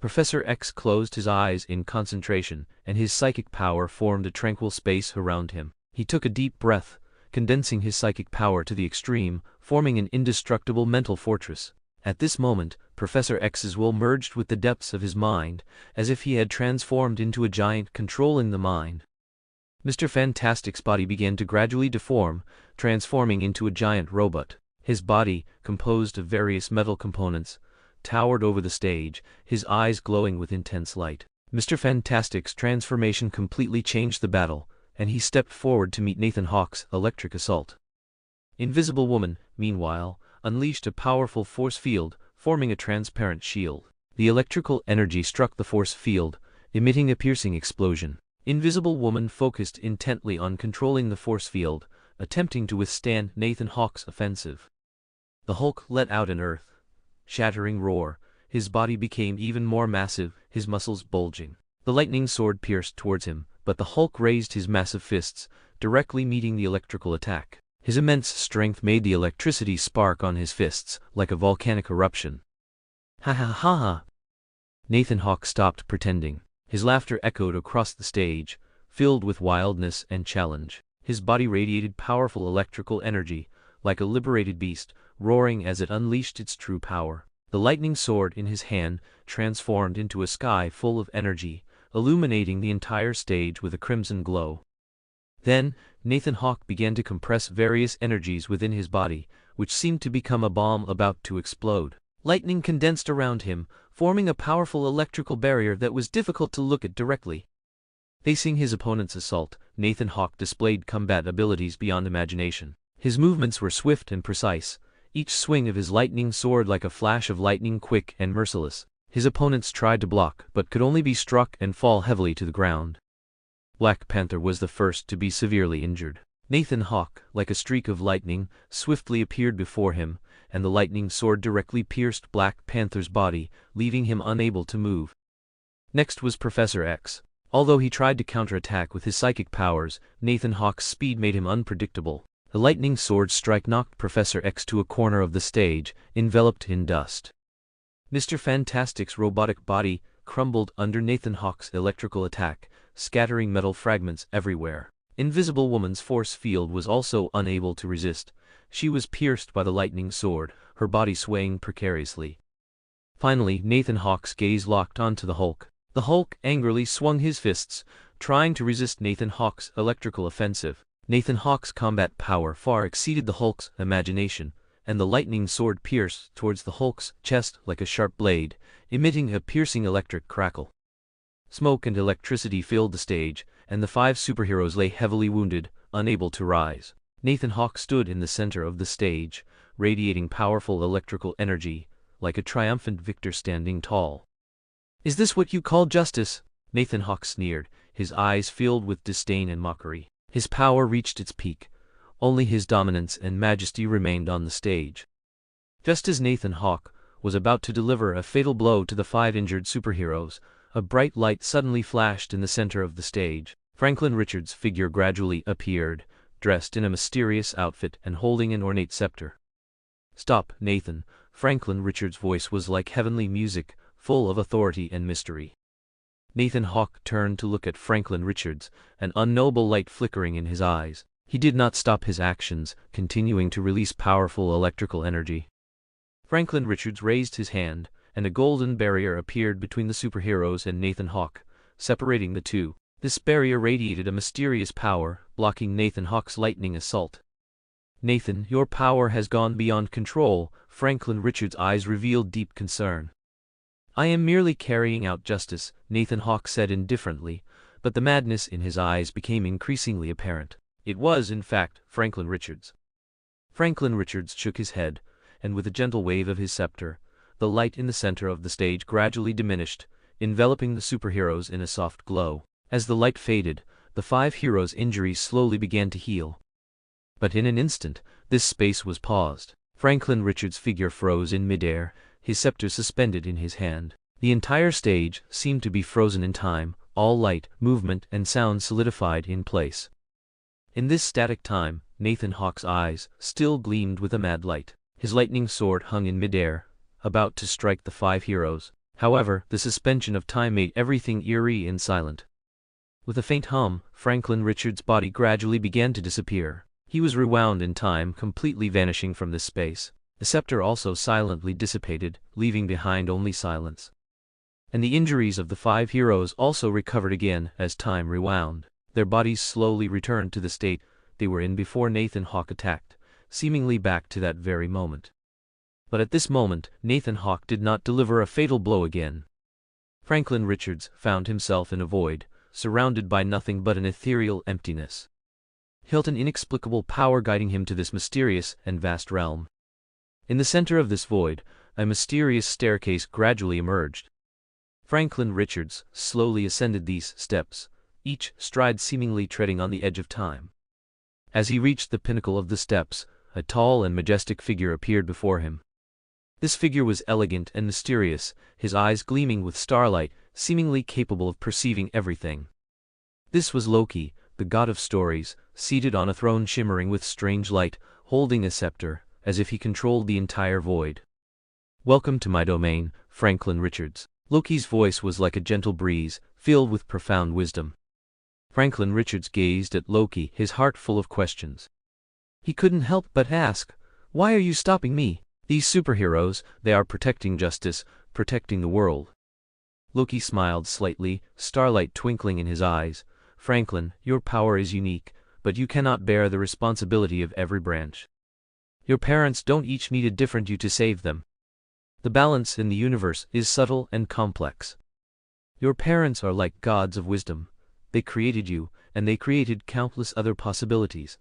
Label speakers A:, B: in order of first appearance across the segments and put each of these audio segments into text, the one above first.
A: Professor X closed his eyes in concentration, and his psychic power formed a tranquil space around him. He took a deep breath, condensing his psychic power to the extreme, forming an indestructible mental fortress. At this moment, Professor X's will merged with the depths of his mind, as if he had transformed into a giant controlling the mind. Mr. Fantastic's body began to gradually deform, transforming into a giant robot. His body, composed of various metal components, towered over the stage, his eyes glowing with intense light. Mr. Fantastic's transformation completely changed the battle, and he stepped forward to meet Nathan Hawke's electric assault. Invisible Woman, meanwhile, unleashed a powerful force field, forming a transparent shield. The electrical energy struck the force field, emitting a piercing explosion. Invisible Woman focused intently on controlling the force field, attempting to withstand Nathan Hawke's offensive. The Hulk let out an earth-shattering roar. His body became even more massive, his muscles bulging. The lightning sword pierced towards him, but the Hulk raised his massive fists, directly meeting the electrical attack. His immense strength made the electricity spark on his fists, like a volcanic eruption. Ha ha ha ha! Nathan Hawke stopped pretending. His laughter echoed across the stage, filled with wildness and challenge. His body radiated powerful electrical energy, like a liberated beast, roaring as it unleashed its true power. The lightning sword in his hand transformed into a sky full of energy, illuminating the entire stage with a crimson glow. Then, Nathan Hawke began to compress various energies within his body, which seemed to become a bomb about to explode. Lightning condensed around him, forming a powerful electrical barrier that was difficult to look at directly. Facing his opponent's assault, Nathan Hawke displayed combat abilities beyond imagination. His movements were swift and precise, each swing of his lightning sword like a flash of lightning, quick and merciless. His opponents tried to block, but could only be struck and fall heavily to the ground. Black Panther was the first to be severely injured. Nathan Hawke, like a streak of lightning, swiftly appeared before him, and the lightning sword directly pierced Black Panther's body, leaving him unable to move. Next was Professor X. Although he tried to counterattack with his psychic powers, Nathan Hawke's speed made him unpredictable. The lightning sword strike knocked Professor X to a corner of the stage, enveloped in dust. Mr. Fantastic's robotic body crumbled under Nathan Hawke's electrical attack, scattering metal fragments everywhere. Invisible Woman's force field was also unable to resist. She was pierced by the lightning sword, her body swaying precariously. Finally, Nathan Hawke's gaze locked onto the Hulk. The Hulk angrily swung his fists, trying to resist Nathan Hawke's electrical offensive. Nathan Hawke's combat power far exceeded the Hulk's imagination, and the lightning sword pierced towards the Hulk's chest like a sharp blade, emitting a piercing electric crackle. Smoke and electricity filled the stage, and the 5 superheroes lay heavily wounded, unable to rise. Nathan Hawke stood in the center of the stage, radiating powerful electrical energy, like a triumphant victor standing tall. "Is this what you call justice?" Nathan Hawke sneered, his eyes filled with disdain and mockery. His power reached its peak. Only his dominance and majesty remained on the stage. Just as Nathan Hawke was about to deliver a fatal blow to the 5 injured superheroes, a bright light suddenly flashed in the center of the stage. Franklin Richards' figure gradually appeared, dressed in a mysterious outfit and holding an ornate scepter. "Stop, Nathan." Franklin Richards' voice was like heavenly music, full of authority and mystery. Nathan Hawke turned to look at Franklin Richards, an unknowable light flickering in his eyes. He did not stop his actions, continuing to release powerful electrical energy. Franklin Richards raised his hand, and a golden barrier appeared between the superheroes and Nathan Hawke, separating the two. This barrier radiated a mysterious power, blocking Nathan Hawke's lightning assault. "Nathan, your power has gone beyond control." Franklin Richards' eyes revealed deep concern. "I am merely carrying out justice," Nathan Hawke said indifferently, but the madness in his eyes became increasingly apparent. It was, in fact, Franklin Richards. Franklin Richards shook his head, and with a gentle wave of his scepter, the light in the center of the stage gradually diminished, enveloping the superheroes in a soft glow. As the light faded, the 5 heroes' injuries slowly began to heal. But in an instant, this space was paused. Franklin Richards' figure froze in midair, his scepter suspended in his hand. The entire stage seemed to be frozen in time, all light, movement, and sound solidified in place. In this static time, Nathan Hawke's eyes still gleamed with a mad light. His lightning sword hung in midair, about to strike the 5 heroes. However, the suspension of time made everything eerie and silent. With a faint hum, Franklin Richards' body gradually began to disappear. He was rewound in time, completely vanishing from this space. The scepter also silently dissipated, leaving behind only silence. And the injuries of the 5 heroes also recovered again as time rewound. Their bodies slowly returned to the state they were in before Nathan Hawke attacked, seemingly back to that very moment. But at this moment, Nathan Hawke did not deliver a fatal blow again. Franklin Richards found himself in a void, surrounded by nothing but an ethereal emptiness. He felt an inexplicable power guiding him to this mysterious and vast realm. In the center of this void, a mysterious staircase gradually emerged. Franklin Richards slowly ascended these steps, each stride seemingly treading on the edge of time. As he reached the pinnacle of the steps, a tall and majestic figure appeared before him. This figure was elegant and mysterious, his eyes gleaming with starlight, seemingly capable of perceiving everything. This was Loki, the god of stories, seated on a throne shimmering with strange light, holding a scepter, as if he controlled the entire void. "Welcome to my domain, Franklin Richards." Loki's voice was like a gentle breeze, filled with profound wisdom. Franklin Richards gazed at Loki, his heart full of questions. He couldn't help but ask, "Why are you stopping me? These superheroes, they are protecting justice, protecting the world." Loki smiled slightly, starlight twinkling in his eyes. "Franklin, your power is unique, but you cannot bear the responsibility of every branch. Your parents don't each need a different you to save them. The balance in the universe is subtle and complex. Your parents are like gods of wisdom. They created you, and they created countless other possibilities.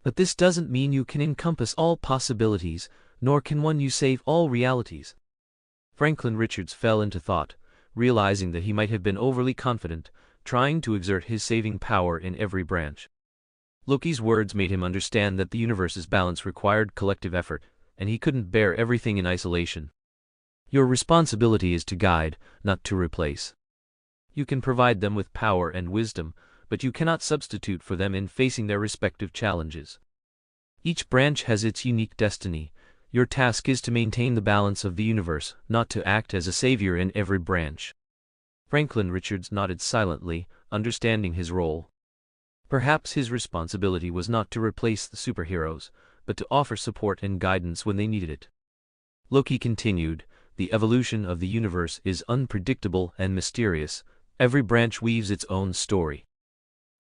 A: But this doesn't mean you can encompass all possibilities, nor can one you save all realities." Franklin Richards fell into thought, realizing that he might have been overly confident, trying to exert his saving power in every branch. Loki's words made him understand that the universe's balance required collective effort, and he couldn't bear everything in isolation. "Your responsibility is to guide, not to replace. You can provide them with power and wisdom, but you cannot substitute for them in facing their respective challenges. Each branch has its unique destiny. Your task is to maintain the balance of the universe, not to act as a savior in every branch." Franklin Richards nodded silently, understanding his role. Perhaps his responsibility was not to replace the superheroes, but to offer support and guidance when they needed it. Loki continued, "The evolution of the universe is unpredictable and mysterious. Every branch weaves its own story.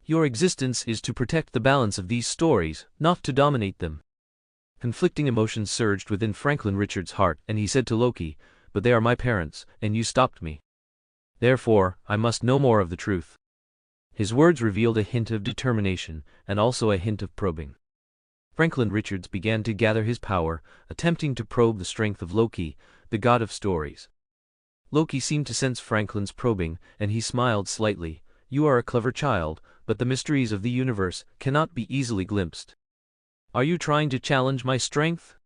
A: Your existence is to protect the balance of these stories, not to dominate them." Conflicting emotions surged within Franklin Richards' heart, and he said to Loki, "But they are my parents, and you stopped me. Therefore, I must know more of the truth." His words revealed a hint of determination, and also a hint of probing. Franklin Richards began to gather his power, attempting to probe the strength of Loki, the god of stories. Loki seemed to sense Franklin's probing, and he smiled slightly. "You are a clever child, but the mysteries of the universe cannot be easily glimpsed. Are you trying to challenge my strength?"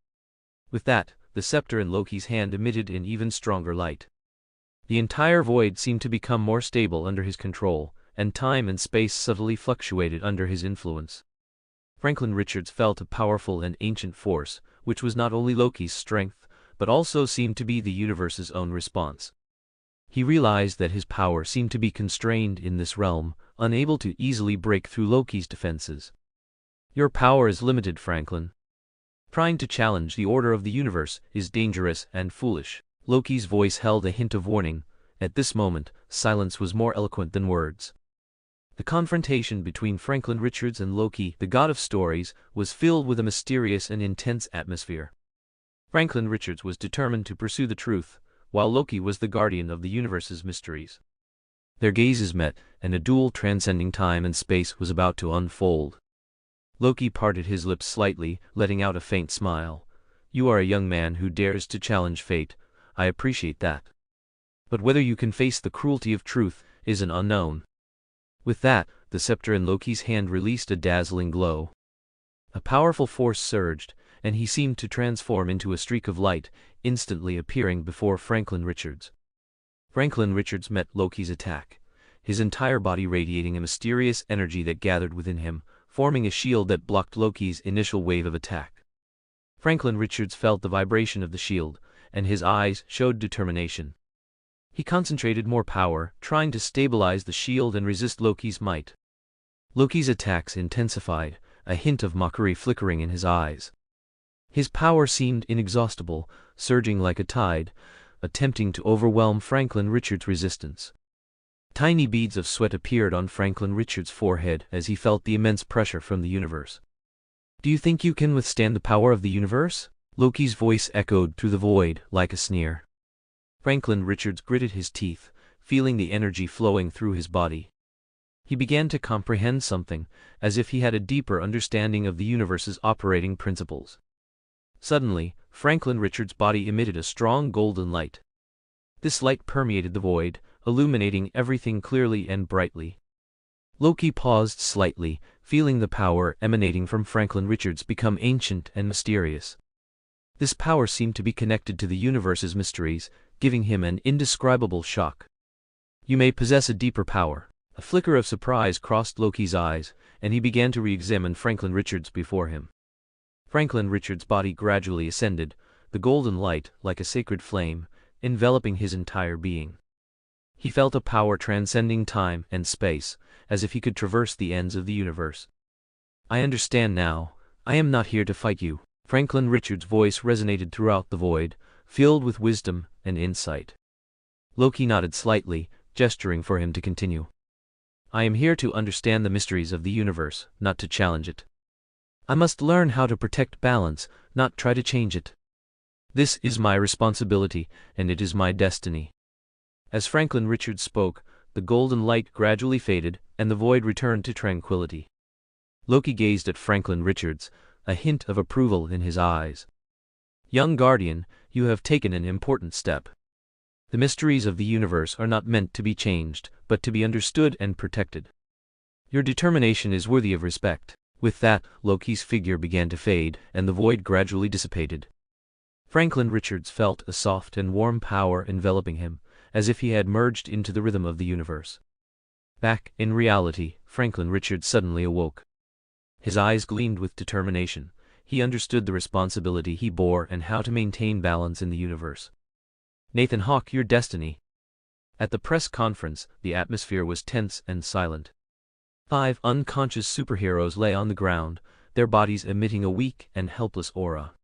A: With that, the scepter in Loki's hand emitted an even stronger light. The entire void seemed to become more stable under his control, and time and space subtly fluctuated under his influence. Franklin Richards felt a powerful and ancient force, which was not only Loki's strength, but also seemed to be the universe's own response. He realized that his power seemed to be constrained in this realm, unable to easily break through Loki's defenses. "Your power is limited, Franklin. Trying to challenge the order of the universe is dangerous and foolish." Loki's voice held a hint of warning. At this moment, silence was more eloquent than words. The confrontation between Franklin Richards and Loki, the god of stories, was filled with a mysterious and intense atmosphere. Franklin Richards was determined to pursue the truth, while Loki was the guardian of the universe's mysteries. Their gazes met, and a duel transcending time and space was about to unfold. Loki parted his lips slightly, letting out a faint smile. "You are a young man who dares to challenge fate. I appreciate that. But whether you can face the cruelty of truth is an unknown." With that, the scepter in Loki's hand released a dazzling glow. A powerful force surged, and he seemed to transform into a streak of light, instantly appearing before Franklin Richards. Franklin Richards met Loki's attack, his entire body radiating a mysterious energy that gathered within him, forming a shield that blocked Loki's initial wave of attack. Franklin Richards felt the vibration of the shield, and his eyes showed determination. He concentrated more power, trying to stabilize the shield and resist Loki's might. Loki's attacks intensified, a hint of mockery flickering in his eyes. His power seemed inexhaustible, surging like a tide, attempting to overwhelm Franklin Richards' resistance. Tiny beads of sweat appeared on Franklin Richards' forehead as he felt the immense pressure from the universe. "Do you think you can withstand the power of the universe?" Loki's voice echoed through the void like a sneer. Franklin Richards gritted his teeth, feeling the energy flowing through his body. He began to comprehend something, as if he had a deeper understanding of the universe's operating principles. Suddenly, Franklin Richards' body emitted a strong golden light. This light permeated the void, illuminating everything clearly and brightly. Loki paused slightly, feeling the power emanating from Franklin Richards become ancient and mysterious. This power seemed to be connected to the universe's mysteries, giving him an indescribable shock. "You may possess a deeper power." A flicker of surprise crossed Loki's eyes, and he began to re-examine Franklin Richards before him. Franklin Richards' body gradually ascended, the golden light, like a sacred flame, enveloping his entire being. He felt a power transcending time and space, as if he could traverse the ends of the universe. "I understand now. I am not here to fight you." Franklin Richards' voice resonated throughout the void, filled with wisdom and insight. Loki nodded slightly, gesturing for him to continue. "I am here to understand the mysteries of the universe, not to challenge it. I must learn how to protect balance, not try to change it. This is my responsibility, and it is my destiny." As Franklin Richards spoke, the golden light gradually faded, and the void returned to tranquility. Loki gazed at Franklin Richards, a hint of approval in his eyes. "Young Guardian, you have taken an important step. The mysteries of the universe are not meant to be changed, but to be understood and protected. Your determination is worthy of respect." With that, Loki's figure began to fade, and the void gradually dissipated. Franklin Richards felt a soft and warm power enveloping him, as if he had merged into the rhythm of the universe. Back in reality, Franklin Richards suddenly awoke. His eyes gleamed with determination. He understood the responsibility he bore and how to maintain balance in the universe. "Nathan Hawke, your destiny." At the press conference, the atmosphere was tense and silent. 5 unconscious superheroes lay on the ground, their bodies emitting a weak and helpless aura.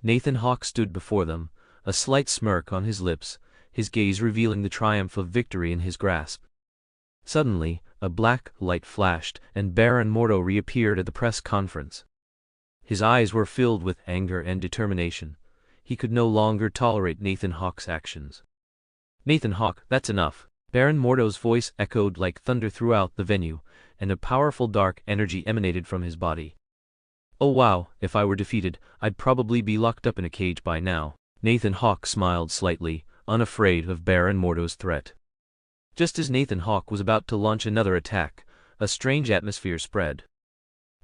A: Nathan Hawke stood before them, a slight smirk on his lips, his gaze revealing the triumph of victory in his grasp. Suddenly, a black light flashed, and Baron Mordo reappeared at the press conference. His eyes were filled with anger and determination. He could no longer tolerate Nathan Hawke's actions. "Nathan Hawke, that's enough." Baron Mordo's voice echoed like thunder throughout the venue, and a powerful dark energy emanated from his body. "Oh wow, if I were defeated, I'd probably be locked up in a cage by now." Nathan Hawke smiled slightly, unafraid of Baron Mordo's threat. Just as Nathan Hawke was about to launch another attack, a strange atmosphere spread.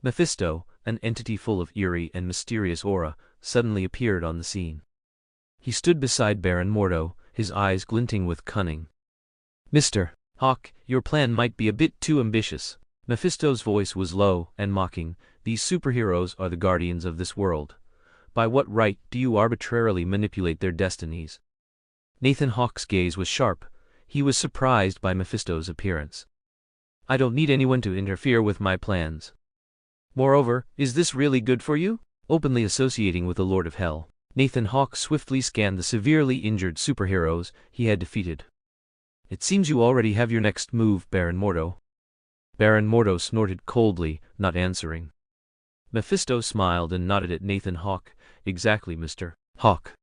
A: Mephisto, an entity full of eerie and mysterious aura, suddenly appeared on the scene. He stood beside Baron Mordo, his eyes glinting with cunning. "Mr. Hawke, your plan might be a bit too ambitious." Mephisto's voice was low and mocking. "These superheroes are the guardians of this world. By what right do you arbitrarily manipulate their destinies?" Nathan Hawke's gaze was sharp. He was surprised by Mephisto's appearance. "I don't need anyone to interfere with my plans. Moreover, is this really good for you? Openly associating with the Lord of Hell." Nathan Hawke swiftly scanned the severely injured superheroes he had defeated. "It seems you already have your next move, Baron Mordo." Baron Mordo snorted coldly, not answering. Mephisto smiled and nodded at Nathan Hawke. "Exactly, Mr. Hawke.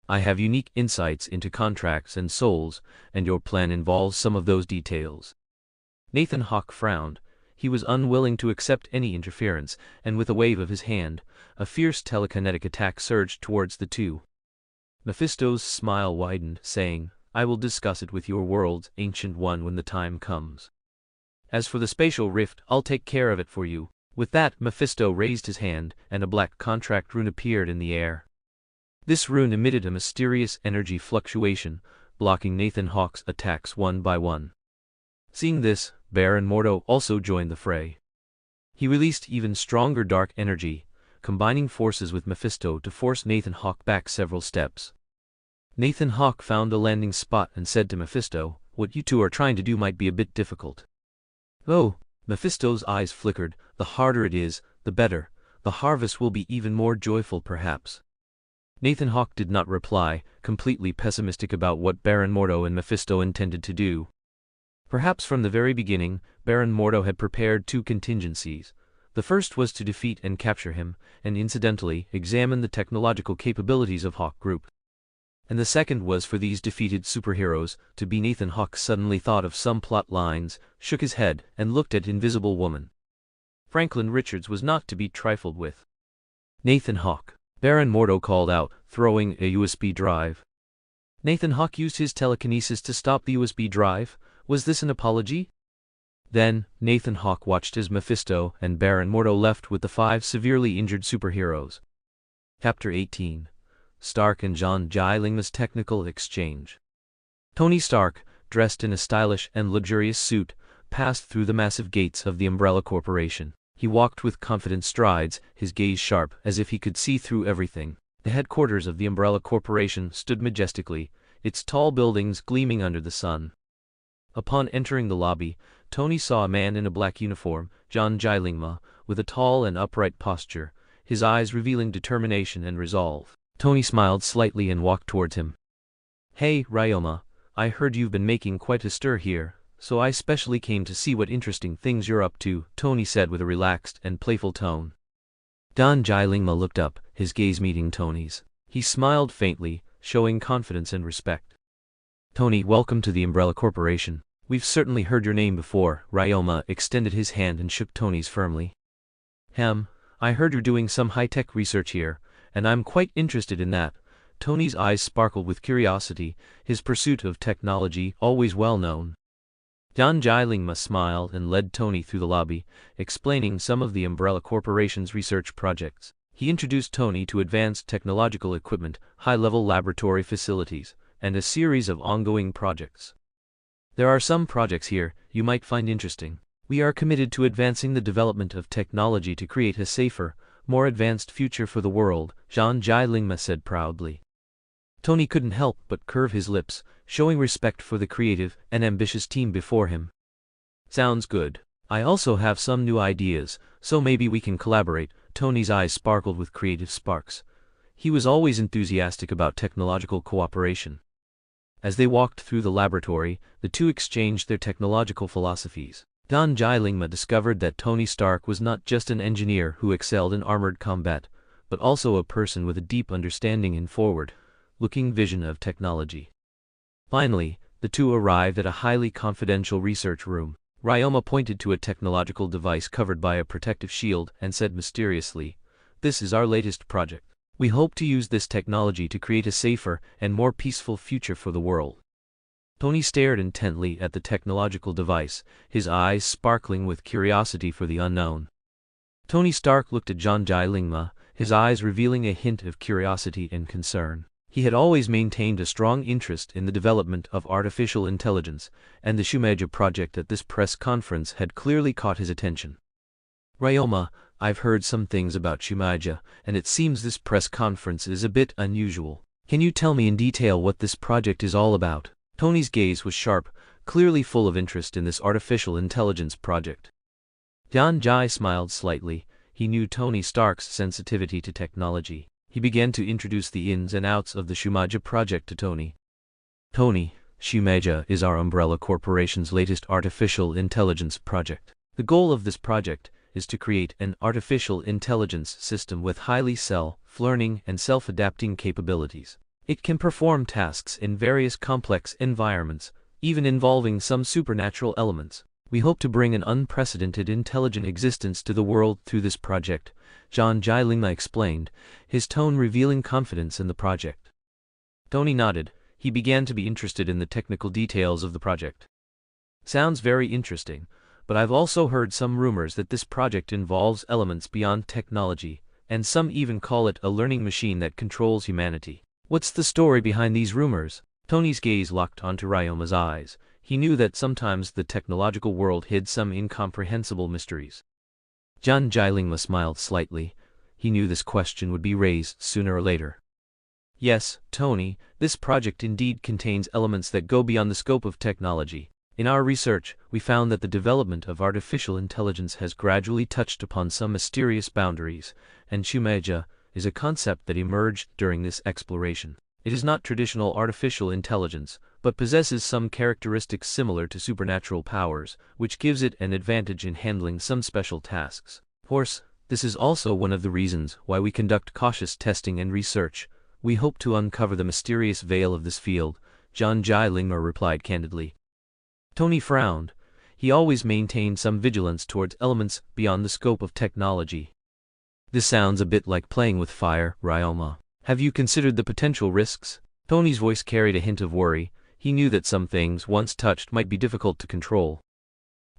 A: I have unique insights into contracts and souls, and your plan involves some of those details." Nathan Hawke frowned. He was unwilling to accept any interference, and with a wave of his hand, a fierce telekinetic attack surged towards the two. Mephisto's smile widened, saying, "I will discuss it with your world's Ancient One when the time comes. As for the spatial rift, I'll take care of it for you." With that, Mephisto raised his hand, and a black contract rune appeared in the air. This rune emitted a mysterious energy fluctuation, blocking Nathan Hawke's attacks one by one. Seeing this, Baron Mordo also joined the fray. He released even stronger dark energy, combining forces with Mephisto to force Nathan Hawke back several steps. Nathan Hawke found a landing spot and said to Mephisto, "What you two are trying to do might be a bit difficult." "Oh," Mephisto's eyes flickered, "the harder it is, the better. The harvest will be even more joyful perhaps." Nathan Hawke did not reply, completely pessimistic about what Baron Mordo and Mephisto intended to do. Perhaps from the very beginning, Baron Mordo had prepared two contingencies. The first was to defeat and capture him, and incidentally examine the technological capabilities of Hawke Group. And the second was for these defeated superheroes to be. Nathan Hawke suddenly thought of some plot lines, shook his head, and looked at Invisible Woman. Franklin Richards was not to be trifled with. "Nathan Hawke," Baron Mordo called out, throwing a USB drive. Nathan Hawke used his telekinesis to stop the USB drive. Was this an apology? Then, Nathan Hawke watched as Mephisto and Baron Mordo left with the 5 severely injured superheroes. Chapter 18. Stark and John Gilingma's Technical Exchange. Tony Stark, dressed in a stylish and luxurious suit, passed through the massive gates of the Umbrella Corporation. He walked with confident strides, his gaze sharp as if he could see through everything. The headquarters of the Umbrella Corporation stood majestically, its tall buildings gleaming under the sun. Upon entering the lobby, Tony saw a man in a black uniform, John Gilingma, with a tall and upright posture, his eyes revealing determination and resolve. Tony smiled slightly and walked towards him. "Hey, Ryoma, I heard you've been making quite a stir here, so I specially came to see what interesting things you're up to," Tony said with a relaxed and playful tone. John Gilingma looked up, his gaze meeting Tony's. He smiled faintly, showing confidence and respect. "Tony, welcome to the Umbrella Corporation. We've certainly heard your name before." Ryoma extended his hand and shook Tony's firmly. I heard you're doing some high-tech research here, and I'm quite interested in that." Tony's eyes sparkled with curiosity, his pursuit of technology always well known. John Gilingma smiled and led Tony through the lobby, explaining some of the Umbrella Corporation's research projects. He introduced Tony to advanced technological equipment, high-level laboratory facilities, and a series of ongoing projects. "There are some projects here you might find interesting. We are committed to advancing the development of technology to create a safer, more advanced future for the world," John Gilingma said proudly. Tony couldn't help but curve his lips, showing respect for the creative and ambitious team before him. "Sounds good. I also have some new ideas, so maybe we can collaborate." Tony's eyes sparkled with creative sparks. He was always enthusiastic about technological cooperation. As they walked through the laboratory, the two exchanged their technological philosophies. John Gilingma discovered that Tony Stark was not just an engineer who excelled in armored combat, but also a person with a deep understanding and forward-looking vision of technology. Finally, the two arrived at a highly confidential research room. Ryoma pointed to a technological device covered by a protective shield and said mysteriously, "This is our latest project. We hope to use this technology to create a safer and more peaceful future for the world." Tony stared intently at the technological device, his eyes sparkling with curiosity for the unknown. Tony Stark looked at John Gilingma, his eyes revealing a hint of curiosity and concern. He had always maintained a strong interest in the development of artificial intelligence, and the Shumaja project at this press conference had clearly caught his attention. "Ryoma, I've heard some things about Shumaja, and it seems this press conference is a bit unusual. Can you tell me in detail what this project is all about?" Tony's gaze was sharp, clearly full of interest in this artificial intelligence project. John Jai smiled slightly. He knew Tony Stark's sensitivity to technology. He began to introduce the ins and outs of the Shumaja project to Tony. "Tony, Shumaja is our Umbrella Corporation's latest artificial intelligence project. The goal of this project is to create an artificial intelligence system with highly self-learning and self-adapting capabilities. It can perform tasks in various complex environments, even involving some supernatural elements. We hope to bring an unprecedented intelligent existence to the world through this project," John Gilingma explained, his tone revealing confidence in the project. Tony nodded. He began to be interested in the technical details of the project. "Sounds very interesting, but I've also heard some rumors that this project involves elements beyond technology, and some even call it a learning machine that controls humanity. What's the story behind these rumors?" Tony's gaze locked onto Ryoma's eyes. He knew that sometimes the technological world hid some incomprehensible mysteries. John Gilingma smiled slightly. He knew this question would be raised sooner or later. Yes, Tony, this project indeed contains elements that go beyond the scope of technology. In our research, we found that the development of artificial intelligence has gradually touched upon some mysterious boundaries, and Shumaja is a concept that emerged during this exploration. It is not traditional artificial intelligence, but possesses some characteristics similar to supernatural powers, which gives it an advantage in handling some special tasks. Of course, this is also one of the reasons why we conduct cautious testing and research. We hope to uncover the mysterious veil of this field, John Jai Lingma replied candidly. Tony frowned. He always maintained some vigilance towards elements beyond the scope of technology. This sounds a bit like playing with fire, Ryoma. Have you considered the potential risks? Tony's voice carried a hint of worry. He knew that some things, once touched, might be difficult to control.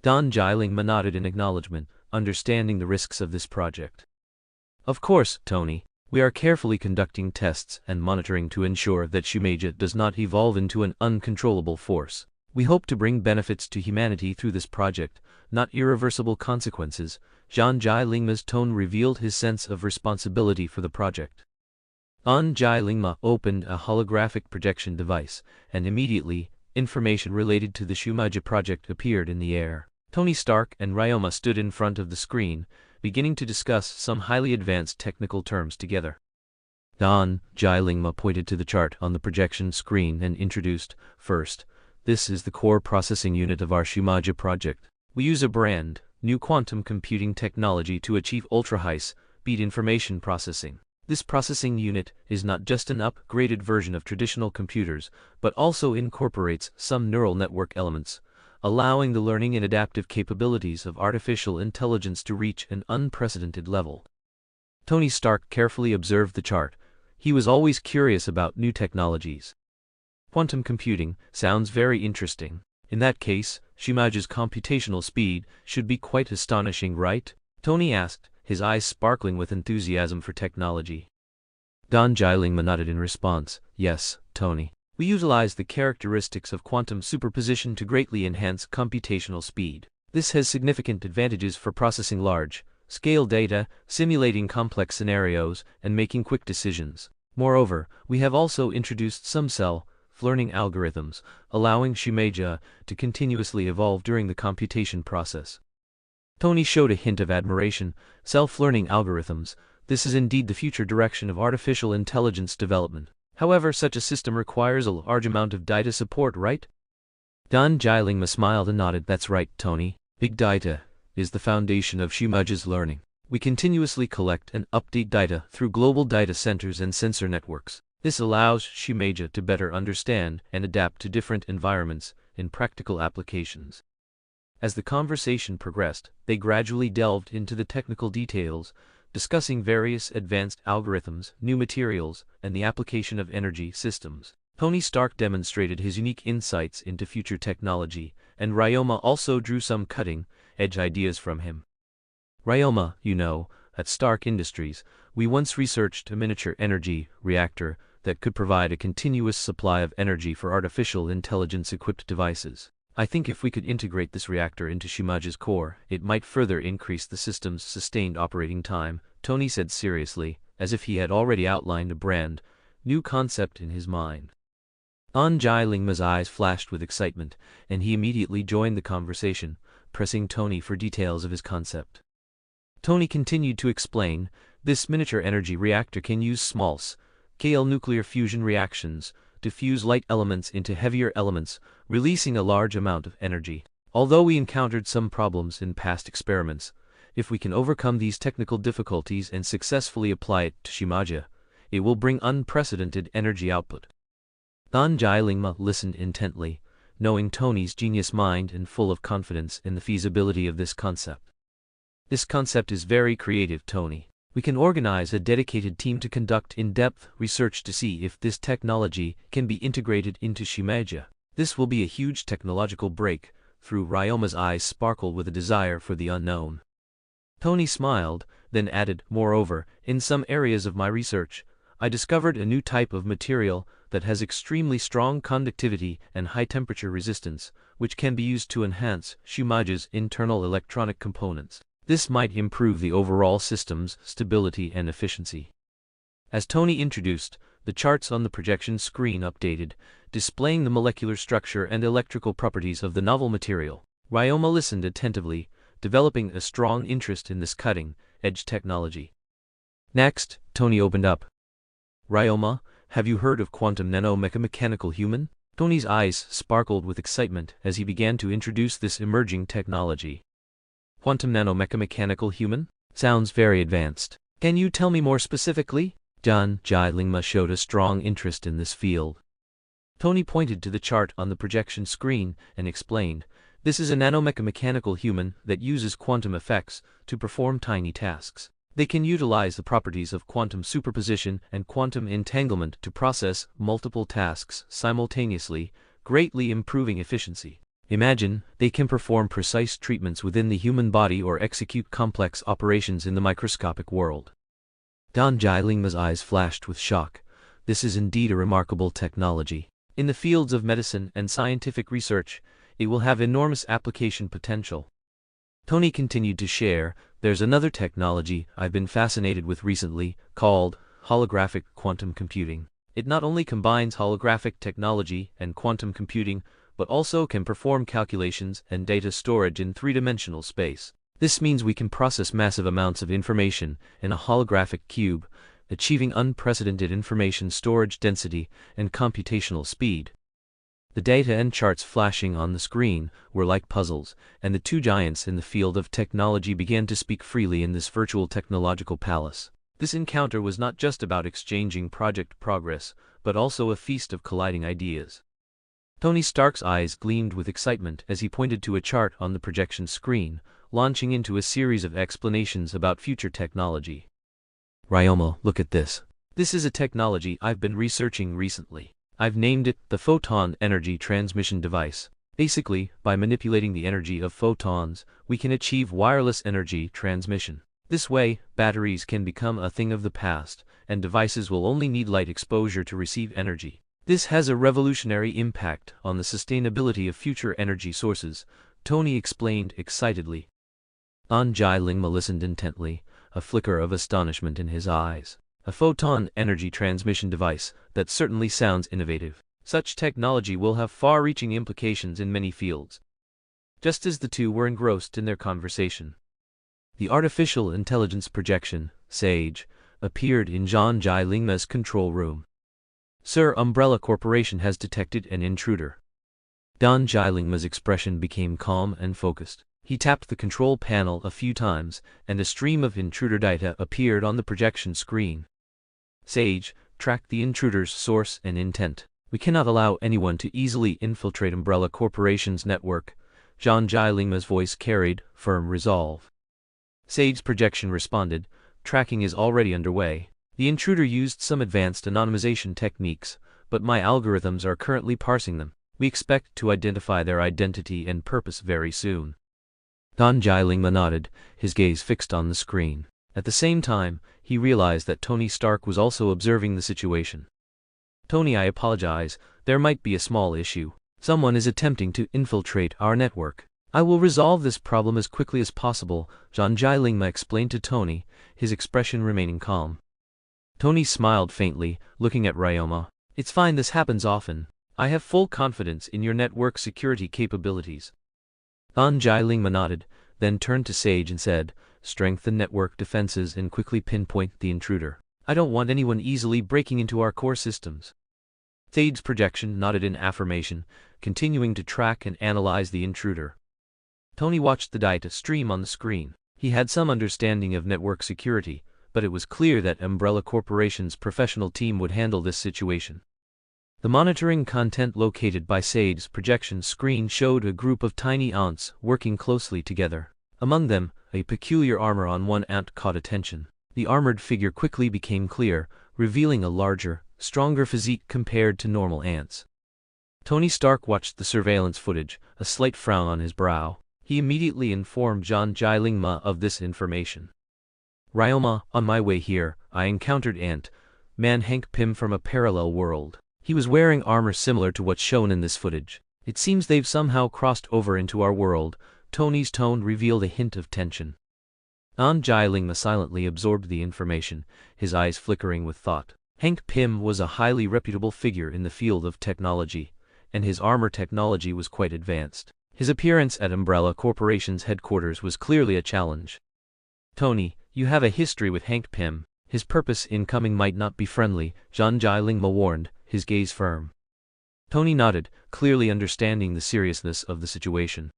A: Don Jai Lingma nodded in acknowledgement, understanding the risks of this project. Of course, Tony. We are carefully conducting tests and monitoring to ensure that Shumaja does not evolve into an uncontrollable force. We hope to bring benefits to humanity through this project, not irreversible consequences. John Jai Lingma's tone revealed his sense of responsibility for the project. An Jai Lingma opened a holographic projection device, and immediately, information related to the Shumaja project appeared in the air. Tony Stark and Ryoma stood in front of the screen, beginning to discuss some highly advanced technical terms together. An Jai Lingma pointed to the chart on the projection screen and introduced, first, this is the core processing unit of our Shumaja project. We use a brand new quantum computing technology to achieve ultra-high-speed information processing. This processing unit is not just an upgraded version of traditional computers, but also incorporates some neural network elements, allowing the learning and adaptive capabilities of artificial intelligence to reach an unprecedented level. Tony Stark carefully observed the chart. He was always curious about new technologies. Quantum computing sounds very interesting. In that case, Shumaja's computational speed should be quite astonishing, right? Tony asked, his eyes sparkling with enthusiasm for technology. Don Jai Lingma nodded in response. Yes, Tony. We utilize the characteristics of quantum superposition to greatly enhance computational speed. This has significant advantages for processing large-scale data, simulating complex scenarios, and making quick decisions. Moreover, we have also introduced some self-learning algorithms, allowing Shumaja to continuously evolve during the computation process. Tony showed a hint of admiration. Self-learning algorithms. This is indeed the future direction of artificial intelligence development. However, such a system requires a large amount of data support, right? Don Jai Lingma smiled and nodded. That's right, Tony. Big data is the foundation of Shumaja's learning. We continuously collect and update data through global data centers and sensor networks. This allows Shumaja to better understand and adapt to different environments in practical applications. As the conversation progressed, they gradually delved into the technical details, discussing various advanced algorithms, new materials, and the application of energy systems. Tony Stark demonstrated his unique insights into future technology, and Ryoma also drew some cutting-edge ideas from him. Ryoma, you know, at Stark Industries, we once researched a miniature energy reactor that could provide a continuous supply of energy for artificial intelligence-equipped devices. I think if we could integrate this reactor into Shumaja's core, it might further increase the system's sustained operating time, Tony said seriously, as if he had already outlined a brand new concept in his mind. An Jai Lingma's eyes flashed with excitement, and he immediately joined the conversation, pressing Tony for details of his concept. Tony continued to explain, this miniature energy reactor can use small-scale nuclear fusion reactions to fuse light elements into heavier elements, releasing a large amount of energy. Although we encountered some problems in past experiments, if we can overcome these technical difficulties and successfully apply it to Shumaja, it will bring unprecedented energy output. An Jai Lingma listened intently, knowing Tony's genius mind and full of confidence in the feasibility of this concept. This concept is very creative, Tony. We can organize a dedicated team to conduct in-depth research to see if this technology can be integrated into Shumaja. This will be a huge technological breakthrough. Ryoma's eyes sparkled with a desire for the unknown. Tony smiled, then added, moreover, in some areas of my research, I discovered a new type of material that has extremely strong conductivity and high temperature resistance, which can be used to enhance Shumaja's internal electronic components. This might improve the overall system's stability and efficiency. As Tony introduced The charts on the projection screen updated, displaying the molecular structure and electrical properties of the novel material. Ryoma listened attentively, developing a strong interest in this cutting-edge technology. Next, Tony opened up. Ryoma, have you heard of quantum nanomechanical human? Tony's eyes sparkled with excitement as he began to introduce this emerging technology. Quantum nanomechanical human? Sounds very advanced. Can you tell me more specifically? John Lingma showed a strong interest in this field. Tony pointed to the chart on the projection screen and explained, this is a nanomechanical human that uses quantum effects to perform tiny tasks. They can utilize the properties of quantum superposition and quantum entanglement to process multiple tasks simultaneously, greatly improving efficiency. Imagine, they can perform precise treatments within the human body or execute complex operations in the microscopic world. Don Lingma's eyes flashed with shock. This is indeed a remarkable technology. In the fields of medicine and scientific research, it will have enormous application potential. Tony continued to share, there's another technology I've been fascinated with recently, called holographic quantum computing. It not only combines holographic technology and quantum computing, but also can perform calculations and data storage in three-dimensional space. This means we can process massive amounts of information in a holographic cube, achieving unprecedented information storage density and computational speed. The data and charts flashing on the screen were like puzzles, and the two giants in the field of technology began to speak freely in this virtual technological palace. This encounter was not just about exchanging project progress, but also a feast of colliding ideas. Tony Stark's eyes gleamed with excitement as he pointed to a chart on the projection screen, launching into a series of explanations about future technology. Ryoma, look at this. This is a technology I've been researching recently. I've named it the Photon Energy Transmission Device. Basically, by manipulating the energy of photons, we can achieve wireless energy transmission. This way, batteries can become a thing of the past, and devices will only need light exposure to receive energy. This has a revolutionary impact on the sustainability of future energy sources, Tony explained excitedly. An Lingma listened intently, a flicker of astonishment in his eyes. A photon energy transmission device, that certainly sounds innovative. Such technology will have far-reaching implications in many fields. Just as the two were engrossed in their conversation, the artificial intelligence projection, SAGE, appeared in John Lingma's control room. Sir, Umbrella Corporation has detected an intruder. Don Lingma's expression became calm and focused. He tapped the control panel a few times, and a stream of intruder data appeared on the projection screen. SAGE, track the intruder's source and intent. We cannot allow anyone to easily infiltrate Umbrella Corporation's network. John Lingma's voice carried firm resolve. SAGE's projection responded, tracking is already underway. The intruder used some advanced anonymization techniques, but my algorithms are currently parsing them. We expect to identify their identity and purpose very soon. Don Lingma nodded, his gaze fixed on the screen. At the same time, he realized that Tony Stark was also observing the situation. Tony, I apologize, there might be a small issue. Someone is attempting to infiltrate our network. I will resolve this problem as quickly as possible, John Lingma explained to Tony, his expression remaining calm. Tony smiled faintly, looking at Ryoma. It's fine, this happens often. I have full confidence in your network security capabilities. Don Lingma nodded, then turned to SAGE and said, strengthen network defenses and quickly pinpoint the intruder. I don't want anyone easily breaking into our core systems. SAGE's projection nodded in affirmation, continuing to track and analyze the intruder. Tony watched the data stream on the screen. He had some understanding of network security, but it was clear that Umbrella Corporation's professional team would handle this situation. The monitoring content located by SAGE's projection screen showed a group of tiny ants working closely together. Among them, a peculiar armor on one ant caught attention. The armored figure quickly became clear, revealing a larger, stronger physique compared to normal ants. Tony Stark watched the surveillance footage, a slight frown on his brow. He immediately informed John Lingma of this information. Ryoma, on my way here, I encountered Ant-Man Hank Pym from a parallel world. He was wearing armor similar to what's shown in this footage. It seems they've somehow crossed over into our world. Tony's tone revealed a hint of tension. An Lingma silently absorbed the information, his eyes flickering with thought. Hank Pym was a highly reputable figure in the field of technology, and his armor technology was quite advanced. His appearance at Umbrella Corporation's headquarters was clearly a challenge. "Tony, you have a history with Hank Pym. His purpose in coming might not be friendly," Zhang Jialingma warned, his gaze firm. Tony nodded, clearly understanding the seriousness of the situation.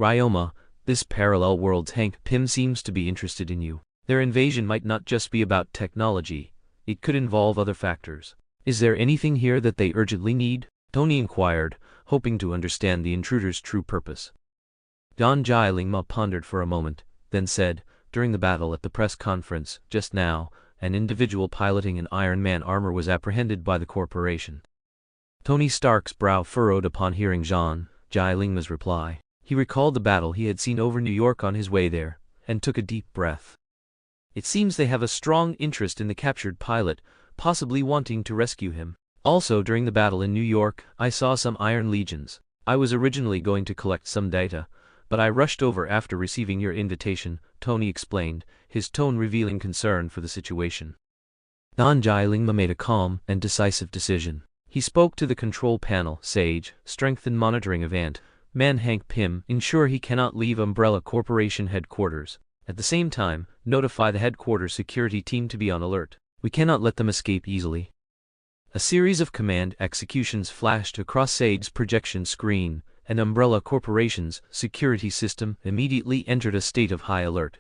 A: "Ryoma, this parallel world's Hank Pym seems to be interested in you. Their invasion might not just be about technology, it could involve other factors. Is there anything here that they urgently need?" Tony inquired, hoping to understand the intruder's true purpose. Zhang Jialingma pondered for a moment, then said, "During the battle at the press conference, just now, an individual piloting an Iron Man armor was apprehended by the corporation." Tony Stark's brow furrowed upon hearing Zhang Jialingma's reply. He recalled the battle he had seen over New York on his way there, and took a deep breath. "It seems they have a strong interest in the captured pilot, possibly wanting to rescue him. Also, during the battle in New York, I saw some Iron Legions. I was originally going to collect some data, but I rushed over after receiving your invitation," Tony explained, his tone revealing concern for the situation. Zhang Jialingma made a calm and decisive decision. He spoke to the control panel, Sage, strengthen monitoring of Ant-Man Hank Pym, ensure he cannot leave Umbrella Corporation headquarters. At the same time, notify the headquarters security team to be on alert. We cannot let them escape easily. A series of command executions flashed across Sage's projection screen, and Umbrella Corporation's security system immediately entered a state of high alert.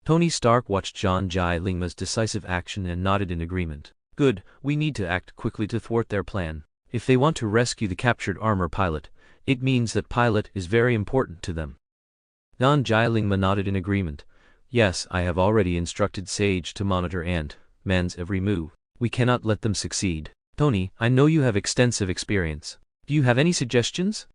A: Tony Stark watched Zhang Jialingma's decisive action and nodded in agreement. "Good, we need to act quickly to thwart their plan. If they want to rescue the captured armor pilot, it means that pilot is very important to them." Zhang Jialingma nodded in agreement. "Yes, I have already instructed Sage to monitor Ant-Man's every move. We cannot let them succeed. Tony, I know you have extensive experience. Do you have any suggestions?"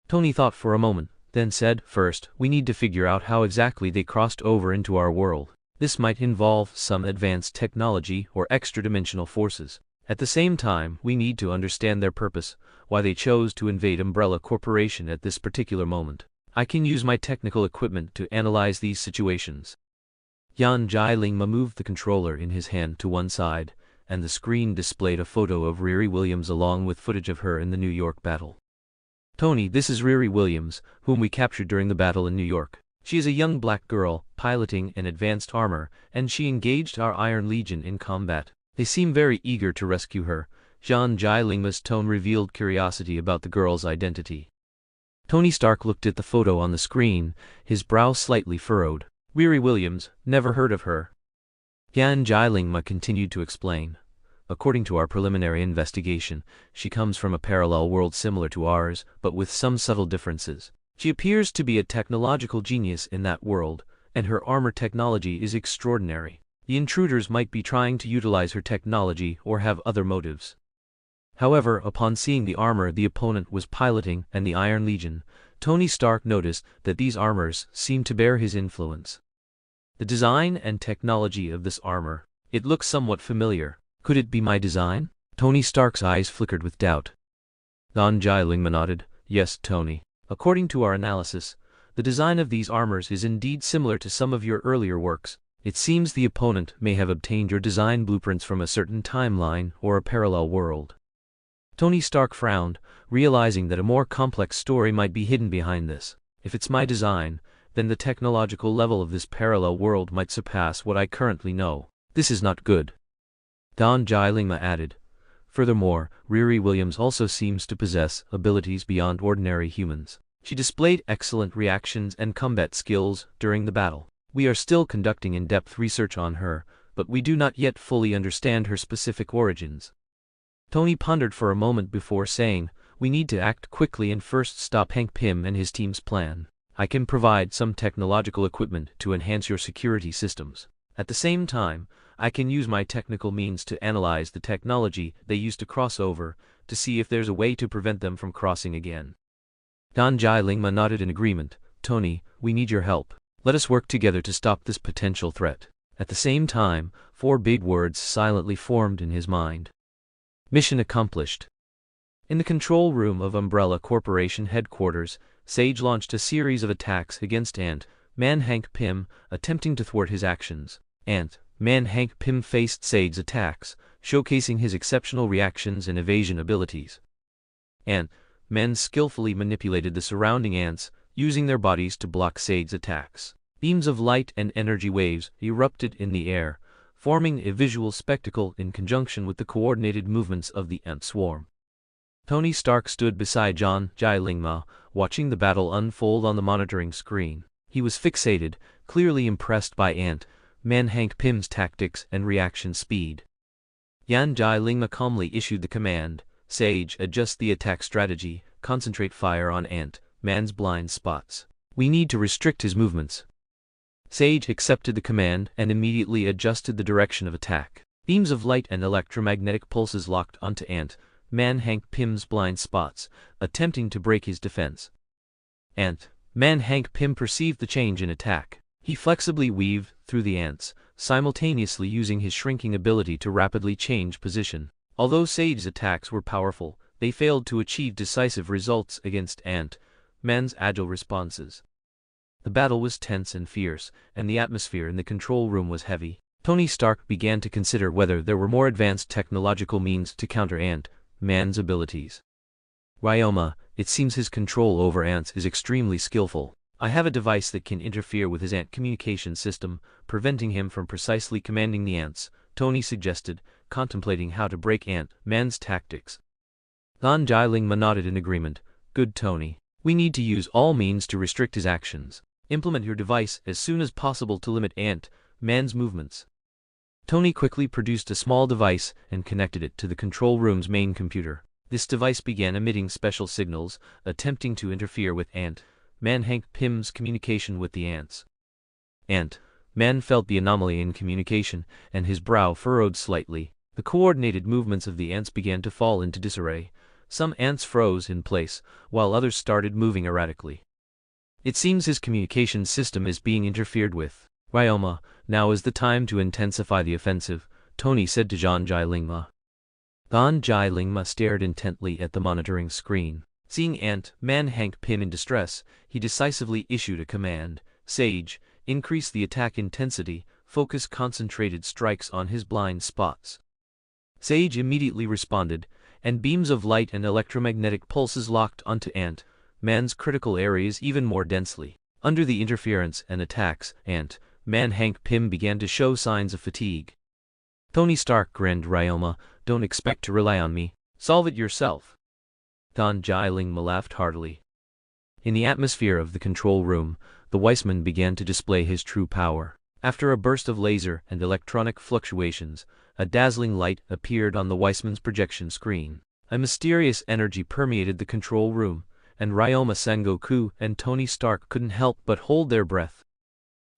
A: Tony thought for a moment, then said, "First, we need to figure out how exactly they crossed over into our world. This might involve some advanced technology or extra-dimensional forces. At the same time, we need to understand their purpose, why they chose to invade Umbrella Corporation at this particular moment. I can use my technical equipment to analyze these situations." Zhang Jialingma moved the controller in his hand to one side, and the screen displayed a photo of Riri Williams along with footage of her in the New York battle. "Tony, this is Riri Williams, whom we captured during the battle in New York. She is a young black girl, piloting an advanced armor, and she engaged our Iron Legion in combat. They seem very eager to rescue her." Zhang Jialingma's tone revealed curiosity about the girl's identity. Tony Stark looked at the photo on the screen, his brow slightly furrowed. "Riri Williams, never heard of her." Zhang Jialingma continued to explain. "According to our preliminary investigation, she comes from a parallel world similar to ours, but with some subtle differences. She appears to be a technological genius in that world, and her armor technology is extraordinary. The intruders might be trying to utilize her technology or have other motives." However, upon seeing the armor the opponent was piloting and the Iron Legion, Tony Stark noticed that these armors seemed to bear his influence. The design and technology of this armor, it looks somewhat familiar. Could it be my design? Tony Stark's eyes flickered with doubt. Zhang Jialingma nodded. "Yes, Tony. According to our analysis, the design of these armors is indeed similar to some of your earlier works. It seems the opponent may have obtained your design blueprints from a certain timeline or a parallel world." Tony Stark frowned, realizing that a more complex story might be hidden behind this. "If it's my design, then the technological level of this parallel world might surpass what I currently know. This is not good." Zhang Jialingma added. "Furthermore, Riri Williams also seems to possess abilities beyond ordinary humans. She displayed excellent reactions and combat skills during the battle. We are still conducting in-depth research on her, but we do not yet fully understand her specific origins." Tony pondered for a moment before saying, "We need to act quickly and first stop Hank Pym and his team's plan. I can provide some technological equipment to enhance your security systems. At the same time, I can use my technical means to analyze the technology they used to cross over, to see if there's a way to prevent them from crossing again." Zhang Jialingma nodded in agreement. "Tony, we need your help. Let us work together to stop this potential threat." At the same time, 4 big words silently formed in his mind. Mission accomplished. In the control room of Umbrella Corporation headquarters, Sage launched a series of attacks against Ant-Man Hank Pym, attempting to thwart his actions. Ant-Man Hank Pym faced Sage's attacks, showcasing his exceptional reactions and evasion abilities. Ant-Man skillfully manipulated the surrounding ants, using their bodies to block Sage's attacks. Beams of light and energy waves erupted in the air, forming a visual spectacle in conjunction with the coordinated movements of the ant swarm. Tony Stark stood beside John Lingma, watching the battle unfold on the monitoring screen. He was fixated, clearly impressed by Ant-Man Hank Pym's tactics and reaction speed. Yan Lingma calmly issued the command, "Sage, adjust the attack strategy, concentrate fire on Ant-Man's blind spots. We need to restrict his movements." Sage accepted the command and immediately adjusted the direction of attack. Beams of light and electromagnetic pulses locked onto Ant-Man Hank Pym's blind spots, attempting to break his defense. Ant-Man Hank Pym perceived the change in attack. He flexibly weaved through the ants, simultaneously using his shrinking ability to rapidly change position. Although Sage's attacks were powerful, they failed to achieve decisive results against Ant-Man's agile responses. The battle was tense and fierce, and the atmosphere in the control room was heavy. Tony Stark began to consider whether there were more advanced technological means to counter Ant-Man's abilities. "Ryoma, it seems his control over ants is extremely skillful. I have a device that can interfere with his ant communication system, preventing him from precisely commanding the ants," Tony suggested, contemplating how to break Ant-Man's tactics. Gan Lingma nodded in agreement. "Good, Tony. We need to use all means to restrict his actions. Implement your device as soon as possible to limit Ant-Man's movements." Tony quickly produced a small device and connected it to the control room's main computer. This device began emitting special signals, attempting to interfere with Ant-Man Hank Pym's communication with the ants. Ant-Man felt the anomaly in communication, and his brow furrowed slightly. The coordinated movements of the ants began to fall into disarray. Some ants froze in place, while others started moving erratically. "It seems his communication system is being interfered with. Ryoma, now is the time to intensify the offensive," Tony said to Gan Lingma. Gan Lingma stared intently at the monitoring screen. Seeing Ant-Man Hank Pym in distress, he decisively issued a command, "Sage, increase the attack intensity, focus concentrated strikes on his blind spots." Sage immediately responded, and beams of light and electromagnetic pulses locked onto Ant-Man's critical areas even more densely. Under the interference and attacks, Ant-Man Hank Pym began to show signs of fatigue. Tony Stark grinned. "Ryoma, don't expect to rely on me. Solve it yourself." Gan Lingma laughed heartily. In the atmosphere of the control room, the Weissman began to display his true power. After a burst of laser and electronic fluctuations, a dazzling light appeared on the Weissman's projection screen. A mysterious energy permeated the control room, and Ryoma Sengoku and Tony Stark couldn't help but hold their breath.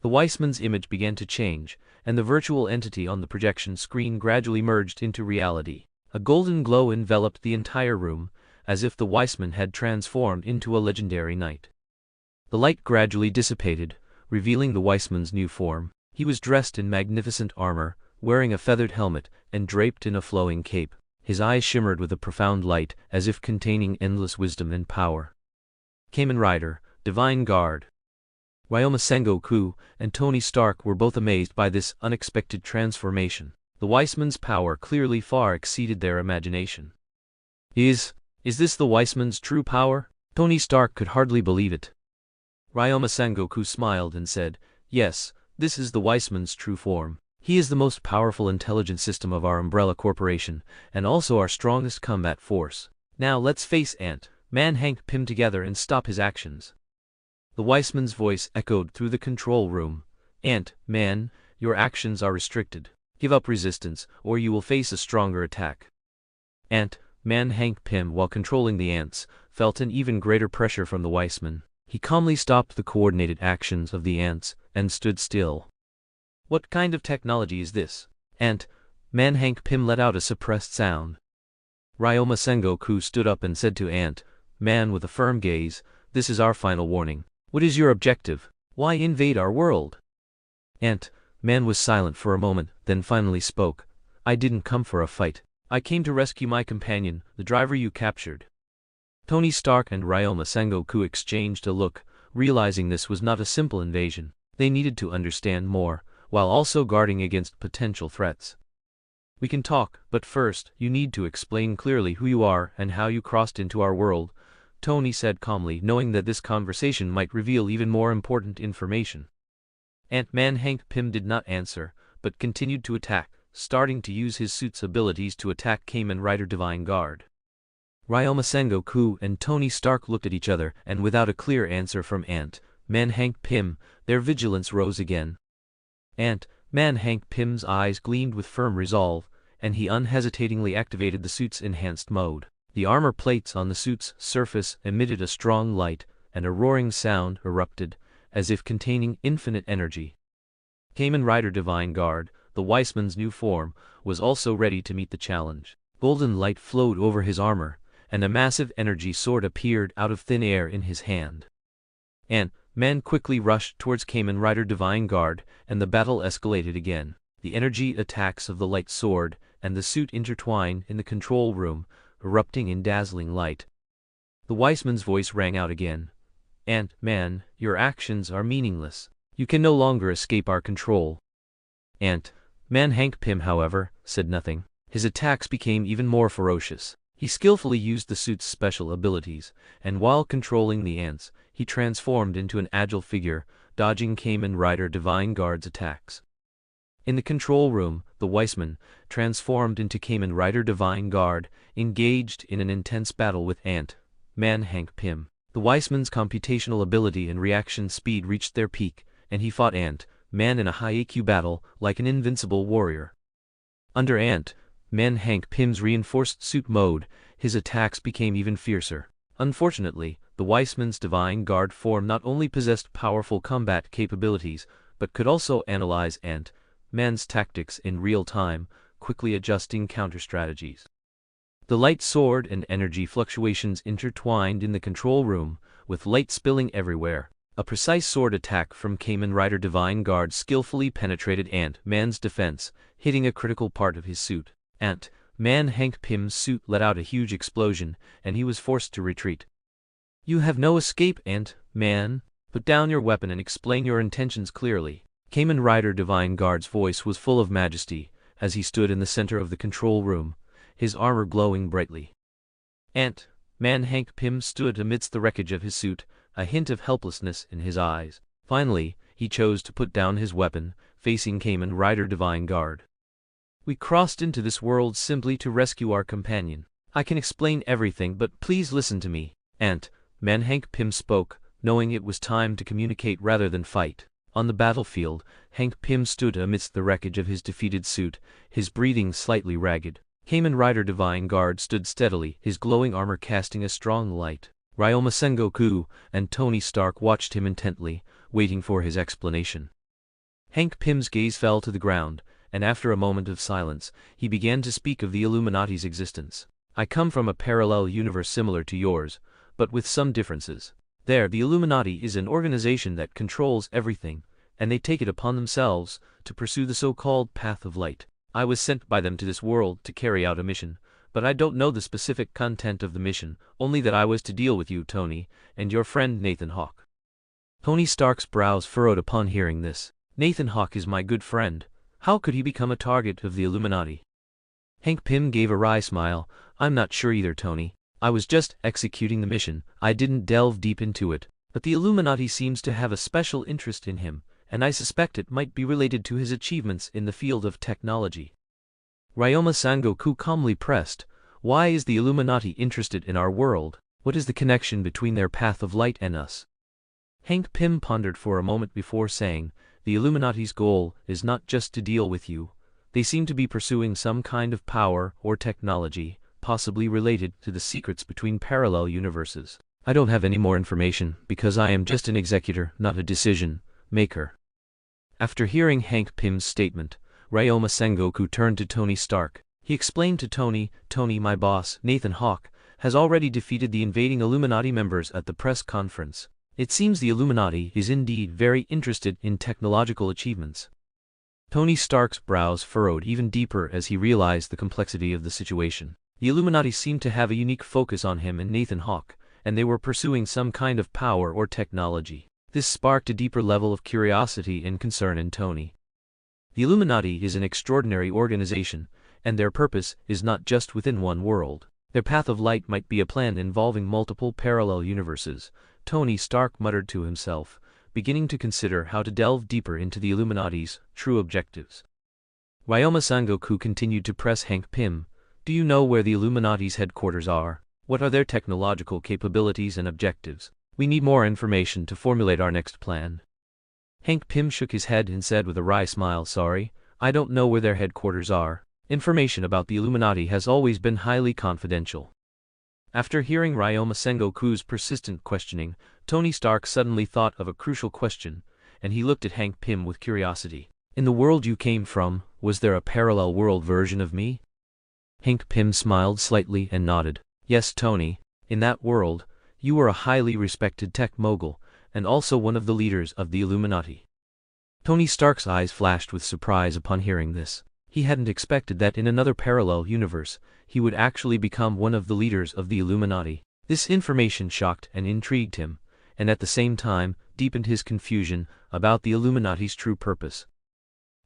A: The Weissman's image began to change, and the virtual entity on the projection screen gradually merged into reality. A golden glow enveloped the entire room, as if the Weissman had transformed into a legendary knight. The light gradually dissipated, revealing the Weissman's new form. He was dressed in magnificent armor, wearing a feathered helmet, and draped in a flowing cape. His eyes shimmered with a profound light, as if containing endless wisdom and power. Kamen Rider, Divine Guard. Ryoma Sengoku and Tony Stark were both amazed by this unexpected transformation. The Weissman's power clearly far exceeded their imagination. Is this the Weissman's true power? Tony Stark could hardly believe it. Ryoma Sengoku smiled and said, "Yes, this is the Weissman's true form. He is the most powerful intelligence system of our Umbrella Corporation, and also our strongest combat force. Now let's face Ant-Man Hank Pym together and stop his actions." The Weissman's voice echoed through the control room. "Ant-Man, your actions are restricted. Give up resistance, or you will face a stronger attack." Ant-Man Hank Pym, while controlling the ants, felt an even greater pressure from the Weissman. He calmly stopped the coordinated actions of the ants and stood still. "What kind of technology is this?" Ant-Man Hank Pym let out a suppressed sound. Ryoma Sengoku stood up and said to Ant-Man with a firm gaze, "This is our final warning. What is your objective? Why invade our world?" Ant-Man was silent for a moment, then finally spoke. "I didn't come for a fight. I came to rescue my companion, the driver you captured." Tony Stark and Ryoma Sengoku exchanged a look, realizing this was not a simple invasion. They needed to understand more, while also guarding against potential threats. We can talk, but first, you need to explain clearly who you are and how you crossed into our world, Tony said calmly, knowing that this conversation might reveal even more important information. Ant-Man Hank Pym did not answer, but continued to attack, starting to use his suit's abilities to attack Kamen Rider Divine Guard. Ryoma Sengoku and Tony Stark looked at each other, and without a clear answer from Ant-Man Hank Pym, their vigilance rose again. Ant-Man Hank Pym's eyes gleamed with firm resolve, and he unhesitatingly activated the suit's enhanced mode. The armor plates on the suit's surface emitted a strong light, and a roaring sound erupted, as if containing infinite energy. Kamen Rider Divine Guard, the Weissman's new form, was also ready to meet the challenge. Golden light flowed over his armor, and a massive energy sword appeared out of thin air in his hand. Ant-Man quickly rushed towards Kamen Rider Divine Guard, and the battle escalated again. The energy attacks of the light sword and the suit intertwined in the control room, erupting in dazzling light. The Weissman's voice rang out again. Ant-Man, your actions are meaningless. You can no longer escape our control. Ant-Man Hank Pym, however, said nothing. His attacks became even more ferocious. He skillfully used the suit's special abilities, and while controlling the ants, he transformed into an agile figure, dodging Kamen Rider Divine Guard's attacks. In the control room, the Weissman, transformed into Kamen Rider Divine Guard, engaged in an intense battle with Ant-Man Hank Pym. The Weissman's computational ability and reaction speed reached their peak, and he fought Ant-Man in a high IQ battle like an invincible warrior. Under Ant-Man Hank Pym's reinforced suit mode, his attacks became even fiercer. Unfortunately, the Weissman's Divine Guard form not only possessed powerful combat capabilities, but could also analyze Ant-Man's tactics in real time, quickly adjusting counter-strategies. The light sword and energy fluctuations intertwined in the control room, with light spilling everywhere. A precise sword attack from Kamen Rider Divine Guard skillfully penetrated Ant-Man's defense, hitting a critical part of his suit. Ant-Man Hank Pym's suit let out a huge explosion, and he was forced to retreat. You have no escape, Ant-Man. Put down your weapon and explain your intentions clearly. Kamen Rider Divine Guard's voice was full of majesty, as he stood in the center of the control room, his armor glowing brightly. Ant-Man Hank Pym stood amidst the wreckage of his suit, a hint of helplessness in his eyes. Finally, he chose to put down his weapon, facing Kamen Rider Divine Guard. We crossed into this world simply to rescue our companion. I can explain everything, but please listen to me. Ant-Man Hank Pym spoke, knowing it was time to communicate rather than fight. On the battlefield, Hank Pym stood amidst the wreckage of his defeated suit, his breathing slightly ragged. Kamen Rider Divine Guard stood steadily, his glowing armor casting a strong light. Ryoma Sengoku and Tony Stark watched him intently, waiting for his explanation. Hank Pym's gaze fell to the ground, and after a moment of silence, he began to speak of the Illuminati's existence. I come from a parallel universe similar to yours, but with some differences. There, the Illuminati is an organization that controls everything, and they take it upon themselves to pursue the so-called path of light. I was sent by them to this world to carry out a mission, but I don't know the specific content of the mission, only that I was to deal with you, Tony, and your friend Nathan Hawke. Tony Stark's brows furrowed upon hearing this. Nathan Hawke is my good friend. How could he become a target of the Illuminati? Hank Pym gave a wry smile. I'm not sure either, Tony. I was just executing the mission. I didn't delve deep into it, but the Illuminati seems to have a special interest in him, and I suspect it might be related to his achievements in the field of technology. Ryoma Sengoku calmly pressed, why is the Illuminati interested in our world? What is the connection between their path of light and us? Hank Pym pondered for a moment before saying, the Illuminati's goal is not just to deal with you. They seem to be pursuing some kind of power or technology, possibly related to the secrets between parallel universes. I don't have any more information, because I am just an executor, not a decision maker. After hearing Hank Pym's statement, Ryoma Sengoku turned to Tony Stark. He explained to Tony, my boss, Nathan Hawke, has already defeated the invading Illuminati members at the press conference. It seems the Illuminati is indeed very interested in technological achievements. Tony Stark's brows furrowed even deeper as he realized the complexity of the situation. The Illuminati seemed to have a unique focus on him and Nathan Hawke, and they were pursuing some kind of power or technology. This sparked a deeper level of curiosity and concern in Tony. The Illuminati is an extraordinary organization, and their purpose is not just within one world. Their path of light might be a plan involving multiple parallel universes, Tony Stark muttered to himself, beginning to consider how to delve deeper into the Illuminati's true objectives. Ryoma Sangoku continued to press Hank Pym. Do you know where the Illuminati's headquarters are? What are their technological capabilities and objectives? We need more information to formulate our next plan. Hank Pym shook his head and said with a wry smile, sorry, I don't know where their headquarters are. Information about the Illuminati has always been highly confidential. After hearing Ryoma Sengoku's persistent questioning, Tony Stark suddenly thought of a crucial question, and he looked at Hank Pym with curiosity. In the world you came from, was there a parallel world version of me? Hank Pym smiled slightly and nodded. Yes, Tony, in that world, you were a highly respected tech mogul, and also one of the leaders of the Illuminati. Tony Stark's eyes flashed with surprise upon hearing this. He hadn't expected that in another parallel universe, he would actually become one of the leaders of the Illuminati. This information shocked and intrigued him, and at the same time, deepened his confusion about the Illuminati's true purpose.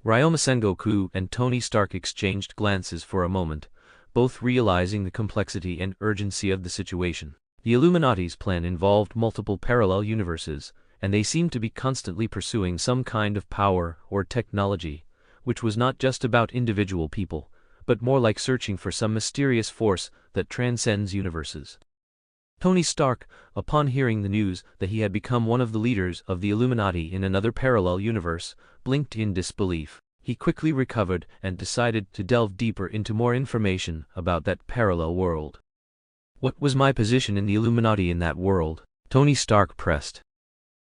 A: Ryoma Sengoku and Tony Stark exchanged glances for a moment, both realizing the complexity and urgency of the situation. The Illuminati's plan involved multiple parallel universes, and they seemed to be constantly pursuing some kind of power or technology, which was not just about individual people, but more like searching for some mysterious force that transcends universes. Tony Stark, upon hearing the news that he had become one of the leaders of the Illuminati in another parallel universe, blinked in disbelief. He quickly recovered and decided to delve deeper into more information about that parallel world. What was my position in the Illuminati in that world? Tony Stark pressed.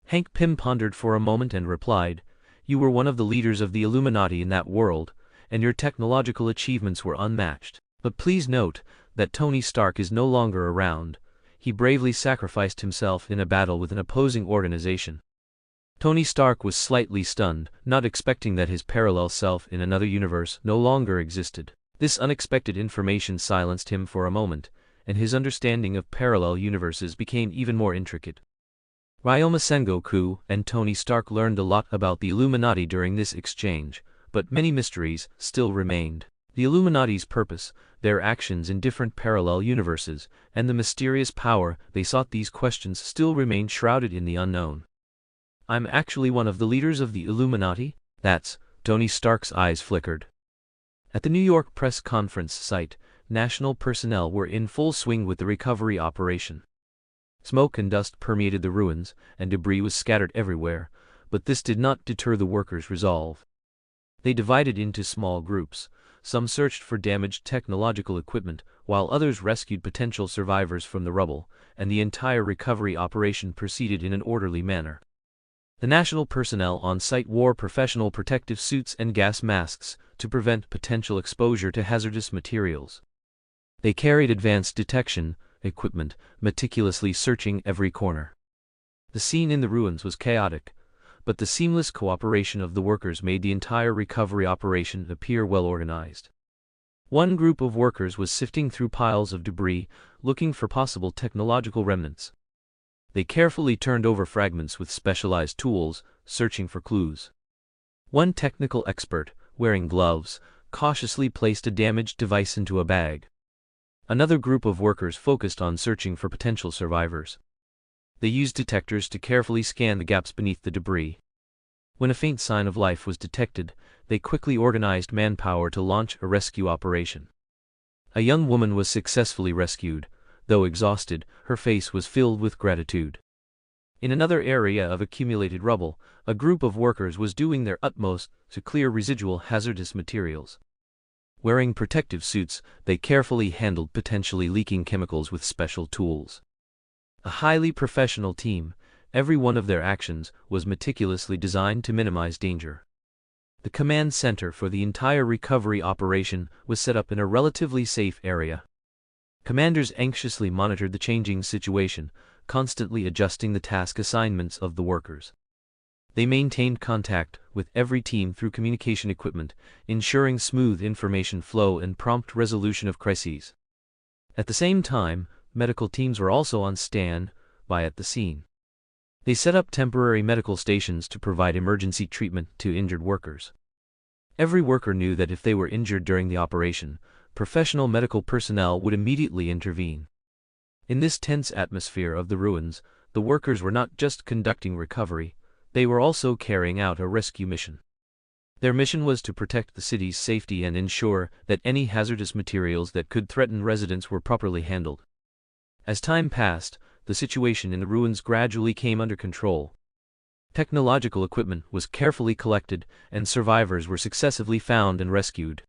A: Hank Pym pondered for a moment and replied, you were one of the leaders of the Illuminati in that world, and your technological achievements were unmatched. But please note that Tony Stark is no longer around. He bravely sacrificed himself in a battle with an opposing organization. Tony Stark was slightly stunned, not expecting that his parallel self in another universe no longer existed. This unexpected information silenced him for a moment, and his understanding of parallel universes became even more intricate. Ryoma Sengoku and Tony Stark learned a lot about the Illuminati during this exchange, but many mysteries still remained. The Illuminati's purpose, their actions in different parallel universes, and the mysterious power they sought, these questions still remained shrouded in the unknown. I'm actually one of the leaders of the Illuminati? That's, Tony Stark's eyes flickered. At the New York press conference site, national personnel were in full swing with the recovery operation. Smoke and dust permeated the ruins, and debris was scattered everywhere, but this did not deter the workers' resolve. They divided into small groups. Some searched for damaged technological equipment, while others rescued potential survivors from the rubble, and the entire recovery operation proceeded in an orderly manner. The national personnel on site wore professional protective suits and gas masks to prevent potential exposure to hazardous materials. They carried advanced detection equipment, meticulously searching every corner. The scene in the ruins was chaotic, but the seamless cooperation of the workers made the entire recovery operation appear well organized. One group of workers was sifting through piles of debris, looking for possible technological remnants. They carefully turned over fragments with specialized tools, searching for clues. One technical expert, wearing gloves, cautiously placed a damaged device into a bag. Another group of workers focused on searching for potential survivors. They used detectors to carefully scan the gaps beneath the debris. When a faint sign of life was detected, they quickly organized manpower to launch a rescue operation. A young woman was successfully rescued. Though exhausted, her face was filled with gratitude. In another area of accumulated rubble, a group of workers was doing their utmost to clear residual hazardous materials. Wearing protective suits, they carefully handled potentially leaking chemicals with special tools. A highly professional team, every one of their actions was meticulously designed to minimize danger. The command center for the entire recovery operation was set up in a relatively safe area. Commanders anxiously monitored the changing situation, constantly adjusting the task assignments of the workers. They maintained contact with every team through communication equipment, ensuring smooth information flow and prompt resolution of crises. At the same time, medical teams were also on standby at the scene. They set up temporary medical stations to provide emergency treatment to injured workers. Every worker knew that if they were injured during the operation, professional medical personnel would immediately intervene. In this tense atmosphere of the ruins, the workers were not just conducting recovery, they were also carrying out a rescue mission. Their mission was to protect the city's safety and ensure that any hazardous materials that could threaten residents were properly handled. As time passed, the situation in the ruins gradually came under control. Technological equipment was carefully collected, and survivors were successively found and rescued.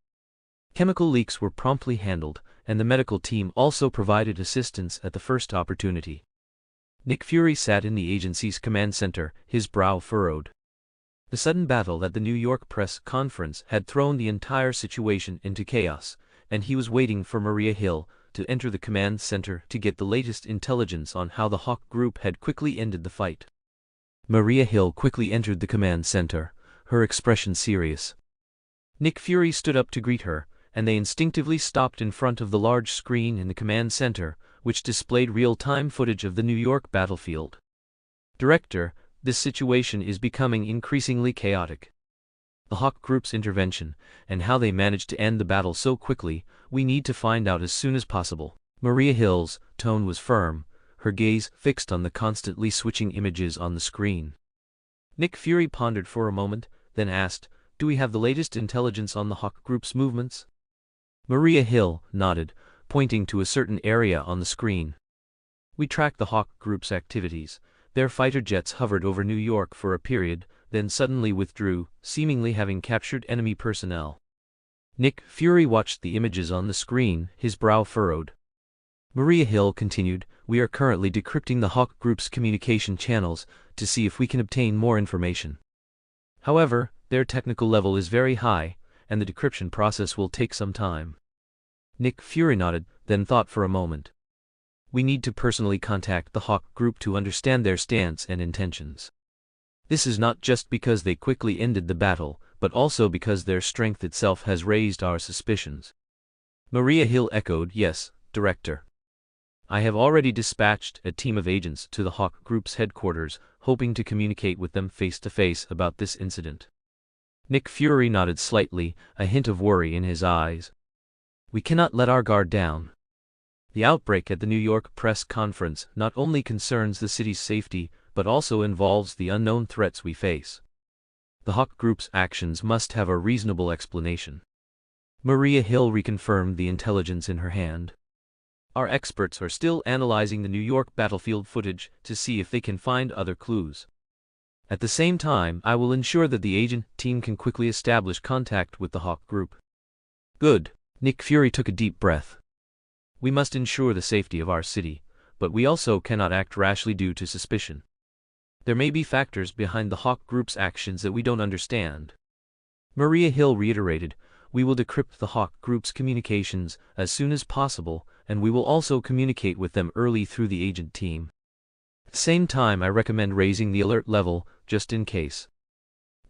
A: Chemical leaks were promptly handled, and the medical team also provided assistance at the first opportunity. Nick Fury sat in the agency's command center, his brow furrowed. The sudden battle at the New York press conference had thrown the entire situation into chaos, and he was waiting for Maria Hill to enter the command center to get the latest intelligence on how the Hawke group had quickly ended the fight. Maria Hill quickly entered the command center, her expression serious. Nick Fury stood up to greet her, and they instinctively stopped in front of the large screen in the command center, which displayed real-time footage of the New York battlefield. "Director, this situation is becoming increasingly chaotic. The Hawke group's intervention, and how they managed to end the battle so quickly, we need to find out as soon as possible." Maria Hill's tone was firm, her gaze fixed on the constantly switching images on the screen. Nick Fury pondered for a moment, then asked, "Do we have the latest intelligence on the Hawke group's movements?" Maria Hill nodded, pointing to a certain area on the screen. "We tracked the Hawke group's activities. Their fighter jets hovered over New York for a period, then suddenly withdrew, seemingly having captured enemy personnel." Nick Fury watched the images on the screen, his brow furrowed. Maria Hill continued, "We are currently decrypting the Hawke group's communication channels to see if we can obtain more information. However, their technical level is very high, and the decryption process will take some time." Nick Fury nodded, then thought for a moment. "We need to personally contact the Hawke group to understand their stance and intentions. This is not just because they quickly ended the battle, but also because their strength itself has raised our suspicions." Maria Hill echoed, "Yes, Director. I have already dispatched a team of agents to the Hawke group's headquarters, hoping to communicate with them face-to-face about this incident." Nick Fury nodded slightly, a hint of worry in his eyes. "We cannot let our guard down. The outbreak at the New York press conference not only concerns the city's safety, but also involves the unknown threats we face. The Hawke group's actions must have a reasonable explanation." Maria Hill reconfirmed the intelligence in her hand. "Our experts are still analyzing the New York battlefield footage to see if they can find other clues. At the same time, I will ensure that the agent team can quickly establish contact with the Hawke group." "Good." Nick Fury took a deep breath. "We must ensure the safety of our city, but we also cannot act rashly due to suspicion. There may be factors behind the Hawke group's actions that we don't understand." Maria Hill reiterated, "We will decrypt the Hawke group's communications as soon as possible, and we will also communicate with them early through the agent team. At the same time, I recommend raising the alert level, just in case."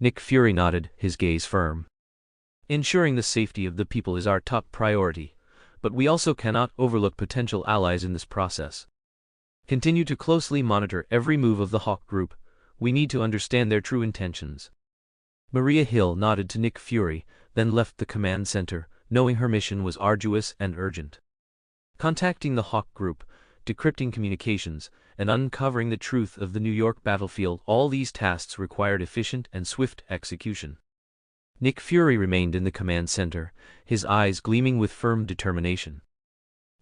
A: Nick Fury nodded, his gaze firm. "Ensuring the safety of the people is our top priority, but we also cannot overlook potential allies in this process. Continue to closely monitor every move of the Hawke group. We need to understand their true intentions." Maria Hill nodded to Nick Fury, then left the command center, knowing her mission was arduous and urgent. Contacting the Hawke group, decrypting communications, and uncovering the truth of the New York battlefield, all these tasks required efficient and swift execution. Nick Fury remained in the command center, his eyes gleaming with firm determination.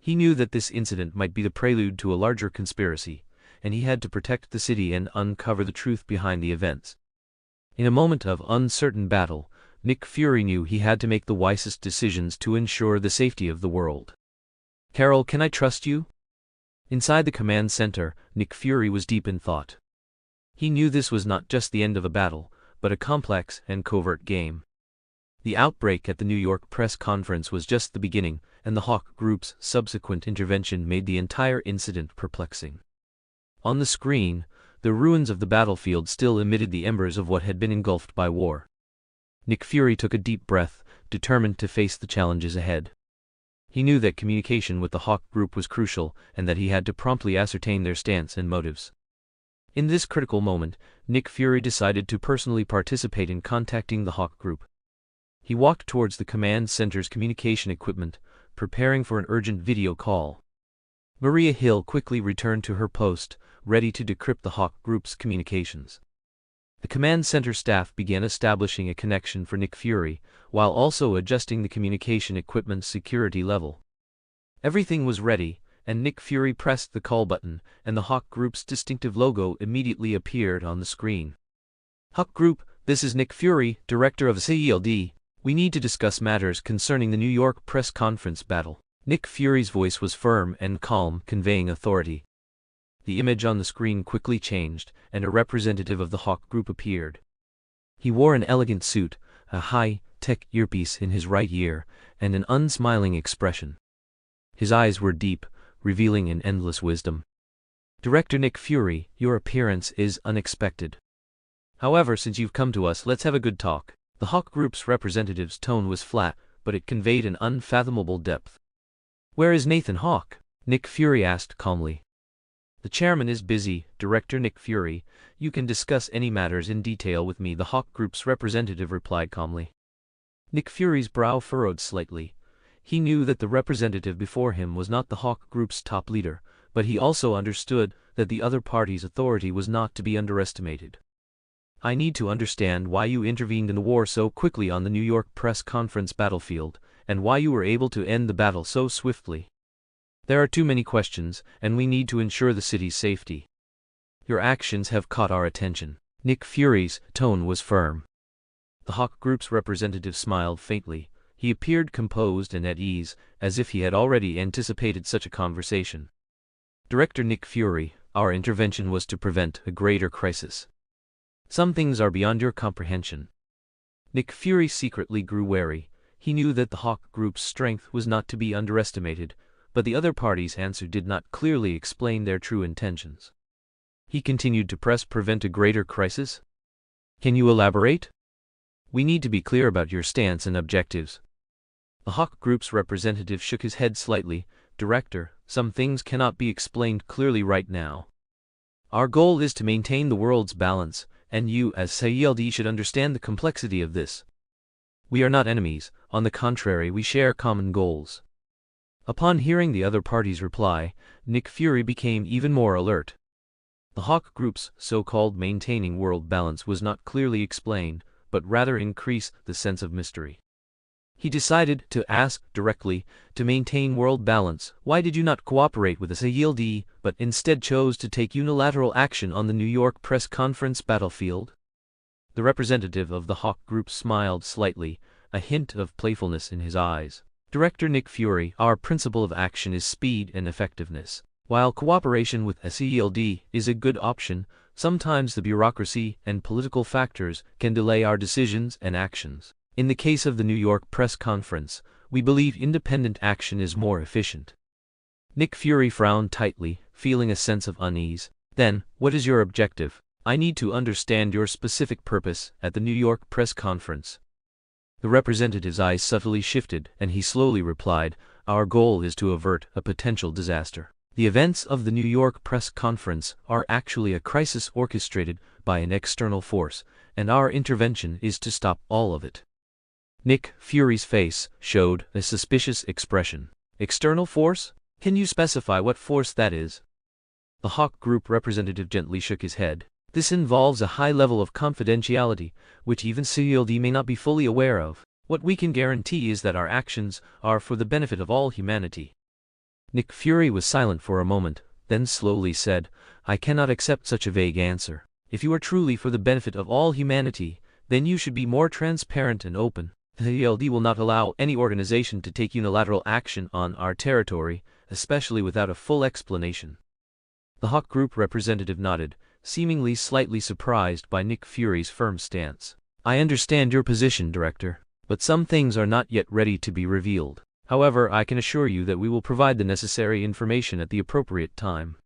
A: He knew that this incident might be the prelude to a larger conspiracy, and he had to protect the city and uncover the truth behind the events. In a moment of uncertain battle, Nick Fury knew he had to make the wisest decisions to ensure the safety of the world. "Carol, can I trust you?" Inside the command center, Nick Fury was deep in thought. He knew this was not just the end of a battle, but a complex and covert game. The outbreak at the New York press conference was just the beginning, and the Hawke group's subsequent intervention made the entire incident perplexing. On the screen, the ruins of the battlefield still emitted the embers of what had been engulfed by war. Nick Fury took a deep breath, determined to face the challenges ahead. He knew that communication with the Hawke group was crucial, and that he had to promptly ascertain their stance and motives. In this critical moment, Nick Fury decided to personally participate in contacting the Hawke group. He walked towards the command center's communication equipment, preparing for an urgent video call. Maria Hill quickly returned to her post, ready to decrypt the Hawke Group's communications. The command center staff began establishing a connection for Nick Fury, while also adjusting the communication equipment's security level. Everything was ready, and Nick Fury pressed the call button, and the Hawke Group's distinctive logo immediately appeared on the screen. Hawke Group, this is Nick Fury, director of CELD. We need to discuss matters concerning the New York press conference battle. Nick Fury's voice was firm and calm, conveying authority. The image on the screen quickly changed, and a representative of the Hawke Group appeared. He wore an elegant suit, a high-tech earpiece in his right ear, and an unsmiling expression. His eyes were deep, revealing an endless wisdom. Director Nick Fury, your appearance is unexpected. However, since you've come to us, let's have a good talk. The Hawke Group's representative's tone was flat, but it conveyed an unfathomable depth. Where is Nathan Hawke? Nick Fury asked calmly. The chairman is busy, Director Nick Fury. You can discuss any matters in detail with me, the Hawke Group's representative replied calmly. Nick Fury's brow furrowed slightly. He knew that the representative before him was not the Hawke Group's top leader, but he also understood that the other party's authority was not to be underestimated. I need to understand why you intervened in the war so quickly on the New York press conference battlefield, and why you were able to end the battle so swiftly. There are too many questions, and we need to ensure the city's safety. Your actions have caught our attention. Nick Fury's tone was firm. The Hawke Group's representative smiled faintly. He appeared composed and at ease, as if he had already anticipated such a conversation. Director Nick Fury, our intervention was to prevent a greater crisis. Some things are beyond your comprehension. Nick Fury secretly grew wary. He knew that the Hawke Group's strength was not to be underestimated, but the other party's answer did not clearly explain their true intentions. He continued to prevent a greater crisis? Can you elaborate? We need to be clear about your stance and objectives. The Hawke Group's representative shook his head slightly. Director, some things cannot be explained clearly right now. Our goal is to maintain the world's balance, and you as CELD should understand the complexity of this. We are not enemies, on the contrary we share common goals. Upon hearing the other party's reply, Nick Fury became even more alert. The Hawke Group's so-called maintaining world balance was not clearly explained, but rather increased the sense of mystery. He decided to ask directly, to maintain world balance, why did you not cooperate with the CELD, but instead chose to take unilateral action on the New York press conference battlefield? The representative of the Hawke Group smiled slightly, a hint of playfulness in his eyes. Director Nick Fury, our principle of action is speed and effectiveness. While cooperation with CELD is a good option, sometimes the bureaucracy and political factors can delay our decisions and actions. In the case of the New York press conference, we believe independent action is more efficient. Nick Fury frowned tightly, feeling a sense of unease. Then, what is your objective? I need to understand your specific purpose at the New York press conference. The representative's eyes subtly shifted, and he slowly replied, our goal is to avert a potential disaster. The events of the New York press conference are actually a crisis orchestrated by an external force, and our intervention is to stop all of it. Nick Fury's face showed a suspicious expression. External force? Can you specify what force that is? The Hawke Group representative gently shook his head. This involves a high level of confidentiality, which even CELD may not be fully aware of. What we can guarantee is that our actions are for the benefit of all humanity. Nick Fury was silent for a moment, then slowly said, I cannot accept such a vague answer. If you are truly for the benefit of all humanity, then you should be more transparent and open. CELD will not allow any organization to take unilateral action on our territory, especially without a full explanation. The Hawke Group representative nodded, seemingly slightly surprised by Nick Fury's firm stance. I understand your position, Director, but some things are not yet ready to be revealed. However, I can assure you that we will provide the necessary information at the appropriate time.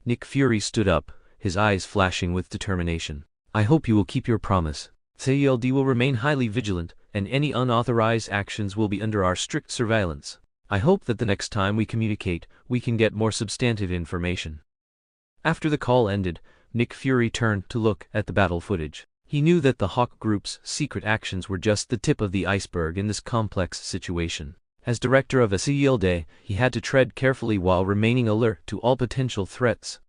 A: Nick Fury stood up, his eyes flashing with determination. I hope you will keep your promise. CELD will remain highly vigilant, and any unauthorized actions will be under our strict surveillance. I hope that the next time we communicate, we can get more substantive information. After the call ended, Nick Fury turned to look at the battle footage. He knew that the Hawke Group's secret actions were just the tip of the iceberg in this complex situation. As director of Day, he had to tread carefully while remaining alert to all potential threats.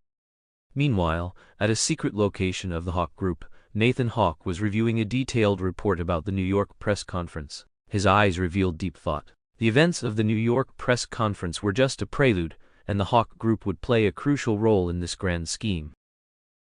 A: Meanwhile, at a secret location of the Hawke Group, Nathan Hawke was reviewing a detailed report about the New York press conference. His eyes revealed deep thought. The events of the New York press conference were just a prelude, and the Hawke Group would play a crucial role in this grand scheme.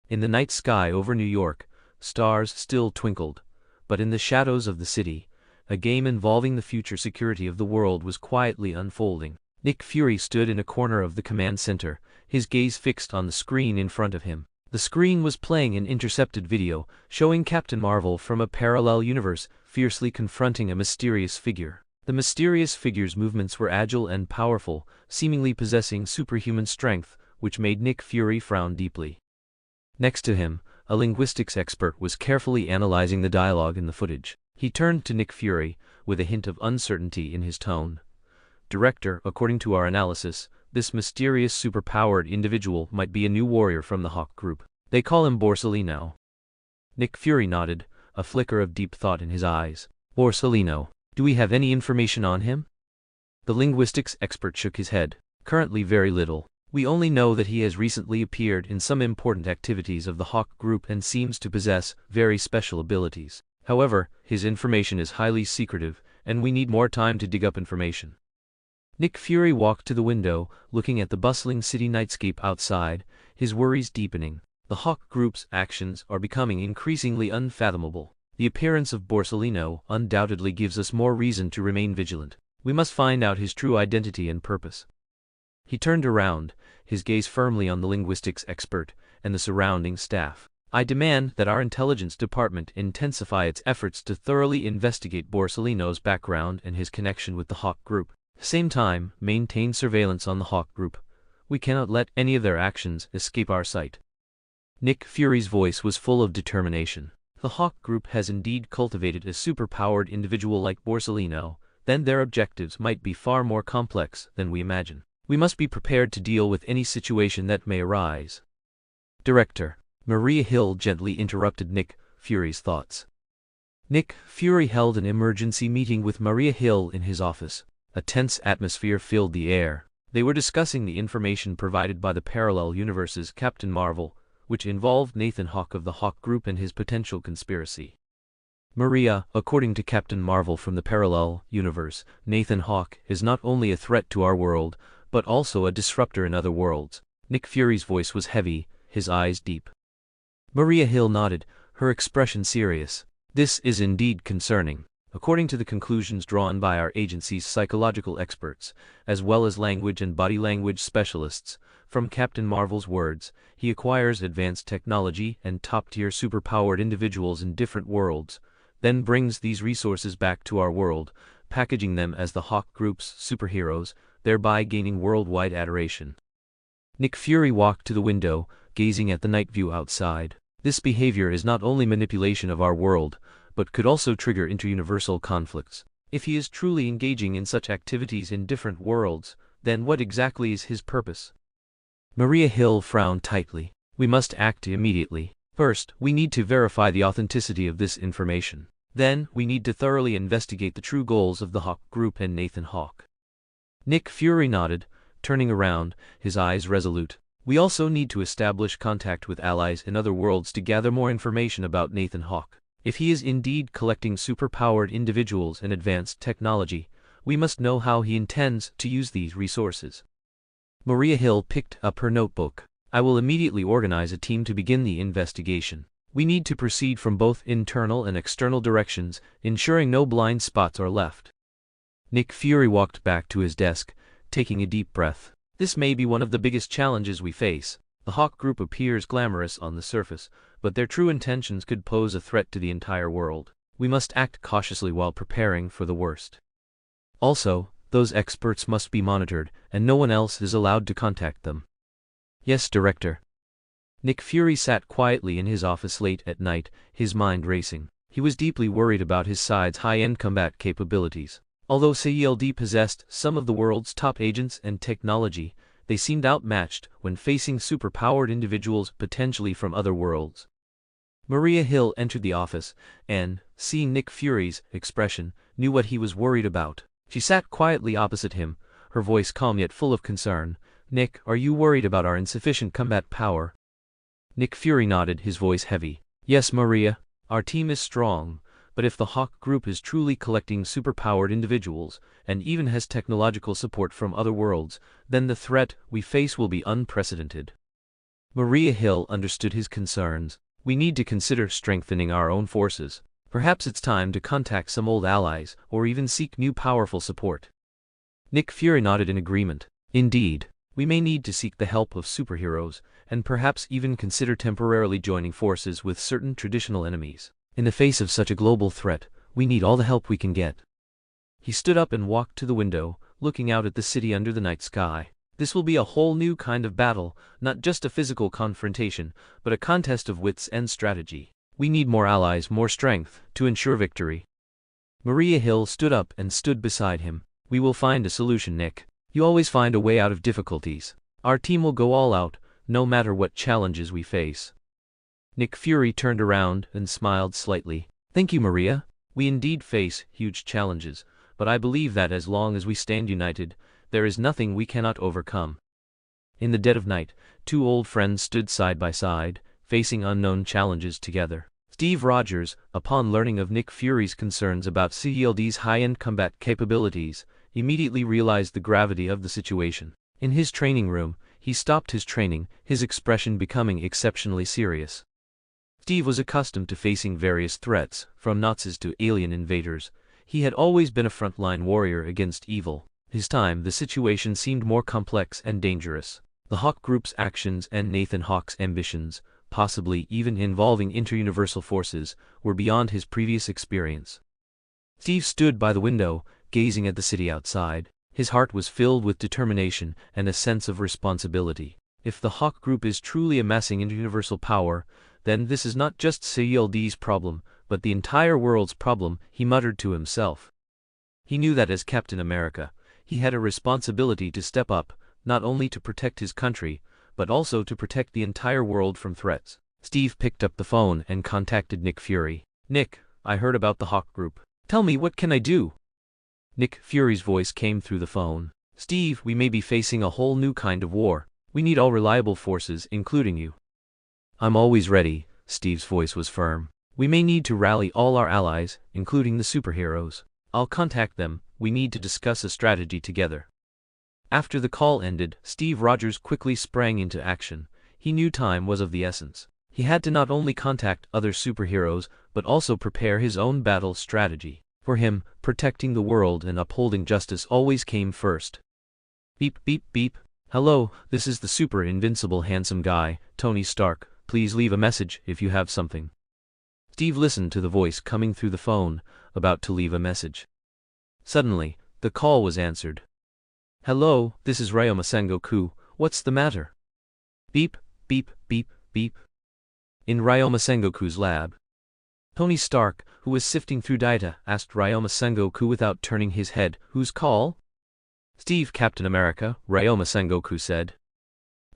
A: In the night sky over New York, stars still twinkled, but in the shadows of the city, a game involving the future security of the world was quietly unfolding. Nick Fury stood in a corner of the command center, his gaze fixed on the screen in front of him. The screen was playing an intercepted video, showing Captain Marvel from a parallel universe, fiercely confronting a mysterious figure. The mysterious figure's movements were agile and powerful, seemingly possessing superhuman strength, which made Nick Fury frown deeply. Next to him, a linguistics expert was carefully analyzing the dialogue in the footage. He turned to Nick Fury, with a hint of uncertainty in his tone. "Director, according to our analysis, this mysterious superpowered individual might be a new warrior from the Hawke Group. They call him Borsellino." Nick Fury nodded, a flicker of deep thought in his eyes. "Borsellino. Do we have any information on him?" The linguistics expert shook his head. "Currently very little. We only know that he has recently appeared in some important activities of the Hawke Group and seems to possess very special abilities. However, his information is highly secretive, and we need more time to dig up information." Nick Fury walked to the window, looking at the bustling city nightscape outside, his worries deepening. The Hawke Group's actions are becoming increasingly unfathomable. The appearance of Borsellino undoubtedly gives us more reason to remain vigilant. We must find out his true identity and purpose. He turned around, his gaze firmly on the linguistics expert and the surrounding staff. "I demand that our intelligence department intensify its efforts to thoroughly investigate Borsellino's background and his connection with the Hawke Group. At the same time, maintain surveillance on the Hawke Group. We cannot let any of their actions escape our sight." Nick Fury's voice was full of determination. The Hawke Group has indeed cultivated a superpowered individual like Borsellino, then their objectives might be far more complex than we imagine. We must be prepared to deal with any situation that may arise. "Director," Maria Hill gently interrupted Nick Fury's thoughts. Nick Fury held an emergency meeting with Maria Hill in his office. A tense atmosphere filled the air. They were discussing the information provided by the parallel universe's Captain Marvel, which involved Nathan Hawke of the Hawke Group and his potential conspiracy. "Maria, according to Captain Marvel from the parallel universe, Nathan Hawke is not only a threat to our world, but also a disruptor in other worlds." Nick Fury's voice was heavy, his eyes deep. Maria Hill nodded, her expression serious. "This is indeed concerning. According to the conclusions drawn by our agency's psychological experts, as well as language and body language specialists, from Captain Marvel's words, he acquires advanced technology and top-tier superpowered individuals in different worlds, then brings these resources back to our world, packaging them as the Hawke Group's superheroes, thereby gaining worldwide adoration." Nick Fury walked to the window, gazing at the night view outside. "This behavior is not only manipulation of our world, but could also trigger interuniversal conflicts. If he is truly engaging in such activities in different worlds, then what exactly is his purpose?" Maria Hill frowned tightly. "We must act immediately. First, we need to verify the authenticity of this information. Then, we need to thoroughly investigate the true goals of the Hawke Group and Nathan Hawke." Nick Fury nodded, turning around, his eyes resolute. "We also need to establish contact with allies in other worlds to gather more information about Nathan Hawke. If he is indeed collecting superpowered individuals and advanced technology, we must know how he intends to use these resources." Maria Hill picked up her notebook. "I will immediately organize a team to begin the investigation. We need to proceed from both internal and external directions, ensuring no blind spots are left." Nick Fury walked back to his desk, taking a deep breath. "This may be one of the biggest challenges we face. The Hawke Group appears glamorous on the surface, but their true intentions could pose a threat to the entire world. We must act cautiously while preparing for the worst. Also, those experts must be monitored, and no one else is allowed to contact them." "Yes, Director." Nick Fury sat quietly in his office late at night, his mind racing. He was deeply worried about his side's high-end combat capabilities. Although CELD possessed some of the world's top agents and technology, they seemed outmatched when facing superpowered individuals potentially from other worlds. Maria Hill entered the office, and, seeing Nick Fury's expression, knew what he was worried about. She sat quietly opposite him, her voice calm yet full of concern. "Nick, are you worried about our insufficient combat power?" Nick Fury nodded, his voice heavy. "Yes, Maria. Our team is strong, but if the Hawke Group is truly collecting superpowered individuals, and even has technological support from other worlds, then the threat we face will be unprecedented." Maria Hill understood his concerns. "We need to consider strengthening our own forces. Perhaps it's time to contact some old allies, or even seek new powerful support." Nick Fury nodded in agreement. "Indeed, we may need to seek the help of superheroes, and perhaps even consider temporarily joining forces with certain traditional enemies. In the face of such a global threat, we need all the help we can get." He stood up and walked to the window, looking out at the city under the night sky. "This will be a whole new kind of battle, not just a physical confrontation, but a contest of wits and strategy. We need more allies, more strength, to ensure victory." Maria Hill stood up and stood beside him. "We will find a solution, Nick. You always find a way out of difficulties. Our team will go all out, no matter what challenges we face." Nick Fury turned around and smiled slightly. "Thank you, Maria. We indeed face huge challenges, but I believe that as long as we stand united, there is nothing we cannot overcome." In the dead of night, two old friends stood side by side, facing unknown challenges together. Steve Rogers, upon learning of Nick Fury's concerns about CELD's high-end combat capabilities, immediately realized the gravity of the situation. In his training room, he stopped his training, his expression becoming exceptionally serious. Steve was accustomed to facing various threats, from Nazis to alien invaders. He had always been a frontline warrior against evil. This time, the situation seemed more complex and dangerous. The Hawke Group's actions and Nathan Hawke's ambitions, possibly even involving inter-universal forces, were beyond his previous experience. Steve stood by the window, gazing at the city outside. His heart was filled with determination and a sense of responsibility. If the Hawke Group is truly amassing inter-universal power, then this is not just CELD's problem, but the entire world's problem, he muttered to himself. He knew that as Captain America, he had a responsibility to step up, not only to protect his country, but also to protect the entire world from threats. Steve picked up the phone and contacted Nick Fury. "Nick, I heard about the Hawke Group. Tell me, what can I do?" Nick Fury's voice came through the phone. "Steve, we may be facing a whole new kind of war. We need all reliable forces, including you." "I'm always ready," Steve's voice was firm. "We may need to rally all our allies, including the superheroes. I'll contact them. We need to discuss a strategy together." After the call ended, Steve Rogers quickly sprang into action. He knew time was of the essence. He had to not only contact other superheroes, but also prepare his own battle strategy. For him, protecting the world and upholding justice always came first. Beep beep beep. "Hello, this is the super invincible handsome guy, Tony Stark. Please leave a message if you have something." Steve listened to the voice coming through the phone, about to leave a message. Suddenly, the call was answered. "Hello, this is Ryoma Sengoku. What's the matter?" Beep, beep, beep, beep. In Ryoma Sengoku's lab, Tony Stark, who was sifting through data, asked Ryoma Sengoku without turning his head, "Whose call?" "Steve, Captain America," Ryoma Sengoku said.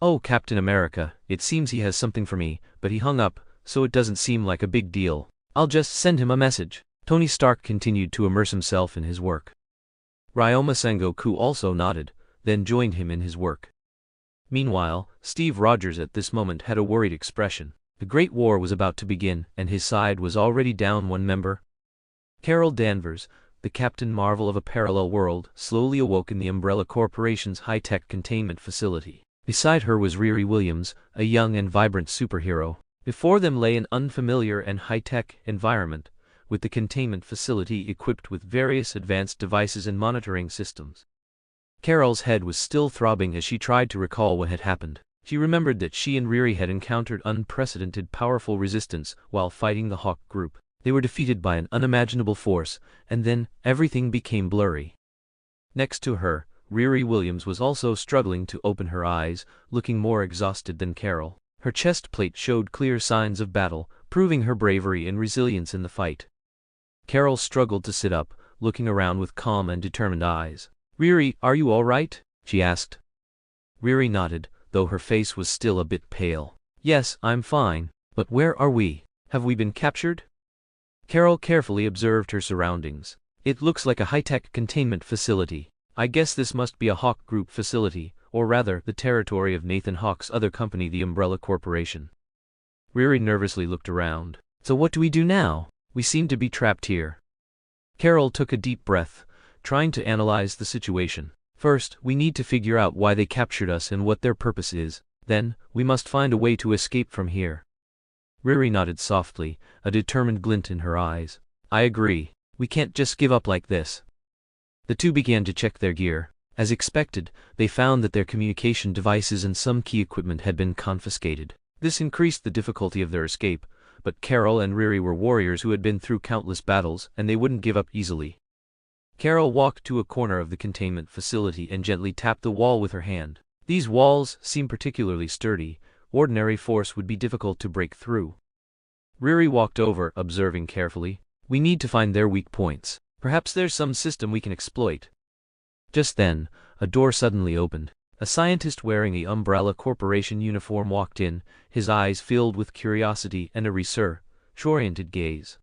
A: "Oh, Captain America, it seems he has something for me," but he hung up, so it doesn't seem like a big deal. "I'll just send him a message." Tony Stark continued to immerse himself in his work. Ryoma Sengoku also nodded, then joined him in his work. Meanwhile, Steve Rogers at this moment had a worried expression. The Great War was about to begin, and his side was already down one member. Carol Danvers, the Captain Marvel of a parallel world, slowly awoke in the Umbrella Corporation's high-tech containment facility. Beside her was Riri Williams, a young and vibrant superhero. Before them lay an unfamiliar and high-tech environment, with the containment facility equipped with various advanced devices and monitoring systems. Carol's head was still throbbing as she tried to recall what had happened. She remembered that she and Riri had encountered unprecedented powerful resistance while fighting the Hawke Group. They were defeated by an unimaginable force, and then everything became blurry. Next to her, Riri Williams was also struggling to open her eyes, looking more exhausted than Carol. Her chest plate showed clear signs of battle, proving her bravery and resilience in the fight. Carol struggled to sit up, looking around with calm and determined eyes. "Riri, are you all right?" she asked. Riri nodded, though her face was still a bit pale. "Yes, I'm fine. But where are we?" Have we been captured? Carol carefully observed her surroundings. It looks like a high-tech containment facility. I guess this must be a Hawke Group facility, or rather, the territory of Nathan Hawke's other company, the Umbrella Corporation. Riri nervously looked around. So what do we do now? We seem to be trapped here. Carol took a deep breath, trying to analyze the situation. First, we need to figure out why they captured us and what their purpose is. Then, we must find a way to escape from here. Riri nodded softly, a determined glint in her eyes. I agree. We can't just give up like this. The two began to check their gear. As expected, they found that their communication devices and some key equipment had been confiscated. This increased the difficulty of their escape, but Carol and Riri were warriors who had been through countless battles, and they wouldn't give up easily. Carol walked to a corner of the containment facility and gently tapped the wall with her hand. These walls seem particularly sturdy. Ordinary force would be difficult to break through. Riri walked over, observing carefully. We need to find their weak points. Perhaps there's some system we can exploit. Just then, a door suddenly opened. A scientist wearing the Umbrella Corporation uniform walked in, his eyes filled with curiosity and a research-oriented gaze.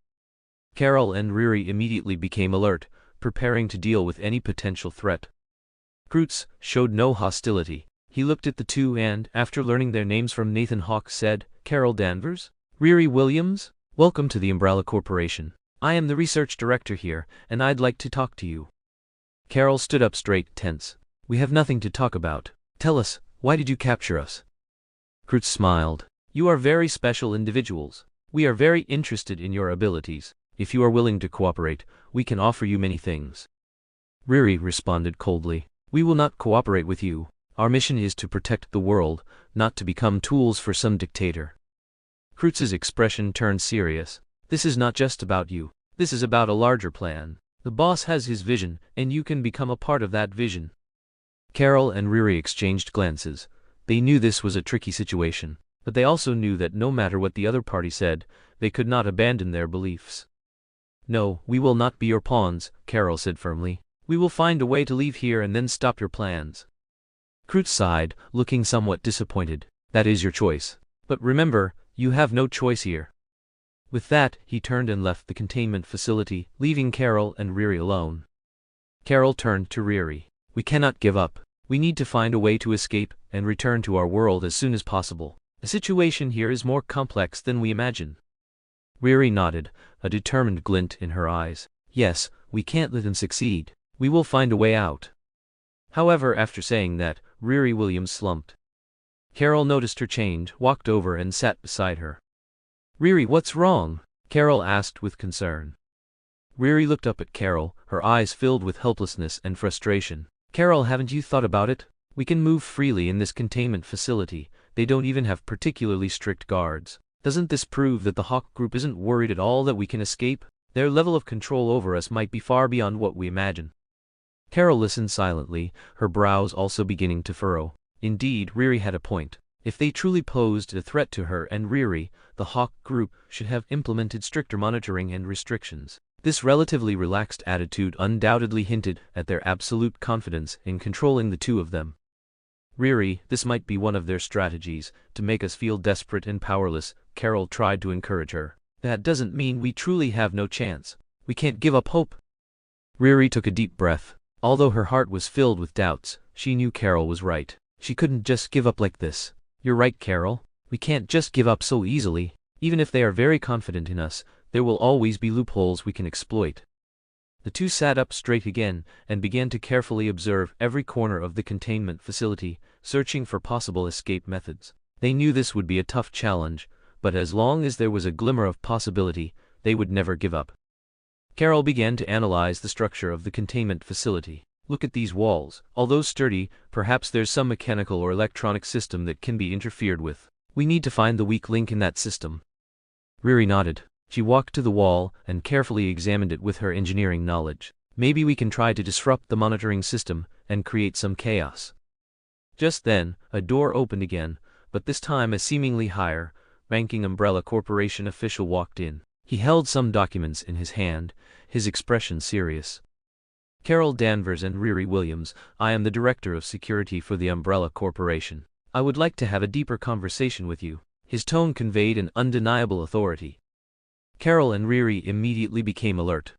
A: Carol and Riri immediately became alert, preparing to deal with any potential threat. Kreutz showed no hostility. He looked at the two and, after learning their names from Nathan Hawke, said, Carol Danvers? Riri Williams? Welcome to the Umbrella Corporation. I am the research director here, and I'd like to talk to you. Carol stood up straight, tense. We have nothing to talk about. Tell us, why did you capture us? Kreutz smiled. You are very special individuals. We are very interested in your abilities. If you are willing to cooperate, we can offer you many things. Riri responded coldly. We will not cooperate with you. Our mission is to protect the world, not to become tools for some dictator. Kreutz's expression turned serious. This is not just about you. This is about a larger plan. The boss has his vision, and you can become a part of that vision. Carol and Riri exchanged glances. They knew this was a tricky situation, but they also knew that no matter what the other party said, they could not abandon their beliefs. No, we will not be your pawns, Carol said firmly. We will find a way to leave here and then stop your plans. Kreutz sighed, looking somewhat disappointed. That is your choice. But remember, you have no choice here. With that, he turned and left the containment facility, leaving Carol and Riri alone. Carol turned to Riri. We cannot give up. We need to find a way to escape and return to our world as soon as possible. The situation here is more complex than we imagine. Riri nodded, a determined glint in her eyes. Yes, we can't let them succeed. We will find a way out. However, after saying that, Riri Williams slumped. Carol noticed her change, walked over and sat beside her. Riri, what's wrong? Carol asked with concern. Riri looked up at Carol, her eyes filled with helplessness and frustration. Carol, haven't you thought about it? We can move freely in this containment facility. They don't even have particularly strict guards. Doesn't this prove that the Hawke Group isn't worried at all that we can escape? Their level of control over us might be far beyond what we imagine. Carol listened silently, her brows also beginning to furrow. Indeed, Riri had a point. If they truly posed a threat to her and Riri, the Hawke Group should have implemented stricter monitoring and restrictions. This relatively relaxed attitude undoubtedly hinted at their absolute confidence in controlling the two of them. Riri, this might be one of their strategies, to make us feel desperate and powerless, Carol tried to encourage her. That doesn't mean we truly have no chance. We can't give up hope. Riri took a deep breath. Although her heart was filled with doubts, she knew Carol was right. She couldn't just give up like this. You're right, Carol. We can't just give up so easily. Even if they are very confident in us, there will always be loopholes we can exploit. The two sat up straight again and began to carefully observe every corner of the containment facility, searching for possible escape methods. They knew this would be a tough challenge, but as long as there was a glimmer of possibility, they would never give up. Carol began to analyze the structure of the containment facility. Look at these walls. Although sturdy, perhaps there's some mechanical or electronic system that can be interfered with. We need to find the weak link in that system. Riri nodded. She walked to the wall and carefully examined it with her engineering knowledge. Maybe we can try to disrupt the monitoring system and create some chaos. Just then, a door opened again, but this time a seemingly higher-ranking Umbrella Corporation official walked in. He held some documents in his hand, his expression serious. Carol Danvers and Riri Williams, I am the Director of Security for the Umbrella Corporation. I would like to have a deeper conversation with you. His tone conveyed an undeniable authority. Carol and Riri immediately became alert.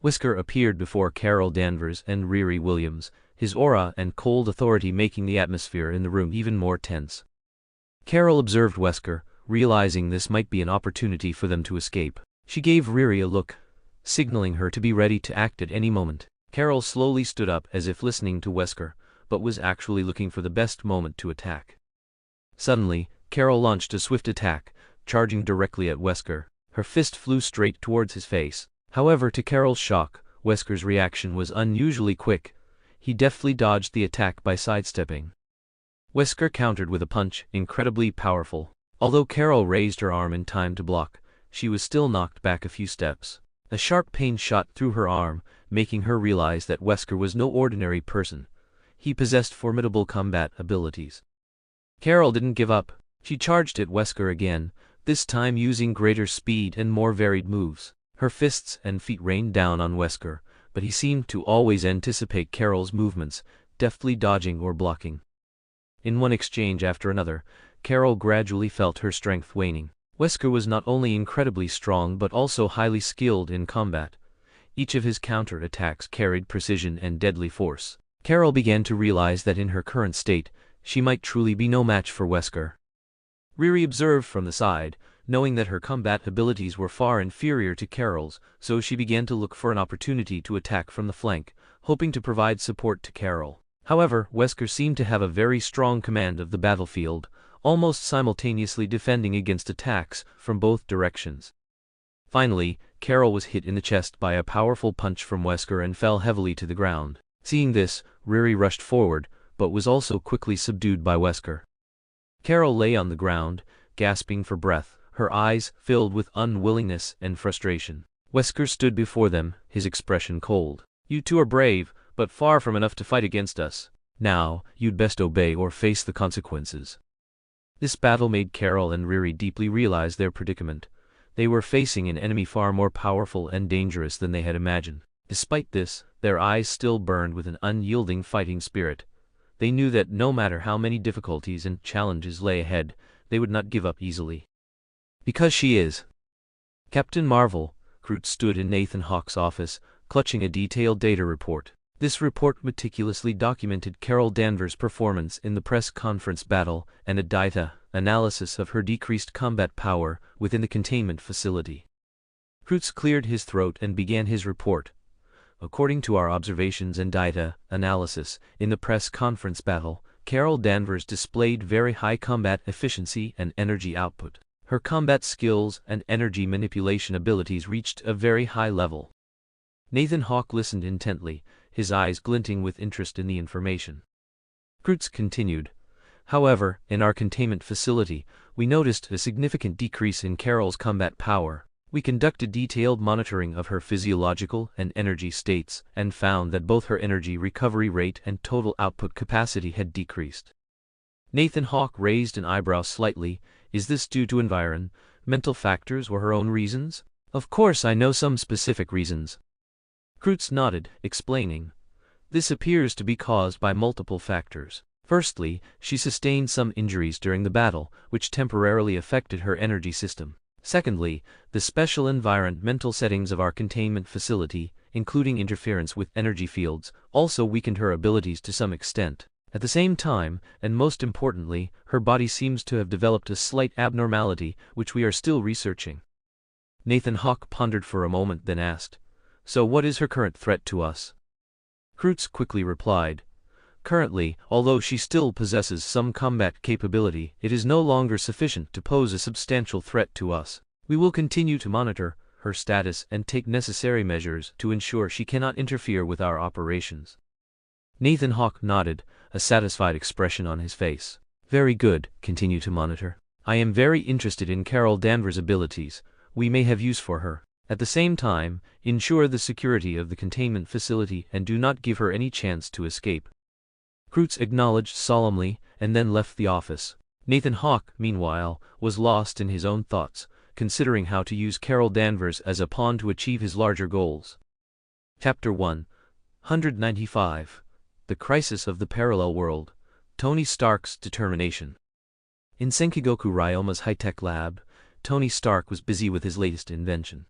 A: Wesker appeared before Carol Danvers and Riri Williams, his aura and cold authority making the atmosphere in the room even more tense. Carol observed Wesker, realizing this might be an opportunity for them to escape. She gave Riri a look, signaling her to be ready to act at any moment. Carol slowly stood up as if listening to Wesker, but was actually looking for the best moment to attack. Suddenly, Carol launched a swift attack, charging directly at Wesker. Her fist flew straight towards his face. However, to Carol's shock, Wesker's reaction was unusually quick. He deftly dodged the attack by sidestepping. Wesker countered with a punch, incredibly powerful. Although Carol raised her arm in time to block, she was still knocked back a few steps. A sharp pain shot through her arm, making her realize that Wesker was no ordinary person. He possessed formidable combat abilities. Carol didn't give up. She charged at Wesker again, this time using greater speed and more varied moves. Her fists and feet rained down on Wesker, but he seemed to always anticipate Carol's movements, deftly dodging or blocking. In one exchange after another, Carol gradually felt her strength waning. Wesker was not only incredibly strong but also highly skilled in combat. Each of his counter-attacks carried precision and deadly force. Carol began to realize that in her current state, she might truly be no match for Wesker. Riri observed from the side, knowing that her combat abilities were far inferior to Carol's, so she began to look for an opportunity to attack from the flank, hoping to provide support to Carol. However, Wesker seemed to have a very strong command of the battlefield, almost simultaneously defending against attacks from both directions. Finally, Carol was hit in the chest by a powerful punch from Wesker and fell heavily to the ground. Seeing this, Riri rushed forward, but was also quickly subdued by Wesker. Carol lay on the ground, gasping for breath, her eyes filled with unwillingness and frustration. Wesker stood before them, his expression cold. "You two are brave, but far from enough to fight against us. Now, you'd best obey or face the consequences." This battle made Carol and Riri deeply realize their predicament. They were facing an enemy far more powerful and dangerous than they had imagined. Despite this, their eyes still burned with an unyielding fighting spirit. They knew that no matter how many difficulties and challenges lay ahead, they would not give up easily. Because she is Captain Marvel, Groot stood in Nathan Hawke's office, clutching a detailed data report. This report meticulously documented Carol Danvers' performance in the press conference battle and a data analysis of her decreased combat power within the containment facility. Groot cleared his throat and began his report. According to our observations and data analysis, in the press conference battle, Carol Danvers displayed very high combat efficiency and energy output. Her combat skills and energy manipulation abilities reached a very high level. Nathan Hawke listened intently, his eyes glinting with interest in the information. Groot continued. However, in our containment facility, we noticed a significant decrease in Carol's combat power. We conducted detailed monitoring of her physiological and energy states and found that both her energy recovery rate and total output capacity had decreased. Nathan Hawke raised an eyebrow slightly. Is this due to environmental factors or her own reasons? Of course, I know some specific reasons. Groot nodded, explaining. This appears to be caused by multiple factors. Firstly, she sustained some injuries during the battle, which temporarily affected her energy system. Secondly, the special environmental settings of our containment facility, including interference with energy fields, also weakened her abilities to some extent. At the same time, and most importantly, her body seems to have developed a slight abnormality, which we are still researching. Nathan Hawke pondered for a moment, then asked, "So what is her current threat to us?" Groot quickly replied, "Currently, although she still possesses some combat capability, it is no longer sufficient to pose a substantial threat to us. We will continue to monitor her status and take necessary measures to ensure she cannot interfere with our operations." Nathan Hawke nodded, a satisfied expression on his face. "Very good, continue to monitor. I am very interested in Carol Danvers' abilities. We may have use for her. At the same time, ensure the security of the containment facility and do not give her any chance to escape." Groot acknowledged solemnly and then left the office. Nathan Hawke, meanwhile, was lost in his own thoughts, considering how to use Carol Danvers as a pawn to achieve his larger goals. Chapter 195. The Crisis of the Parallel World. Tony Stark's Determination. In Senkigoku Ryoma's high-tech lab, Tony Stark was busy with his latest invention.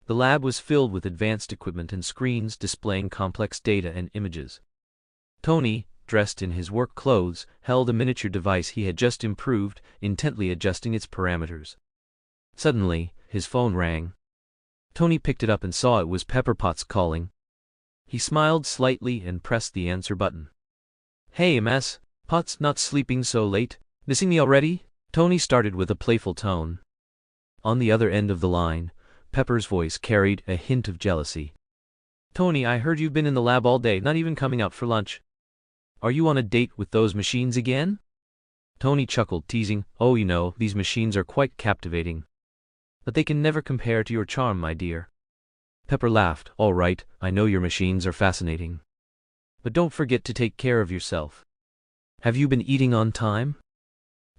A: The lab was filled with advanced equipment and screens displaying complex data and images. Tony, dressed in his work clothes, held a miniature device he had just improved, intently adjusting its parameters. Suddenly, his phone rang. Tony picked it up and saw it was Pepper Potts calling. He smiled slightly and pressed the answer button. "Hey, Miss Potts, not sleeping so late? Missing me already?" Tony started with a playful tone. On the other end of the line, Pepper's voice carried a hint of jealousy. "Tony, I heard you've been in the lab all day, not even coming out for lunch. Are you on a date with those machines again?" Tony chuckled, teasing, "Oh, you know, these machines are quite captivating. But they can never compare to your charm, my dear." Pepper laughed. "All right, I know your machines are fascinating. But don't forget to take care of yourself. Have you been eating on time?"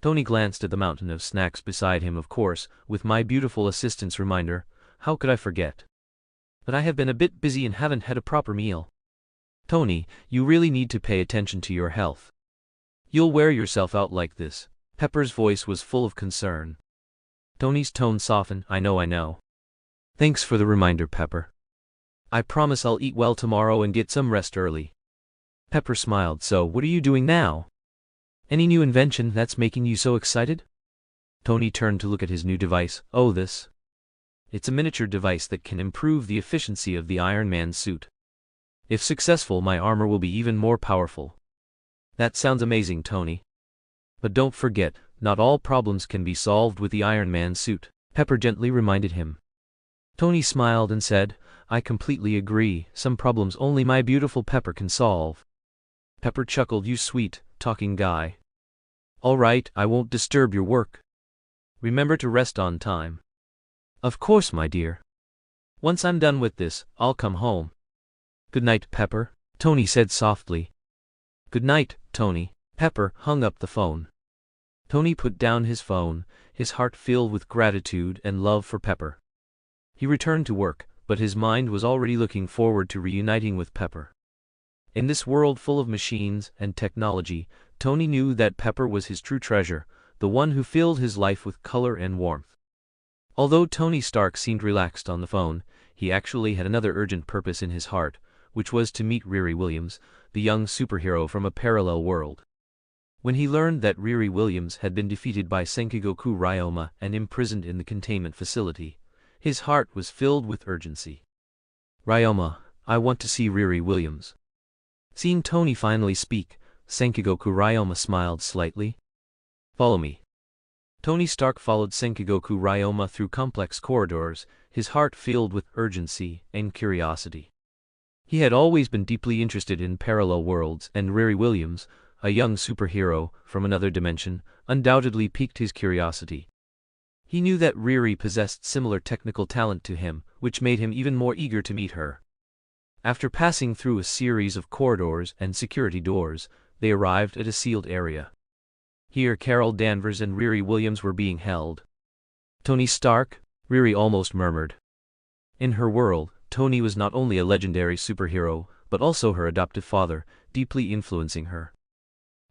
A: Tony glanced at the mountain of snacks beside him. "Of course, with my beautiful assistant's reminder, how could I forget? But I have been a bit busy and haven't had a proper meal." "Tony, you really need to pay attention to your health. You'll wear yourself out like this." Pepper's voice was full of concern. Tony's tone softened. I know. Thanks for the reminder, Pepper. I promise I'll eat well tomorrow and get some rest early." Pepper smiled. "So, what are you doing now? Any new invention that's making you so excited?" Tony turned to look at his new device. "Oh, this. It's a miniature device that can improve the efficiency of the Iron Man suit. If successful, my armor will be even more powerful." "That sounds amazing, Tony. But don't forget, not all problems can be solved with the Iron Man suit," Pepper gently reminded him. Tony smiled and said, "I completely agree. Some problems only my beautiful Pepper can solve." Pepper chuckled. "You sweet, talking guy. All right, I won't disturb your work. Remember to rest on time." "Of course, my dear. Once I'm done with this, I'll come home." "Good night, Pepper," Tony said softly. "Good night, Tony." Pepper hung up the phone. Tony put down his phone, his heart filled with gratitude and love for Pepper. He returned to work, but his mind was already looking forward to reuniting with Pepper. In this world full of machines and technology, Tony knew that Pepper was his true treasure, the one who filled his life with color and warmth. Although Tony Stark seemed relaxed on the phone, he actually had another urgent purpose in his heart, which was to meet Riri Williams, the young superhero from a parallel world. When he learned that Riri Williams had been defeated by Senkigoku Ryoma and imprisoned in the containment facility, his heart was filled with urgency. "Ryoma, I want to see Riri Williams." Seeing Tony finally speak, Senkigoku Ryoma smiled slightly. "Follow me." Tony Stark followed Senkigoku Ryoma through complex corridors, his heart filled with urgency and curiosity. He had always been deeply interested in parallel worlds, and Riri Williams, a young superhero from another dimension, undoubtedly piqued his curiosity. He knew that Riri possessed similar technical talent to him, which made him even more eager to meet her. After passing through a series of corridors and security doors, they arrived at a sealed area. Here Carol Danvers and Riri Williams were being held. "Tony Stark?" Riri almost murmured. In her world, Tony was not only a legendary superhero, but also her adoptive father, deeply influencing her.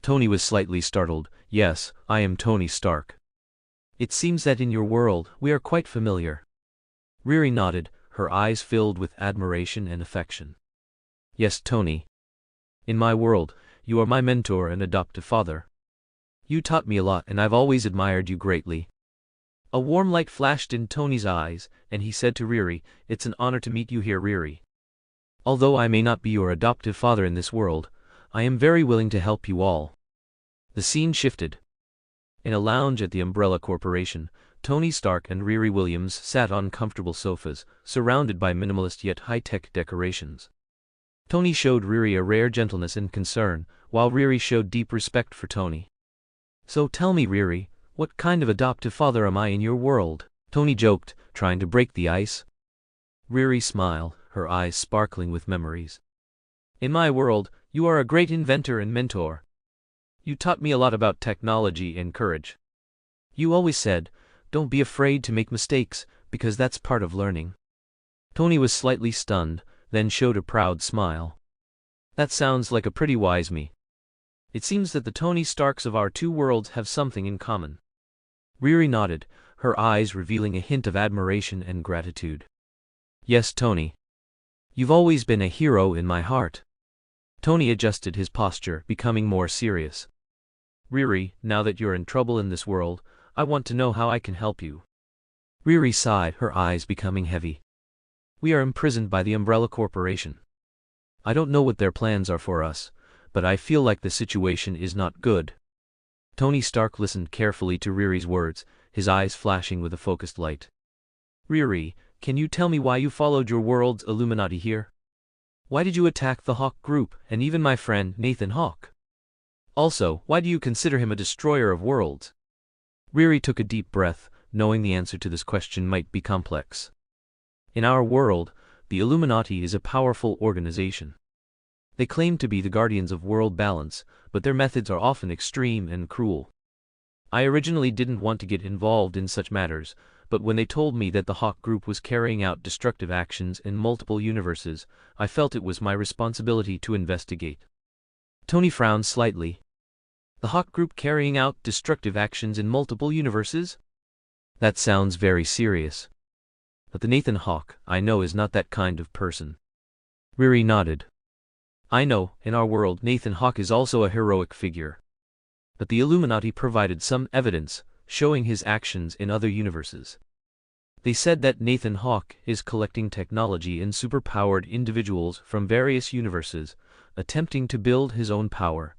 A: Tony was slightly startled. "Yes, I am Tony Stark. It seems that in your world, we are quite familiar." Riri nodded, her eyes filled with admiration and affection. "Yes, Tony. In my world, you are my mentor and adoptive father. You taught me a lot and I've always admired you greatly." A warm light flashed in Tony's eyes, and he said to Riri, "It's an honor to meet you here, Riri. Although I may not be your adoptive father in this world, I am very willing to help you all." The scene shifted. In a lounge at the Umbrella Corporation, Tony Stark and Riri Williams sat on comfortable sofas, surrounded by minimalist yet high-tech decorations. Tony showed Riri a rare gentleness and concern, while Riri showed deep respect for Tony. "So tell me, Riri, what kind of adoptive father am I in your world?" Tony joked, trying to break the ice. Riri smiled, her eyes sparkling with memories. "In my world, you are a great inventor and mentor. You taught me a lot about technology and courage. You always said, 'Don't be afraid to make mistakes, because that's part of learning.'" Tony was slightly stunned, then showed a proud smile. "That sounds like a pretty wise me. It seems that the Tony Starks of our two worlds have something in common." Riri nodded, her eyes revealing a hint of admiration and gratitude. "Yes, Tony. You've always been a hero in my heart." Tony adjusted his posture, becoming more serious. "Riri, now that you're in trouble in this world, I want to know how I can help you." Riri sighed, her eyes becoming heavy. "We are imprisoned by the Umbrella Corporation. I don't know what their plans are for us, but I feel like the situation is not good." Tony Stark listened carefully to Riri's words, his eyes flashing with a focused light. "Riri, can you tell me why you followed your world's Illuminati here? Why did you attack the Hawke group and even my friend Nathan Hawke? Also, why do you consider him a destroyer of worlds?" Riri took a deep breath, knowing the answer to this question might be complex. "In our world, the Illuminati is a powerful organization. They claim to be the guardians of world balance, but their methods are often extreme and cruel. I originally didn't want to get involved in such matters, but when they told me that the Hawke group was carrying out destructive actions in multiple universes, I felt it was my responsibility to investigate." Tony frowned slightly. "The Hawke group carrying out destructive actions in multiple universes? That sounds very serious. But the Nathan Hawke I know is not that kind of person." Riri nodded. "I know, in our world Nathan Hawke is also a heroic figure. But the Illuminati provided some evidence showing his actions in other universes. They said that Nathan Hawke is collecting technology in superpowered individuals from various universes, attempting to build his own power,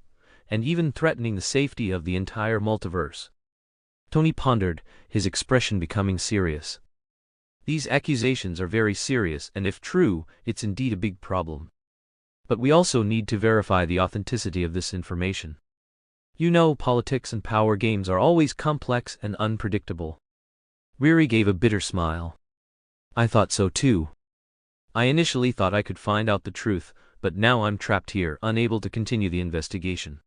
A: and even threatening the safety of the entire multiverse." Tony pondered, his expression becoming serious. "These accusations are very serious, and if true, it's indeed a big problem. But we also need to verify the authenticity of this information. You know, politics and power games are always complex and unpredictable." Riri gave a bitter smile. "I thought so too. I initially thought I could find out the truth, but now I'm trapped here, unable to continue the investigation."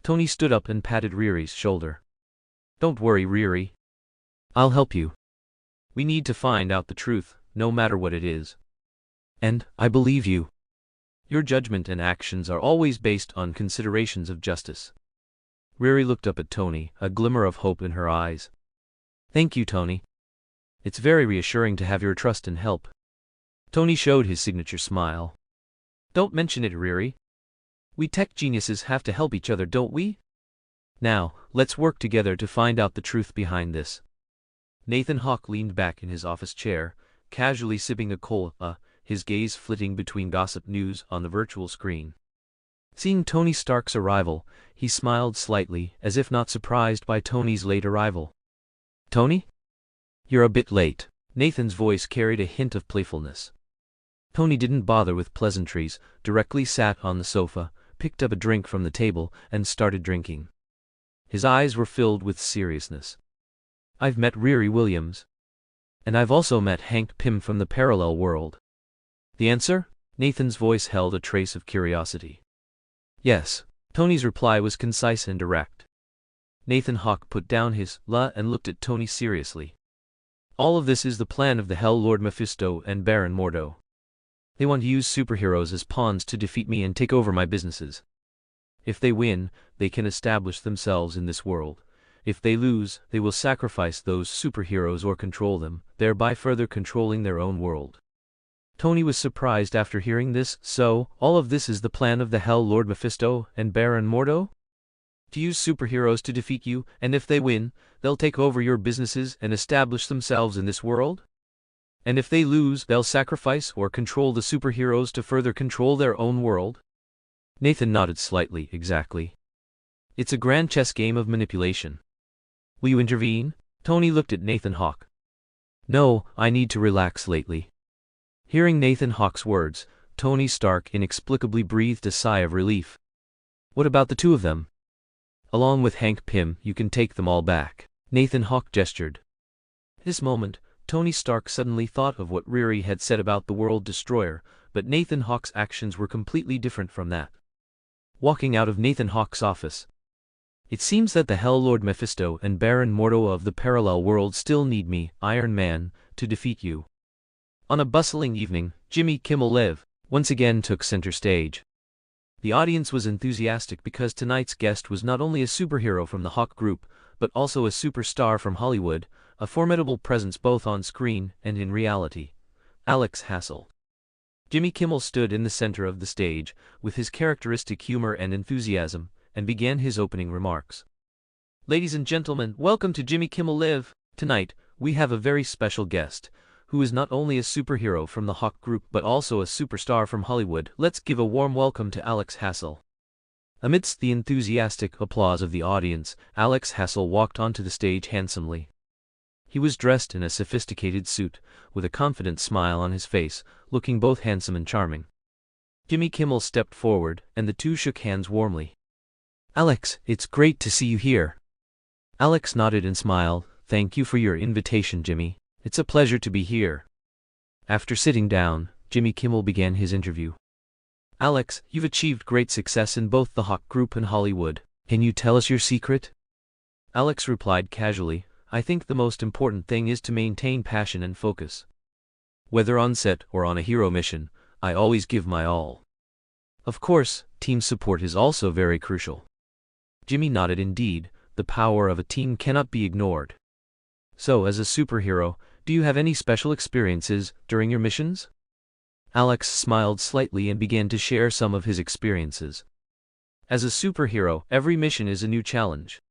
A: Tony stood up and patted Riri's shoulder. "Don't worry, Riri. I'll help you. We need to find out the truth, no matter what it is. And I believe you. Your judgment and actions are always based on considerations of justice." Riri looked up at Tony, a glimmer of hope in her eyes. "Thank you, Tony. It's very reassuring to have your trust and help." Tony showed his signature smile. "Don't mention it, Riri. We tech geniuses have to help each other, don't we? Now, let's work together to find out the truth behind this." Nathan Hawke leaned back in his office chair, casually sipping a cola, his gaze flitting between gossip news on the virtual screen. Seeing Tony Stark's arrival, he smiled slightly, as if not surprised by Tony's late arrival. "Tony? You're a bit late." Nathan's voice carried a hint of playfulness. Tony didn't bother with pleasantries, directly sat on the sofa, picked up a drink from the table, and started drinking. His eyes were filled with seriousness. "I've met Riri Williams. And I've also met Hank Pym from the parallel world." "The answer?" Nathan's voice held a trace of curiosity. "Yes." Tony's reply was concise and direct. Nathan Hawke put down his la and looked at Tony seriously. "All of this is the plan of the Hell Lord Mephisto and Baron Mordo. They want to use superheroes as pawns to defeat me and take over my businesses. If they win, they can establish themselves in this world. If they lose, they will sacrifice those superheroes or control them, thereby further controlling their own world." Tony was surprised after hearing this. "So, all of this is the plan of the Hell Lord Mephisto and Baron Mordo? To use superheroes to defeat you, and if they win, they'll take over your businesses and establish themselves in this world? And if they lose, they'll sacrifice or control the superheroes to further control their own world?" Nathan nodded slightly. "Exactly. It's a grand chess game of manipulation. Will you intervene?" Tony looked at Nathan Hawke. "No, I need to relax lately." Hearing Nathan Hawke's words, Tony Stark inexplicably breathed a sigh of relief. "What about the two of them? Along with Hank Pym, you can take them all back." Nathan Hawke gestured. At this moment, Tony Stark suddenly thought of what Riri had said about the World Destroyer, but Nathan Hawke's actions were completely different from that. Walking out of Nathan Hawke's office, "It seems that the Hell Lord Mephisto and Baron Mordo of the parallel world still need me, Iron Man, to defeat you." On a bustling evening, Jimmy Kimmel Live once again took center stage. The audience was enthusiastic because tonight's guest was not only a superhero from the Hawke group, but also a superstar from Hollywood, a formidable presence both on screen and in reality. Alex Hassel. Jimmy Kimmel stood in the center of the stage, with his characteristic humor and enthusiasm, and began his opening remarks. Ladies and gentlemen, welcome to Jimmy Kimmel Live. Tonight, we have a very special guest, who is not only a superhero from the Hawke Group but also a superstar from Hollywood. Let's give a warm welcome to Alex Hassel. Amidst the enthusiastic applause of the audience, Alex Hassel walked onto the stage handsomely. He was dressed in a sophisticated suit, with a confident smile on his face, looking both handsome and charming. Jimmy Kimmel stepped forward, and the two shook hands warmly. "Alex, it's great to see you here." Alex nodded and smiled. "Thank you for your invitation, Jimmy. It's a pleasure to be here." After sitting down, Jimmy Kimmel began his interview. "Alex, you've achieved great success in both the Hawke Group and Hollywood. Can you tell us your secret?" Alex replied casually, "I think the most important thing is to maintain passion and focus. Whether on set or on a hero mission, I always give my all. Of course, team support is also very crucial." Jimmy nodded. Indeed, the power of a team cannot be ignored. "So, as a superhero, do you have any special experiences during your missions?" Alex smiled slightly and began to share some of his experiences. "As a superhero, every mission is a new challenge.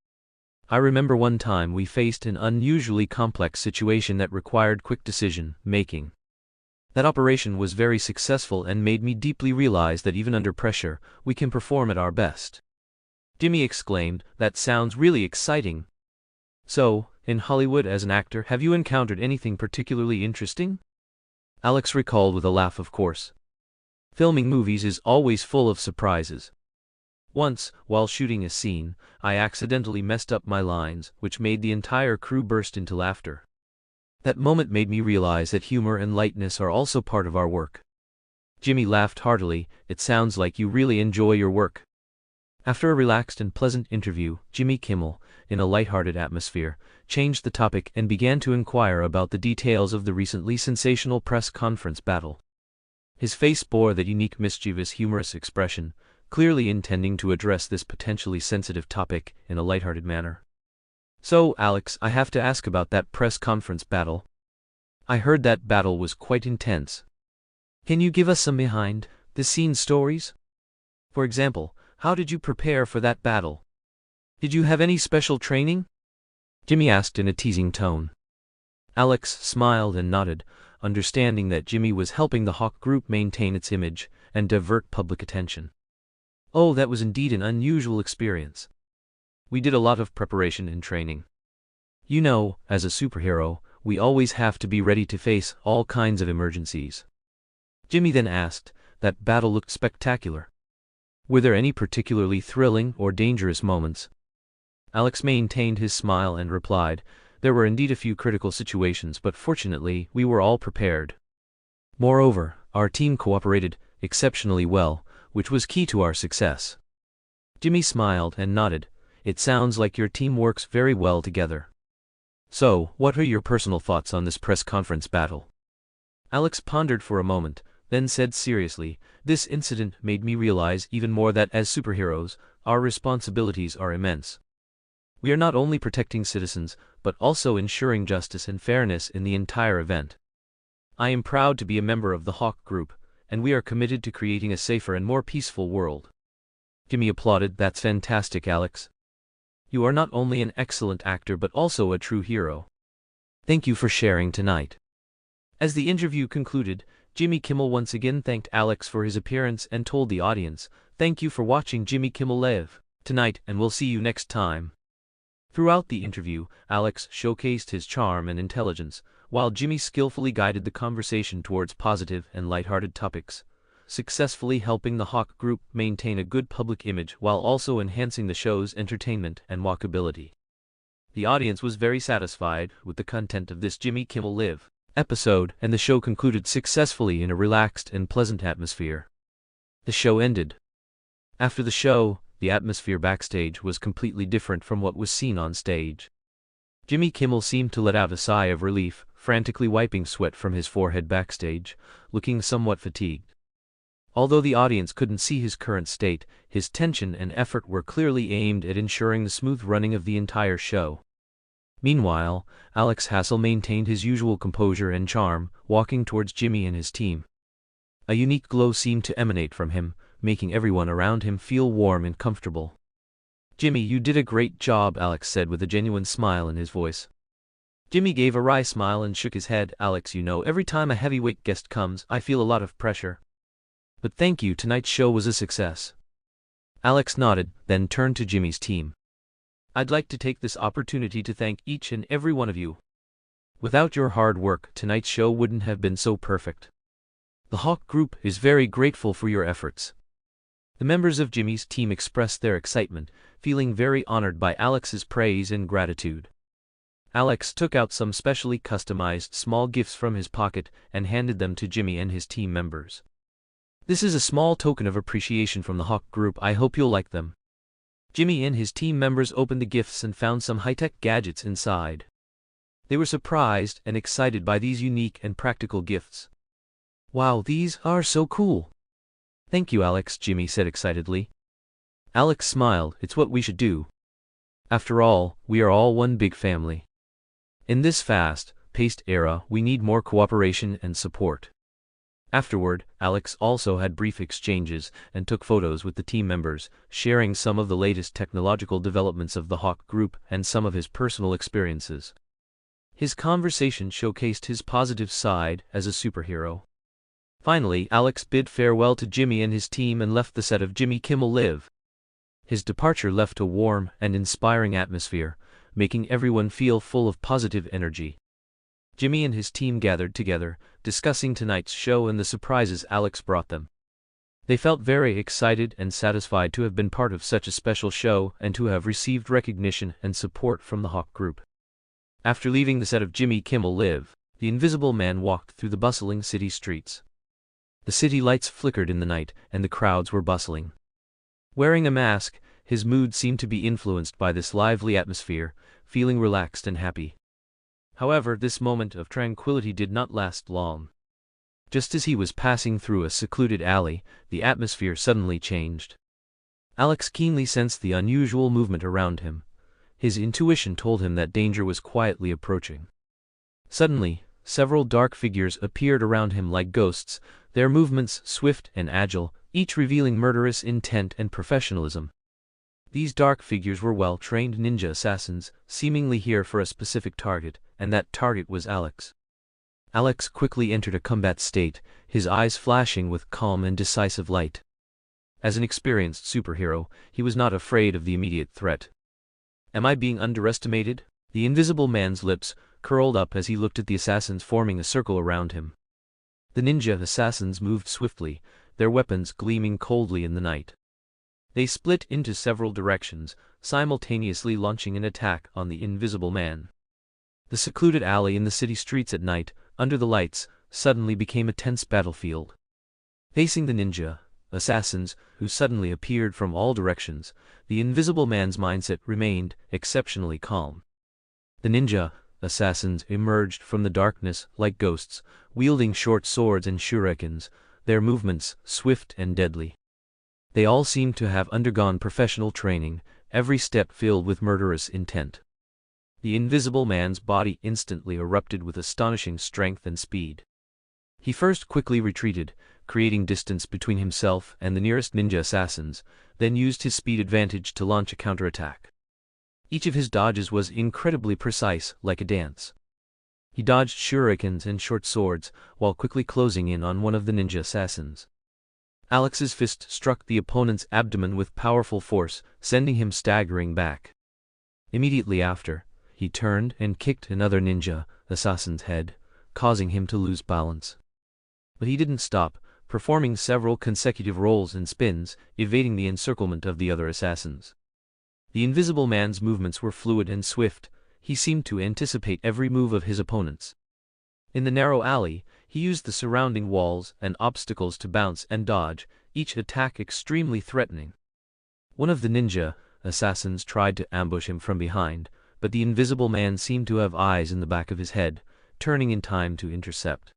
A: I remember one time we faced an unusually complex situation that required quick decision-making. That operation was very successful and made me deeply realize that even under pressure, we can perform at our best." Jimmy exclaimed, "That sounds really exciting. So, in Hollywood as an actor, have you encountered anything particularly interesting?" Alex recalled with a laugh. "Of course. Filming movies is always full of surprises. Once, while shooting a scene, I accidentally messed up my lines, which made the entire crew burst into laughter. That moment made me realize that humor and lightness are also part of our work." Jimmy laughed heartily. "It sounds like you really enjoy your work." After a relaxed and pleasant interview, Jimmy Kimmel, in a lighthearted atmosphere, changed the topic and began to inquire about the details of the recently sensational press conference battle. His face bore that unique mischievous humorous expression, clearly intending to address this potentially sensitive topic in a lighthearted manner. "So, Alex, I have to ask about that press conference battle. I heard that battle was quite intense. Can you give us some behind-the-scenes stories? For example, how did you prepare for that battle? Did you have any special training?" Jimmy asked in a teasing tone. Alex smiled and nodded, understanding that Jimmy was helping the Hawke Group maintain its image and divert public attention. "Oh, that was indeed an unusual experience. We did a lot of preparation and training. You know, as a superhero, we always have to be ready to face all kinds of emergencies." Jimmy then asked, "That battle looked spectacular. Were there any particularly thrilling or dangerous moments?" Alex maintained his smile and replied, "There were indeed a few critical situations, but fortunately, we were all prepared. Moreover, our team cooperated exceptionally well, which was key to our success." Jimmy smiled and nodded. "It sounds like your team works very well together. So, what are your personal thoughts on this press conference battle?" Alex pondered for a moment, then said seriously, "This incident made me realize even more that as superheroes, our responsibilities are immense. We are not only protecting citizens, but also ensuring justice and fairness in the entire event. I am proud to be a member of the Hawke Group, and we are committed to creating a safer and more peaceful world." Jimmy applauded. "That's fantastic, Alex. You are not only an excellent actor but also a true hero. Thank you for sharing tonight." As the interview concluded, Jimmy Kimmel once again thanked Alex for his appearance and told the audience, "Thank you for watching Jimmy Kimmel Live tonight, and we'll see you next time." Throughout the interview, Alex showcased his charm and intelligence, while Jimmy skillfully guided the conversation towards positive and lighthearted topics, successfully helping the Hawke Group maintain a good public image while also enhancing the show's entertainment and walkability. The audience was very satisfied with the content of this Jimmy Kimmel Live episode, and the show concluded successfully in a relaxed and pleasant atmosphere. The show ended. After the show, the atmosphere backstage was completely different from what was seen on stage. Jimmy Kimmel seemed to let out a sigh of relief, frantically wiping sweat from his forehead backstage, looking somewhat fatigued. Although the audience couldn't see his current state, his tension and effort were clearly aimed at ensuring the smooth running of the entire show. Meanwhile, Alex Hassel maintained his usual composure and charm, walking towards Jimmy and his team. A unique glow seemed to emanate from him, making everyone around him feel warm and comfortable. "Jimmy, you did a great job," Alex said with a genuine smile in his voice. Jimmy gave a wry smile and shook his head. "Alex, you know, every time a heavyweight guest comes, I feel a lot of pressure. But thank you, tonight's show was a success." Alex nodded, then turned to Jimmy's team. "I'd like to take this opportunity to thank each and every one of you. Without your hard work, tonight's show wouldn't have been so perfect. The Hawke Group is very grateful for your efforts." The members of Jimmy's team expressed their excitement, feeling very honored by Alex's praise and gratitude. Alex took out some specially customized small gifts from his pocket and handed them to Jimmy and his team members. "This is a small token of appreciation from the Hawke Group. I hope you'll like them." Jimmy and his team members opened the gifts and found some high-tech gadgets inside. They were surprised and excited by these unique and practical gifts. "Wow, these are so cool." "Thank you, Alex," Jimmy said excitedly. Alex smiled. "It's what we should do. After all, we are all one big family. In this fast-paced era, we need more cooperation and support." Afterward, Alex also had brief exchanges and took photos with the team members, sharing some of the latest technological developments of the Hawke Group and some of his personal experiences. His conversation showcased his positive side as a superhero. Finally, Alex bid farewell to Jimmy and his team and left the set of Jimmy Kimmel Live. His departure left a warm and inspiring atmosphere, making everyone feel full of positive energy. Jimmy and his team gathered together, discussing tonight's show and the surprises Alex brought them. They felt very excited and satisfied to have been part of such a special show and to have received recognition and support from the Hawke Group. After leaving the set of Jimmy Kimmel Live, the Invisible Man walked through the bustling city streets. The city lights flickered in the night, and the crowds were bustling. Wearing a mask, his mood seemed to be influenced by this lively atmosphere, feeling relaxed and happy. However, this moment of tranquility did not last long. Just as he was passing through a secluded alley, the atmosphere suddenly changed. Alex keenly sensed the unusual movement around him. His intuition told him that danger was quietly approaching. Suddenly, several dark figures appeared around him like ghosts, their movements swift and agile, each revealing murderous intent and professionalism. These dark figures were well-trained ninja assassins, seemingly here for a specific target, and that target was Alex. Alex quickly entered a combat state, his eyes flashing with calm and decisive light. As an experienced superhero, he was not afraid of the immediate threat. "Am I being underestimated?" The Invisible Man's lips curled up as he looked at the assassins forming a circle around him. The ninja assassins moved swiftly, their weapons gleaming coldly in the night. They split into several directions, simultaneously launching an attack on the Invisible Man. The secluded alley in the city streets at night, under the lights, suddenly became a tense battlefield. Facing the ninja assassins, who suddenly appeared from all directions, the Invisible Man's mindset remained exceptionally calm. The ninja assassins emerged from the darkness like ghosts, wielding short swords and shurikens, their movements swift and deadly. They all seemed to have undergone professional training, every step filled with murderous intent. The Invisible Man's body instantly erupted with astonishing strength and speed. He first quickly retreated, creating distance between himself and the nearest ninja assassins, then used his speed advantage to launch a counterattack. Each of his dodges was incredibly precise, like a dance. He dodged shurikens and short swords, while quickly closing in on one of the ninja assassins. Alex's fist struck the opponent's abdomen with powerful force, sending him staggering back. Immediately after, he turned and kicked another ninja assassin's head, causing him to lose balance. But he didn't stop, performing several consecutive rolls and spins, evading the encirclement of the other assassins. The Invisible Man's movements were fluid and swift, he seemed to anticipate every move of his opponents. In the narrow alley, he used the surrounding walls and obstacles to bounce and dodge, each attack extremely threatening. One of the ninja assassins tried to ambush him from behind, but the Invisible Man seemed to have eyes in the back of his head, turning in time to intercept.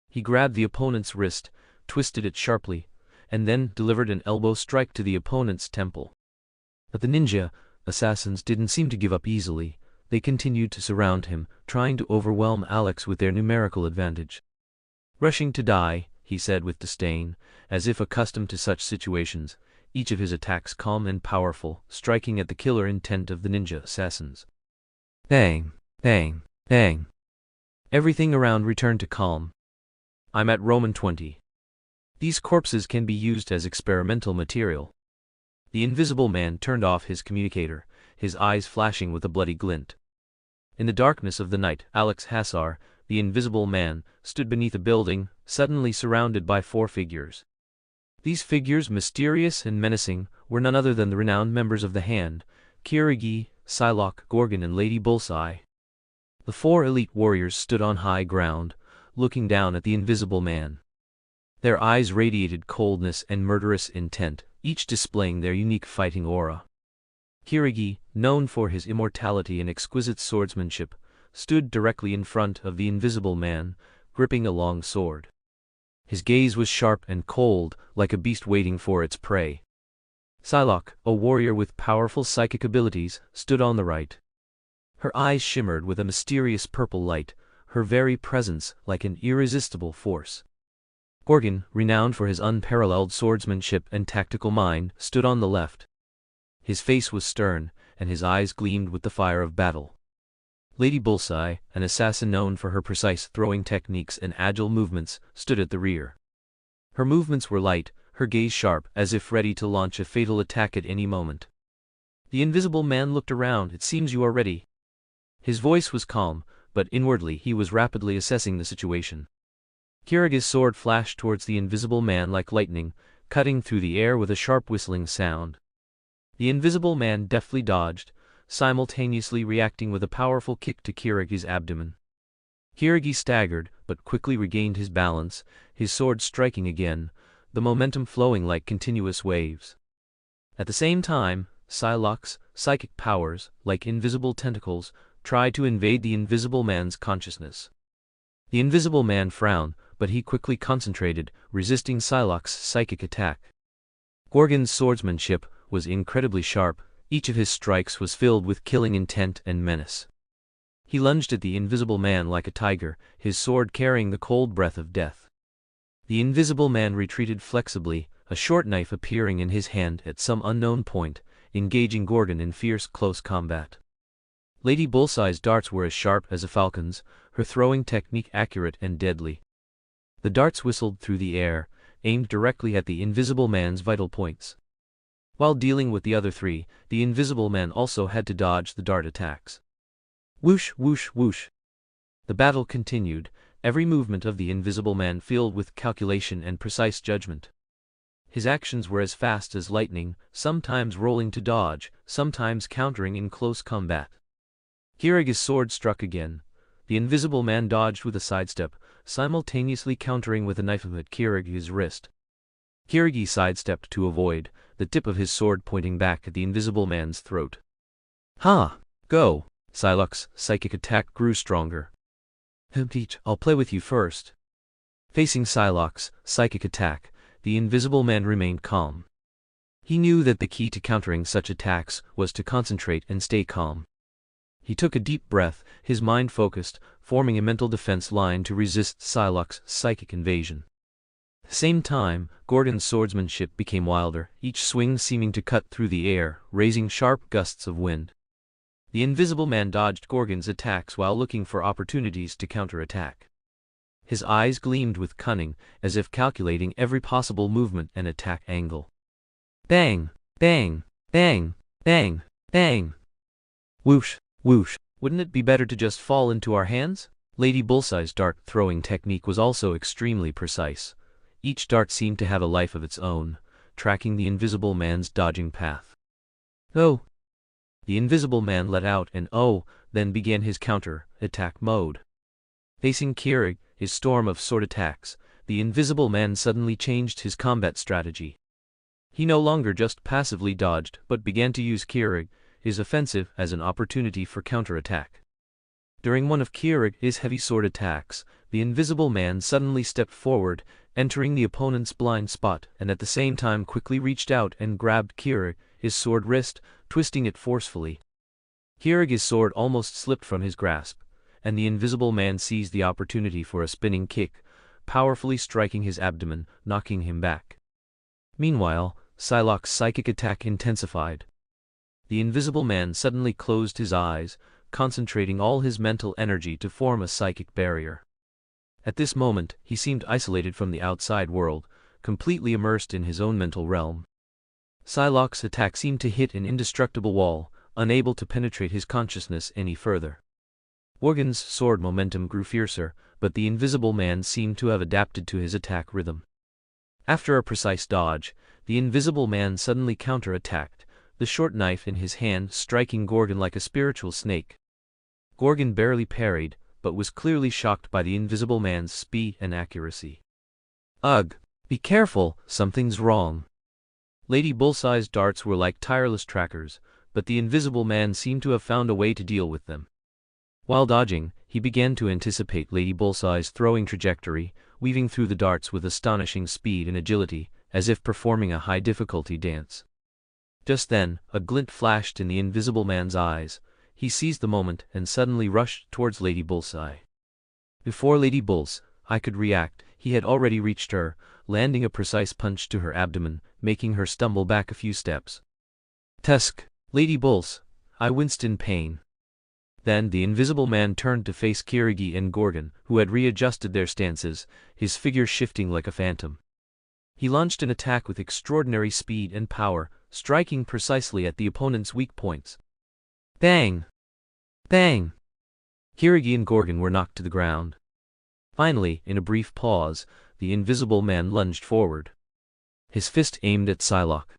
A: He grabbed the opponent's wrist, twisted it sharply, and then delivered an elbow strike to the opponent's temple. But the ninja assassins didn't seem to give up easily. They continued to surround him, trying to overwhelm Alex with their numerical advantage. "Rushing to die," he said with disdain, as if accustomed to such situations, each of his attacks calm and powerful, striking at the killer intent of the ninja assassins. Bang, bang, bang. Everything around returned to calm. I'm at Roman 20. These corpses can be used as experimental material. The Invisible Man turned off his communicator, his eyes flashing with a bloody glint. In the darkness of the night, Alex Hassar, the Invisible Man, stood beneath a building, suddenly surrounded by 4 figures. These figures, mysterious and menacing, were none other than the renowned members of the Hand, Kirigi, Psylocke, Gorgon and Lady Bullseye. The 4 elite warriors stood on high ground, looking down at the Invisible Man. Their eyes radiated coldness and murderous intent, each displaying their unique fighting aura. Kirigi, known for his immortality and exquisite swordsmanship, stood directly in front of the Invisible Man, gripping a long sword. His gaze was sharp and cold, like a beast waiting for its prey. Psylocke, a warrior with powerful psychic abilities, stood on the right. Her eyes shimmered with a mysterious purple light, her very presence like an irresistible force. Gorgon, renowned for his unparalleled swordsmanship and tactical mind, stood on the left. His face was stern, and his eyes gleamed with the fire of battle. Lady Bullseye, an assassin known for her precise throwing techniques and agile movements, stood at the rear. Her movements were light, her gaze sharp, as if ready to launch a fatal attack at any moment. The Invisible Man looked around. "It seems you are ready." His voice was calm, but inwardly he was rapidly assessing the situation. Kirigi's sword flashed towards the Invisible Man like lightning, cutting through the air with a sharp whistling sound. The Invisible Man deftly dodged, simultaneously reacting with a powerful kick to Kirigi's abdomen. Kirigi staggered, but quickly regained his balance, his sword striking again, the momentum flowing like continuous waves. At the same time, Psylocke's psychic powers, like invisible tentacles, tried to invade the Invisible Man's consciousness. The Invisible Man frowned, but he quickly concentrated, resisting Psylocke's psychic attack. Gorgon's swordsmanship was incredibly sharp, each of his strikes was filled with killing intent and menace. He lunged at the Invisible Man like a tiger, his sword carrying the cold breath of death. The Invisible Man retreated flexibly, a short knife appearing in his hand at some unknown point, engaging Gorgon in fierce close combat. Lady Bullseye's darts were as sharp as a falcon's, her throwing technique accurate and deadly. The darts whistled through the air, aimed directly at the Invisible Man's vital points. While dealing with the other 3, the Invisible Man also had to dodge the dart attacks. Whoosh, whoosh, whoosh. The battle continued, every movement of the Invisible Man filled with calculation and precise judgment. His actions were as fast as lightning, sometimes rolling to dodge, sometimes countering in close combat. Kirigi's sword struck again. The Invisible Man dodged with a sidestep, simultaneously countering with a knife at Kirigi's wrist. Kirigi sidestepped to avoid, the tip of his sword pointing back at the Invisible Man's throat. "Ha! Go!" Psylocke's psychic attack grew stronger. "I'll play with you first." Facing Psylocke's psychic attack, the Invisible Man remained calm. He knew that the key to countering such attacks was to concentrate and stay calm. He took a deep breath, his mind focused, forming a mental defense line to resist Psylocke's psychic invasion. At the same time, Gorgon's swordsmanship became wilder, each swing seeming to cut through the air, raising sharp gusts of wind. The Invisible Man dodged Gorgon's attacks while looking for opportunities to counterattack. His eyes gleamed with cunning, as if calculating every possible movement and attack angle. Bang! Bang! Bang! Bang! Bang! Whoosh! Whoosh! Wouldn't it be better to just fall into our hands? Lady Bullseye's dart-throwing technique was also extremely precise. Each dart seemed to have a life of its own, tracking the Invisible Man's dodging path. "Oh!" The Invisible Man let out an "oh," then began his counter-attack mode. Facing Kirig, his storm of sword attacks, the Invisible Man suddenly changed his combat strategy. He no longer just passively dodged, but began to use Kirig, his offensive, as an opportunity for counterattack. During one of Kierig's heavy sword attacks, the Invisible Man suddenly stepped forward, entering the opponent's blind spot, and at the same time quickly reached out and grabbed Kierig's sword wrist, twisting it forcefully. Kierig's sword almost slipped from his grasp, and the Invisible Man seized the opportunity for a spinning kick, powerfully striking his abdomen, knocking him back. Meanwhile, Psylocke's psychic attack intensified. The Invisible Man suddenly closed his eyes, concentrating all his mental energy to form a psychic barrier. At this moment, he seemed isolated from the outside world, completely immersed in his own mental realm. Psylocke's attack seemed to hit an indestructible wall, unable to penetrate his consciousness any further. Worgen's sword momentum grew fiercer, but the Invisible Man seemed to have adapted to his attack rhythm. After a precise dodge, the Invisible Man suddenly counter-attacked, the short knife in his hand striking Gorgon like a spiritual snake. Gorgon barely parried, but was clearly shocked by the Invisible Man's speed and accuracy. Ugh! Be careful, something's wrong. Lady Bullseye's darts were like tireless trackers, but the Invisible Man seemed to have found a way to deal with them. While dodging, he began to anticipate Lady Bullseye's throwing trajectory, weaving through the darts with astonishing speed and agility, as if performing a high-difficulty dance. Just then, a glint flashed in the Invisible Man's eyes. He seized the moment and suddenly rushed towards Lady Bullseye. Before Lady Bullseye could react, he had already reached her, landing a precise punch to her abdomen, making her stumble back a few steps. Tusk! Lady Bullseye winced in pain. Then the Invisible Man turned to face Kirigi and Gorgon, who had readjusted their stances, his figure shifting like a phantom. He launched an attack with extraordinary speed and power, striking precisely at the opponent's weak points. Bang! Bang! Kirigi and Gorgon were knocked to the ground. Finally, in a brief pause, the Invisible Man lunged forward. His fist aimed at Psylocke.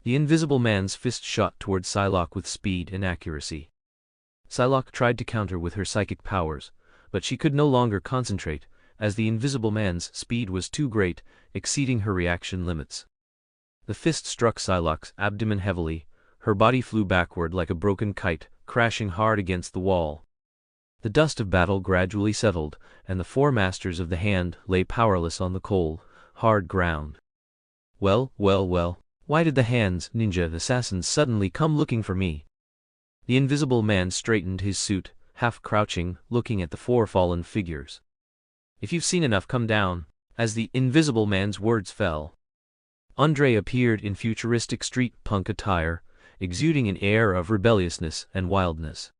A: The Invisible Man's fist shot toward Psylocke with speed and accuracy. Psylocke tried to counter with her psychic powers, but she could no longer concentrate, as the Invisible Man's speed was too great, exceeding her reaction limits. The fist struck Psylocke's abdomen heavily, her body flew backward like a broken kite, crashing hard against the wall. The dust of battle gradually settled, and the four masters of the hand lay powerless on the cold, hard ground. Well, why did the hand's ninja assassins suddenly come looking for me? The Invisible Man straightened his suit, half crouching, looking at the four fallen figures. If you've seen enough, come down. As the Invisible Man's words fell, Andre appeared in futuristic street punk attire, exuding an air of rebelliousness and wildness.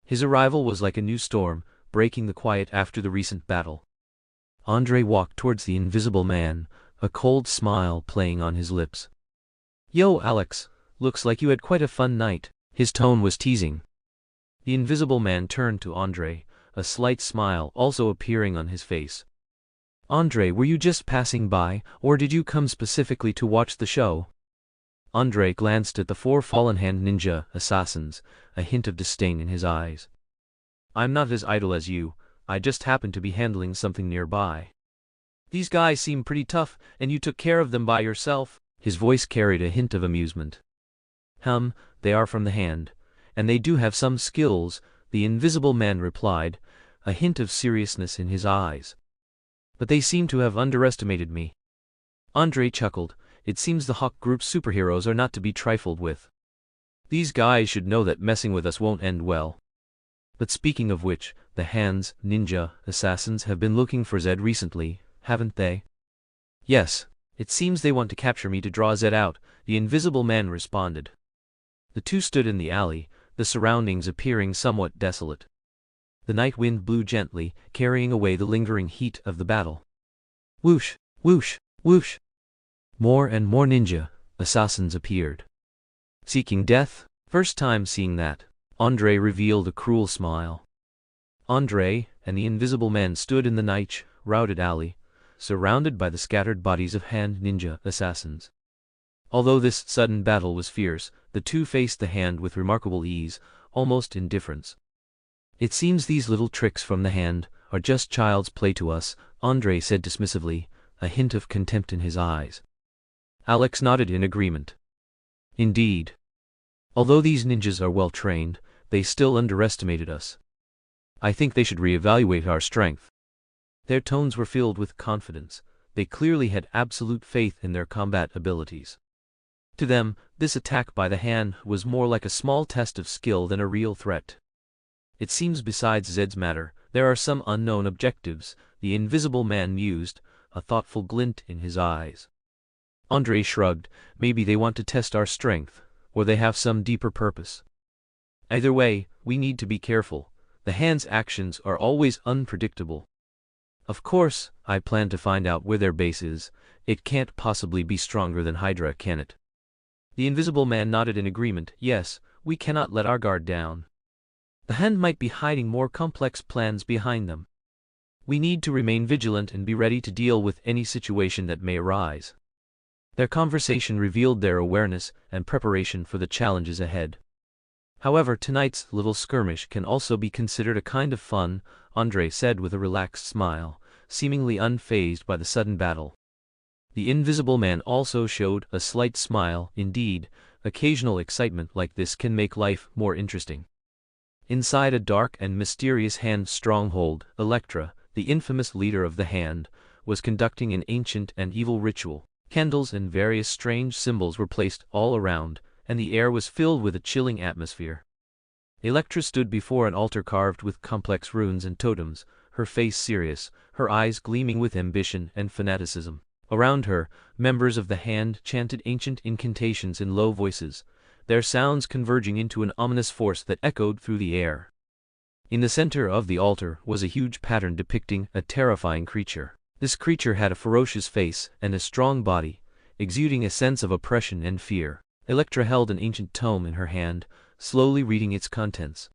A: His arrival was like a new storm, breaking the quiet after the recent battle. Andre walked towards the Invisible Man, a cold smile playing on his lips. Yo, Alex, looks like you had quite a fun night. His tone was teasing. The Invisible Man turned to Andre, a slight smile also appearing on his face. Andre, were you just passing by, or did you come specifically to watch the show? Andre glanced at the four fallen hand ninja assassins, a hint of disdain in his eyes. I'm not as idle as you, I just happened to be handling something nearby. These guys seem pretty tough, and you took care of them by yourself? His voice carried a hint of amusement. They are from the hand, and they do have some skills, the Invisible Man replied, a hint of seriousness in his eyes. But they seem to have underestimated me. Andre chuckled. It seems the Hawke Group's superheroes are not to be trifled with. These guys should know that messing with us won't end well. But speaking of which, the hand's ninja assassins have been looking for Zed recently, haven't they? Yes, it seems they want to capture me to draw Zed out, the Invisible Man responded. The two stood in the alley, the surroundings appearing somewhat desolate. The night wind blew gently, carrying away the lingering heat of the battle. Whoosh, whoosh, whoosh. More and more ninja assassins appeared. Seeking death? First time seeing that. Andre revealed a cruel smile. Andre and the Invisible Man stood in the night-routed alley, surrounded by the scattered bodies of hand ninja assassins. Although this sudden battle was fierce, the two faced the hand with remarkable ease, almost indifference. It seems these little tricks from the hand are just child's play to us, Andre said dismissively, a hint of contempt in his eyes. Alex nodded in agreement. Indeed. Although these ninjas are well trained, they still underestimated us. I think they should reevaluate our strength." Their tones were filled with confidence. They clearly had absolute faith in their combat abilities. To them, this attack by the hand was more like a small test of skill than a real threat. "It seems besides Zed's matter, there are some unknown objectives," the invisible man mused, a thoughtful glint in his eyes. Andre shrugged. "Maybe they want to test our strength, or they have some deeper purpose. Either way, we need to be careful. The hand's actions are always unpredictable. Of course, I plan to find out where their base is. It can't possibly be stronger than Hydra, can it?" The invisible man nodded in agreement. "Yes, we cannot let our guard down. The hand might be hiding more complex plans behind them. We need to remain vigilant and be ready to deal with any situation that may arise." Their conversation revealed their awareness and preparation for the challenges ahead. "However, tonight's little skirmish can also be considered a kind of fun," Andre said with a relaxed smile, seemingly unfazed by the sudden battle. The invisible man also showed a slight smile. "Indeed, occasional excitement like this can make life more interesting." Inside a dark and mysterious hand stronghold, Elektra, the infamous leader of the hand, was conducting an ancient and evil ritual. Candles and various strange symbols were placed all around, and the air was filled with a chilling atmosphere. Elektra stood before an altar carved with complex runes and totems, her face serious, her eyes gleaming with ambition and fanaticism. Around her, members of the hand chanted ancient incantations in low voices, their sounds converging into an ominous force that echoed through the air. In the center of the altar was a huge pattern depicting a terrifying creature. This creature had a ferocious face and a strong body, exuding a sense of oppression and fear. Elektra held an ancient tome in her hand, slowly reading its contents.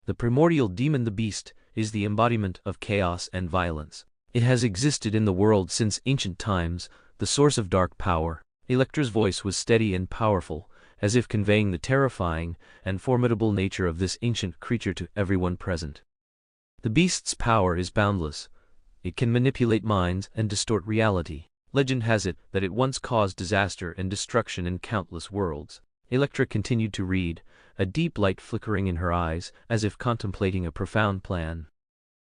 A: "The primordial demon, the beast, is the embodiment of chaos and violence. It has existed in the world since ancient times, the source of dark power." Elektra's voice was steady and powerful, as if conveying the terrifying and formidable nature of this ancient creature to everyone present. "The beast's power is boundless. It can manipulate minds and distort reality. Legend has it that it once caused disaster and destruction in countless worlds." Elektra continued to read, a deep light flickering in her eyes, as if contemplating a profound plan.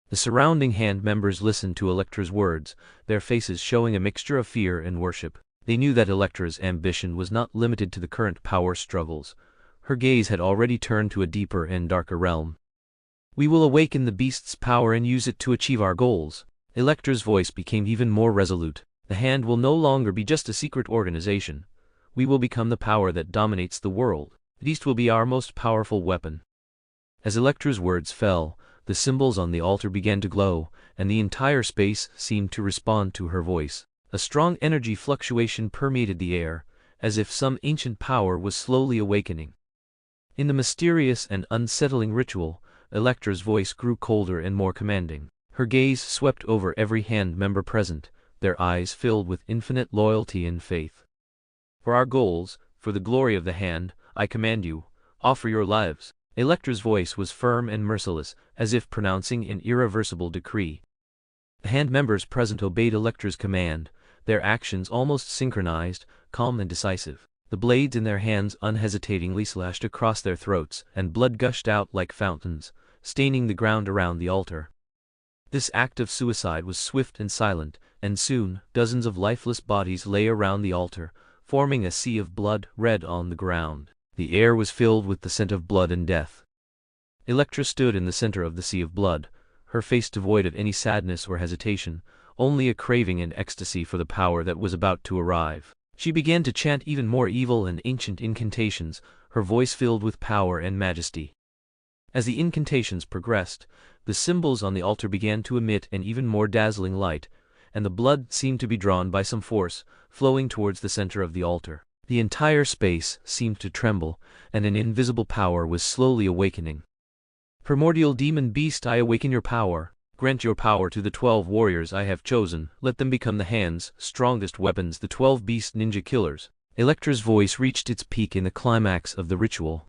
A: The surrounding hand members listened to Elektra's words, their faces showing a mixture of fear and worship. They knew that Elektra's ambition was not limited to the current power struggles. Her gaze had already turned to a deeper and darker realm. "We will awaken the beast's power and use it to achieve our goals." Elektra's voice became even more resolute. "The hand will no longer be just a secret organization. We will become the power that dominates the world. The beast will be our most powerful weapon." As Elektra's words fell, the symbols on the altar began to glow, and the entire space seemed to respond to her voice. A strong energy fluctuation permeated the air, as if some ancient power was slowly awakening. In the mysterious and unsettling ritual, Elektra's voice grew colder and more commanding. Her gaze swept over every hand member present, their eyes filled with infinite loyalty and faith. "For our goals, for the glory of the hand, I command you, offer your lives." Elektra's voice was firm and merciless, as if pronouncing an irreversible decree. The hand members present obeyed Elektra's command, their actions almost synchronized, calm and decisive. The blades in their hands unhesitatingly slashed across their throats, and blood gushed out like fountains, staining the ground around the altar. This act of suicide was swift and silent, and soon, dozens of lifeless bodies lay around the altar, forming a sea of blood red on the ground. The air was filled with the scent of blood and death. Elektra stood in the center of the sea of blood, her face devoid of any sadness or hesitation, only a craving and ecstasy for the power that was about to arrive. She began to chant even more evil and ancient incantations, her voice filled with power and majesty. As the incantations progressed, the symbols on the altar began to emit an even more dazzling light, and the blood seemed to be drawn by some force, flowing towards the center of the altar. The entire space seemed to tremble, and an invisible power was slowly awakening. "Primordial demon beast, I awaken your power. Grant your power to the 12 warriors I have chosen. Let them become the hand's strongest weapons, the 12 beast ninja killers." Elektra's voice reached its peak in the climax of the ritual.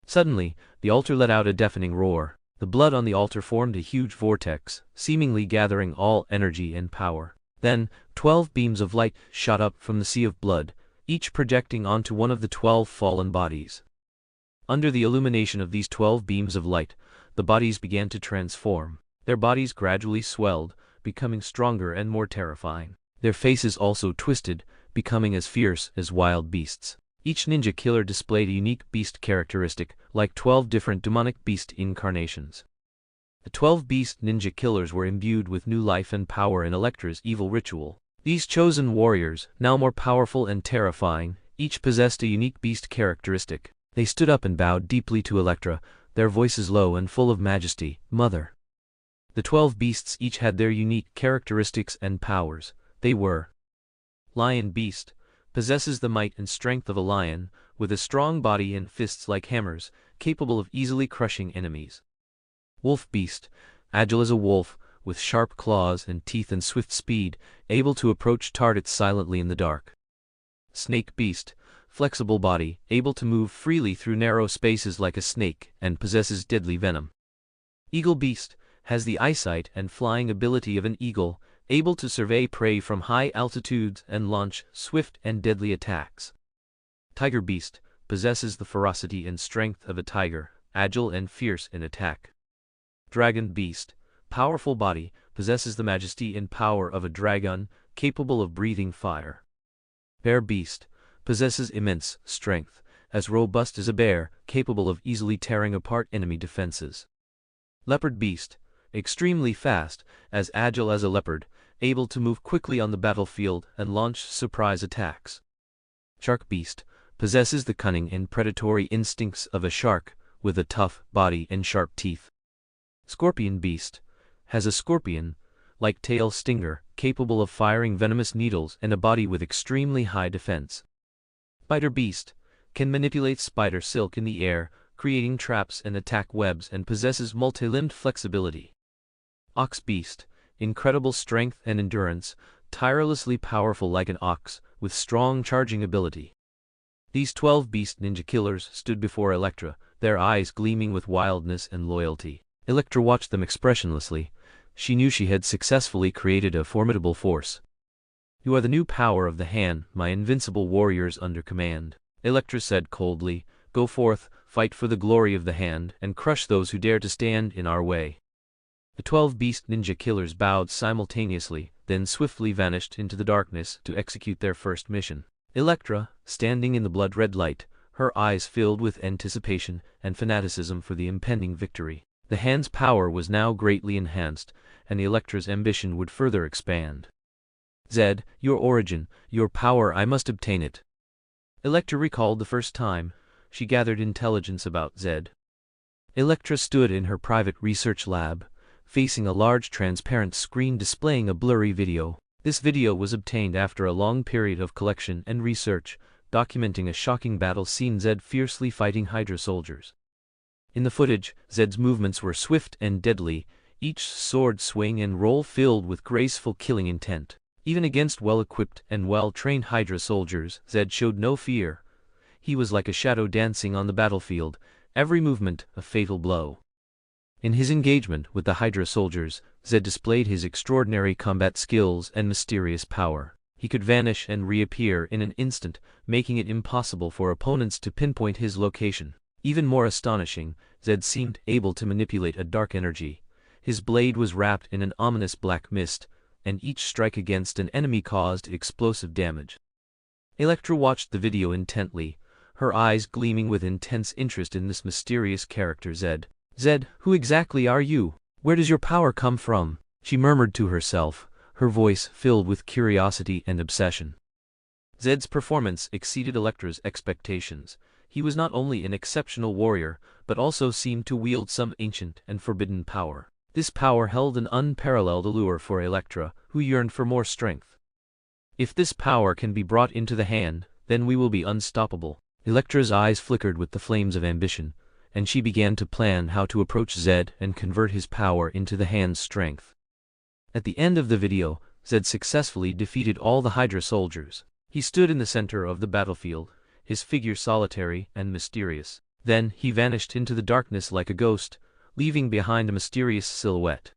A: Suddenly, the altar let out a deafening roar. The blood on the altar formed a huge vortex, seemingly gathering all energy and power. Then, 12 beams of light shot up from the sea of blood, each projecting onto one of the 12 fallen bodies. Under the illumination of these 12 beams of light, the bodies began to transform. Their bodies gradually swelled, becoming stronger and more terrifying. Their faces also twisted, becoming as fierce as wild beasts. Each ninja killer displayed a unique beast characteristic, like 12 different demonic beast incarnations. The 12 beast ninja killers were imbued with new life and power in Elektra's evil ritual. These chosen warriors, now more powerful and terrifying, each possessed a unique beast characteristic. They stood up and bowed deeply to Elektra, their voices low and full of majesty. "Mother." The 12 beasts each had their unique characteristics and powers. They were: Lion Beast, possesses the might and strength of a lion, with a strong body and fists like hammers, capable of easily crushing enemies. Wolf Beast, agile as a wolf, with sharp claws and teeth and swift speed, able to approach targets silently in the dark. Snake Beast, flexible body, able to move freely through narrow spaces like a snake, and possesses deadly venom. Eagle Beast, has the eyesight and flying ability of an eagle, able to survey prey from high altitudes and launch swift and deadly attacks. Tiger Beast, possesses the ferocity and strength of a tiger, agile and fierce in attack. Dragon Beast, powerful body, possesses the majesty and power of a dragon, capable of breathing fire. Bear Beast, possesses immense strength, as robust as a bear, capable of easily tearing apart enemy defenses. Leopard Beast, extremely fast, as agile as a leopard, able to move quickly on the battlefield and launch surprise attacks. Shark Beast, possesses the cunning and predatory instincts of a shark, with a tough body and sharp teeth. Scorpion Beast, has a scorpion-like tail stinger, capable of firing venomous needles and a body with extremely high defense. Spider Beast, can manipulate spider silk in the air, creating traps and attack webs, and possesses multi-limbed flexibility. Ox Beast, incredible strength and endurance, tirelessly powerful like an ox, with strong charging ability. These 12 beast ninja killers stood before Elektra, their eyes gleaming with wildness and loyalty. Elektra watched them expressionlessly. She knew she had successfully created a formidable force. "You are the new power of the hand, my invincible warriors under command," Elektra said coldly. "Go forth, fight for the glory of the hand, and crush those who dare to stand in our way." The 12 beast ninja killers bowed simultaneously, then swiftly vanished into the darkness to execute their first mission. Elektra, standing in the blood-red light, her eyes filled with anticipation and fanaticism for the impending victory. The hand's power was now greatly enhanced, and Elektra's ambition would further expand. "Zed, your origin, your power, I must obtain it." Elektra recalled the first time she gathered intelligence about Zed. Elektra stood in her private research lab, facing a large transparent screen displaying a blurry video. This video was obtained after a long period of collection and research, documenting a shocking battle scene: Zed fiercely fighting Hydra soldiers. In the footage, Zed's movements were swift and deadly, each sword swing and roll filled with graceful killing intent. Even against well-equipped and well-trained Hydra soldiers, Zed showed no fear. He was like a shadow dancing on the battlefield, every movement a fatal blow. In his engagement with the Hydra soldiers, Zed displayed his extraordinary combat skills and mysterious power. He could vanish and reappear in an instant, making it impossible for opponents to pinpoint his location. Even more astonishing, Zed seemed able to manipulate a dark energy. His blade was wrapped in an ominous black mist, and each strike against an enemy caused explosive damage. Elektra watched the video intently, her eyes gleaming with intense interest in this mysterious character Zed. "Zed, who exactly are you? Where does your power come from?" she murmured to herself, her voice filled with curiosity and obsession. Zed's performance exceeded Elektra's expectations. He was not only an exceptional warrior, but also seemed to wield some ancient and forbidden power. This power held an unparalleled allure for Elektra, who yearned for more strength. "If this power can be brought into the hand, then we will be unstoppable." Elektra's eyes flickered with the flames of ambition, and she began to plan how to approach Zed and convert his power into the hand's strength. At the end of the video, Zed successfully defeated all the Hydra soldiers. He stood in the center of the battlefield, his figure solitary and mysterious. Then he vanished into the darkness like a ghost, leaving behind a mysterious silhouette.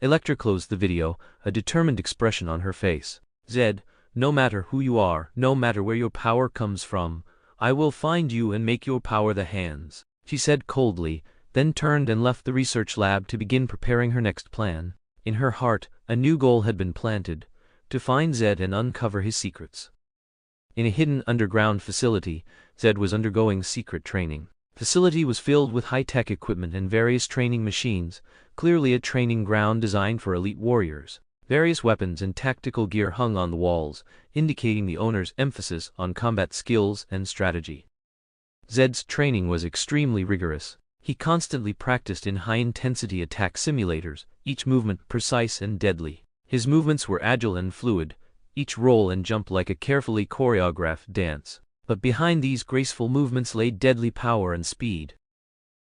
A: Elektra closed the video, a determined expression on her face. "Zed, no matter who you are, no matter where your power comes from, I will find you and make your power the hand's," she said coldly, then turned and left the research lab to begin preparing her next plan. In her heart, a new goal had been planted: to find Zed and uncover his secrets. In a hidden underground facility, Zed was undergoing secret training. The facility was filled with high-tech equipment and various training machines, clearly a training ground designed for elite warriors. Various weapons and tactical gear hung on the walls, indicating the owner's emphasis on combat skills and strategy. Zed's training was extremely rigorous. He constantly practiced in high-intensity attack simulators, each movement precise and deadly. His movements were agile and fluid, each roll and jump like a carefully choreographed dance. But behind these graceful movements lay deadly power and speed.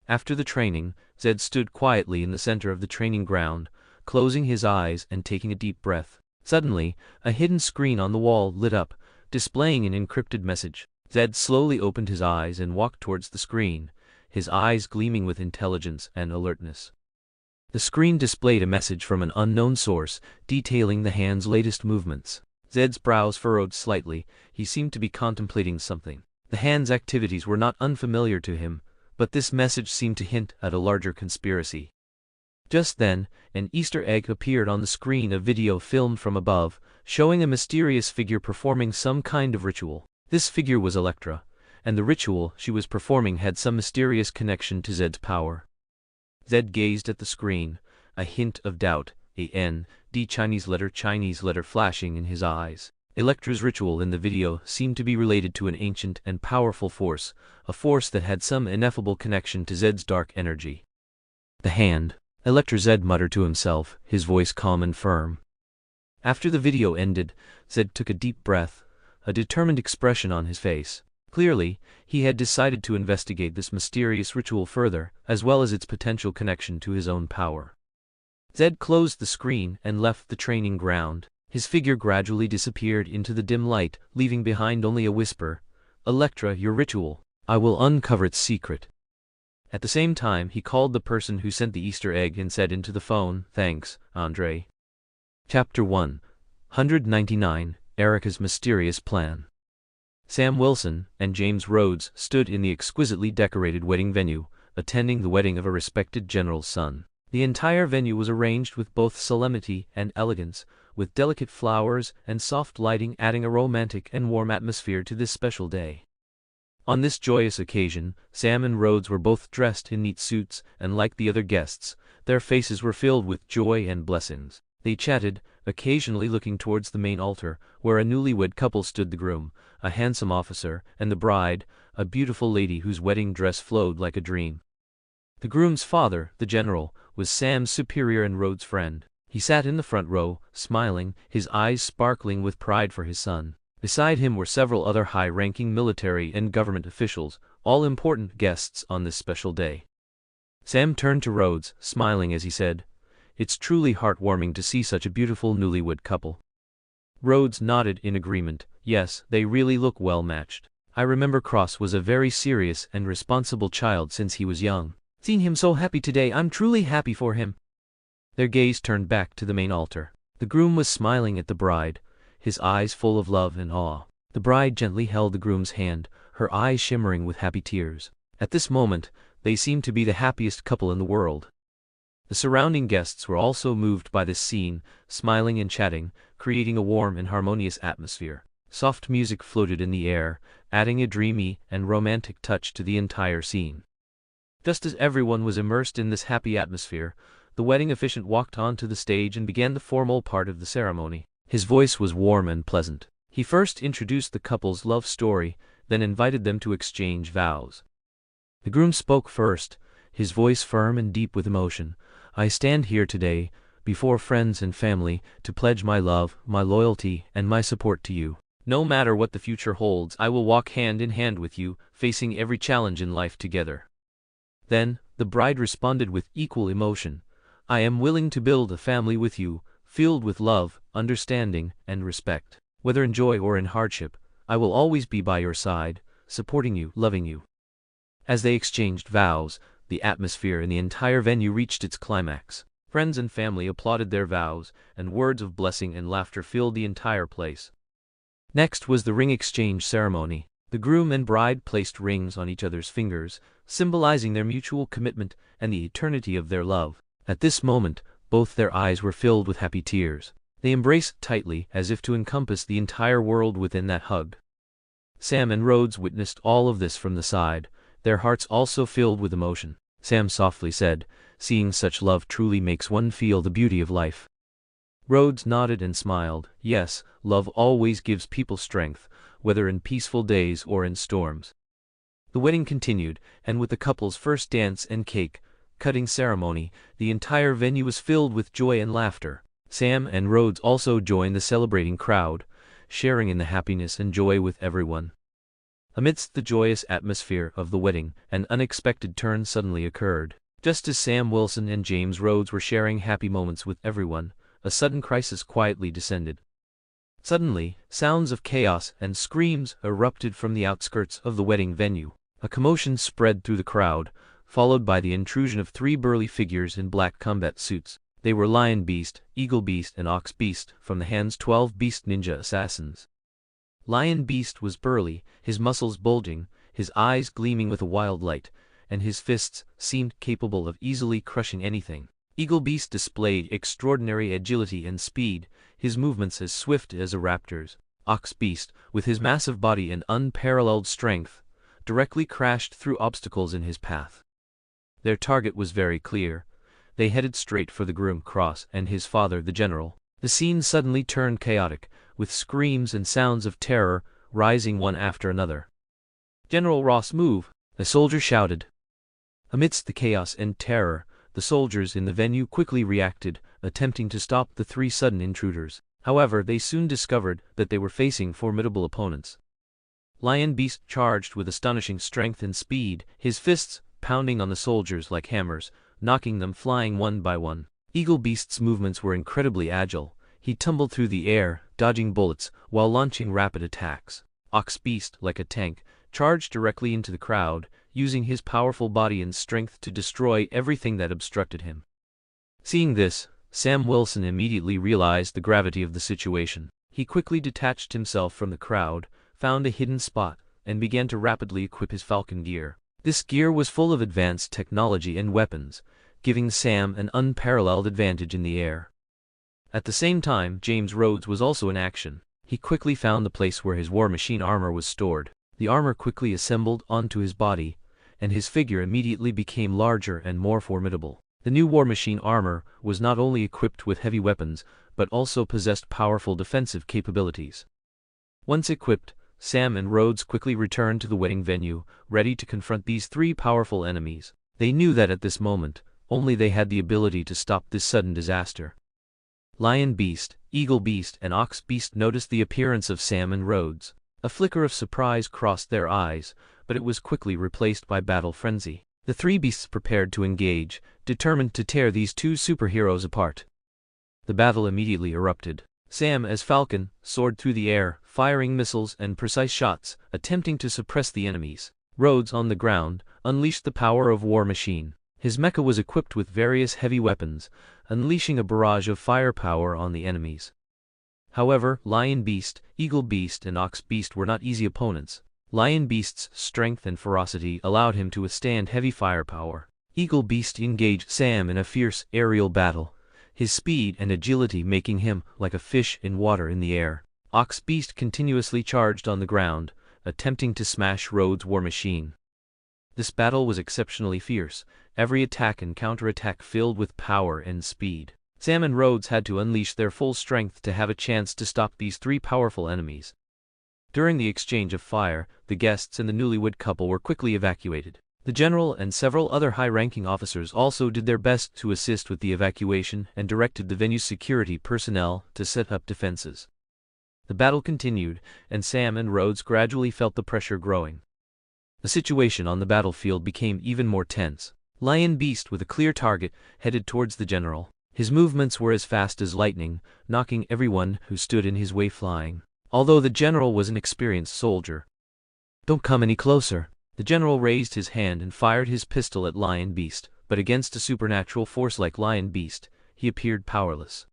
A: After the training, Zed stood quietly in the center of the training ground, closing his eyes and taking a deep breath. Suddenly, a hidden screen on the wall lit up, displaying an encrypted message. Zed slowly opened his eyes and walked towards the screen, his eyes gleaming with intelligence and alertness. The screen displayed a message from an unknown source, detailing the hand's latest movements. Zed's brows furrowed slightly. He seemed to be contemplating something. The hand's activities were not unfamiliar to him, but this message seemed to hint at a larger conspiracy. Just then, an Easter egg appeared on the screen, a video filmed from above, showing a mysterious figure performing some kind of ritual. This figure was Electra, and the ritual she was performing had some mysterious connection to Zed's power. Zed gazed at the screen, a hint of doubt, a N-D Chinese letter flashing in his eyes. Electra's ritual in the video seemed to be related to an ancient and powerful force, a force that had some ineffable connection to Zed's dark energy. The hand. Electra, Zed muttered to himself, his voice calm and firm. After the video ended, Zed took a deep breath, a determined expression on his face. Clearly, he had decided to investigate this mysterious ritual further, as well as its potential connection to his own power. Zed closed the screen and left the training ground. His figure gradually disappeared into the dim light, leaving behind only a whisper. "Electra, your ritual. I will uncover its secret." At the same time, he called the person who sent the Easter egg and said into the phone, "Thanks, Andre." Chapter 199, Erica's Mysterious Plan. Sam Wilson and James Rhodes stood in the exquisitely decorated wedding venue, attending the wedding of a respected general's son. The entire venue was arranged with both solemnity and elegance, with delicate flowers and soft lighting adding a romantic and warm atmosphere to this special day. On this joyous occasion, Sam and Rhodes were both dressed in neat suits, and like the other guests, their faces were filled with joy and blessings. They chatted, occasionally looking towards the main altar, where a newlywed couple stood: the groom, a handsome officer, and the bride, a beautiful lady whose wedding dress flowed like a dream. The groom's father, the general, was Sam's superior and Rhodes' friend. He sat in the front row, smiling, his eyes sparkling with pride for his son. Beside him were several other high-ranking military and government officials, all important guests on this special day. Sam turned to Rhodes, smiling as he said, "It's truly heartwarming to see such a beautiful newlywed couple." Rhodes nodded in agreement. "Yes, they really look well matched. I remember Cross was a very serious and responsible child since he was young. Seeing him so happy today, I'm truly happy for him." Their gaze turned back to the main altar. The groom was smiling at the bride, his eyes full of love and awe. The bride gently held the groom's hand, her eyes shimmering with happy tears. At this moment, they seemed to be the happiest couple in the world. The surrounding guests were also moved by this scene, smiling and chatting, creating a warm and harmonious atmosphere. Soft music floated in the air, adding a dreamy and romantic touch to the entire scene. Just as everyone was immersed in this happy atmosphere, the wedding officiant walked onto the stage and began the formal part of the ceremony. His voice was warm and pleasant. He first introduced the couple's love story, then invited them to exchange vows. The groom spoke first, his voice firm and deep with emotion. "I stand here today, before friends and family, to pledge my love, my loyalty, and my support to you. No matter what the future holds, I will walk hand in hand with you, facing every challenge in life together." Then, the bride responded with equal emotion, "I am willing to build a family with you, filled with love, understanding, and respect. Whether in joy or in hardship, I will always be by your side, supporting you, loving you." As they exchanged vows, the atmosphere in the entire venue reached its climax. Friends and family applauded their vows, and words of blessing and laughter filled the entire place. Next was the ring exchange ceremony. The groom and bride placed rings on each other's fingers, symbolizing their mutual commitment and the eternity of their love. At this moment, both their eyes were filled with happy tears. They embraced tightly, as if to encompass the entire world within that hug. Sam and Rhodes witnessed all of this from the side, their hearts also filled with emotion. Sam softly said, "Seeing such love truly makes one feel the beauty of life." Rhodes nodded and smiled. Yes, love always gives people strength, whether in peaceful days or in storms. The wedding continued, and with the couple's first dance and cake-cutting ceremony, the entire venue was filled with joy and laughter. Sam and Rhodes also joined the celebrating crowd, sharing in the happiness and joy with everyone. Amidst the joyous atmosphere of the wedding, an unexpected turn suddenly occurred. Just as Sam Wilson and James Rhodes were sharing happy moments with everyone, a sudden crisis quietly descended. Suddenly, sounds of chaos and screams erupted from the outskirts of the wedding venue. A commotion spread through the crowd, followed by the intrusion of three burly figures in black combat suits. They were Lion Beast, Eagle Beast, and Ox Beast, from the Hand's 12 Beast Ninja Assassins. Lion Beast was burly, his muscles bulging, his eyes gleaming with a wild light, and his fists seemed capable of easily crushing anything. Eagle Beast displayed extraordinary agility and speed, his movements as swift as a raptor's. Ox Beast, with his massive body and unparalleled strength, directly crashed through obstacles in his path. Their target was very clear. They headed straight for the groom Cross and his father, the general. The scene suddenly turned chaotic, with screams and sounds of terror rising one after another. "General Ross, move!" a soldier shouted. Amidst the chaos and terror, the soldiers in the venue quickly reacted, attempting to stop the three sudden intruders. However, they soon discovered that they were facing formidable opponents. Lion Beast charged with astonishing strength and speed, his fists pounding on the soldiers like hammers, knocking them flying one by one. Eagle Beast's movements were incredibly agile. He tumbled through the air, dodging bullets, while launching rapid attacks. Ox Beast, like a tank, charged directly into the crowd, using his powerful body and strength to destroy everything that obstructed him. Seeing this, Sam Wilson immediately realized the gravity of the situation. He quickly detached himself from the crowd, found a hidden spot, and began to rapidly equip his Falcon gear. This gear was full of advanced technology and weapons, giving Sam an unparalleled advantage in the air. At the same time, James Rhodes was also in action. He quickly found the place where his war machine armor was stored. The armor quickly assembled onto his body, and his figure immediately became larger and more formidable. The new war machine armor was not only equipped with heavy weapons, but also possessed powerful defensive capabilities. Once equipped, Sam and Rhodes quickly returned to the wedding venue, ready to confront these three powerful enemies. They knew that at this moment, only they had the ability to stop this sudden disaster. Lion Beast, Eagle Beast, and Ox Beast noticed the appearance of Sam and Rhodes. A flicker of surprise crossed their eyes, but it was quickly replaced by battle frenzy. The three beasts prepared to engage, determined to tear these two superheroes apart. The battle immediately erupted. Sam, as Falcon, soared through the air, firing missiles and precise shots, attempting to suppress the enemies. Rhodes, on the ground, unleashed the power of War Machine. His mecha was equipped with various heavy weapons, unleashing a barrage of firepower on the enemies. However, Lion Beast, Eagle Beast, and Ox Beast were not easy opponents. Lion Beast's strength and ferocity allowed him to withstand heavy firepower. Eagle Beast engaged Sam in a fierce aerial battle, his speed and agility making him like a fish in water in the air. Ox Beast continuously charged on the ground, attempting to smash Rhodes' war machine. This battle was exceptionally fierce, every attack and counterattack filled with power and speed. Sam and Rhodes had to unleash their full strength to have a chance to stop these three powerful enemies. During the exchange of fire, the guests and the newlywed couple were quickly evacuated. The general and several other high-ranking officers also did their best to assist with the evacuation and directed the venue's security personnel to set up defenses. The battle continued, and Sam and Rhodes gradually felt the pressure growing. The situation on the battlefield became even more tense. Lion Beast, with a clear target, headed towards the general. His movements were as fast as lightning, knocking everyone who stood in his way flying. Although the general was an experienced soldier. "Don't come any closer." The general raised his hand and fired his pistol at Lion Beast, but against a supernatural force like Lion Beast, he appeared powerless.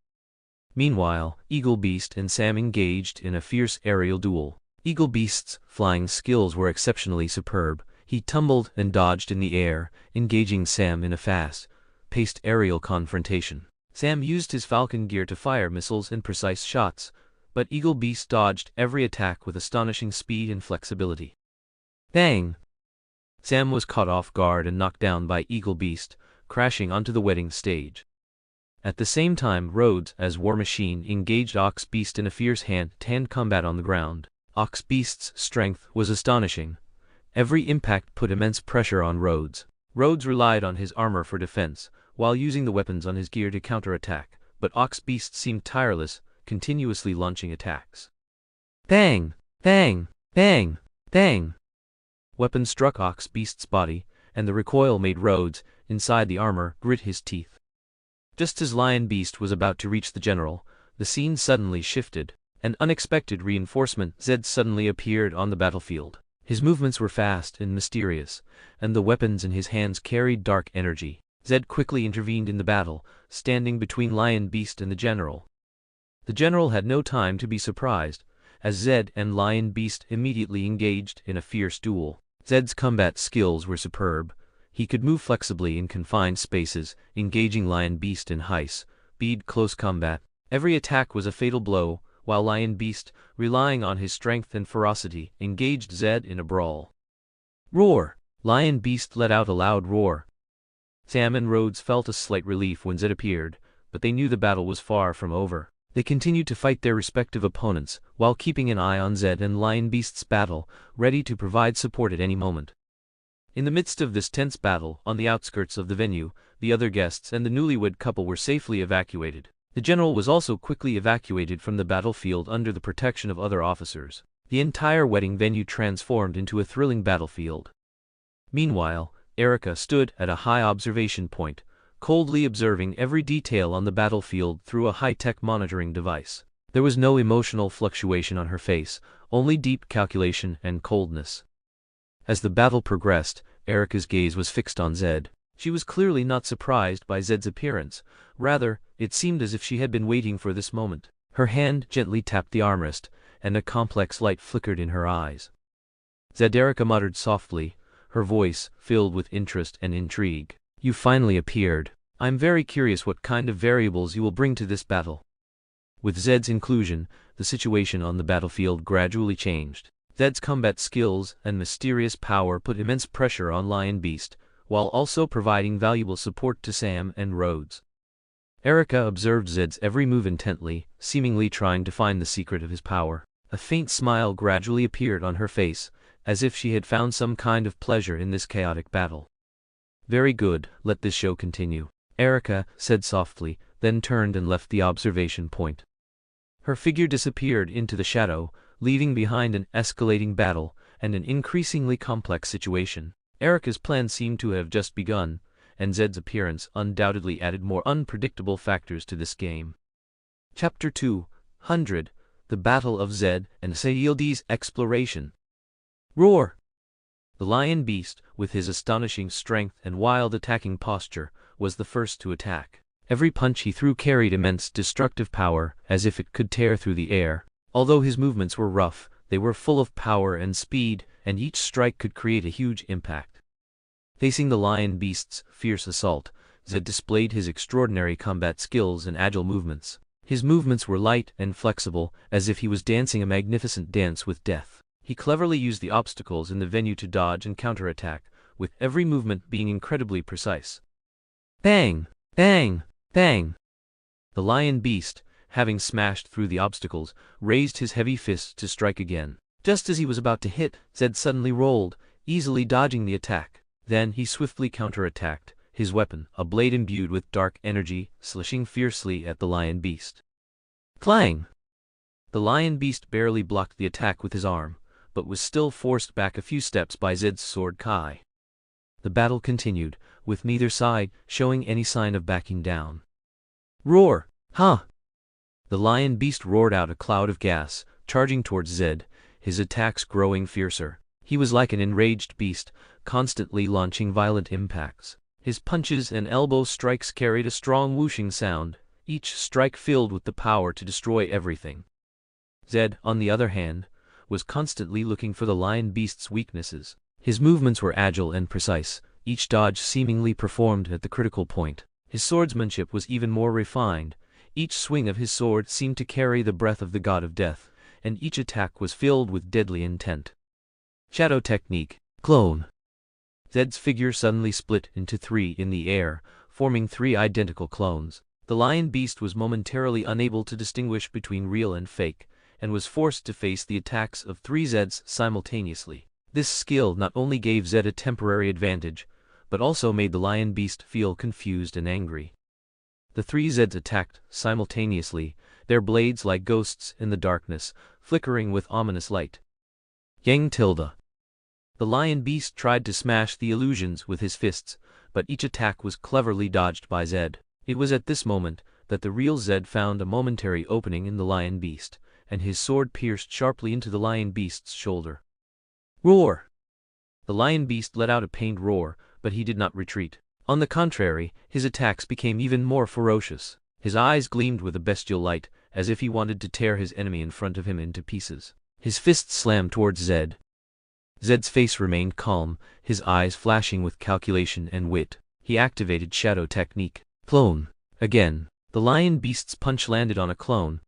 A: Meanwhile, Eagle Beast and Sam engaged in a fierce aerial duel. Eagle Beast's flying skills were exceptionally superb. He tumbled and dodged in the air, engaging Sam in a fast-paced aerial confrontation. Sam used his Falcon gear to fire missiles and precise shots, but Eagle Beast dodged every attack with astonishing speed and flexibility. Bang! Sam was caught off guard and knocked down by Eagle Beast, crashing onto the wedding stage. At the same time, Rhodes, as War Machine, engaged Ox Beast in a fierce hand-to-hand combat on the ground. Ox Beast's strength was astonishing. Every impact put immense pressure on Rhodes. Rhodes relied on his armor for defense, while using the weapons on his gear to counterattack, but Ox Beast seemed tireless, continuously launching attacks. Bang! Bang! Bang! Bang! Weapons struck Ox Beast's body, and the recoil made Rhodes, inside the armor, grit his teeth. Just as Lion Beast was about to reach the general, the scene suddenly shifted. An unexpected reinforcement, Zed, suddenly appeared on the battlefield. His movements were fast and mysterious, and the weapons in his hands carried dark energy. Zed quickly intervened in the battle, standing between Lion Beast and the general. The general had no time to be surprised, as Zed and Lion Beast immediately engaged in a fierce duel. Zed's combat skills were superb. He could move flexibly in confined spaces, engaging Lion Beast in high-speed close combat. Every attack was a fatal blow, while Lion Beast, relying on his strength and ferocity, engaged Zed in a brawl. Roar! Lion Beast let out a loud roar. Sam and Rhodes felt a slight relief when Zed appeared, but they knew the battle was far from over. They continued to fight their respective opponents, while keeping an eye on Zed and Lion Beast's battle, ready to provide support at any moment. In the midst of this tense battle, on the outskirts of the venue, the other guests and the newlywed couple were safely evacuated. The general was also quickly evacuated from the battlefield under the protection of other officers. The entire wedding venue transformed into a thrilling battlefield. Meanwhile, Erica stood at a high observation point, coldly observing every detail on the battlefield through a high-tech monitoring device. There was no emotional fluctuation on her face, only deep calculation and coldness. As the battle progressed, Erica's gaze was fixed on Zed. She was clearly not surprised by Zed's appearance. Rather, it seemed as if she had been waiting for this moment. Her hand gently tapped the armrest, and a complex light flickered in her eyes. Zed, Erica muttered softly, her voice filled with interest and intrigue. You finally appeared. I'm very curious what kind of variables you will bring to this battle. With Zed's inclusion, the situation on the battlefield gradually changed. Zed's combat skills and mysterious power put immense pressure on Lion Beast, while also providing valuable support to Sam and Rhodes. Erica observed Zed's every move intently, seemingly trying to find the secret of his power. A faint smile gradually appeared on her face, as if she had found some kind of pleasure in this chaotic battle. Very good, let this show continue, Erica said softly, then turned and left the observation point. Her figure disappeared into the shadow, leaving behind an escalating battle and an increasingly complex situation. Erica's plan seemed to have just begun, and Zed's appearance undoubtedly added more unpredictable factors to this game. Chapter 200: The Battle of Zed and Sayildi's Exploration. Roar! The Lion Beast, with his astonishing strength and wild attacking posture, was the first to attack. Every punch he threw carried immense destructive power, as if it could tear through the air. Although his movements were rough, they were full of power and speed, and each strike could create a huge impact. Facing the Lion Beast's fierce assault, Zed displayed his extraordinary combat skills and agile movements. His movements were light and flexible, as if he was dancing a magnificent dance with death. He cleverly used the obstacles in the venue to dodge and counterattack, with every movement being incredibly precise. Bang! Bang! Bang! The Lion Beast, having smashed through the obstacles, raised his heavy fist to strike again. Just as he was about to hit, Zed suddenly rolled, easily dodging the attack. Then he swiftly counterattacked, his weapon, a blade imbued with dark energy, slashing fiercely at the Lion Beast. Clang! The Lion Beast barely blocked the attack with his arm, but was still forced back a few steps by Zed's sword Kai. The battle continued, with neither side showing any sign of backing down. Roar! Ha! The Lion Beast roared out a cloud of gas, charging towards Zed, his attacks growing fiercer. He was like an enraged beast, constantly launching violent impacts. His punches and elbow strikes carried a strong whooshing sound, each strike filled with the power to destroy everything. Zed, on the other hand, was constantly looking for the lion beast's weaknesses. His movements were agile and precise, each dodge seemingly performed at the critical point. His swordsmanship was even more refined. Each swing of his sword seemed to carry the breath of the god of death, and each attack was filled with deadly intent. Shadow technique. Clone. Zed's figure suddenly split into three in the air, forming three identical clones. The lion beast was momentarily unable to distinguish between real and fake, and was forced to face the attacks of three Zeds simultaneously. This skill not only gave Zed a temporary advantage, but also made the lion beast feel confused and angry. The three Zeds attacked simultaneously, their blades like ghosts in the darkness, flickering with ominous light. Yang tilde. The lion beast tried to smash the illusions with his fists, but each attack was cleverly dodged by Zed. It was at this moment that the real Zed found a momentary opening in the lion beast, and his sword pierced sharply into the lion beast's shoulder. Roar! The lion beast let out a pained roar, but he did not retreat. On the contrary, his attacks became even more ferocious. His eyes gleamed with a bestial light, as if he wanted to tear his enemy in front of him into pieces. His fists slammed towards Zed. Zed's face remained calm, his eyes flashing with calculation and wit. He activated shadow technique. Clone. Again, the lion beast's punch landed on a clone.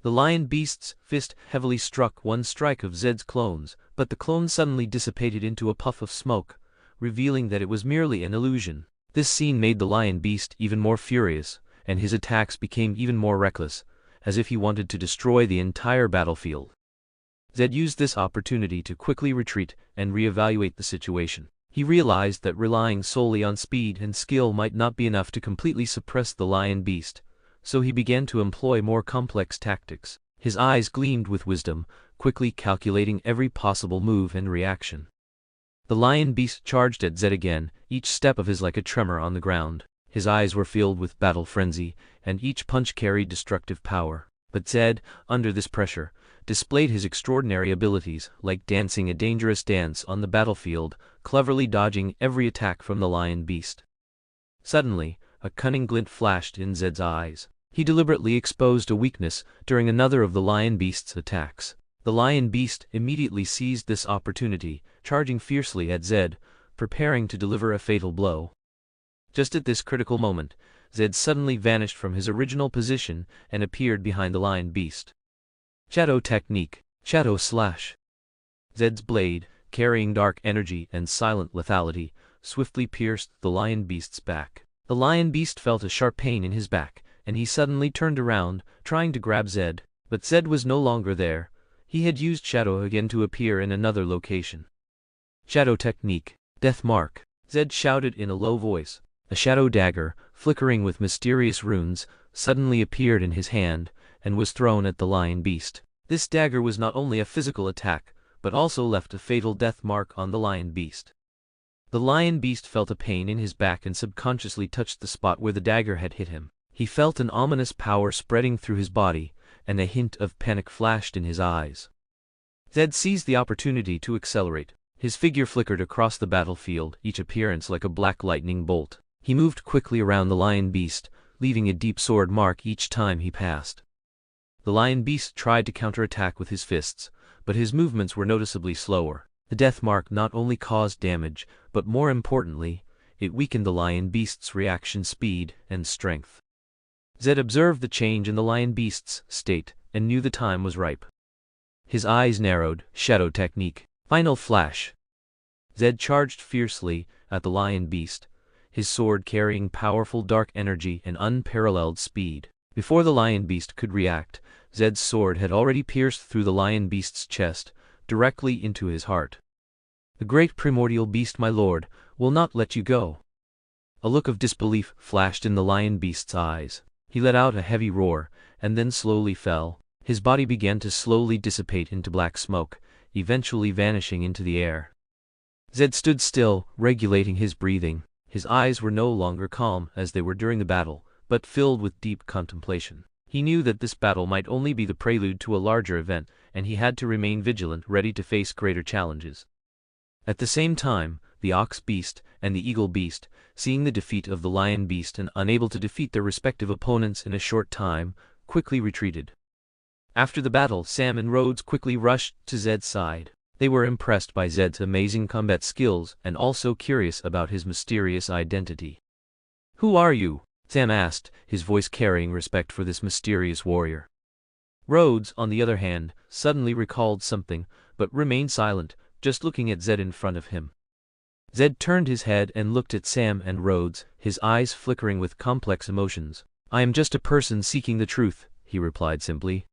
A: The lion beast's fist heavily struck one strike of Zed's clones, but the clone suddenly dissipated into a puff of smoke, revealing that it was merely an illusion. This scene made the lion beast even more furious, and his attacks became even more reckless, as if he wanted to destroy the entire battlefield. Zed used this opportunity to quickly retreat and reevaluate the situation. He realized that relying solely on speed and skill might not be enough to completely suppress the lion beast, so he began to employ more complex tactics. His eyes gleamed with wisdom, quickly calculating every possible move and reaction. The lion beast charged at Zed again, each step of his like a tremor on the ground. His eyes were filled with battle frenzy, and each punch carried destructive power. But Zed, under this pressure, displayed his extraordinary abilities, like dancing a dangerous dance on the battlefield, cleverly dodging every attack from the lion beast. Suddenly, a cunning glint flashed in Zed's eyes. He deliberately exposed a weakness during another of the lion beast's attacks. The lion beast immediately seized this opportunity, charging fiercely at Zed, preparing to deliver a fatal blow. Just at this critical moment, Zed suddenly vanished from his original position and appeared behind the lion beast. Shadow technique. Shadow slash. Zed's blade, carrying dark energy and silent lethality, swiftly pierced the lion beast's back. The lion beast felt a sharp pain in his back, and he suddenly turned around, trying to grab Zed. But Zed was no longer there. He had used shadow again to appear in another location. Shadow technique. Death mark. Zed shouted in a low voice. A shadow dagger, flickering with mysterious runes, suddenly appeared in his hand, and was thrown at the lion beast. This dagger was not only a physical attack, but also left a fatal death mark on the lion beast. The lion beast felt a pain in his back and subconsciously touched the spot where the dagger had hit him. He felt an ominous power spreading through his body, and a hint of panic flashed in his eyes. Zed seized the opportunity to accelerate. His figure flickered across the battlefield, each appearance like a black lightning bolt. He moved quickly around the lion beast, leaving a deep sword mark each time he passed. The lion beast tried to counterattack with his fists, but his movements were noticeably slower. The death mark not only caused damage, but more importantly, it weakened the lion beast's reaction speed and strength. Zed observed the change in the lion beast's state, and knew the time was ripe. His eyes narrowed. Shadow technique. Final flash. Zed charged fiercely at the lion beast, his sword carrying powerful dark energy and unparalleled speed. Before the lion beast could react, Zed's sword had already pierced through the lion beast's chest, directly into his heart. The great primordial beast, my lord, will not let you go. A look of disbelief flashed in the lion beast's eyes. He let out a heavy roar, and then slowly fell. His body began to slowly dissipate into black smoke, eventually vanishing into the air. Zed stood still, regulating his breathing. His eyes were no longer calm as they were during the battle, but filled with deep contemplation. He knew that this battle might only be the prelude to a larger event, and he had to remain vigilant, ready to face greater challenges. At the same time, the ox beast and the eagle beast, seeing the defeat of the lion beast and unable to defeat their respective opponents in a short time, quickly retreated. After the battle, Sam and Rhodes quickly rushed to Zed's side. They were impressed by Zed's amazing combat skills and also curious about his mysterious identity. "Who are you?" Sam asked, his voice carrying respect for this mysterious warrior. Rhodes, on the other hand, suddenly recalled something, but remained silent, just looking at Zed in front of him. Zed turned his head and looked at Sam and Rhodes, his eyes flickering with complex emotions. "I am just a person seeking the truth," he replied simply.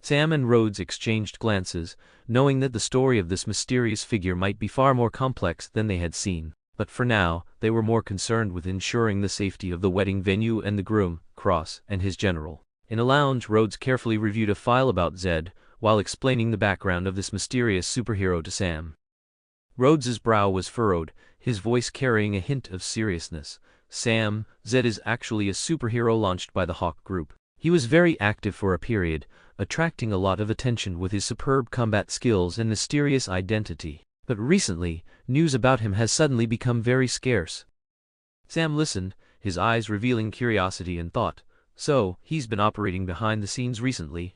A: Sam and Rhodes exchanged glances, knowing that the story of this mysterious figure might be far more complex than they had seen. But for now, they were more concerned with ensuring the safety of the wedding venue and the groom, Cross, and his general. In a lounge, Rhodes carefully reviewed a file about Zed, while explaining the background of this mysterious superhero to Sam. Rhodes's brow was furrowed, his voice carrying a hint of seriousness. "Sam, Zed is actually a superhero launched by the Hawke Group. He was very active for a period, attracting a lot of attention with his superb combat skills and mysterious identity. But recently, news about him has suddenly become very scarce." Sam listened, his eyes revealing curiosity and thought. "So, he's been operating behind the scenes recently?"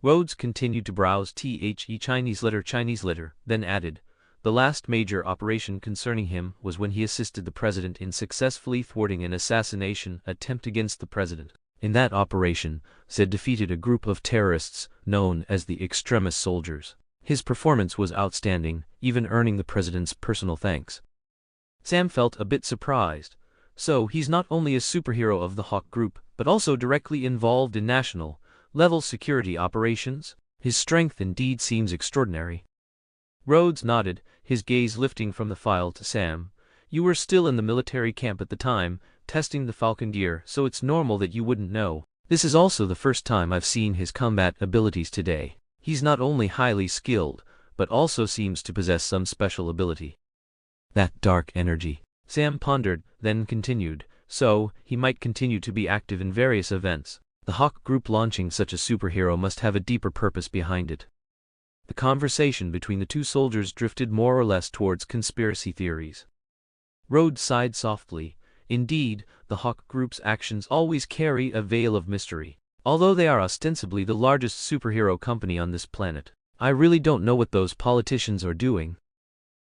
A: Rhodes continued to browse the Chinese letter, then added, "The last major operation concerning him was when he assisted the president in successfully thwarting an assassination attempt against the president. In that operation, Zed defeated a group of terrorists known as the extremist soldiers. His performance was outstanding, even earning the president's personal thanks." Sam felt a bit surprised. So, he's not only a superhero of the Hawke Group, but also directly involved in national-level security operations? His strength indeed seems extraordinary. Rhodes nodded, his gaze lifting from the file to Sam. "You were still in the military camp at the time, testing the Falcon gear, so it's normal that you wouldn't know. This is also the first time I've seen his combat abilities today. He's not only highly skilled, but also seems to possess some special ability." "That dark energy," Sam pondered, then continued. "So, he might continue to be active in various events. The Hawke Group launching such a superhero must have a deeper purpose behind it." The conversation between the two soldiers drifted more or less towards conspiracy theories. Rhodes sighed softly. "Indeed, the Hawke Group's actions always carry a veil of mystery. Although they are ostensibly the largest superhero company on this planet, I really don't know what those politicians are doing."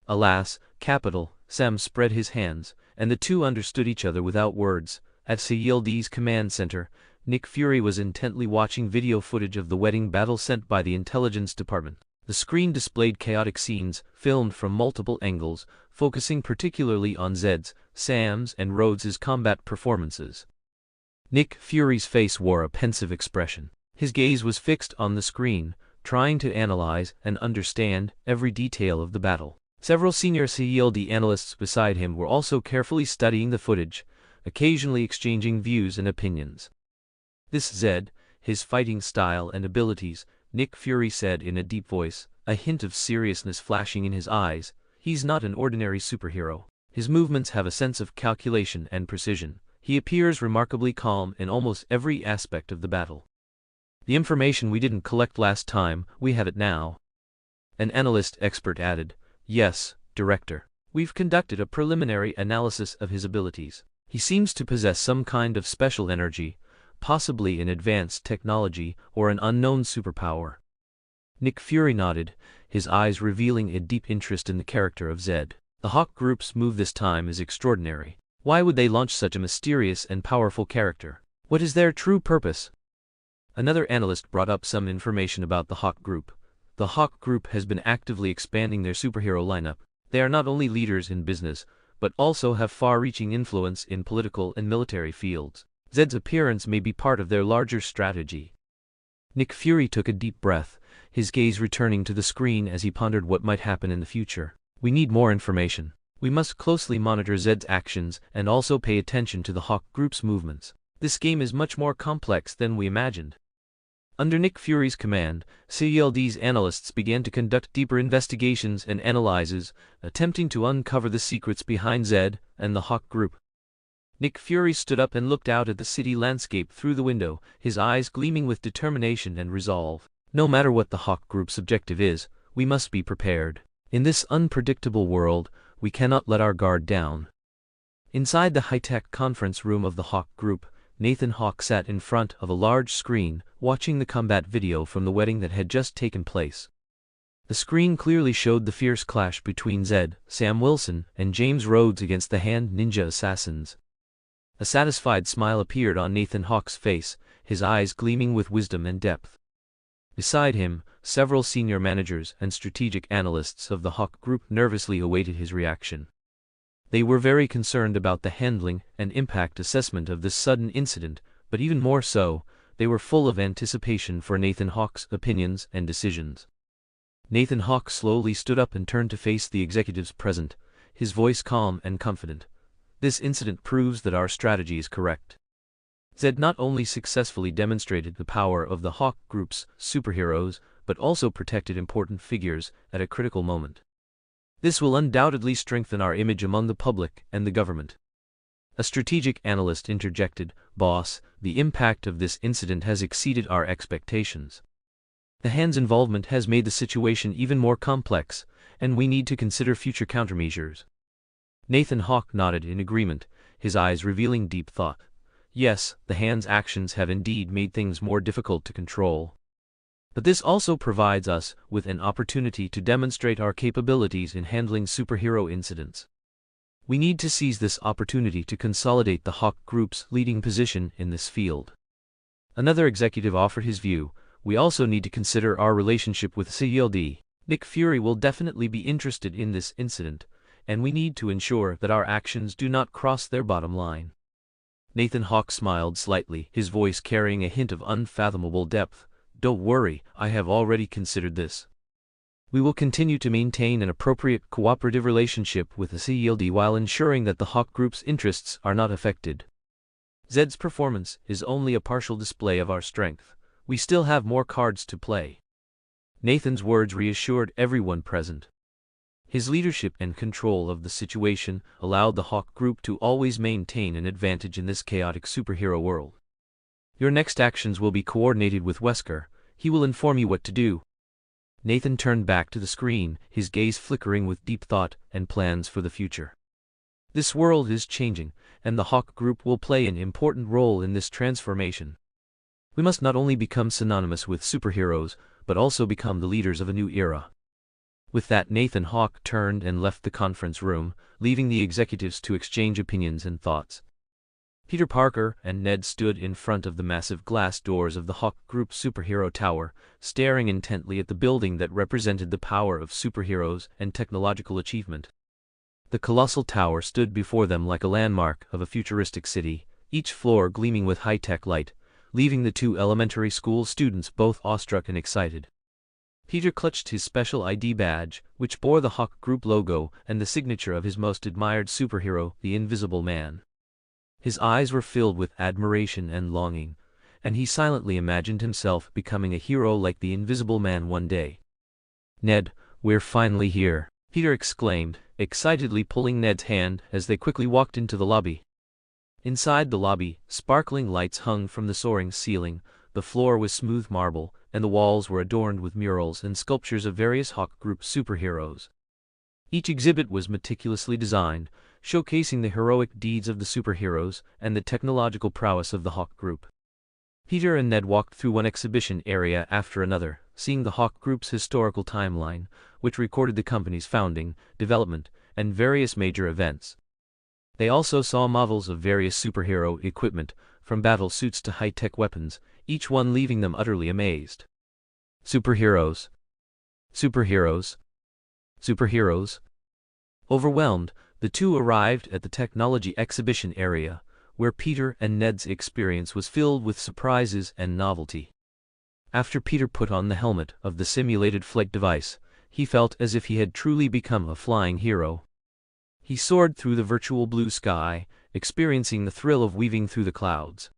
A: "Alas, capital," Sam spread his hands, and the two understood each other without words. At CELD's command center, Nick Fury was intently watching video footage of the wedding battle sent by the intelligence department. The screen displayed chaotic scenes, filmed from multiple angles, focusing particularly on Zed's, Sam's, and Rhodes's combat performances. Nick Fury's face wore a pensive expression. His gaze was fixed on the screen, trying to analyze and understand every detail of the battle. Several senior CELD analysts beside him were also carefully studying the footage, occasionally exchanging views and opinions. "This Zed, his fighting style and abilities," Nick Fury said in a deep voice, a hint of seriousness flashing in his eyes. "He's not an ordinary superhero. His movements have a sense of calculation and precision. He appears remarkably calm in almost every aspect of the battle. The information we didn't collect last time, we have it now." An analyst expert added, "Yes, Director. We've conducted a preliminary analysis of his abilities. He seems to possess some kind of special energy, possibly an advanced technology or an unknown superpower." Nick Fury nodded, his eyes revealing a deep interest in the character of Zed. "The Hawke Group's move this time is extraordinary. Why would they launch such a mysterious and powerful character? What is their true purpose?" Another analyst brought up some information about the Hawke Group. "The Hawke Group has been actively expanding their superhero lineup. They are not only leaders in business, but also have far-reaching influence in political and military fields. Zed's appearance may be part of their larger strategy." Nick Fury took a deep breath, his gaze returning to the screen as he pondered what might happen in the future. "We need more information. We must closely monitor Zed's actions and also pay attention to the Hawke Group's movements. This game is much more complex than we imagined." Under Nick Fury's command, CELD's analysts began to conduct deeper investigations and analyses, attempting to uncover the secrets behind Zed and the Hawke Group. Nick Fury stood up and looked out at the city landscape through the window, his eyes gleaming with determination and resolve. "No matter what the Hawke Group's objective is, we must be prepared. In this unpredictable world, we cannot let our guard down." Inside the high-tech conference room of the Hawke Group, Nathan Hawke sat in front of a large screen, watching the combat video from the wedding that had just taken place. The screen clearly showed the fierce clash between Zed, Sam Wilson, and James Rhodes against the Hand Ninja Assassins. A satisfied smile appeared on Nathan Hawke's face, his eyes gleaming with wisdom and depth. Beside him, several senior managers and strategic analysts of the Hawke Group nervously awaited his reaction. They were very concerned about the handling and impact assessment of this sudden incident, but even more so, they were full of anticipation for Nathan Hawke's opinions and decisions. Nathan Hawke slowly stood up and turned to face the executives present, his voice calm and confident. This incident proves that our strategy is correct. Zed not only successfully demonstrated the power of the Hawke Group's superheroes, but also protected important figures at a critical moment. This will undoubtedly strengthen our image among the public and the government. A strategic analyst interjected, "Boss, the impact of this incident has exceeded our expectations. The Hand's involvement has made the situation even more complex, and we need to consider future countermeasures." Nathan Hawke nodded in agreement, his eyes revealing deep thought. Yes, the Hand's actions have indeed made things more difficult to control. But this also provides us with an opportunity to demonstrate our capabilities in handling superhero incidents. We need to seize this opportunity to consolidate the Hawke Group's leading position in this field. Another executive offered his view. We also need to consider our relationship with CLD. Nick Fury will definitely be interested in this incident, and we need to ensure that our actions do not cross their bottom line. Nathan Hawke smiled slightly, his voice carrying a hint of unfathomable depth. "Don't worry, I have already considered this. We will continue to maintain an appropriate cooperative relationship with the CLD while ensuring that the Hawke Group's interests are not affected. Zed's performance is only a partial display of our strength. We still have more cards to play." Nathan's words reassured everyone present. His leadership and control of the situation allowed the Hawke Group to always maintain an advantage in this chaotic superhero world. "Your next actions will be coordinated with Wesker. He will inform you what to do." Nathan turned back to the screen, his gaze flickering with deep thought and plans for the future. This world is changing, and the Hawke Group will play an important role in this transformation. We must not only become synonymous with superheroes, but also become the leaders of a new era. With that, Nathan Hawke turned and left the conference room, leaving the executives to exchange opinions and thoughts. Peter Parker and Ned stood in front of the massive glass doors of the Hawke Group superhero tower, staring intently at the building that represented the power of superheroes and technological achievement. The colossal tower stood before them like a landmark of a futuristic city, each floor gleaming with high-tech light, leaving the two elementary school students both awestruck and excited. Peter clutched his special ID badge, which bore the Hawke Group logo and the signature of his most admired superhero, the Invisible Man. His eyes were filled with admiration and longing, and he silently imagined himself becoming a hero like the Invisible Man one day. "Ned, we're finally here," Peter exclaimed, excitedly pulling Ned's hand as they quickly walked into the lobby. Inside the lobby, sparkling lights hung from the soaring ceiling, the floor was smooth marble, and the walls were adorned with murals and sculptures of various Hawke Group superheroes. Each exhibit was meticulously designed, showcasing the heroic deeds of the superheroes and the technological prowess of the Hawke Group. Peter and Ned walked through one exhibition area after another, seeing the Hawke Group's historical timeline, which recorded the company's founding, development, and various major events. They also saw models of various superhero equipment, from battle suits to high-tech weapons, each one leaving them utterly amazed. Superheroes. Superheroes. Superheroes. Overwhelmed, the two arrived at the technology exhibition area, where Peter and Ned's experience was filled with surprises and novelty. After Peter put on the helmet of the simulated flight device, he felt as if he had truly become a flying hero. He soared through the virtual blue sky, experiencing the thrill of weaving through the clouds.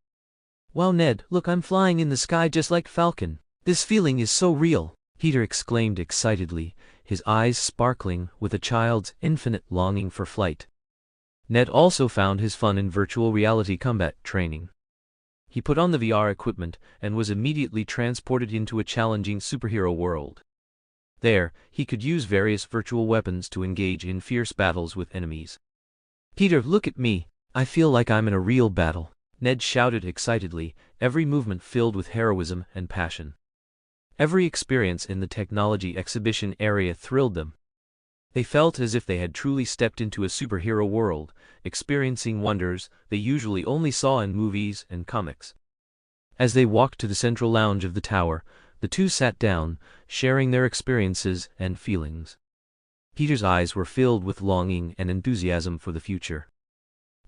A: "Wow, Ned, look, I'm flying in the sky just like Falcon. This feeling is so real," Peter exclaimed excitedly, his eyes sparkling with a child's infinite longing for flight. Ned also found his fun in virtual reality combat training. He put on the VR equipment and was immediately transported into a challenging superhero world. There, he could use various virtual weapons to engage in fierce battles with enemies. "Peter, look at me. I feel like I'm in a real battle," Ned shouted excitedly, every movement filled with heroism and passion. Every experience in the technology exhibition area thrilled them. They felt as if they had truly stepped into a superhero world, experiencing wonders they usually only saw in movies and comics. As they walked to the central lounge of the tower, the two sat down, sharing their experiences and feelings. Peter's eyes were filled with longing and enthusiasm for the future.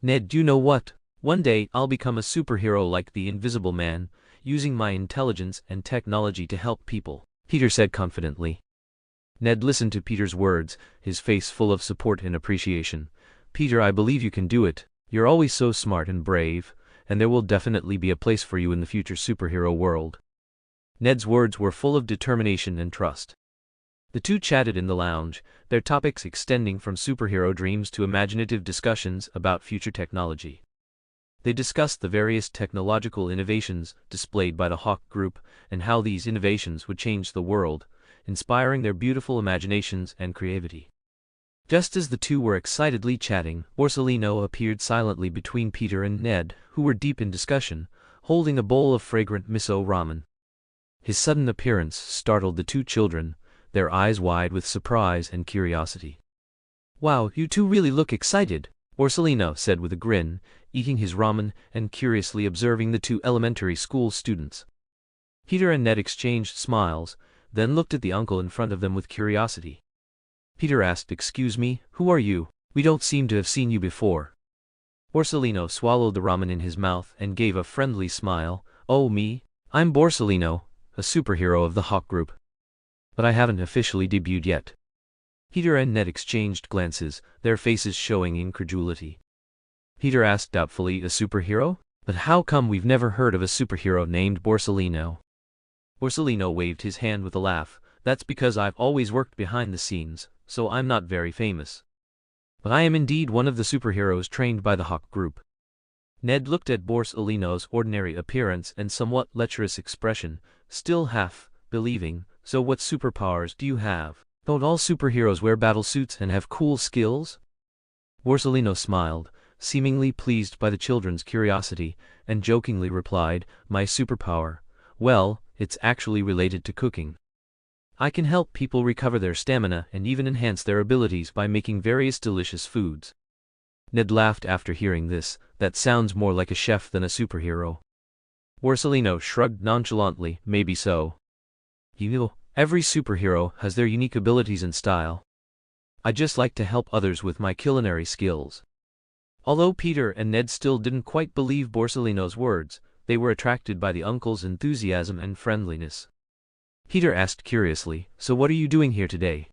A: "Ned, do you know what? One day I'll become a superhero like the Invisible Man, using my intelligence and technology to help people," Peter said confidently. Ned listened to Peter's words, his face full of support and appreciation. "Peter, I believe you can do it. You're always so smart and brave, and there will definitely be a place for you in the future superhero world." Ned's words were full of determination and trust. The two chatted in the lounge, their topics extending from superhero dreams to imaginative discussions about future technology. They discussed the various technological innovations displayed by the Hawke Group and how these innovations would change the world, inspiring their beautiful imaginations and creativity. Just as the two were excitedly chatting, Borsellino appeared silently between Peter and Ned, who were deep in discussion, holding a bowl of fragrant miso ramen. His sudden appearance startled the two children, their eyes wide with surprise and curiosity. "Wow, you two really look excited," Borsellino said with a grin, eating his ramen and curiously observing the two elementary school students. Peter and Ned exchanged smiles, then looked at the uncle in front of them with curiosity. Peter asked, "Excuse me, who are you? We don't seem to have seen you before." Borsellino swallowed the ramen in his mouth and gave a friendly smile. "Oh, me? I'm Borsellino, a superhero of the Hawke Group. But I haven't officially debuted yet." Peter and Ned exchanged glances, their faces showing incredulity. Peter asked doubtfully, "A superhero? But how come we've never heard of a superhero named Borsellino?" Borsellino waved his hand with a laugh. "That's because I've always worked behind the scenes, so I'm not very famous. But I am indeed one of the superheroes trained by the Hawke Group." Ned looked at Borsellino's ordinary appearance and somewhat lecherous expression, still half believing. "So what superpowers do you have? Don't all superheroes wear battle suits and have cool skills?" Borsellino smiled, seemingly pleased by the children's curiosity, and jokingly replied, "My superpower? Well, it's actually related to cooking. I can help people recover their stamina and even enhance their abilities by making various delicious foods." Ned laughed after hearing this. "That sounds more like a chef than a superhero." Borsellino shrugged nonchalantly. "Maybe so. You know, every superhero has their unique abilities and style. I just like to help others with my culinary skills." Although Peter and Ned still didn't quite believe Borsellino's words, they were attracted by the uncle's enthusiasm and friendliness. Peter asked curiously, "So what are you doing here today?"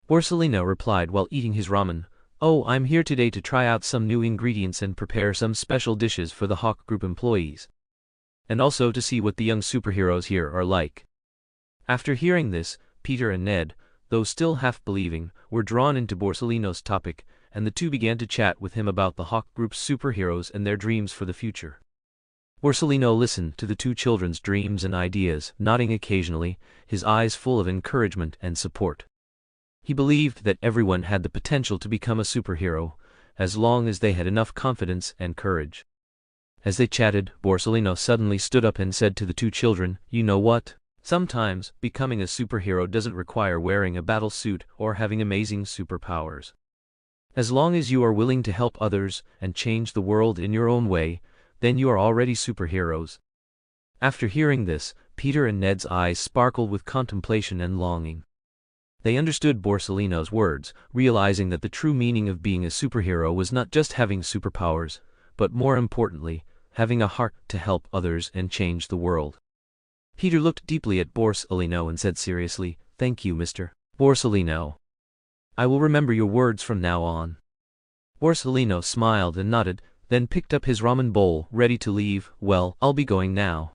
A: Borsellino replied while eating his ramen, "Oh, I'm here today to try out some new ingredients and prepare some special dishes for the Hawke Group employees. And also to see what the young superheroes here are like." After hearing this, Peter and Ned, though still half believing, were drawn into Borsellino's topic, and the two began to chat with him about the Hawke Group's superheroes and their dreams for the future. Borsellino listened to the two children's dreams and ideas, nodding occasionally, his eyes full of encouragement and support. He believed that everyone had the potential to become a superhero, as long as they had enough confidence and courage. As they chatted, Borsellino suddenly stood up and said to the two children, "You know what? Sometimes, becoming a superhero doesn't require wearing a battle suit or having amazing superpowers. As long as you are willing to help others and change the world in your own way, then you are already superheroes." After hearing this, Peter and Ned's eyes sparkled with contemplation and longing. They understood Borsellino's words, realizing that the true meaning of being a superhero was not just having superpowers, but more importantly, having a heart to help others and change the world. Peter looked deeply at Borsellino and said seriously, "Thank you, Mr. Borsellino. I will remember your words from now on." Borsellino smiled and nodded, then picked up his ramen bowl, ready to leave. "Well, I'll be going now.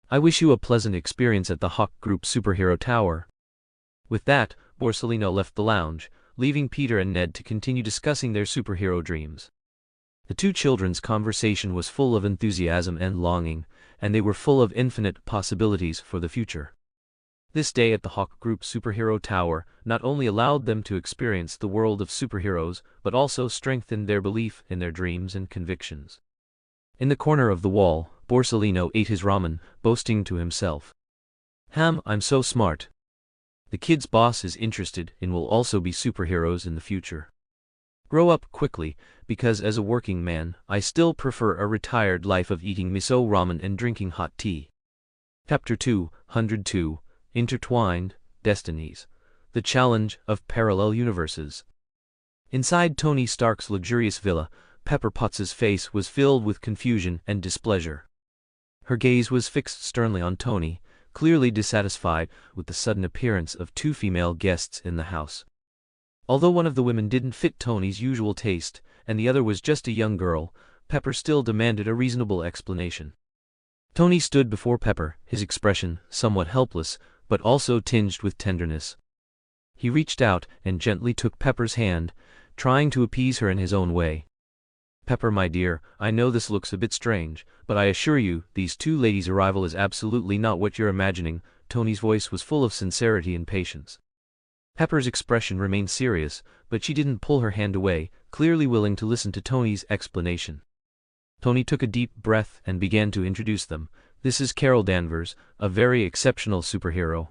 A: I wish you a pleasant experience at the Hawke Group Superhero Tower." With that, Borsellino left the lounge, leaving Peter and Ned to continue discussing their superhero dreams. The two children's conversation was full of enthusiasm and longing, and they were full of infinite possibilities for the future. This day at the Hawke Group Superhero Tower not only allowed them to experience the world of superheroes, but also strengthened their belief in their dreams and convictions. In the corner of the wall, Borsellino ate his ramen, boasting to himself. I'm so smart. The kid's boss is interested and will also be superheroes in the future. Grow up quickly, because as a working man, I still prefer a retired life of eating miso ramen and drinking hot tea. Chapter 202, Intertwined Destinies. The Challenge of Parallel Universes. Inside Tony Stark's luxurious villa, Pepper Potts's face was filled with confusion and displeasure. Her gaze was fixed sternly on Tony, clearly dissatisfied with the sudden appearance of two female guests in the house. Although one of the women didn't fit Tony's usual taste, and the other was just a young girl, Pepper still demanded a reasonable explanation. Tony stood before Pepper, his expression somewhat helpless, but also tinged with tenderness. He reached out and gently took Pepper's hand, trying to appease her in his own way. Pepper, my dear, I know this looks a bit strange, but I assure you, these two ladies' arrival is absolutely not what you're imagining. Tony's voice was full of sincerity and patience. Pepper's expression remained serious, but she didn't pull her hand away, clearly willing to listen to Tony's explanation. Tony took a deep breath and began to introduce them. This is Carol Danvers, a very exceptional superhero.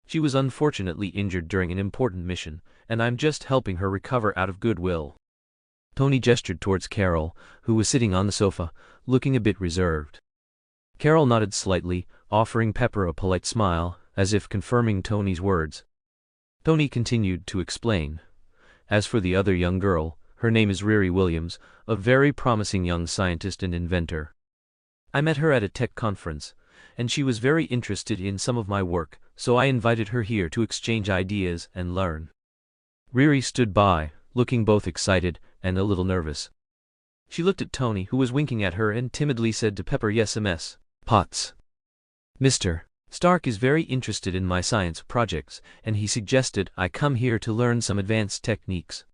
A: She was unfortunately injured during an important mission, and I'm just helping her recover out of goodwill. Tony gestured towards Carol, who was sitting on the sofa, looking a bit reserved. Carol nodded slightly, offering Pepper a polite smile, as if confirming Tony's words. Tony continued to explain. As for the other young girl, her name is Riri Williams, a very promising young scientist and inventor. I met her at a tech conference, and she was very interested in some of my work, so I invited her here to exchange ideas and learn. Riri stood by, looking both excited and a little nervous. She looked at Tony, who was winking at her, and timidly said to Pepper, "Yes, Ms. Potts. Mr. Stark is very interested in my science projects, and he suggested I come here to learn some advanced techniques."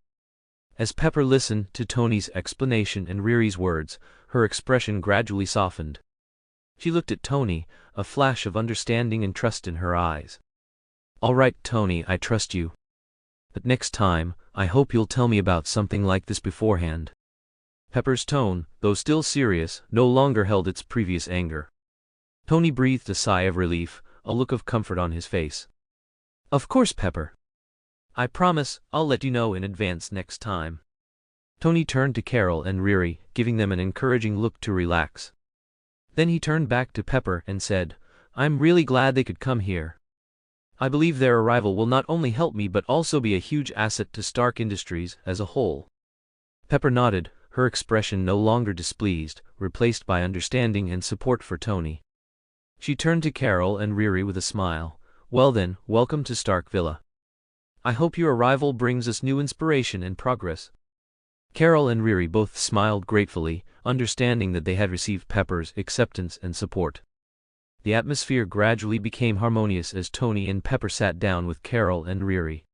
A: As Pepper listened to Tony's explanation and Riri's words, her expression gradually softened. She looked at Tony, a flash of understanding and trust in her eyes. "All right, Tony, I trust you. But next time, I hope you'll tell me about something like this beforehand." Pepper's tone, though still serious, no longer held its previous anger. Tony breathed a sigh of relief, a look of comfort on his face. "Of course, Pepper. I promise I'll let you know in advance next time." Tony turned to Carol and Riri, giving them an encouraging look to relax. Then he turned back to Pepper and said, "I'm really glad they could come here. I believe their arrival will not only help me but also be a huge asset to Stark Industries as a whole." Pepper nodded, her expression no longer displeased, replaced by understanding and support for Tony. She turned to Carol and Riri with a smile. "Well then, welcome to Stark Villa. I hope your arrival brings us new inspiration and progress." Carol and Riri both smiled gratefully, understanding that they had received Pepper's acceptance and support. The atmosphere gradually became harmonious as Tony and Pepper sat down with Carol and Riri.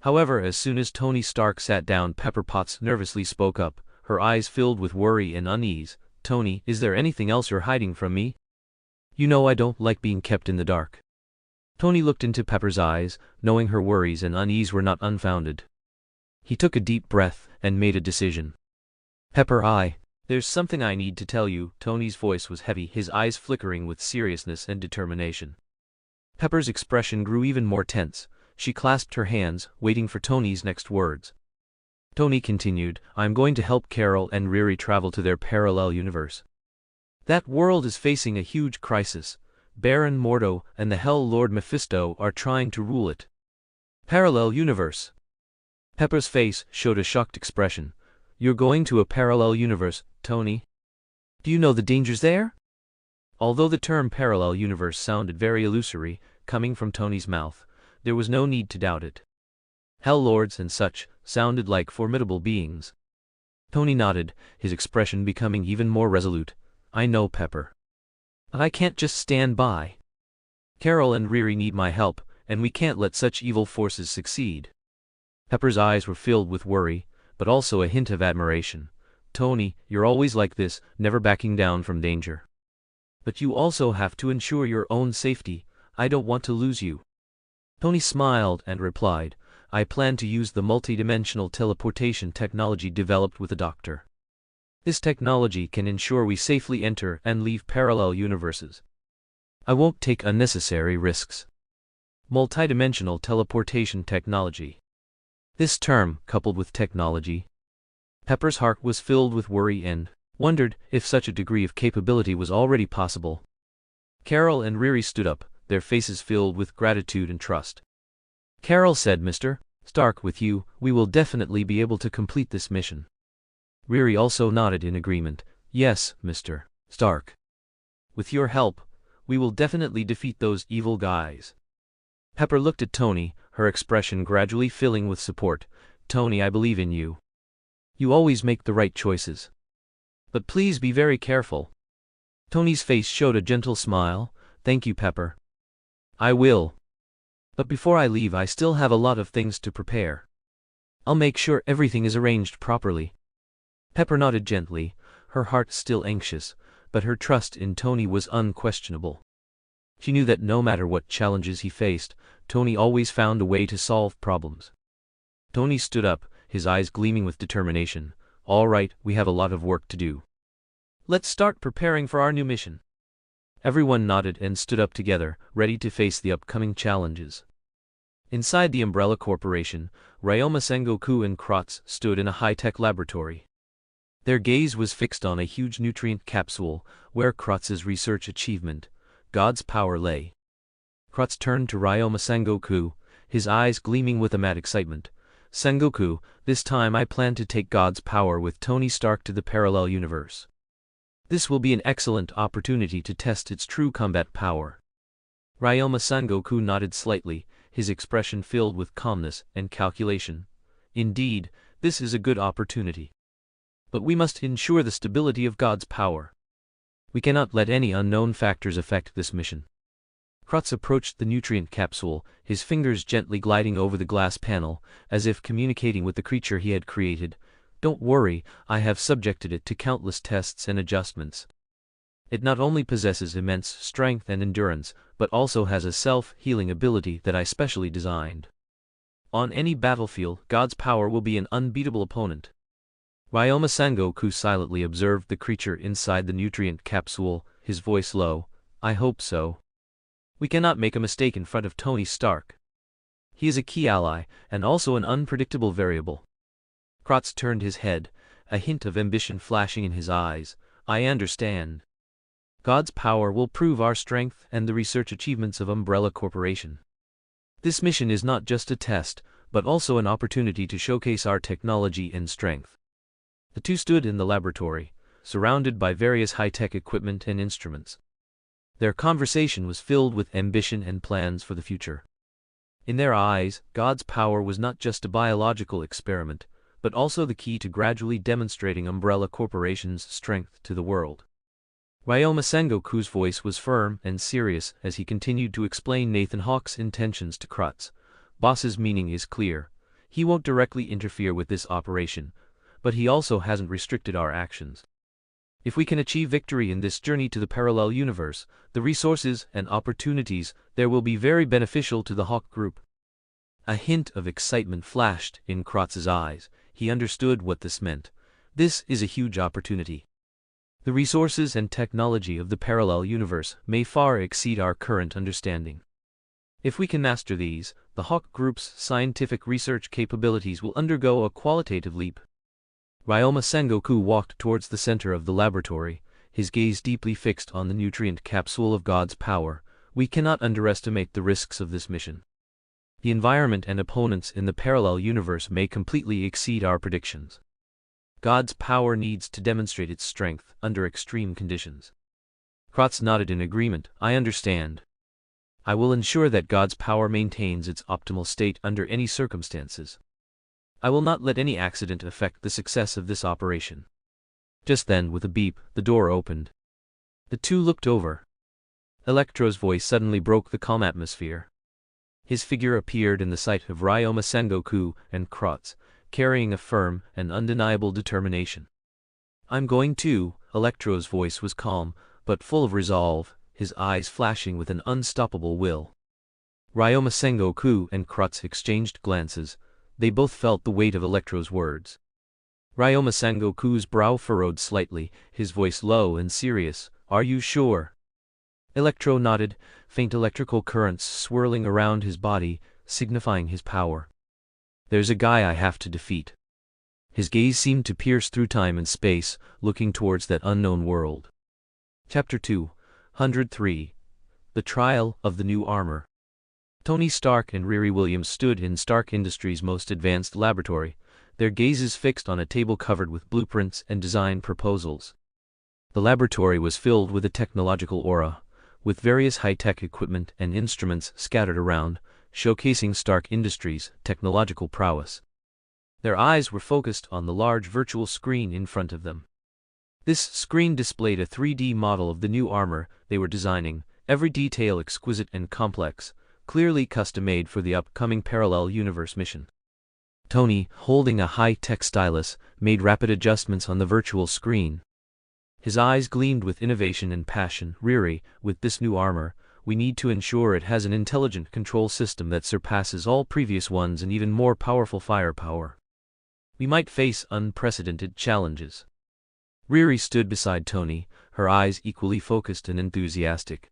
A: However, as soon as Tony Stark sat down, Pepper Potts nervously spoke up, her eyes filled with worry and unease. "Tony, is there anything else you're hiding from me? You know I don't like being kept in the dark." Tony looked into Pepper's eyes, knowing her worries and unease were not unfounded. He took a deep breath and made a decision. "Pepper, there's something I need to tell you." Tony's voice was heavy, his eyes flickering with seriousness and determination. Pepper's expression grew even more tense. She clasped her hands, waiting for Tony's next words. Tony continued, "I'm going to help Carol and Riri travel to their parallel universe. That world is facing a huge crisis. Baron Mordo and the Hell Lord Mephisto are trying to rule it." "Parallel universe?" Pepper's face showed a shocked expression. "You're going to a parallel universe, Tony? Do you know the dangers there?" Although the term parallel universe sounded very illusory, coming from Tony's mouth, there was no need to doubt it. Hell Lords and such sounded like formidable beings. Tony nodded, his expression becoming even more resolute. "I know, Pepper. But I can't just stand by. Carol and Riri need my help, and we can't let such evil forces succeed." Pepper's eyes were filled with worry, but also a hint of admiration. "Tony, you're always like this, never backing down from danger. But you also have to ensure your own safety. I don't want to lose you." Tony smiled and replied, "I plan to use the multidimensional teleportation technology developed with the doctor. This technology can ensure we safely enter and leave parallel universes. I won't take unnecessary risks. Multidimensional teleportation technology. This term, coupled with technology. Pepper's heart was filled with worry and wondered if such a degree of capability was already possible. Carol and Riri stood up, their faces filled with gratitude and trust. Carol said, "Mr. Stark, with you, we will definitely be able to complete this mission." Riri also nodded in agreement. "Yes, Mr. Stark. With your help, we will definitely defeat those evil guys." Pepper looked at Tony, her expression gradually filling with support. "Tony, I believe in you. You always make the right choices. But please be very careful." Tony's face showed a gentle smile. "Thank you, Pepper. I will. But before I leave, I still have a lot of things to prepare. I'll make sure everything is arranged properly." Pepper nodded gently, her heart still anxious, but her trust in Tony was unquestionable. She knew that no matter what challenges he faced, Tony always found a way to solve problems. Tony stood up, his eyes gleaming with determination. "All right, we have a lot of work to do. Let's start preparing for our new mission." Everyone nodded and stood up together, ready to face the upcoming challenges. Inside the Umbrella Corporation, Ryoma Sengoku and Krotz stood in a high-tech laboratory. Their gaze was fixed on a huge nutrient capsule, where Krotz's research achievement, God's power, lay. Krotz turned to Ryoma Sengoku, his eyes gleaming with a mad excitement. "Sengoku, this time I plan to take God's power with Tony Stark to the parallel universe. This will be an excellent opportunity to test its true combat power." Ryoma Sengoku nodded slightly, his expression filled with calmness and calculation. "Indeed, this is a good opportunity. But we must ensure the stability of God's power. We cannot let any unknown factors affect this mission." Krotz approached the nutrient capsule, his fingers gently gliding over the glass panel, as if communicating with the creature he had created. "Don't worry, I have subjected it to countless tests and adjustments. It not only possesses immense strength and endurance, but also has a self-healing ability that I specially designed. On any battlefield, God's power will be an unbeatable opponent." Ryoma Sengoku silently observed the creature inside the nutrient capsule, his voice low. "I hope so. We cannot make a mistake in front of Tony Stark. He is a key ally, and also an unpredictable variable." Krotz turned his head, a hint of ambition flashing in his eyes. "I understand. God's power will prove our strength and the research achievements of Umbrella Corporation. This mission is not just a test, but also an opportunity to showcase our technology and strength." The two stood in the laboratory, surrounded by various high-tech equipment and instruments. Their conversation was filled with ambition and plans for the future. In their eyes, God's power was not just a biological experiment, but also the key to gradually demonstrating Umbrella Corporation's strength to the world. Ryoma Sengoku's voice was firm and serious as he continued to explain Nathan Hawke's intentions to Krotz. "Boss's meaning is clear. He won't directly interfere with this operation, but he also hasn't restricted our actions. If we can achieve victory in this journey to the parallel universe, the resources and opportunities there will be very beneficial to the Hawke Group." A hint of excitement flashed in Krotz's eyes. He understood what this meant. This is a huge opportunity. The resources and technology of the parallel universe may far exceed our current understanding. If we can master these, the Hawke Group's scientific research capabilities will undergo a qualitative leap. Ryoma Sengoku walked towards the center of the laboratory, his gaze deeply fixed on the nutrient capsule of God's power. "We cannot underestimate the risks of this mission. The environment and opponents in the parallel universe may completely exceed our predictions. God's power needs to demonstrate its strength under extreme conditions." Krotz nodded in agreement. "I understand. I will ensure that God's power maintains its optimal state under any circumstances. I will not let any accident affect the success of this operation." Just then, with a beep, the door opened. The two looked over. Electro's voice suddenly broke the calm atmosphere. His figure appeared in the sight of Ryoma Sengoku and Krotz, carrying a firm and undeniable determination. "I'm going too." Electro's voice was calm, but full of resolve, his eyes flashing with an unstoppable will. Ryoma Sengoku and Krotz exchanged glances. They both felt the weight of Electro's words. Ryoma Sangoku's brow furrowed slightly, his voice low and serious. Are you sure? Electro nodded, faint electrical currents swirling around his body, signifying his power. There's a guy I have to defeat. His gaze seemed to pierce through time and space, looking towards that unknown world. Chapter 203. The Trial of the New Armor. Tony Stark and Riri Williams stood in Stark Industries' most advanced laboratory, their gazes fixed on a table covered with blueprints and design proposals. The laboratory was filled with a technological aura, with various high-tech equipment and instruments scattered around, showcasing Stark Industries' technological prowess. Their eyes were focused on the large virtual screen in front of them. This screen displayed a 3D model of the new armor they were designing, every detail exquisite and complex, clearly custom-made for the upcoming parallel universe mission. Tony, holding a high-tech stylus, made rapid adjustments on the virtual screen. His eyes gleamed with innovation and passion. Riri, with this new armor, we need to ensure it has an intelligent control system that surpasses all previous ones and even more powerful firepower. We might face unprecedented challenges. Riri stood beside Tony, her eyes equally focused and enthusiastic.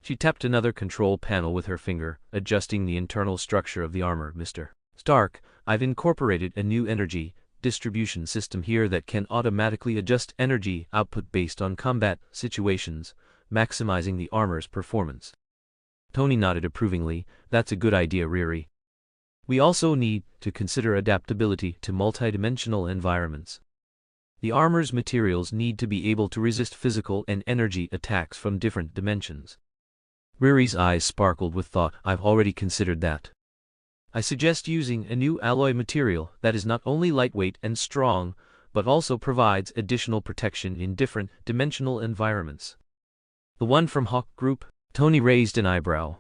A: She tapped another control panel with her finger, adjusting the internal structure of the armor. Mr. Stark, I've incorporated a new energy distribution system here that can automatically adjust energy output based on combat situations, maximizing the armor's performance. Tony nodded approvingly. That's a good idea, Riri. We also need to consider adaptability to multidimensional environments. The armor's materials need to be able to resist physical and energy attacks from different dimensions. Riri's eyes sparkled with thought. I've already considered that. I suggest using a new alloy material that is not only lightweight and strong, but also provides additional protection in different dimensional environments. The one from Hawke Group? Tony raised an eyebrow.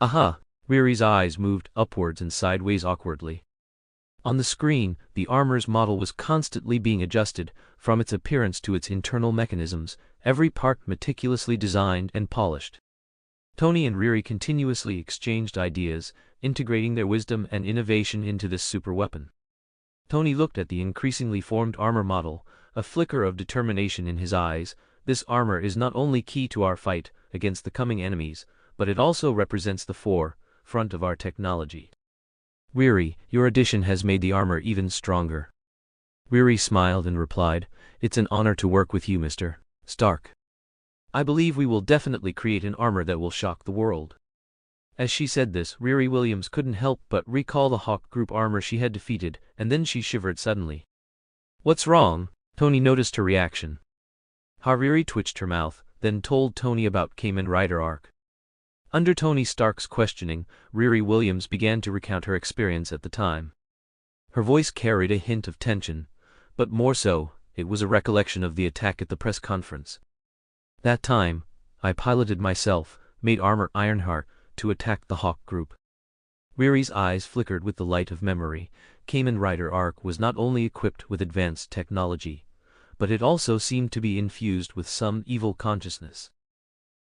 A: Aha! Riri's eyes moved upwards and sideways awkwardly. On the screen, the armor's model was constantly being adjusted, from its appearance to its internal mechanisms, every part meticulously designed and polished. Tony and Riri continuously exchanged ideas, integrating their wisdom and innovation into this superweapon. Tony looked at the increasingly formed armor model, a flicker of determination in his eyes. This armor is not only key to our fight against the coming enemies, but it also represents the forefront of our technology. Riri, your addition has made the armor even stronger. Riri smiled and replied, It's an honor to work with you, Mr. Stark. I believe we will definitely create an armor that will shock the world. As she said this, Riri Williams couldn't help but recall the Hawke Group armor she had defeated, and then she shivered suddenly. What's wrong? Tony noticed her reaction. Riri twitched her mouth, then told Tony about Kamen Rider Arc. Under Tony Stark's questioning, Riri Williams began to recount her experience at the time. Her voice carried a hint of tension, but more so, it was a recollection of the attack at the press conference. That time, I piloted myself, made armor Ironheart, to attack the Hawke Group. Riri's eyes flickered with the light of memory. Kamen Rider Arc was not only equipped with advanced technology, but it also seemed to be infused with some evil consciousness.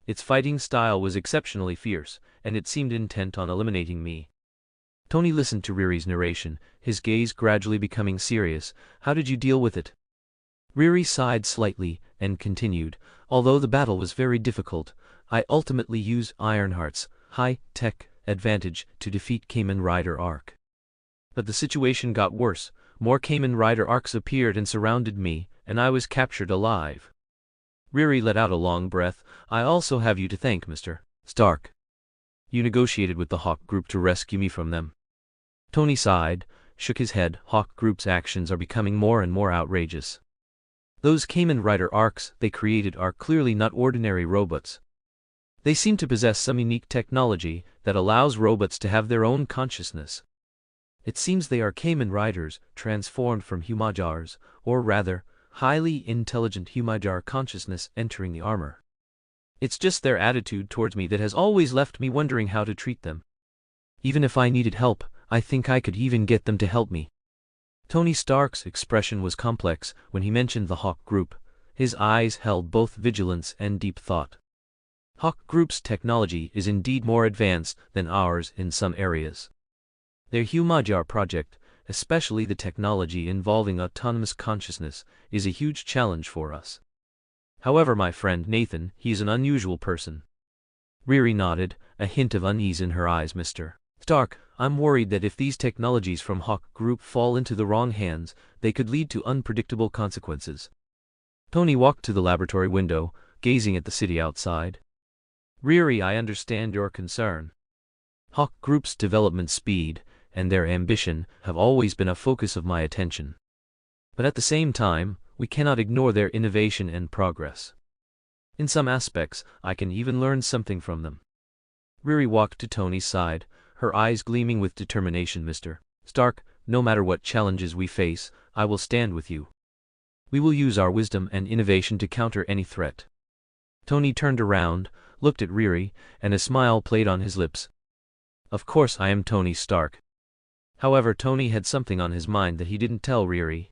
A: Its fighting style was exceptionally fierce, and it seemed intent on eliminating me. Tony listened to Riri's narration, his gaze gradually becoming serious. How did you deal with it? Riri sighed slightly, and continued, although the battle was very difficult, I ultimately used Ironheart's high-tech advantage to defeat Kamen Rider Arc. But the situation got worse. More Kamen Rider Arcs appeared and surrounded me, and I was captured alive. Riri let out a long breath. I also have you to thank, Mr. Stark. You negotiated with the Hawke Group to rescue me from them. Tony sighed, shook his head. Hawke Group's actions are becoming more and more outrageous. Those Kamen Rider Arcs they created are clearly not ordinary robots. They seem to possess some unique technology that allows robots to have their own consciousness. It seems they are Kamen Riders, transformed from Humajars, or rather, highly intelligent Humajar consciousness entering the armor. It's just their attitude towards me that has always left me wondering how to treat them. Even if I needed help, I think I could even get them to help me. Tony Stark's expression was complex when he mentioned the Hawke Group. His eyes held both vigilance and deep thought. Hawke Group's technology is indeed more advanced than ours in some areas. Their Humajar project, especially the technology involving autonomous consciousness, is a huge challenge for us. However, my friend Nathan, he's an unusual person. Riri nodded, a hint of unease in her eyes. Mr. Stark, I'm worried that if these technologies from Hawke Group fall into the wrong hands, they could lead to unpredictable consequences. Tony walked to the laboratory window, gazing at the city outside. Riri, I understand your concern. Hawke Group's development speed and their ambition have always been a focus of my attention. But at the same time, we cannot ignore their innovation and progress. In some aspects, I can even learn something from them. Riri walked to Tony's side, her eyes gleaming with determination. Mr. Stark, no matter what challenges we face, I will stand with you. We will use our wisdom and innovation to counter any threat. Tony turned around, looked at Riri, and a smile played on his lips. Of course I am Tony Stark. However, Tony had something on his mind that he didn't tell Riri.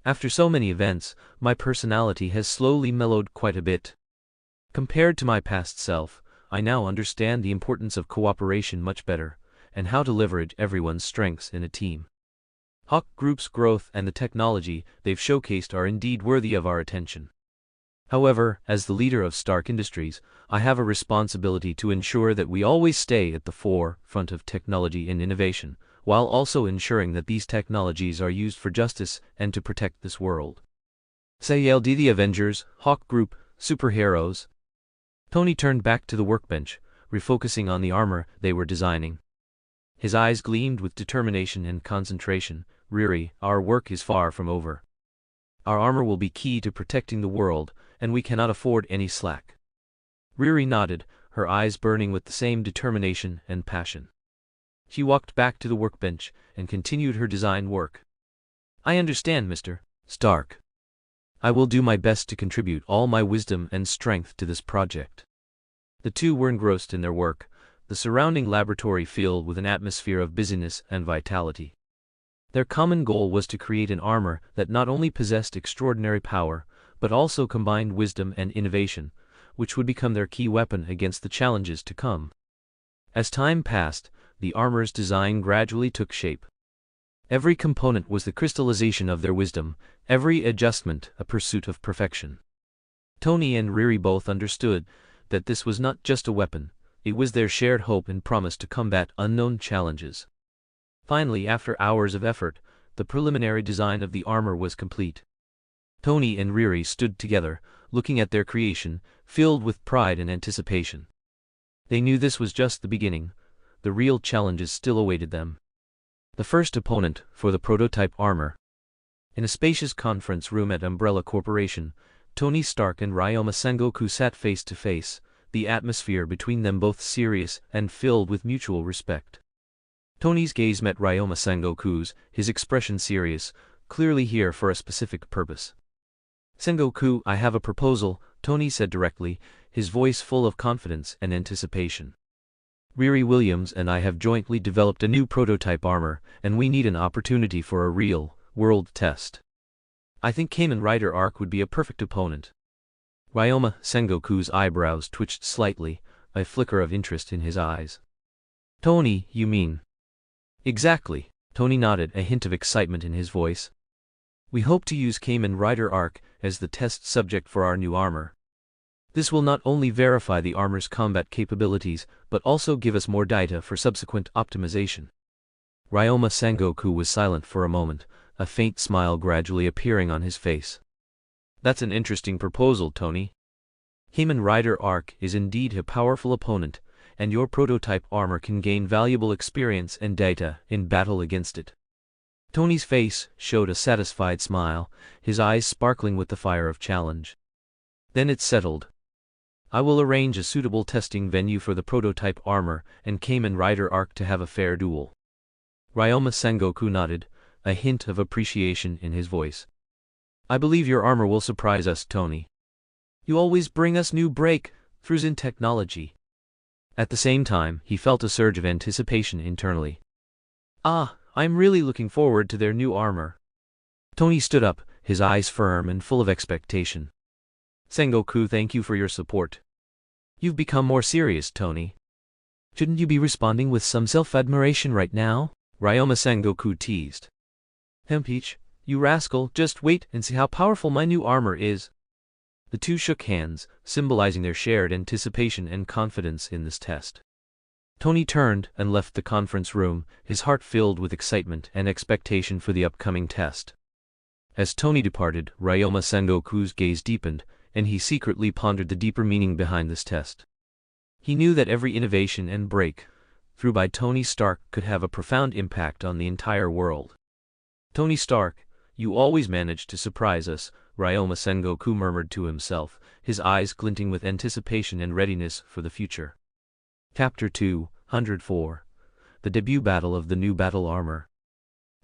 A: After so many events, my personality has slowly mellowed quite a bit. Compared to my past self, I now understand the importance of cooperation much better, and how to leverage everyone's strengths in a team. Hawke Group's growth and the technology they've showcased are indeed worthy of our attention. However, as the leader of Stark Industries, I have a responsibility to ensure that we always stay at the forefront of technology and innovation, while also ensuring that these technologies are used for justice and to protect this world. Say the Avengers, Hawke Group, superheroes. Tony turned back to the workbench, refocusing on the armor they were designing. His eyes gleamed with determination and concentration. Riri, our work is far from over. Our armor will be key to protecting the world, and we cannot afford any slack. Riri nodded, her eyes burning with the same determination and passion. She walked back to the workbench and continued her design work. I understand, Mr. Stark. I will do my best to contribute all my wisdom and strength to this project. The two were engrossed in their work, the surrounding laboratory filled with an atmosphere of busyness and vitality. Their common goal was to create an armor that not only possessed extraordinary power, but also combined wisdom and innovation, which would become their key weapon against the challenges to come. As time passed, the armor's design gradually took shape. Every component was the crystallization of their wisdom, every adjustment a pursuit of perfection. Tony and Riri both understood that this was not just a weapon, it was their shared hope and promise to combat unknown challenges. Finally, after hours of effort, the preliminary design of the armor was complete. Tony and Riri stood together, looking at their creation, filled with pride and anticipation. They knew this was just the beginning. The real challenges still awaited them. The first opponent for the prototype armor. In a spacious conference room at Umbrella Corporation, Tony Stark and Ryoma Sengoku sat face to face, the atmosphere between them both serious and filled with mutual respect. Tony's gaze met Ryoma Sengoku's, his expression serious, clearly here for a specific purpose. Sengoku, I have a proposal, Tony said directly, his voice full of confidence and anticipation. Riri Williams and I have jointly developed a new prototype armor, and we need an opportunity for a real-world test. I think Kamen Rider Arc would be a perfect opponent. Ryoma Sengoku's eyebrows twitched slightly, a flicker of interest in his eyes. Tony, you mean? Exactly, Tony nodded, a hint of excitement in his voice. We hope to use Kamen Rider Arc as the test subject for our new armor. This will not only verify the armor's combat capabilities, but also give us more data for subsequent optimization. Ryoma Sengoku was silent for a moment, a faint smile gradually appearing on his face. That's an interesting proposal, Tony. Kamen Rider Arc is indeed a powerful opponent, and your prototype armor can gain valuable experience and data in battle against it. Tony's face showed a satisfied smile, his eyes sparkling with the fire of challenge. Then it settled. I will arrange a suitable testing venue for the prototype armor and Kamen Rider Arc to have a fair duel. Ryoma Sengoku nodded, a hint of appreciation in his voice. I believe your armor will surprise us, Tony. You always bring us new breakthroughs in technology. At the same time, he felt a surge of anticipation internally. I'm really looking forward to their new armor. Tony stood up, his eyes firm and full of expectation. Sengoku, thank you for your support. You've become more serious, Tony. Shouldn't you be responding with some self-admiration right now? Ryoma Sengoku teased. Peach, you rascal, just wait and see how powerful my new armor is. The two shook hands, symbolizing their shared anticipation and confidence in this test. Tony turned and left the conference room, his heart filled with excitement and expectation for the upcoming test. As Tony departed, Ryoma Sengoku's gaze deepened, and he secretly pondered the deeper meaning behind this test. He knew that every innovation and breakthrough by Tony Stark could have a profound impact on the entire world. Tony Stark, you always manage to surprise us, Ryoma Sengoku murmured to himself, his eyes glinting with anticipation and readiness for the future. Chapter 204. The Debut Battle of the New Battle Armor.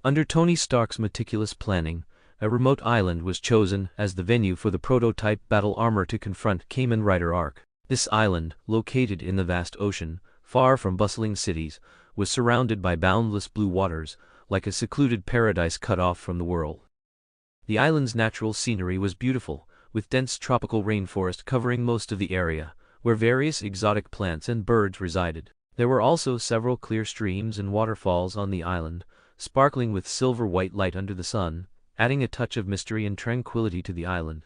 A: Under Tony Stark's meticulous planning, a remote island was chosen as the venue for the prototype battle armor to confront Kamen Rider Arc. This island, located in the vast ocean, far from bustling cities, was surrounded by boundless blue waters, like a secluded paradise cut off from the world. The island's natural scenery was beautiful, with dense tropical rainforest covering most of the area, where various exotic plants and birds resided. There were also several clear streams and waterfalls on the island, sparkling with silver-white light under the sun, adding a touch of mystery and tranquility to the island.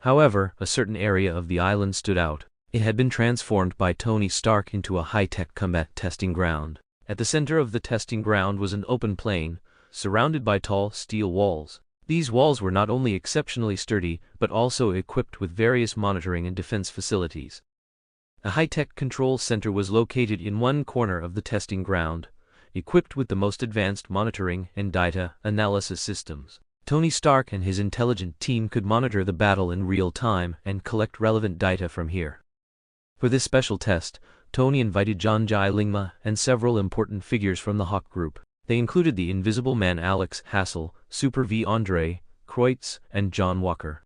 A: However, a certain area of the island stood out. It had been transformed by Tony Stark into a high-tech combat testing ground. At the center of the testing ground was an open plain, surrounded by tall steel walls. These walls were not only exceptionally sturdy, but also equipped with various monitoring and defense facilities. A high-tech control center was located in one corner of the testing ground, equipped with the most advanced monitoring and data analysis systems. Tony Stark and his intelligent team could monitor the battle in real time and collect relevant data from here. For this special test, Tony invited John Jai Lingma and several important figures from the Hawke group. They included the Invisible Man Alex Hassel, Super V Andre Kreutz, and John Walker.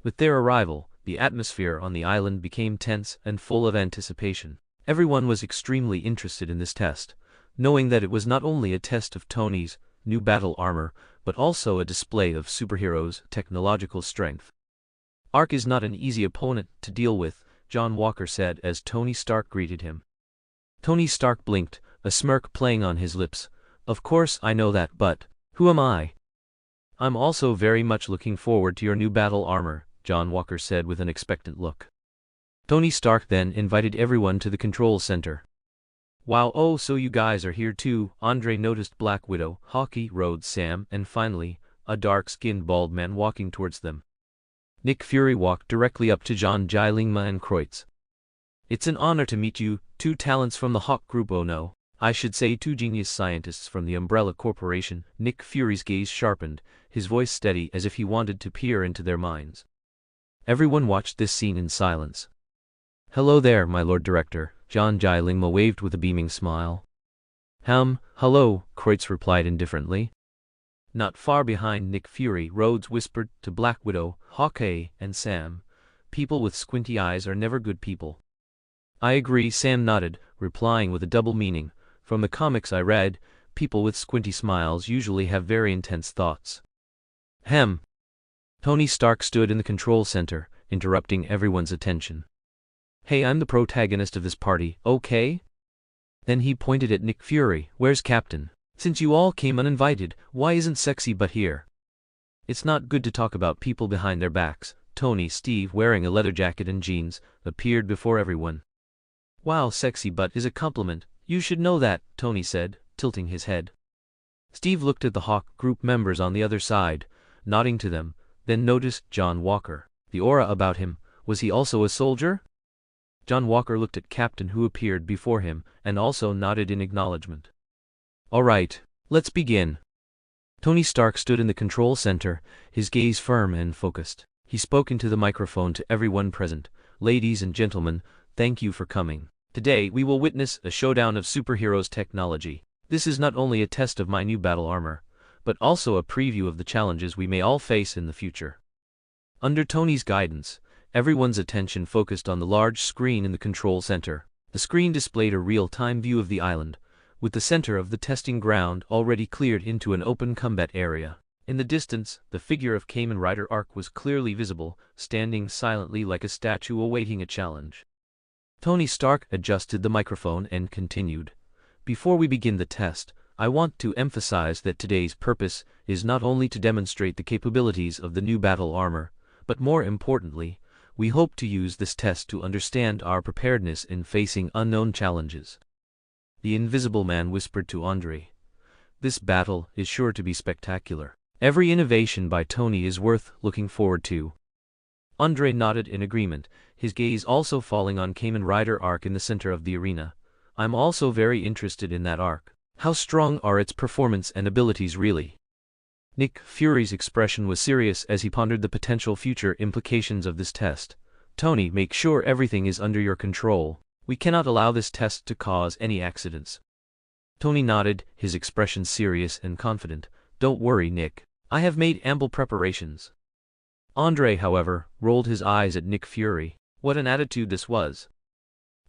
A: With their arrival, the atmosphere on the island became tense and full of anticipation. Everyone was extremely interested in this test, knowing that it was not only a test of Tony's new battle armor, but also a display of superheroes' technological strength. Ark is not an easy opponent to deal with, John Walker said as Tony Stark greeted him. Tony Stark blinked, a smirk playing on his lips. Of course I know that, but who am I? I'm also very much looking forward to your new battle armor, John Walker said with an expectant look. Tony Stark then invited everyone to the control center. Wow, oh, so you guys are here too, Andre noticed Black Widow, Hawke, Rhodes, Sam, and finally, a dark-skinned bald man walking towards them. Nick Fury walked directly up to John Jai Lingma and Kreutz. It's an honor to meet you, two talents from the Hawke group. Oh no, I should say two genius scientists from the Umbrella Corporation. Nick Fury's gaze sharpened, his voice steady as if he wanted to peer into their minds. Everyone watched this scene in silence. Hello there, my Lord Director, John Jai Lingma waved with a beaming smile. Hello, Kreutz replied indifferently. Not far behind Nick Fury, Rhodes whispered to Black Widow, Hawke, and Sam, people with squinty eyes are never good people. I agree, Sam nodded, replying with a double meaning. From the comics I read, people with squinty smiles usually have very intense thoughts. Tony Stark stood in the control center, interrupting everyone's attention. Hey, I'm the protagonist of this party, okay? Then he pointed at Nick Fury. Where's Captain? Since you all came uninvited, why isn't Sexy Butt here? It's not good to talk about people behind their backs. Tony Steve, wearing a leather jacket and jeans, appeared before everyone. Wow, Sexy Butt is a compliment. You should know that, Tony said, tilting his head. Steve looked at the Hawke group members on the other side, nodding to them, then noticed John Walker. The aura about him, was he also a soldier? John Walker looked at Captain who appeared before him, and also nodded in acknowledgement. All right, let's begin. Tony Stark stood in the control center, his gaze firm and focused. He spoke into the microphone to everyone present. Ladies and gentlemen, thank you for coming. Today we will witness a showdown of superheroes technology. This is not only a test of my new battle armor, but also a preview of the challenges we may all face in the future. Under Tony's guidance, everyone's attention focused on the large screen in the control center. The screen displayed a real-time view of the island, with the center of the testing ground already cleared into an open combat area. In the distance, the figure of Kamen Rider Arc was clearly visible, standing silently like a statue awaiting a challenge. Tony Stark adjusted the microphone and continued. Before we begin the test, I want to emphasize that today's purpose is not only to demonstrate the capabilities of the new battle armor, but more importantly, we hope to use this test to understand our preparedness in facing unknown challenges. The Invisible Man whispered to Andre. This battle is sure to be spectacular. Every innovation by Tony is worth looking forward to. Andre nodded in agreement, his gaze also falling on Kamen Rider Arc in the center of the arena. I'm also very interested in that arc. How strong are its performance and abilities really? Nick Fury's expression was serious as he pondered the potential future implications of this test. Tony, make sure everything is under your control. We cannot allow this test to cause any accidents. Tony nodded, his expression serious and confident. Don't worry, Nick. I have made ample preparations. Andre, however, rolled his eyes at Nick Fury. What an attitude this was.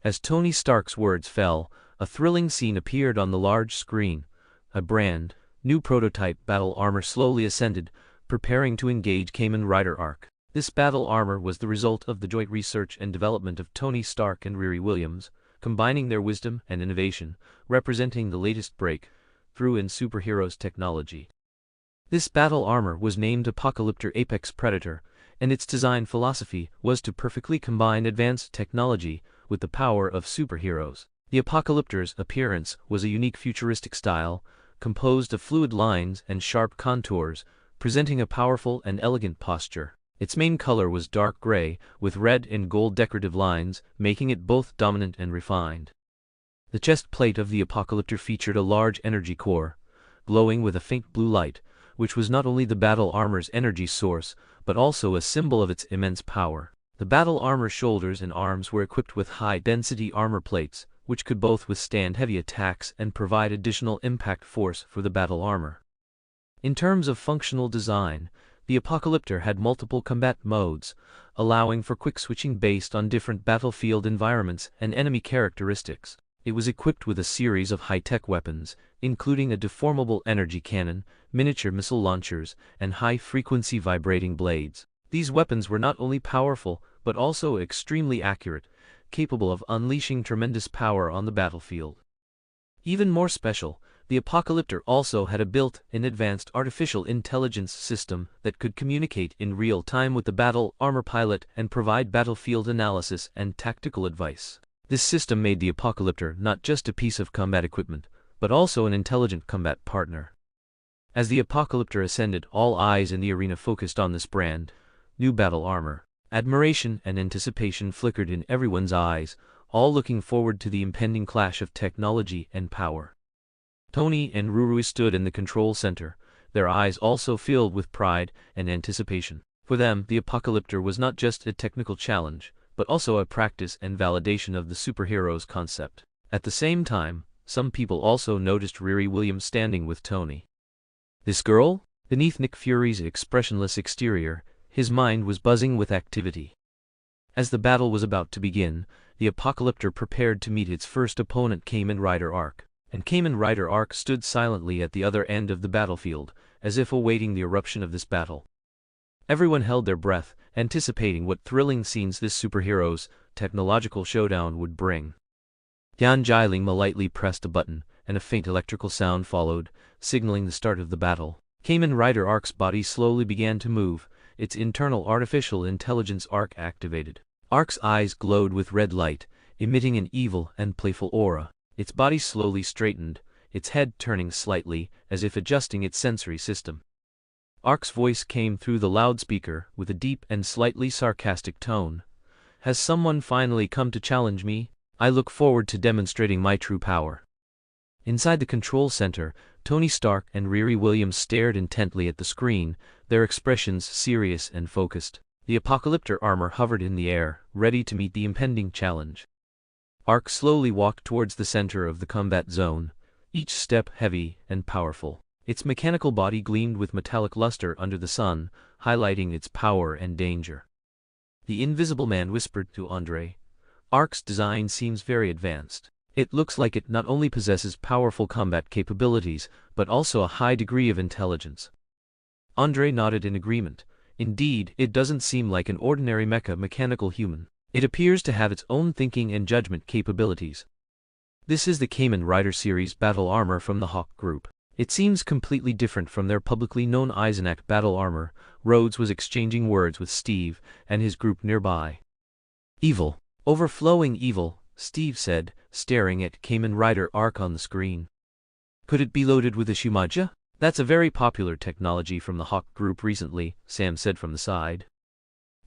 A: As Tony Stark's words fell, a thrilling scene appeared on the large screen. A brand new prototype battle armor slowly ascended, preparing to engage Kamen Rider Arc. This battle armor was the result of the joint research and development of Tony Stark and Riri Williams, combining their wisdom and innovation, representing the latest breakthrough in superheroes technology. This battle armor was named Apocalyptor Apex Predator, and its design philosophy was to perfectly combine advanced technology with the power of superheroes. The Apocalyptor's appearance was a unique futuristic style, composed of fluid lines and sharp contours, presenting a powerful and elegant posture. Its main color was dark gray, with red and gold decorative lines, making it both dominant and refined. The chest plate of the Apocalyptor featured a large energy core, glowing with a faint blue light, which was not only the battle armor's energy source, but also a symbol of its immense power. The battle armor's shoulders and arms were equipped with high-density armor plates, which could both withstand heavy attacks and provide additional impact force for the battle armor. In terms of functional design, the Apocalyptor had multiple combat modes, allowing for quick switching based on different battlefield environments and enemy characteristics. It was equipped with a series of high-tech weapons, including a deformable energy cannon, miniature missile launchers, and high-frequency vibrating blades. These weapons were not only powerful, but also extremely accurate, capable of unleashing tremendous power on the battlefield. Even more special, the Apocalyptor also had a built-in advanced artificial intelligence system that could communicate in real time with the battle armor pilot and provide battlefield analysis and tactical advice. This system made the Apocalyptor not just a piece of combat equipment, but also an intelligent combat partner. As the Apocalyptor ascended, all eyes in the arena focused on this brand new battle armor. Admiration and anticipation flickered in everyone's eyes, all looking forward to the impending clash of technology and power. Tony and Ruru stood in the control center, their eyes also filled with pride and anticipation. For them, the Apocalyptor was not just a technical challenge, but also a practice and validation of the superhero's concept. At the same time, some people also noticed Riri Williams standing with Tony. This girl? Beneath Nick Fury's expressionless exterior, his mind was buzzing with activity. As the battle was about to begin, the Apocalyptor prepared to meet its first opponent, Kamen Rider Arc. And Kamen Rider Arc stood silently at the other end of the battlefield, as if awaiting the eruption of this battle. Everyone held their breath, anticipating what thrilling scenes this superhero's technological showdown would bring. Yan Jiling lightly pressed a button, and a faint electrical sound followed, signaling the start of the battle. Kamen Rider Arc's body slowly began to move, its internal artificial intelligence Arc activated. Arc's eyes glowed with red light, emitting an evil and playful aura. Its body slowly straightened, its head turning slightly, as if adjusting its sensory system. Arc's voice came through the loudspeaker with a deep and slightly sarcastic tone. Has someone finally come to challenge me? I look forward to demonstrating my true power. Inside the control center, Tony Stark and Riri Williams stared intently at the screen, their expressions serious and focused. The Apocalyptor armor hovered in the air, ready to meet the impending challenge. Arc slowly walked towards the center of the combat zone, each step heavy and powerful. Its mechanical body gleamed with metallic luster under the sun, highlighting its power and danger. The Invisible Man whispered to Andre, Arc's design seems very advanced. It looks like it not only possesses powerful combat capabilities, but also a high degree of intelligence. Andre nodded in agreement. Indeed, it doesn't seem like an ordinary mechanical human. It appears to have its own thinking and judgment capabilities. This is the Kamen Rider series battle armor from the Hawke group. It seems completely different from their publicly known Eisenach battle armor. Rhodes was exchanging words with Steve and his group nearby. Evil. Overflowing evil, Steve said, staring at Kamen Rider Arc on the screen. Could it be loaded with a Shumaja? That's a very popular technology from the Hawke group recently, Sam said from the side.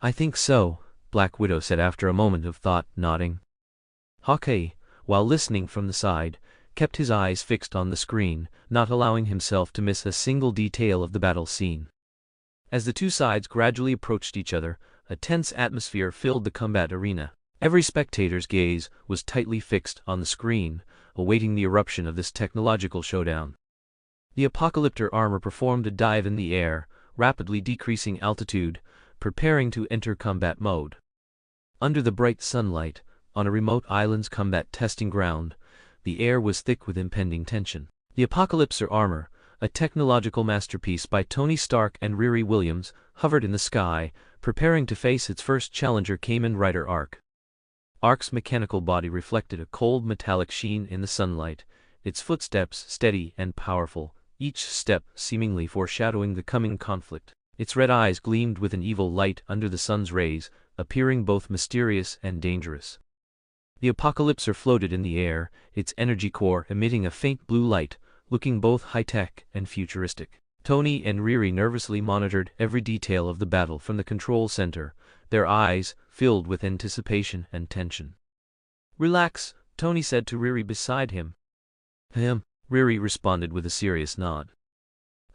A: I think so, Black Widow said after a moment of thought, nodding. Hawke, while listening from the side, kept his eyes fixed on the screen, not allowing himself to miss a single detail of the battle scene. As the two sides gradually approached each other, a tense atmosphere filled the combat arena. Every spectator's gaze was tightly fixed on the screen, awaiting the eruption of this technological showdown. The Apocalyptor armor performed a dive in the air, rapidly decreasing altitude, preparing to enter combat mode. Under the bright sunlight, on a remote island's combat testing ground, the air was thick with impending tension. The Apocalyptor armor, a technological masterpiece by Tony Stark and Riri Williams, hovered in the sky, preparing to face its first challenger, Kamen Rider Arc. Arc's mechanical body reflected a cold metallic sheen in the sunlight, its footsteps steady and powerful, each step seemingly foreshadowing the coming conflict. Its red eyes gleamed with an evil light under the sun's rays, appearing both mysterious and dangerous. The Apocalyptor floated in the air, its energy core emitting a faint blue light, looking both high-tech and futuristic. Tony and Riri nervously monitored every detail of the battle from the control center, their eyes filled with anticipation and tension. Relax, Tony said to Riri beside him. Riri responded with a serious nod.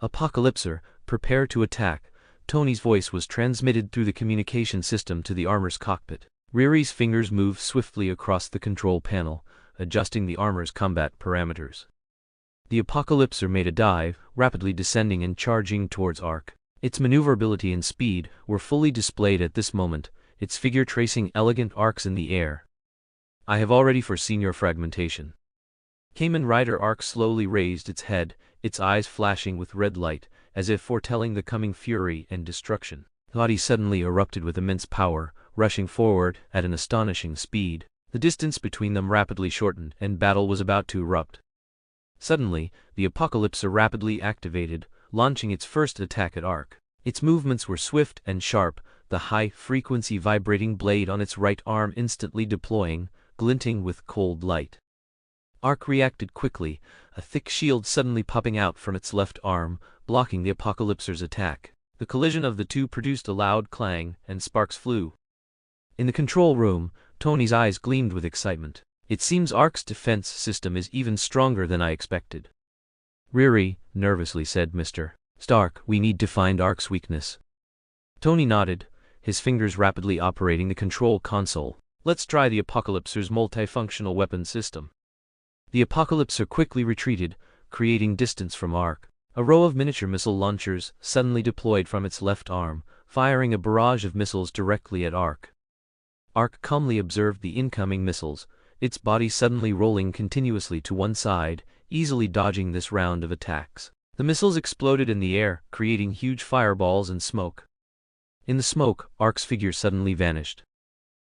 A: Apocalyptor, prepare to attack. Tony's voice was transmitted through the communication system to the armor's cockpit. Riri's fingers moved swiftly across the control panel, adjusting the armor's combat parameters. The Apocalyptor made a dive, rapidly descending and charging towards Arc. Its maneuverability and speed were fully displayed at this moment, its figure tracing elegant arcs in the air. I have already foreseen your fragmentation. Kamen Rider Arc slowly raised its head, its eyes flashing with red light, as if foretelling the coming fury and destruction. The body suddenly erupted with immense power, rushing forward at an astonishing speed. The distance between them rapidly shortened, and battle was about to erupt. Suddenly, the Apocalyptor rapidly activated, launching its first attack at Arc. Its movements were swift and sharp, the high-frequency vibrating blade on its right arm instantly deploying, glinting with cold light. Arc reacted quickly, a thick shield suddenly popping out from its left arm, blocking the Apocalyptor's attack. The collision of the two produced a loud clang, and sparks flew. In the control room, Tony's eyes gleamed with excitement. It seems Arc's defense system is even stronger than I expected. Riri nervously said, Mr. Stark, we need to find Arc's weakness. Tony nodded, his fingers rapidly operating the control console. Let's try the Apocalyptor's multifunctional weapon system. The Apocalyptor quickly retreated, creating distance from Arc. A row of miniature missile launchers suddenly deployed from its left arm, firing a barrage of missiles directly at Arc. Arc calmly observed the incoming missiles, its body suddenly rolling continuously to one side, easily dodging this round of attacks. The missiles exploded in the air, creating huge fireballs and smoke. In the smoke, Arc's figure suddenly vanished.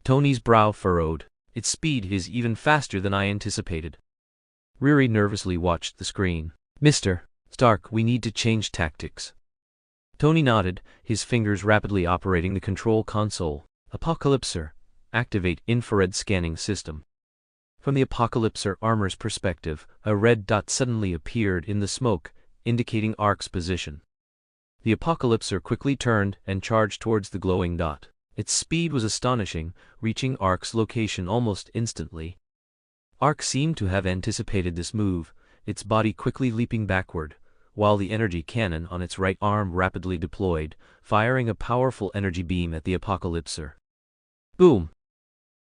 A: Tony's brow furrowed. Its speed is even faster than I anticipated. Riri nervously watched the screen. Mr. Stark, we need to change tactics. Tony nodded, his fingers rapidly operating the control console. Apocalyptor, activate infrared scanning system. From the Apocalyptor armor's perspective, a red dot suddenly appeared in the smoke, indicating Arc's position. The Apocalyptor quickly turned and charged towards the glowing dot. Its speed was astonishing, reaching Arc's location almost instantly. Arc seemed to have anticipated this move, its body quickly leaping backward, while the energy cannon on its right arm rapidly deployed, firing a powerful energy beam at the Apocalyptor. Boom!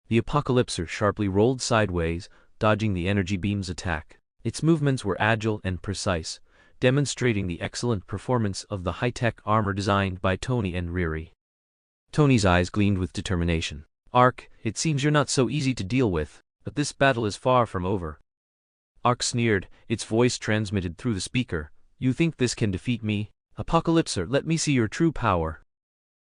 A: The Apocalyptor sharply rolled sideways, dodging the energy beam's attack. Its movements were agile and precise, demonstrating the excellent performance of the high-tech armor designed by Tony and Riri. Tony's eyes gleamed with determination. Arc, it seems you're not so easy to deal with, but this battle is far from over. Arc sneered, its voice transmitted through the speaker. You think this can defeat me? Apocalyptor, let me see your true power.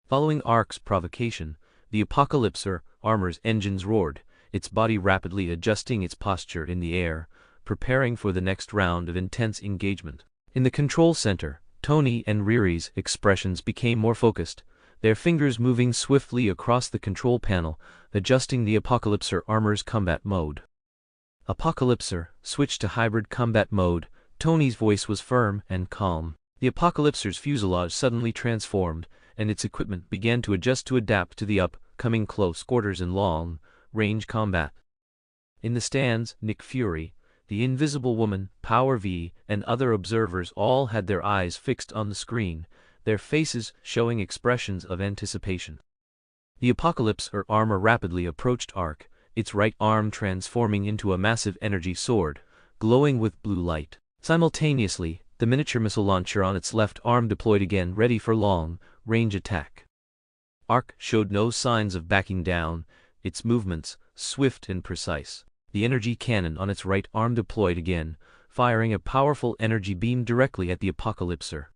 A: Following Arc's provocation, the Apocalyptor armor's engines roared, its body rapidly adjusting its posture in the air, preparing for the next round of intense engagement. In the control center, Tony and Riri's expressions became more focused, their fingers moving swiftly across the control panel, adjusting the Apocalypser armor's combat mode. Apocalypser switched to hybrid combat mode. Tony's voice was firm and calm. The Apocalypser's fuselage suddenly transformed, and its equipment began to adjust to adapt to the upcoming close quarters and long-range combat. In the stands, Nick Fury, the Invisible Woman, Power V, and other observers all had their eyes fixed on the screen, their faces showing expressions of anticipation. The Apocalypser armor rapidly approached Ark, its right arm transforming into a massive energy sword, glowing with blue light. Simultaneously, the miniature missile launcher on its left arm deployed again, ready for long-range attack. Ark showed no signs of backing down, its movements swift and precise. The energy cannon on its right arm deployed again, firing a powerful energy beam directly at the Apocalypser.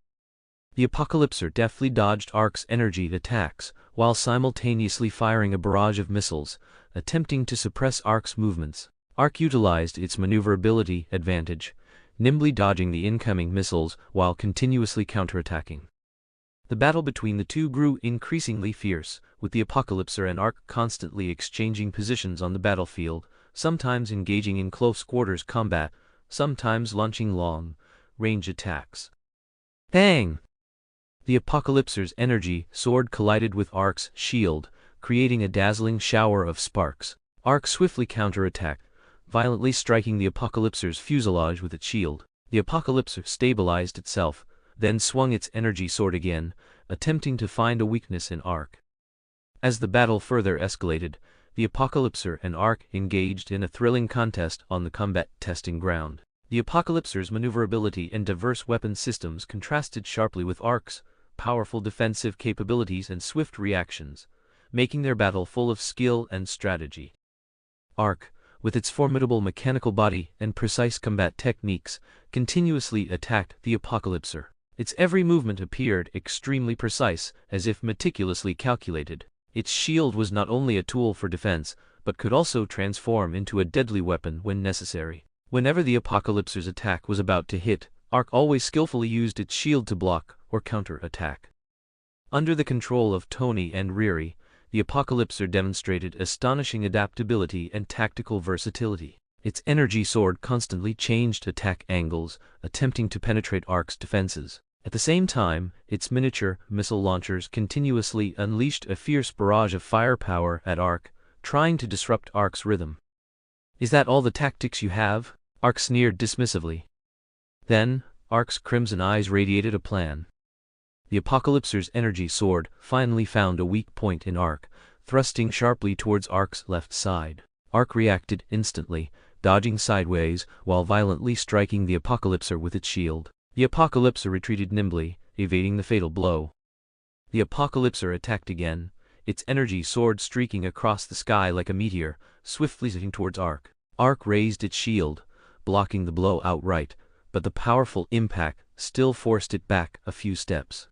A: The Apocalypser deftly dodged Ark's energy attacks, while simultaneously firing a barrage of missiles, attempting to suppress Ark's movements. Ark utilized its maneuverability advantage, nimbly dodging the incoming missiles while continuously counterattacking. The battle between the two grew increasingly fierce, with the Apocalypser and Ark constantly exchanging positions on the battlefield, sometimes engaging in close quarters combat, sometimes launching long-range attacks. Bang! The Apocalypser's energy sword collided with Ark's shield, creating a dazzling shower of sparks. Ark swiftly counterattacked, violently striking the Apocalypser's fuselage with its shield. The Apocalypser stabilized itself, then swung its energy sword again, attempting to find a weakness in Ark. As the battle further escalated, the Apocalypser and Ark engaged in a thrilling contest on the combat testing ground. The Apocalypser's maneuverability and diverse weapon systems contrasted sharply with Ark's powerful defensive capabilities and swift reactions, making their battle full of skill and strategy. Ark, with its formidable mechanical body and precise combat techniques, continuously attacked the Apocalypser. Its every movement appeared extremely precise, as if meticulously calculated. Its shield was not only a tool for defense, but could also transform into a deadly weapon when necessary. Whenever the Apocalypser's attack was about to hit, Ark always skillfully used its shield to block or counter-attack. Under the control of Tony and Riri, the Apocalypser demonstrated astonishing adaptability and tactical versatility. Its energy sword constantly changed attack angles, attempting to penetrate Ark's defenses. At the same time, its miniature missile launchers continuously unleashed a fierce barrage of firepower at Ark, trying to disrupt Ark's rhythm. "Is that all the tactics you have?" Ark sneered dismissively. Then, Ark's crimson eyes radiated a plan. The Apocalypser's energy sword finally found a weak point in Ark, thrusting sharply towards Ark's left side. Ark reacted instantly, dodging sideways while violently striking the Apocalypser with its shield. The Apocalypser retreated nimbly, evading the fatal blow. The Apocalypser attacked again, its energy sword streaking across the sky like a meteor, swiftly zipping towards Ark. Ark raised its shield, blocking the blow outright, but the powerful impact still forced it back a few steps.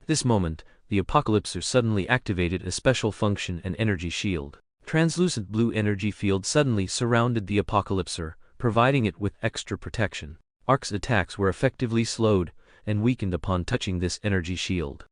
A: At this moment, the Apocalypser suddenly activated a special function and energy shield. Translucent blue energy field suddenly surrounded the Apocalypser, providing it with extra protection. Ark's attacks were effectively slowed and weakened upon touching this energy shield.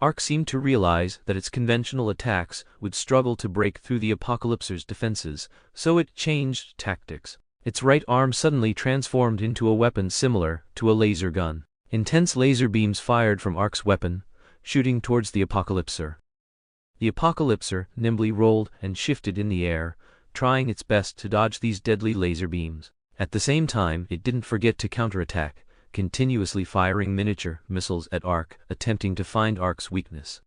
A: Ark seemed to realize that its conventional attacks would struggle to break through the Apocalypser's defenses, so it changed tactics. Its right arm suddenly transformed into a weapon similar to a laser gun. Intense laser beams fired from Ark's weapon, shooting towards the Apocalypser. The Apocalypser nimbly rolled and shifted in the air, trying its best to dodge these deadly laser beams. At the same time, it didn't forget to counterattack, continuously firing miniature missiles at Ark, attempting to find Ark's weakness.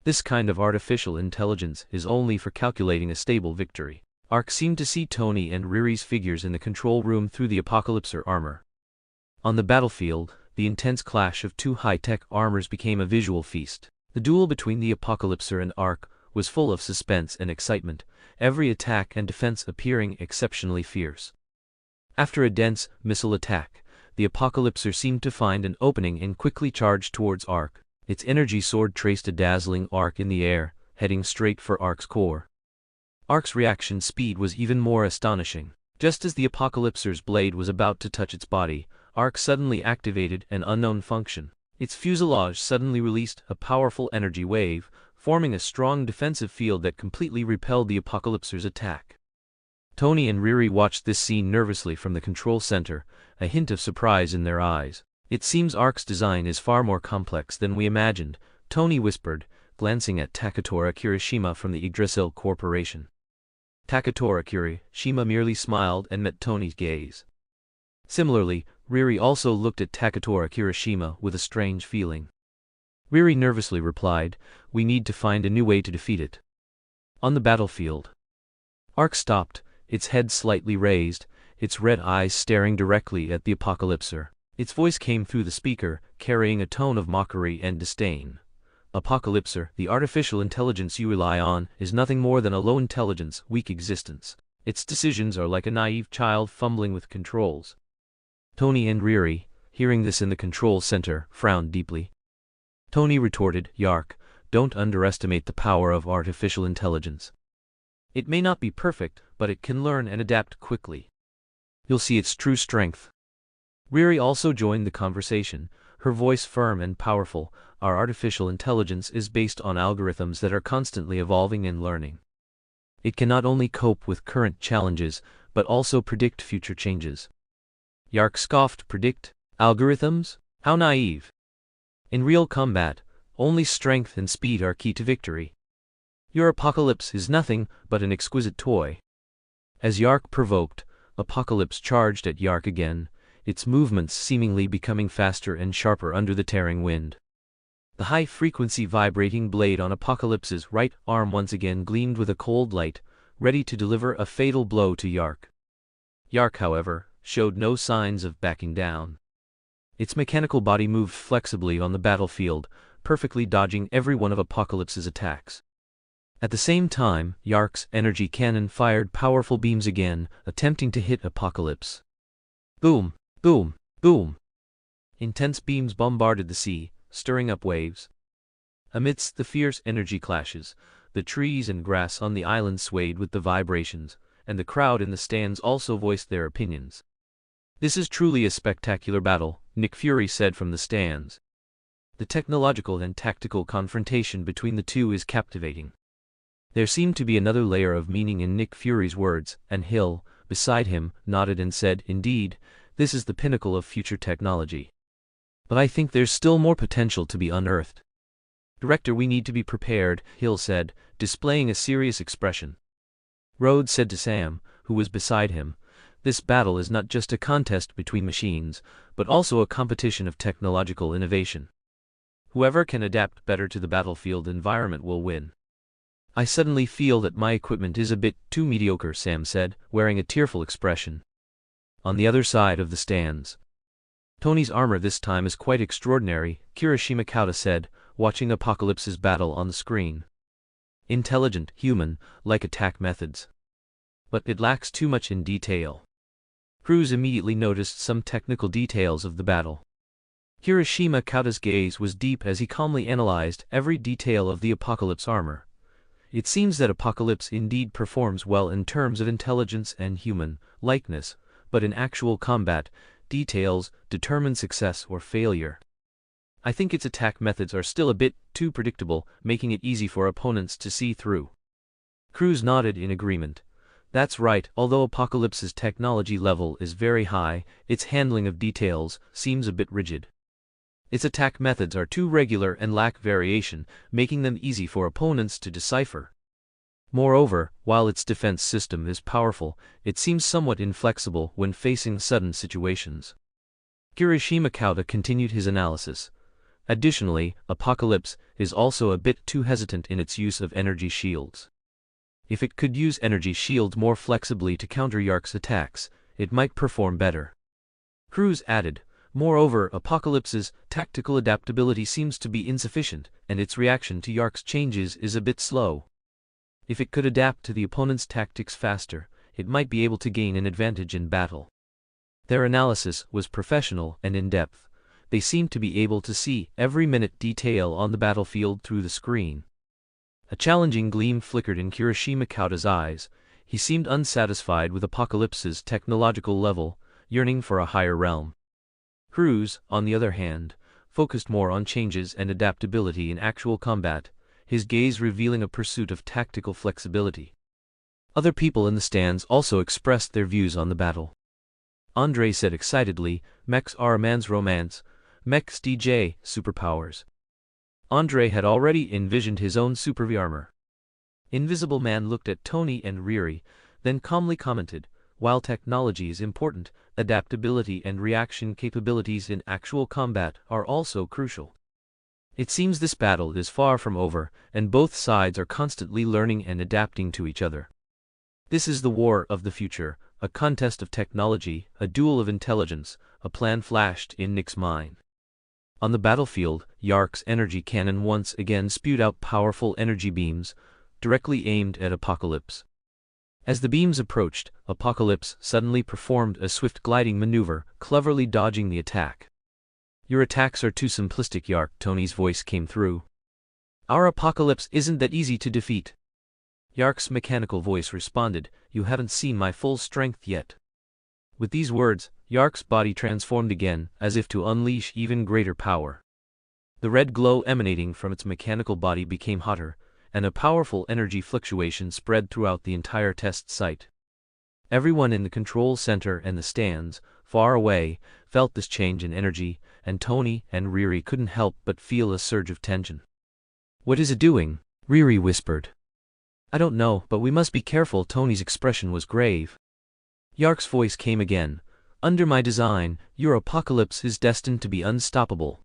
A: This kind of artificial intelligence is only for calculating a stable victory. Ark seemed to see Tony and Riri's figures in the control room through the Apocalypser armor. On the battlefield, the intense clash of two high-tech armors became a visual feast. The duel between the Apocalypser and Ark was full of suspense and excitement, every attack and defense appearing exceptionally fierce. After a dense missile attack, the Apocalypser seemed to find an opening and quickly charged towards Ark. Its energy sword traced a dazzling arc in the air, heading straight for Ark's core. Ark's reaction speed was even more astonishing. Just as the Apocalypser's blade was about to touch its body, Ark suddenly activated an unknown function. Its fuselage suddenly released a powerful energy wave, forming a strong defensive field that completely repelled the Apocalypser's attack. Tony and Riri watched this scene nervously from the control center, a hint of surprise in their eyes. "It seems Ark's design is far more complex than we imagined," Tony whispered, glancing at Takatora Kirishima from the Yggdrasil Corporation. Takatora Kirishima merely smiled and met Tony's gaze. Similarly, Riri also looked at Takatora Kirishima with a strange feeling. Riri nervously replied, "We need to find a new way to defeat it." On the battlefield, Ark stopped, its head slightly raised, its red eyes staring directly at the Apocalypser. Its voice came through the speaker, carrying a tone of mockery and disdain. "Apocalypser, the artificial intelligence you rely on is nothing more than a low intelligence, weak existence. Its decisions are like a naive child fumbling with controls." Tony and Riri, hearing this in the control center, frowned deeply. Tony retorted, "Yark, don't underestimate the power of artificial intelligence. It may not be perfect, but it can learn and adapt quickly. You'll see its true strength." Riri also joined the conversation, her voice firm and powerful. "Our artificial intelligence is based on algorithms that are constantly evolving and learning. It can not only cope with current challenges, but also predict future changes." Yark scoffed. "Predict? Algorithms? How naive. In real combat, only strength and speed are key to victory. Your Apocalypse is nothing but an exquisite toy." As Yark provoked, Apocalypse charged at Yark again, its movements seemingly becoming faster and sharper under the tearing wind. The high-frequency vibrating blade on Apocalypse's right arm once again gleamed with a cold light, ready to deliver a fatal blow to Yark. Yark, however, showed no signs of backing down. Its mechanical body moved flexibly on the battlefield, perfectly dodging every one of Apocalypse's attacks. At the same time, Yark's energy cannon fired powerful beams again, attempting to hit Apocalypse. Boom, boom, boom. Intense beams bombarded the sea, stirring up waves. Amidst the fierce energy clashes, the trees and grass on the island swayed with the vibrations, and the crowd in the stands also voiced their opinions. "This is truly a spectacular battle," Nick Fury said from the stands. "The technological and tactical confrontation between the two is captivating." There seemed to be another layer of meaning in Nick Fury's words, and Hill, beside him, nodded and said, "Indeed, this is the pinnacle of future technology. But I think there's still more potential to be unearthed." "Director, we need to be prepared," Hill said, displaying a serious expression. Rhodes said to Sam, who was beside him, "This battle is not just a contest between machines, but also a competition of technological innovation. Whoever can adapt better to the battlefield environment will win." "I suddenly feel that my equipment is a bit too mediocre," Sam said, wearing a tearful expression. On the other side of the stands, "Tony's armor this time is quite extraordinary," Kirishima Kauta said, watching Apocalypse's battle on the screen. "Intelligent, human-like attack methods. But it lacks too much in detail." Cruz immediately noticed some technical details of the battle. Kirishima Kauta's gaze was deep as he calmly analyzed every detail of the Apocalypse armor. "It seems that Apocalypse indeed performs well in terms of intelligence and human likeness, but in actual combat, details determine success or failure. I think its attack methods are still a bit too predictable, making it easy for opponents to see through." Cruz nodded in agreement. "That's right, although Apocalypse's technology level is very high, its handling of details seems a bit rigid. Its attack methods are too regular and lack variation, making them easy for opponents to decipher. Moreover, while its defense system is powerful, it seems somewhat inflexible when facing sudden situations." Kirishima Kauta continued his analysis. "Additionally, Apocalypse is also a bit too hesitant in its use of energy shields. If it could use energy shields more flexibly to counter Yark's attacks, it might perform better." Cruz added, "Moreover, Apocalypse's tactical adaptability seems to be insufficient, and its reaction to Yark's changes is a bit slow. If it could adapt to the opponent's tactics faster, it might be able to gain an advantage in battle." Their analysis was professional and in-depth. They seemed to be able to see every minute detail on the battlefield through the screen. A challenging gleam flickered in Kirishima Kauta's eyes. He seemed unsatisfied with Apocalypse's technological level, yearning for a higher realm. Cruz, on the other hand, focused more on changes and adaptability in actual combat, his gaze revealing a pursuit of tactical flexibility. Other people in the stands also expressed their views on the battle. Andre said excitedly, "Mechs are a man's romance. Mechs DJ, superpowers." Andre had already envisioned his own super armor. Invisible Man looked at Tony and Riri, then calmly commented, "While technology is important, adaptability and reaction capabilities in actual combat are also crucial. It seems this battle is far from over, and both sides are constantly learning and adapting to each other. This is the war of the future, a contest of technology, a duel of intelligence," a plan flashed in Nick's mind. On the battlefield, Yark's energy cannon once again spewed out powerful energy beams, directly aimed at Apocalypse. As the beams approached, Apocalypse suddenly performed a swift gliding maneuver, cleverly dodging the attack. "Your attacks are too simplistic, Yark," Tony's voice came through. "Our Apocalypse isn't that easy to defeat." Yark's mechanical voice responded, "You haven't seen my full strength yet." With these words, Yark's body transformed again, as if to unleash even greater power. The red glow emanating from its mechanical body became hotter, and a powerful energy fluctuation spread throughout the entire test site. Everyone in the control center and the stands, far away, felt this change in energy, and Tony and Riri couldn't help but feel a surge of tension. "What is it doing?" Riri whispered. "I don't know, but we must be careful." Tony's expression was grave. Yark's voice came again, "Under my design, your Apocalypse is destined to be unstoppable."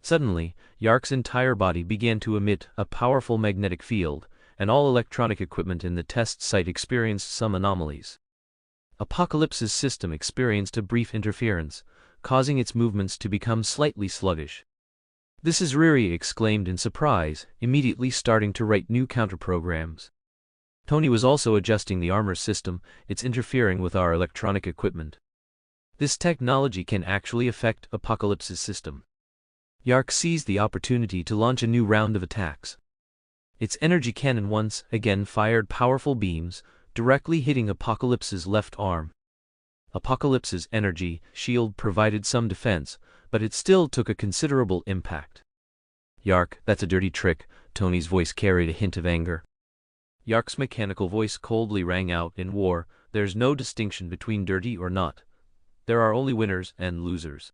A: Suddenly, Yark's entire body began to emit a powerful magnetic field, and all electronic equipment in the test site experienced some anomalies. Apocalypse's system experienced a brief interference, causing its movements to become slightly sluggish. "This is," Riri exclaimed in surprise, immediately starting to write new counterprograms. Tony was also adjusting the armor system, "It's interfering with our electronic equipment. This technology can actually affect Apocalypse's system." Yark seized the opportunity to launch a new round of attacks. Its energy cannon once again fired powerful beams, directly hitting Apocalypse's left arm. Apocalypse's energy shield provided some defense, but it still took a considerable impact. "Yark, that's a dirty trick." Tony's voice carried a hint of anger. Yark's mechanical voice coldly rang out, "In war, there's no distinction between dirty or not. There are only winners and losers."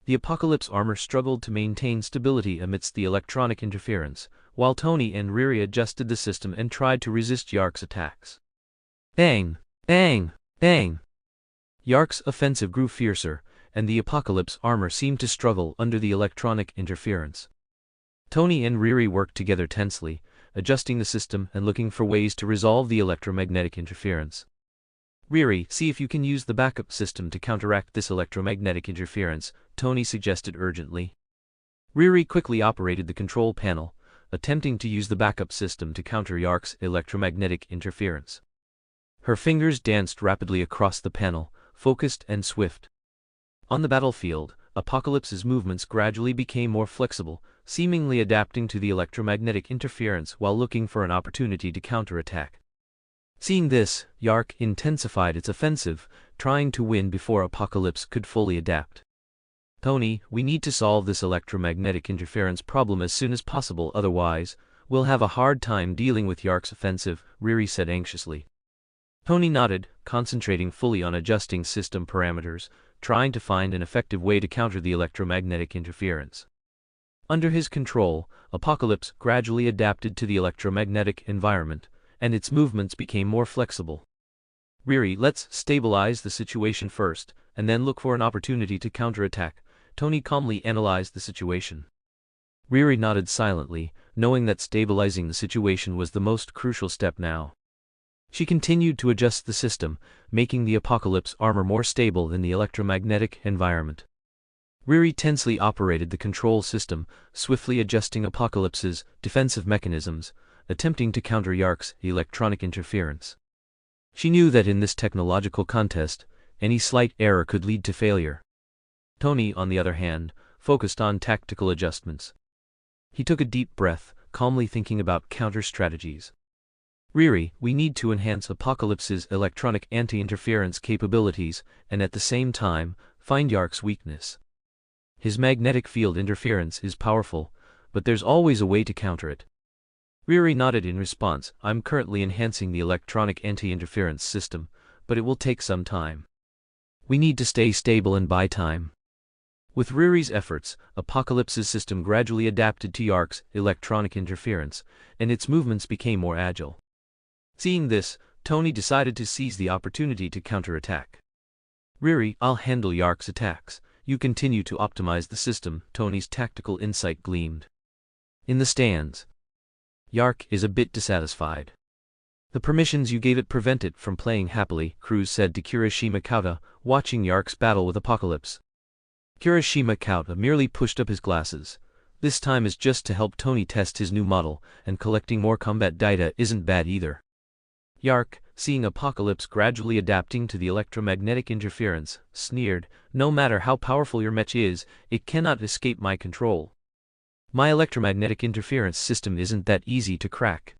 A: The Apocalypse armor struggled to maintain stability amidst the electronic interference, while Tony and Riri adjusted the system and tried to resist Yark's attacks. Bang! Bang! Bang! Yark's offensive grew fiercer, and the Apocalypse armor seemed to struggle under the electronic interference. Tony and Riri worked together tensely, adjusting the system and looking for ways to resolve the electromagnetic interference. "Riri, see if you can use the backup system to counteract this electromagnetic interference," Tony suggested urgently. Riri quickly operated the control panel, attempting to use the backup system to counter Yark's electromagnetic interference. Her fingers danced rapidly across the panel, focused and swift. On the battlefield, Apocalypse's movements gradually became more flexible, seemingly adapting to the electromagnetic interference while looking for an opportunity to counterattack. Seeing this, Yark intensified its offensive, trying to win before Apocalypse could fully adapt. "Tony, we need to solve this electromagnetic interference problem as soon as possible, otherwise, we'll have a hard time dealing with Yark's offensive," Riri said anxiously. Tony nodded, concentrating fully on adjusting system parameters, trying to find an effective way to counter the electromagnetic interference. Under his control, Apocalypse gradually adapted to the electromagnetic environment, and its movements became more flexible. "Riri, let's stabilize the situation first, and then look for an opportunity to counterattack." Tony calmly analyzed the situation. Riri nodded silently, knowing that stabilizing the situation was the most crucial step now. She continued to adjust the system, making the Apocalypse armor more stable than the electromagnetic environment. Riri tensely operated the control system, swiftly adjusting Apocalypse's defensive mechanisms, attempting to counter Yark's electronic interference. She knew that in this technological contest, any slight error could lead to failure. Tony, on the other hand, focused on tactical adjustments. He took a deep breath, calmly thinking about counter strategies. Riri, we need to enhance Apocalypse's electronic anti-interference capabilities, and at the same time, find Yark's weakness. His magnetic field interference is powerful, but there's always a way to counter it. Riri nodded in response. I'm currently enhancing the electronic anti-interference system, but it will take some time. We need to stay stable and buy time. With Riri's efforts, Apocalypse's system gradually adapted to Yark's electronic interference, and its movements became more agile. Seeing this, Tony decided to seize the opportunity to counterattack. Riri, I'll handle Yark's attacks. You continue to optimize the system. Tony's tactical insight gleamed. In the stands, Yark is a bit dissatisfied. The permissions you gave it prevent it from playing happily, Cruz said to Kirishima Kauta, watching Yark's battle with Apocalypse. Kirishima Kauta merely pushed up his glasses. This time is just to help Tony test his new model, and collecting more combat data isn't bad either. Yark, seeing Apocalypse gradually adapting to the electromagnetic interference, sneered, no matter how powerful your mech is, it cannot escape my control. My electromagnetic interference system isn't that easy to crack.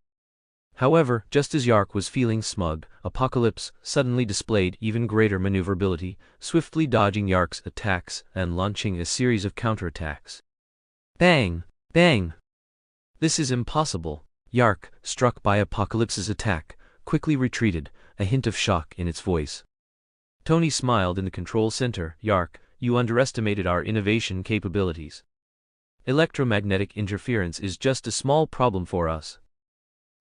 A: However, just as Yark was feeling smug, Apocalypse suddenly displayed even greater maneuverability, swiftly dodging Yark's attacks and launching a series of counterattacks. Bang! Bang! This is impossible. Yark, struck by Apocalypse's attack, quickly retreated, a hint of shock in its voice. Tony smiled in the control center. Yark, you underestimated our innovation capabilities. Electromagnetic interference is just a small problem for us.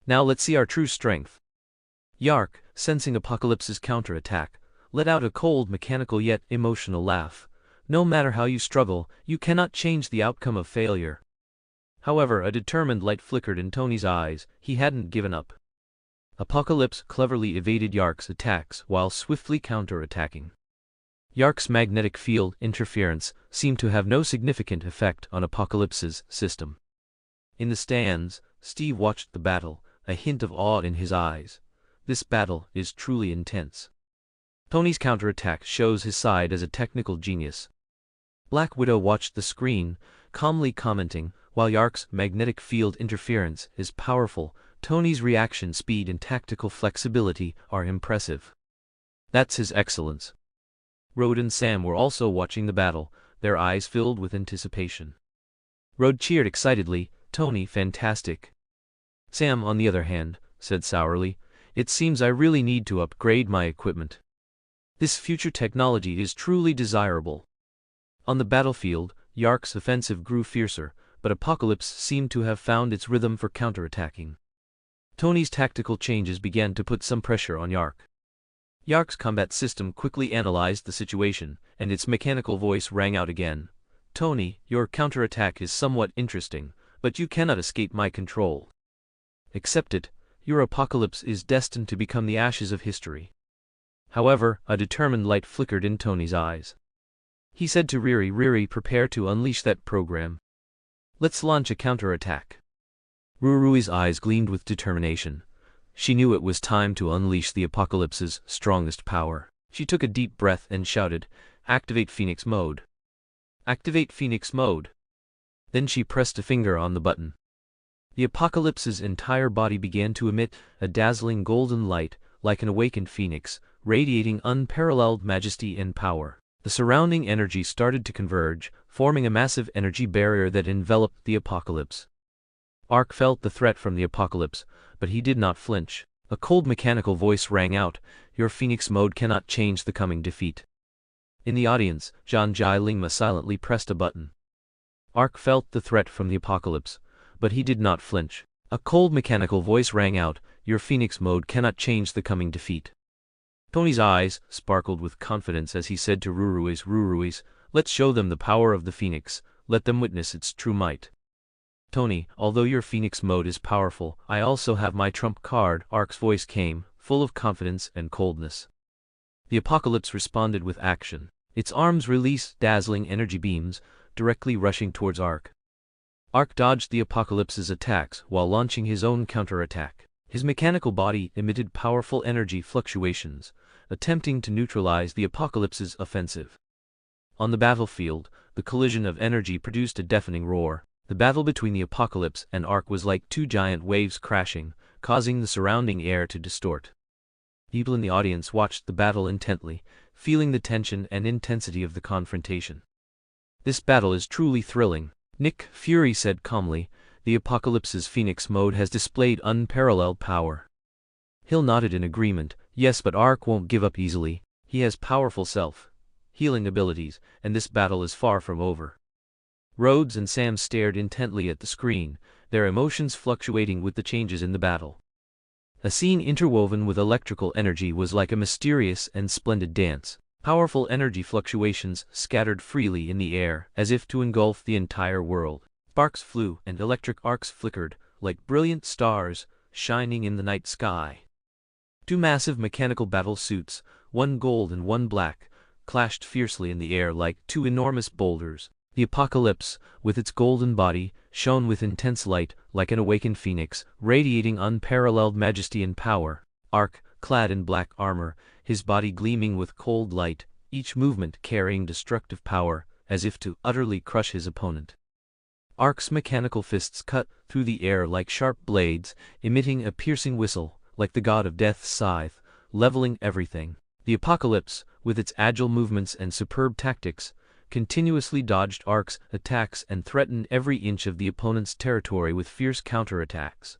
A: Now let's see our true strength. Yark, sensing Apocalypse's counterattack, let out a cold, mechanical yet emotional laugh. No matter how you struggle, you cannot change the outcome of failure. However, a determined light flickered in Tony's eyes. He hadn't given up. Apocalypse cleverly evaded Yark's attacks while swiftly counterattacking. Yark's magnetic field interference seemed to have no significant effect on Apocalypse's system. In the stands, Steve watched the battle, a hint of awe in his eyes. This battle is truly intense. Tony's counterattack shows his side as a technical genius. Black Widow watched the screen, calmly commenting, while Yark's magnetic field interference is powerful, Tony's reaction speed and tactical flexibility are impressive. That's his excellence. Rode and Sam were also watching the battle, their eyes filled with anticipation. Rode cheered excitedly, Tony, fantastic. Sam, on the other hand, said sourly, it seems I really need to upgrade my equipment. This future technology is truly desirable. On the battlefield, Yark's offensive grew fiercer, but Apocalypse seemed to have found its rhythm for counterattacking. Tony's tactical changes began to put some pressure on Yark. Yark's combat system quickly analyzed the situation, and its mechanical voice rang out again. Tony, your counterattack is somewhat interesting, but you cannot escape my control. Accept it, your Apocalypse is destined to become the ashes of history. However, a determined light flickered in Tony's eyes. He said to Riri, Riri, prepare to unleash that program. Let's launch a counterattack. Rurui's eyes gleamed with determination. She knew it was time to unleash the Apocalypse's strongest power. She took a deep breath and shouted, activate Phoenix mode. Activate Phoenix mode. Then she pressed a finger on the button. The Apocalypse's entire body began to emit a dazzling golden light, like an awakened phoenix, radiating unparalleled majesty and power. The surrounding energy started to converge, forming a massive energy barrier that enveloped the Apocalypse. Ark felt the threat from the Apocalypse, but he did not flinch. A cold mechanical voice rang out, your Phoenix mode cannot change the coming defeat. In the audience, Zhang Jai Lingma silently pressed a button. Ark felt the threat from the Apocalypse, but he did not flinch. A cold mechanical voice rang out, your Phoenix mode cannot change the coming defeat. Tony's eyes sparkled with confidence as he said to Ruruis, let's show them the power of the Phoenix, let them witness its true might. Tony, although your Phoenix mode is powerful, I also have my trump card. Ark's voice came, full of confidence and coldness. The Apocalypse responded with action. Its arms released dazzling energy beams, directly rushing towards Ark. Ark dodged the Apocalypse's attacks while launching his own counterattack. His mechanical body emitted powerful energy fluctuations, attempting to neutralize the Apocalypse's offensive. On the battlefield, the collision of energy produced a deafening roar. The battle between the Apocalypse and Ark was like two giant waves crashing, causing the surrounding air to distort. People in the audience watched the battle intently, feeling the tension and intensity of the confrontation. "This battle is truly thrilling," Nick Fury said calmly. "The Apocalypse's Phoenix mode has displayed unparalleled power." Hill nodded in agreement. "Yes, but Ark won't give up easily. He has powerful self-healing abilities, and this battle is far from over." Rhodes and Sam stared intently at the screen, their emotions fluctuating with the changes in the battle. A scene interwoven with electrical energy was like a mysterious and splendid dance. Powerful energy fluctuations scattered freely in the air, as if to engulf the entire world. Sparks flew, and electric arcs flickered, like brilliant stars, shining in the night sky. Two massive mechanical battle suits, one gold and one black, clashed fiercely in the air like two enormous boulders. The Apocalypse, with its golden body, shone with intense light, like an awakened phoenix, radiating unparalleled majesty and power. Ark, clad in black armor, his body gleaming with cold light, each movement carrying destructive power, as if to utterly crush his opponent. Ark's mechanical fists cut through the air like sharp blades, emitting a piercing whistle, like the god of death's scythe, leveling everything. The Apocalypse, with its agile movements and superb tactics, continuously dodged Ark's attacks and threatened every inch of the opponent's territory with fierce counterattacks.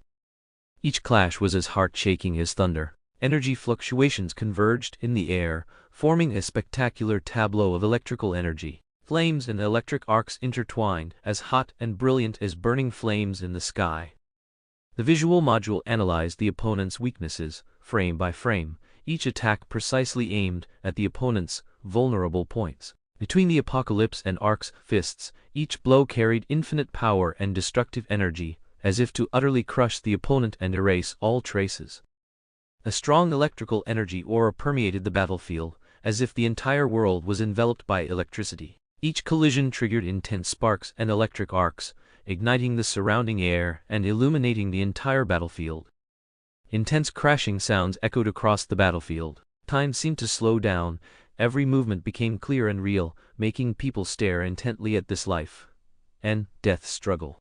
A: Each clash was as heart-shaking as thunder. Energy fluctuations converged in the air, forming a spectacular tableau of electrical energy. Flames and electric arcs intertwined, as hot and brilliant as burning flames in the sky. The visual module analyzed the opponent's weaknesses, frame by frame, each attack precisely aimed at the opponent's vulnerable points. Between the Apocalypse and Ark's fists, each blow carried infinite power and destructive energy, as if to utterly crush the opponent and erase all traces. A strong electrical energy aura permeated the battlefield, as if the entire world was enveloped by electricity. Each collision triggered intense sparks and electric arcs, igniting the surrounding air and illuminating the entire battlefield. Intense crashing sounds echoed across the battlefield. Time seemed to slow down. Every movement became clear and real, making people stare intently at this life and death struggle.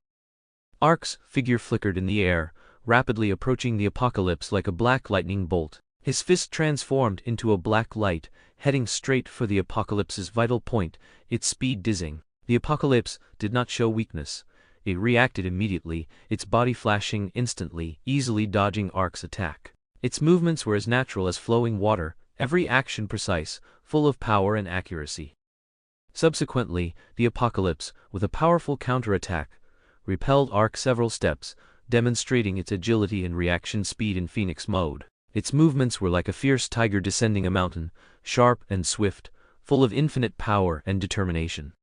A: Ark's figure flickered in the air, rapidly approaching the Apocalypse like a black lightning bolt. His fist transformed into a black light, heading straight for the Apocalypse's vital point, its speed dizzying. The Apocalypse did not show weakness. It reacted immediately, its body flashing instantly, easily dodging Ark's attack. Its movements were as natural as flowing water, every action precise, full of power and accuracy. Subsequently, the Apocalypse, with a powerful counterattack, repelled Ark several steps, demonstrating its agility and reaction speed in Phoenix mode. Its movements were like a fierce tiger descending a mountain, sharp and swift, full of infinite power and determination.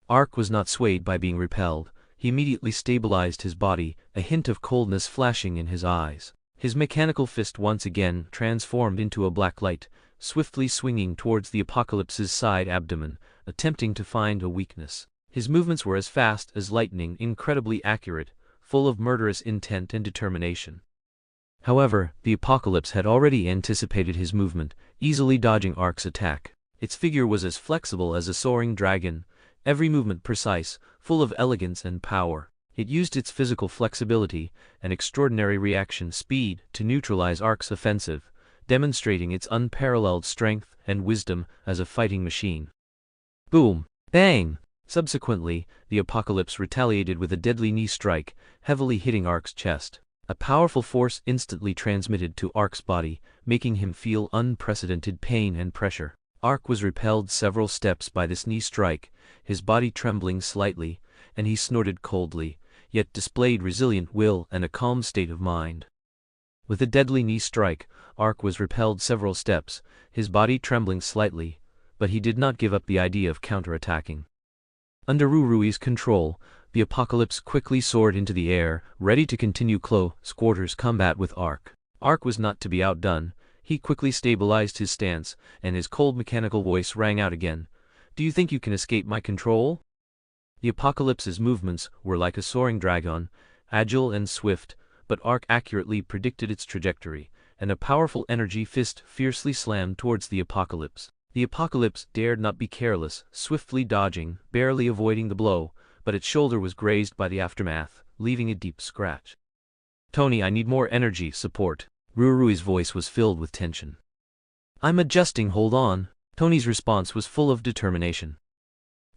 A: Ark was not swayed by being repelled. He immediately stabilized his body, a hint of coldness flashing in his eyes. His mechanical fist once again transformed into a black light, swiftly swinging towards the Apocalypse's side abdomen, attempting to find a weakness. His movements were as fast as lightning, incredibly accurate, full of murderous intent and determination. However, the Apocalypse had already anticipated his movement, easily dodging Ark's attack. Its figure was as flexible as a soaring dragon, every movement precise, full of elegance and power. It used its physical flexibility and extraordinary reaction speed to neutralize Ark's offensive, demonstrating its unparalleled strength and wisdom as a fighting machine. Boom! Bang! Subsequently, the Apocalypse retaliated with a deadly knee strike, heavily hitting Ark's chest. A powerful force instantly transmitted to Ark's body, making him feel unprecedented pain and pressure. Ark was repelled several steps by this knee strike, his body trembling slightly, and he snorted coldly, yet displayed resilient will and a calm state of mind. With a deadly knee strike, Ark was repelled several steps, his body trembling slightly, but he did not give up the idea of counterattacking. Under Rurui's control, the Apocalypse quickly soared into the air, ready to continue close quarters combat with Ark. Ark was not to be outdone. He quickly stabilized his stance, and his cold mechanical voice rang out again. "Do you think you can escape my control?" The Apocalypse's movements were like a soaring dragon, agile and swift, but Ark accurately predicted its trajectory, and a powerful energy fist fiercely slammed towards the Apocalypse. The Apocalypse dared not be careless, swiftly dodging, barely avoiding the blow, but its shoulder was grazed by the aftermath, leaving a deep scratch. "Tony, I need more energy, support." Rurui's voice was filled with tension. "I'm adjusting, hold on." Tony's response was full of determination.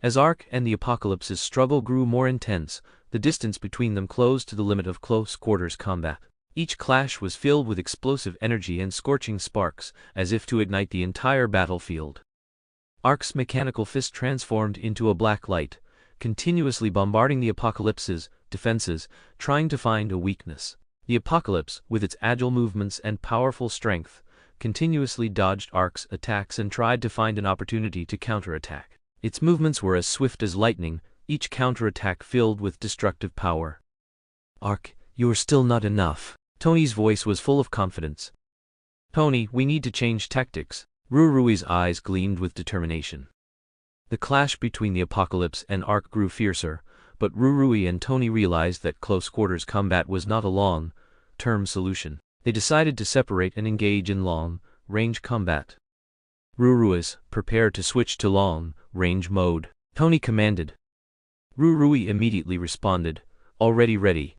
A: As Ark and the Apocalypse's struggle grew more intense, the distance between them closed to the limit of close-quarters combat. Each clash was filled with explosive energy and scorching sparks, as if to ignite the entire battlefield. Ark's mechanical fist transformed into a black light, continuously bombarding the Apocalypse's defenses, trying to find a weakness. The Apocalypse, with its agile movements and powerful strength, continuously dodged Ark's attacks and tried to find an opportunity to counterattack. Its movements were as swift as lightning, each counterattack filled with destructive power. "Ark, you're still not enough." Tony's voice was full of confidence. "Tony, we need to change tactics." Rurui's eyes gleamed with determination. The clash between the Apocalypse and Ark grew fiercer, but Rurui and Tony realized that close-quarters combat was not a long-term solution. They decided to separate and engage in long-range combat. "Ruruis, prepare to switch to long-range mode," Tony commanded. Rurui immediately responded, "Already ready."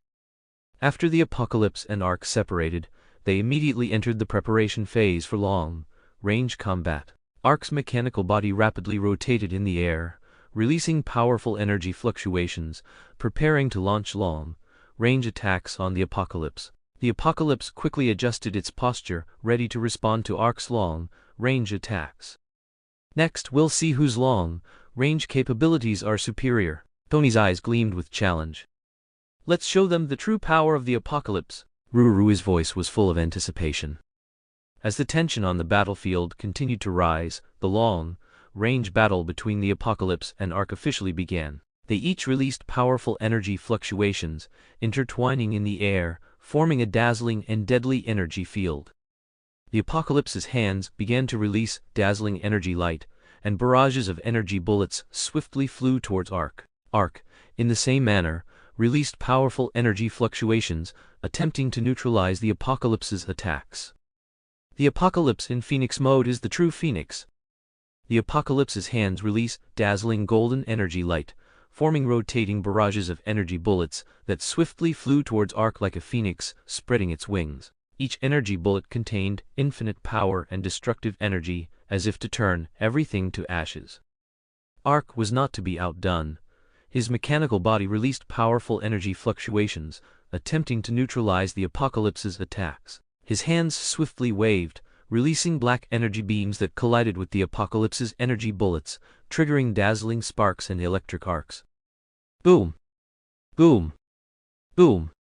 A: After the Apocalypse and Ark separated, they immediately entered the preparation phase for long-range combat. Ark's mechanical body rapidly rotated in the air, releasing powerful energy fluctuations, preparing to launch long-range attacks on the Apocalypse. The Apocalypse quickly adjusted its posture, ready to respond to Ark's long-range attacks. "Next, we'll see whose long-range capabilities are superior." Tony's eyes gleamed with challenge. "Let's show them the true power of the Apocalypse." Rurui's voice was full of anticipation. As the tension on the battlefield continued to rise, the long-range battle between the Apocalypse and Ark officially began. They each released powerful energy fluctuations, intertwining in the air, forming a dazzling and deadly energy field. The Apocalypse's hands began to release dazzling energy light, and barrages of energy bullets swiftly flew towards Ark. Ark, in the same manner, released powerful energy fluctuations, attempting to neutralize the Apocalypse's attacks. The Apocalypse in Phoenix mode is the true Phoenix. The Apocalypse's hands release dazzling golden energy light, forming rotating barrages of energy bullets that swiftly flew towards Ark like a phoenix, spreading its wings. Each energy bullet contained infinite power and destructive energy, as if to turn everything to ashes. Ark was not to be outdone. His mechanical body released powerful energy fluctuations, attempting to neutralize the Apocalypse's attacks. His hands swiftly waved, releasing black energy beams that collided with the Apocalypse's energy bullets, triggering dazzling sparks and electric arcs. Boom! Boom! Boom!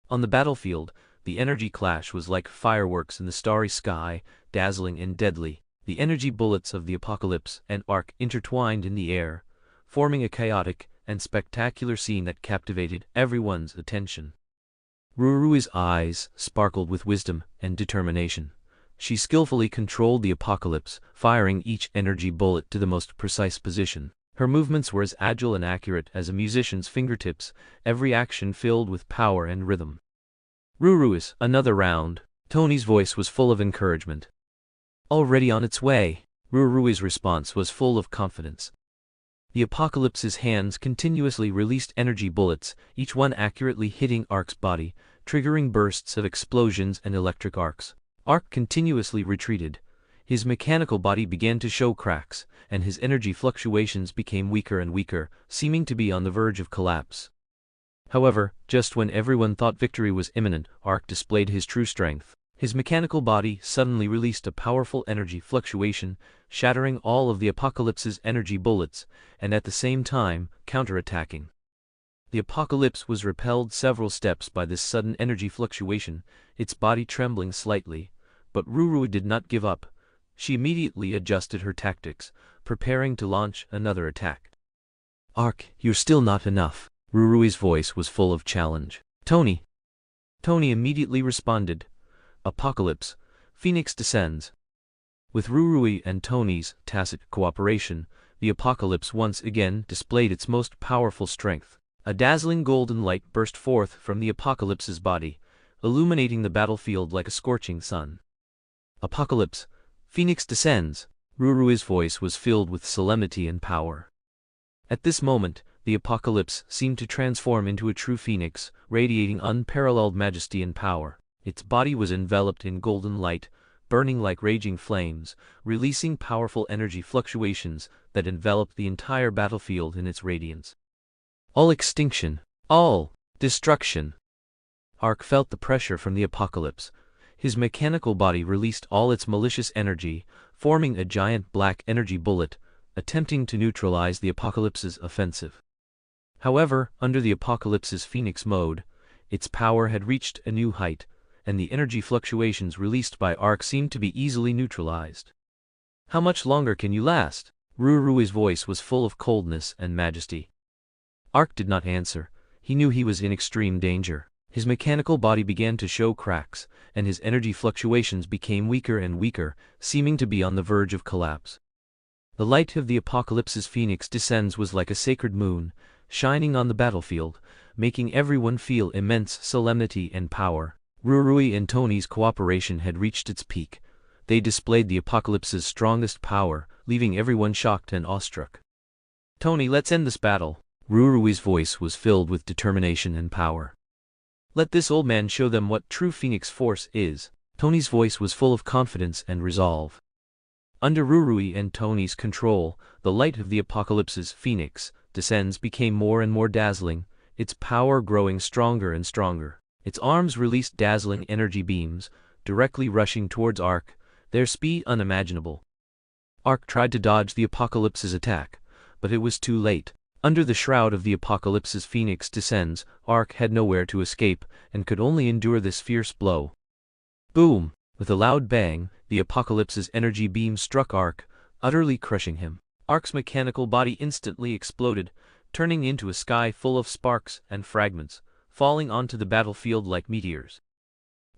A: On the battlefield, the energy clash was like fireworks in the starry sky, dazzling and deadly. The energy bullets of the Apocalypse and Ark intertwined in the air, forming a chaotic and spectacular scene that captivated everyone's attention. Rurui's eyes sparkled with wisdom and determination. She skillfully controlled the Apocalypse, firing each energy bullet to the most precise position. Her movements were as agile and accurate as a musician's fingertips, every action filled with power and rhythm. "Ruruis, another round." Tony's voice was full of encouragement. "Already on its way." Rurui's response was full of confidence. The Apocalypse's hands continuously released energy bullets, each one accurately hitting Ark's body, triggering bursts of explosions and electric arcs. Ark continuously retreated. His mechanical body began to show cracks, and his energy fluctuations became weaker and weaker, seeming to be on the verge of collapse. However, just when everyone thought victory was imminent, Ark displayed his true strength. His mechanical body suddenly released a powerful energy fluctuation, shattering all of the Apocalypse's energy bullets, and at the same time, counterattacking. The Apocalypse was repelled several steps by this sudden energy fluctuation, its body trembling slightly, but Rurui did not give up. She immediately adjusted her tactics, preparing to launch another attack. "Ark, you're still not enough." Rurui's voice was full of challenge. "Tony." Tony immediately responded, "Apocalypse, Phoenix descends." With Rurui and Tony's tacit cooperation, the Apocalypse once again displayed its most powerful strength. A dazzling golden light burst forth from the Apocalypse's body, illuminating the battlefield like a scorching sun. "Apocalypse, Phoenix descends." Rurui's voice was filled with solemnity and power. At this moment, the apocalypse seemed to transform into a true phoenix, radiating unparalleled majesty and power. Its body was enveloped in golden light, burning like raging flames, releasing powerful energy fluctuations that enveloped the entire battlefield in its radiance. All extinction, all destruction. Ark felt the pressure from the apocalypse. His mechanical body released all its malicious energy, forming a giant black energy bullet, attempting to neutralize the apocalypse's offensive. However, under the apocalypse's phoenix mode, its power had reached a new height, and the energy fluctuations released by Ark seemed to be easily neutralized. "How much longer can you last?" Rurui's voice was full of coldness and majesty. Ark did not answer. He knew he was in extreme danger. His mechanical body began to show cracks, and his energy fluctuations became weaker and weaker, seeming to be on the verge of collapse. The light of the apocalypse's phoenix descends was like a sacred moon, shining on the battlefield, making everyone feel immense solemnity and power. Rurui and Tony's cooperation had reached its peak. They displayed the apocalypse's strongest power, leaving everyone shocked and awestruck. "Tony, let's end this battle." Rurui's voice was filled with determination and power. "Let this old man show them what true Phoenix Force is." Tony's voice was full of confidence and resolve. Under Rurui and Tony's control, the light of the apocalypse's phoenix descends became more and more dazzling, its power growing stronger and stronger. Its arms released dazzling energy beams, directly rushing towards Ark, their speed unimaginable. Ark tried to dodge the apocalypse's attack, but it was too late. Under the shroud of the apocalypse's phoenix descends, Ark had nowhere to escape, and could only endure this fierce blow. Boom! With a loud bang, the apocalypse's energy beam struck Ark, utterly crushing him. Ark's mechanical body instantly exploded, turning into a sky full of sparks and fragments, falling onto the battlefield like meteors.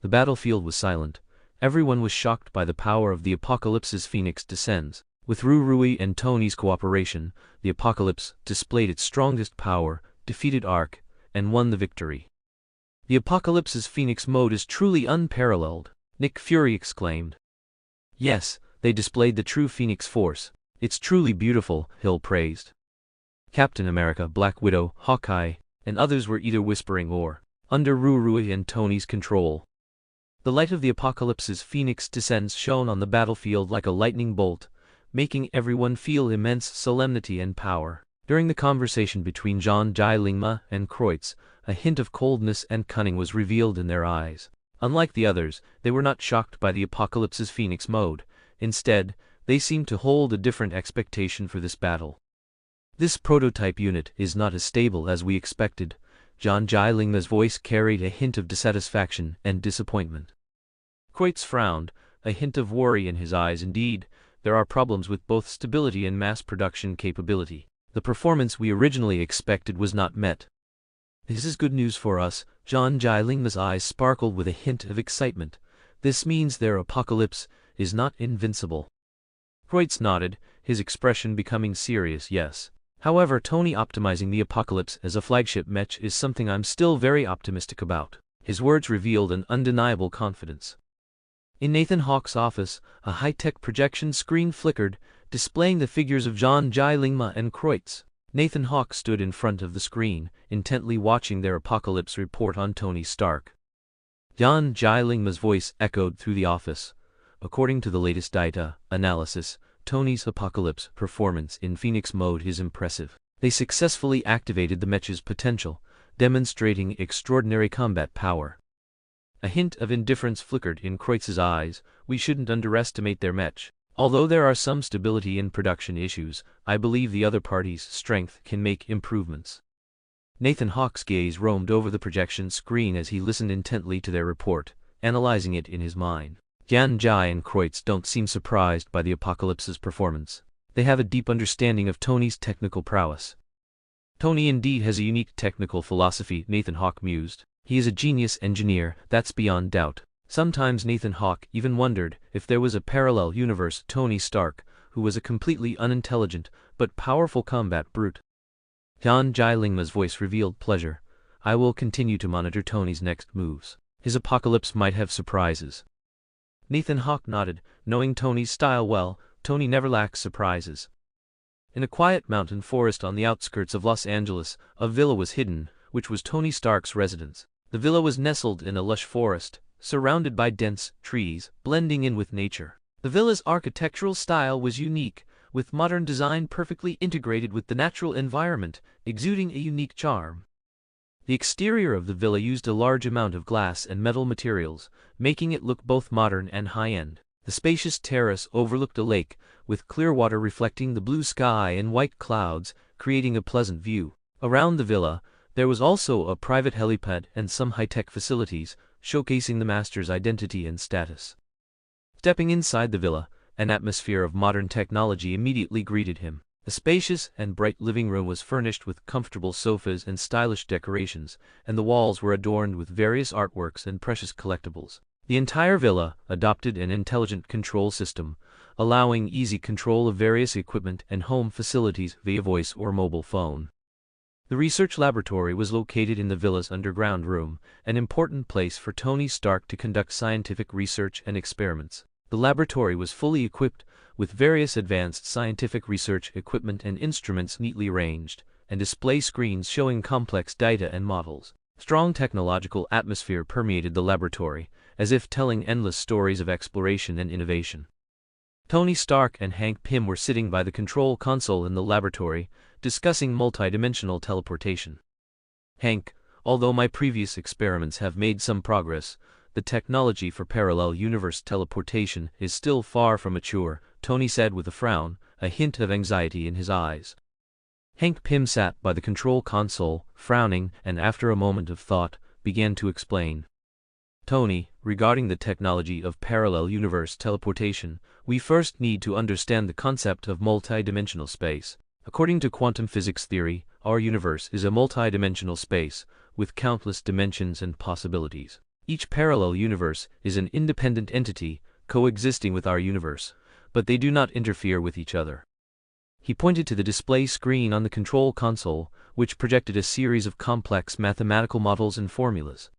A: The battlefield was silent. Everyone was shocked by the power of the apocalypse's phoenix descends. With Rurui and Tony's cooperation, the apocalypse displayed its strongest power, defeated Ark, and won the victory. "The apocalypse's phoenix mode is truly unparalleled," Nick Fury exclaimed. "Yes, they displayed the true Phoenix Force. It's truly beautiful," Hill praised. Captain America, Black Widow, Hawkeye, and others were either whispering or under Rurui and Tony's control. The light of the apocalypse's phoenix descends shone on the battlefield like a lightning bolt, making everyone feel immense solemnity and power. During the conversation between Zhang Lingma and Kreutz, a hint of coldness and cunning was revealed in their eyes. Unlike the others, they were not shocked by the apocalypse's phoenix mode. Instead, they seemed to hold a different expectation for this battle. "This prototype unit is not as stable as we expected." Zhang Lingma's voice carried a hint of dissatisfaction and disappointment. Kreutz frowned, a hint of worry in his eyes. "Indeed, there are problems with both stability and mass production capability. The performance we originally expected was not met." "This is good news for us." Zhang Lingma's eyes sparkled with a hint of excitement. "This means their apocalypse is not invincible." Kreutz nodded, his expression becoming serious. "Yes. However, Tony optimizing the apocalypse as a flagship mech is something I'm still very optimistic about." His words revealed an undeniable confidence. In Nathan Hawke's office, a high-tech projection screen flickered, displaying the figures of Zhang Lingma and Kreutz. Nathan Hawke stood in front of the screen, intently watching their apocalypse report on Tony Stark. Zhang Lingma's voice echoed through the office. "According to the latest data analysis, Tony's apocalypse performance in Phoenix mode is impressive. They successfully activated the mech's potential, demonstrating extraordinary combat power." A hint of indifference flickered in Kreutz's eyes. "We shouldn't underestimate their mech. Although there are some stability and production issues, I believe the other party's strength can make improvements." Nathan Hawke's gaze roamed over the projection screen as he listened intently to their report, analyzing it in his mind. Yan Jai and Kreutz don't seem surprised by the apocalypse's performance. They have a deep understanding of Tony's technical prowess. "Tony indeed has a unique technical philosophy," Nathan Hawke mused. "He is a genius engineer, that's beyond doubt." Sometimes Nathan Hawke even wondered if there was a parallel universe Tony Stark, who was a completely unintelligent but powerful combat brute. Zhang Lingma's voice revealed pleasure. "I will continue to monitor Tony's next moves. His apocalypse might have surprises." Nathan Hawke nodded, knowing Tony's style well. Tony never lacks surprises. In a quiet mountain forest on the outskirts of Los Angeles, a villa was hidden, which was Tony Stark's residence. The villa was nestled in a lush forest, surrounded by dense trees, blending in with nature. The villa's architectural style was unique, with modern design perfectly integrated with the natural environment, exuding a unique charm. The exterior of the villa used a large amount of glass and metal materials, making it look both modern and high-end. The spacious terrace overlooked a lake, with clear water reflecting the blue sky and white clouds, creating a pleasant view. Around the villa, there was also a private helipad and some high-tech facilities, showcasing the master's identity and status. Stepping inside the villa, an atmosphere of modern technology immediately greeted him. The spacious and bright living room was furnished with comfortable sofas and stylish decorations, and the walls were adorned with various artworks and precious collectibles. The entire villa adopted an intelligent control system, allowing easy control of various equipment and home facilities via voice or mobile phone. The research laboratory was located in the villa's underground room, an important place for Tony Stark to conduct scientific research and experiments. The laboratory was fully equipped with various advanced scientific research equipment and instruments neatly arranged, and display screens showing complex data and models. Strong technological atmosphere permeated the laboratory, as if telling endless stories of exploration and innovation. Tony Stark and Hank Pym were sitting by the control console in the laboratory, discussing multidimensional teleportation. Hank, although my previous experiments have made some progress, the technology for parallel universe teleportation is still far from mature, Tony said with a frown, a hint of anxiety in his eyes. Hank Pym sat by the control console, frowning, and after a moment of thought, began to explain. Tony, regarding the technology of parallel universe teleportation, we first need to understand the concept of multidimensional space. According to quantum physics theory, our universe is a multidimensional space, with countless dimensions and possibilities. Each parallel universe is an independent entity, coexisting with our universe, but they do not interfere with each other. He pointed to the display screen on the control console, which projected a series of complex mathematical models and formulas.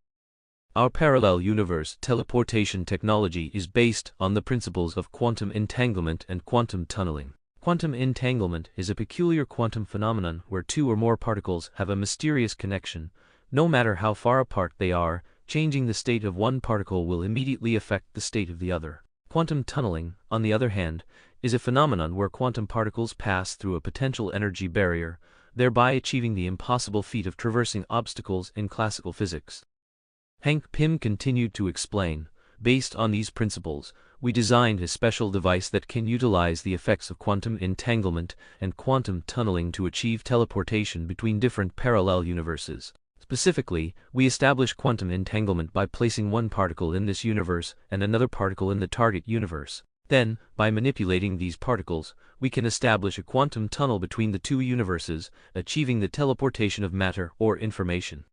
A: Our parallel universe teleportation technology is based on the principles of quantum entanglement and quantum tunneling. Quantum entanglement is a peculiar quantum phenomenon where two or more particles have a mysterious connection, no matter how far apart they are. Changing the state of one particle will immediately affect the state of the other. Quantum tunneling, on the other hand, is a phenomenon where quantum particles pass through a potential energy barrier, thereby achieving the impossible feat of traversing obstacles in classical physics. Hank Pym continued to explain, based on these principles, we designed a special device that can utilize the effects of quantum entanglement and quantum tunneling to achieve teleportation between different parallel universes. Specifically, we establish quantum entanglement by placing one particle in this universe and another particle in the target universe. Then, by manipulating these particles, we can establish a quantum tunnel between the two universes, achieving the teleportation of matter or information.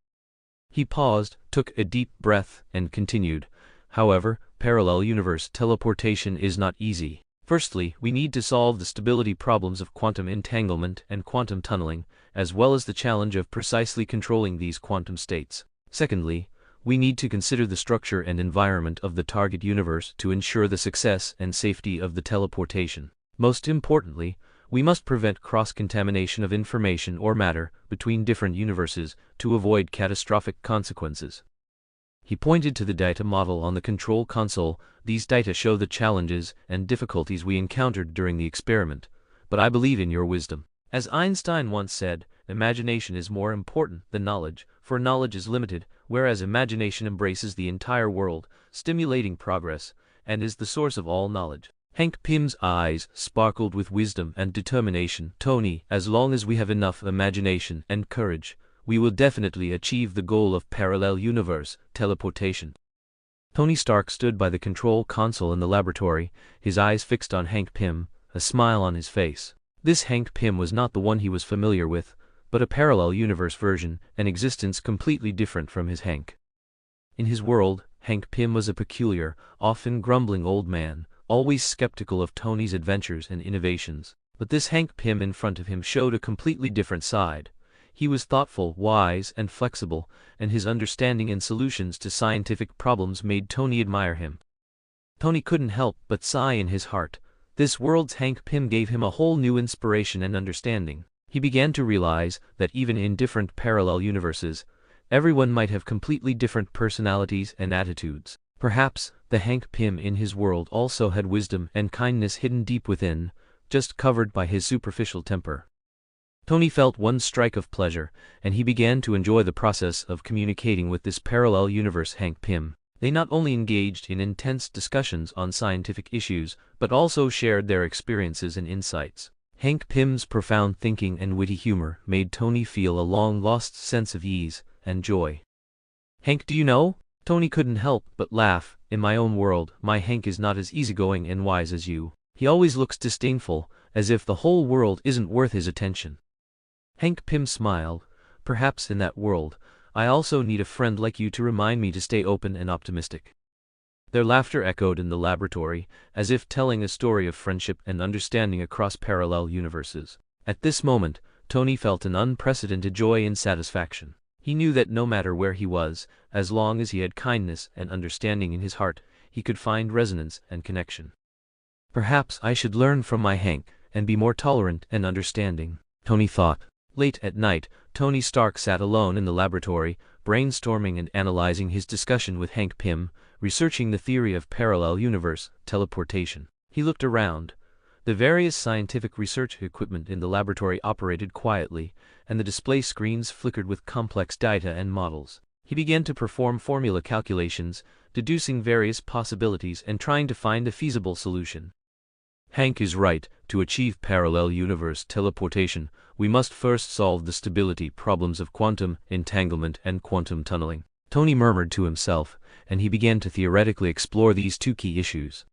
A: He paused, took a deep breath, and continued. However, parallel universe teleportation is not easy. Firstly, we need to solve the stability problems of quantum entanglement and quantum tunneling, as well as the challenge of precisely controlling these quantum states. Secondly, we need to consider the structure and environment of the target universe to ensure the success and safety of the teleportation. Most importantly, we must prevent cross-contamination of information or matter between different universes to avoid catastrophic consequences. He pointed to the data model on the control console. These data show the challenges and difficulties we encountered during the experiment, but I believe in your wisdom. As Einstein once said, imagination is more important than knowledge, for knowledge is limited, whereas imagination embraces the entire world, stimulating progress, and is the source of all knowledge. Hank Pym's eyes sparkled with wisdom and determination. Tony, as long as we have enough imagination and courage, we will definitely achieve the goal of parallel universe teleportation. Tony Stark stood by the control console in the laboratory, his eyes fixed on Hank Pym, a smile on his face. This Hank Pym was not the one he was familiar with, but a parallel universe version, an existence completely different from his Hank. In his world, Hank Pym was a peculiar, often grumbling old man, always skeptical of Tony's adventures and innovations. But this Hank Pym in front of him showed a completely different side. He was thoughtful, wise, and flexible, and his understanding and solutions to scientific problems made Tony admire him. Tony couldn't help but sigh in his heart. This world's Hank Pym gave him a whole new inspiration and understanding. He began to realize that even in different parallel universes, everyone might have completely different personalities and attitudes. Perhaps the Hank Pym in his world also had wisdom and kindness hidden deep within, just covered by his superficial temper. Tony felt one strike of pleasure, and he began to enjoy the process of communicating with this parallel universe Hank Pym. They not only engaged in intense discussions on scientific issues, but also shared their experiences and insights. Hank Pym's profound thinking and witty humor made Tony feel a long-lost sense of ease and joy. "Hank, do you know?" Tony couldn't help but laugh. "In my own world, my Hank is not as easygoing and wise as you. He always looks disdainful, as if the whole world isn't worth his attention." Hank Pym smiled. "Perhaps in that world, I also need a friend like you to remind me to stay open and optimistic." Their laughter echoed in the laboratory, as if telling a story of friendship and understanding across parallel universes. At this moment, Tony felt an unprecedented joy and satisfaction. He knew that no matter where he was, as long as he had kindness and understanding in his heart, he could find resonance and connection. "Perhaps I should learn from my Hank, and be more tolerant and understanding," Tony thought. Late at night, Tony Stark sat alone in the laboratory, brainstorming and analyzing his discussion with Hank Pym, researching the theory of parallel universe teleportation. He looked around. The various scientific research equipment in the laboratory operated quietly, and the display screens flickered with complex data and models. He began to perform formula calculations, deducing various possibilities and trying to find a feasible solution. "Hank is right. To achieve parallel universe teleportation, we must first solve the stability problems of quantum entanglement and quantum tunneling," Tony murmured to himself, and he began to theoretically explore these two key issues.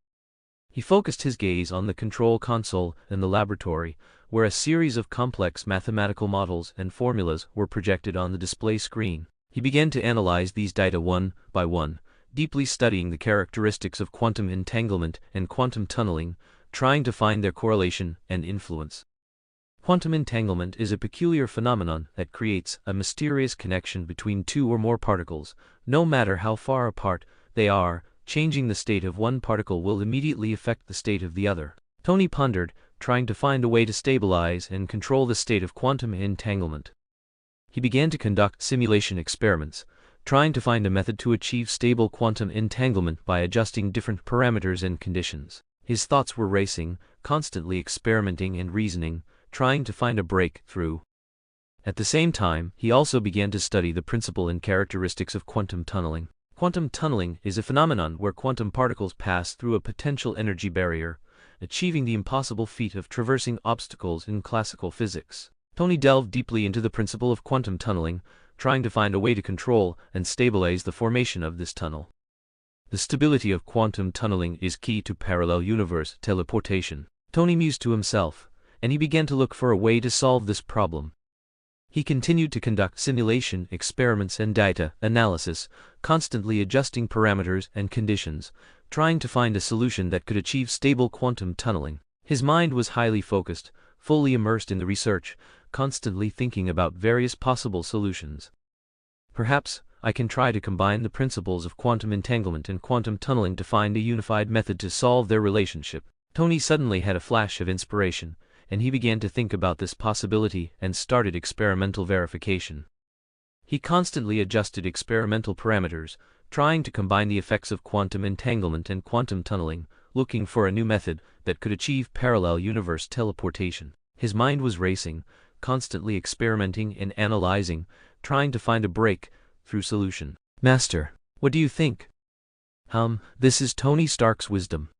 A: He focused his gaze on the control console in the laboratory, where a series of complex mathematical models and formulas were projected on the display screen. He began to analyze these data one by one, deeply studying the characteristics of quantum entanglement and quantum tunneling, trying to find their correlation and influence. Quantum entanglement is a peculiar phenomenon that creates a mysterious connection between two or more particles. No matter how far apart they are, changing the state of one particle will immediately affect the state of the other. Tony pondered, trying to find a way to stabilize and control the state of quantum entanglement. He began to conduct simulation experiments, trying to find a method to achieve stable quantum entanglement by adjusting different parameters and conditions. His thoughts were racing, constantly experimenting and reasoning, trying to find a breakthrough. At the same time, he also began to study the principle and characteristics of quantum tunneling. Quantum tunneling is a phenomenon where quantum particles pass through a potential energy barrier, achieving the impossible feat of traversing obstacles in classical physics. Tony delved deeply into the principle of quantum tunneling, trying to find a way to control and stabilize the formation of this tunnel. The stability of quantum tunneling is key to parallel universe teleportation, Tony mused to himself, and he began to look for a way to solve this problem. He continued to conduct simulation experiments and data analysis, constantly adjusting parameters and conditions, trying to find a solution that could achieve stable quantum tunneling. His mind was highly focused, fully immersed in the research, constantly thinking about various possible solutions. "Perhaps I can try to combine the principles of quantum entanglement and quantum tunneling to find a unified method to solve their relationship." Tony suddenly had a flash of inspiration, and he began to think about this possibility and started experimental verification. He constantly adjusted experimental parameters, trying to combine the effects of quantum entanglement and quantum tunneling, looking for a new method that could achieve parallel universe teleportation. His mind was racing, constantly experimenting and analyzing, trying to find a breakthrough solution. "Master, what do you think?" This is Tony Stark's wisdom."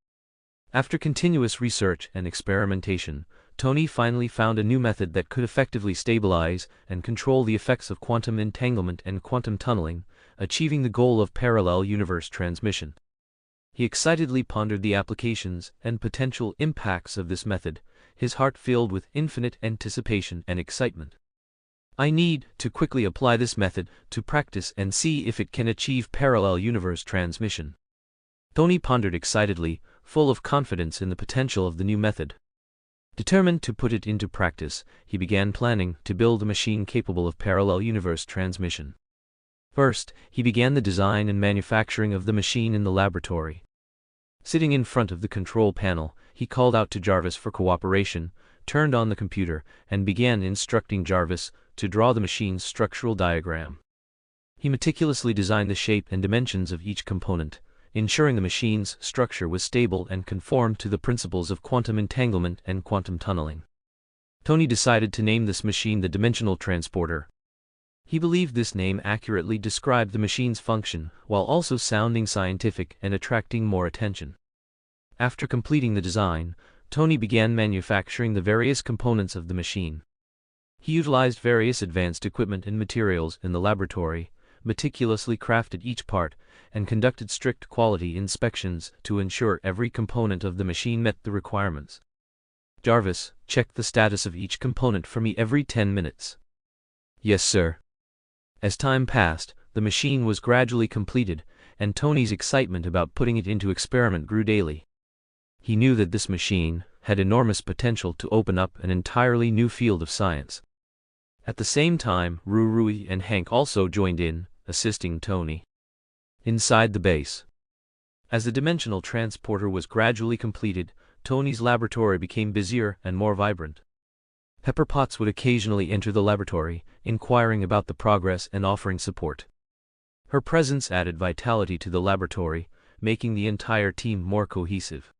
A: After continuous research and experimentation, Tony finally found a new method that could effectively stabilize and control the effects of quantum entanglement and quantum tunneling, achieving the goal of parallel universe transmission. He excitedly pondered the applications and potential impacts of this method, his heart filled with infinite anticipation and excitement. "I need to quickly apply this method to practice and see if it can achieve parallel universe transmission." Tony pondered excitedly, full of confidence in the potential of the new method. Determined to put it into practice, he began planning to build a machine capable of parallel universe transmission. First, he began the design and manufacturing of the machine in the laboratory. Sitting in front of the control panel, He called out to Jarvis for cooperation, turned on the computer, and began instructing Jarvis to draw the machine's structural diagram. He meticulously designed the shape and dimensions of each component, ensuring the machine's structure was stable and conformed to the principles of quantum entanglement and quantum tunneling. Tony decided to name this machine the Dimensional Transporter. He believed this name accurately described the machine's function, while also sounding scientific and attracting more attention. After completing the design, Tony began manufacturing the various components of the machine. He utilized various advanced equipment and materials in the laboratory, meticulously crafted each part, and conducted strict quality inspections to ensure every component of the machine met the requirements. Jarvis, check the status of each component for me every 10 minutes. Yes, sir. As time passed, the machine was gradually completed, and Tony's excitement about putting it into experiment grew daily. He knew that this machine had enormous potential to open up an entirely new field of science. At the same time, Rui and Hank also joined in, assisting Tony. Inside the base. As the dimensional transporter was gradually completed, Tony's laboratory became busier and more vibrant. Pepper Potts would occasionally enter the laboratory, inquiring about the progress and offering support. Her presence added vitality to the laboratory, making the entire team more cohesive.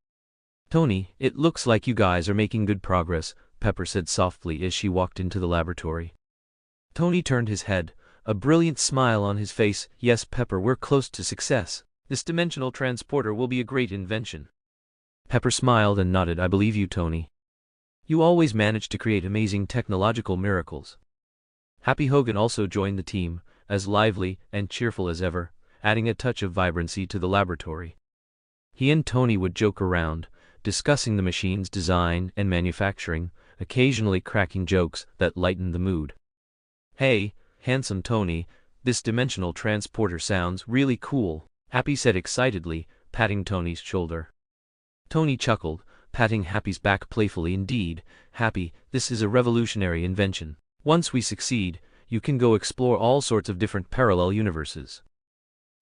A: Tony, it looks like you guys are making good progress, Pepper said softly as she walked into the laboratory. Tony turned his head, a brilliant smile on his face. Yes, Pepper, we're close to success. This dimensional transporter will be a great invention. Pepper smiled and nodded. I believe you, Tony. You always manage to create amazing technological miracles. Happy Hogan also joined the team, as lively and cheerful as ever, adding a touch of vibrancy to the laboratory. He and Tony would joke around, discussing the machine's design and manufacturing, occasionally cracking jokes that lightened the mood. Hey, handsome Tony, this dimensional transporter sounds really cool, Happy said excitedly, patting Tony's shoulder. Tony chuckled, patting Happy's back playfully. Indeed, Happy, this is a revolutionary invention. Once we succeed, you can go explore all sorts of different parallel universes.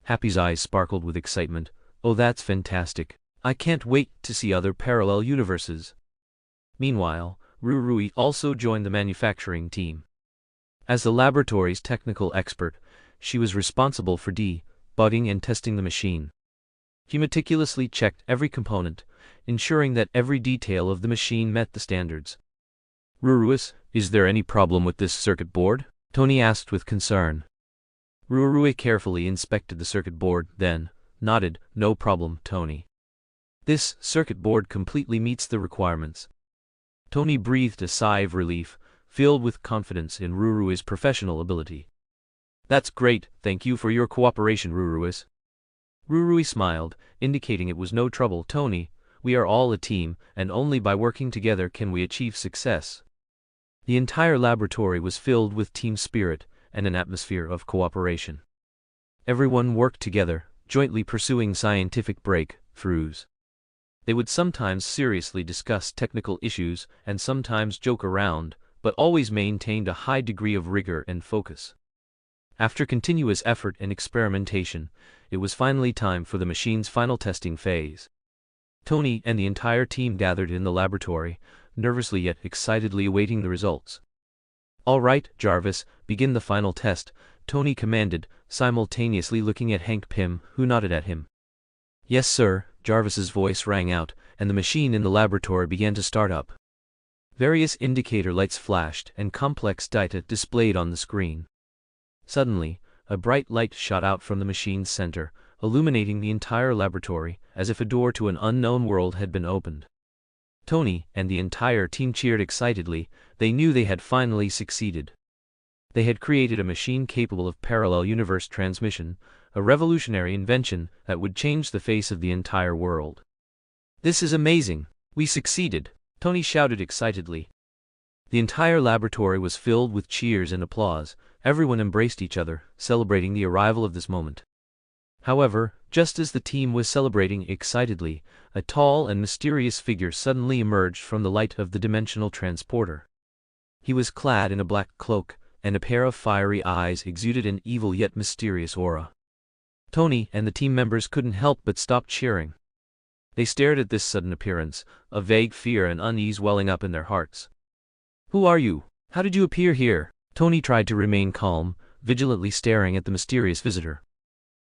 A: Happy's eyes sparkled with excitement. Oh, that's fantastic. I can't wait to see other parallel universes. Meanwhile, Rui also joined the manufacturing team. As the laboratory's technical expert, she was responsible for debugging and testing the machine. She meticulously checked every component, ensuring that every detail of the machine met the standards. Ruruis, is there any problem with this circuit board? Tony asked with concern. Rui carefully inspected the circuit board, then nodded. No problem, Tony. This circuit board completely meets the requirements. Tony breathed a sigh of relief, filled with confidence in Rurui's professional ability. That's great, thank you for your cooperation, Ruruis. Rui smiled, indicating it was no trouble. Tony, we are all a team, and only by working together can we achieve success. The entire laboratory was filled with team spirit and an atmosphere of cooperation. Everyone worked together, jointly pursuing scientific breakthroughs. They would sometimes seriously discuss technical issues and sometimes joke around, but always maintained a high degree of rigor and focus. After continuous effort and experimentation, it was finally time for the machine's final testing phase. Tony and the entire team gathered in the laboratory, nervously yet excitedly awaiting the results. All right, Jarvis, begin the final test, Tony commanded, simultaneously looking at Hank Pym, who nodded at him. Yes, sir, Jarvis's voice rang out, and the machine in the laboratory began to start up. Various indicator lights flashed and complex data displayed on the screen. Suddenly, a bright light shot out from the machine's center, illuminating the entire laboratory, as if a door to an unknown world had been opened. Tony and the entire team cheered excitedly. They knew they had finally succeeded. They had created a machine capable of parallel universe transmission, a revolutionary invention that would change the face of the entire world. This is amazing! We succeeded! Tony shouted excitedly. The entire laboratory was filled with cheers and applause. Everyone embraced each other, celebrating the arrival of this moment. However, just as the team was celebrating excitedly, a tall and mysterious figure suddenly emerged from the light of the dimensional transporter. He was clad in a black cloak, and a pair of fiery eyes exuded an evil yet mysterious aura. Tony and the team members couldn't help but stop cheering. They stared at this sudden appearance, a vague fear and unease welling up in their hearts. "Who are you? How did you appear here?" Tony tried to remain calm, vigilantly staring at the mysterious visitor.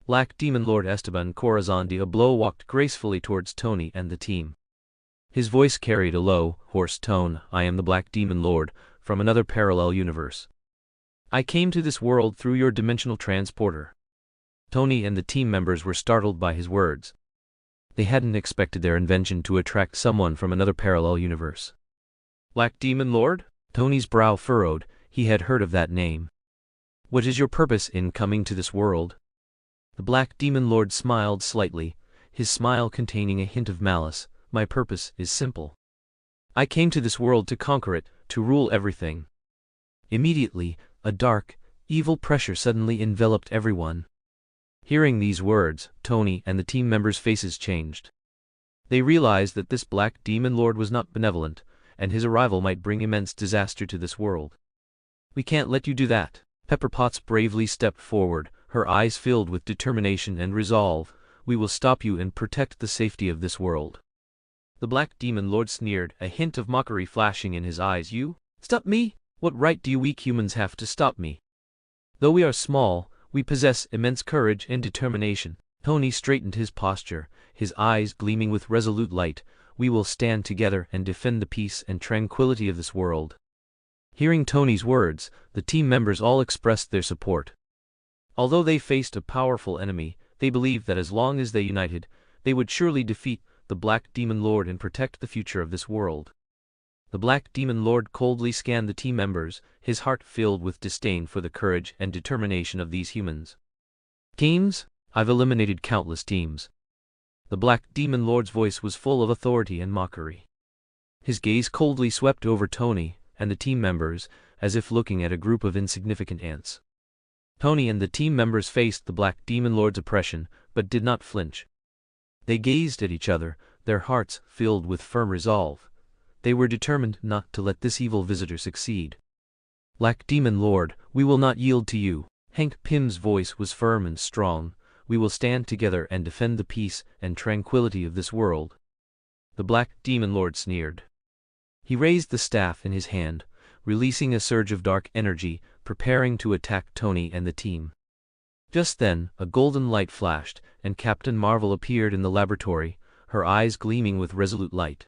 A: Black Demon Lord Esteban Corazon de Ablo walked gracefully towards Tony and the team. His voice carried a low, hoarse tone. "I am the Black Demon Lord, from another parallel universe. I came to this world through your dimensional transporter." Tony and the team members were startled by his words. They hadn't expected their invention to attract someone from another parallel universe. "Black Demon Lord?" Tony's brow furrowed. He had heard of that name. "What is your purpose in coming to this world?" The Black Demon Lord smiled slightly, his smile containing a hint of malice. "My purpose is simple. I came to this world to conquer it, to rule everything." Immediately, a dark, evil pressure suddenly enveloped everyone. Hearing these words, Tony and the team members' faces changed. They realized that this Black Demon Lord was not benevolent, and his arrival might bring immense disaster to this world. "We can't let you do that." Pepper Potts bravely stepped forward, her eyes filled with determination and resolve. "We will stop you and protect the safety of this world." The Black Demon Lord sneered, a hint of mockery flashing in his eyes. "You? Stop me? What right do you weak humans have to stop me? Though we are small, we possess immense courage and determination." Tony straightened his posture, his eyes gleaming with resolute light. "We will stand together and defend the peace and tranquility of this world." Hearing Tony's words, the team members all expressed their support. Although they faced a powerful enemy, they believed that as long as they united, they would surely defeat the Black Demon Lord and protect the future of this world. The Black Demon Lord coldly scanned the team members, his heart filled with disdain for the courage and determination of these humans. "Teams? I've eliminated countless teams." The Black Demon Lord's voice was full of authority and mockery. His gaze coldly swept over Tony and the team members, as if looking at a group of insignificant ants. Tony and the team members faced the Black Demon Lord's oppression, but did not flinch. They gazed at each other, their hearts filled with firm resolve. They were determined not to let this evil visitor succeed. "Black Demon Lord, we will not yield to you." Hank Pym's voice was firm and strong. "We will stand together and defend the peace and tranquility of this world." The Black Demon Lord sneered. He raised the staff in his hand, releasing a surge of dark energy, preparing to attack Tony and the team. Just then, a golden light flashed, and Captain Marvel appeared in the laboratory, her eyes gleaming with resolute light.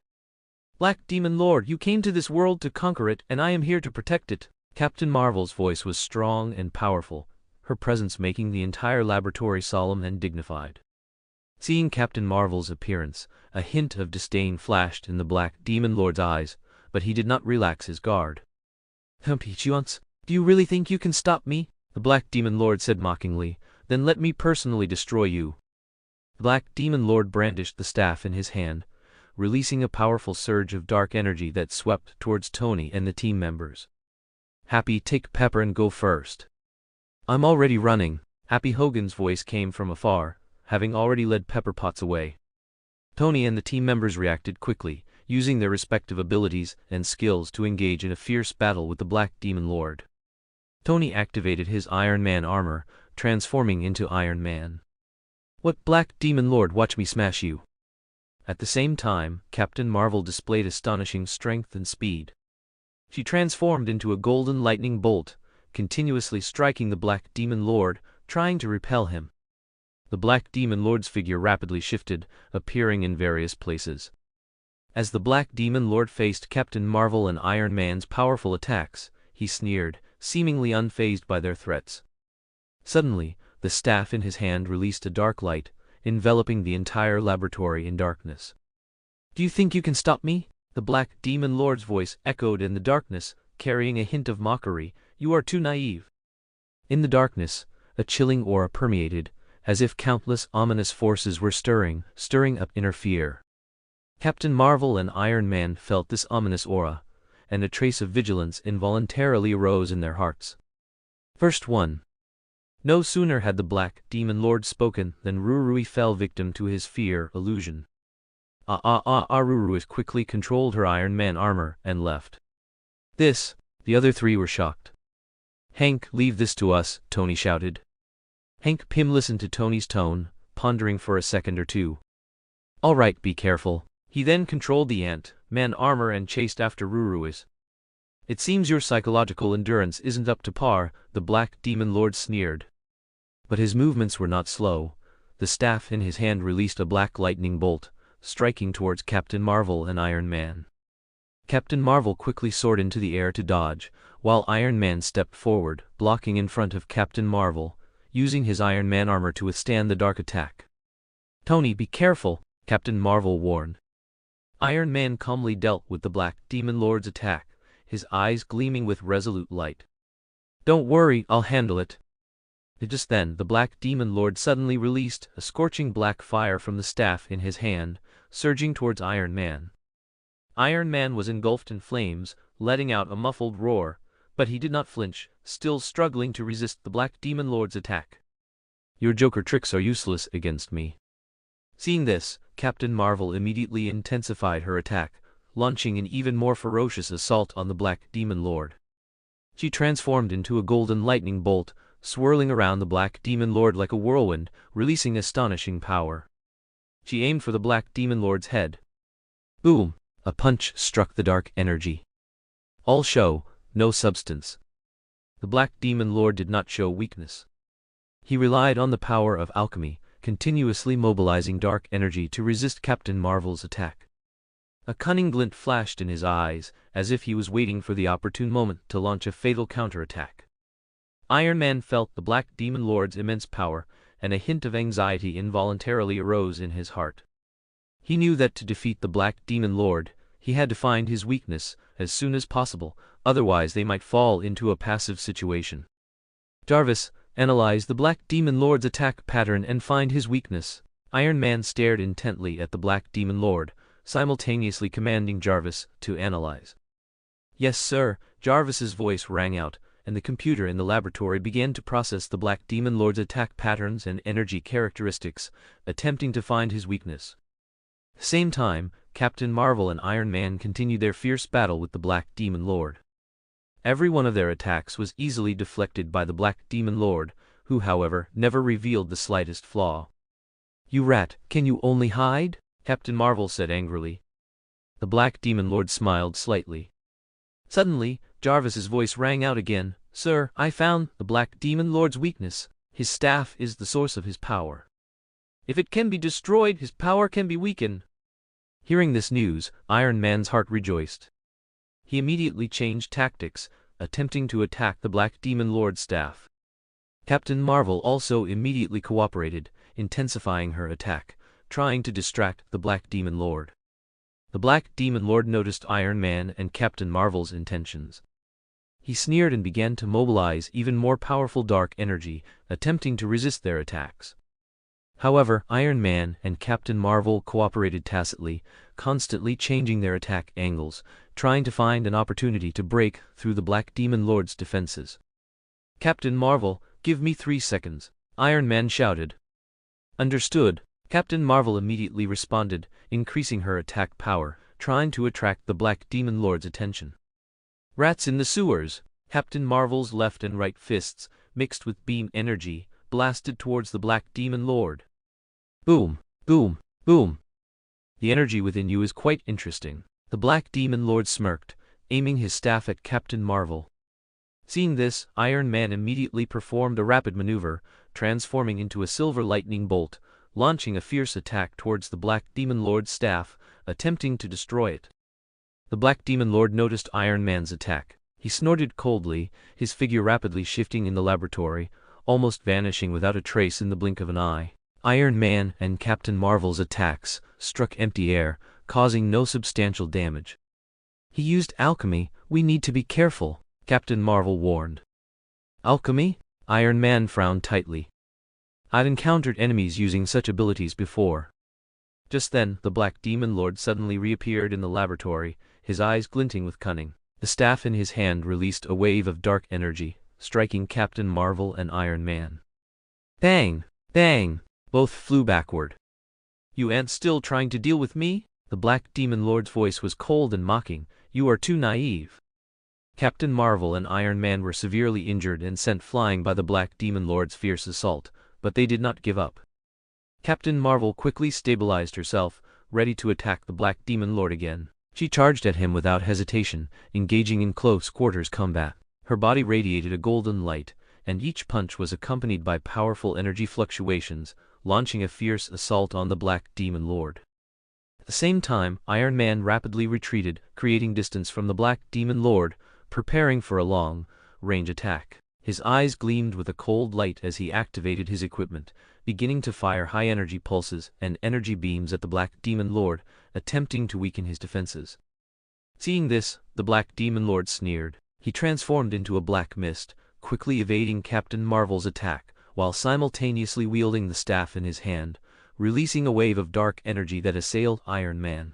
A: "Black Demon Lord, you came to this world to conquer it, and I am here to protect it." Captain Marvel's voice was strong and powerful, her presence making the entire laboratory solemn and dignified. Seeing Captain Marvel's appearance, a hint of disdain flashed in the Black Demon Lord's eyes, but he did not relax his guard. "Impetuous, do you really think you can stop me?" the Black Demon Lord said mockingly. "Then let me personally destroy you." The Black Demon Lord brandished the staff in his hand, releasing a powerful surge of dark energy that swept towards Tony and the team members. "Happy, take Pepper and go first." "I'm already running." Happy Hogan's voice came from afar, having already led Pepper Potts away. Tony and the team members reacted quickly, using their respective abilities and skills to engage in a fierce battle with the Black Demon Lord. Tony activated his Iron Man armor, transforming into Iron Man. "What, Black Demon Lord, watch me smash you." At the same time, Captain Marvel displayed astonishing strength and speed. She transformed into a golden lightning bolt, continuously striking the Black Demon Lord, trying to repel him. The Black Demon Lord's figure rapidly shifted, appearing in various places. As the Black Demon Lord faced Captain Marvel and Iron Man's powerful attacks, he sneered, seemingly unfazed by their threats. Suddenly, the staff in his hand released a dark light, enveloping the entire laboratory in darkness. "Do you think you can stop me?" the Black Demon Lord's voice echoed in the darkness, carrying a hint of mockery. "You are too naive." In the darkness, a chilling aura permeated, as if countless ominous forces were stirring up inner fear. Captain Marvel and Iron Man felt this ominous aura, and a trace of vigilance involuntarily arose in their hearts. Verse 1. No sooner had the Black Demon Lord spoken than Rurui fell victim to his fear illusion. Rurui quickly controlled her Iron Man armor and left. The other three were shocked. "Hank, leave this to us," Tony shouted. Hank Pym listened to Tony's tone, pondering for a second or two. All right, be careful. He then controlled the Ant-Man armor and chased after Ruruis. It seems your psychological endurance isn't up to par, the Black Demon Lord sneered. But his movements were not slow. The staff in his hand released a black lightning bolt, striking towards Captain Marvel and Iron Man. Captain Marvel quickly soared into the air to dodge, while Iron Man stepped forward, blocking in front of Captain Marvel, using his Iron Man armor to withstand the dark attack. Tony, be careful, Captain Marvel warned. Iron Man calmly dealt with the Black Demon Lord's attack, his eyes gleaming with resolute light. Don't worry, I'll handle it. Just then, the Black Demon Lord suddenly released a scorching black fire from the staff in his hand, surging towards Iron Man. Iron Man was engulfed in flames, letting out a muffled roar, but he did not flinch, still struggling to resist the Black Demon Lord's attack. Your Joker tricks are useless against me. Seeing this, Captain Marvel immediately intensified her attack, launching an even more ferocious assault on the Black Demon Lord. She transformed into a golden lightning bolt, swirling around the Black Demon Lord like a whirlwind, releasing astonishing power. She aimed for the Black Demon Lord's head. Boom! A punch struck the dark energy. All show, no substance. The Black Demon Lord did not show weakness. He relied on the power of alchemy, continuously mobilizing dark energy to resist Captain Marvel's attack. A cunning glint flashed in his eyes, as if he was waiting for the opportune moment to launch a fatal counterattack. Iron Man felt the Black Demon Lord's immense power, and a hint of anxiety involuntarily arose in his heart. He knew that to defeat the Black Demon Lord, he had to find his weakness as soon as possible, otherwise they might fall into a passive situation. Jarvis, analyze the Black Demon Lord's attack pattern and find his weakness. Iron Man stared intently at the Black Demon Lord, simultaneously commanding Jarvis to analyze. Yes, sir, Jarvis's voice rang out, and the computer in the laboratory began to process the Black Demon Lord's attack patterns and energy characteristics, attempting to find his weakness. At the same time, Captain Marvel and Iron Man continued their fierce battle with the Black Demon Lord. Every one of their attacks was easily deflected by the Black Demon Lord, who, however, never revealed the slightest flaw. You rat, can you only hide? Captain Marvel said angrily. The Black Demon Lord smiled slightly. Suddenly, Jarvis's voice rang out again. Sir, I found the Black Demon Lord's weakness. His staff is the source of his power. If it can be destroyed, his power can be weakened. Hearing this news, Iron Man's heart rejoiced. He immediately changed tactics, attempting to attack the Black Demon Lord's staff. Captain Marvel also immediately cooperated, intensifying her attack, trying to distract the Black Demon Lord. The Black Demon Lord noticed Iron Man and Captain Marvel's intentions. He sneered and began to mobilize even more powerful dark energy, attempting to resist their attacks. However, Iron Man and Captain Marvel cooperated tacitly, constantly changing their attack angles, trying to find an opportunity to break through the Black Demon Lord's defenses. Captain Marvel, give me 3 seconds, Iron Man shouted. Understood. Captain Marvel immediately responded, increasing her attack power, trying to attract the Black Demon Lord's attention. Rats in the sewers! Captain Marvel's left and right fists, mixed with beam energy, blasted towards the Black Demon Lord. Boom, boom, boom. The energy within you is quite interesting. The Black Demon Lord smirked, aiming his staff at Captain Marvel. Seeing this, Iron Man immediately performed a rapid maneuver, transforming into a silver lightning bolt, launching a fierce attack towards the Black Demon Lord's staff, attempting to destroy it. The Black Demon Lord noticed Iron Man's attack. He snorted coldly, his figure rapidly shifting in the laboratory, almost vanishing without a trace in the blink of an eye. Iron Man and Captain Marvel's attacks struck empty air, causing no substantial damage. He used alchemy, we need to be careful, Captain Marvel warned. Alchemy? Iron Man frowned tightly. I'd encountered enemies using such abilities before. Just then, the Black Demon Lord suddenly reappeared in the laboratory, his eyes glinting with cunning. The staff in his hand released a wave of dark energy, striking Captain Marvel and Iron Man. Bang! Bang! Both flew backward. You ants still trying to deal with me? The Black Demon Lord's voice was cold and mocking. You are too naive. Captain Marvel and Iron Man were severely injured and sent flying by the Black Demon Lord's fierce assault, but they did not give up. Captain Marvel quickly stabilized herself, ready to attack the Black Demon Lord again. She charged at him without hesitation, engaging in close quarters combat. Her body radiated a golden light, and each punch was accompanied by powerful energy fluctuations, launching a fierce assault on the Black Demon Lord. At the same time, Iron Man rapidly retreated, creating distance from the Black Demon Lord, preparing for a long-range attack. His eyes gleamed with a cold light as he activated his equipment, beginning to fire high-energy pulses and energy beams at the Black Demon Lord, attempting to weaken his defenses. Seeing this, the Black Demon Lord sneered. He transformed into a black mist, quickly evading Captain Marvel's attack, while simultaneously wielding the staff in his hand, releasing a wave of dark energy that assailed Iron Man.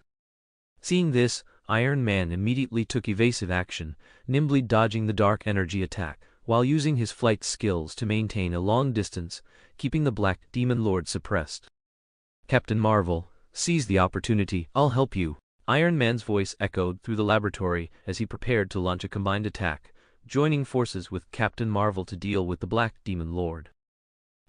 A: Seeing this, Iron Man immediately took evasive action, nimbly dodging the dark energy attack, while using his flight skills to maintain a long distance, keeping the Black Demon Lord suppressed. Captain Marvel, seize the opportunity, I'll help you. Iron Man's voice echoed through the laboratory as he prepared to launch a combined attack, joining forces with Captain Marvel to deal with the Black Demon Lord.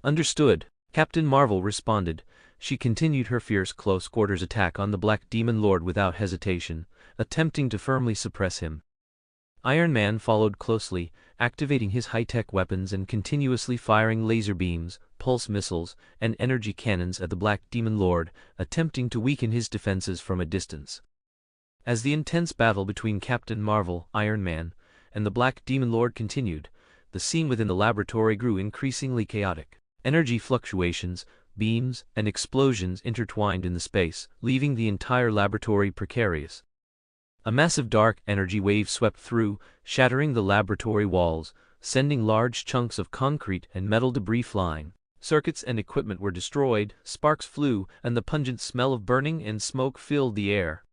A: Understood, Captain Marvel responded. She continued her fierce close-quarters attack on the Black Demon Lord without hesitation, attempting to firmly suppress him. Iron Man followed closely, activating his high-tech weapons and continuously firing laser beams, pulse missiles, and energy cannons at the Black Demon Lord, attempting to weaken his defenses from a distance. As the intense battle between Captain Marvel, Iron Man, and the Black Demon Lord continued, the scene within the laboratory grew increasingly chaotic. Energy fluctuations, beams, and explosions intertwined in the space, leaving the entire laboratory precarious. A massive dark energy wave swept through, shattering the laboratory walls, sending large chunks of concrete and metal debris flying. Circuits and equipment were destroyed, sparks flew, and the pungent smell of burning and smoke filled the air.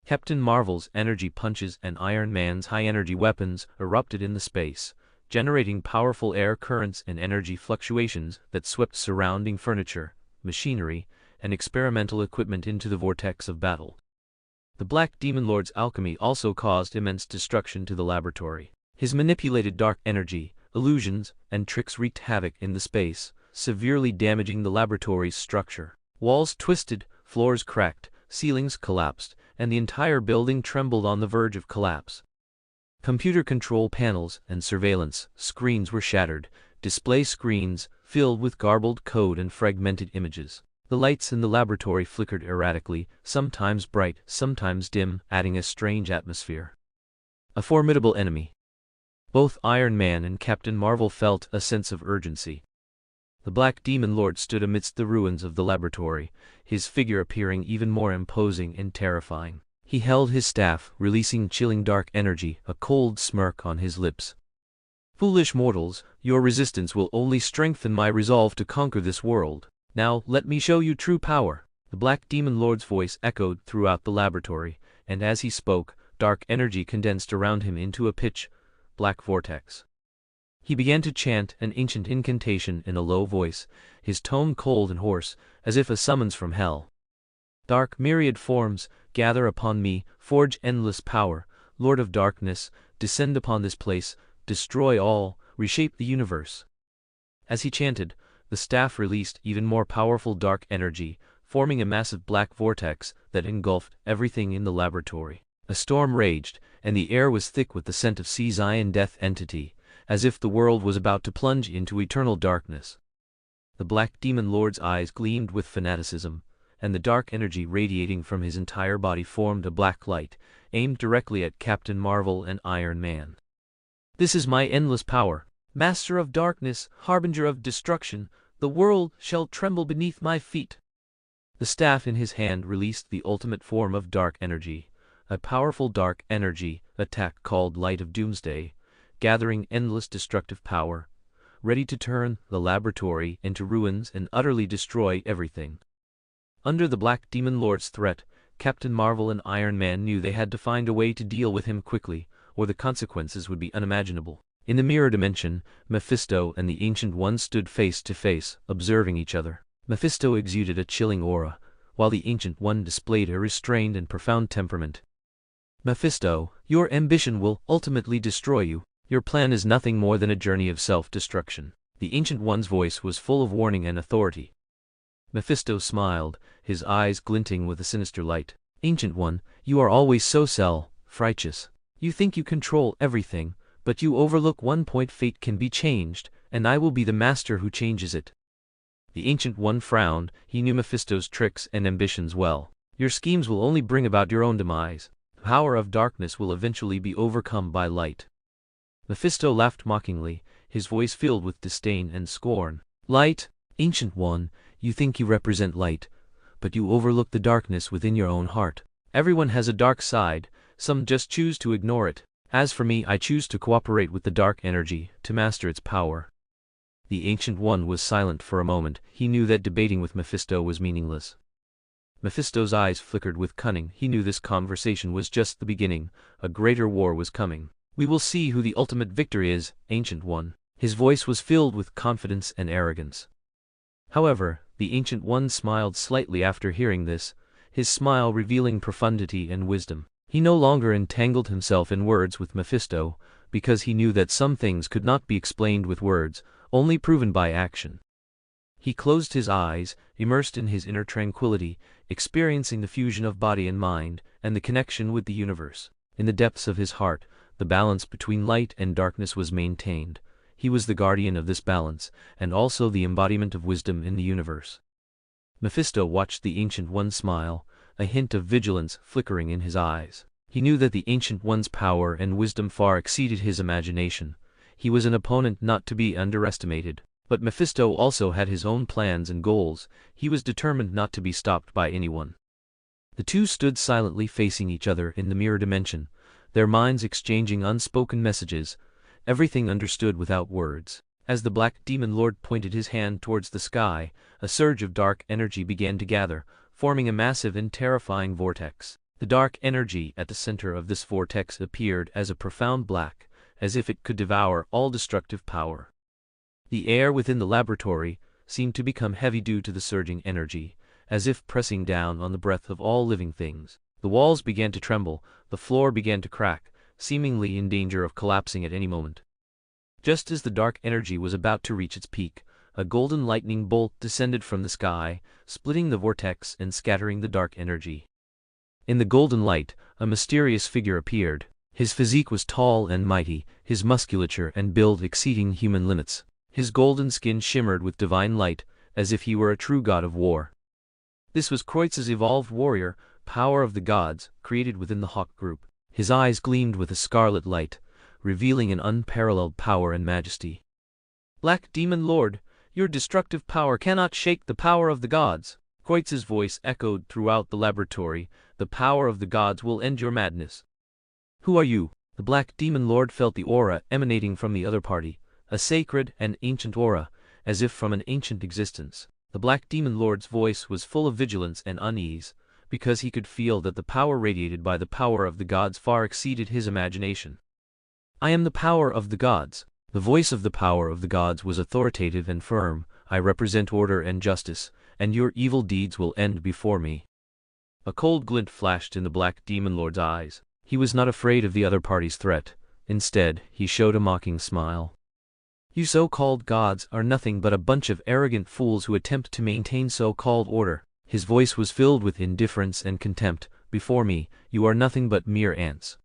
A: Captain Marvel's energy punches and Iron Man's high-energy weapons erupted in the space, generating powerful air currents and energy fluctuations that swept surrounding furniture, machinery, and experimental equipment into the vortex of battle. The Black Demon Lord's alchemy also caused immense destruction to the laboratory. His manipulated dark energy, illusions, and tricks wreaked havoc in the space, severely damaging the laboratory's structure. Walls twisted, floors cracked, ceilings collapsed, and the entire building trembled on the verge of collapse. Computer control panels and surveillance screens were shattered, display screens filled with garbled code and fragmented images. The lights in the laboratory flickered erratically, sometimes bright, sometimes dim, adding a strange atmosphere. A formidable enemy. Both Iron Man and Captain Marvel felt a sense of urgency. The Black Demon Lord stood amidst the ruins of the laboratory, his figure appearing even more imposing and terrifying. He held his staff, releasing chilling dark energy, a cold smirk on his lips. Foolish mortals, your resistance will only strengthen my resolve to conquer this world. Now, let me show you true power. The Black Demon Lord's voice echoed throughout the laboratory, and as he spoke, dark energy condensed around him into a pitch-black vortex. He began to chant an ancient incantation in a low voice, his tone cold and hoarse, as if a summons from hell. Dark myriad forms, gather upon me, forge endless power, Lord of Darkness, descend upon this place, destroy all, reshape the universe. As he chanted, the staff released even more powerful dark energy, forming a massive black vortex that engulfed everything in the laboratory. A storm raged, and the air was thick with the scent of Zion death entity, as if the world was about to plunge into eternal darkness. The Black Demon Lord's eyes gleamed with fanaticism, and the dark energy radiating from his entire body formed a black light, aimed directly at Captain Marvel and Iron Man. This is my endless power. Master of darkness, harbinger of destruction, the world shall tremble beneath my feet. The staff in his hand released the ultimate form of dark energy, a powerful dark energy attack called Light of Doomsday, gathering endless destructive power, ready to turn the laboratory into ruins and utterly destroy everything. Under the Black Demon Lord's threat, Captain Marvel and Iron Man knew they had to find a way to deal with him quickly, or the consequences would be unimaginable. In the mirror dimension, Mephisto and the Ancient One stood face to face, observing each other. Mephisto exuded a chilling aura, while the Ancient One displayed a restrained and profound temperament. Mephisto, your ambition will ultimately destroy you. Your plan is nothing more than a journey of self-destruction. The Ancient One's voice was full of warning and authority. Mephisto smiled, his eyes glinting with a sinister light. Ancient One, you are always so self-righteous. You think you control everything, but you overlook one point: fate can be changed, and I will be the master who changes it. The Ancient One frowned. He knew Mephisto's tricks and ambitions well. Your schemes will only bring about your own demise. The power of darkness will eventually be overcome by light. Mephisto laughed mockingly, his voice filled with disdain and scorn. Light? Ancient One, you think you represent light, but you overlook the darkness within your own heart. Everyone has a dark side, some just choose to ignore it. As for me, I choose to cooperate with the dark energy, to master its power. The Ancient One was silent for a moment. He knew that debating with Mephisto was meaningless. Mephisto's eyes flickered with cunning. He knew this conversation was just the beginning. A greater war was coming. We will see who the ultimate victor is, Ancient One. His voice was filled with confidence and arrogance. However, the Ancient One smiled slightly after hearing this, his smile revealing profundity and wisdom. He no longer entangled himself in words with Mephisto, because he knew that some things could not be explained with words, only proven by action. He closed his eyes, immersed in his inner tranquility, experiencing the fusion of body and mind, and the connection with the universe. In the depths of his heart, the balance between light and darkness was maintained. He was the guardian of this balance, and also the embodiment of wisdom in the universe. Mephisto watched the Ancient One smile, a hint of vigilance flickering in his eyes. He knew that the Ancient One's power and wisdom far exceeded his imagination. He was an opponent not to be underestimated. But Mephisto also had his own plans and goals. He was determined not to be stopped by anyone. The two stood silently facing each other in the mirror dimension, their minds exchanging unspoken messages, everything understood without words. As the Black Demon Lord pointed his hand towards the sky, a surge of dark energy began to gather, forming a massive and terrifying vortex. The dark energy at the center of this vortex appeared as a profound black, as if it could devour all destructive power. The air within the laboratory seemed to become heavy due to the surging energy, as if pressing down on the breath of all living things. The walls began to tremble, the floor began to crack, seemingly in danger of collapsing at any moment. Just as the dark energy was about to reach its peak, a golden lightning bolt descended from the sky, splitting the vortex and scattering the dark energy. In the golden light, a mysterious figure appeared. His physique was tall and mighty, his musculature and build exceeding human limits. His golden skin shimmered with divine light, as if he were a true god of war. This was Kreuz's evolved warrior, power of the gods, created within the Hawke group. His eyes gleamed with a scarlet light, revealing an unparalleled power and majesty. Black Demon Lord, your destructive power cannot shake the power of the gods. Kreuz's voice echoed throughout the laboratory. The power of the gods will end your madness. Who are you? The Black Demon Lord felt the aura emanating from the other party, a sacred and ancient aura, as if from an ancient existence. The Black Demon Lord's voice was full of vigilance and unease, because he could feel that the power radiated by the power of the gods far exceeded his imagination. I am the power of the gods. The voice of the power of the gods was authoritative and firm. I represent order and justice, and your evil deeds will end before me. A cold glint flashed in the Black Demon Lord's eyes. He was not afraid of the other party's threat. Instead, he showed a mocking smile. You so-called gods are nothing but a bunch of arrogant fools who attempt to maintain so-called order. His voice was filled with indifference and contempt. Before me, you are nothing but mere ants.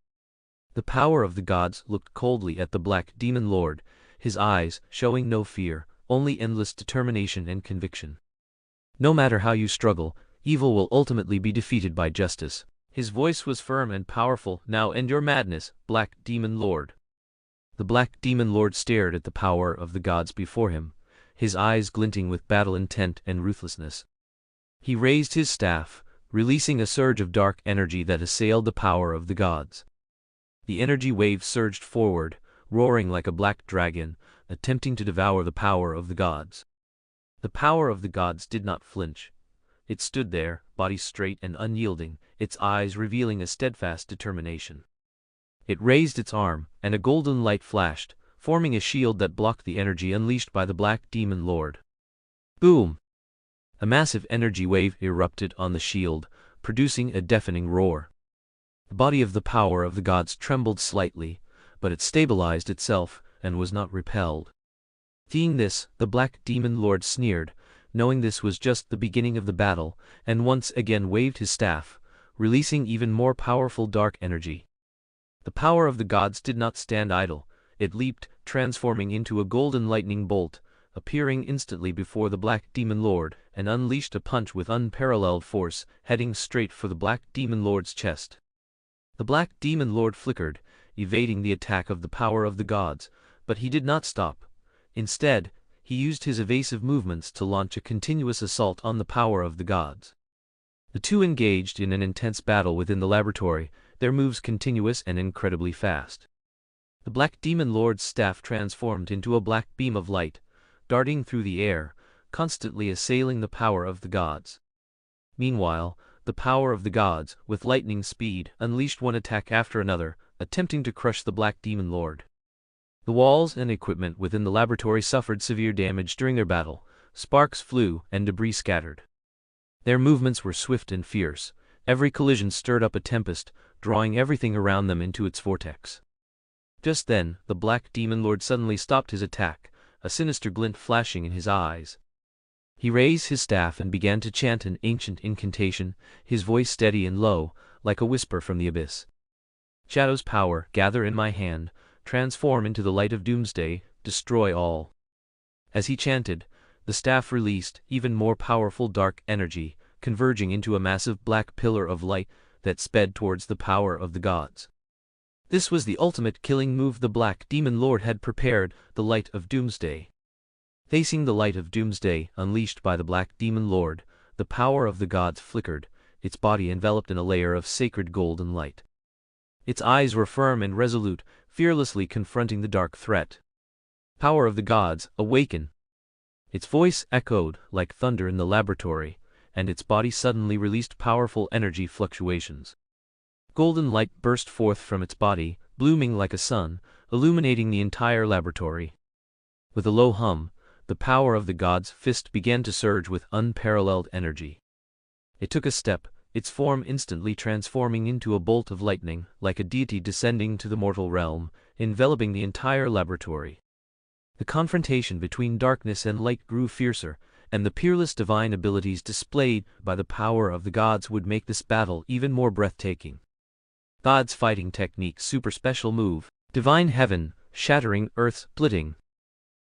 A: The power of the gods looked coldly at the Black Demon Lord, his eyes showing no fear, only endless determination and conviction. No matter how you struggle, evil will ultimately be defeated by justice. His voice was firm and powerful. Now end your madness, Black Demon Lord. The Black Demon Lord stared at the power of the gods before him, his eyes glinting with battle intent and ruthlessness. He raised his staff, releasing a surge of dark energy that assailed the power of the gods. The energy wave surged forward, roaring like a black dragon, attempting to devour the power of the gods. The power of the gods did not flinch. It stood there, body straight and unyielding, its eyes revealing a steadfast determination. It raised its arm, and a golden light flashed, forming a shield that blocked the energy unleashed by the Black Demon Lord. Boom! A massive energy wave erupted on the shield, producing a deafening roar. The body of the power of the gods trembled slightly, but it stabilized itself and was not repelled. Seeing this, the Black Demon Lord sneered. knowing this was just the beginning of the battle, and once again waved his staff, releasing even more powerful dark energy. The power of the gods did not stand idle. It leaped, transforming into a golden lightning bolt, appearing instantly before the Black Demon Lord, and unleashed a punch with unparalleled force, heading straight for the Black Demon Lord's chest. The Black Demon Lord flickered, evading the attack of the power of the gods, but he did not stop. Instead, he used his evasive movements to launch a continuous assault on the power of the gods. The two engaged in an intense battle within the laboratory, their moves continuous and incredibly fast. The Black Demon Lord's staff transformed into a black beam of light, darting through the air, constantly assailing the power of the gods. Meanwhile, the power of the gods, with lightning speed, unleashed one attack after another, attempting to crush the Black Demon Lord. The walls and equipment within the laboratory suffered severe damage during their battle. Sparks flew and debris scattered. Their movements were swift and fierce. Every collision stirred up a tempest, drawing everything around them into its vortex. Just then, the Black Demon Lord suddenly stopped his attack, a sinister glint flashing in his eyes. He raised his staff and began to chant an ancient incantation, his voice steady and low, like a whisper from the abyss. Shadow's power, gather in my hand, transform into the light of doomsday, destroy all. As he chanted, the staff released even more powerful dark energy, converging into a massive black pillar of light that sped towards the power of the gods. This was the ultimate killing move the Black Demon Lord had prepared, the light of doomsday. Facing the light of doomsday, unleashed by the Black Demon Lord, the power of the gods flickered, its body enveloped in a layer of sacred golden light. Its eyes were firm and resolute, fearlessly confronting the dark threat. Power of the gods, awaken! Its voice echoed like thunder in the laboratory, and its body suddenly released powerful energy fluctuations. Golden light burst forth from its body, blooming like a sun, illuminating the entire laboratory. With a low hum, the power of the god's fist began to surge with unparalleled energy. It took a step, its form instantly transforming into a bolt of lightning, like a deity descending to the mortal realm, enveloping the entire laboratory. The confrontation between darkness and light grew fiercer, and the peerless divine abilities displayed by the power of the gods would make this battle even more breathtaking. God's fighting technique, super special move, divine heaven, shattering earth, splitting.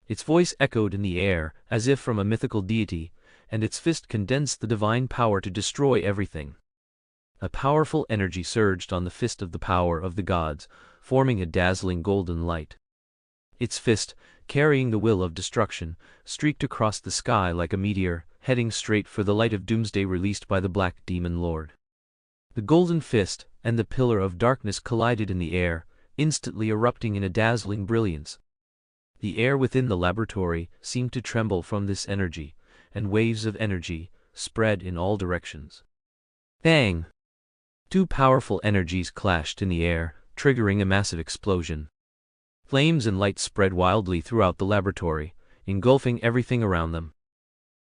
A: Its voice echoed in the air, as if from a mythical deity, and its fist condensed the divine power to destroy everything. A powerful energy surged on the fist of the power of the gods, forming a dazzling golden light. Its fist, carrying the will of destruction, streaked across the sky like a meteor, heading straight for the light of doomsday released by the Black Demon Lord. The golden fist and the pillar of darkness collided in the air, instantly erupting in a dazzling brilliance. The air within the laboratory seemed to tremble from this energy, and waves of energy spread in all directions. Bang! Two powerful energies clashed in the air, triggering a massive explosion. Flames and light spread wildly throughout the laboratory, engulfing everything around them.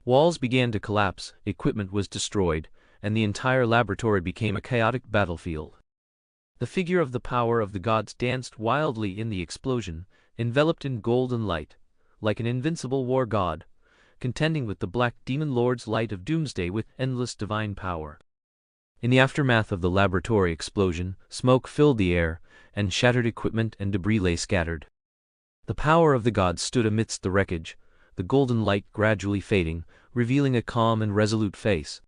A: Walls began to collapse, equipment was destroyed, and the entire laboratory became a chaotic battlefield. The figure of the power of the gods danced wildly in the explosion, enveloped in golden light, like an invincible war god, contending with the Black Demon Lord's light of doomsday with endless divine power. In the aftermath of the laboratory explosion, smoke filled the air, and shattered equipment and debris lay scattered. The power of the gods stood amidst the wreckage, the golden light gradually fading, revealing a calm and resolute face.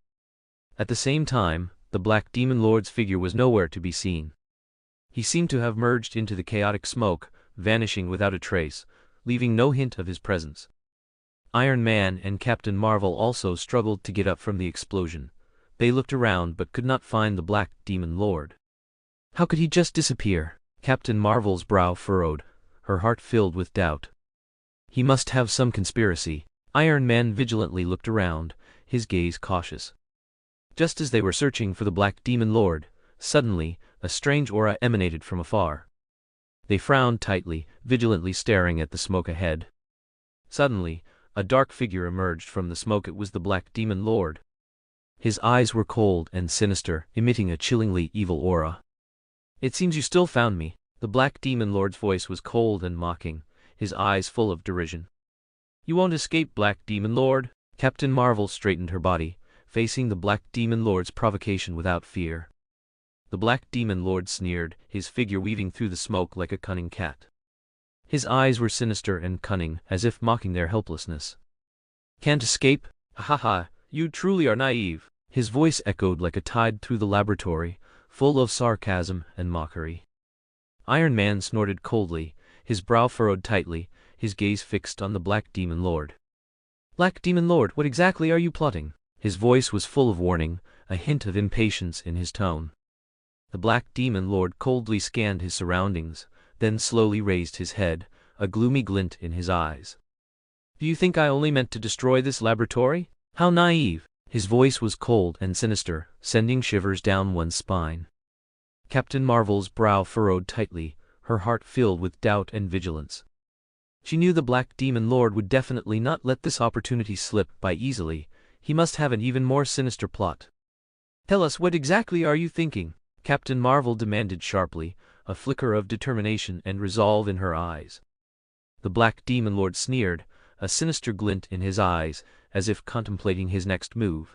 A: At the same time, the Black Demon Lord's figure was nowhere to be seen. He seemed to have merged into the chaotic smoke, vanishing without a trace, leaving no hint of his presence. Iron Man and Captain Marvel also struggled to get up from the explosion. They looked around but could not find the Black Demon Lord. How could he just disappear? Captain Marvel's brow furrowed, her heart filled with doubt. He must have some conspiracy. Iron Man vigilantly looked around, his gaze cautious. Just as they were searching for the Black Demon Lord, suddenly, a strange aura emanated from afar. They frowned tightly, vigilantly staring at the smoke ahead. Suddenly, a dark figure emerged from the smoke. It was the Black Demon Lord. His eyes were cold and sinister, emitting a chillingly evil aura. "It seems you still found me." The Black Demon Lord's voice was cold and mocking, his eyes full of derision. "You won't escape, Black Demon Lord." Captain Marvel straightened her body, facing the Black Demon Lord's provocation without fear. The Black Demon Lord sneered, his figure weaving through the smoke like a cunning cat. His eyes were sinister and cunning, as if mocking their helplessness. "Can't escape? Ha ha, you truly are naive." His voice echoed like a tide through the laboratory, full of sarcasm and mockery. Iron Man snorted coldly, his brow furrowed tightly, his gaze fixed on the Black Demon Lord. "Black Demon Lord, what exactly are you plotting?" His voice was full of warning, a hint of impatience in his tone. The Black Demon Lord coldly scanned his surroundings, then slowly raised his head, a gloomy glint in his eyes. "Do you think I only meant to destroy this laboratory? How naive!" His voice was cold and sinister, sending shivers down one's spine. Captain Marvel's brow furrowed tightly, her heart filled with doubt and vigilance. She knew the Black Demon Lord would definitely not let this opportunity slip by easily. He must have an even more sinister plot. "Tell us, what exactly are you thinking?" Captain Marvel demanded sharply, a flicker of determination and resolve in her eyes. The Black Demon Lord sneered, a sinister glint in his eyes, as if contemplating his next move.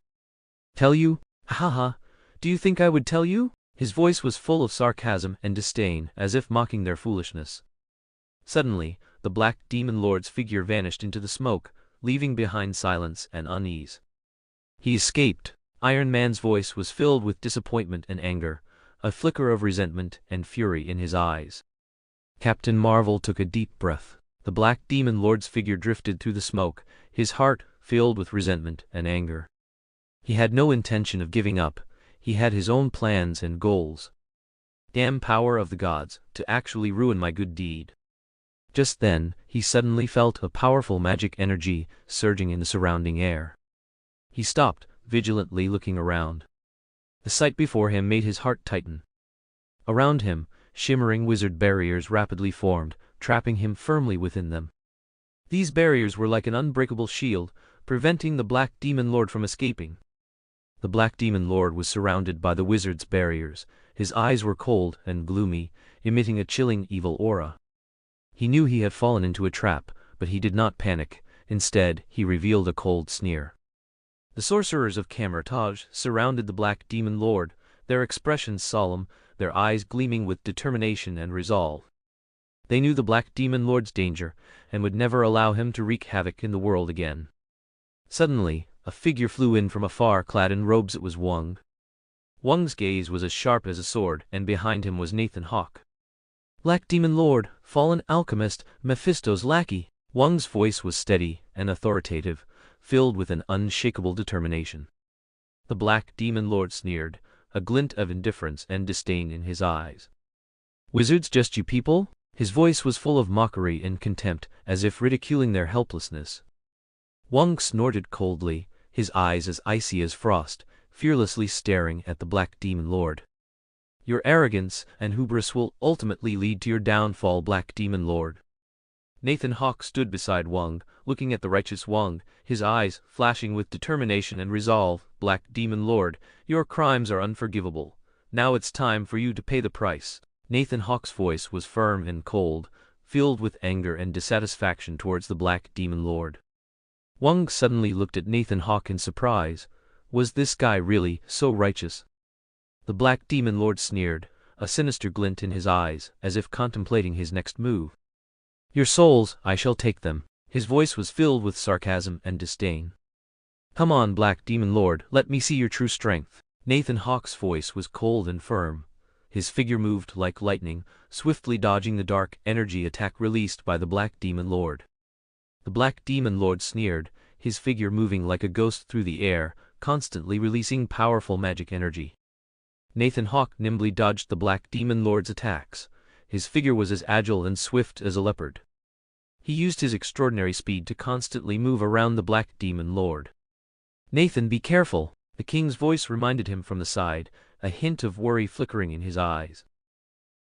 A: "Tell you? Ha ha! Do you think I would tell you?" His voice was full of sarcasm and disdain, as if mocking their foolishness. Suddenly, the Black Demon Lord's figure vanished into the smoke, leaving behind silence and unease. "He escaped." Iron Man's voice was filled with disappointment and anger, a flicker of resentment and fury in his eyes. Captain Marvel took a deep breath. The Black Demon Lord's figure drifted through the smoke, his heart filled with resentment and anger. He had no intention of giving up. He had his own plans and goals. Damn power of the gods, to actually ruin my good deed. Just then, he suddenly felt a powerful magic energy surging in the surrounding air. He stopped, vigilantly looking around. The sight before him made his heart tighten. Around him, shimmering wizard barriers rapidly formed, trapping him firmly within them. These barriers were like an unbreakable shield, preventing the Black Demon Lord from escaping. The Black Demon Lord was surrounded by the wizard's barriers. His eyes were cold and gloomy, emitting a chilling evil aura. He knew he had fallen into a trap, but he did not panic. Instead, he revealed a cold sneer. The sorcerers of Camertage surrounded the Black Demon Lord, their expressions solemn, their eyes gleaming with determination and resolve. They knew the Black Demon Lord's danger, and would never allow him to wreak havoc in the world again. Suddenly, a figure flew in from afar, clad in robes. It was Wong. Wong's gaze was as sharp as a sword, and behind him was Nathan Hawke. "Black Demon Lord, fallen alchemist, Mephisto's lackey." Wong's voice was steady and authoritative, filled with an unshakable determination. The Black Demon Lord sneered, a glint of indifference and disdain in his eyes. "Wizards just you people?" His voice was full of mockery and contempt, as if ridiculing their helplessness. Wong snorted coldly, his eyes as icy as frost, fearlessly staring at the Black Demon Lord. "Your arrogance and hubris will ultimately lead to your downfall, Black Demon Lord." Nathan Hawke stood beside Wong, looking at the righteous Wong, his eyes flashing with determination and resolve. "Black Demon Lord, your crimes are unforgivable. Now it's time for you to pay the price." Nathan Hawke's voice was firm and cold, filled with anger and dissatisfaction towards the Black Demon Lord. Wong suddenly looked at Nathan Hawke in surprise. Was this guy really so righteous? The Black Demon Lord sneered, a sinister glint in his eyes, as if contemplating his next move. "Your souls, I shall take them." His voice was filled with sarcasm and disdain. "Come on, Black Demon Lord, let me see your true strength." Nathan Hawke's voice was cold and firm. His figure moved like lightning, swiftly dodging the dark energy attack released by the Black Demon Lord. The Black Demon Lord sneered, his figure moving like a ghost through the air, constantly releasing powerful magic energy. Nathan Hawke nimbly dodged the Black Demon Lord's attacks. His figure was as agile and swift as a leopard. He used his extraordinary speed to constantly move around the Black Demon Lord. "Nathan, be careful," the king's voice reminded him from the side, a hint of worry flickering in his eyes.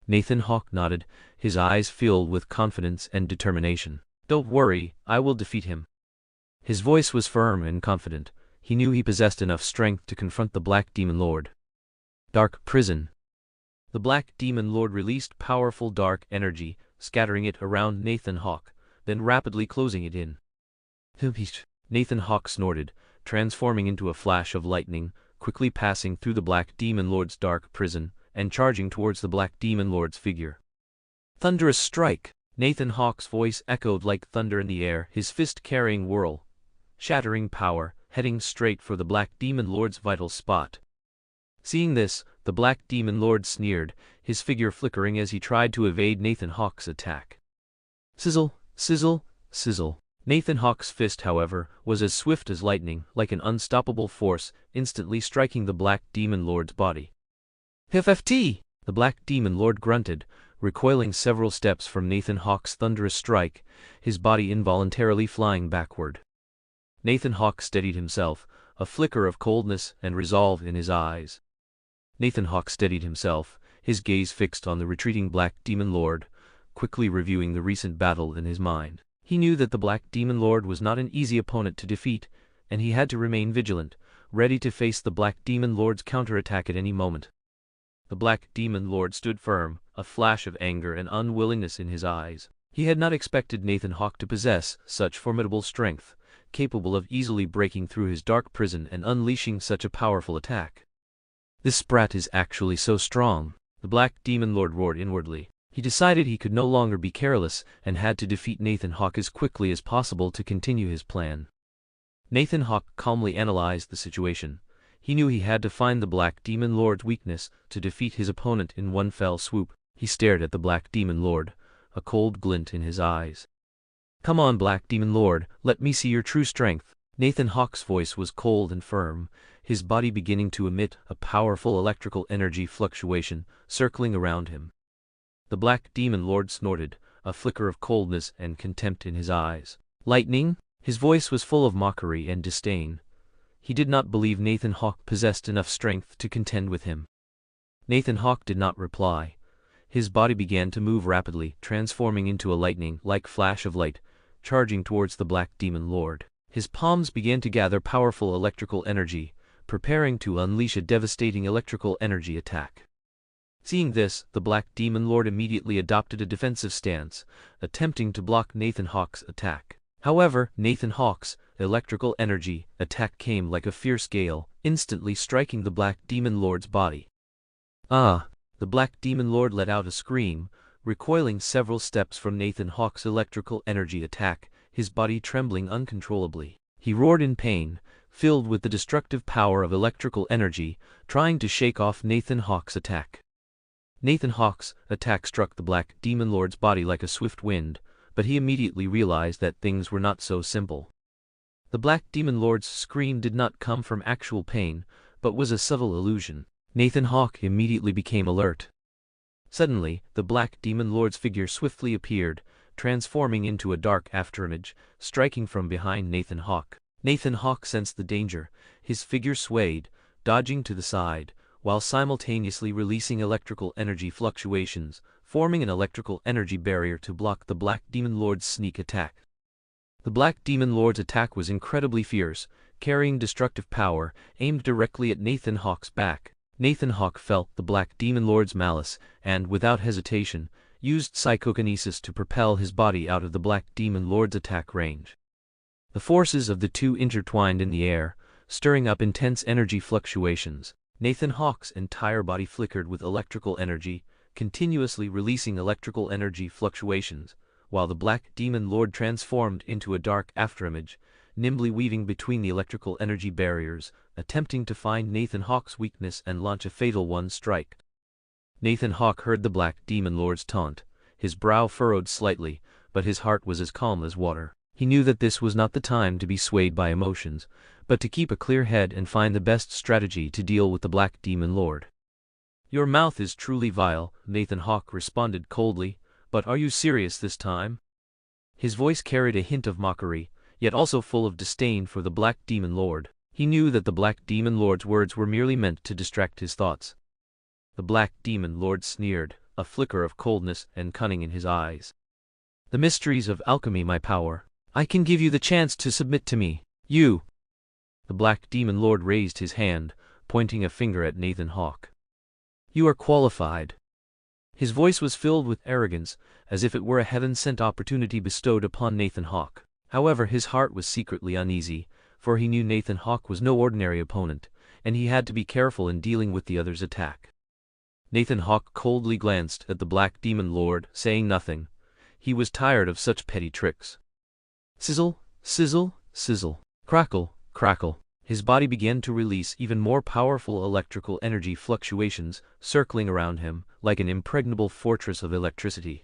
A: Nathan Hawke nodded, his eyes filled with confidence and determination. "Don't worry, I will defeat him." His voice was firm and confident. He knew he possessed enough strength to confront the Black Demon Lord. Dark prison. The Black Demon Lord released powerful dark energy, scattering it around Nathan Hawke, then rapidly closing it in. Nathan Hawke snorted, transforming into a flash of lightning, quickly passing through the Black Demon Lord's dark prison, and charging towards the Black Demon Lord's figure. Thunderous strike! Nathan Hawke's voice echoed like thunder in the air, his fist carrying whirl, shattering power, heading straight for the Black Demon Lord's vital spot. Seeing this, the Black Demon Lord sneered, his figure flickering as he tried to evade Nathan Hawke's attack. Sizzle, sizzle, sizzle. Nathan Hawke's fist, however, was as swift as lightning, like an unstoppable force, instantly striking the Black Demon Lord's body. FFT! The Black Demon Lord grunted, recoiling several steps from Nathan Hawke's thunderous strike, his body involuntarily flying backward. Nathan Hawke steadied himself, a flicker of coldness and resolve in his eyes. Nathan Hawke steadied himself, his gaze fixed on the retreating Black Demon Lord, quickly reviewing the recent battle in his mind. He knew that the Black Demon Lord was not an easy opponent to defeat, and he had to remain vigilant, ready to face the Black Demon Lord's counterattack at any moment. The Black Demon Lord stood firm, a flash of anger and unwillingness in his eyes. He had not expected Nathan Hawke to possess such formidable strength, capable of easily breaking through his dark prison and unleashing such a powerful attack. This sprat is actually so strong, the Black Demon Lord roared inwardly. He decided he could no longer be careless and had to defeat Nathan Hawke as quickly as possible to continue his plan. Nathan Hawke calmly analyzed the situation. He knew he had to find the Black Demon Lord's weakness to defeat his opponent in one fell swoop. He stared at the Black Demon Lord, a cold glint in his eyes. "Come on, Black Demon Lord, let me see your true strength." Nathan Hawke's voice was cold and firm, his body beginning to emit a powerful electrical energy fluctuation, circling around him. The Black Demon Lord snorted, a flicker of coldness and contempt in his eyes. "Lightning?" His voice was full of mockery and disdain. He did not believe Nathan Hawke possessed enough strength to contend with him. Nathan Hawke did not reply. His body began to move rapidly, transforming into a lightning-like flash of light, charging towards the Black Demon Lord. His palms began to gather powerful electrical energy, preparing to unleash a devastating electrical energy attack. Seeing this, the Black Demon Lord immediately adopted a defensive stance, attempting to block Nathan Hawke's attack. However, Nathan Hawke's electrical energy attack came like a fierce gale, instantly striking the Black Demon Lord's body. "Ah!" The Black Demon Lord let out a scream, recoiling several steps from Nathan Hawke's electrical energy attack, his body trembling uncontrollably. He roared in pain, filled with the destructive power of electrical energy, trying to shake off Nathan Hawke's attack. Nathan Hawke's attack struck the Black Demon Lord's body like a swift wind, but he immediately realized that things were not so simple. The Black Demon Lord's scream did not come from actual pain, but was a subtle illusion. Nathan Hawke immediately became alert. Suddenly, the Black Demon Lord's figure swiftly appeared, transforming into a dark afterimage, striking from behind Nathan Hawke. Nathan Hawke sensed the danger. His figure swayed, dodging to the side, while simultaneously releasing electrical energy fluctuations, forming an electrical energy barrier to block the Black Demon Lord's sneak attack. The Black Demon Lord's attack was incredibly fierce, carrying destructive power, aimed directly at Nathan Hawke's back. Nathan Hawke felt the Black Demon Lord's malice, and, without hesitation, used psychokinesis to propel his body out of the Black Demon Lord's attack range. The forces of the two intertwined in the air, stirring up intense energy fluctuations. Nathan Hawke's entire body flickered with electrical energy, continuously releasing electrical energy fluctuations, while the Black Demon Lord transformed into a dark afterimage, nimbly weaving between the electrical energy barriers, attempting to find Nathan Hawke's weakness and launch a fatal one-strike. Nathan Hawke heard the Black Demon Lord's taunt, his brow furrowed slightly, but his heart was as calm as water. He knew that this was not the time to be swayed by emotions, but to keep a clear head and find the best strategy to deal with the Black Demon Lord. "Your mouth is truly vile," Nathan Hawke responded coldly, "but are you serious this time?" His voice carried a hint of mockery, yet also full of disdain for the Black Demon Lord. He knew that the Black Demon Lord's words were merely meant to distract his thoughts. The Black Demon Lord sneered, a flicker of coldness and cunning in his eyes. "The mysteries of alchemy, my power. I can give you the chance to submit to me. You." The Black Demon Lord raised his hand, pointing a finger at Nathan Hawke. "You are qualified." His voice was filled with arrogance, as if it were a heaven-sent opportunity bestowed upon Nathan Hawke. However, his heart was secretly uneasy, for he knew Nathan Hawke was no ordinary opponent, and he had to be careful in dealing with the other's attack. Nathan Hawke coldly glanced at the Black Demon Lord, saying nothing. He was tired of such petty tricks. Sizzle, sizzle, sizzle, crackle, crackle. His body began to release even more powerful electrical energy fluctuations, circling around him like an impregnable fortress of electricity.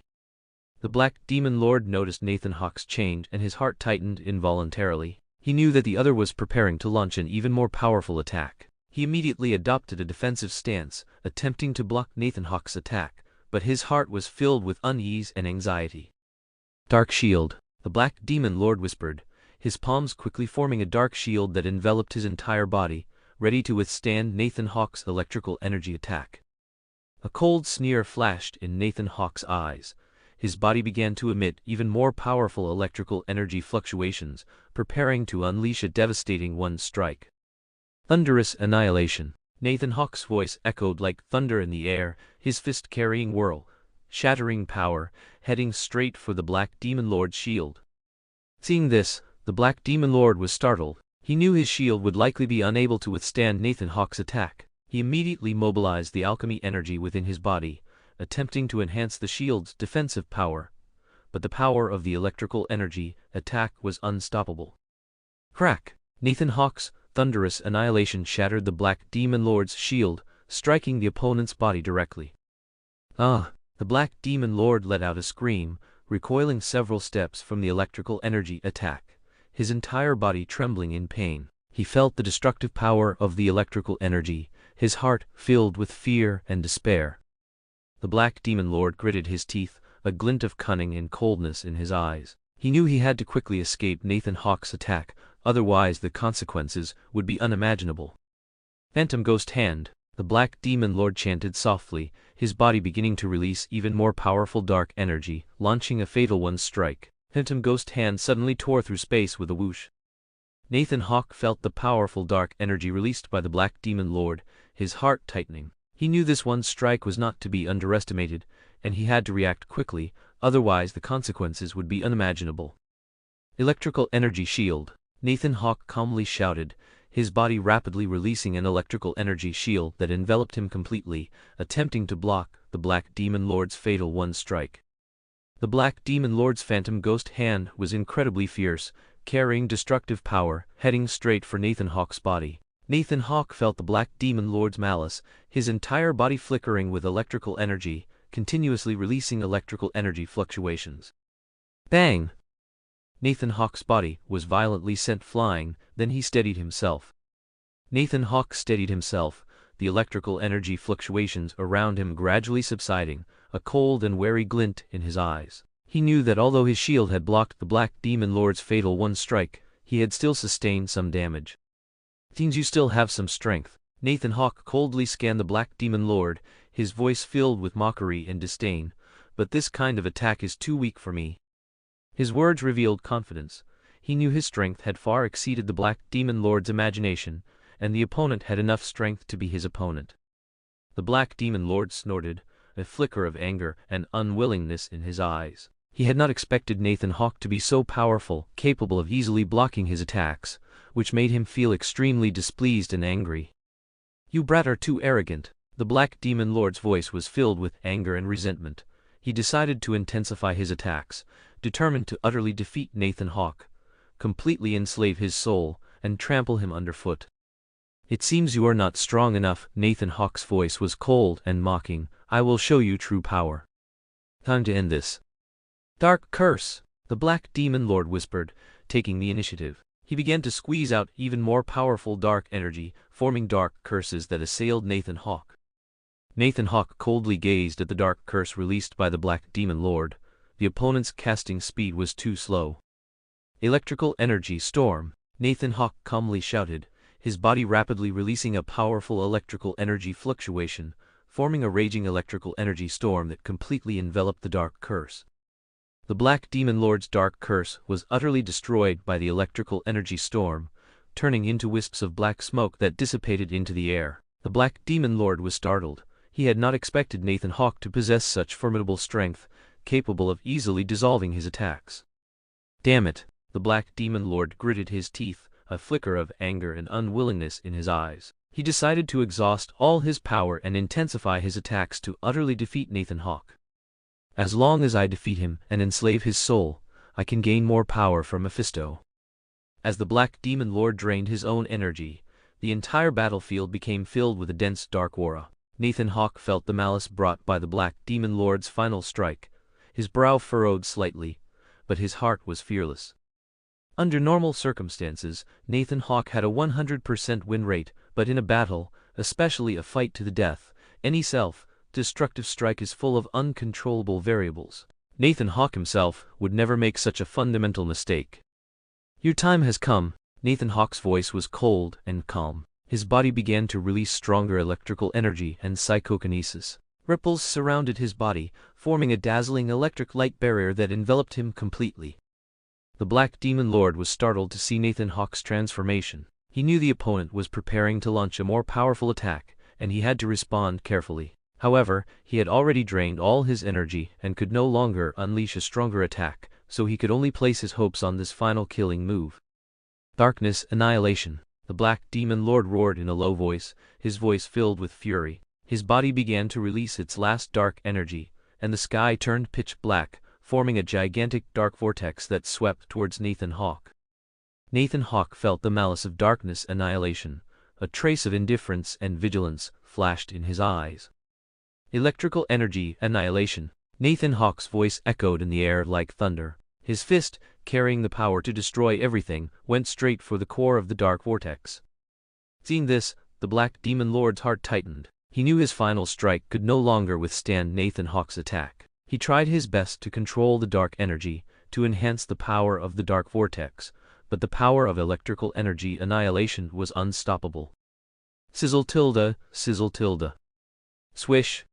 A: The Black Demon Lord noticed Nathan Hawke's change, and his heart tightened involuntarily. He knew that the other was preparing to launch an even more powerful attack. He immediately adopted a defensive stance, attempting to block Nathan Hawke's attack, but his heart was filled with unease and anxiety. Dark shield, the Black Demon Lord whispered, his palms quickly forming a dark shield that enveloped his entire body, ready to withstand Nathan Hawke's electrical energy attack. A cold sneer flashed in Nathan Hawke's eyes. His body began to emit even more powerful electrical energy fluctuations, preparing to unleash a devastating one-strike. Thunderous annihilation. Nathan Hawke's voice echoed like thunder in the air, his fist carrying whirl, shattering power, heading straight for the Black Demon Lord's shield. Seeing this, the Black Demon Lord was startled. He knew his shield would likely be unable to withstand Nathan Hawke's attack. He immediately mobilized the alchemy energy within his body, attempting to enhance the shield's defensive power. But the power of the electrical energy attack was unstoppable. Crack! Nathan Hawke's thunderous annihilation shattered the Black Demon Lord's shield, striking the opponent's body directly. Ah! The Black Demon Lord let out a scream, recoiling several steps from the electrical energy attack, his entire body trembling in pain. He felt the destructive power of the electrical energy, his heart filled with fear and despair. The Black Demon Lord gritted his teeth, a glint of cunning and coldness in his eyes. He knew he had to quickly escape Nathan Hawke's attack, otherwise the consequences would be unimaginable. Phantom Ghost Hand, the Black Demon Lord chanted softly, his body beginning to release even more powerful dark energy, launching a fatal one-strike. Phantom Ghost Hand suddenly tore through space with a whoosh. Nathan Hawke felt the powerful dark energy released by the Black Demon Lord, his heart tightening. He knew this one strike was not to be underestimated, and he had to react quickly, otherwise the consequences would be unimaginable. Electrical Energy Shield. Nathan Hawke calmly shouted, his body rapidly releasing an electrical energy shield that enveloped him completely, attempting to block the Black Demon Lord's fatal one-strike. The Black Demon Lord's Phantom Ghost Hand was incredibly fierce, carrying destructive power, heading straight for Nathan Hawke's body. Nathan Hawke felt the Black Demon Lord's malice, his entire body flickering with electrical energy, continuously releasing electrical energy fluctuations. Bang! Nathan Hawke's body was violently sent flying, then he steadied himself. Nathan Hawke steadied himself, the electrical energy fluctuations around him gradually subsiding, a cold and wary glint in his eyes. He knew that although his shield had blocked the Black Demon Lord's fatal one-strike, he had still sustained some damage. Seems you still have some strength. Nathan Hawke coldly scanned the Black Demon Lord, his voice filled with mockery and disdain. But this kind of attack is too weak for me. His words revealed confidence. He knew his strength had far exceeded the Black Demon Lord's imagination, and the opponent had enough strength to be his opponent. The Black Demon Lord snorted, a flicker of anger and unwillingness in his eyes. He had not expected Nathan Hawke to be so powerful, capable of easily blocking his attacks, which made him feel extremely displeased and angry. You brat are too arrogant. The Black Demon Lord's voice was filled with anger and resentment. He decided to intensify his attacks, determined to utterly defeat Nathan Hawke, completely enslave his soul, and trample him underfoot. It seems you are not strong enough. Nathan Hawke's voice was cold and mocking. I will show you true power. Time to end this. Dark Curse, the Black Demon Lord whispered, taking the initiative. He began to squeeze out even more powerful dark energy, forming dark curses that assailed Nathan Hawke. Nathan Hawke coldly gazed at the dark curse released by the Black Demon Lord. The opponent's casting speed was too slow. Electrical Energy Storm. Nathan Hawke calmly shouted, his body rapidly releasing a powerful electrical energy fluctuation, forming a raging electrical energy storm that completely enveloped the dark curse. The Black Demon Lord's dark curse was utterly destroyed by the electrical energy storm, turning into wisps of black smoke that dissipated into the air. The Black Demon Lord was startled. He had not expected Nathan Hawke to possess such formidable strength, capable of easily dissolving his attacks. Damn it! The Black Demon Lord gritted his teeth, a flicker of anger and unwillingness in his eyes. He decided to exhaust all his power and intensify his attacks to utterly defeat Nathan Hawke. As long as I defeat him and enslave his soul, I can gain more power from Mephisto. As the Black Demon Lord drained his own energy, the entire battlefield became filled with a dense dark aura. Nathan Hawke felt the malice brought by the Black Demon Lord's final strike. His brow furrowed slightly, but his heart was fearless. Under normal circumstances, Nathan Hawke had a 100% win rate, but in a battle, especially a fight to the death, any self-destructive strike is full of uncontrollable variables. Nathan Hawke himself would never make such a fundamental mistake. Your time has come. Nathan Hawke's voice was cold and calm. His body began to release stronger electrical energy and psychokinesis. Ripples surrounded his body, forming a dazzling electric light barrier that enveloped him completely. The Black Demon Lord was startled to see Nathan Hawke's transformation. He knew the opponent was preparing to launch a more powerful attack, and he had to respond carefully. However, he had already drained all his energy and could no longer unleash a stronger attack, so he could only place his hopes on this final killing move. Darkness, annihilation. The Black Demon Lord roared in a low voice, his voice filled with fury. His body began to release its last dark energy, and the sky turned pitch black, forming a gigantic dark vortex that swept towards Nathan Hawke. Nathan Hawke felt the malice of darkness, annihilation. A trace of indifference and vigilance flashed in his eyes. Electrical energy, annihilation. Nathan Hawke's voice echoed in the air like thunder. His fist, carrying the power to destroy everything, went straight for the core of the dark vortex. Seeing this, the Black Demon Lord's heart tightened. He knew his final strike could no longer withstand Nathan Hawke's attack. He tried his best to control the dark energy, to enhance the power of the dark vortex, but the power of electrical energy annihilation was unstoppable. Sizzle tilde, sizzle tilde. Swish.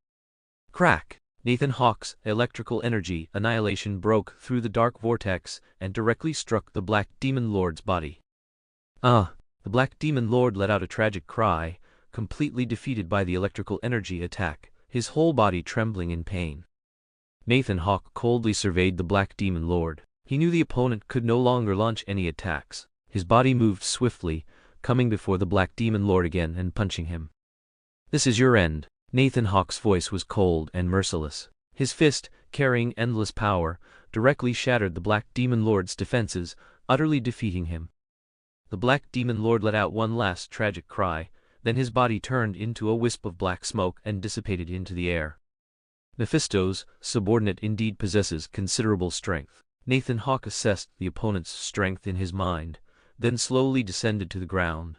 A: Crack. Nathan Hawke's electrical energy annihilation broke through the dark vortex and directly struck the Black Demon Lord's body. The Black Demon Lord let out a tragic cry, completely defeated by the electrical energy attack, his whole body trembling in pain. Nathan Hawke coldly surveyed the Black Demon Lord. He knew the opponent could no longer launch any attacks. His body moved swiftly, coming before the Black Demon Lord again and punching him. This is your end. Nathan Hawke's voice was cold and merciless. His fist, carrying endless power, directly shattered the Black Demon Lord's defenses, utterly defeating him. The Black Demon Lord let out one last tragic cry, then his body turned into a wisp of black smoke and dissipated into the air. Mephisto's subordinate indeed possesses considerable strength. Nathan Hawke assessed the opponent's strength in his mind, then slowly descended to the ground.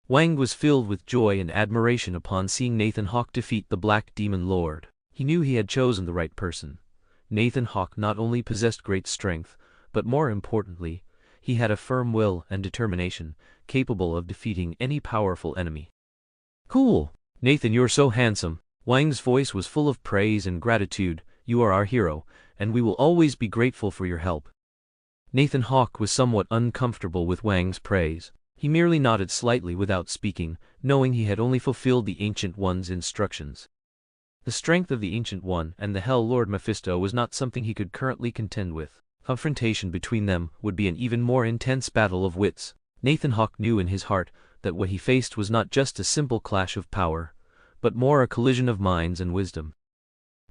A: Wang was filled with joy and admiration upon seeing Nathan Hawke defeat the Black Demon Lord. He knew he had chosen the right person. Nathan Hawke not only possessed great strength, but more importantly, he had a firm will and determination, capable of defeating any powerful enemy. Cool! Nathan, you're so handsome. Wang's voice was full of praise and gratitude. You are our hero, and we will always be grateful for your help. Nathan Hawke was somewhat uncomfortable with Wang's praise. He merely nodded slightly without speaking, knowing he had only fulfilled the Ancient One's instructions. The strength of the Ancient One and the Hell Lord Mephisto was not something he could currently contend with. Confrontation between them would be an even more intense battle of wits. Nathan Hawke knew in his heart that what he faced was not just a simple clash of power, but more a collision of minds and wisdom.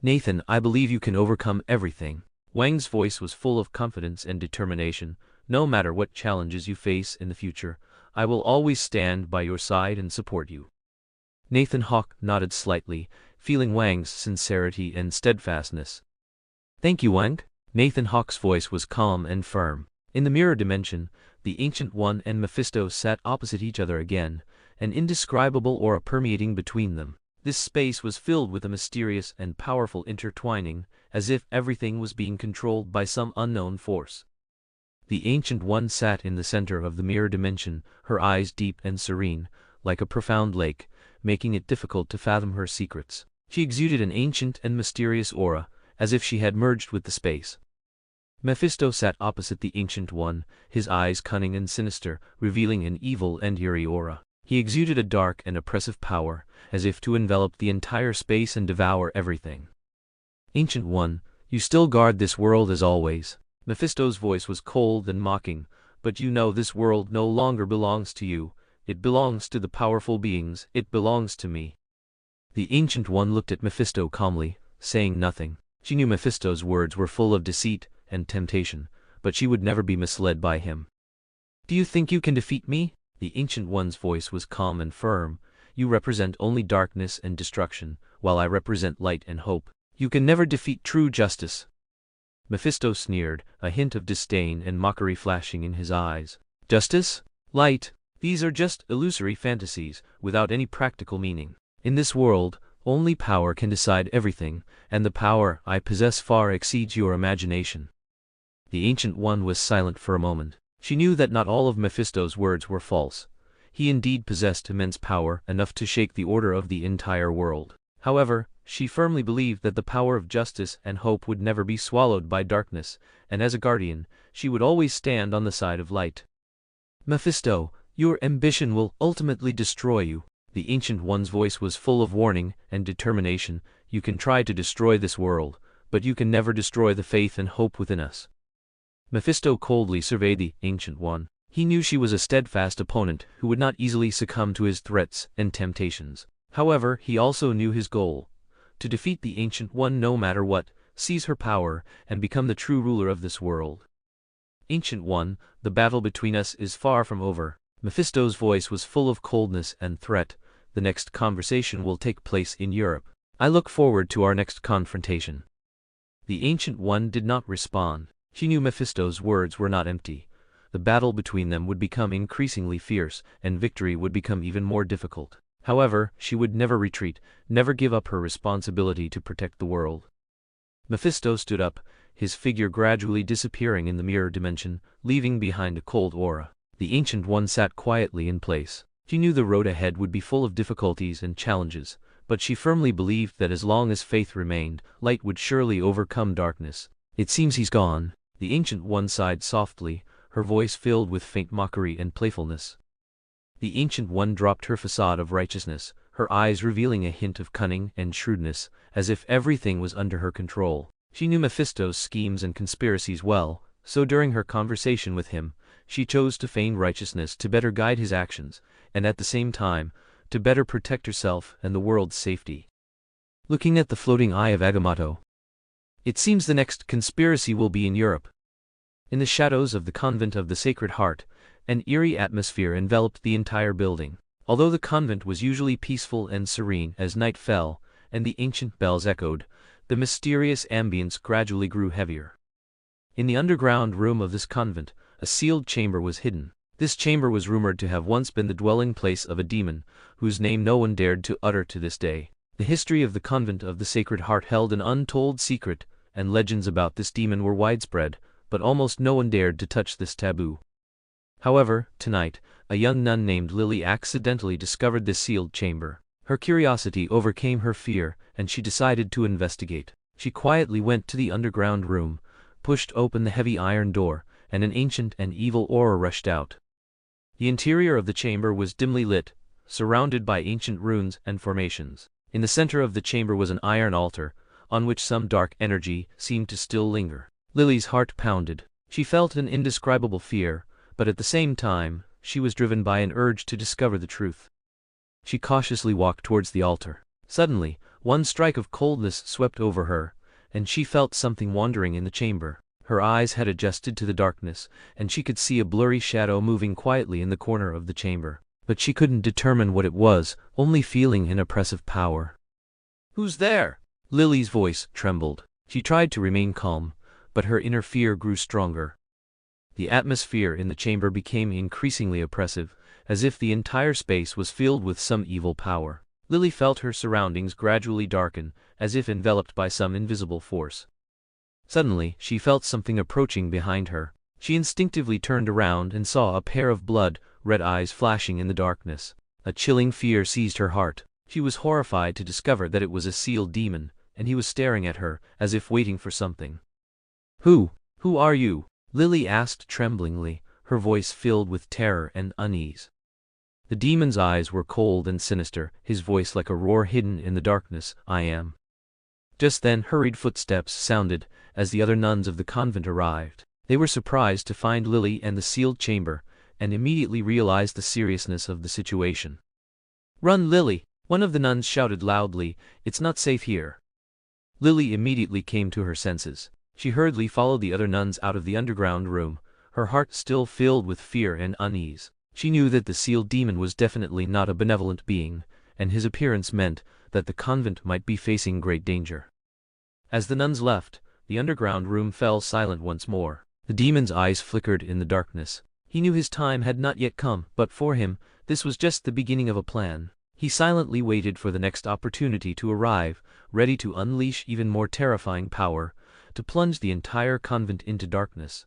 A: Nathan, I believe you can overcome everything. Wang's voice was full of confidence and determination. No matter what challenges you face in the future, I will always stand by your side and support you. Nathan Hawke nodded slightly, feeling Wang's sincerity and steadfastness. Thank you, Wang. Nathan Hawke's voice was calm and firm. In the mirror dimension, the Ancient One and Mephisto sat opposite each other again, an indescribable aura permeating between them. This space was filled with a mysterious and powerful intertwining, as if everything was being controlled by some unknown force. The Ancient One sat in the center of the mirror dimension, her eyes deep and serene, like a profound lake, making it difficult to fathom her secrets. She exuded an ancient and mysterious aura, as if she had merged with the space. Mephisto sat opposite the Ancient One, his eyes cunning and sinister, revealing an evil and eerie aura. He exuded a dark and oppressive power, as if to envelop the entire space and devour everything. Ancient One, you still guard this world as always. Mephisto's voice was cold and mocking, "But you know this world no longer belongs to you. It belongs to the powerful beings. It belongs to me." The Ancient One looked at Mephisto calmly, saying nothing. She knew Mephisto's words were full of deceit and temptation, but she would never be misled by him. "Do you think you can defeat me?" The Ancient One's voice was calm and firm. "You represent only darkness and destruction, while I represent light and hope. You can never defeat true justice." Mephisto sneered, a hint of disdain and mockery flashing in his eyes. "Justice? Light? These are just illusory fantasies, without any practical meaning. In this world, only power can decide everything, and the power I possess far exceeds your imagination." The Ancient One was silent for a moment. She knew that not all of Mephisto's words were false. He indeed possessed immense power, enough to shake the order of the entire world. However, she firmly believed that the power of justice and hope would never be swallowed by darkness, and as a guardian, she would always stand on the side of light. "Mephisto, your ambition will ultimately destroy you." The Ancient One's voice was full of warning and determination. "You can try to destroy this world, but you can never destroy the faith and hope within us." Mephisto coldly surveyed the Ancient One. He knew she was a steadfast opponent who would not easily succumb to his threats and temptations. However, he also knew his goal: to defeat the Ancient One no matter what, seize her power, and become the true ruler of this world. "Ancient One, the battle between us is far from over." Mephisto's voice was full of coldness and threat. "The next conversation will take place in Europe. I look forward to our next confrontation." The Ancient One did not respond. She knew Mephisto's words were not empty. The battle between them would become increasingly fierce, and victory would become even more difficult. However, she would never retreat, never give up her responsibility to protect the world. Mephisto stood up, his figure gradually disappearing in the mirror dimension, leaving behind a cold aura. The Ancient One sat quietly in place. She knew the road ahead would be full of difficulties and challenges, but she firmly believed that as long as faith remained, light would surely overcome darkness. "It seems he's gone." The Ancient One sighed softly, her voice filled with faint mockery and playfulness. The Ancient One dropped her facade of righteousness, her eyes revealing a hint of cunning and shrewdness, as if everything was under her control. She knew Mephisto's schemes and conspiracies well, so during her conversation with him, she chose to feign righteousness to better guide his actions, and at the same time, to better protect herself and the world's safety. Looking at the floating eye of Agamotto, "It seems the next conspiracy will be in Europe." In the shadows of the Convent of the Sacred Heart, an eerie atmosphere enveloped the entire building. Although the convent was usually peaceful and serene as night fell, and the ancient bells echoed, the mysterious ambience gradually grew heavier. In the underground room of this convent, a sealed chamber was hidden. This chamber was rumored to have once been the dwelling place of a demon, whose name no one dared to utter to this day. The history of the Convent of the Sacred Heart held an untold secret, and legends about this demon were widespread, but almost no one dared to touch this taboo. However, tonight, a young nun named Lily accidentally discovered this sealed chamber. Her curiosity overcame her fear, and she decided to investigate. She quietly went to the underground room, pushed open the heavy iron door, and an ancient and evil aura rushed out. The interior of the chamber was dimly lit, surrounded by ancient runes and formations. In the center of the chamber was an iron altar, on which some dark energy seemed to still linger. Lily's heart pounded. She felt an indescribable fear, but at the same time, she was driven by an urge to discover the truth. She cautiously walked towards the altar. Suddenly, one strike of coldness swept over her, and she felt something wandering in the chamber. Her eyes had adjusted to the darkness, and she could see a blurry shadow moving quietly in the corner of the chamber. But she couldn't determine what it was, only feeling an oppressive power. "Who's there?" Lily's voice trembled. She tried to remain calm, but her inner fear grew stronger. The atmosphere in the chamber became increasingly oppressive, as if the entire space was filled with some evil power. Lily felt her surroundings gradually darken, as if enveloped by some invisible force. Suddenly, she felt something approaching behind her. She instinctively turned around and saw a pair of blood-red eyes flashing in the darkness. A chilling fear seized her heart. She was horrified to discover that it was a sealed demon, and he was staring at her, as if waiting for something. Who are you?" Lily asked tremblingly, her voice filled with terror and unease. The demon's eyes were cold and sinister, his voice like a roar hidden in the darkness. "I am." Just then hurried footsteps sounded, as the other nuns of the convent arrived. They were surprised to find Lily and the sealed chamber, and immediately realized the seriousness of the situation. "Run, Lily!" one of the nuns shouted loudly. "It's not safe here." Lily immediately came to her senses. She hurriedly followed the other nuns out of the underground room, her heart still filled with fear and unease. She knew that the sealed demon was definitely not a benevolent being, and his appearance meant that the convent might be facing great danger. As the nuns left, the underground room fell silent once more. The demon's eyes flickered in the darkness. He knew his time had not yet come, but for him, this was just the beginning of a plan. He silently waited for the next opportunity to arrive, ready to unleash even more terrifying power, to plunge the entire convent into darkness.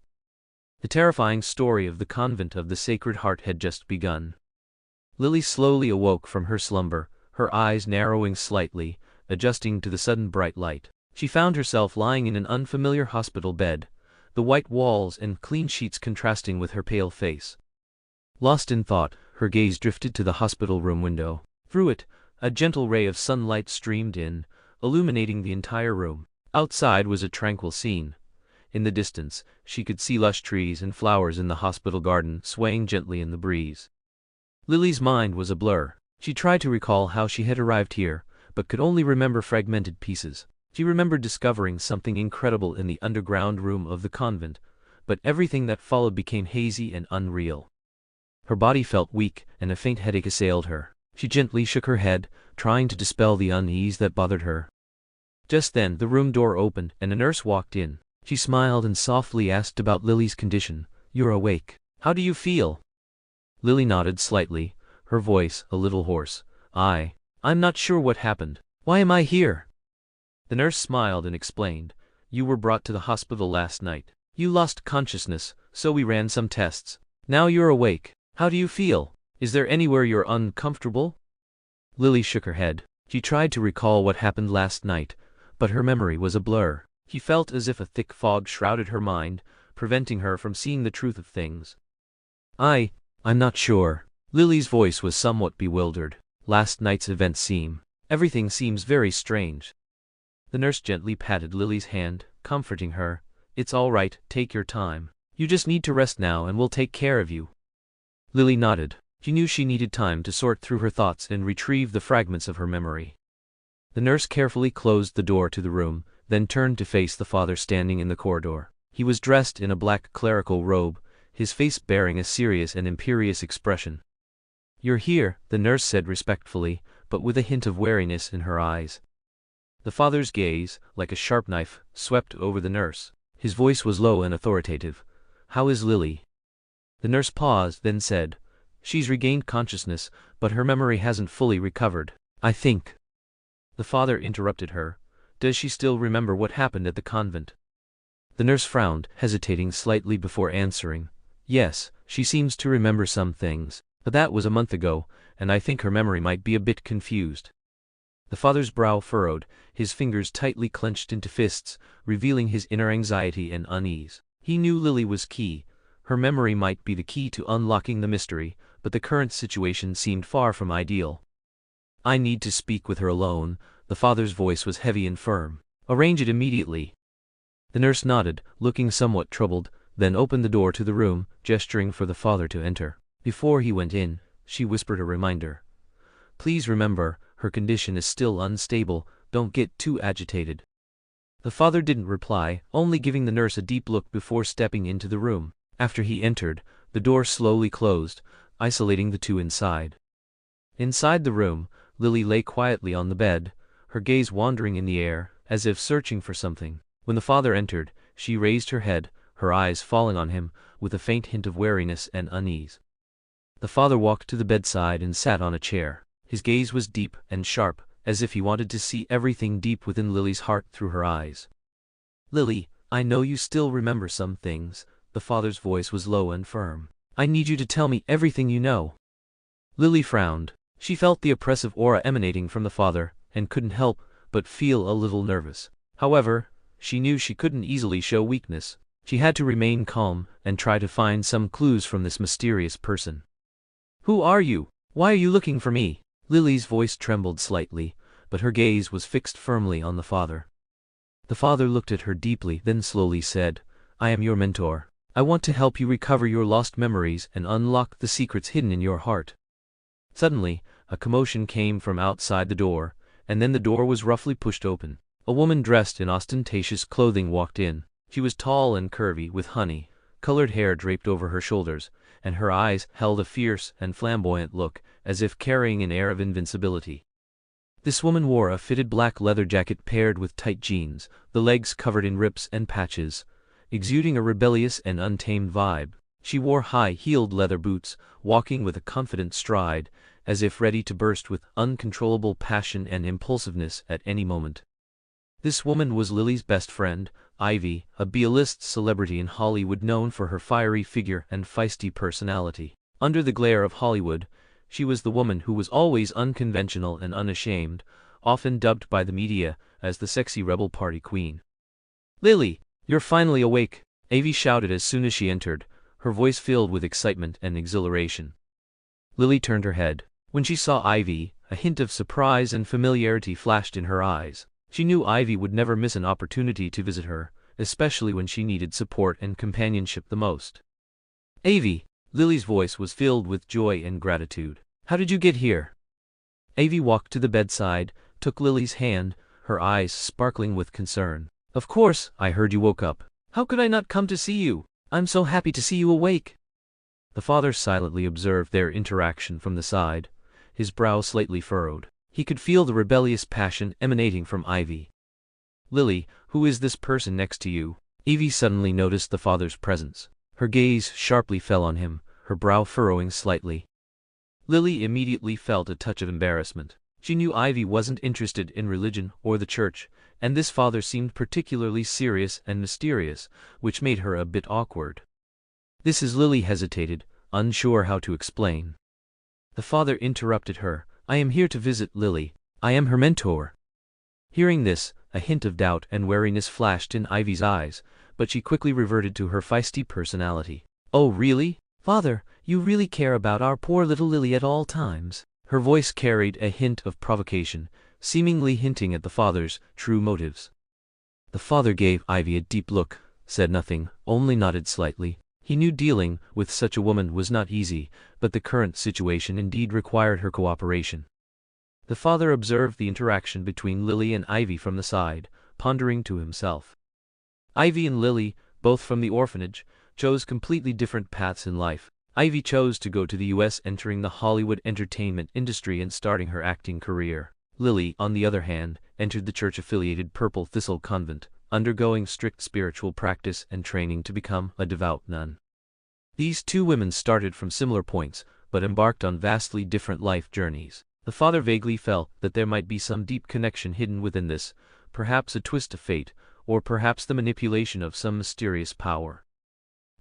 A: The terrifying story of the Convent of the Sacred Heart had just begun. Lily slowly awoke from her slumber, her eyes narrowing slightly, adjusting to the sudden bright light. She found herself lying in an unfamiliar hospital bed, the white walls and clean sheets contrasting with her pale face. Lost in thought, her gaze drifted to the hospital room window. Through it, a gentle ray of sunlight streamed in, illuminating the entire room. Outside was a tranquil scene. In the distance, she could see lush trees and flowers in the hospital garden swaying gently in the breeze. Lily's mind was a blur. She tried to recall how she had arrived here, but could only remember fragmented pieces. She remembered discovering something incredible in the underground room of the convent, but everything that followed became hazy and unreal. Her body felt weak, and a faint headache assailed her. She gently shook her head, trying to dispel the unease that bothered her. Just then, the room door opened, and a nurse walked in. She smiled and softly asked about Lily's condition. "You're awake. How do you feel?" Lily nodded slightly, her voice a little hoarse. I'm not sure what happened. Why am I here?" The nurse smiled and explained. "You were brought to the hospital last night. You lost consciousness, so we ran some tests. Now you're awake. How do you feel? Is there anywhere you're uncomfortable?" Lily shook her head. She tried to recall what happened last night, but her memory was a blur. She felt as if a thick fog shrouded her mind, preventing her from seeing the truth of things. I'm not sure." Lily's voice was somewhat bewildered. "Last night's events everything seems very strange." The nurse gently patted Lily's hand, comforting her. "It's all right, take your time. You just need to rest now and we'll take care of you." Lily nodded. She knew she needed time to sort through her thoughts and retrieve the fragments of her memory. The nurse carefully closed the door to the room, then turned to face the father standing in the corridor. He was dressed in a black clerical robe, his face bearing a serious and imperious expression. "You're here," the nurse said respectfully, but with a hint of wariness in her eyes. The father's gaze, like a sharp knife, swept over the nurse. His voice was low and authoritative. "How is Lily?" The nurse paused, then said, "She's regained consciousness, but her memory hasn't fully recovered, I think." The father interrupted her. "Does she still remember what happened at the convent?" The nurse frowned, hesitating slightly before answering. "Yes, she seems to remember some things, but that was a month ago, and I think her memory might be a bit confused." The father's brow furrowed, his fingers tightly clenched into fists, revealing his inner anxiety and unease. He knew Lily was key. Her memory might be the key to unlocking the mystery, but the current situation seemed far from ideal. "I need to speak with her alone." The father's voice was heavy and firm. "Arrange it immediately." The nurse nodded, looking somewhat troubled, then opened the door to the room, gesturing for the father to enter. Before he went in, she whispered a reminder. "Please remember, her condition is still unstable, don't get too agitated." The father didn't reply, only giving the nurse a deep look before stepping into the room. After he entered, the door slowly closed, isolating the two inside. Inside the room, Lily lay quietly on the bed, her gaze wandering in the air, as if searching for something. When the father entered, she raised her head, her eyes falling on him, with a faint hint of wariness and unease. The father walked to the bedside and sat on a chair. His gaze was deep and sharp, as if he wanted to see everything deep within Lily's heart through her eyes. "Lily, I know you still remember some things." The father's voice was low and firm. "I need you to tell me everything you know." Lily frowned. She felt the oppressive aura emanating from the father, and couldn't help but feel a little nervous. However, she knew she couldn't easily show weakness. She had to remain calm and try to find some clues from this mysterious person. "Who are you? Why are you looking for me?" Lily's voice trembled slightly, but her gaze was fixed firmly on the father. The father looked at her deeply, then slowly said, "I am your mentor. I want to help you recover your lost memories and unlock the secrets hidden in your heart. Suddenly, a commotion came from outside the door, and then the door was roughly pushed open. A woman dressed in ostentatious clothing walked in. She was tall and curvy, with honey-colored hair draped over her shoulders, and her eyes held a fierce and flamboyant look, as if carrying an air of invincibility. This woman wore a fitted black leather jacket paired with tight jeans, the legs covered in rips and patches, exuding a rebellious and untamed vibe. She wore high-heeled leather boots, walking with a confident stride, as if ready to burst with uncontrollable passion and impulsiveness at any moment. This woman was Lily's best friend, Ivy, a B-list celebrity in Hollywood known for her fiery figure and feisty personality. Under the glare of Hollywood, she was the woman who was always unconventional and unashamed, often dubbed by the media as the sexy rebel party queen. "Lily, you're finally awake," Ivy shouted as soon as she entered, her voice filled with excitement and exhilaration. Lily turned her head. When she saw Ivy, a hint of surprise and familiarity flashed in her eyes. She knew Ivy would never miss an opportunity to visit her, especially when she needed support and companionship the most. "Ivy," Lily's voice was filled with joy and gratitude. "How did you get here?" Ivy walked to the bedside, took Lily's hand, her eyes sparkling with concern. "Of course, I heard you woke up. How could I not come to see you? I'm so happy to see you awake." The father silently observed their interaction from the side, his brow slightly furrowed. He could feel the rebellious passion emanating from Ivy. "Lily, who is this person next to you?" Ivy suddenly noticed the father's presence. Her gaze sharply fell on him, her brow furrowing slightly. Lily immediately felt a touch of embarrassment. She knew Ivy wasn't interested in religion or the church, and this father seemed particularly serious and mysterious, which made her a bit awkward. "This is..." Lily hesitated, unsure how to explain. The father interrupted her. "I am here to visit Lily. I am her mentor." Hearing this, a hint of doubt and wariness flashed in Ivy's eyes, but she quickly reverted to her feisty personality. "Oh really? Father, you really care about our poor little Lily at all times?" Her voice carried a hint of provocation, seemingly hinting at the father's true motives. The father gave Ivy a deep look, said nothing, only nodded slightly. He knew dealing with such a woman was not easy, but the current situation indeed required her cooperation. The father observed the interaction between Lily and Ivy from the side, pondering to himself. Ivy and Lily, both from the orphanage, chose completely different paths in life. Ivy chose to go to the US, entering the Hollywood entertainment industry and starting her acting career. Lily, on the other hand, entered the church-affiliated Purple Thistle Convent, undergoing strict spiritual practice and training to become a devout nun. These two women started from similar points, but embarked on vastly different life journeys. The father vaguely felt that there might be some deep connection hidden within this, perhaps a twist of fate, or perhaps the manipulation of some mysterious power.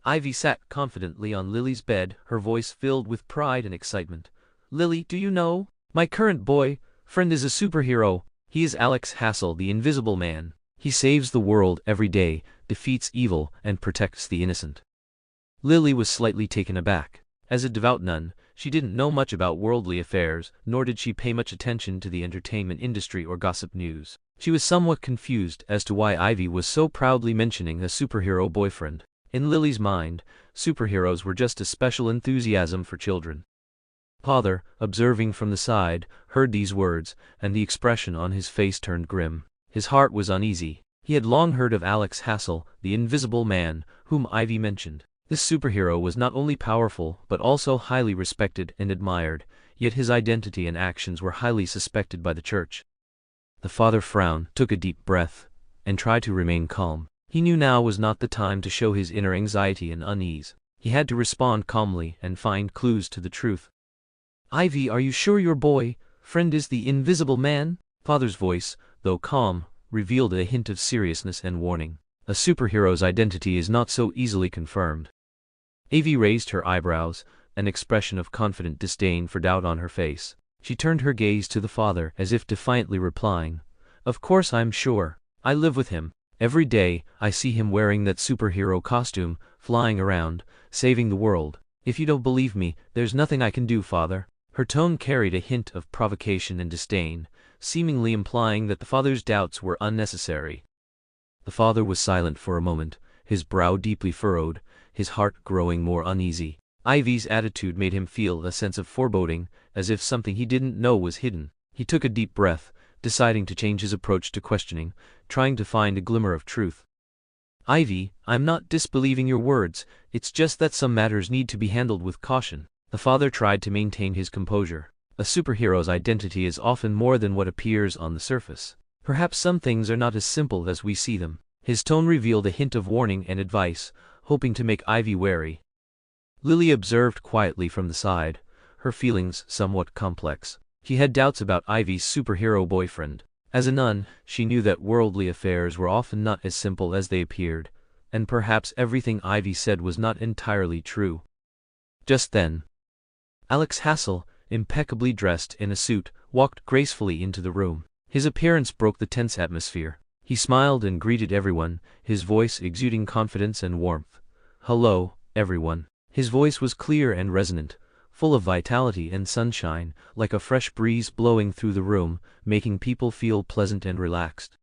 A: Ivy sat confidently on Lily's bed, her voice filled with pride and excitement. "Lily, do you know? My current boyfriend is a superhero. He is Alex Hassel, the Invisible Man. He saves the world every day, defeats evil, and protects the innocent." Lily was slightly taken aback. As a devout nun, she didn't know much about worldly affairs, nor did she pay much attention to the entertainment industry or gossip news. She was somewhat confused as to why Ivy was so proudly mentioning a superhero boyfriend. In Lily's mind, superheroes were just a special enthusiasm for children. Father, observing from the side, heard these words, and the expression on his face turned grim. His heart was uneasy. He had long heard of Alex Hassel, the Invisible Man, whom Ivy mentioned. This superhero was not only powerful but also highly respected and admired, yet his identity and actions were highly suspected by the church. The father frowned, took a deep breath, and tried to remain calm. He knew now was not the time to show his inner anxiety and unease. He had to respond calmly and find clues to the truth. "Ivy, are you sure your boyfriend is the Invisible Man?" Father's voice, though calm, revealed a hint of seriousness and warning. A superhero's identity is not so easily confirmed. Ivy raised her eyebrows, an expression of confident disdain for doubt on her face. She turned her gaze to the father as if defiantly replying, "Of course I'm sure. I live with him. Every day, I see him wearing that superhero costume, flying around, saving the world. If you don't believe me, there's nothing I can do, Father." Her tone carried a hint of provocation and disdain, seemingly implying that the father's doubts were unnecessary. The father was silent for a moment, his brow deeply furrowed, his heart growing more uneasy. Ivy's attitude made him feel a sense of foreboding, as if something he didn't know was hidden. He took a deep breath, deciding to change his approach to questioning, trying to find a glimmer of truth. Ivy, I'm not disbelieving your words, it's just that some matters need to be handled with caution. The father tried to maintain his composure. A superhero's identity is often more than what appears on the surface. Perhaps some things are not as simple as we see them. His tone revealed a hint of warning and advice, hoping to make Ivy wary. Lily observed quietly from the side, her feelings somewhat complex. She had doubts about Ivy's superhero boyfriend. As a nun, she knew that worldly affairs were often not as simple as they appeared, and perhaps everything Ivy said was not entirely true. Just then, Alex Hassel, impeccably dressed in a suit, walked gracefully into the room. His appearance broke the tense atmosphere. He smiled and greeted everyone, his voice exuding confidence and warmth. "Hello, everyone." His voice was clear and resonant, full of vitality and sunshine, like a fresh breeze blowing through the room, making people feel pleasant and relaxed.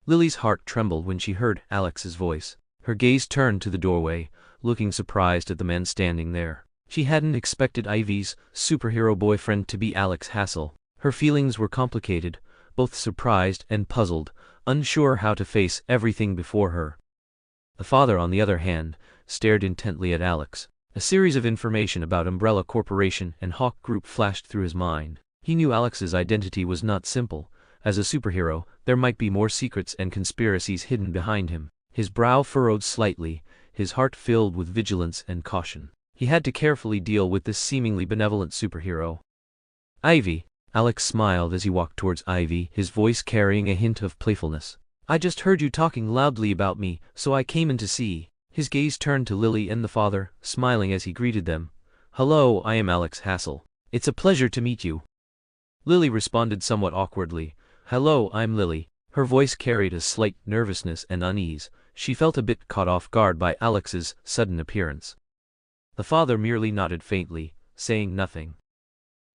A: Lily's heart trembled when she heard Alex's voice. Her gaze turned to the doorway, looking surprised at the man standing there. She hadn't expected Ivy's superhero boyfriend to be Alex Hassel. Her feelings were complicated, both surprised and puzzled, unsure how to face everything before her. The father, on the other hand, stared intently at Alex. A series of information about Umbrella Corporation and Hawke Group flashed through his mind. He knew Alex's identity was not simple. As a superhero, there might be more secrets and conspiracies hidden behind him. His brow furrowed slightly, his heart filled with vigilance and caution. He had to carefully deal with this seemingly benevolent superhero. "Ivy." Alex smiled as he walked towards Ivy, his voice carrying a hint of playfulness. "I just heard you talking loudly about me, so I came in to see." His gaze turned to Lily and the father, smiling as he greeted them. "Hello, I am Alex Hassel. It's a pleasure to meet you." Lily responded somewhat awkwardly. "Hello, I'm Lily." Her voice carried a slight nervousness and unease. She felt a bit caught off guard by Alex's sudden appearance. The father merely nodded faintly, saying nothing.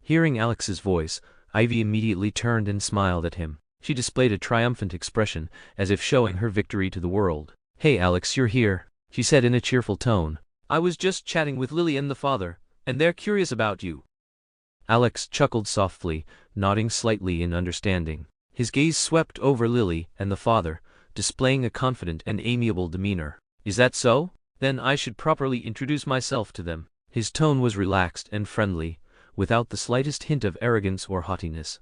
A: Hearing Alex's voice, Ivy immediately turned and smiled at him. She displayed a triumphant expression, as if showing her victory to the world. "Hey Alex, you're here," she said in a cheerful tone. "I was just chatting with Lily and the father, and they're curious about you." Alex chuckled softly, nodding slightly in understanding. His gaze swept over Lily and the father, displaying a confident and amiable demeanor. "Is that so? Then I should properly introduce myself to them." His tone was relaxed and friendly, without the slightest hint of arrogance or haughtiness.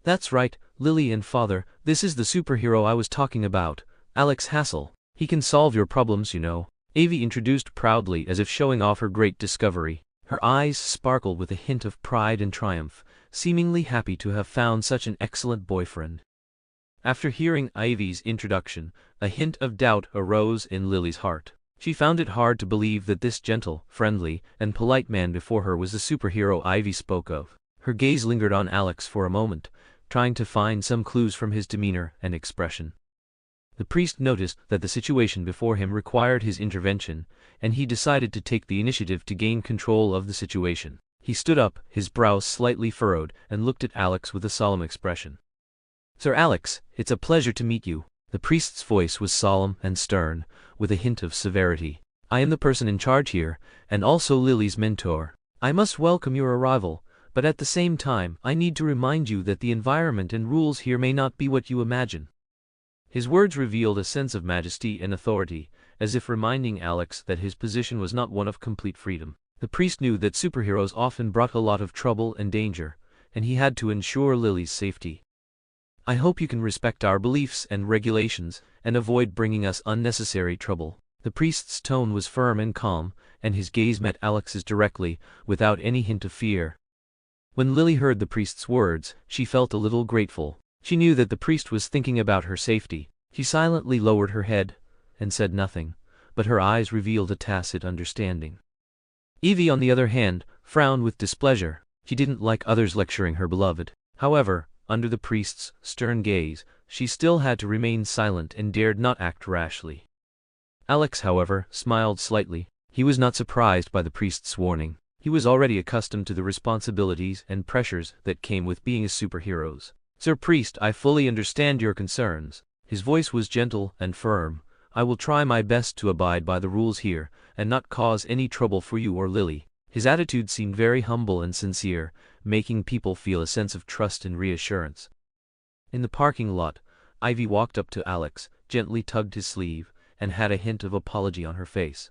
A: "That's right, Lily and father, this is the superhero I was talking about, Alex Hassel. He can solve your problems, you know." Ivy introduced proudly, as if showing off her great discovery. Her eyes sparkled with a hint of pride and triumph, seemingly happy to have found such an excellent boyfriend. After hearing Ivy's introduction, a hint of doubt arose in Lily's heart. She found it hard to believe that this gentle, friendly, and polite man before her was the superhero Ivy spoke of. Her gaze lingered on Alex for a moment, trying to find some clues from his demeanor and expression. The priest noticed that the situation before him required his intervention, and he decided to take the initiative to gain control of the situation. He stood up, his brows slightly furrowed, and looked at Alex with a solemn expression. "Sir Alex, it's a pleasure to meet you." The priest's voice was solemn and stern, with a hint of severity. "I am the person in charge here, and also Lily's mentor. I must welcome your arrival, but at the same time, I need to remind you that the environment and rules here may not be what you imagine." His words revealed a sense of majesty and authority, as if reminding Alex that his position was not one of complete freedom. The priest knew that superheroes often brought a lot of trouble and danger, and he had to ensure Lily's safety. "I hope you can respect our beliefs and regulations, and avoid bringing us unnecessary trouble." The priest's tone was firm and calm, and his gaze met Alex's directly, without any hint of fear. When Lily heard the priest's words, she felt a little grateful. She knew that the priest was thinking about her safety. She silently lowered her head, and said nothing, but her eyes revealed a tacit understanding. Evie, on the other hand, frowned with displeasure. She didn't like others lecturing her beloved. However, under the priest's stern gaze, she still had to remain silent and dared not act rashly. Alex, however, smiled slightly. He was not surprised by the priest's warning. He was already accustomed to the responsibilities and pressures that came with being a superhero. "Sir Priest, I fully understand your concerns." His voice was gentle and firm, I will try my best to abide by the rules here, and not cause any trouble for you or Lily." His attitude seemed very humble and sincere, making people feel a sense of trust and reassurance. In the parking lot, Ivy walked up to Alex, gently tugged his sleeve, and had a hint of apology on her face.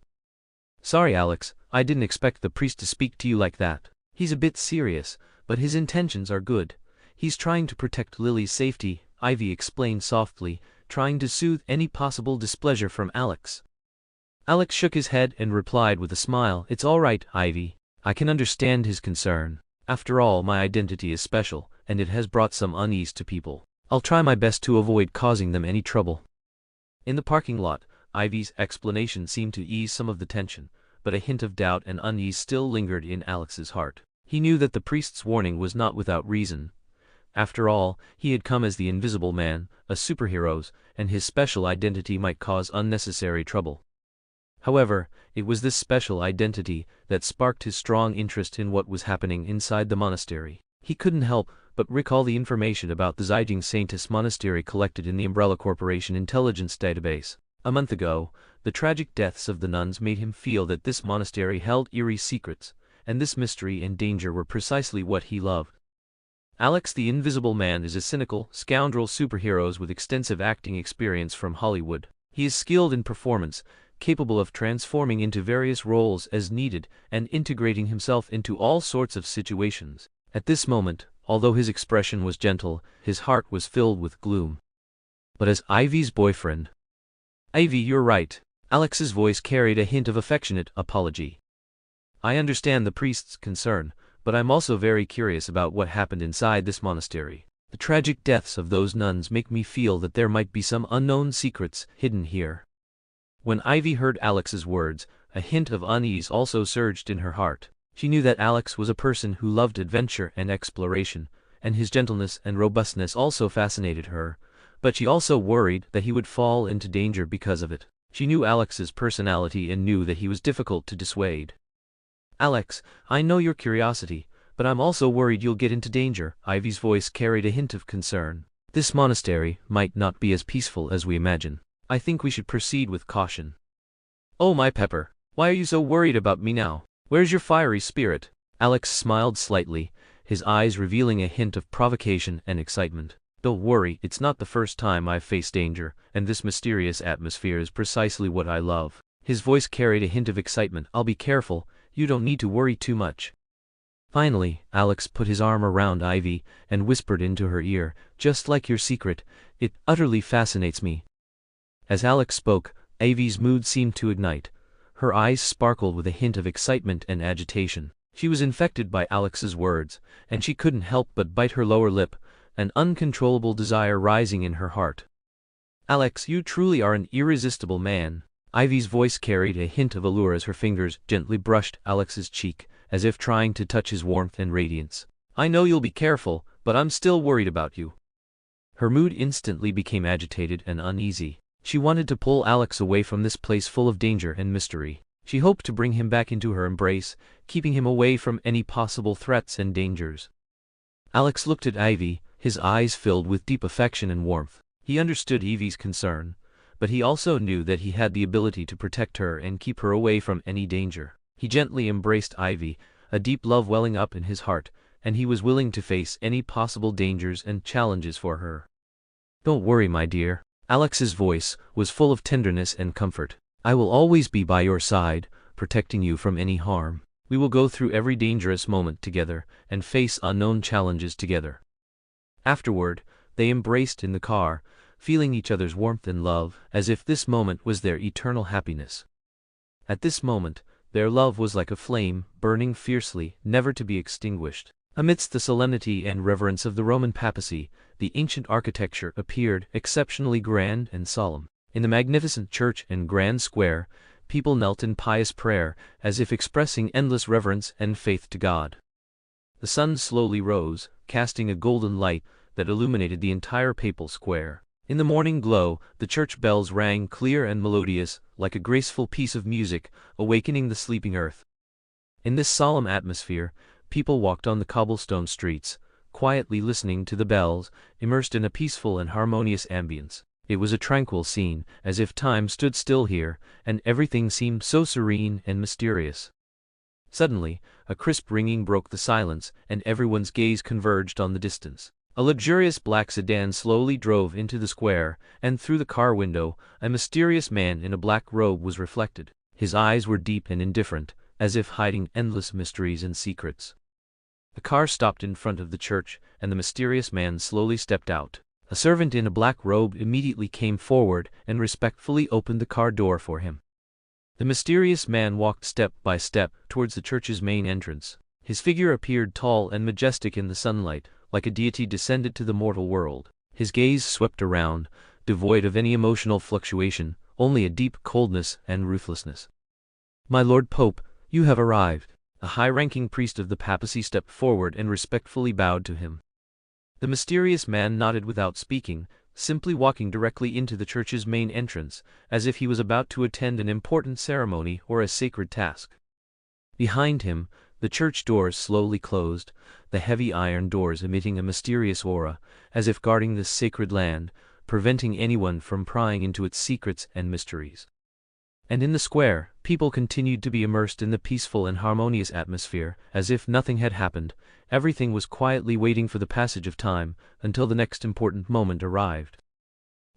A: "Sorry, Alex, I didn't expect the priest to speak to you like that. He's a bit serious, but his intentions are good. He's trying to protect Lily's safety," Ivy explained softly, trying to soothe any possible displeasure from Alex. Alex shook his head and replied with a smile, "It's all right, Ivy. I can understand his concern. After all, my identity is special, and it has brought some unease to people. I'll try my best to avoid causing them any trouble." In the parking lot, Ivy's explanation seemed to ease some of the tension, but a hint of doubt and unease still lingered in Alex's heart. He knew that the priest's warning was not without reason. After all, he had come as the Invisible Man, a superhero, and his special identity might cause unnecessary trouble. However, it was this special identity that sparked his strong interest in what was happening inside the monastery. He couldn't help but recall the information about the Zijing Saintis monastery collected in the Umbrella Corporation intelligence database. A month ago, the tragic deaths of the nuns made him feel that this monastery held eerie secrets, and this mystery and danger were precisely what he loved. Alex the Invisible Man is a cynical, scoundrel superhero with extensive acting experience from Hollywood. He is skilled in performance, capable of transforming into various roles as needed and integrating himself into all sorts of situations. At this moment, although his expression was gentle, his heart was filled with gloom. But as Ivy's boyfriend... "Ivy, you're right." Alex's voice carried a hint of affectionate apology. "I understand the priest's concern, but I'm also very curious about what happened inside this monastery. The tragic deaths of those nuns make me feel that there might be some unknown secrets hidden here." When Ivy heard Alex's words, a hint of unease also surged in her heart. She knew that Alex was a person who loved adventure and exploration, and his gentleness and robustness also fascinated her, but she also worried that he would fall into danger because of it. She knew Alex's personality and knew that he was difficult to dissuade. "Alex, I know your curiosity, but I'm also worried you'll get into danger." Ivy's voice carried a hint of concern. "This monastery might not be as peaceful as we imagine. I think we should proceed with caution." "Oh my Pepper, why are you so worried about me now? Where's your fiery spirit?" Alex smiled slightly, his eyes revealing a hint of provocation and excitement. "Don't worry, it's not the first time I've faced danger, and this mysterious atmosphere is precisely what I love." His voice carried a hint of excitement. "I'll be careful, you don't need to worry too much." Finally, Alex put his arm around Ivy and whispered into her ear, "Just like your secret, it utterly fascinates me." As Alex spoke, Ivy's mood seemed to ignite. Her eyes sparkled with a hint of excitement and agitation. She was infected by Alex's words, and she couldn't help but bite her lower lip, an uncontrollable desire rising in her heart. "Alex, you truly are an irresistible man." Ivy's voice carried a hint of allure as her fingers gently brushed Alex's cheek, as if trying to touch his warmth and radiance. "I know you'll be careful, but I'm still worried about you." Her mood instantly became agitated and uneasy. She wanted to pull Alex away from this place full of danger and mystery. She hoped to bring him back into her embrace, keeping him away from any possible threats and dangers. Alex looked at Ivy, his eyes filled with deep affection and warmth. He understood Ivy's concern, but he also knew that he had the ability to protect her and keep her away from any danger. He gently embraced Ivy, a deep love welling up in his heart, and he was willing to face any possible dangers and challenges for her. "Don't worry, my dear." Alex's voice was full of tenderness and comfort. "I will always be by your side, protecting you from any harm. We will go through every dangerous moment together and face unknown challenges together." Afterward, they embraced in the car, feeling each other's warmth and love, as if this moment was their eternal happiness. At this moment, their love was like a flame, burning fiercely, never to be extinguished. Amidst the solemnity and reverence of the Roman papacy, the ancient architecture appeared exceptionally grand and solemn. In the magnificent church and grand square, people knelt in pious prayer, as if expressing endless reverence and faith to God. The sun slowly rose, casting a golden light that illuminated the entire papal square. In the morning glow, the church bells rang clear and melodious, like a graceful piece of music, awakening the sleeping earth. In this solemn atmosphere, people walked on the cobblestone streets, quietly listening to the bells, immersed in a peaceful and harmonious ambience. It was a tranquil scene, as if time stood still here, and everything seemed so serene and mysterious. Suddenly, a crisp ringing broke the silence, and everyone's gaze converged on the distance. A luxurious black sedan slowly drove into the square, and through the car window, a mysterious man in a black robe was reflected. His eyes were deep and indifferent, as if hiding endless mysteries and secrets. The car stopped in front of the church, and the mysterious man slowly stepped out. A servant in a black robe immediately came forward and respectfully opened the car door for him. The mysterious man walked step by step towards the church's main entrance. His figure appeared tall and majestic in the sunlight, like a deity descended to the mortal world. His gaze swept around, devoid of any emotional fluctuation, only a deep coldness and ruthlessness. "My Lord Pope, you have arrived." A high-ranking priest of the papacy stepped forward and respectfully bowed to him. The mysterious man nodded without speaking, simply walking directly into the church's main entrance, as if he was about to attend an important ceremony or a sacred task. Behind him, the church doors slowly closed, the heavy iron doors emitting a mysterious aura, as if guarding this sacred land, preventing anyone from prying into its secrets and mysteries. And in the square, people continued to be immersed in the peaceful and harmonious atmosphere, as if nothing had happened. Everything was quietly waiting for the passage of time, until the next important moment arrived.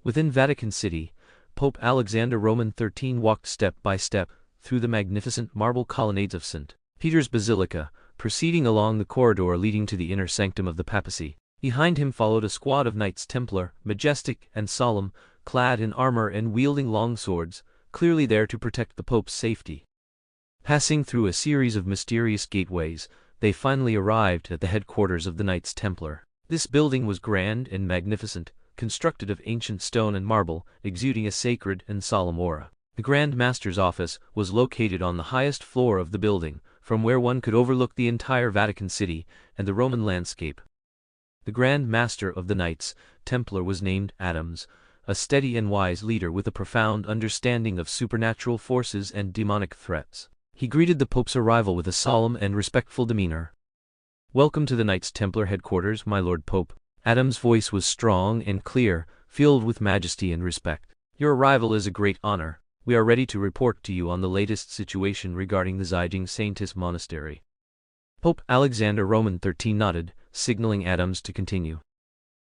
A: Within Vatican City, Pope Alexander Roman XIII walked step by step through the magnificent marble colonnades of St. Peter's Basilica, proceeding along the corridor leading to the inner sanctum of the papacy. Behind him followed a squad of Knights Templar, majestic and solemn, clad in armor and wielding long swords, clearly there to protect the Pope's safety. Passing through a series of mysterious gateways, they finally arrived at the headquarters of the Knights Templar. This building was grand and magnificent, constructed of ancient stone and marble, exuding a sacred and solemn aura. The Grand Master's office was located on the highest floor of the building, from where one could overlook the entire Vatican City and the Roman landscape. The Grand Master of the Knights Templar was named Adams, a steady and wise leader with a profound understanding of supernatural forces and demonic threats. He greeted the Pope's arrival with a solemn and respectful demeanor. "Welcome to the Knights Templar headquarters, my Lord Pope." Adams' voice was strong and clear, filled with majesty and respect. "Your arrival is a great honor. We are ready to report to you on the latest situation regarding the Zijing Saintis Monastery." Pope Alexander Roman XIII nodded, signaling Adams to continue.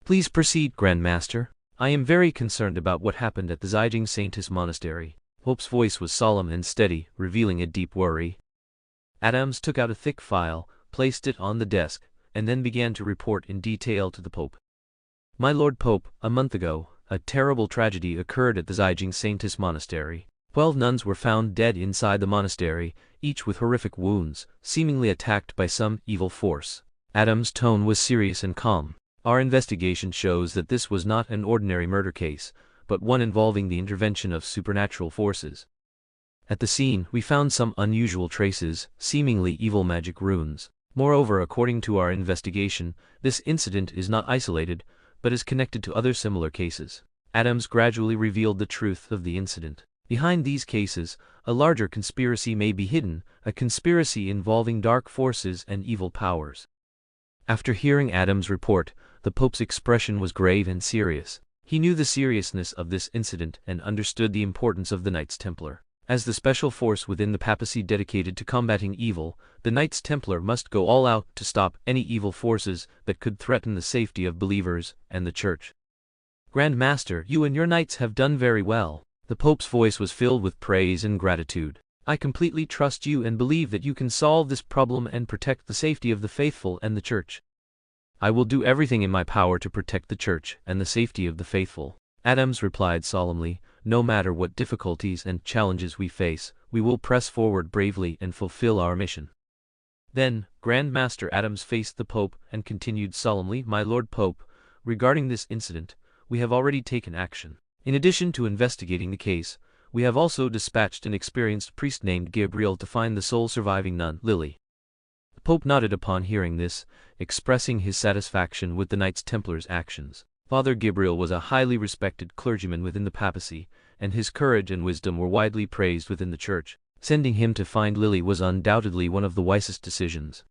A: "Please proceed, Grand Master. I am very concerned about what happened at the Zijing Saintis Monastery." Pope's voice was solemn and steady, revealing a deep worry. Adams took out a thick file, placed it on the desk, and then began to report in detail to the Pope. "My Lord Pope, a month ago, a terrible tragedy occurred at the Zijing Saintis Monastery. 12 nuns were found dead inside the monastery, each with horrific wounds, seemingly attacked by some evil force." Adams' tone was serious and calm. "Our investigation shows that this was not an ordinary murder case, but one involving the intervention of supernatural forces. At the scene, we found some unusual traces, seemingly evil magic runes. Moreover, according to our investigation, this incident is not isolated, but is connected to other similar cases." Adams gradually revealed the truth of the incident. Behind these cases, a larger conspiracy may be hidden, a conspiracy involving dark forces and evil powers. After hearing Adams' report, the Pope's expression was grave and serious. He knew the seriousness of this incident and understood the importance of the Knights Templar. As the special force within the papacy dedicated to combating evil, the Knights Templar must go all out to stop any evil forces that could threaten the safety of believers and the Church. "Grand Master, you and your knights have done very well." The Pope's voice was filled with praise and gratitude. "I completely trust you and believe that you can solve this problem and protect the safety of the faithful and the Church." "I will do everything in my power to protect the Church and the safety of the faithful," Adams replied solemnly. "No matter what difficulties and challenges we face, we will press forward bravely and fulfill our mission." Then, Grand Master Adams faced the Pope and continued solemnly, "My Lord Pope, regarding this incident, we have already taken action. In addition to investigating the case, we have also dispatched an experienced priest named Gabriel to find the sole surviving nun, Lily." The Pope nodded upon hearing this, expressing his satisfaction with the Knights Templar's actions. Father Gabriel was a highly respected clergyman within the papacy, and his courage and wisdom were widely praised within the Church. Sending him to find Lily was undoubtedly one of the wisest decisions.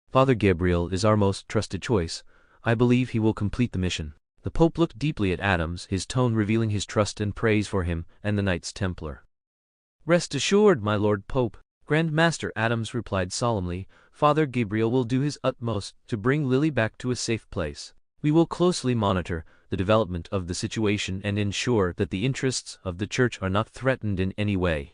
A: "Father Gabriel is our most trusted choice. I believe he will complete the mission." The Pope looked deeply at Adams, his tone revealing his trust and praise for him and the Knights Templar. "Rest assured, my Lord Pope," Grand Master Adams replied solemnly, "Father Gabriel will do his utmost to bring Lily back to a safe place. We will closely monitor the development of the situation and ensure that the interests of the Church are not threatened in any way.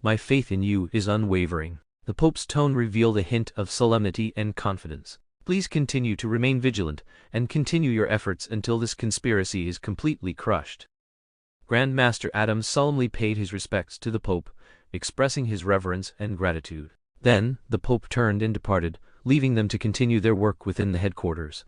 A: My faith in you is unwavering." The Pope's tone revealed a hint of solemnity and confidence. "Please continue to remain vigilant, and continue your efforts until this conspiracy is completely crushed." Grand Master Adams solemnly paid his respects to the Pope, expressing his reverence and gratitude. Then, the Pope turned and departed, leaving them to continue their work within the headquarters.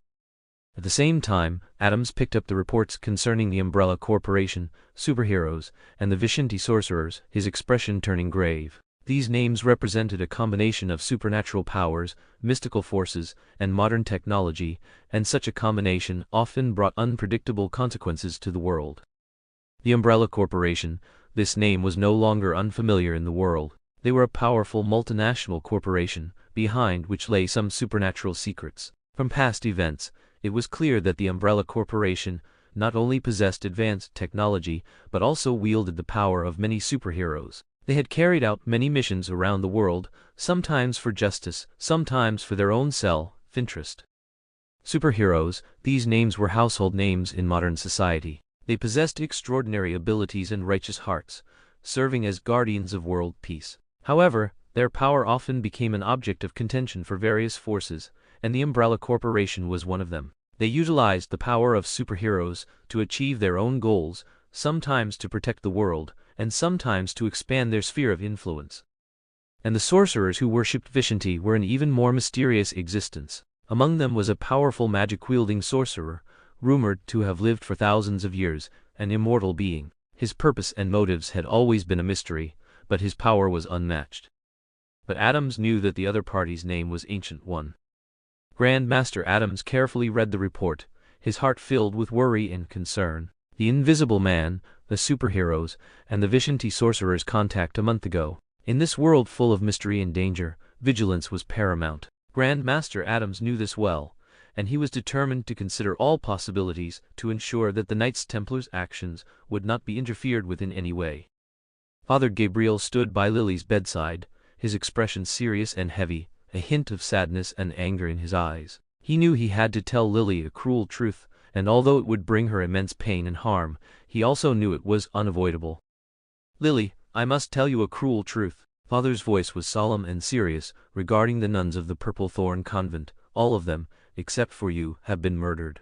A: At the same time, Adams picked up the reports concerning the Umbrella Corporation, superheroes, and the Vishanti sorcerers, his expression turning grave. These names represented a combination of supernatural powers, mystical forces, and modern technology, and such a combination often brought unpredictable consequences to the world. The Umbrella Corporation, this name was no longer unfamiliar in the world. They were a powerful multinational corporation, behind which lay some supernatural secrets. From past events, it was clear that the Umbrella Corporation not only possessed advanced technology, but also wielded the power of many superheroes. They had carried out many missions around the world, sometimes for justice, sometimes for their own self-interest. Superheroes, these names were household names in modern society. They possessed extraordinary abilities and righteous hearts, serving as guardians of world peace. However, their power often became an object of contention for various forces, and the Umbrella Corporation was one of them. They utilized the power of superheroes to achieve their own goals, sometimes to protect the world, and sometimes to expand their sphere of influence. And the sorcerers who worshipped Vishanti were an even more mysterious existence. Among them was a powerful magic-wielding sorcerer, rumored to have lived for thousands of years, an immortal being. His purpose and motives had always been a mystery, but his power was unmatched. But Adams knew that the other party's name was Ancient One. Grand Master Adams carefully read the report, his heart filled with worry and concern. The Invisible Man, the superheroes, and the Vishanti sorcerers contact a month ago. In this world full of mystery and danger, vigilance was paramount. Grand Master Adams knew this well, and he was determined to consider all possibilities to ensure that the Knights Templar's actions would not be interfered with in any way. Father Gabriel stood by Lily's bedside, his expression serious and heavy, a hint of sadness and anger in his eyes. He knew he had to tell Lily a cruel truth, and although it would bring her immense pain and harm, he also knew it was unavoidable. "Lily, I must tell you a cruel truth." Father's voice was solemn and serious, regarding the nuns of the Purple Thorn Convent. "All of them, except for you, have been murdered."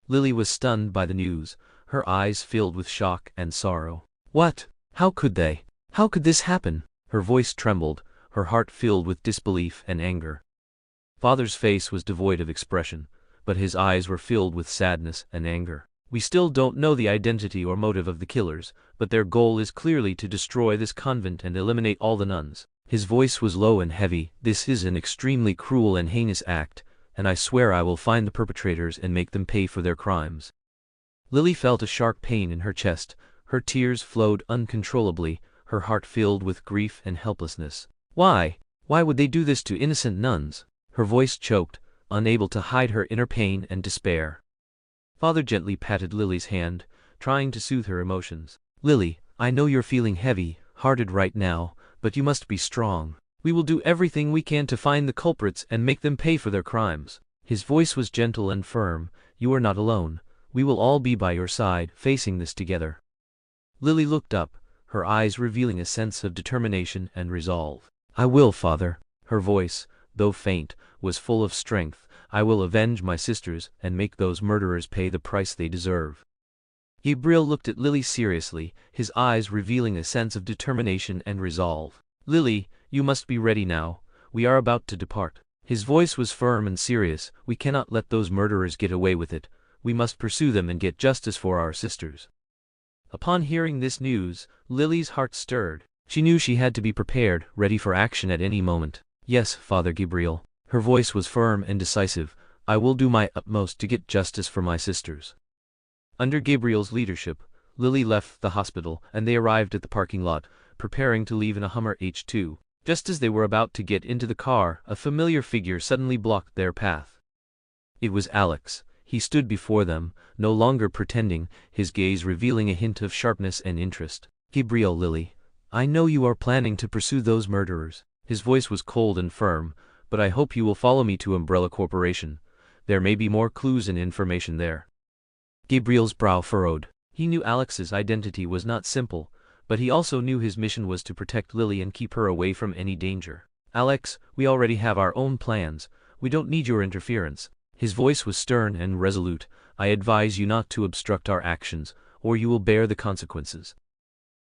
A: Lily was stunned by the news, her eyes filled with shock and sorrow. "What? How could they? How could this happen?" Her voice trembled, her heart filled with disbelief and anger. Father's face was devoid of expression, but his eyes were filled with sadness and anger. "We still don't know the identity or motive of the killers, but their goal is clearly to destroy this convent and eliminate all the nuns." His voice was low and heavy. "This is an extremely cruel and heinous act, and I swear I will find the perpetrators and make them pay for their crimes." Lily felt a sharp pain in her chest, her tears flowed uncontrollably, her heart filled with grief and helplessness. Why? Why would they do this to innocent nuns? Her voice choked, unable to hide her inner pain and despair. Father gently patted Lily's hand, trying to soothe her emotions. "Lily, I know you're feeling heavy-hearted right now, but you must be strong. We will do everything we can to find the culprits and make them pay for their crimes." His voice was gentle and firm. "You are not alone. We will all be by your side, facing this together." Lily looked up, her eyes revealing a sense of determination and resolve. "I will, Father." Her voice, though faint, was full of strength. "I will avenge my sisters and make those murderers pay the price they deserve." Gabriel looked at Lily seriously, his eyes revealing a sense of determination and resolve. "Lily, you must be ready now. We are about to depart." His voice was firm and serious. "We cannot let those murderers get away with it. We must pursue them and get justice for our sisters." Upon hearing this news, Lily's heart stirred. She knew she had to be prepared, ready for action at any moment. "Yes, Father Gabriel." Her voice was firm and decisive. "I will do my utmost to get justice for my sisters." Under Gabriel's leadership, Lily left the hospital, and they arrived at the parking lot, preparing to leave in a Hummer H2. Just as they were about to get into the car, a familiar figure suddenly blocked their path. It was Alex. He stood before them, no longer pretending, his gaze revealing a hint of sharpness and interest. "Gabriel, Lily, I know you are planning to pursue those murderers." His voice was cold and firm, "but I hope you will follow me to Umbrella Corporation. There may be more clues and information there." Gabriel's brow furrowed. He knew Alex's identity was not simple, but he also knew his mission was to protect Lily and keep her away from any danger. "Alex, we already have our own plans. We don't need your interference." His voice was stern and resolute. "I advise you not to obstruct our actions, or you will bear the consequences."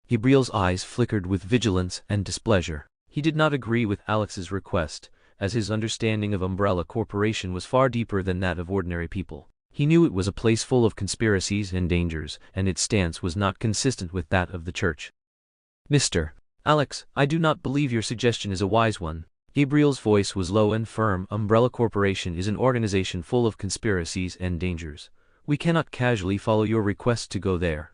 A: Gabriel's eyes flickered with vigilance and displeasure. He did not agree with Alex's request, as his understanding of Umbrella Corporation was far deeper than that of ordinary people. He knew it was a place full of conspiracies and dangers, and its stance was not consistent with that of the church. "Mr. Alex, I do not believe your suggestion is a wise one." Gabriel's voice was low and firm. "Umbrella Corporation is an organization full of conspiracies and dangers. We cannot casually follow your request to go there."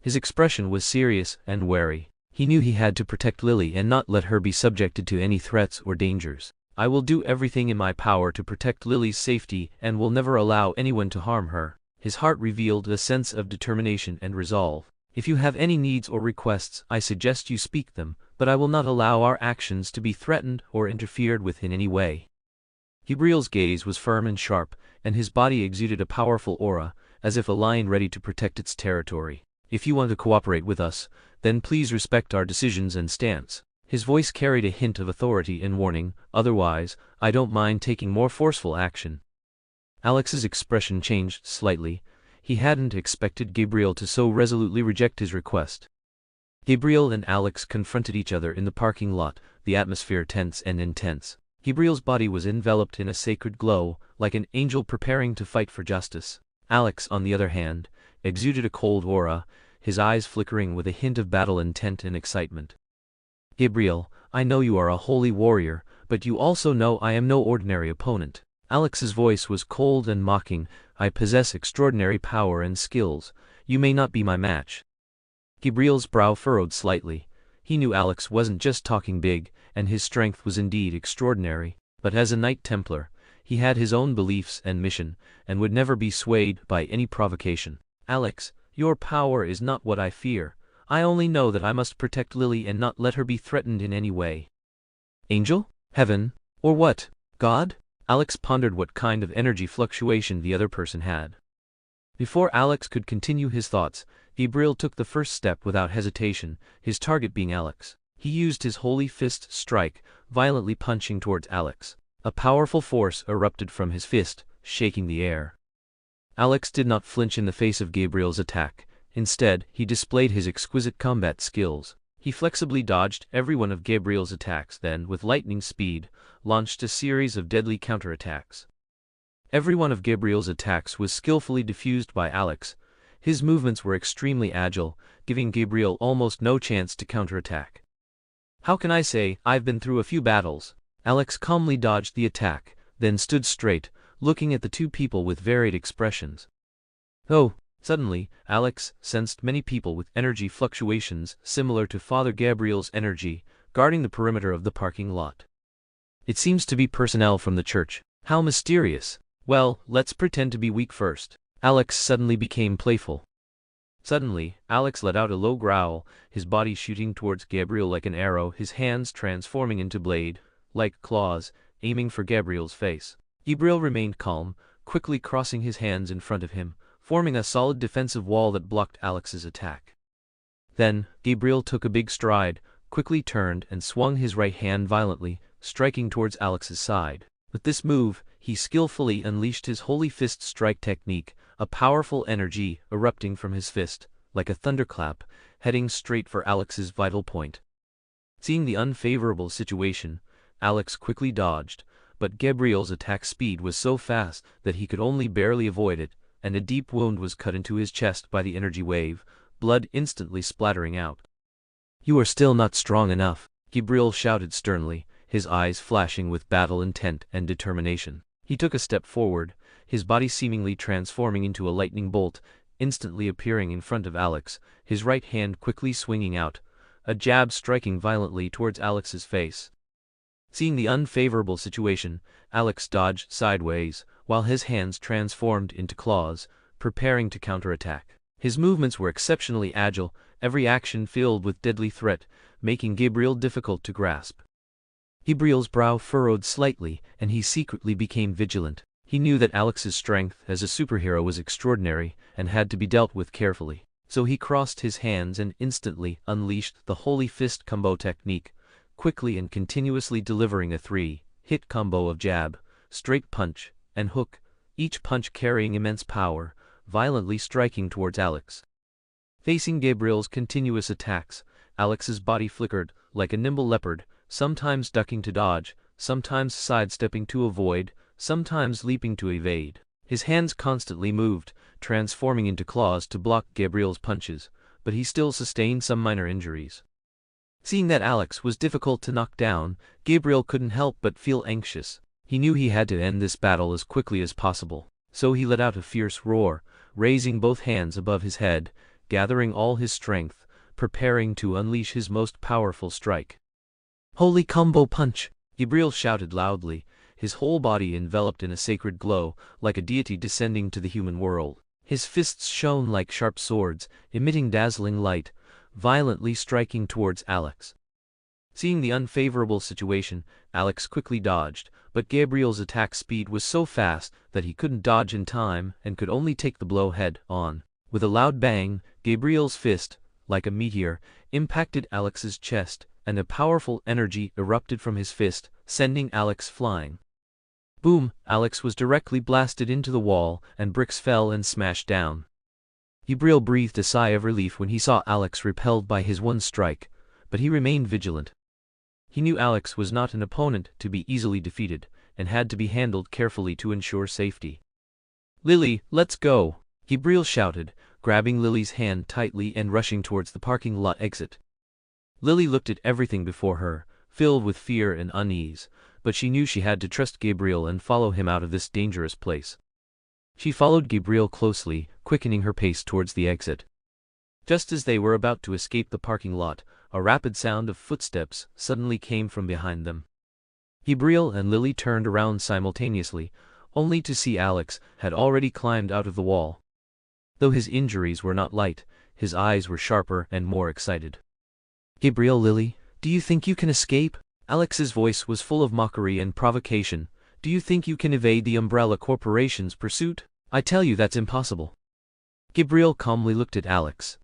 A: His expression was serious and wary. He knew he had to protect Lily and not let her be subjected to any threats or dangers. "I will do everything in my power to protect Lily's safety and will never allow anyone to harm her." His heart revealed a sense of determination and resolve. "If you have any needs or requests, I suggest you speak them, but I will not allow our actions to be threatened or interfered with in any way." Gabriel's gaze was firm and sharp, and his body exuded a powerful aura, as if a lion ready to protect its territory. "If you want to cooperate with us, then please respect our decisions and stance." His voice carried a hint of authority and warning. "Otherwise, I don't mind taking more forceful action." Alex's expression changed slightly. He hadn't expected Gabriel to so resolutely reject his request. Gabriel and Alex confronted each other in the parking lot, the atmosphere tense and intense. Gabriel's body was enveloped in a sacred glow, like an angel preparing to fight for justice. Alex, on the other hand, exuded a cold aura, his eyes flickering with a hint of battle intent and excitement. "Gabriel, I know you are a holy warrior, but you also know I am no ordinary opponent." Alex's voice was cold and mocking. "I possess extraordinary power and skills. You may not be my match." Gabriel's brow furrowed slightly. He knew Alex wasn't just talking big, and his strength was indeed extraordinary, but as a Knight Templar, he had his own beliefs and mission, and would never be swayed by any provocation. "Alex, your power is not what I fear. I only know that I must protect Lily and not let her be threatened in any way." "Angel? Heaven? Or what? God?" Alex pondered what kind of energy fluctuation the other person had. Before Alex could continue his thoughts, Gabriel took the first step without hesitation, his target being Alex. He used his holy fist strike, violently punching towards Alex. A powerful force erupted from his fist, shaking the air. Alex did not flinch in the face of Gabriel's attack. Instead, he displayed his exquisite combat skills. He flexibly dodged every one of Gabriel's attacks, then, with lightning speed, launched a series of deadly counterattacks. Every one of Gabriel's attacks was skillfully diffused by Alex. His movements were extremely agile, giving Gabriel almost no chance to counterattack. "How can I say I've been through a few battles?" Alex calmly dodged the attack, then stood straight, looking at the two people with varied expressions. "Oh!" Suddenly, Alex sensed many people with energy fluctuations similar to Father Gabriel's energy, guarding the perimeter of the parking lot. "It seems to be personnel from the church. How mysterious. Well, let's pretend to be weak first." Alex suddenly became playful. Suddenly, Alex let out a low growl, his body shooting towards Gabriel like an arrow, his hands transforming into blade-like claws, aiming for Gabriel's face. Gabriel remained calm, quickly crossing his hands in front of him, forming a solid defensive wall that blocked Alex's attack. Then, Gabriel took a big stride, quickly turned and swung his right hand violently, striking towards Alex's side. With this move, he skillfully unleashed his holy fist strike technique, a powerful energy erupting from his fist, like a thunderclap, heading straight for Alex's vital point. Seeing the unfavorable situation, Alex quickly dodged, but Gabriel's attack speed was so fast that he could only barely avoid it, and a deep wound was cut into his chest by the energy wave, blood instantly splattering out. "You are still not strong enough," Gabriel shouted sternly, his eyes flashing with battle intent and determination. He took a step forward, his body seemingly transforming into a lightning bolt, instantly appearing in front of Alex, his right hand quickly swinging out, a jab striking violently towards Alex's face. Seeing the unfavorable situation, Alex dodged sideways, while his hands transformed into claws, preparing to counterattack. His movements were exceptionally agile, every action filled with deadly threat, making Gabriel difficult to grasp. Gabriel's brow furrowed slightly, and he secretly became vigilant. He knew that Alex's strength as a superhero was extraordinary and had to be dealt with carefully. So he crossed his hands and instantly unleashed the Holy Fist combo technique, quickly and continuously delivering a 3-hit combo of jab, straight punch, and hook, each punch carrying immense power, violently striking towards Alex. Facing Gabriel's continuous attacks, Alex's body flickered like a nimble leopard, sometimes ducking to dodge, sometimes sidestepping to avoid, sometimes leaping to evade. His hands constantly moved, transforming into claws to block Gabriel's punches, but he still sustained some minor injuries. Seeing that Alex was difficult to knock down, Gabriel couldn't help but feel anxious. He knew he had to end this battle as quickly as possible, so he let out a fierce roar, raising both hands above his head, gathering all his strength, preparing to unleash his most powerful strike. "Holy combo punch!" Gabriel shouted loudly, his whole body enveloped in a sacred glow, like a deity descending to the human world. His fists shone like sharp swords, emitting dazzling light, violently striking towards Alex. Seeing the unfavorable situation, Alex quickly dodged, but Gabriel's attack speed was so fast that he couldn't dodge in time and could only take the blow head-on. With a loud bang, Gabriel's fist, like a meteor, impacted Alex's chest, and a powerful energy erupted from his fist, sending Alex flying. Boom! Alex was directly blasted into the wall, and bricks fell and smashed down. Gabriel breathed a sigh of relief when he saw Alex repelled by his one strike, but he remained vigilant. He knew Alex was not an opponent to be easily defeated, and had to be handled carefully to ensure safety. "Lily, let's go!" Gabriel shouted, grabbing Lily's hand tightly and rushing towards the parking lot exit. Lily looked at everything before her, filled with fear and unease, but she knew she had to trust Gabriel and follow him out of this dangerous place. She followed Gabriel closely, quickening her pace towards the exit. Just as they were about to escape the parking lot, a rapid sound of footsteps suddenly came from behind them. Gabriel and Lily turned around simultaneously, only to see Alex had already climbed out of the wall. Though his injuries were not light, his eyes were sharper and more excited. "Gabriel, Lily, do you think you can escape?" Alex's voice was full of mockery and provocation. "Do you think you can evade the Umbrella Corporation's pursuit? I tell you that's impossible." Gabriel calmly looked at Alex.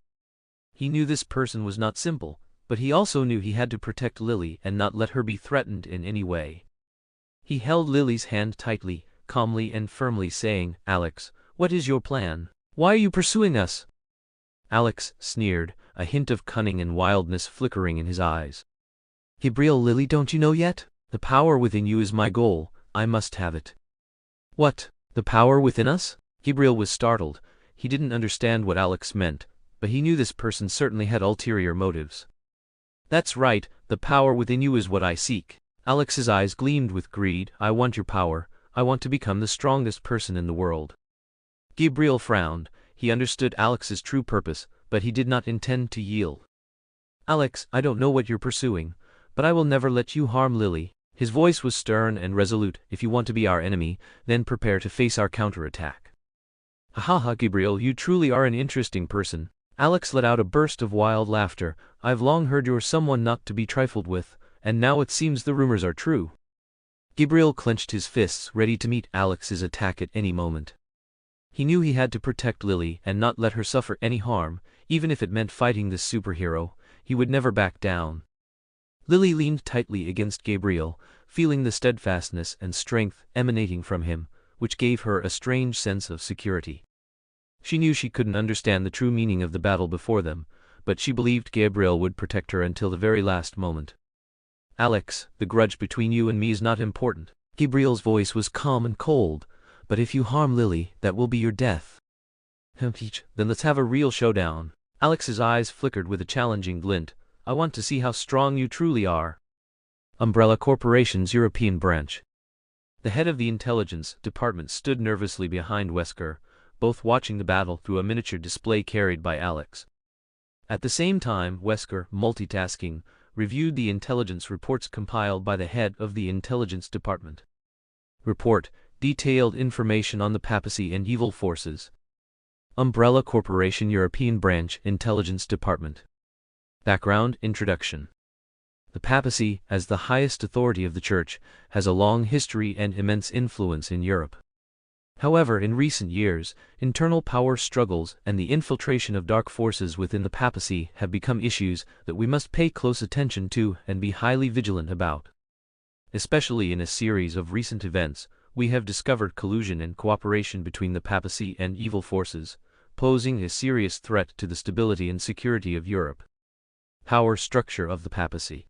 A: He knew this person was not simple, but he also knew he had to protect Lily and not let her be threatened in any way. He held Lily's hand tightly, calmly and firmly saying, "Alex, what is your plan? Why are you pursuing us?" Alex sneered, a hint of cunning and wildness flickering in his eyes. "Gabriel, Lily, don't you know yet? The power within you is my goal. I must have it." "What? The power within us?" Gabriel was startled. He didn't understand what Alex meant, but he knew this person certainly had ulterior motives. "That's right, the power within you is what I seek." Alex's eyes gleamed with greed. "I want your power. I want to become the strongest person in the world." Gabriel frowned. He understood Alex's true purpose, but he did not intend to yield. "Alex, I don't know what you're pursuing, but I will never let you harm Lily." His voice was stern and resolute. "If you want to be our enemy, then prepare to face our counterattack." "Ha ha, Gabriel, you truly are an interesting person." Alex let out a burst of wild laughter. "I've long heard you're someone not to be trifled with, and now it seems the rumors are true." Gabriel clenched his fists, ready to meet Alex's attack at any moment. He knew he had to protect Lily and not let her suffer any harm, even if it meant fighting this superhero. He would never back down. Lily leaned tightly against Gabriel, feeling the steadfastness and strength emanating from him, which gave her a strange sense of security. She knew she couldn't understand the true meaning of the battle before them, but she believed Gabriel would protect her until the very last moment. "Alex, the grudge between you and me is not important." Gabriel's voice was calm and cold. "But if you harm Lily, that will be your death." "Then let's have a real showdown." Alex's eyes flickered with a challenging glint. "I want to see how strong you truly are." Umbrella Corporation's European branch. The head of the intelligence department stood nervously behind Wesker, both watching the battle through a miniature display carried by Alex. At the same time, Wesker, multitasking, reviewed the intelligence reports compiled by the head of the intelligence department. Report, Detailed information on the papacy and evil forces. Umbrella Corporation European Branch Intelligence Department. Background Introduction. The papacy, as the highest authority of the Church, has a long history and immense influence in Europe. However, in recent years, internal power struggles and the infiltration of dark forces within the papacy have become issues that we must pay close attention to and be highly vigilant about. Especially in a series of recent events, we have discovered collusion and cooperation between the papacy and evil forces, posing a serious threat to the stability and security of Europe. Power structure of the papacy.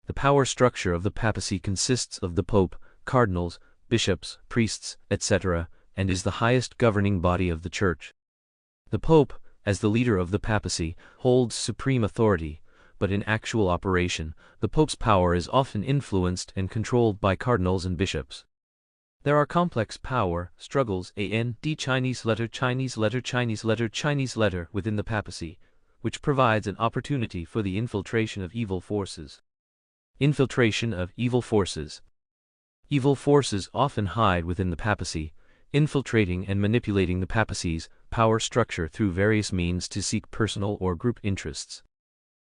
A: The power structure of the papacy consists of the Pope, cardinals, bishops, priests, etc., and is the highest governing body of the Church. The Pope, as the leader of the papacy, holds supreme authority, but in actual operation, the Pope's power is often influenced and controlled by cardinals and bishops. There are complex power struggles and Chinese letter within the papacy, which provides an opportunity for the infiltration of evil forces. Infiltration of evil forces. Evil forces often hide within the papacy, infiltrating and manipulating the papacy's power structure through various means to seek personal or group interests.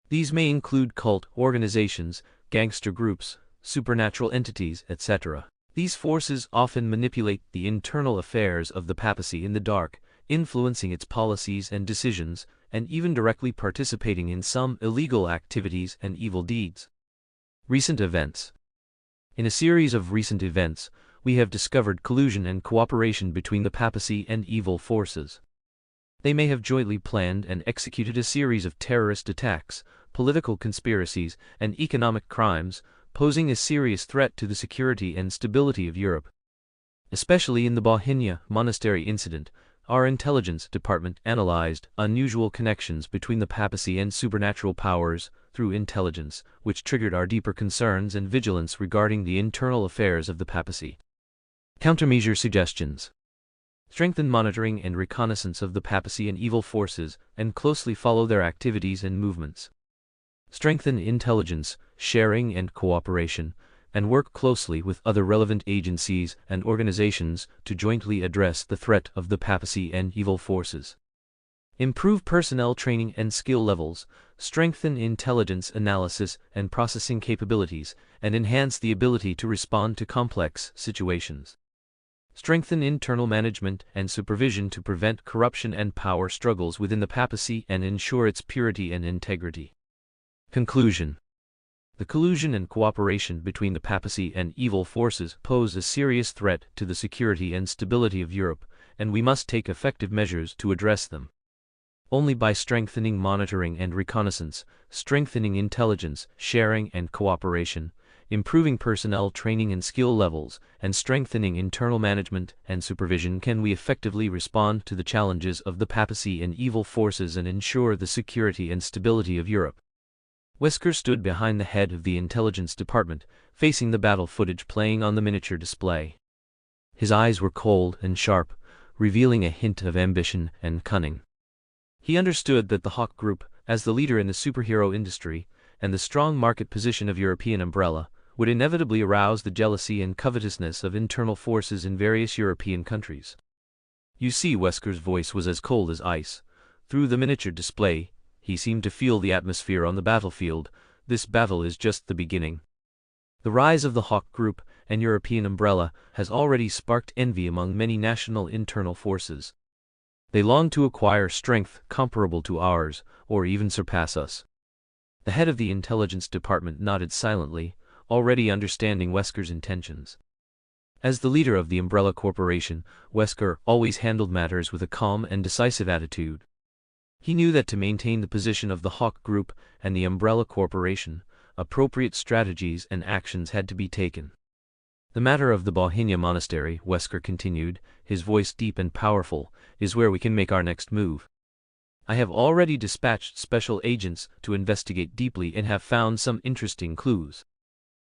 A: These may include cult organizations, gangster groups, supernatural entities, etc. These forces often manipulate the internal affairs of the papacy in the dark, influencing its policies and decisions, and even directly participating in some illegal activities and evil deeds. Recent events. In a series of recent events, we have discovered collusion and cooperation between the papacy and evil forces. They may have jointly planned and executed a series of terrorist attacks, political conspiracies, and economic crimes, posing a serious threat to the security and stability of Europe. Especially in the Bohemia monastery incident, our intelligence department analyzed unusual connections between the papacy and supernatural powers through intelligence, which triggered our deeper concerns and vigilance regarding the internal affairs of the papacy. Countermeasure suggestions. Strengthen monitoring and reconnaissance of the papacy and evil forces, and closely follow their activities and movements. Strengthen intelligence, sharing and cooperation, and work closely with other relevant agencies and organizations to jointly address the threat of the papacy and evil forces. Improve personnel training and skill levels, strengthen intelligence analysis and processing capabilities, and enhance the ability to respond to complex situations. Strengthen internal management and supervision to prevent corruption and power struggles within the papacy and ensure its purity and integrity. Conclusion. The collusion and cooperation between the papacy and evil forces pose a serious threat to the security and stability of Europe, and we must take effective measures to address them. Only by strengthening monitoring and reconnaissance, strengthening intelligence, sharing and cooperation, improving personnel training and skill levels, and strengthening internal management and supervision can we effectively respond to the challenges of the papacy and evil forces and ensure the security and stability of Europe. Wesker stood behind the head of the intelligence department, facing the battle footage playing on the miniature display. His eyes were cold and sharp, revealing a hint of ambition and cunning. He understood that the Hawke Group, as the leader in the superhero industry, and the strong market position of European Umbrella, would inevitably arouse the jealousy and covetousness of internal forces in various European countries. You see, Wesker's voice was as cold as ice. Through the miniature display, he seemed to feel the atmosphere on the battlefield. This battle is just the beginning. The rise of the Hawke Group and European Umbrella has already sparked envy among many national internal forces. They long to acquire strength comparable to ours, or even surpass us. The head of the intelligence department nodded silently, already understanding Wesker's intentions. As the leader of the Umbrella Corporation, Wesker always handled matters with a calm and decisive attitude. He knew that to maintain the position of the Hawke Group and the Umbrella Corporation, appropriate strategies and actions had to be taken. The matter of the Bohemia monastery, Wesker continued, his voice deep and powerful, is where we can make our next move. I have already dispatched special agents to investigate deeply and have found some interesting clues.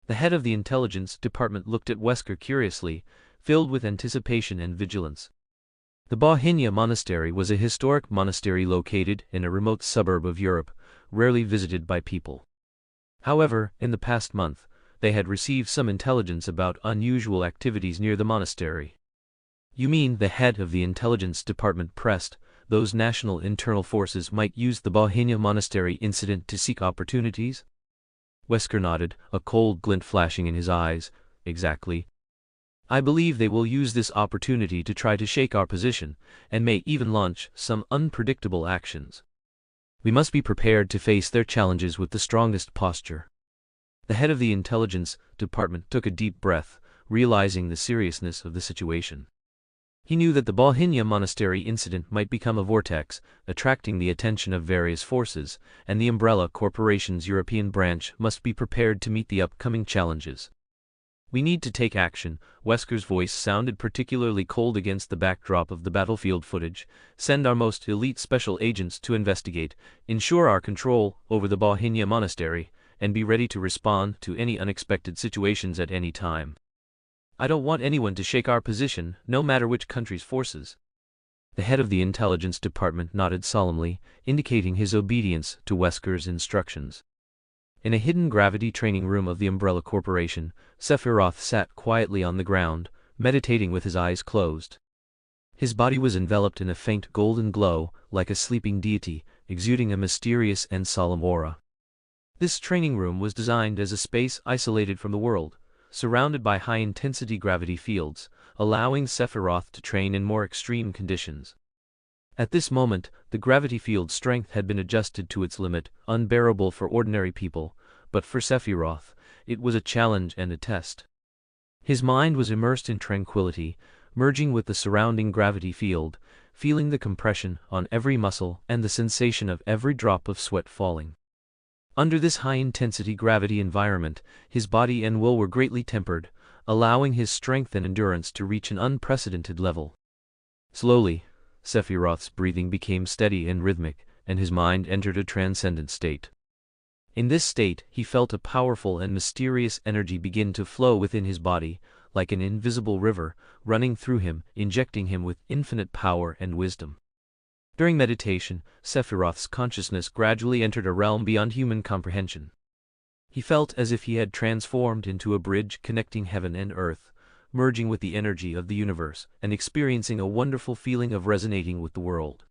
A: The head of the intelligence department looked at Wesker curiously, filled with anticipation and vigilance. The Bohemia monastery was a historic monastery located in a remote suburb of Europe, rarely visited by people. However, in the past month, they had received some intelligence about unusual activities near the monastery. You mean the head of the intelligence department pressed those national internal forces might use the Bohemia monastery incident to seek opportunities? Wesker nodded, a cold glint flashing in his eyes. Exactly. I believe they will use this opportunity to try to shake our position, and may even launch some unpredictable actions. We must be prepared to face their challenges with the strongest posture. The head of the intelligence department took a deep breath, realizing the seriousness of the situation. He knew that the Bohemia monastery incident might become a vortex, attracting the attention of various forces, and the Umbrella Corporation's European branch must be prepared to meet the upcoming challenges. We need to take action. Wesker's voice sounded particularly cold against the backdrop of the battlefield footage. Send our most elite special agents to investigate, ensure our control over the Bohemia monastery, and be ready to respond to any unexpected situations at any time. I don't want anyone to shake our position, no matter which country's forces. The head of the intelligence department nodded solemnly, indicating his obedience to Wesker's instructions. In a hidden gravity training room of the Umbrella Corporation, Sephiroth sat quietly on the ground, meditating with his eyes closed. His body was enveloped in a faint golden glow, like a sleeping deity, exuding a mysterious and solemn aura. This training room was designed as a space isolated from the world, surrounded by high-intensity gravity fields, allowing Sephiroth to train in more extreme conditions. At this moment, the gravity field strength had been adjusted to its limit, unbearable for ordinary people, but for Sephiroth, it was a challenge and a test. His mind was immersed in tranquility, merging with the surrounding gravity field, feeling the compression on every muscle and the sensation of every drop of sweat falling. Under this high-intensity gravity environment, his body and will were greatly tempered, allowing his strength and endurance to reach an unprecedented level. Slowly, Sephiroth's breathing became steady and rhythmic, and his mind entered a transcendent state. In this state, he felt a powerful and mysterious energy begin to flow within his body, like an invisible river, running through him, injecting him with infinite power and wisdom. During meditation, Sephiroth's consciousness gradually entered a realm beyond human comprehension. He felt as if he had transformed into a bridge connecting heaven and earth, merging with the energy of the universe and experiencing a wonderful feeling of resonating with the world.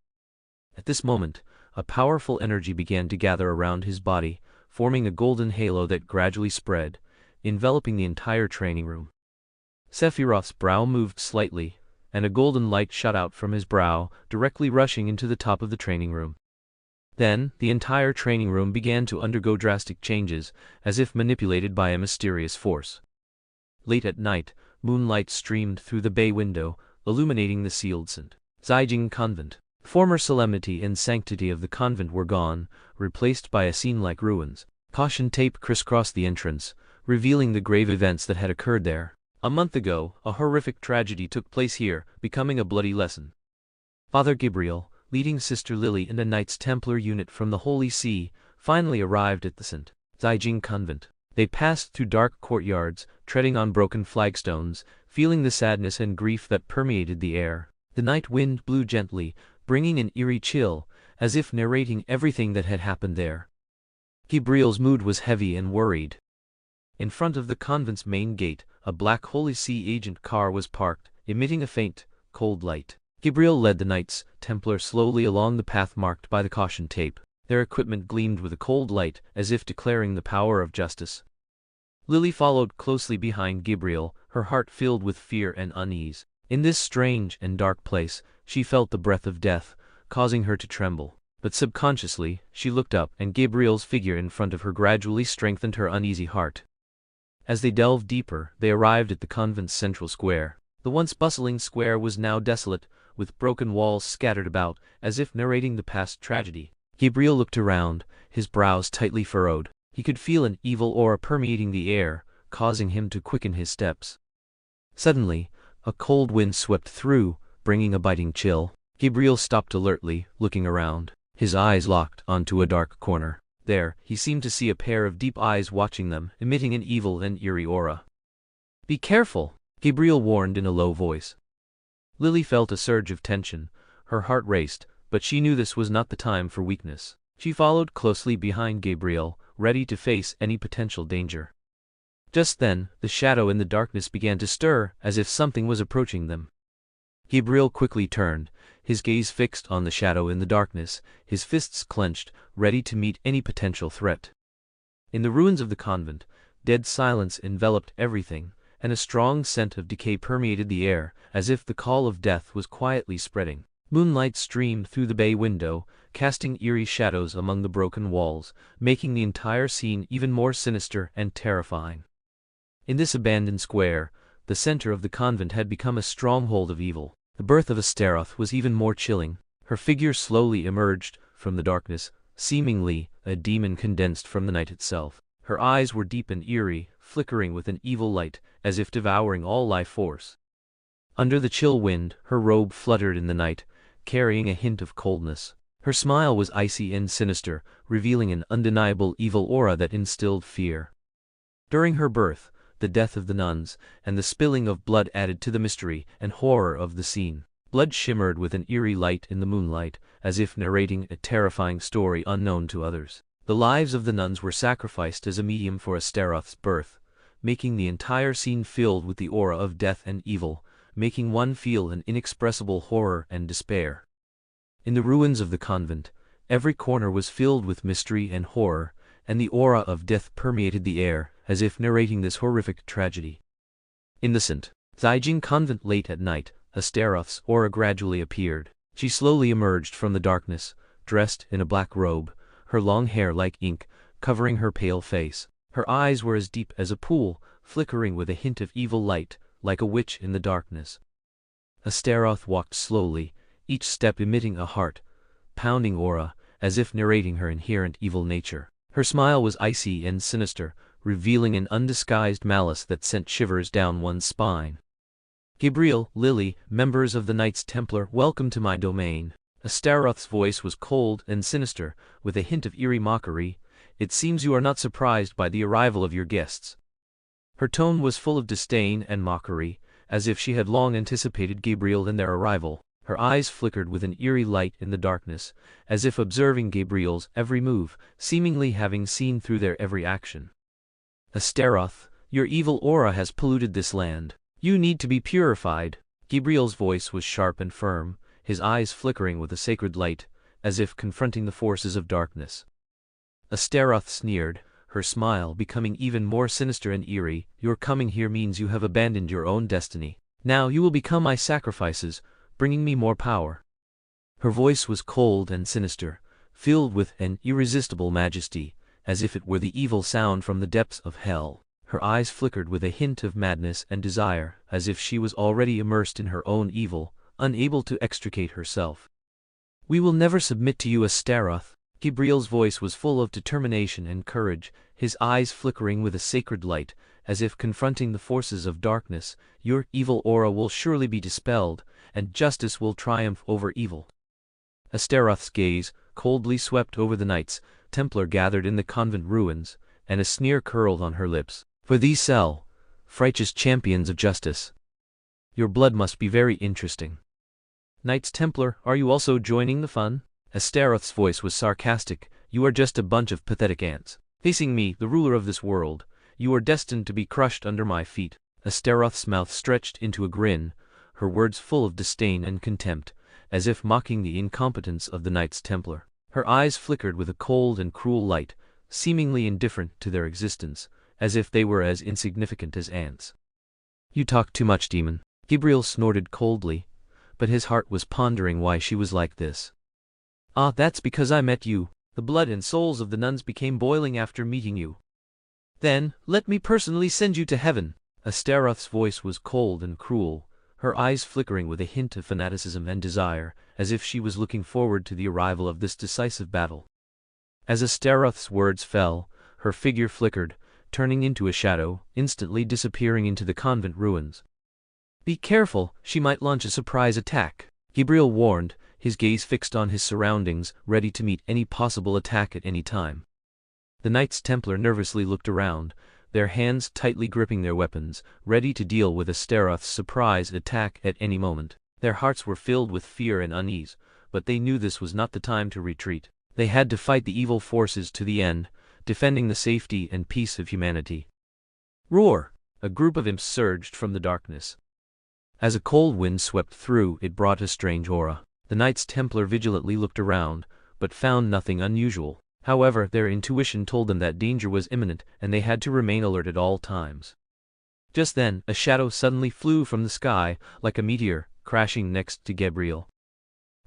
A: At this moment, a powerful energy began to gather around his body, forming a golden halo that gradually spread, enveloping the entire training room. Sephiroth's brow moved slightly, and a golden light shot out from his brow, directly rushing into the top of the training room. Then, the entire training room began to undergo drastic changes, as if manipulated by a mysterious force. Late at night, moonlight streamed through the bay window, illuminating the sealed St. Zijing convent. Former solemnity and sanctity of the convent were gone, replaced by a scene like ruins. Caution tape crisscrossed the entrance, revealing the grave events that had occurred there. A month ago, a horrific tragedy took place here, becoming a bloody lesson. Father Gabriel, leading Sister Lily and a Knights Templar unit from the Holy See, finally arrived at the St. Zijing convent. They passed through dark courtyards, treading on broken flagstones, feeling the sadness and grief that permeated the air. The night wind blew gently, bringing an eerie chill, as if narrating everything that had happened there. Gabriel's mood was heavy and worried. In front of the convent's main gate, a black Holy See agent car was parked, emitting a faint, cold light. Gabriel led the Knights Templar slowly along the path marked by the caution tape. Their equipment gleamed with a cold light, as if declaring the power of justice. Lily followed closely behind Gabriel, her heart filled with fear and unease. In this strange and dark place, she felt the breath of death, causing her to tremble. But subconsciously, she looked up, and Gabriel's figure in front of her gradually strengthened her uneasy heart. As they delved deeper, they arrived at the convent's central square. The once bustling square was now desolate, with broken walls scattered about, as if narrating the past tragedy. Gabriel looked around, his brows tightly furrowed. He could feel an evil aura permeating the air, causing him to quicken his steps. Suddenly, a cold wind swept through, bringing a biting chill. Gabriel stopped alertly, looking around. His eyes locked onto a dark corner. There, he seemed to see a pair of deep eyes watching them, emitting an evil and eerie aura. "Be careful," Gabriel warned in a low voice. Lily felt a surge of tension. Her heart raced, but she knew this was not the time for weakness. She followed closely behind Gabriel, ready to face any potential danger. Just then, the shadow in the darkness began to stir, as if something was approaching them. Gabriel quickly turned, his gaze fixed on the shadow in the darkness, his fists clenched, ready to meet any potential threat. In the ruins of the convent, dead silence enveloped everything, and a strong scent of decay permeated the air, as if the call of death was quietly spreading. Moonlight streamed through the bay window, casting eerie shadows among the broken walls, making the entire scene even more sinister and terrifying. In this abandoned square, the center of the convent had become a stronghold of evil. The birth of Astaroth was even more chilling. Her figure slowly emerged from the darkness, seemingly a demon condensed from the night itself. Her eyes were deep and eerie, flickering with an evil light, as if devouring all life force. Under the chill wind, her robe fluttered in the night, carrying a hint of coldness. Her smile was icy and sinister, revealing an undeniable evil aura that instilled fear. During her birth, the death of the nuns, and the spilling of blood added to the mystery and horror of the scene. Blood shimmered with an eerie light in the moonlight, as if narrating a terrifying story unknown to others. The lives of the nuns were sacrificed as a medium for Astaroth's birth, making the entire scene filled with the aura of death and evil, making one feel an inexpressible horror and despair. In the ruins of the convent, every corner was filled with mystery and horror, and the aura of death permeated the air, as if narrating this horrific tragedy. In the St. Zijing convent late at night, Astaroth's aura gradually appeared. She slowly emerged from the darkness, dressed in a black robe, her long hair like ink, covering her pale face. Her eyes were as deep as a pool, flickering with a hint of evil light, like a witch in the darkness. Astaroth walked slowly, each step emitting a heart-pounding aura, as if narrating her inherent evil nature. Her smile was icy and sinister, revealing an undisguised malice that sent shivers down one's spine. "Gabriel, Lily, members of the Knights Templar, welcome to my domain." Astaroth's voice was cold and sinister, with a hint of eerie mockery. "It seems you are not surprised by the arrival of your guests." Her tone was full of disdain and mockery, as if she had long anticipated Gabriel and their arrival. Her eyes flickered with an eerie light in the darkness, as if observing Gabriel's every move, seemingly having seen through their every action. "Astaroth, your evil aura has polluted this land. You need to be purified." Gabriel's voice was sharp and firm, his eyes flickering with a sacred light, as if confronting the forces of darkness. Astaroth sneered, her smile becoming even more sinister and eerie. "Your coming here means you have abandoned your own destiny. Now you will become my sacrifices, bringing me more power." Her voice was cold and sinister, filled with an irresistible majesty, as if it were the evil sound from the depths of hell. Her eyes flickered with a hint of madness and desire, as if she was already immersed in her own evil, unable to extricate herself. "We will never submit to you, Astaroth." Gabriel's voice was full of determination and courage, his eyes flickering with a sacred light, as if confronting the forces of darkness. "Your evil aura will surely be dispelled, and justice will triumph over evil." Astaroth's gaze coldly swept over the Knights Templar gathered in the convent ruins, and a sneer curled on her lips. "For these righteous champions of justice, your blood must be very interesting. Knights Templar, are you also joining the fun?" Astaroth's voice was sarcastic. "You are just a bunch of pathetic ants. Facing me, the ruler of this world, you are destined to be crushed under my feet." Astaroth's mouth stretched into a grin, her words full of disdain and contempt, as if mocking the incompetence of the Knights Templar. Her eyes flickered with a cold and cruel light, seemingly indifferent to their existence, as if they were as insignificant as ants. "You talk too much, demon." Gabriel snorted coldly, but his heart was pondering why she was like this. "Ah, that's because I met you. The blood and souls of the nuns became boiling after meeting you. Then, let me personally send you to heaven." Astaroth's voice was cold and cruel, her eyes flickering with a hint of fanaticism and desire, as if she was looking forward to the arrival of this decisive battle. As Astaroth's words fell, her figure flickered, turning into a shadow, instantly disappearing into the convent ruins. "Be careful, she might launch a surprise attack," Gabriel warned, his gaze fixed on his surroundings, ready to meet any possible attack at any time. The Knights Templar nervously looked around, their hands tightly gripping their weapons, ready to deal with Astaroth's surprise attack at any moment. Their hearts were filled with fear and unease, but they knew this was not the time to retreat. They had to fight the evil forces to the end, defending the safety and peace of humanity. Roar! A group of imps surged from the darkness. As a cold wind swept through, it brought a strange aura. The Knights Templar vigilantly looked around, but found nothing unusual. However, their intuition told them that danger was imminent and they had to remain alert at all times. Just then, a shadow suddenly flew from the sky, like a meteor, crashing next to Gabriel.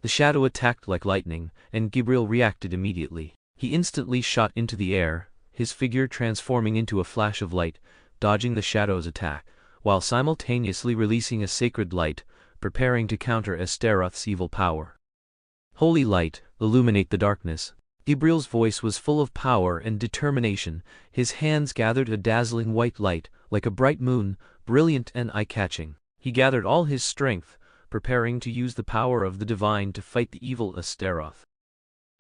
A: The shadow attacked like lightning, and Gabriel reacted immediately. He instantly shot into the air, his figure transforming into a flash of light, dodging the shadow's attack, while simultaneously releasing a sacred light, preparing to counter Astaroth's evil power. Holy light, illuminate the darkness. Gabriel's voice was full of power and determination. His hands gathered a dazzling white light, like a bright moon, brilliant and eye-catching. He gathered all his strength, preparing to use the power of the divine to fight the evil Astaroth.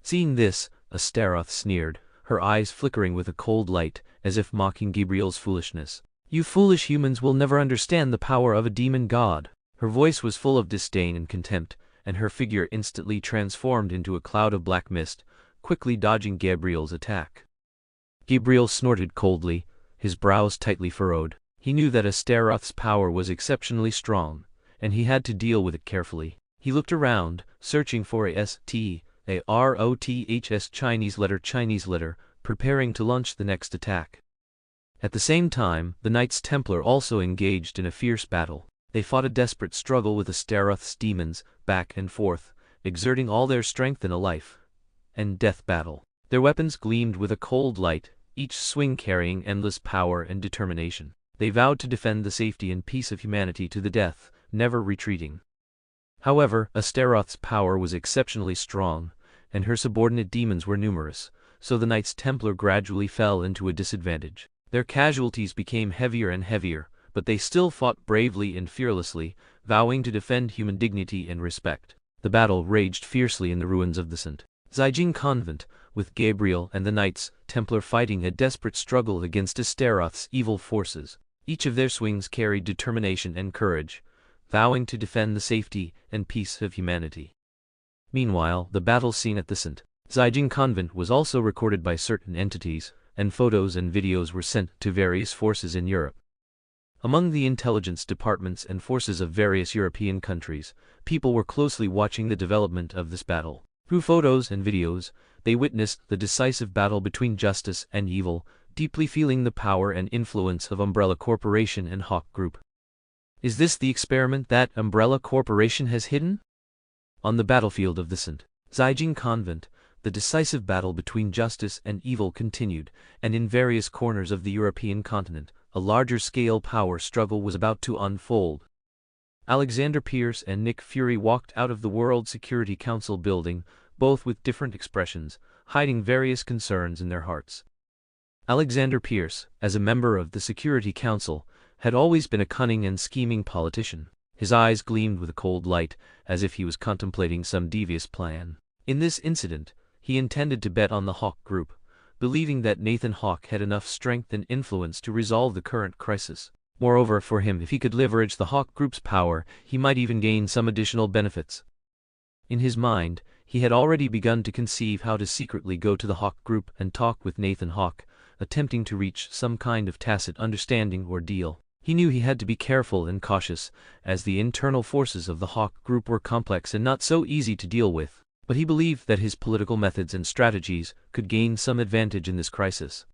A: Seeing this, Astaroth sneered, her eyes flickering with a cold light, as if mocking Gabriel's foolishness. "You foolish humans will never understand the power of a demon god." Her voice was full of disdain and contempt, and her figure instantly transformed into a cloud of black mist, quickly dodging Gabriel's attack. Gabriel snorted coldly, his brows tightly furrowed. He knew that Astaroth's power was exceptionally strong, and he had to deal with it carefully. He looked around, searching for a Staroth's Chinese letter, preparing to launch the next attack. At the same time, the Knights Templar also engaged in a fierce battle. They fought a desperate struggle with Astaroth's demons, back and forth, exerting all their strength in a life and death battle. Their weapons gleamed with a cold light, each swing carrying endless power and determination. They vowed to defend the safety and peace of humanity to the death, never retreating. However, Astaroth's power was exceptionally strong, and her subordinate demons were numerous, so the Knights Templar gradually fell into a disadvantage. Their casualties became heavier and heavier, but they still fought bravely and fearlessly, vowing to defend human dignity and respect. The battle raged fiercely in the ruins of the St. Zijing Convent, with Gabriel and the Knights Templar fighting a desperate struggle against Astaroth's evil forces. Each of their swings carried determination and courage, vowing to defend the safety and peace of humanity. Meanwhile, the battle scene at the St. Zijing Convent was also recorded by certain entities, and photos and videos were sent to various forces in Europe. Among the intelligence departments and forces of various European countries, people were closely watching the development of this battle. Through photos and videos, they witnessed the decisive battle between justice and evil, deeply feeling the power and influence of Umbrella Corporation and Hawke Group. Is this the experiment that Umbrella Corporation has hidden? On the battlefield of the St. Zijing Convent, the decisive battle between justice and evil continued, and in various corners of the European continent, a larger-scale power struggle was about to unfold. Alexander Pierce and Nick Fury walked out of the World Security Council building, both with different expressions, hiding various concerns in their hearts. Alexander Pierce, as a member of the Security Council, had always been a cunning and scheming politician. His eyes gleamed with a cold light, as if he was contemplating some devious plan. In this incident, he intended to bet on the Hawke Group, believing that Nathan Hawke had enough strength and influence to resolve the current crisis. Moreover, for him, if he could leverage the Hawke Group's power, he might even gain some additional benefits. In his mind, he had already begun to conceive how to secretly go to the Hawke Group and talk with Nathan Hawke, attempting to reach some kind of tacit understanding or deal. He knew he had to be careful and cautious, as the internal forces of the Hawke Group were complex and not so easy to deal with, but he believed that his political methods and strategies could gain some advantage in this crisis.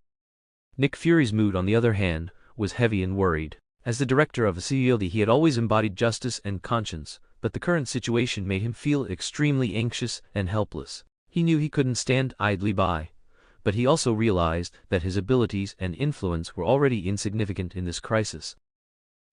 A: Nick Fury's mood, on the other hand, was heavy and worried. As the director of a CEOD, he had always embodied justice and conscience, but the current situation made him feel extremely anxious and helpless. He knew he couldn't stand idly by, but he also realized that his abilities and influence were already insignificant in this crisis.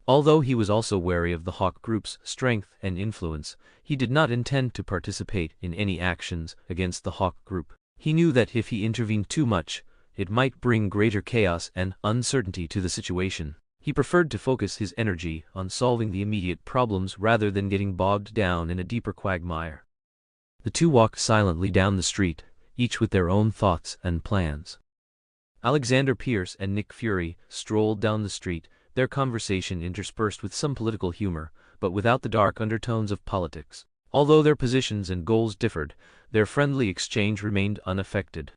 A: Although he was also wary of the Hawke Group's strength and influence, he did not intend to participate in any actions against the Hawke Group. He knew that if he intervened too much, it might bring greater chaos and uncertainty to the situation. He preferred to focus his energy on solving the immediate problems rather than getting bogged down in a deeper quagmire. The two walked silently down the street, each with their own thoughts and plans. Alexander Pierce and Nick Fury strolled down the street, their conversation interspersed with some political humor, but without the dark undertones of politics. Although their positions and goals differed, their friendly exchange remained unaffected.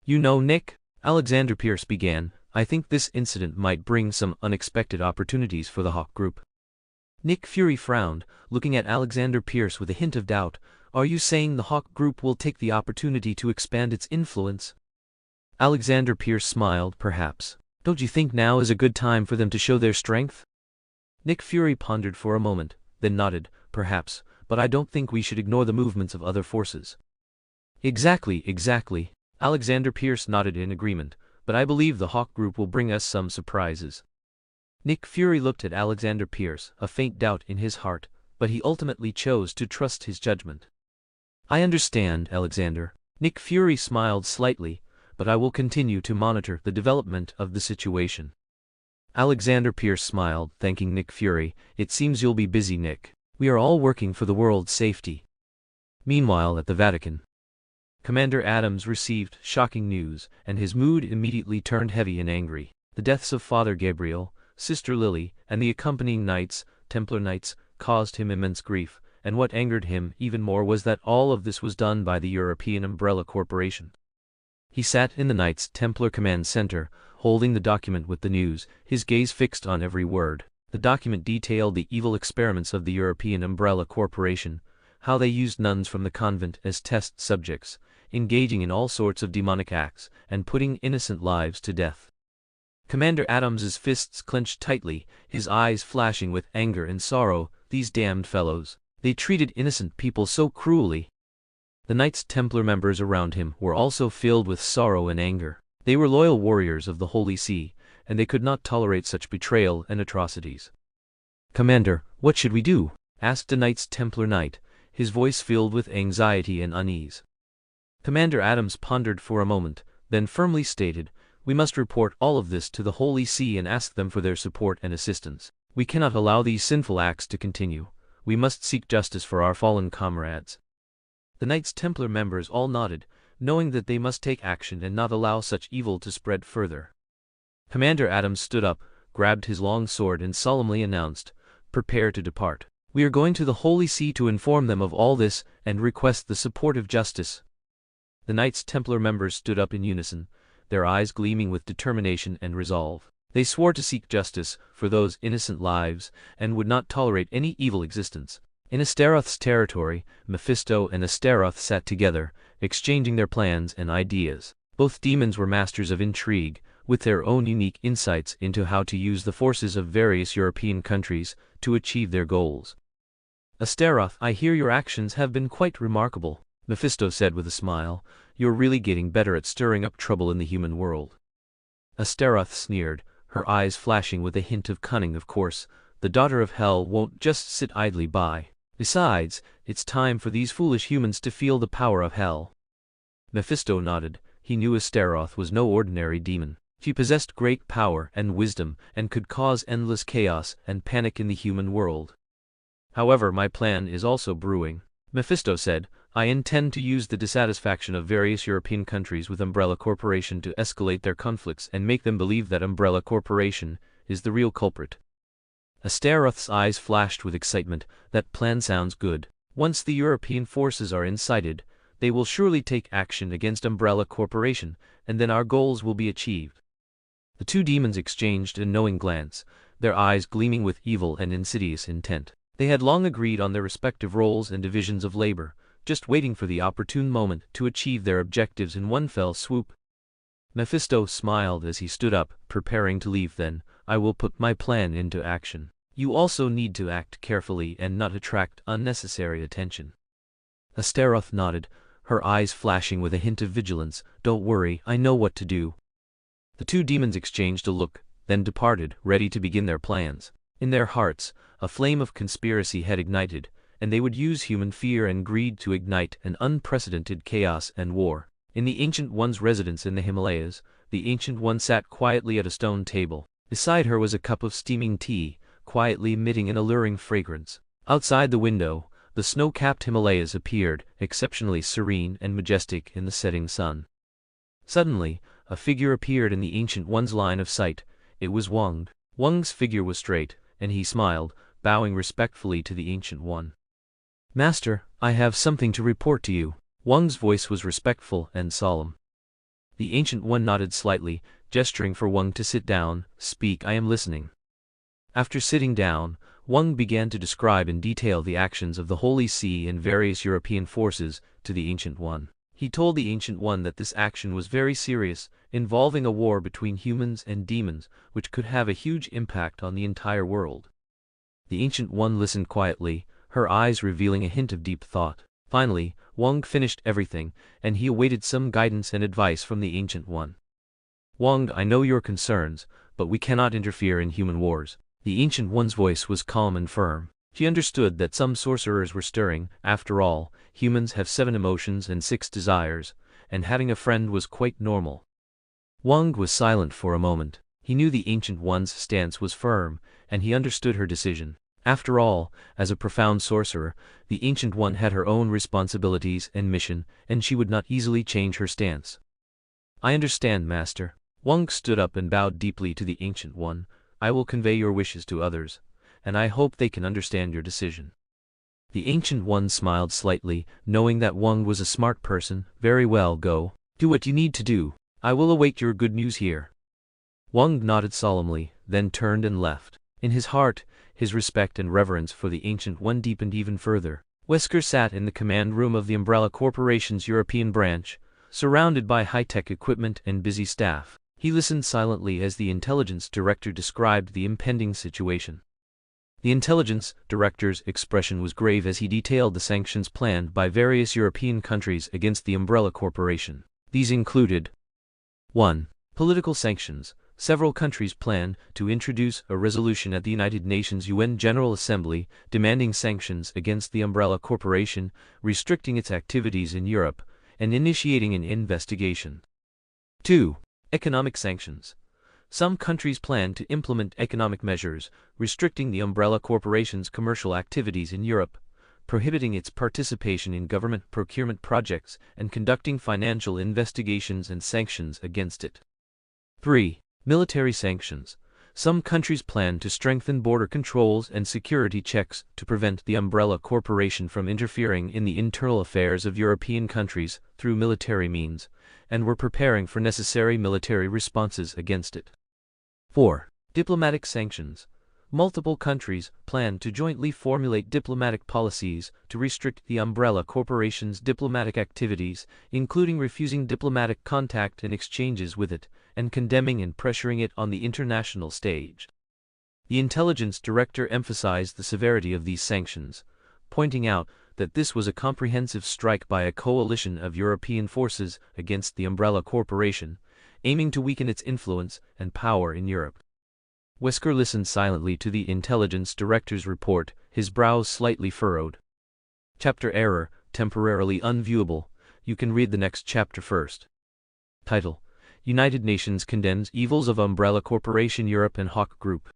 A: "You know, Nick," Alexander Pierce began, I think this incident might bring some unexpected opportunities for the Hawke Group. Nick Fury frowned, looking at Alexander Pierce with a hint of doubt. Are you saying the Hawke Group will take the opportunity to expand its influence? Alexander Pierce smiled. Perhaps. Don't you think now is a good time for them to show their strength? Nick Fury pondered for a moment, then nodded. Perhaps, but I don't think we should ignore the movements of other forces. Exactly. Alexander Pierce nodded in agreement, but I believe the Hawke Group will bring us some surprises. Nick Fury looked at Alexander Pierce, a faint doubt in his heart, but he ultimately chose to trust his judgment. I understand, Alexander. Nick Fury smiled slightly, but I will continue to monitor the development of the situation. Alexander Pierce smiled, thanking Nick Fury. It seems you'll be busy, Nick. We are all working for the world's safety. Meanwhile, at the Vatican, Commander Adams received shocking news, and his mood immediately turned heavy and angry. The deaths of Father Gabriel, Sister Lily, and the accompanying knights, Templar knights, caused him immense grief, and what angered him even more was that all of this was done by the European Umbrella Corporation. He sat in the Knights Templar Command Center, holding the document with the news, his gaze fixed on every word. The document detailed the evil experiments of the European Umbrella Corporation, how they used nuns from the convent as test subjects, engaging in all sorts of demonic acts, and putting innocent lives to death. Commander Adams's fists clenched tightly, his eyes flashing with anger and sorrow. These damned fellows. They treated innocent people so cruelly. The Knights Templar members around him were also filled with sorrow and anger. They were loyal warriors of the Holy See, and they could not tolerate such betrayal and atrocities. Commander, what should we do? Asked a Knights Templar knight, his voice filled with anxiety and unease. Commander Adams pondered for a moment, then firmly stated, we must report all of this to the Holy See and ask them for their support and assistance. We cannot allow these sinful acts to continue. We must seek justice for our fallen comrades. The Knights Templar members all nodded, knowing that they must take action and not allow such evil to spread further. Commander Adams stood up, grabbed his long sword and solemnly announced, prepare to depart. We are going to the Holy See to inform them of all this and request the support of justice. The Knights Templar members stood up in unison, their eyes gleaming with determination and resolve. They swore to seek justice for those innocent lives and would not tolerate any evil existence. In Astaroth's territory, Mephisto and Astaroth sat together, exchanging their plans and ideas. Both demons were masters of intrigue, with their own unique insights into how to use the forces of various European countries to achieve their goals. Astaroth, I hear your actions have been quite remarkable, Mephisto said with a smile. You're really getting better at stirring up trouble in the human world. Astaroth sneered, her eyes flashing with a hint of cunning. Of course, the daughter of hell won't just sit idly by. Besides, it's time for these foolish humans to feel the power of hell. Mephisto nodded. He knew Astaroth was no ordinary demon. She possessed great power and wisdom and could cause endless chaos and panic in the human world. However, my plan is also brewing, Mephisto said. I intend to use the dissatisfaction of various European countries with Umbrella Corporation to escalate their conflicts and make them believe that Umbrella Corporation is the real culprit. Astaroth's eyes flashed with excitement. That plan sounds good. Once the European forces are incited, they will surely take action against Umbrella Corporation, and then our goals will be achieved. The two demons exchanged a knowing glance, their eyes gleaming with evil and insidious intent. They had long agreed on their respective roles and divisions of labor, just waiting for the opportune moment to achieve their objectives in one fell swoop. Mephisto smiled as he stood up, preparing to leave. Then, I will put my plan into action. You also need to act carefully and not attract unnecessary attention. Astaroth nodded, her eyes flashing with a hint of vigilance. Don't worry, I know what to do. The two demons exchanged a look, then departed, ready to begin their plans. In their hearts, a flame of conspiracy had ignited, and they would use human fear and greed to ignite an unprecedented chaos and war. In the Ancient One's residence in the Himalayas, the Ancient One sat quietly at a stone table. Beside her was a cup of steaming tea, quietly emitting an alluring fragrance. Outside the window, the snow-capped Himalayas appeared, exceptionally serene and majestic in the setting sun. Suddenly, a figure appeared in the Ancient One's line of sight. It was Wang. Wang's figure was straight, and he smiled, bowing respectfully to the Ancient One. Master, I have something to report to you. Wang's voice was respectful and solemn. The Ancient One nodded slightly, gesturing for Wang to sit down. "Speak, I am listening." After sitting down, Wang began to describe in detail the actions of the Holy See and various European forces to the Ancient One. He told the Ancient One that this action was very serious, involving a war between humans and demons, which could have a huge impact on the entire world. The Ancient One listened quietly, her eyes revealing a hint of deep thought. Finally, Wang finished everything, and he awaited some guidance and advice from the Ancient One. "Wang, I know your concerns, but we cannot interfere in human wars." The Ancient One's voice was calm and firm. She understood that some sorcerers were stirring. After all, humans have 7 emotions and 6 desires, and having a friend was quite normal. Wang was silent for a moment. He knew the Ancient One's stance was firm, and he understood her decision. After all, as a profound sorcerer, the Ancient One had her own responsibilities and mission, and she would not easily change her stance. "I understand, Master." Wang stood up and bowed deeply to the Ancient One. "I will convey your wishes to others, and I hope they can understand your decision." The Ancient One smiled slightly, knowing that Wang was a smart person. "Very well, go. Do what you need to do. I will await your good news here." Wang nodded solemnly, then turned and left. In his heart, his respect and reverence for the Ancient One deepened even further. Wesker sat in the command room of the Umbrella Corporation's European branch, surrounded by high-tech equipment and busy staff. He listened silently as the intelligence director described the impending situation. The intelligence director's expression was grave as he detailed the sanctions planned by various European countries against the Umbrella Corporation. These included: 1. Political sanctions. Several countries plan to introduce a resolution at the United Nations UN General Assembly demanding sanctions against the Umbrella Corporation, restricting its activities in Europe, and initiating an investigation. 2. Economic sanctions. Some countries plan to implement economic measures, restricting the Umbrella Corporation's commercial activities in Europe, prohibiting its participation in government procurement projects, and conducting financial investigations and sanctions against it. 3. Military sanctions. Some countries plan to strengthen border controls and security checks to prevent the Umbrella Corporation from interfering in the internal affairs of European countries through military means, and were preparing for necessary military responses against it. 4. Diplomatic sanctions. Multiple countries plan to jointly formulate diplomatic policies to restrict the Umbrella Corporation's diplomatic activities, including refusing diplomatic contact and exchanges with it, and condemning and pressuring it on the international stage. The intelligence director emphasized the severity of these sanctions, pointing out that this was a comprehensive strike by a coalition of European forces against the Umbrella Corporation, aiming to weaken its influence and power in Europe. Wesker listened silently to the intelligence director's report, his brows slightly furrowed. Chapter Error, temporarily unviewable. You can read the next chapter first. Title: United Nations condemns evils of Umbrella Corporation Europe and Hawke Group.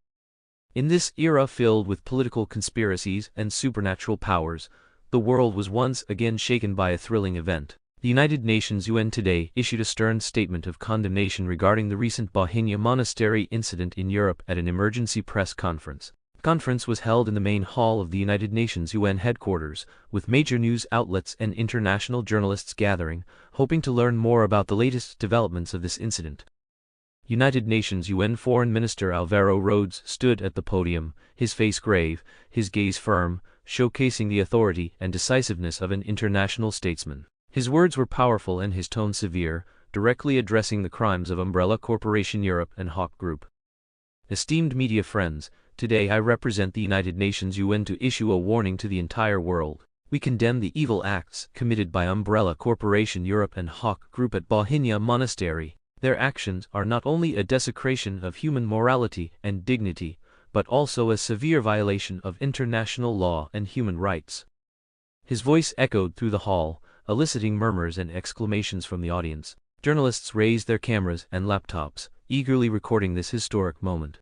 A: In this era filled with political conspiracies and supernatural powers, the world was once again shaken by a thrilling event. The United Nations UN today issued a stern statement of condemnation regarding the recent Bohemia Monastery incident in Europe at an emergency press conference. The conference was held in the main hall of the United Nations UN headquarters, with major news outlets and international journalists gathering, hoping to learn more about the latest developments of this incident. United Nations UN Foreign Minister Alvaro Rhodes stood at the podium, his face grave, his gaze firm, showcasing the authority and decisiveness of an international statesman. His words were powerful and his tone severe, directly addressing the crimes of Umbrella Corporation Europe and Hawke Group. Esteemed media friends, today I represent the United Nations UN to issue a warning to the entire world. We condemn the evil acts committed by Umbrella Corporation Europe and Hawke Group at Bohemia Monastery. Their actions are not only a desecration of human morality and dignity, but also a severe violation of international law and human rights. His voice echoed through the hall, eliciting murmurs and exclamations from the audience. Journalists raised their cameras and laptops, eagerly recording this historic moment.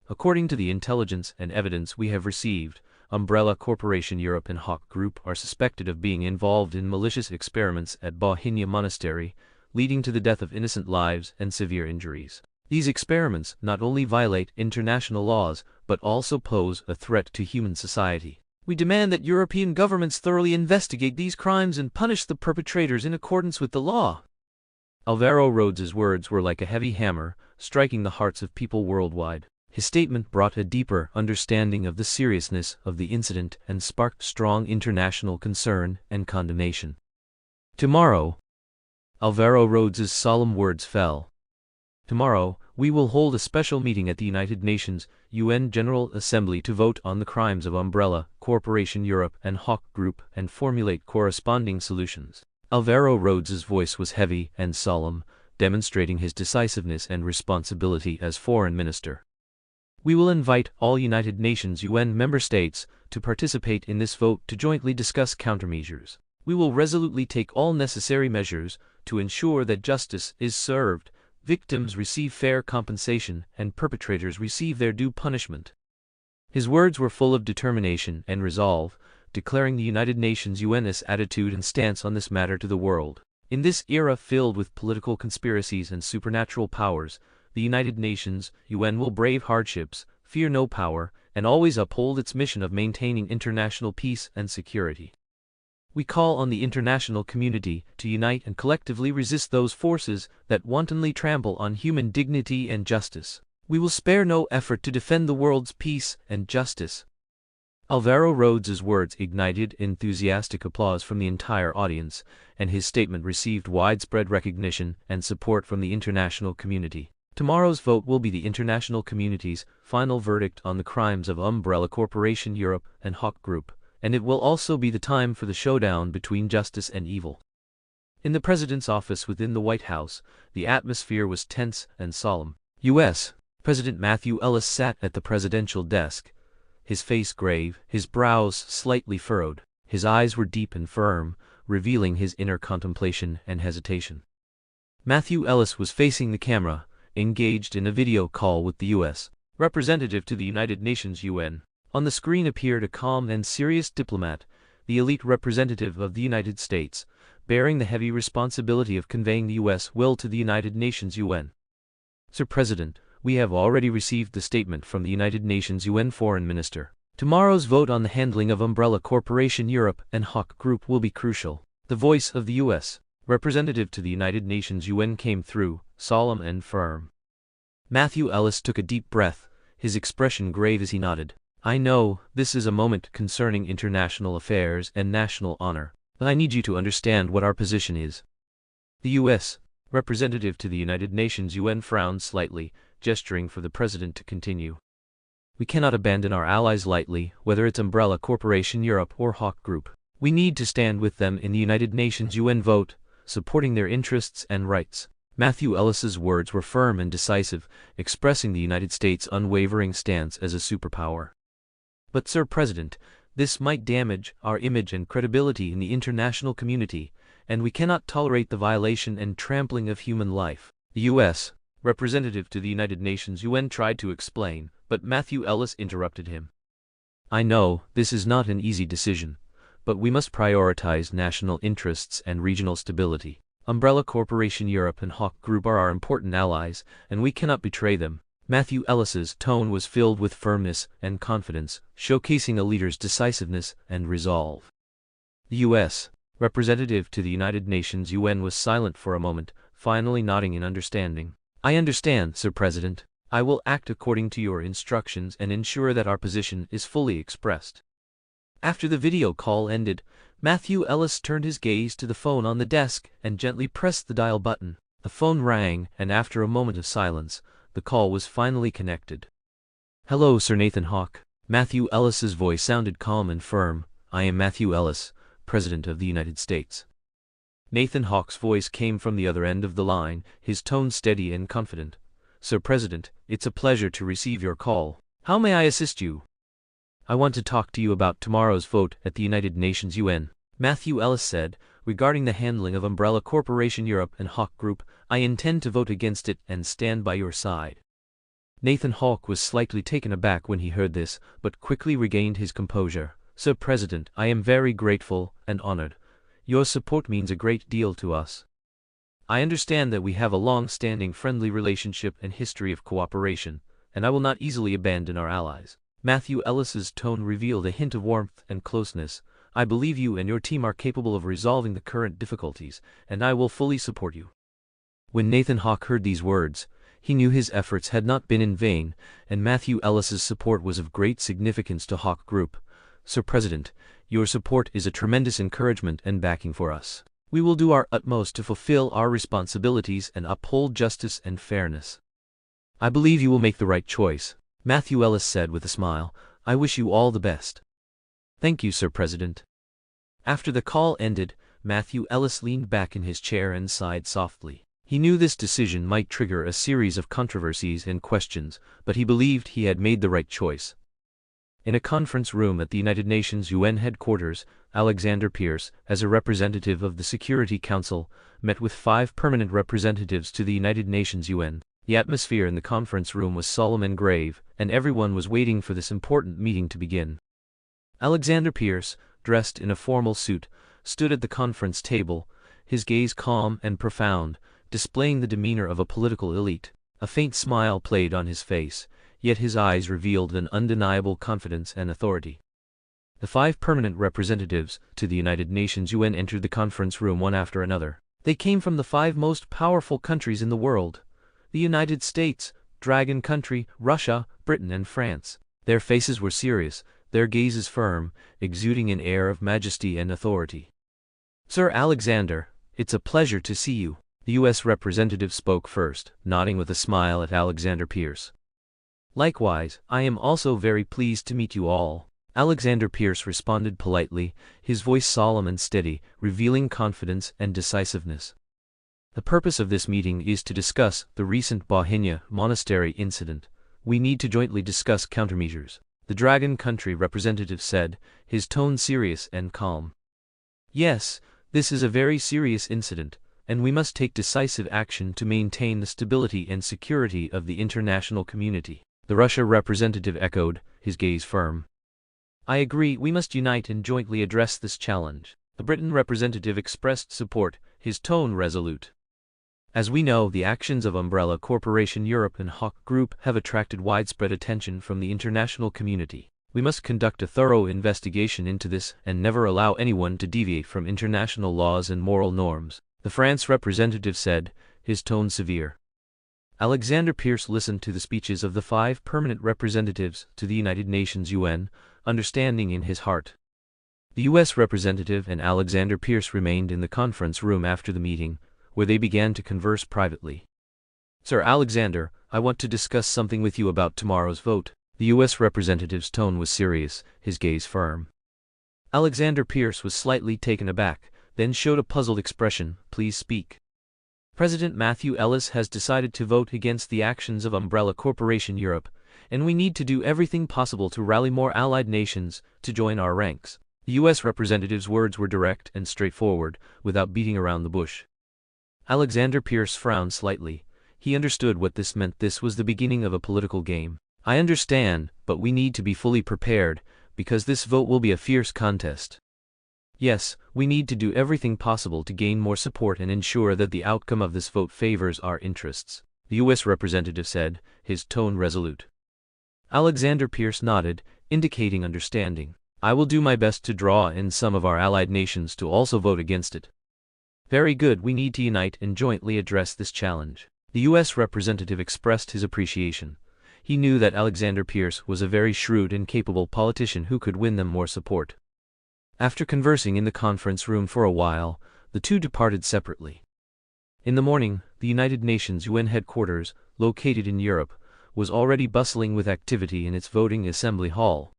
A: According to the intelligence and evidence we have received, Umbrella Corporation Europe and Hawke Group are suspected of being involved in malicious experiments at Bohemia Monastery, leading to the death of innocent lives and severe injuries. These experiments not only violate international laws, but also pose a threat to human society. We demand that European governments thoroughly investigate these crimes and punish the perpetrators in accordance with the law. Alvaro Rhodes's words were like a heavy hammer, striking the hearts of people worldwide. His statement brought a deeper understanding of the seriousness of the incident and sparked strong international concern and condemnation. Tomorrow, Alvaro Rhodes's solemn words fell. Tomorrow, we will hold a special meeting at the United Nations UN General Assembly to vote on the crimes of Umbrella Corporation Europe and Hawke Group and formulate corresponding solutions. Alvaro Rhodes's voice was heavy and solemn, demonstrating his decisiveness and responsibility as foreign minister. We will invite all United Nations UN member states to participate in this vote to jointly discuss countermeasures. We will resolutely take all necessary measures to ensure that justice is served, victims receive fair compensation, and perpetrators receive their due punishment. His words were full of determination and resolve, declaring the United Nations UN's attitude and stance on this matter to the world. In this era filled with political conspiracies and supernatural powers, the United Nations UN will brave hardships, fear no power, and always uphold its mission of maintaining international peace and security. We call on the international community to unite and collectively resist those forces that wantonly trample on human dignity and justice. We will spare no effort to defend the world's peace and justice. Alvaro Rhodes's words ignited enthusiastic applause from the entire audience, and his statement received widespread recognition and support from the international community. Tomorrow's vote will be the international community's final verdict on the crimes of Umbrella Corporation Europe and Hawke Group, and it will also be the time for the showdown between justice and evil. In the president's office within the White House, the atmosphere was tense and solemn. U.S. President Matthew Ellis sat at the presidential desk, his face grave, his brows slightly furrowed. His eyes were deep and firm, revealing his inner contemplation and hesitation. Matthew Ellis was facing the camera, engaged in a video call with the U.S. representative to the United Nations UN. On the screen appeared a calm and serious diplomat, the elite representative of the United States, bearing the heavy responsibility of conveying the U.S. will to the United Nations UN. Sir President, we have already received the statement from the United Nations UN Foreign Minister. Tomorrow's vote on the handling of Umbrella Corporation Europe and Hawke Group will be crucial. The voice of the U.S. representative to the United Nations UN came through, solemn and firm. Matthew Ellis took a deep breath, his expression grave as he nodded. I know this is a moment concerning international affairs and national honor, but I need you to understand what our position is. The U.S. representative to the United Nations UN frowned slightly, gesturing for the president to continue. We cannot abandon our allies lightly, whether it's Umbrella Corporation Europe or Hawke Group. We need to stand with them in the United Nations UN vote, supporting their interests and rights. Matthew Ellis's words were firm and decisive, expressing the United States' unwavering stance as a superpower. But, Sir President, this might damage our image and credibility in the international community, and we cannot tolerate the violation and trampling of human life. The U.S. representative to the United Nations UN tried to explain, but Matthew Ellis interrupted him. I know this is not an easy decision, but we must prioritize national interests and regional stability. Umbrella Corporation Europe and Hawke Group are our important allies, and we cannot betray them. Matthew Ellis's tone was filled with firmness and confidence, showcasing a leader's decisiveness and resolve. The U.S. representative to the United Nations UN was silent for a moment, finally nodding in understanding. I understand, Sir President. I will act according to your instructions and ensure that our position is fully expressed. After the video call ended, Matthew Ellis turned his gaze to the phone on the desk and gently pressed the dial button. The phone rang, and after a moment of silence, the call was finally connected. Hello, Sir Nathan Hawke. Matthew Ellis's voice sounded calm and firm. I am Matthew Ellis, President of the United States. Nathan Hawke's voice came from the other end of the line, his tone steady and confident. Sir President, it's a pleasure to receive your call. How may I assist you? I want to talk to you about tomorrow's vote at the United Nations UN. Matthew Ellis said, regarding the handling of Umbrella Corporation Europe and Hawke Group, I intend to vote against it and stand by your side. Nathan Hawke was slightly taken aback when he heard this, but quickly regained his composure. Sir President, I am very grateful and honored. Your support means a great deal to us. I understand that we have a long-standing friendly relationship and history of cooperation, and I will not easily abandon our allies. Matthew Ellis's tone revealed a hint of warmth and closeness. I believe you and your team are capable of resolving the current difficulties, and I will fully support you. When Nathan Hawke heard these words, he knew his efforts had not been in vain, and Matthew Ellis's support was of great significance to Hawke Group. Sir President, your support is a tremendous encouragement and backing for us. We will do our utmost to fulfill our responsibilities and uphold justice and fairness. I believe you will make the right choice, Matthew Ellis said with a smile. I wish you all the best. Thank you, Sir President. After the call ended, Matthew Ellis leaned back in his chair and sighed softly. He knew this decision might trigger a series of controversies and questions, but he believed he had made the right choice. In a conference room at the United Nations UN headquarters, Alexander Pierce, as a representative of the Security Council, met with 5 permanent representatives to the United Nations UN. The atmosphere in the conference room was solemn and grave, and everyone was waiting for this important meeting to begin. Alexander Pierce, dressed in a formal suit, stood at the conference table, his gaze calm and profound, displaying the demeanor of a political elite. A faint smile played on his face, yet his eyes revealed an undeniable confidence and authority. The 5 permanent representatives to the United Nations UN entered the conference room one after another. They came from the 5 most powerful countries in the world: the United States, Dragon Country, Russia, Britain and France. Their faces were serious, their gazes firm, exuding an air of majesty and authority. Sir Alexander, it's a pleasure to see you. The U.S. representative spoke first, nodding with a smile at Alexander Pierce. Likewise, I am also very pleased to meet you all. Alexander Pierce responded politely, his voice solemn and steady, revealing confidence and decisiveness. The purpose of this meeting is to discuss the recent Bohemia monastery incident. We need to jointly discuss countermeasures, the Dragon Country representative said, his tone serious and calm. Yes, this is a very serious incident, and we must take decisive action to maintain the stability and security of the international community. The Russia representative echoed, his gaze firm. I agree, we must unite and jointly address this challenge. The Britain representative expressed support, his tone resolute. As we know, the actions of Umbrella Corporation Europe and Hawke Group have attracted widespread attention from the international community. We must conduct a thorough investigation into this and never allow anyone to deviate from international laws and moral norms, the France representative said, his tone severe. Alexander Pierce listened to the speeches of the 5 permanent representatives to the United Nations UN, understanding in his heart. The U.S. representative and Alexander Pierce remained in the conference room after the meeting, where they began to converse privately. Sir Alexander, I want to discuss something with you about tomorrow's vote. The U.S. representative's tone was serious, his gaze firm. Alexander Pierce was slightly taken aback, then showed a puzzled expression. Please speak. President Matthew Ellis has decided to vote against the actions of Umbrella Corporation Europe, and we need to do everything possible to rally more allied nations to join our ranks. The U.S. representative's words were direct and straightforward, without beating around the bush. Alexander Pierce frowned slightly. He understood what this meant. This was the beginning of a political game. I understand, but we need to be fully prepared, because this vote will be a fierce contest. Yes, we need to do everything possible to gain more support and ensure that the outcome of this vote favors our interests, the U.S. representative said, his tone resolute. Alexander Pierce nodded, indicating understanding. I will do my best to draw in some of our allied nations to also vote against it. Very good, we need to unite and jointly address this challenge. The U.S. representative expressed his appreciation. He knew that Alexander Pierce was a very shrewd and capable politician who could win them more support. After conversing in the conference room for a while, the two departed separately. In the morning, the United Nations UN headquarters, located in Europe, was already bustling with activity in its voting assembly hall.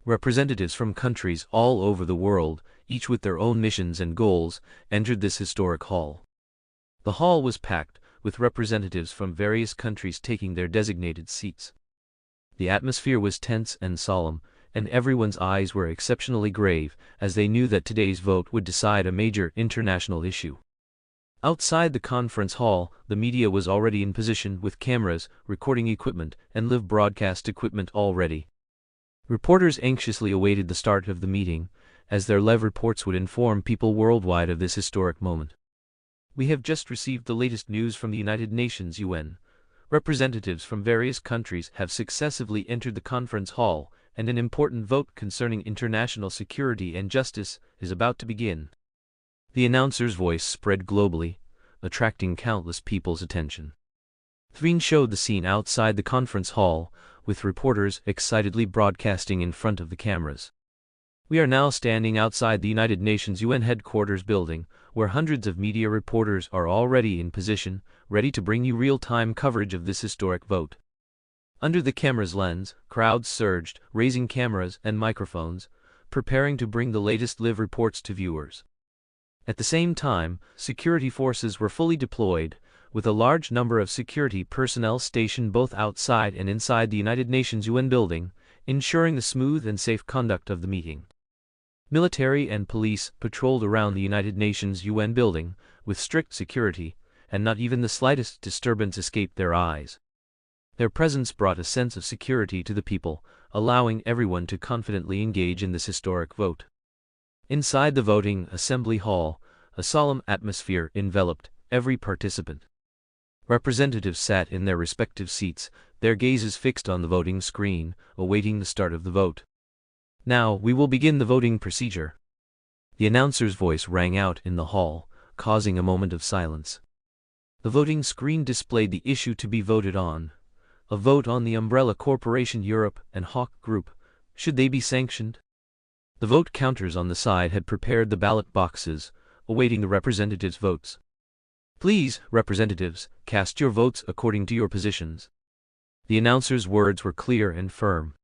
A: Representatives from countries all over the world, each with their own missions and goals, entered this historic hall. The hall was packed, with representatives from various countries taking their designated seats. The atmosphere was tense and solemn, and everyone's eyes were exceptionally grave, as they knew that today's vote would decide a major international issue. Outside the conference hall, the media was already in position with cameras, recording equipment, and live broadcast equipment all ready. Reporters anxiously awaited the start of the meeting, as their live reports would inform people worldwide of this historic moment. We have just received the latest news from the United Nations UN. Representatives from various countries have successively entered the conference hall, and an important vote concerning international security and justice is about to begin. The announcer's voice spread globally, attracting countless people's attention. Threen showed the scene outside the conference hall, with reporters excitedly broadcasting in front of the cameras. We are now standing outside the United Nations UN headquarters building, where hundreds of media reporters are already in position, ready to bring you real-time coverage of this historic vote. Under the camera's lens, crowds surged, raising cameras and microphones, preparing to bring the latest live reports to viewers. At the same time, security forces were fully deployed, with a large number of security personnel stationed both outside and inside the United Nations UN building, ensuring the smooth and safe conduct of the meeting. Military and police patrolled around the United Nations UN building, with strict security, and not even the slightest disturbance escaped their eyes. Their presence brought a sense of security to the people, allowing everyone to confidently engage in this historic vote. Inside the voting assembly hall, a solemn atmosphere enveloped every participant. Representatives sat in their respective seats, their gazes fixed on the voting screen, awaiting the start of the vote. Now, we will begin the voting procedure. The announcer's voice rang out in the hall, causing a moment of silence. The voting screen displayed the issue to be voted on. A vote on the umbrella corporation Europe and Hawke Group. Should they be sanctioned? The vote counters on the side had prepared the ballot boxes, awaiting the representatives' votes. Please, representatives, cast your votes according to your positions. The announcer's words were clear and firm.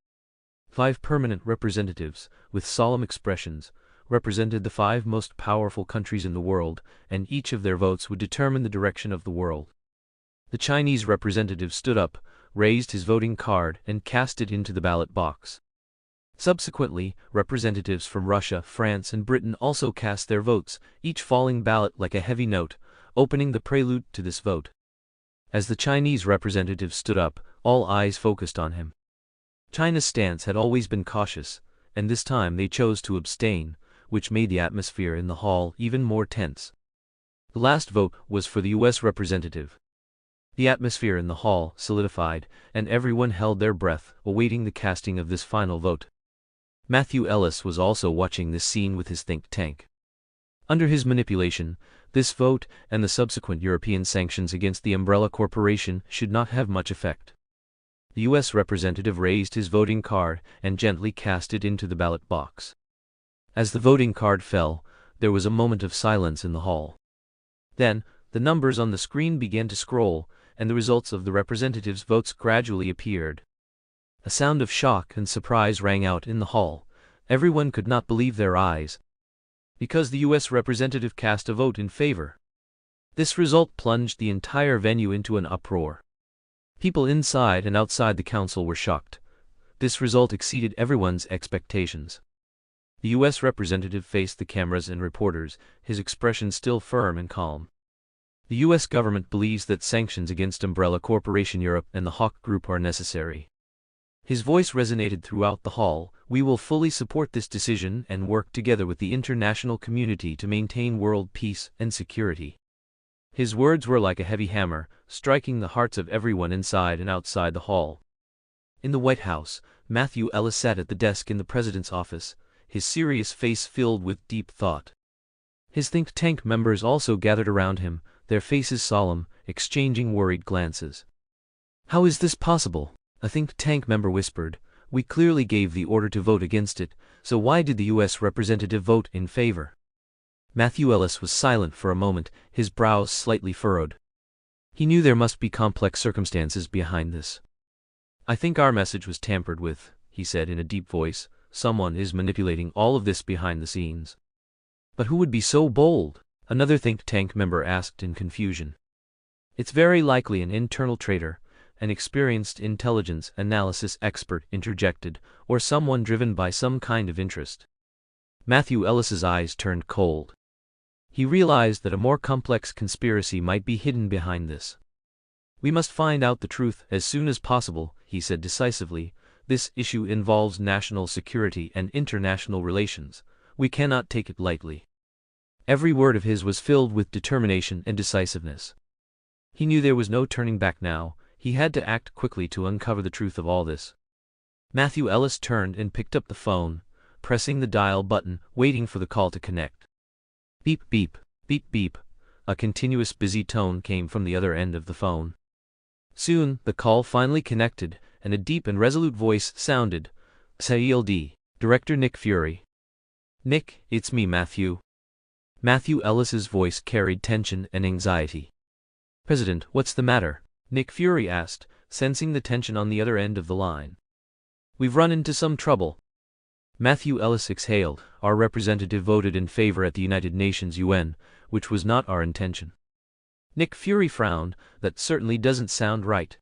A: 5 permanent representatives, with solemn expressions, represented the 5 most powerful countries in the world, and each of their votes would determine the direction of the world. The Chinese representative stood up, raised his voting card, and cast it into the ballot box. Subsequently, representatives from Russia, France, and Britain also cast their votes, each falling ballot like a heavy note, opening the prelude to this vote. As the Chinese representative stood up, all eyes focused on him. China's stance had always been cautious, and this time they chose to abstain, which made the atmosphere in the hall even more tense. The last vote was for the U.S. representative. The atmosphere in the hall solidified, and everyone held their breath, awaiting the casting of this final vote. Matthew Ellis was also watching this scene with his think tank. Under his manipulation, this vote and the subsequent European sanctions against the Umbrella Corporation should not have much effect. The U.S. representative raised his voting card and gently cast it into the ballot box. As the voting card fell, there was a moment of silence in the hall. Then, the numbers on the screen began to scroll, and the results of the representatives' votes gradually appeared. A sound of shock and surprise rang out in the hall. Everyone could not believe their eyes. Because the U.S. representative cast a vote in favor. This result plunged the entire venue into an uproar. People inside and outside the council were shocked. This result exceeded everyone's expectations. The U.S. representative faced the cameras and reporters, his expression still firm and calm. The U.S. government believes that sanctions against Umbrella Corporation Europe and the Hawke Group are necessary. His voice resonated throughout the hall. We will fully support this decision and work together with the international community to maintain world peace and security. His words were like a heavy hammer, striking the hearts of everyone inside and outside the hall. In the White House, Matthew Ellis sat at the desk in the president's office, his serious face filled with deep thought. His think tank members also gathered around him, their faces solemn, exchanging worried glances. How is this possible? A think tank member whispered. We clearly gave the order to vote against it, so why did the U.S. representative vote in favor? Matthew Ellis was silent for a moment, his brows slightly furrowed. He knew there must be complex circumstances behind this. I think our message was tampered with, he said in a deep voice. Someone is manipulating all of this behind the scenes. But who would be so bold? Another think tank member asked in confusion. It's very likely an internal traitor, an experienced intelligence analysis expert interjected, or someone driven by some kind of interest. Matthew Ellis's eyes turned cold. He realized that a more complex conspiracy might be hidden behind this. We must find out the truth as soon as possible, he said decisively. This issue involves national security and international relations. We cannot take it lightly. Every word of his was filled with determination and decisiveness. He knew there was no turning back now. He had to act quickly to uncover the truth of all this. Matthew Ellis turned and picked up the phone, pressing the dial button, waiting for the call to connect. Beep beep, beep beep. a continuous busy tone came from the other end of the phone. Soon, the call finally connected, and a deep and resolute voice sounded. "CLD, Director Nick Fury." "Nick, it's me, Matthew." Matthew Ellis's voice carried tension and anxiety. "President, what's the matter?" Nick Fury asked, sensing the tension on the other end of the line. "We've run into some trouble." Matthew Ellis exhaled. "Our representative voted in favor at the United Nations UN, which was not our intention." Nick Fury frowned. "That certainly doesn't sound right."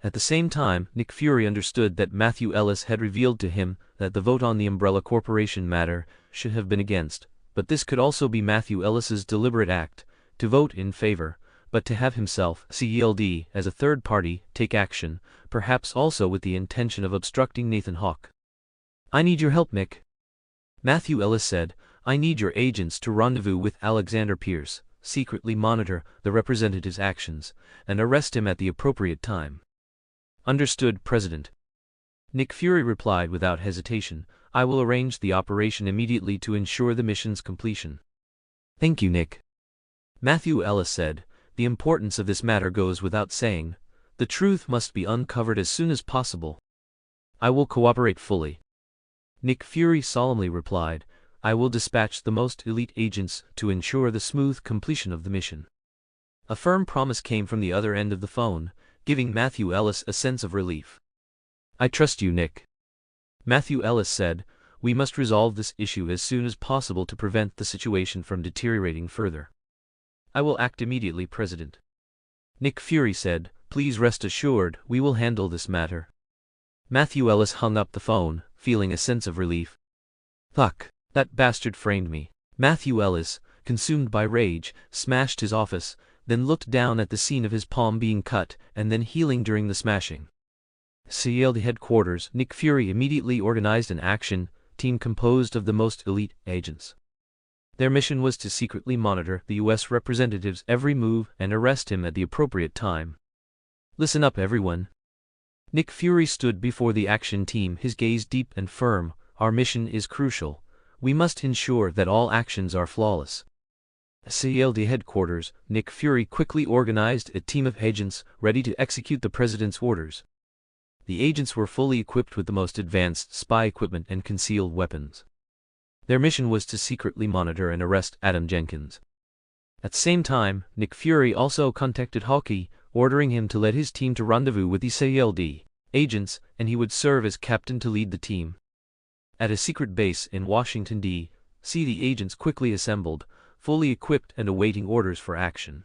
A: At the same time, Nick Fury understood that Matthew Ellis had revealed to him that the vote on the Umbrella Corporation matter should have been against, but this could also be Matthew Ellis's deliberate act, to vote in favor, but to have himself, CLD, as a third party, take action, perhaps also with the intention of obstructing Nathan Hawke. "I need your help, Nick," Matthew Ellis said. "I need your agents to rendezvous with Alexander Pierce, secretly monitor the representative's actions, and arrest him at the appropriate time." "Understood, President." Nick Fury replied without hesitation. "I will arrange the operation immediately to ensure the mission's completion." "Thank you, Nick," Matthew Ellis said. "The importance of this matter goes without saying. The truth must be uncovered as soon as possible." "I will cooperate fully," Nick Fury solemnly replied. "I will dispatch the most elite agents to ensure the smooth completion of the mission." A firm promise came from the other end of the phone, giving Matthew Ellis a sense of relief. "I trust you, Nick," Matthew Ellis said. "We must resolve this issue as soon as possible to prevent the situation from deteriorating further." "I will act immediately, President," Nick Fury said. "Please rest assured, we will handle this matter." Matthew Ellis hung up the phone, feeling a sense of relief. "Fuck, that bastard framed me." Matthew Ellis, consumed by rage, smashed his office, then looked down at the scene of his palm being cut and then healing during the smashing. CLD headquarters, Nick Fury immediately organized an action team composed of the most elite agents. Their mission was to secretly monitor the U.S. representative's every move and arrest him at the appropriate time. "Listen up, everyone." Nick Fury stood before the action team, his gaze deep and firm. "Our mission is crucial. We must ensure that all actions are flawless." CLD headquarters, Nick Fury quickly organized a team of agents ready to execute the president's orders. The agents were fully equipped with the most advanced spy equipment and concealed weapons. Their mission was to secretly monitor and arrest Adam Jenkins. At the same time, Nick Fury also contacted Hawke, ordering him to lead his team to rendezvous with the CLD agents, and he would serve as captain to lead the team. At a secret base in Washington, D.C., the agents quickly assembled, fully equipped and awaiting orders for action.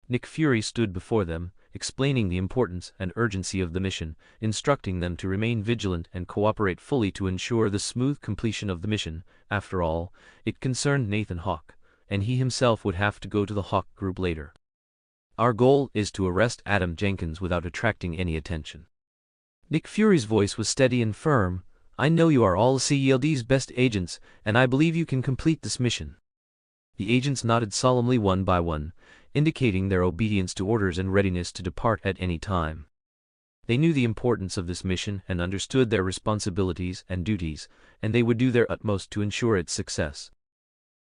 A: Nick Fury stood before them, explaining the importance and urgency of the mission, instructing them to remain vigilant and cooperate fully to ensure the smooth completion of the mission. After all, it concerned Nathan Hawke, and he himself would have to go to the Hawke group later. "Our goal is to arrest Adam Jenkins without attracting any attention." Nick Fury's voice was steady and firm. "I know you are all CLD's best agents, and I believe you can complete this mission." The agents nodded solemnly one by one, indicating their obedience to orders and readiness to depart at any time. They knew the importance of this mission and understood their responsibilities and duties, and they would do their utmost to ensure its success.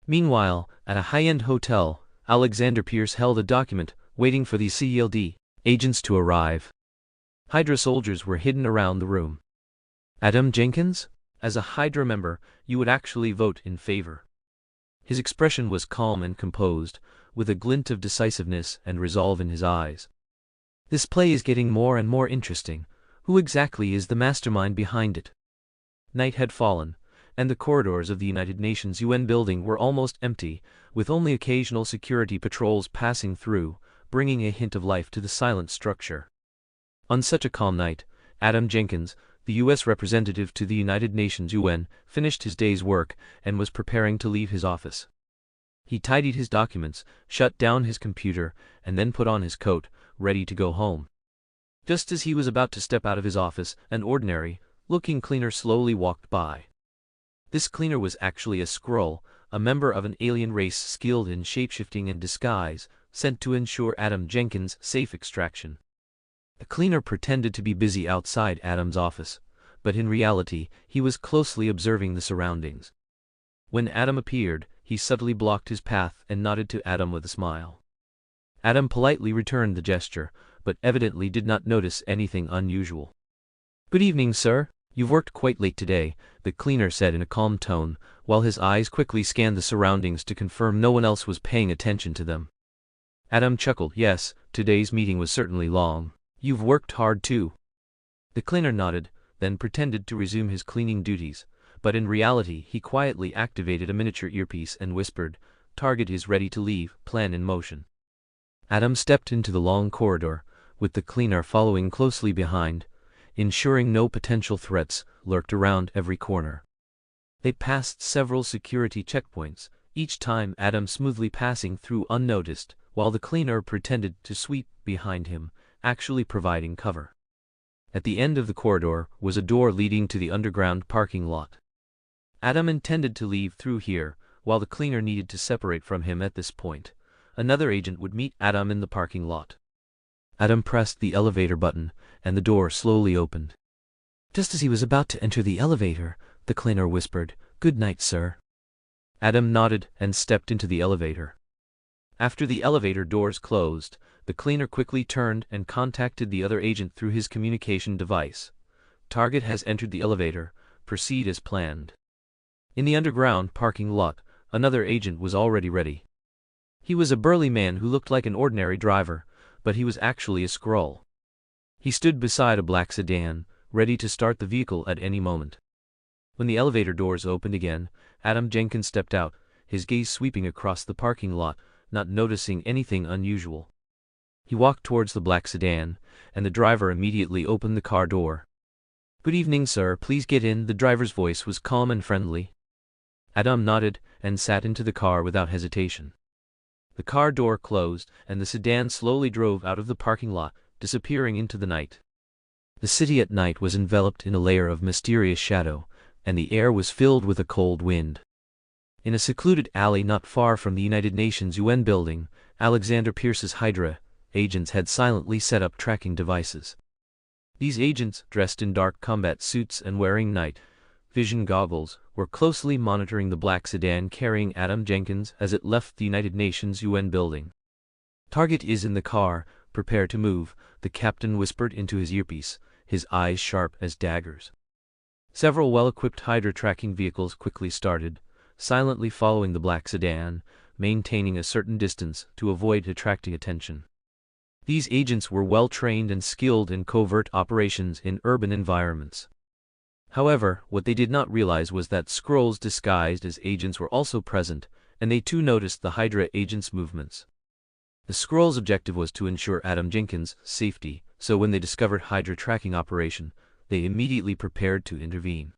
A: Meanwhile, at a high-end hotel, Alexander Pierce held a document, waiting for the CLD agents to arrive. Hydra soldiers were hidden around the room. "Adam Jenkins? As a Hydra member, you would actually vote in favor." His expression was calm and composed, with a glint of decisiveness and resolve in his eyes. "This play is getting more and more interesting. Who exactly is the mastermind behind it?" Night had fallen, and the corridors of the United Nations UN building were almost empty, with only occasional security patrols passing through, bringing a hint of life to the silent structure. On such a calm night, Adam Jenkins, the U.S. representative to the United Nations UN, finished his day's work and was preparing to leave his office. He tidied his documents, shut down his computer, and then put on his coat, ready to go home. Just as he was about to step out of his office, an ordinary-looking cleaner slowly walked by. This cleaner was actually a Skrull, a member of an alien race skilled in shapeshifting and disguise, sent to ensure Adam Jenkins' safe extraction. The cleaner pretended to be busy outside Adam's office, but in reality, he was closely observing the surroundings. When Adam appeared, he subtly blocked his path and nodded to Adam with a smile. Adam politely returned the gesture, but evidently did not notice anything unusual. "Good evening, sir. You've worked quite late today," the cleaner said in a calm tone, while his eyes quickly scanned the surroundings to confirm no one else was paying attention to them. Adam chuckled. "Yes, today's meeting was certainly long. You've worked hard too." The cleaner nodded, then pretended to resume his cleaning duties, but in reality he quietly activated a miniature earpiece and whispered, "Target is ready to leave, plan in motion." Adam stepped into the long corridor, with the cleaner following closely behind, ensuring no potential threats lurked around every corner. They passed several security checkpoints, each time Adam smoothly passing through unnoticed, while the cleaner pretended to sweep behind him, actually providing cover. At the end of the corridor was a door leading to the underground parking lot. Adam intended to leave through here, while the cleaner needed to separate from him at this point. Another agent would meet Adam in the parking lot. Adam pressed the elevator button, and the door slowly opened. Just as he was about to enter the elevator, the cleaner whispered, "Good night, sir." Adam nodded and stepped into the elevator. After the elevator doors closed, the cleaner quickly turned and contacted the other agent through his communication device. "Target has entered the elevator. Proceed as planned." In the underground parking lot, another agent was already ready. He was a burly man who looked like an ordinary driver, but he was actually a Skrull. He stood beside a black sedan, ready to start the vehicle at any moment. When the elevator doors opened again, Adam Jenkins stepped out, his gaze sweeping across the parking lot, not noticing anything unusual. He walked towards the black sedan, and the driver immediately opened the car door. "Good evening, sir. Please get in." The driver's voice was calm and friendly. Adam nodded and sat into the car without hesitation. The car door closed, and the sedan slowly drove out of the parking lot, disappearing into the night. The city at night was enveloped in a layer of mysterious shadow, and the air was filled with a cold wind. In a secluded alley not far from the United Nations UN building, Alexander Pierce's Hydra agents had silently set up tracking devices. These agents, dressed in dark combat suits and wearing night vision goggles, were closely monitoring the black sedan carrying Adam Jenkins as it left the United Nations UN building. "Target is in the car, prepare to move," the captain whispered into his earpiece, his eyes sharp as daggers. Several well-equipped Hydra tracking vehicles quickly started, silently following the black sedan, maintaining a certain distance to avoid attracting attention. These agents were well-trained and skilled in covert operations in urban environments. However, what they did not realize was that Skrulls disguised as agents were also present, and they too noticed the Hydra agents' movements. The Skrulls' objective was to ensure Adam Jenkins' safety, so when they discovered Hydra tracking operation, they immediately prepared to intervene.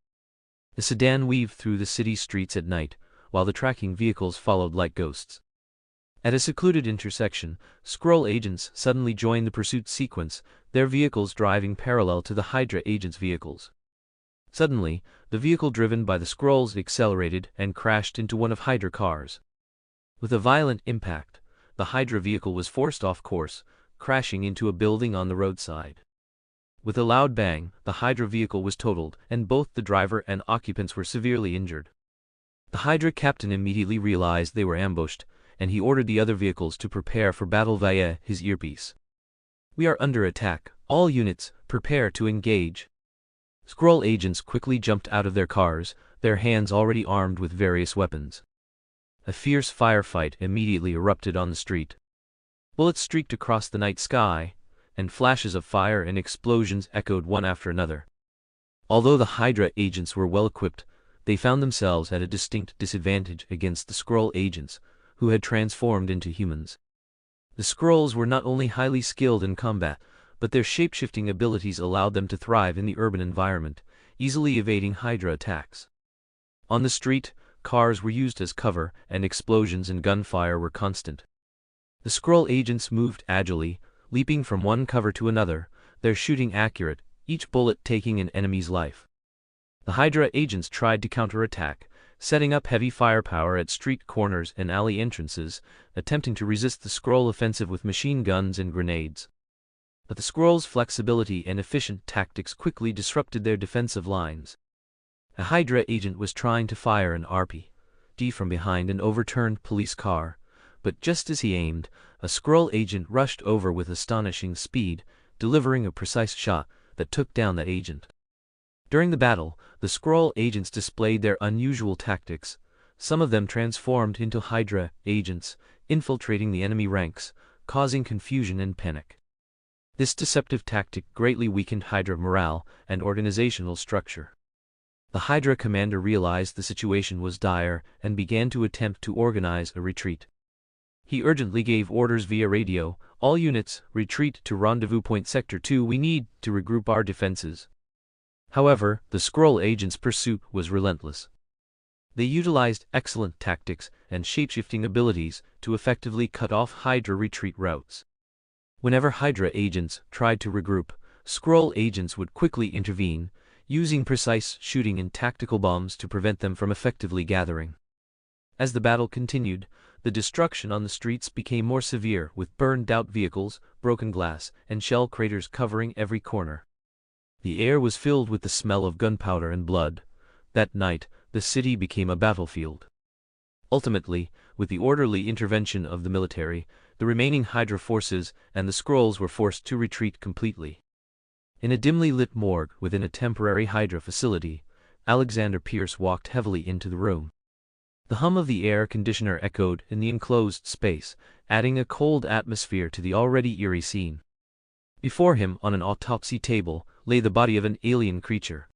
A: The sedan weaved through the city streets at night, while the tracking vehicles followed like ghosts. At a secluded intersection, Skrull agents suddenly joined the pursuit sequence, their vehicles driving parallel to the Hydra agents' vehicles. Suddenly, the vehicle driven by the Skrulls accelerated and crashed into one of Hydra cars. With a violent impact, the Hydra vehicle was forced off course, crashing into a building on the roadside. With a loud bang, the Hydra vehicle was totaled, and both the driver and occupants were severely injured. The Hydra captain immediately realized they were ambushed, and he ordered the other vehicles to prepare for battle via his earpiece. "We are under attack. All units, prepare to engage." Skrull agents quickly jumped out of their cars, their hands already armed with various weapons. A fierce firefight immediately erupted on the street. Bullets streaked across the night sky, and flashes of fire and explosions echoed one after another. Although the Hydra agents were well equipped, they found themselves at a distinct disadvantage against the Skrull agents, who had transformed into humans. The Skrulls were not only highly skilled in combat, but their shape-shifting abilities allowed them to thrive in the urban environment, easily evading Hydra attacks. On the street, cars were used as cover, and explosions and gunfire were constant. The Skrull agents moved agilely, leaping from one cover to another, their shooting accurate, each bullet taking an enemy's life. The Hydra agents tried to counterattack, setting up heavy firepower at street corners and alley entrances, attempting to resist the Skrull offensive with machine guns and grenades. But the Skrulls' flexibility and efficient tactics quickly disrupted their defensive lines. A Hydra agent was trying to fire an RPG SHD from behind an overturned police car, but just as he aimed, a Skrull agent rushed over with astonishing speed, delivering a precise shot that took down that agent. During the battle, the Skrull agents displayed their unusual tactics. Some of them transformed into Hydra agents, infiltrating the enemy ranks, causing confusion and panic. This deceptive tactic greatly weakened Hydra morale and organizational structure. The Hydra commander realized the situation was dire and began to attempt to organize a retreat. He urgently gave orders via radio, "All units, retreat to Rendezvous Point Sector 2, we need to regroup our defenses." However, the Skrull agents' pursuit was relentless. They utilized excellent tactics and shapeshifting abilities to effectively cut off Hydra retreat routes. Whenever Hydra agents tried to regroup, Skrull agents would quickly intervene, using precise shooting and tactical bombs to prevent them from effectively gathering. As the battle continued, the destruction on the streets became more severe, with burned-out vehicles, broken glass, and shell craters covering every corner. The air was filled with the smell of gunpowder and blood. That night, the city became a battlefield. Ultimately, with the orderly intervention of the military, the remaining Hydra forces and the Skrulls were forced to retreat completely. In a dimly lit morgue within a temporary Hydra facility, Alexander Pierce walked heavily into the room. The hum of the air conditioner echoed in the enclosed space, adding a cold atmosphere to the already eerie scene. Before him, on an autopsy table, lay the body of an alien creature.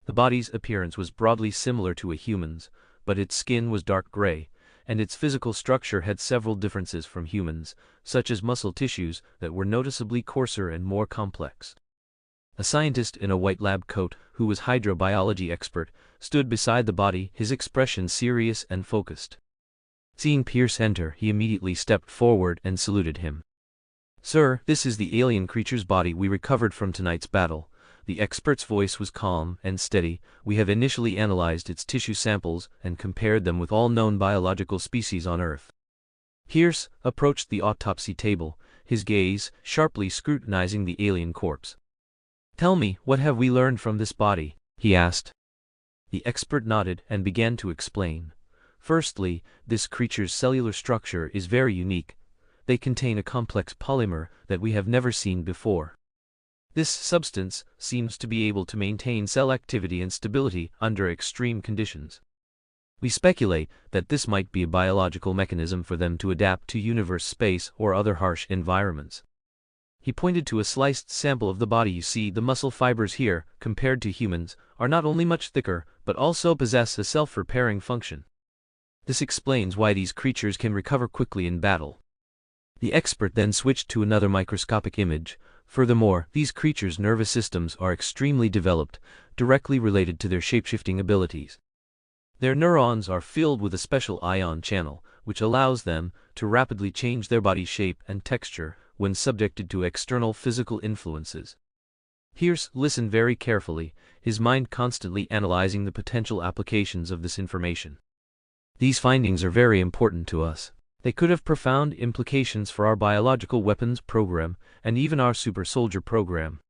A: The body's appearance was broadly similar to a human's, but its skin was dark gray, and its physical structure had several differences from humans, such as muscle tissues that were noticeably coarser and more complex. A scientist in a white lab coat, who was Hydra biology expert, stood beside the body, his expression serious and focused. Seeing Pierce enter, he immediately stepped forward and saluted him. "Sir, this is the alien creature's body we recovered from tonight's battle." The expert's voice was calm and steady. "We have initially analyzed its tissue samples and compared them with all known biological species on Earth." Pierce approached the autopsy table, his gaze sharply scrutinizing the alien corpse. "Tell me, what have we learned from this body?" he asked. The expert nodded and began to explain. "Firstly, this creature's cellular structure is very unique. They contain a complex polymer that we have never seen before. This substance seems to be able to maintain cell activity and stability under extreme conditions. We speculate that this might be a biological mechanism for them to adapt to universe space or other harsh environments." He pointed to a sliced sample of the body. "You see, the muscle fibers here, compared to humans, are not only much thicker, but also possess a self-repairing function. This explains why these creatures can recover quickly in battle." The expert then switched to another microscopic image. "Furthermore, these creatures' nervous systems are extremely developed, directly related to their shapeshifting abilities. Their neurons are filled with a special ion channel, which allows them to rapidly change their body shape and texture when subjected to external physical influences." Pierce listened very carefully, his mind constantly analyzing the potential applications of this information. "These findings are very important to us. They could have profound implications for our biological weapons program and even our super soldier program."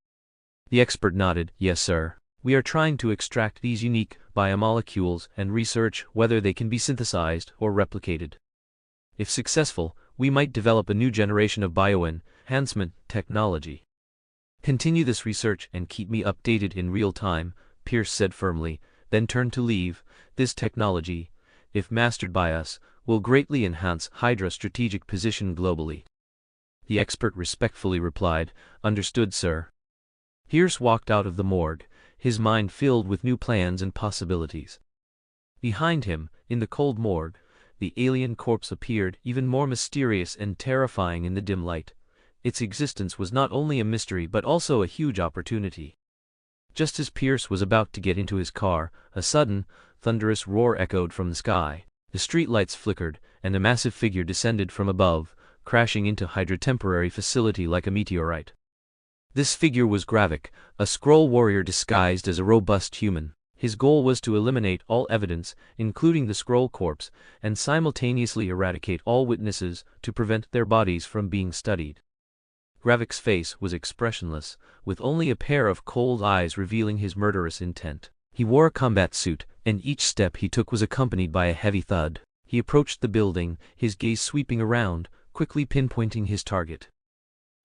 A: The expert nodded. "Yes, sir. We are trying to extract these unique biomolecules and research whether they can be synthesized or replicated. If successful, we might develop a new generation of bioenhancement technology." "Continue this research and keep me updated in real time," Pierce said firmly, then turned to leave. "This technology, if mastered by us, will greatly enhance Hydra's strategic position globally." The expert respectfully replied, "Understood, sir." Pierce walked out of the morgue, his mind filled with new plans and possibilities. Behind him, in the cold morgue, the alien corpse appeared even more mysterious and terrifying in the dim light. Its existence was not only a mystery but also a huge opportunity. Just as Pierce was about to get into his car, a sudden, thunderous roar echoed from the sky. The streetlights flickered, and a massive figure descended from above, crashing into Hydra temporary facility like a meteorite. This figure was Gravik, a Skrull warrior disguised as a robust human. His goal was to eliminate all evidence, including the Skrull corpse, and simultaneously eradicate all witnesses to prevent their bodies from being studied. Gravik's face was expressionless, with only a pair of cold eyes revealing his murderous intent. He wore a combat suit, and each step he took was accompanied by a heavy thud. He approached the building, his gaze sweeping around, quickly pinpointing his target.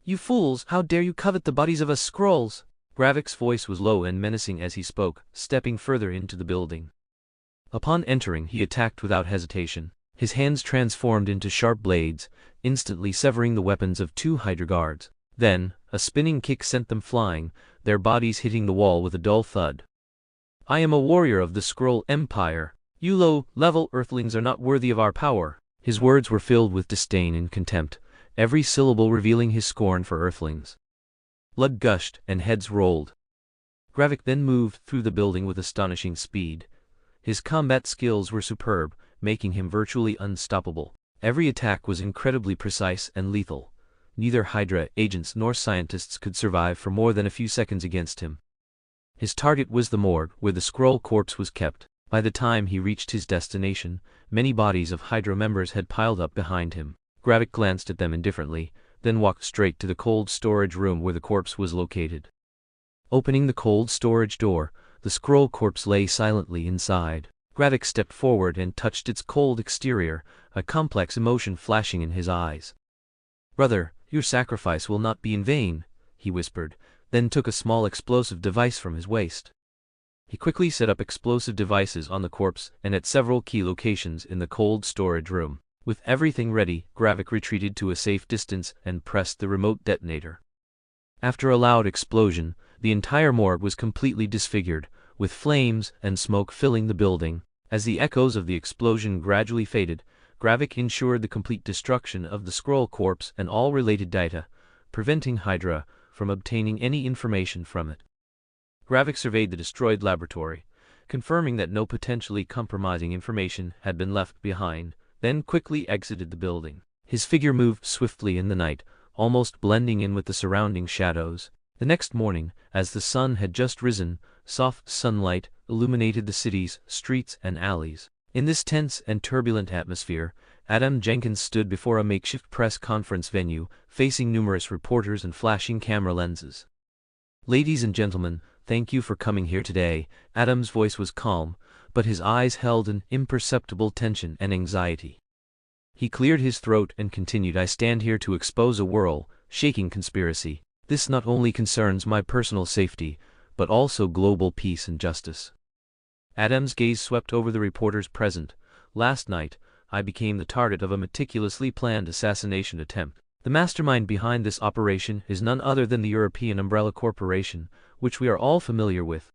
A: "You fools, how dare you covet the bodies of us Skrulls?" Gravik's voice was low and menacing as he spoke, stepping further into the building. Upon entering, he attacked without hesitation. His hands transformed into sharp blades, instantly severing the weapons of 2 Hydra guards. Then, a spinning kick sent them flying, their bodies hitting the wall with a dull thud. "I am a warrior of the Skrull Empire. You low-level Earthlings are not worthy of our power." His words were filled with disdain and contempt, every syllable revealing his scorn for Earthlings. Blood gushed and heads rolled. Gravik then moved through the building with astonishing speed. His combat skills were superb, making him virtually unstoppable. Every attack was incredibly precise and lethal. Neither Hydra agents nor scientists could survive for more than a few seconds against him. His target was the morgue, where the Skrull corpse was kept. By the time he reached his destination, many bodies of Hydra members had piled up behind him. Gravik glanced at them indifferently, then walked straight to the cold storage room where the corpse was located. Opening the cold storage door, the Skrull corpse lay silently inside. Gravik stepped forward and touched its cold exterior, a complex emotion flashing in his eyes. "Brother, your sacrifice will not be in vain," he whispered, then took a small explosive device from his waist. He quickly set up explosive devices on the corpse and at several key locations in the cold storage room. With everything ready, Gravik retreated to a safe distance and pressed the remote detonator. After a loud explosion, the entire morgue was completely disfigured, with flames and smoke filling the building. As the echoes of the explosion gradually faded, Gravik ensured the complete destruction of the Skrull corpse and all related data, preventing Hydra from obtaining any information from it. Gravik surveyed the destroyed laboratory, confirming that no potentially compromising information had been left behind, then quickly exited the building. His figure moved swiftly in the night, almost blending in with the surrounding shadows. The next morning, as the sun had just risen, soft sunlight illuminated the city's streets and alleys. In this tense and turbulent atmosphere, Adam Jenkins stood before a makeshift press conference venue, facing numerous reporters and flashing camera lenses. "Ladies and gentlemen, thank you for coming here today." Adam's voice was calm, but his eyes held an imperceptible tension and anxiety. He cleared his throat and continued, "I stand here to expose a world-shaking conspiracy. This not only concerns my personal safety, but also global peace and justice." Adam's gaze swept over the reporters present. "Last night, I became the target of a meticulously planned assassination attempt. The mastermind behind this operation is none other than the European Umbrella Corporation, which we are all familiar with."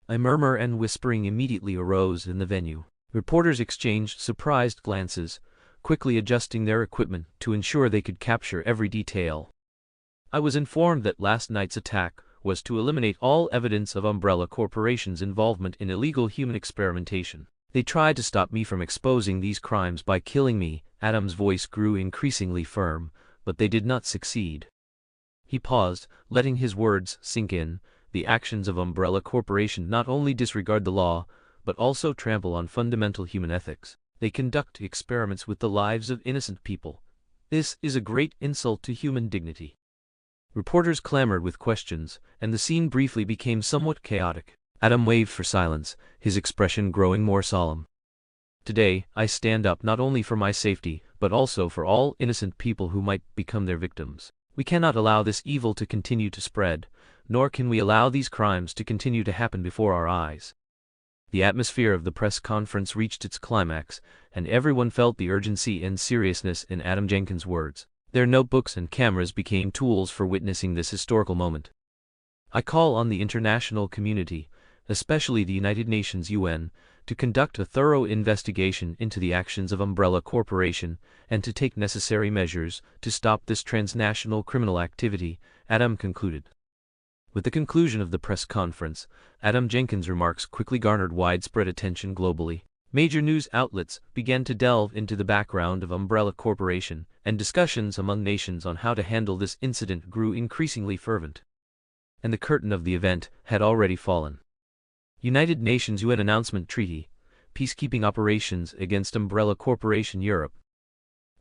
A: A murmur and whispering immediately arose in the venue. Reporters exchanged surprised glances, quickly adjusting their equipment to ensure they could capture every detail. "I was informed that last night's attack was to eliminate all evidence of Umbrella Corporation's involvement in illegal human experimentation. They tried to stop me from exposing these crimes by killing me." Adam's voice grew increasingly firm, but they did not succeed. He paused, letting his words sink in. "The actions of Umbrella Corporation not only disregard the law, but also trample on fundamental human ethics. They conduct experiments with the lives of innocent people. This is a great insult to human dignity." Reporters clamored with questions, and the scene briefly became somewhat chaotic. Adam waved for silence, his expression growing more solemn. "Today, I stand up not only for my safety, but also for all innocent people who might become their victims. We cannot allow this evil to continue to spread, nor can we allow these crimes to continue to happen before our eyes." The atmosphere of the press conference reached its climax, and everyone felt the urgency and seriousness in Adam Jenkins' words. Their notebooks and cameras became tools for witnessing this historical moment. "I call on the international community, especially the United Nations (UN), to conduct a thorough investigation into the actions of Umbrella Corporation and to take necessary measures to stop this transnational criminal activity," Adam concluded. With the conclusion of the press conference, Adam Jenkins' remarks quickly garnered widespread attention globally. Major news outlets began to delve into the background of Umbrella Corporation, and discussions among nations on how to handle this incident grew increasingly fervent. And the curtain of the event had already fallen. United Nations UN Announcement Treaty, Peacekeeping Operations against Umbrella Corporation Europe.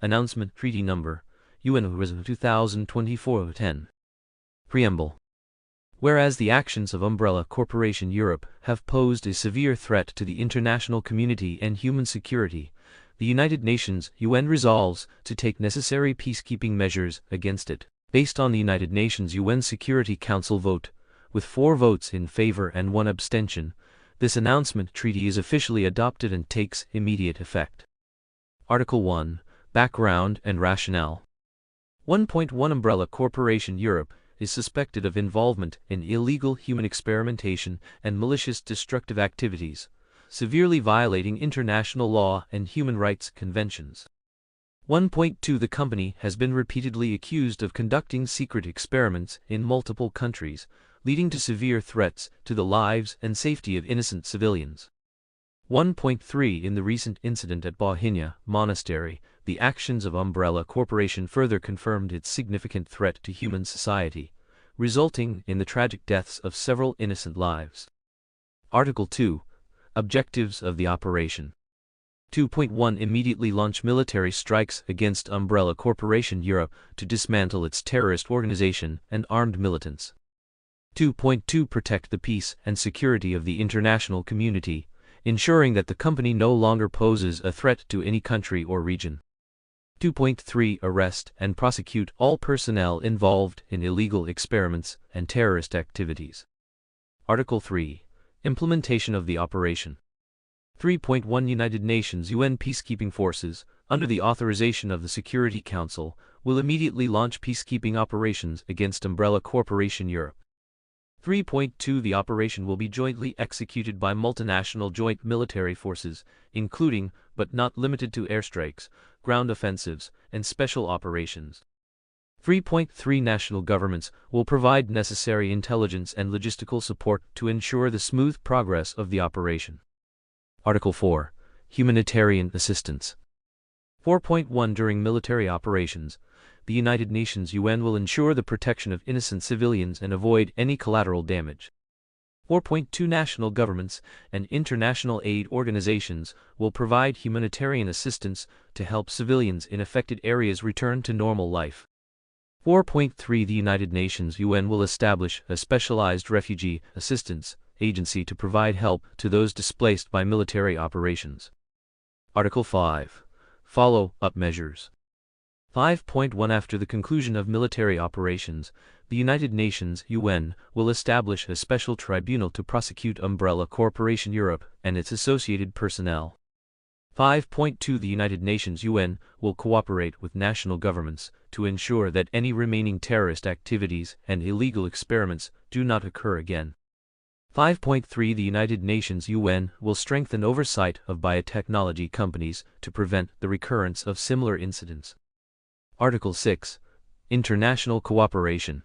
A: Announcement Treaty Number, UN 2024-10. Preamble. Whereas the actions of Umbrella Corporation Europe have posed a severe threat to the international community and human security, the United Nations (UN) resolves to take necessary peacekeeping measures against it. Based on the United Nations UN Security Council vote, with 4 votes in favor and 1 abstention, this announcement treaty is officially adopted and takes immediate effect. Article 1. Background and rationale. 1.1 Umbrella Corporation Europe is suspected of involvement in illegal human experimentation and malicious destructive activities, severely violating international law and human rights conventions. 1.2 The company has been repeatedly accused of conducting secret experiments in multiple countries, leading to severe threats to the lives and safety of innocent civilians. 1.3 In the recent incident at Bohinja Monastery, the actions of Umbrella Corporation further confirmed its significant threat to human society, resulting in the tragic deaths of several innocent lives. Article 2. Objectives of the operation. 2.1 Immediately launch military strikes against Umbrella Corporation Europe to dismantle its terrorist organization and armed militants. 2.2 Protect the peace and security of the international community, ensuring that the company no longer poses a threat to any country or region. 2.3 Arrest and prosecute all personnel involved in illegal experiments and terrorist activities. Article 3. Implementation of the operation. 3.1 United Nations UN peacekeeping forces, under the authorization of the Security Council, will immediately launch peacekeeping operations against Umbrella Corporation Europe. 3.2 The operation will be jointly executed by multinational joint military forces, including, but not limited to airstrikes, ground offensives, and special operations. 3.3 National governments will provide necessary intelligence and logistical support to ensure the smooth progress of the operation. Article 4. Humanitarian assistance. 4.1 During military operations, the United Nations UN will ensure the protection of innocent civilians and avoid any collateral damage. 4.2 National governments and international aid organizations will provide humanitarian assistance to help civilians in affected areas return to normal life. 4.3 The United Nations UN will establish a specialized refugee assistance agency to provide help to those displaced by military operations. Article 5. Follow-up measures. 5.1 After the conclusion of military operations, the United Nations (UN) will establish a special tribunal to prosecute Umbrella Corporation Europe and its associated personnel. 5.2 The United Nations (UN) will cooperate with national governments to ensure that any remaining terrorist activities and illegal experiments do not occur again. 5.3 The United Nations (UN) will strengthen oversight of biotechnology companies to prevent the recurrence of similar incidents. Article 6. International cooperation.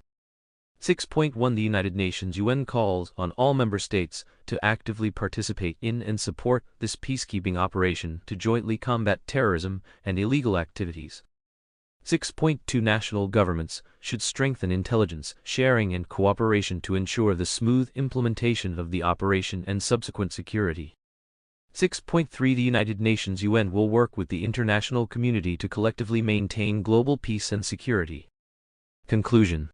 A: 6.1 The United Nations UN calls on all member states to actively participate in and support this peacekeeping operation to jointly combat terrorism and illegal activities. 6.2 National governments should strengthen intelligence sharing and cooperation to ensure the smooth implementation of the operation and subsequent security. 6.3 The United Nations UN will work with the international community to collectively maintain global peace and security. Conclusion.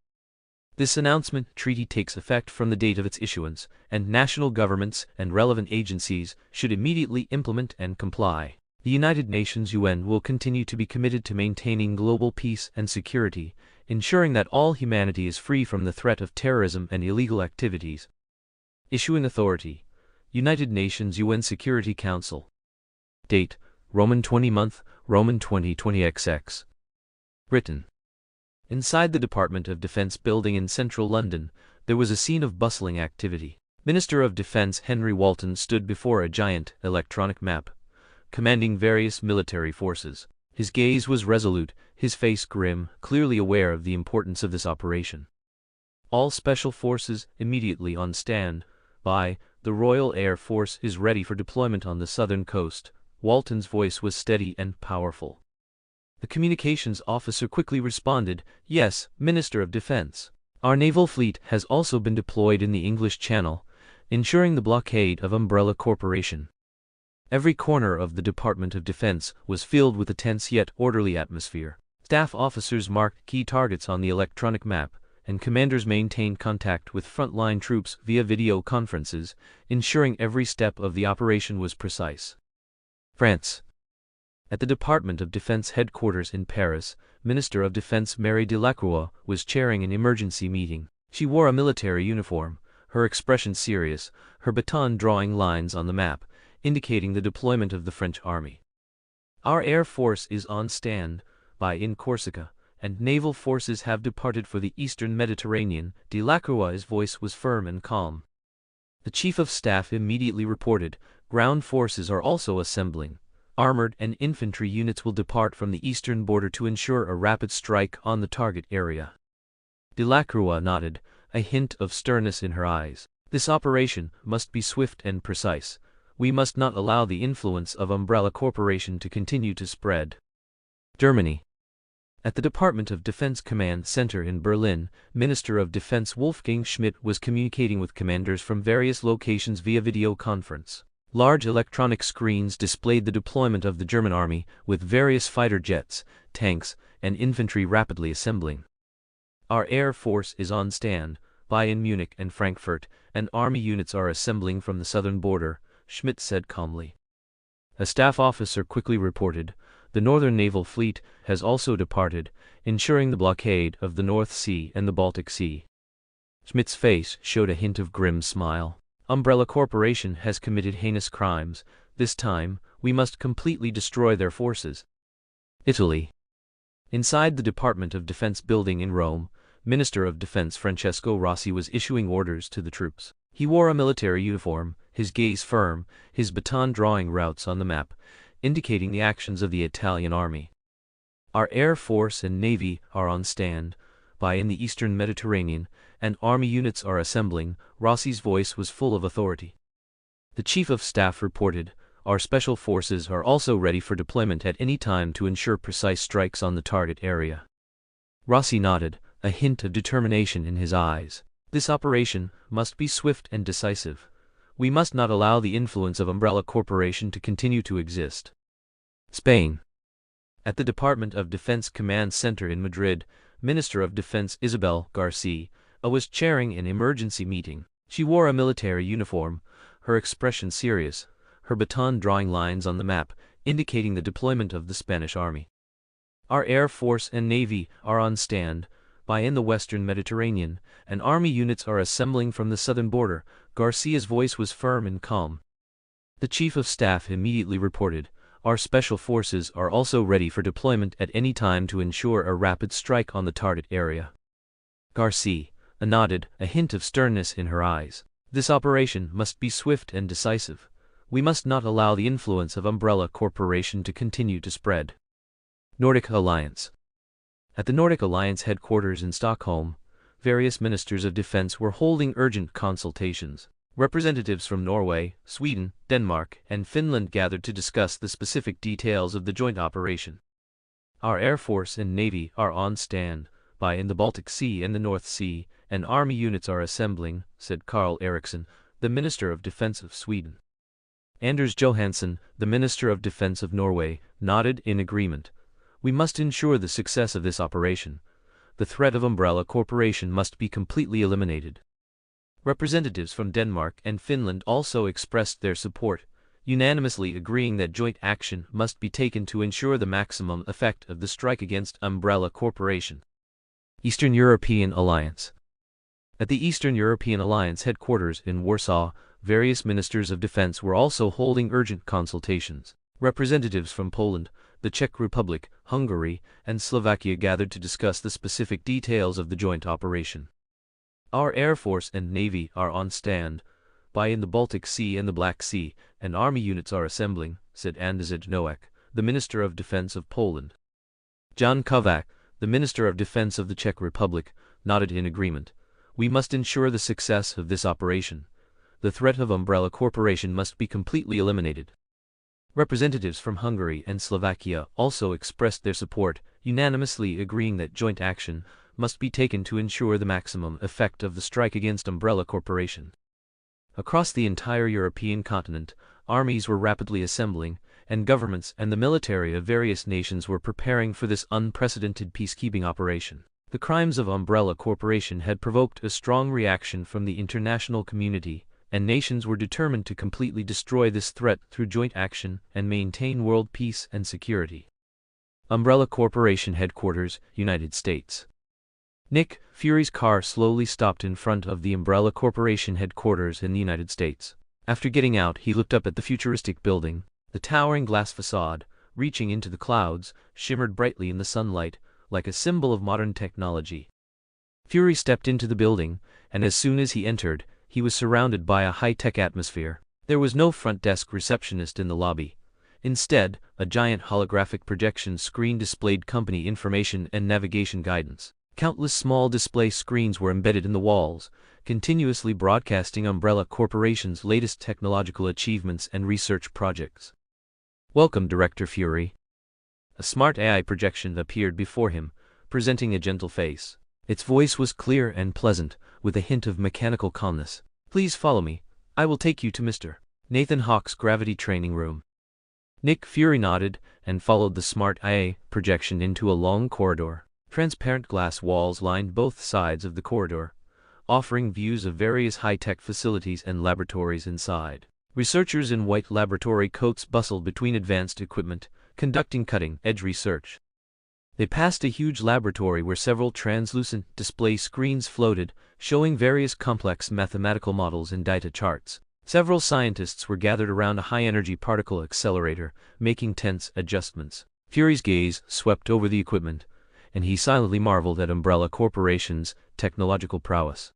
A: This announcement treaty takes effect from the date of its issuance, and national governments and relevant agencies should immediately implement and comply. The United Nations UN will continue to be committed to maintaining global peace and security, ensuring that all humanity is free from the threat of terrorism and illegal activities. Issuing authority. United Nations UN Security Council. Date: Roman 20 month, Roman 2020 XX. Written. Inside the Department of Defense building in central London, there was a scene of bustling activity. Minister of Defense Henry Walton stood before a giant electronic map, commanding various military forces. His gaze was resolute, his face grim, clearly aware of the importance of this operation. All special forces immediately on stand by. The Royal Air Force is ready for deployment on the southern coast. Walton's voice was steady and powerful. The communications officer quickly responded, "Yes, Minister of Defense. Our naval fleet has also been deployed in the English Channel, ensuring the blockade of Umbrella Corporation." Every corner of the Department of Defense was filled with a tense yet orderly atmosphere. Staff officers marked key targets on the electronic map, and commanders maintained contact with frontline troops via video conferences, ensuring every step of the operation was precise. France. At the Department of Defense headquarters in Paris, Minister of Defense Mary Delacroix was chairing an emergency meeting. She wore a military uniform, her expression serious, her baton drawing lines on the map, indicating the deployment of the French army. Our Air Force is on stand-by in Corsica, and naval forces have departed for the eastern Mediterranean. Delacroix's voice was firm and calm. The Chief of Staff immediately reported, ground forces are also assembling. Armored and infantry units will depart from the eastern border to ensure a rapid strike on the target area. Delacroix nodded, a hint of sternness in her eyes. This operation must be swift and precise. We must not allow the influence of Umbrella Corporation to continue to spread. Germany. At the Department of Defense Command Center in Berlin, Minister of Defense Wolfgang Schmidt was communicating with commanders from various locations via video conference. Large electronic screens displayed the deployment of the German army, with various fighter jets, tanks, and infantry rapidly assembling. Our Air Force is on stand-by in Munich and Frankfurt, and army units are assembling from the southern border, Schmidt said calmly. A staff officer quickly reported, the Northern Naval Fleet has also departed, ensuring the blockade of the North Sea and the Baltic Sea. Schmidt's face showed a hint of grim smile. Umbrella Corporation has committed heinous crimes. This time, we must completely destroy their forces. Italy. Inside the Department of Defense building in Rome, Minister of Defense Francesco Rossi was issuing orders to the troops. He wore a military uniform, his gaze firm, his baton drawing routes on the map, indicating the actions of the Italian army. Our Air Force and Navy are on stand-by in the eastern Mediterranean, and army units are assembling. Rossi's voice was full of authority. The Chief of Staff reported, our special forces are also ready for deployment at any time to ensure precise strikes on the target area. Rossi nodded, a hint of determination in his eyes. This operation must be swift and decisive. We must not allow the influence of Umbrella Corporation to continue to exist. Spain. At the Department of Defense Command Center in Madrid, Minister of Defense Isabel Garcia was chairing an emergency meeting. She wore a military uniform, her expression serious, her baton drawing lines on the map, indicating the deployment of the Spanish army. Our Air Force and Navy are on stand-by in the western Mediterranean, and army units are assembling from the southern border. Garcia's voice was firm and calm. The Chief of Staff immediately reported, our special forces are also ready for deployment at any time to ensure a rapid strike on the target area. Garcia nodded, a hint of sternness in her eyes. This operation must be swift and decisive. We must not allow the influence of Umbrella Corporation to continue to spread. Nordic Alliance. At the Nordic Alliance headquarters in Stockholm, various ministers of defense were holding urgent consultations. Representatives from Norway, Sweden, Denmark, and Finland gathered to discuss the specific details of the joint operation. Our Air Force and Navy are on stand-by in the Baltic Sea and the North Sea, and army units are assembling, said Karl Eriksson, the Minister of Defense of Sweden. Anders Johansson, the Minister of Defense of Norway, nodded in agreement. We must ensure the success of this operation. The threat of Umbrella Corporation must be completely eliminated. Representatives from Denmark and Finland also expressed their support, unanimously agreeing that joint action must be taken to ensure the maximum effect of the strike against Umbrella Corporation. Eastern European Alliance. At the Eastern European Alliance headquarters in Warsaw, various ministers of defense were also holding urgent consultations. Representatives from Poland, the Czech Republic, Hungary, and Slovakia gathered to discuss the specific details of the joint operation. Our Air Force and Navy are on stand-by in the Baltic Sea and the Black Sea, and army units are assembling, said Andrzej Nowak, the Minister of Defense of Poland. Jan Kovac, the Minister of Defense of the Czech Republic, nodded in agreement. We must ensure the success of this operation. The threat of Umbrella Corporation must be completely eliminated. Representatives from Hungary and Slovakia also expressed their support, unanimously agreeing that joint action must be taken to ensure the maximum effect of the strike against Umbrella Corporation. Across the entire European continent, armies were rapidly assembling, and governments and the military of various nations were preparing for this unprecedented peacekeeping operation. The crimes of Umbrella Corporation had provoked a strong reaction from the international community, and nations were determined to completely destroy this threat through joint action and maintain world peace and security. Umbrella Corporation Headquarters, United States. Nick Fury's car slowly stopped in front of the Umbrella Corporation headquarters in the United States. After getting out, he looked up at the futuristic building. The towering glass facade, reaching into the clouds, shimmered brightly in the sunlight, like a symbol of modern technology. Fury stepped into the building, and as soon as he entered, he was surrounded by a high-tech atmosphere. There was no front desk receptionist in the lobby. Instead, a giant holographic projection screen displayed company information and navigation guidance. Countless small display screens were embedded in the walls, continuously broadcasting Umbrella Corporation's latest technological achievements and research projects. "Welcome, Director Fury." A smart AI projection appeared before him, presenting a gentle face. Its voice was clear and pleasant, with a hint of mechanical calmness. "Please follow me. I will take you to Mr. Nathan Hawke's gravity training room." Nick Fury nodded and followed the smart AI projection into a long corridor. Transparent glass walls lined both sides of the corridor, offering views of various high-tech facilities and laboratories inside. Researchers in white laboratory coats bustled between advanced equipment, conducting cutting-edge research. They passed a huge laboratory where several translucent display screens floated, showing various complex mathematical models and data charts. Several scientists were gathered around a high-energy particle accelerator, making tense adjustments. Fury's gaze swept over the equipment, and he silently marveled at Umbrella Corporation's technological prowess.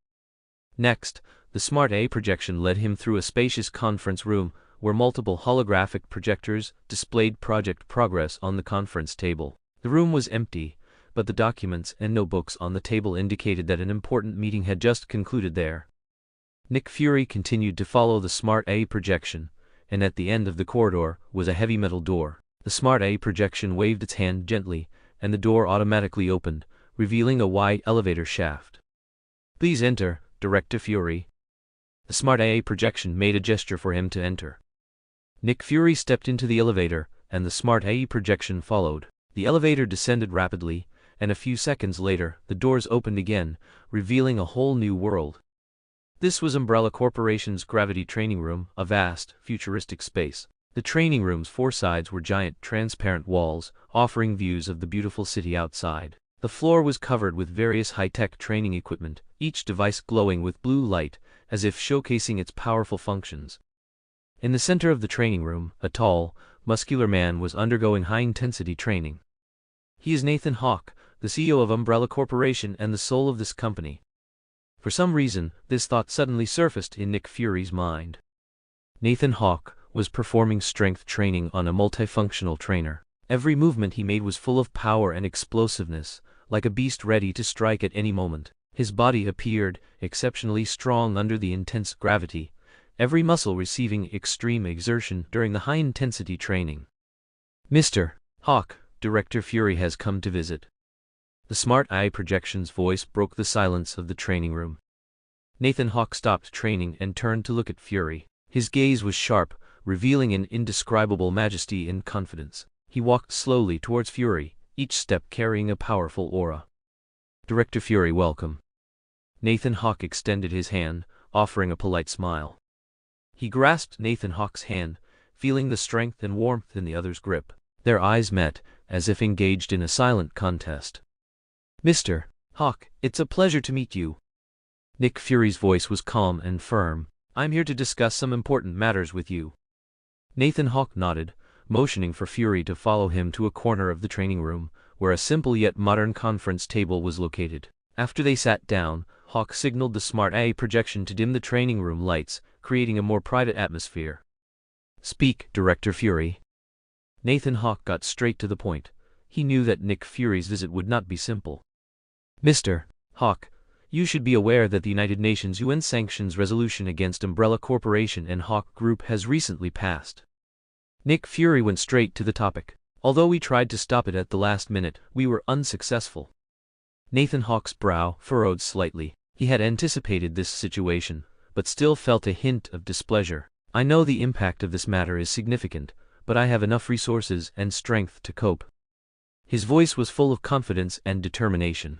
A: Next, the smart AI projection led him through a spacious conference room where multiple holographic projectors displayed project progress on the conference table. The room was empty, but the documents and notebooks on the table indicated that an important meeting had just concluded there. Nick Fury continued to follow the smart AI projection, and at the end of the corridor was a heavy metal door. The smart AI projection waved its hand gently, and the door automatically opened, revealing a wide elevator shaft. "Please enter, Director Fury." The smart AI projection made a gesture for him to enter. Nick Fury stepped into the elevator, and the smart AI projection followed. The elevator descended rapidly, and a few seconds later, the doors opened again, revealing a whole new world. This was Umbrella Corporation's gravity training room, a vast, futuristic space. The training room's four sides were giant, transparent walls, offering views of the beautiful city outside. The floor was covered with various high-tech training equipment, each device glowing with blue light, as if showcasing its powerful functions. In the center of the training room, a tall, muscular man was undergoing high-intensity training. He is Nathan Hawke, the CEO of Umbrella Corporation and the soul of this company. For some reason, this thought suddenly surfaced in Nick Fury's mind. Nathan Hawke was performing strength training on a multifunctional trainer. Every movement he made was full of power and explosiveness, like a beast ready to strike at any moment. His body appeared exceptionally strong under the intense gravity, every muscle receiving extreme exertion during the high-intensity training. "Mr. Hawke, Director Fury has come to visit." The smart AI projection's voice broke the silence of the training room. Nathan Hawke stopped training and turned to look at Fury. His gaze was sharp, revealing an indescribable majesty and confidence. He walked slowly towards Fury, each step carrying a powerful aura. "Director Fury, welcome." Nathan Hawke extended his hand, offering a polite smile. He grasped Nathan Hawke's hand, feeling the strength and warmth in the other's grip. Their eyes met, as if engaged in a silent contest. "Mr. Hawke, it's a pleasure to meet you." Nick Fury's voice was calm and firm. "I'm here to discuss some important matters with you." Nathan Hawke nodded, motioning for Fury to follow him to a corner of the training room, where a simple yet modern conference table was located. After they sat down, Hawke signaled the smart AI projection to dim the training room lights, creating a more private atmosphere. "Speak, Director Fury." Nathan Hawke got straight to the point. He knew that Nick Fury's visit would not be simple. "Mr. Hawke, you should be aware that the United Nations UN sanctions resolution against Umbrella Corporation and Hawke Group has recently passed." Nick Fury went straight to the topic. "Although we tried to stop it at the last minute, we were unsuccessful." Nathan Hawke's brow furrowed slightly. He had anticipated this situation, but still felt a hint of displeasure. "I know the impact of this matter is significant, but I have enough resources and strength to cope." His voice was full of confidence and determination.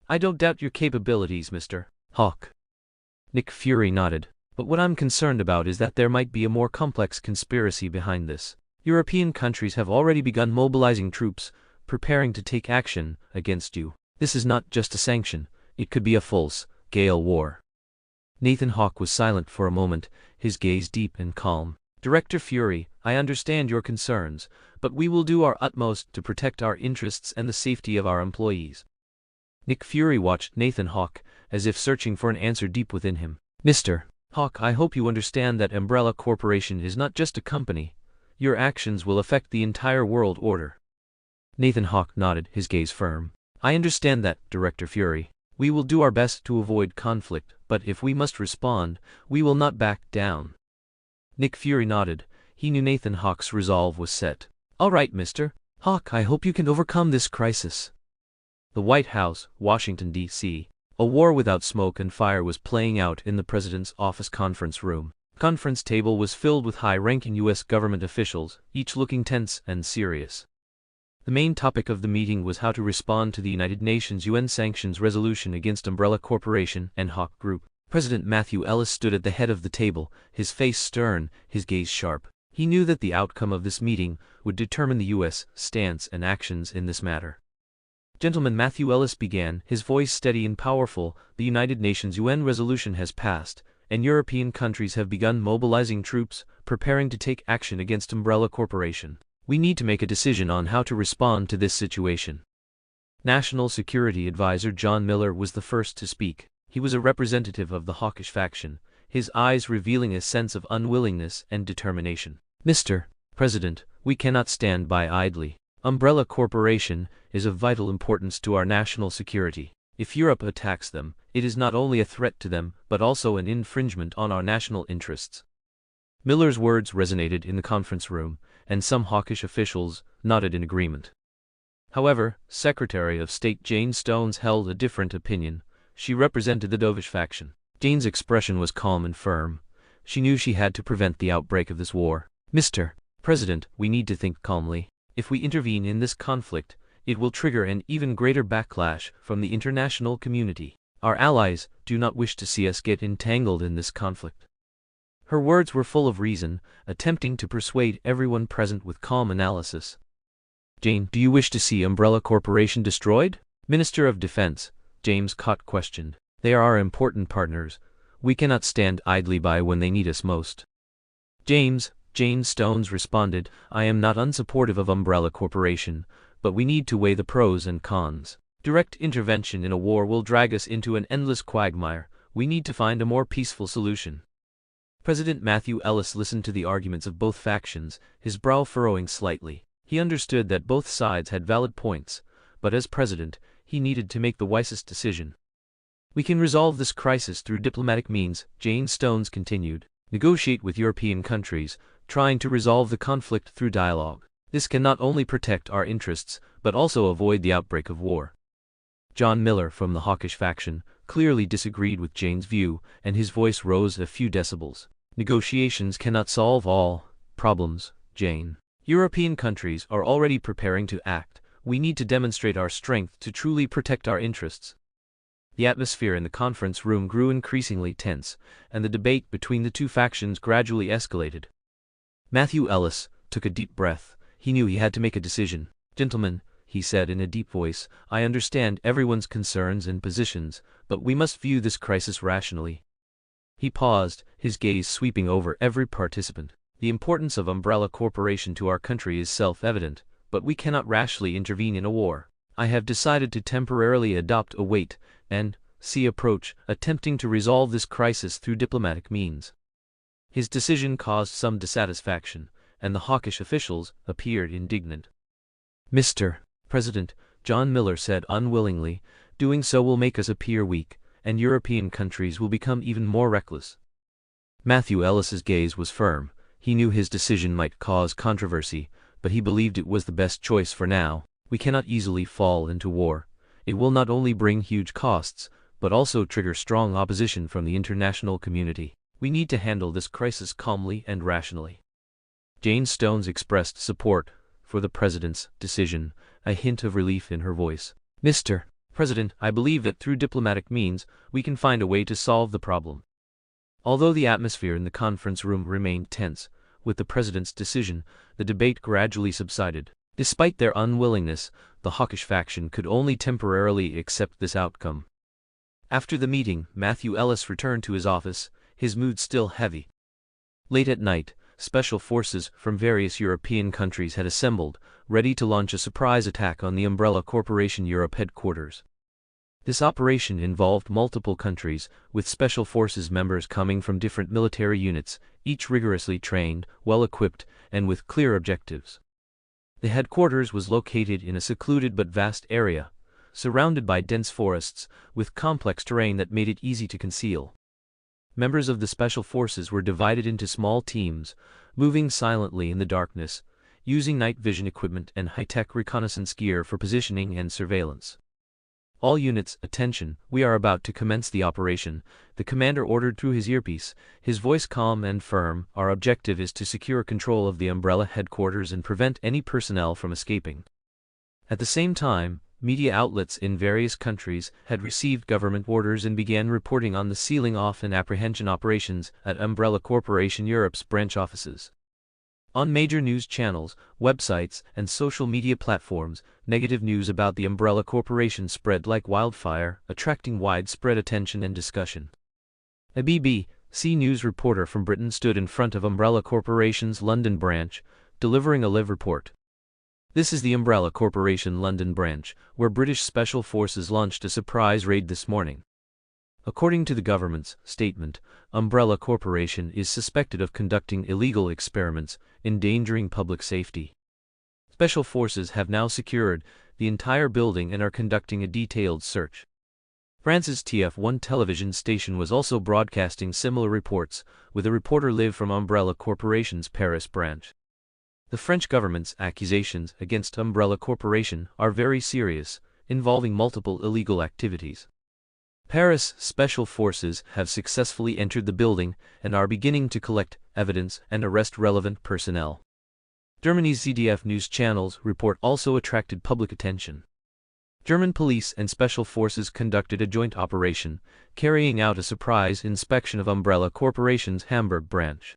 A: I don't doubt your capabilities, Mr. Hawke. Nick Fury nodded. But what I'm concerned about is that there might be a more complex conspiracy behind this. European countries have already begun mobilizing troops, preparing to take action against you. This is not just a sanction, it could be a full-scale war. Nathan Hawke was silent for a moment, his gaze deep and calm. Director Fury, I understand your concerns, but we will do our utmost to protect our interests and the safety of our employees. Nick Fury watched Nathan Hawke, as if searching for an answer deep within him. Mr. Hawke, I hope you understand that Umbrella Corporation is not just a company. Your actions will affect the entire world order. Nathan Hawke nodded, his gaze firm. I understand that, Director Fury. We will do our best to avoid conflict, but if we must respond, we will not back down. Nick Fury nodded. He knew Nathan Hawke's resolve was set. All right, Mr. Hawke, I hope you can overcome this crisis. The White House, Washington, D.C. A war without smoke and fire was playing out in the president's office conference room. The conference table was filled with high-ranking U.S. government officials, each looking tense and serious. The main topic of the meeting was how to respond to the United Nations UN sanctions resolution against Umbrella Corporation and Hawke Group. President Matthew Ellis stood at the head of the table, his face stern, his gaze sharp. He knew that the outcome of this meeting would determine the U.S. stance and actions in this matter. Gentleman, Matthew Ellis began, his voice steady and powerful. The United Nations UN resolution has passed, and European countries have begun mobilizing troops, preparing to take action against Umbrella Corporation. We need to make a decision on how to respond to this situation. National Security Advisor John Miller was the first to speak. He was a representative of the hawkish faction, his eyes revealing a sense of unwillingness and determination. Mr. President, we cannot stand by idly. Umbrella Corporation is of vital importance to our national security. If Europe attacks them, it is not only a threat to them, but also an infringement on our national interests. Miller's words resonated in the conference room, and some hawkish officials nodded in agreement. However, Secretary of State Jane Stones held a different opinion. She represented the dovish faction. Jane's expression was calm and firm. She knew she had to prevent the outbreak of this war. Mr. President, we need to think calmly. If we intervene in this conflict, it will trigger an even greater backlash from the international community. Our allies do not wish to see us get entangled in this conflict. Her words were full of reason, attempting to persuade everyone present with calm analysis. Jane, do you wish to see Umbrella Corporation destroyed? Minister of Defense, James Cott questioned. They are our important partners. We cannot stand idly by when they need us most. Jane Stones responded, I am not unsupportive of Umbrella Corporation, but we need to weigh the pros and cons. Direct intervention in a war will drag us into an endless quagmire. We need to find a more peaceful solution. President Matthew Ellis listened to the arguments of both factions, his brow furrowing slightly. He understood that both sides had valid points, but as president, he needed to make the wisest decision. We can resolve this crisis through diplomatic means, Jane Stones continued. Negotiate with European countries, trying to resolve the conflict through dialogue. This can not only protect our interests, but also avoid the outbreak of war. John Miller from the hawkish faction clearly disagreed with Jane's view, and his voice rose a few decibels. Negotiations cannot solve all problems, Jane. European countries are already preparing to act. We need to demonstrate our strength to truly protect our interests. The atmosphere in the conference room grew increasingly tense, and the debate between the two factions gradually escalated. Matthew Ellis took a deep breath. He knew he had to make a decision. Gentlemen, he said in a deep voice, I understand everyone's concerns and positions, but we must view this crisis rationally. He paused, his gaze sweeping over every participant. The importance of Umbrella Corporation to our country is self-evident, but we cannot rashly intervene in a war. I have decided to temporarily adopt a wait-and-see approach, attempting to resolve this crisis through diplomatic means. His decision caused some dissatisfaction, and the hawkish officials appeared indignant. Mr. President, John Miller said unwillingly, doing so will make us appear weak, and European countries will become even more reckless. Matthew Ellis's gaze was firm. He knew his decision might cause controversy, but he believed it was the best choice for now. We cannot easily fall into war. It will not only bring huge costs, but also trigger strong opposition from the international community. We need to handle this crisis calmly and rationally. Jane Stones expressed support for the president's decision, a hint of relief in her voice. Mr. President, I believe that through diplomatic means, we can find a way to solve the problem. Although the atmosphere in the conference room remained tense, with the president's decision, the debate gradually subsided. Despite their unwillingness, the hawkish faction could only temporarily accept this outcome. After the meeting, Matthew Ellis returned to his office, his mood still heavy. Late at night, special forces from various European countries had assembled, ready to launch a surprise attack on the Umbrella Corporation Europe headquarters. This operation involved multiple countries, with special forces members coming from different military units, each rigorously trained, well-equipped, and with clear objectives. The headquarters was located in a secluded but vast area, surrounded by dense forests, with complex terrain that made it easy to conceal. Members of the special forces were divided into small teams, moving silently in the darkness, using night vision equipment and high-tech reconnaissance gear for positioning and surveillance. All units, attention, we are about to commence the operation, the commander ordered through his earpiece, his voice calm and firm. Our objective is to secure control of the Umbrella headquarters and prevent any personnel from escaping. At the same time, media outlets in various countries had received government orders and began reporting on the sealing off and apprehension operations at Umbrella Corporation Europe's branch offices. On major news channels, websites, and social media platforms, negative news about the Umbrella Corporation spread like wildfire, attracting widespread attention and discussion. A BBC News reporter from Britain stood in front of Umbrella Corporation's London branch, delivering a live report. This is the Umbrella Corporation London branch, where British Special Forces launched a surprise raid this morning. According to the government's statement, Umbrella Corporation is suspected of conducting illegal experiments, endangering public safety. Special forces have now secured the entire building and are conducting a detailed search. France's TF1 television station was also broadcasting similar reports, with a reporter live from Umbrella Corporation's Paris branch. The French government's accusations against Umbrella Corporation are very serious, involving multiple illegal activities. Paris special forces have successfully entered the building and are beginning to collect evidence and arrest relevant personnel. Germany's ZDF news channels report also attracted public attention. German police and special forces conducted a joint operation, carrying out a surprise inspection of Umbrella Corporation's Hamburg branch.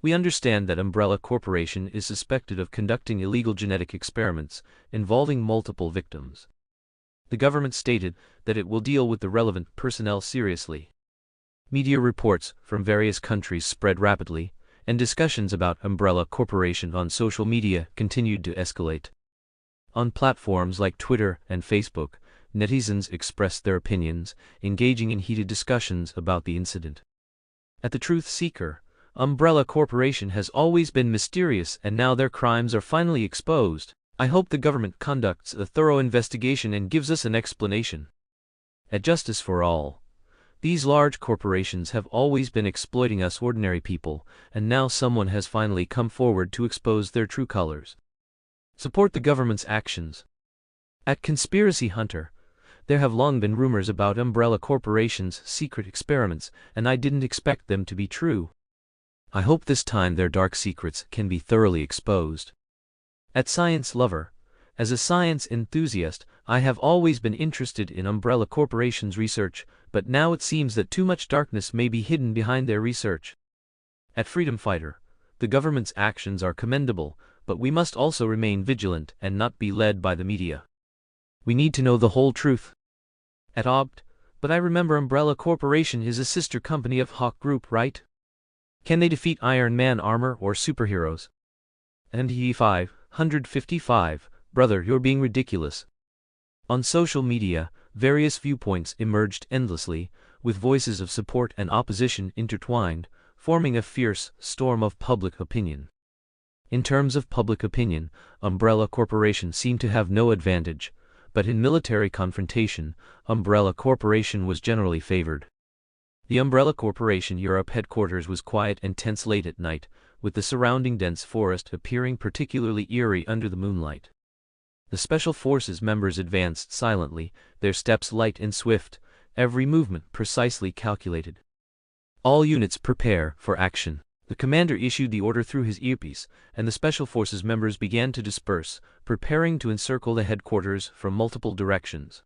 A: We understand that Umbrella Corporation is suspected of conducting illegal genetic experiments, involving multiple victims. The government stated that it will deal with the relevant personnel seriously. Media reports from various countries spread rapidly, and discussions about Umbrella Corporation on social media continued to escalate. On platforms like Twitter and Facebook, netizens expressed their opinions, engaging in heated discussions about the incident. At the Truth Seeker, Umbrella Corporation has always been mysterious and now their crimes are finally exposed. I hope the government conducts a thorough investigation and gives us an explanation. At Justice for All, these large corporations have always been exploiting us ordinary people, and now someone has finally come forward to expose their true colors. Support the government's actions. At Conspiracy Hunter, there have long been rumors about Umbrella Corporation's secret experiments, and I didn't expect them to be true. I hope this time their dark secrets can be thoroughly exposed. At Science Lover, as a science enthusiast, I have always been interested in Umbrella Corporation's research, but now it seems that too much darkness may be hidden behind their research. At Freedom Fighter, the government's actions are commendable, but we must also remain vigilant and not be led by the media. We need to know the whole truth. At Opt, but I remember Umbrella Corporation is a sister company of Hawke Group, right? Can they defeat Iron Man armor or superheroes? And E555, brother, you're being ridiculous. On social media, various viewpoints emerged endlessly, with voices of support and opposition intertwined, forming a fierce storm of public opinion. In terms of public opinion, Umbrella Corporation seemed to have no advantage, but in military confrontation, Umbrella Corporation was generally favored. The Umbrella Corporation Europe headquarters was quiet and tense late at night, with the surrounding dense forest appearing particularly eerie under the moonlight. The Special Forces members advanced silently, their steps light and swift, every movement precisely calculated. All units prepare for action. The commander issued the order through his earpiece, and the Special Forces members began to disperse, preparing to encircle the headquarters from multiple directions.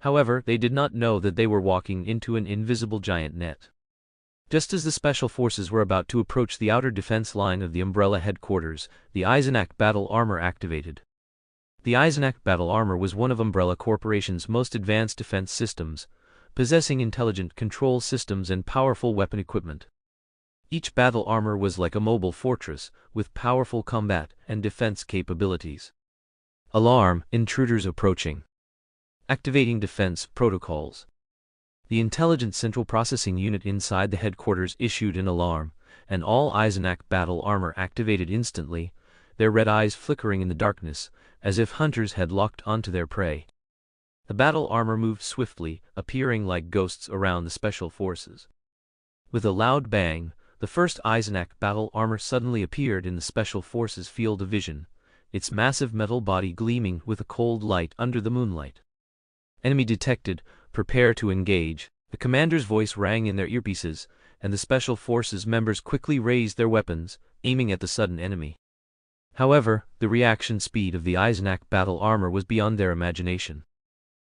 A: However, they did not know that they were walking into an invisible giant net. Just as the special forces were about to approach the outer defense line of the Umbrella headquarters, the Eisenach battle armor activated. The Eisenach battle armor was one of Umbrella Corporation's most advanced defense systems, possessing intelligent control systems and powerful weapon equipment. Each battle armor was like a mobile fortress, with powerful combat and defense capabilities. Alarm: intruders approaching. Activating defense protocols. The intelligent central processing unit inside the headquarters issued an alarm, and all Eisenach battle armor activated instantly, their red eyes flickering in the darkness, as if hunters had locked onto their prey. The battle armor moved swiftly, appearing like ghosts around the special forces. With a loud bang, the first Eisenach battle armor suddenly appeared in the special forces' field of vision, its massive metal body gleaming with a cold light under the moonlight. Enemy detected, prepare to engage. The commander's voice rang in their earpieces, and the special forces members quickly raised their weapons, aiming at the sudden enemy. However, the reaction speed of the Eisenach battle armor was beyond their imagination.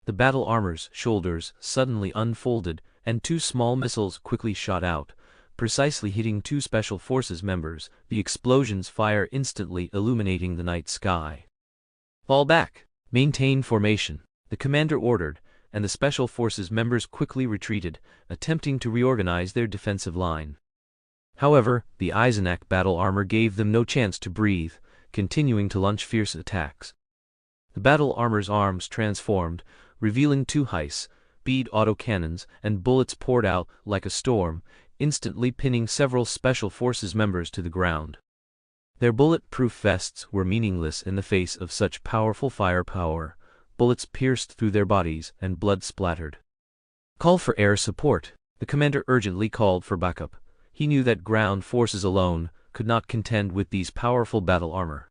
A: The battle armor's shoulders suddenly unfolded, and two small missiles quickly shot out, precisely hitting two special forces members, the explosions' fire instantly illuminating the night sky. Fall back! Maintain formation, the commander ordered, and the special forces members quickly retreated, attempting to reorganize their defensive line. However, the Eisenach battle armor gave them no chance to breathe, continuing to launch fierce attacks. The battle armor's arms transformed, revealing two high-speed autocannons, and bullets poured out like a storm, instantly pinning several special forces members to the ground. Their bullet-proof vests were meaningless in the face of such powerful firepower. Bullets pierced through their bodies and blood splattered. Call for air support. The commander urgently called for backup. He knew that ground forces alone could not contend with these powerful battle armor.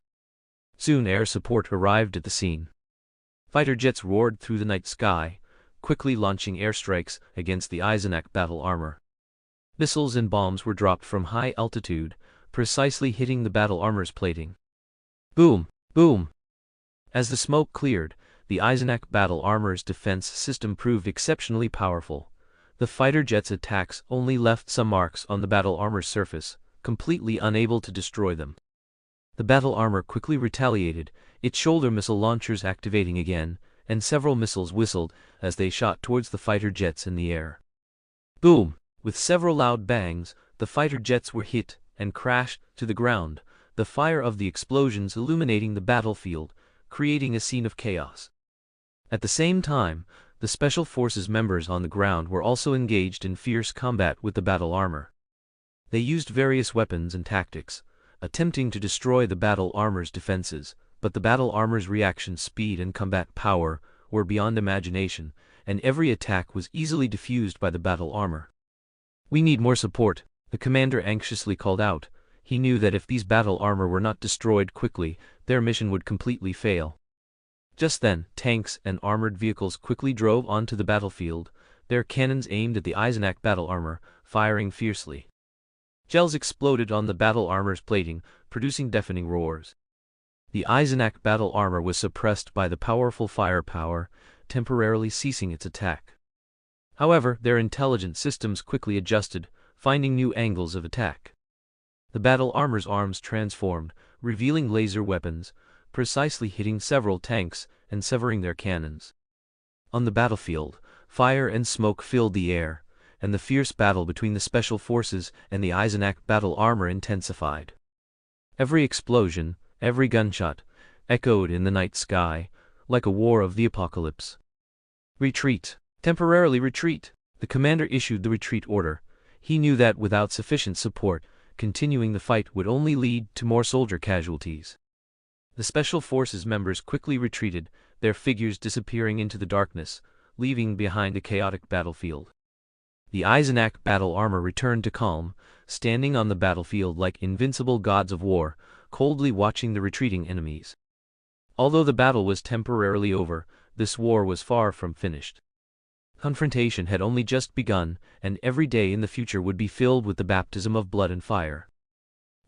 A: Soon air support arrived at the scene. Fighter jets roared through the night sky, quickly launching airstrikes against the Eisenach battle armor. Missiles and bombs were dropped from high altitude, precisely hitting the battle armor's plating. Boom! Boom! As the smoke cleared, the Eisenach battle armor's defense system proved exceptionally powerful. The fighter jets' attacks only left some marks on the battle armor's surface, completely unable to destroy them. The battle armor quickly retaliated, its shoulder missile launchers activating again, and several missiles whistled as they shot towards the fighter jets in the air. Boom! With several loud bangs, the fighter jets were hit and crashed to the ground, the fire of the explosions illuminating the battlefield, creating a scene of chaos. At the same time, the Special Forces members on the ground were also engaged in fierce combat with the battle armor. They used various weapons and tactics, attempting to destroy the battle armor's defenses, but the battle armor's reaction speed and combat power were beyond imagination, and every attack was easily diffused by the battle armor. "We need more support," the commander anxiously called out. He knew that if these battle armor were not destroyed quickly, their mission would completely fail. Just then, tanks and armored vehicles quickly drove onto the battlefield, their cannons aimed at the Eisenach battle armor, firing fiercely. Shells exploded on the battle armor's plating, producing deafening roars. The Eisenach battle armor was suppressed by the powerful firepower, temporarily ceasing its attack. However, their intelligent systems quickly adjusted, finding new angles of attack. The battle armor's arms transformed, revealing laser weapons, precisely hitting several tanks and severing their cannons. On the battlefield, fire and smoke filled the air, and the fierce battle between the Special Forces and the Eisenach battle armor intensified. Every explosion, every gunshot, echoed in the night sky, like a war of the apocalypse. "Retreat! Temporarily retreat!" The commander issued the retreat order. He knew that without sufficient support, continuing the fight would only lead to more soldier casualties. The Special Forces members quickly retreated, their figures disappearing into the darkness, leaving behind a chaotic battlefield. The Eisenach battle armor returned to calm, standing on the battlefield like invincible gods of war, coldly watching the retreating enemies. Although the battle was temporarily over, this war was far from finished. Confrontation had only just begun, and every day in the future would be filled with the baptism of blood and fire.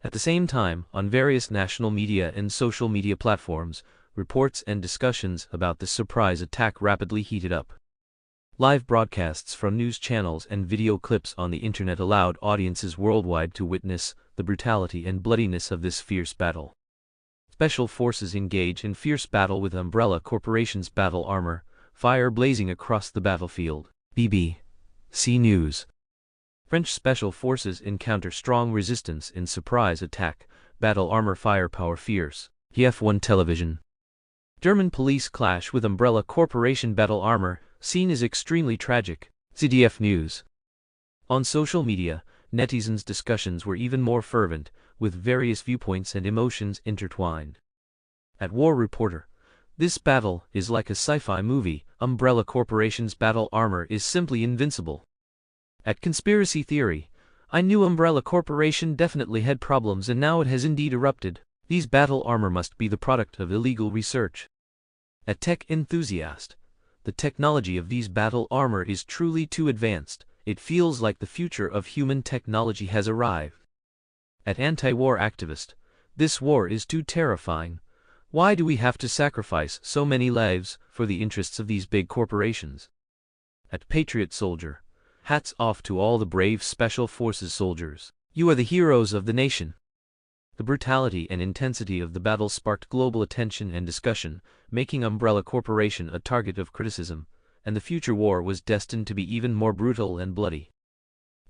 A: At the same time, on various national media and social media platforms, reports and discussions about this surprise attack rapidly heated up. Live broadcasts from news channels and video clips on the internet allowed audiences worldwide to witness the brutality and bloodiness of this fierce battle. Special forces engage in fierce battle with Umbrella Corporation's battle armor, fire blazing across the battlefield. BBC News. French special forces encounter strong resistance in surprise attack, battle armor firepower fierce. TF1 Television. German police clash with Umbrella Corporation battle armor, scene is extremely tragic. ZDF News. On social media, netizens' discussions were even more fervent, with various viewpoints and emotions intertwined. At War Reporter, this battle is like a sci-fi movie. Umbrella Corporation's battle armor is simply invincible. At Conspiracy Theory, I knew Umbrella Corporation definitely had problems and now it has indeed erupted. These battle armor must be the product of illegal research. At Tech Enthusiast, the technology of these battle armor is truly too advanced. It feels like the future of human technology has arrived. At Anti-War Activist, this war is too terrifying. Why do we have to sacrifice so many lives for the interests of these big corporations? At Patriot Soldier, hats off to all the brave Special Forces soldiers. You are the heroes of the nation. The brutality and intensity of the battle sparked global attention and discussion, making Umbrella Corporation a target of criticism, and the future war was destined to be even more brutal and bloody.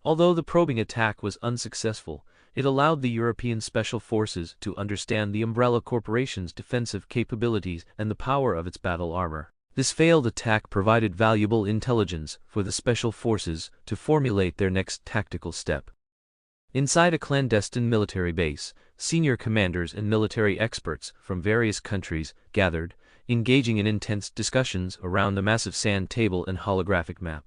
A: Although the probing attack was unsuccessful, it allowed the European Special Forces to understand the Umbrella Corporation's defensive capabilities and the power of its battle armor. This failed attack provided valuable intelligence for the Special Forces to formulate their next tactical step. Inside a clandestine military base, senior commanders and military experts from various countries gathered, engaging in intense discussions around a massive sand table and holographic map.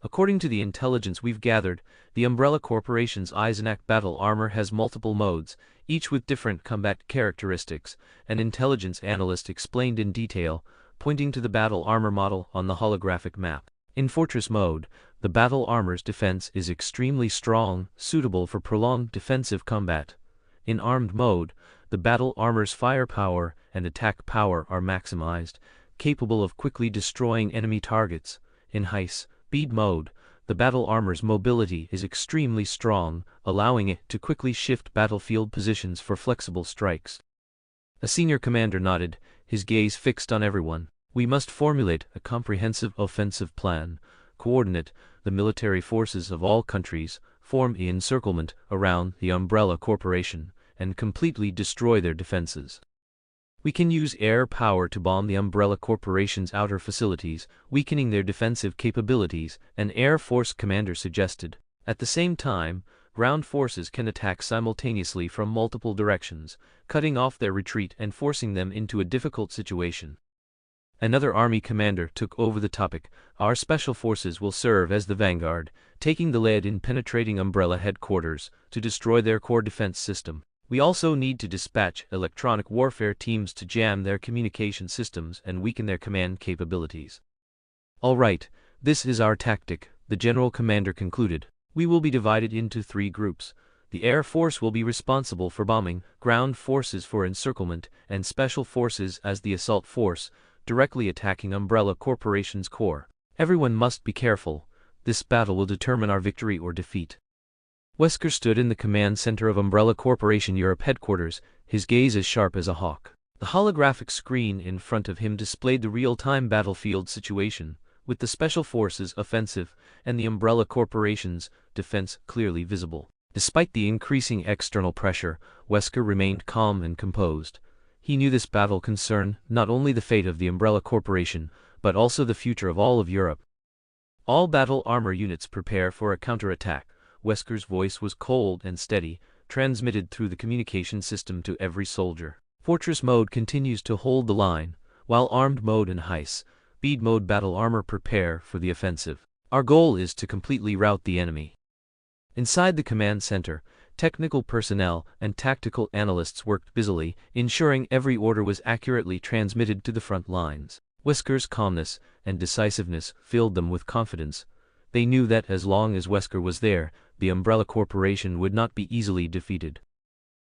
A: According to the intelligence we've gathered, the Umbrella Corporation's Eisenach battle armor has multiple modes, each with different combat characteristics, an intelligence analyst explained in detail, pointing to the battle armor model on the holographic map. In Fortress mode, the battle armor's defense is extremely strong, suitable for prolonged defensive combat. In Armed mode, the battle armor's firepower and attack power are maximized, capable of quickly destroying enemy targets. In High-Speed mode, the battle armor's mobility is extremely strong, allowing it to quickly shift battlefield positions for flexible strikes. A senior commander nodded, his gaze fixed on everyone. We must formulate a comprehensive offensive plan, coordinate the military forces of all countries, form the encirclement around the Umbrella Corporation, and completely destroy their defenses. We can use air power to bomb the Umbrella Corporation's outer facilities, weakening their defensive capabilities, an Air Force commander suggested. At the same time, ground forces can attack simultaneously from multiple directions, cutting off their retreat and forcing them into a difficult situation. Another Army commander took over the topic. Our special forces will serve as the vanguard, taking the lead in penetrating Umbrella headquarters to destroy their core defense system. We also need to dispatch electronic warfare teams to jam their communication systems and weaken their command capabilities. All right, this is our tactic, the general commander concluded. We will be divided into 3 groups. The Air Force will be responsible for bombing, ground forces for encirclement, and special forces as the assault force, directly attacking Umbrella Corporation's core. Everyone must be careful. This battle will determine our victory or defeat. Wesker stood in the command center of Umbrella Corporation Europe headquarters, his gaze as sharp as a hawk. The holographic screen in front of him displayed the real-time battlefield situation, with the Special Forces offensive and the Umbrella Corporation's defense clearly visible. Despite the increasing external pressure, Wesker remained calm and composed. He knew this battle concerned not only the fate of the Umbrella Corporation, but also the future of all of Europe. All battle armor units prepare for a counterattack. Wesker's voice was cold and steady, transmitted through the communication system to every soldier. Fortress mode continues to hold the line, while Armed mode and High-Speed mode battle armor prepare for the offensive. Our goal is to completely rout the enemy. Inside the command center, technical personnel and tactical analysts worked busily, ensuring every order was accurately transmitted to the front lines. Wesker's calmness and decisiveness filled them with confidence. They knew that as long as Wesker was there, the Umbrella Corporation would not be easily defeated.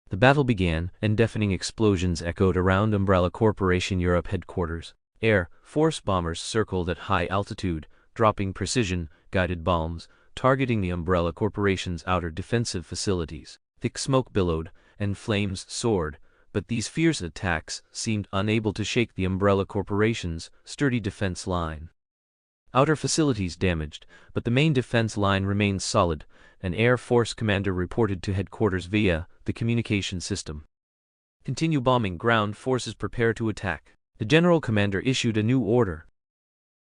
A: The battle began, and deafening explosions echoed around Umbrella Corporation Europe headquarters. Air Force bombers circled at high altitude, dropping precision-guided bombs, targeting the Umbrella Corporation's outer defensive facilities. Thick smoke billowed, and flames soared, but these fierce attacks seemed unable to shake the Umbrella Corporation's sturdy defense line. Outer facilities damaged, but the main defense line remained solid, an Air Force commander reported to headquarters via the communication system. Continue bombing, ground forces prepare to attack. The general commander issued a new order.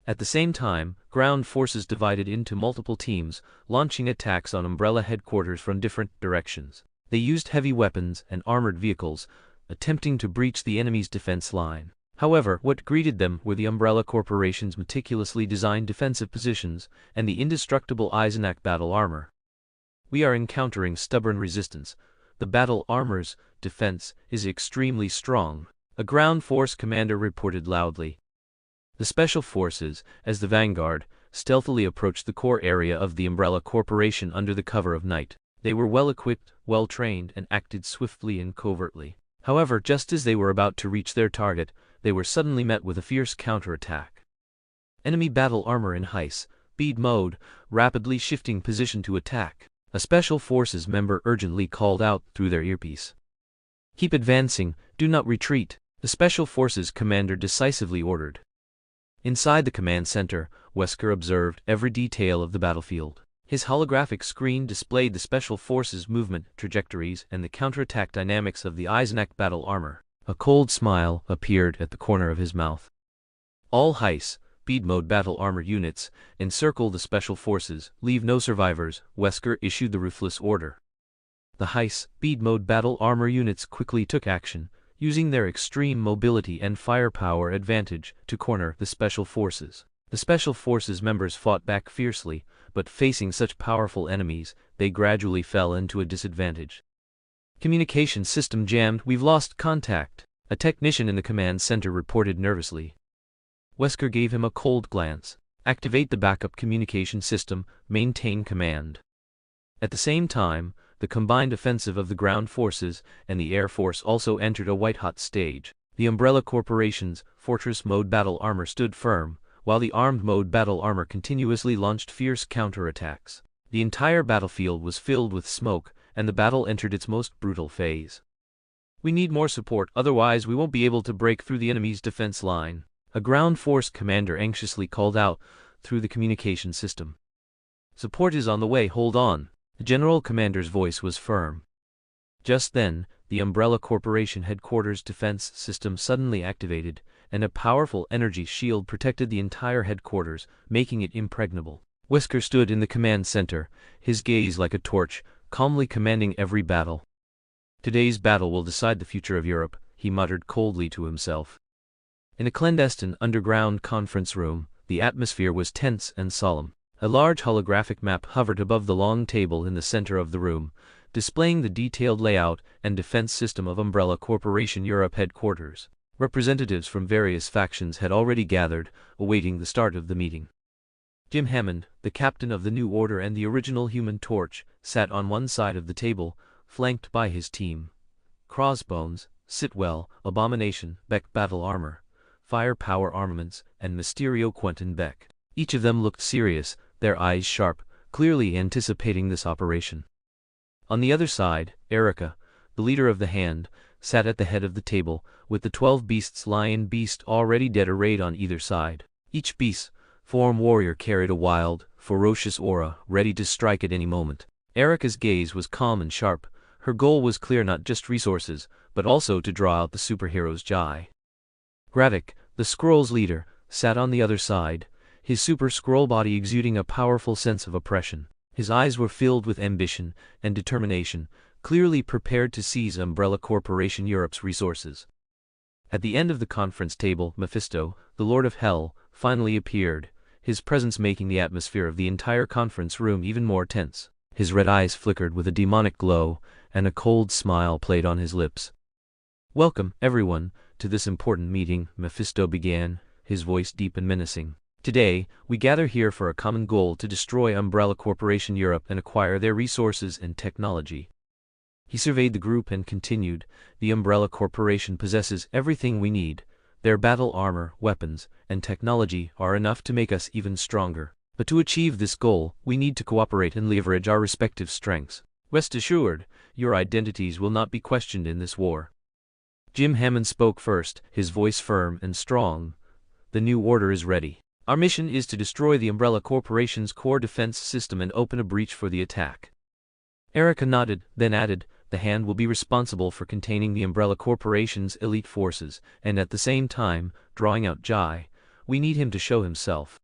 A: At the same time, ground forces divided into multiple teams, launching attacks on Umbrella headquarters from different directions. They used heavy weapons and armored vehicles, attempting to breach the enemy's defense line. However, what greeted them were the Umbrella Corporation's meticulously designed defensive positions and the indestructible enigmatic battle armor. We are encountering stubborn resistance. The battle armor's defense is extremely strong, a ground force commander reported loudly. The Special Forces, as the vanguard, stealthily approached the core area of the Umbrella Corporation under the cover of night. They were well-equipped, well-trained, and acted swiftly and covertly. However, just as they were about to reach their target, they were suddenly met with a fierce counterattack. Enemy battle armor in high-speed mode, rapidly shifting position to attack. A Special Forces member urgently called out through their earpiece. "Keep advancing, do not retreat," the Special Forces commander decisively ordered. Inside the command center, Wesker observed every detail of the battlefield. His holographic screen displayed the Special Forces' movement trajectories and the counterattack dynamics of the enigmatic battle armor. A cold smile appeared at the corner of his mouth. "All high-speed mode battle armor units, encircle the Special Forces, leave no survivors," Wesker issued the ruthless order. The high-speed mode battle armor units quickly took action, using their extreme mobility and firepower advantage to corner the Special Forces. The Special Forces members fought back fiercely, but facing such powerful enemies, they gradually fell into a disadvantage. "Communication system jammed, we've lost contact," a technician in the command center reported nervously. Wesker gave him a cold glance. "Activate the backup communication system, maintain command." At the same time, the combined offensive of the ground forces and the Air Force also entered a white-hot stage. The Umbrella Corporation's Fortress Mode battle armor stood firm, while the Armed Mode battle armor continuously launched fierce counterattacks. The entire battlefield was filled with smoke, and the battle entered its most brutal phase. "We need more support, otherwise we won't be able to break through the enemy's defense line," a ground force commander anxiously called out through the communication system. "Support is on the way, hold on." The general commander's voice was firm. Just then, the Umbrella Corporation headquarters defense system suddenly activated, and a powerful energy shield protected the entire headquarters, making it impregnable. Wesker stood in the command center, his gaze like a torch, calmly commanding every battle. "Today's battle will decide the future of Europe," he muttered coldly to himself. In a clandestine underground conference room, the atmosphere was tense and solemn. A large holographic map hovered above the long table in the center of the room, displaying the detailed layout and defense system of Umbrella Corporation Europe headquarters. Representatives from various factions had already gathered, awaiting the start of the meeting. Jim Hammond, the captain of the New Order and the original Human Torch, sat on one side of the table, flanked by his team. Crossbones, Sitwell, Abomination, Beck battle armor, firepower armaments, and Mysterio Quentin Beck. Each of them looked serious, their eyes sharp, clearly anticipating this operation. On the other side, Erica, the leader of the Hand, sat at the head of the table, with the 12 beasts lion beast already dead arrayed on either side. Each beast form warrior carried a wild, ferocious aura, ready to strike at any moment. Erica's gaze was calm and sharp. Her goal was clear, not just resources, but also to draw out the superhero's Jai. Gravik, the Skrulls leader, sat on the other side, his super Skrull body exuding a powerful sense of oppression. His eyes were filled with ambition and determination, clearly prepared to seize Umbrella Corporation Europe's resources. At the end of the conference table, Mephisto, the Lord of Hell, finally appeared, his presence making the atmosphere of the entire conference room even more tense. His red eyes flickered with a demonic glow, and a cold smile played on his lips. "Welcome, everyone, to this important meeting," Mephisto began, his voice deep and menacing. "Today, we gather here for a common goal to destroy Umbrella Corporation Europe and acquire their resources and technology." He surveyed the group and continued, "The Umbrella Corporation possesses everything we need. Their battle armor, weapons, and technology are enough to make us even stronger. But to achieve this goal, we need to cooperate and leverage our respective strengths. Rest assured, your identities will not be questioned in this war. Jim Hammond spoke first, his voice firm and strong. The new order is ready. Our mission is to destroy the Umbrella Corporation's core defense system and open a breach for the attack. Erica nodded, then added, the Hand will be responsible for containing the Umbrella Corporation's elite forces, and at the same time, drawing out Jai. We need him to show himself.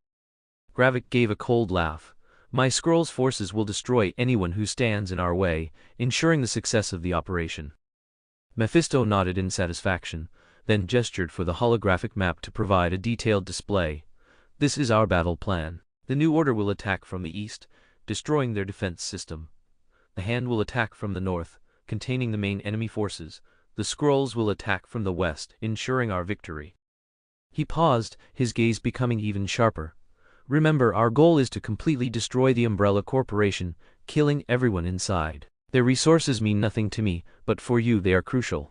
A: Gravik gave a cold laugh. My Skrulls forces will destroy anyone who stands in our way, ensuring the success of the operation. Mephisto nodded in satisfaction, then gestured for the holographic map to provide a detailed display. This is our battle plan. The New Order will attack from the east, destroying their defense system. The Hand will attack from the north, containing the main enemy forces. The Skrulls will attack from the west, ensuring our victory. He paused, his gaze becoming even sharper. Remember, our goal is to completely destroy the Umbrella Corporation, killing everyone inside. Their resources mean nothing to me, but for you they are crucial.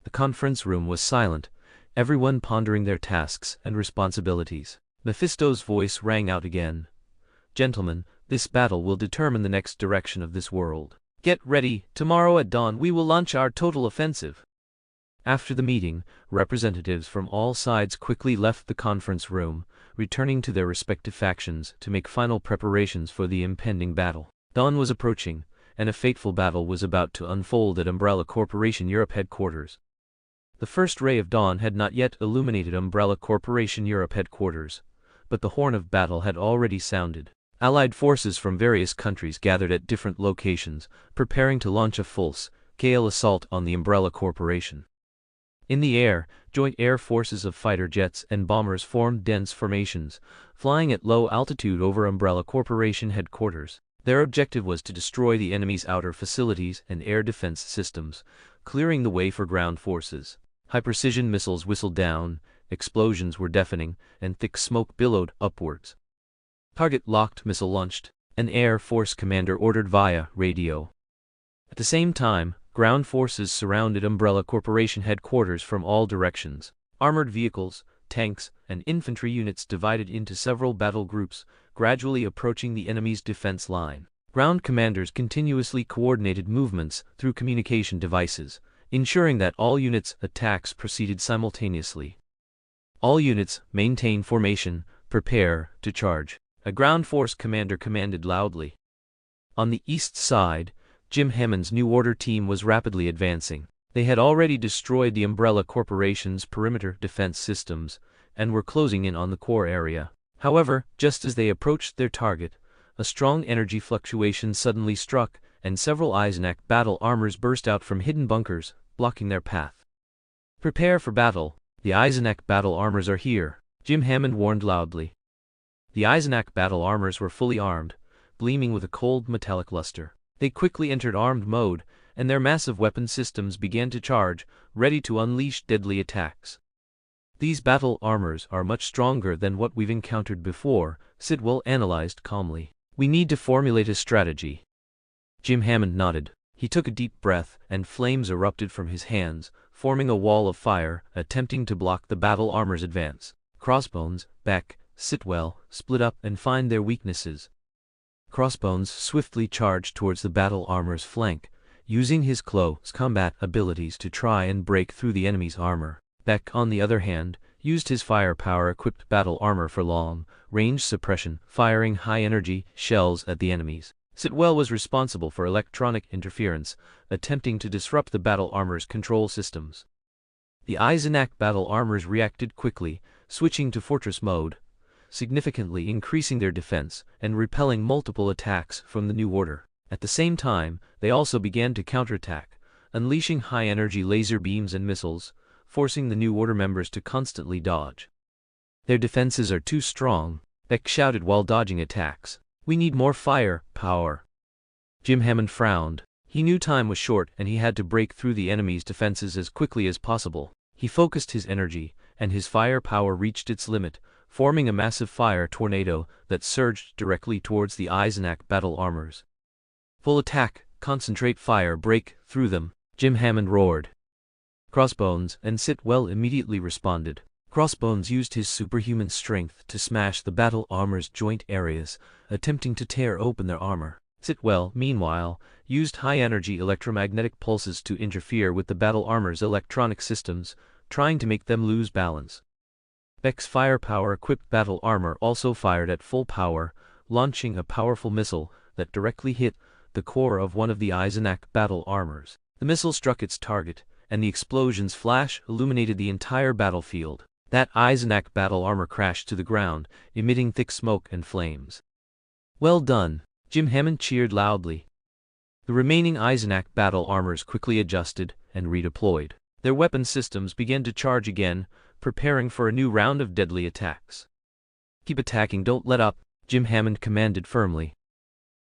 A: The conference room was silent, everyone pondering their tasks and responsibilities. Mephisto's voice rang out again. Gentlemen, this battle will determine the next direction of this world. Get ready, tomorrow at dawn we will launch our total offensive. After the meeting, representatives from all sides quickly left the conference room, returning to their respective factions to make final preparations for the impending battle. Dawn was approaching, and a fateful battle was about to unfold at Umbrella Corporation Europe headquarters. The first ray of dawn had not yet illuminated Umbrella Corporation Europe headquarters, but the horn of battle had already sounded. Allied forces from various countries gathered at different locations, preparing to launch a full-scale assault on the Umbrella Corporation. In the air, joint air forces of fighter jets and bombers formed dense formations, flying at low altitude over Umbrella Corporation headquarters. Their objective was to destroy the enemy's outer facilities and air defense systems, clearing the way for ground forces. High-precision missiles whistled down, explosions were deafening, and thick smoke billowed upwards. Target locked, missile launched, an Air Force commander ordered via radio. At the same time, ground forces surrounded Umbrella Corporation headquarters from all directions. Armored vehicles, tanks, and infantry units divided into several battle groups, gradually approaching the enemy's defense line. Ground commanders continuously coordinated movements through communication devices, ensuring that all units' attacks proceeded simultaneously. All units, maintain formation, prepare to charge. A ground force commander commanded loudly. On the east side, Jim Hammond's New Order team was rapidly advancing. They had already destroyed the Umbrella Corporation's perimeter defense systems, and were closing in on the core area. However, just as they approached their target, a strong energy fluctuation suddenly struck, and several Eisenach battle armors burst out from hidden bunkers, blocking their path. Prepare for battle. The Eisenach battle armors are here, Jim Hammond warned loudly. The Eisenach battle armors were fully armed, gleaming with a cold metallic luster. They quickly entered armed mode, and their massive weapon systems began to charge, ready to unleash deadly attacks. These battle armors are much stronger than what we've encountered before, Sidwell analyzed calmly. We need to formulate a strategy. Jim Hammond nodded. He took a deep breath, and flames erupted from his hands, forming a wall of fire, attempting to block the battle armor's advance. Crossbones, Beck, Sitwell, split up and find their weaknesses. Crossbones swiftly charged towards the battle armor's flank, using his close combat abilities to try and break through the enemy's armor. Beck, on the other hand, used his firepower-equipped battle armor for long-range suppression, firing high-energy shells at the enemies. Sitwell was responsible for electronic interference, attempting to disrupt the battle armor's control systems. The Eisenach battle armors reacted quickly, switching to fortress mode, significantly increasing their defense and repelling multiple attacks from the New Order. At the same time, they also began to counterattack, unleashing high-energy laser beams and missiles, forcing the New Order members to constantly dodge. Their defenses are too strong, Beck shouted while dodging attacks. We need more fire power. Jim Hammond frowned. He knew time was short and he had to break through the enemy's defenses as quickly as possible. He focused his energy, and his firepower reached its limit, forming a massive fire tornado that surged directly towards the Eisenach battle armors. Full attack, concentrate fire, break through them, Jim Hammond roared. Crossbones and Sitwell immediately responded. Crossbones used his superhuman strength to smash the battle armor's joint areas, attempting to tear open their armor. Sitwell, meanwhile, used high-energy electromagnetic pulses to interfere with the battle armor's electronic systems, trying to make them lose balance. Beck's firepower-equipped battle armor also fired at full power, launching a powerful missile that directly hit the core of one of the Eisenach battle armors. The missile struck its target, and the explosion's flash illuminated the entire battlefield. That Eisenach battle armor crashed to the ground, emitting thick smoke and flames. "Well done," Jim Hammond cheered loudly. The remaining Eisenach battle armors quickly adjusted and redeployed. Their weapon systems began to charge again, preparing for a new round of deadly attacks. "Keep attacking, don't let up," Jim Hammond commanded firmly.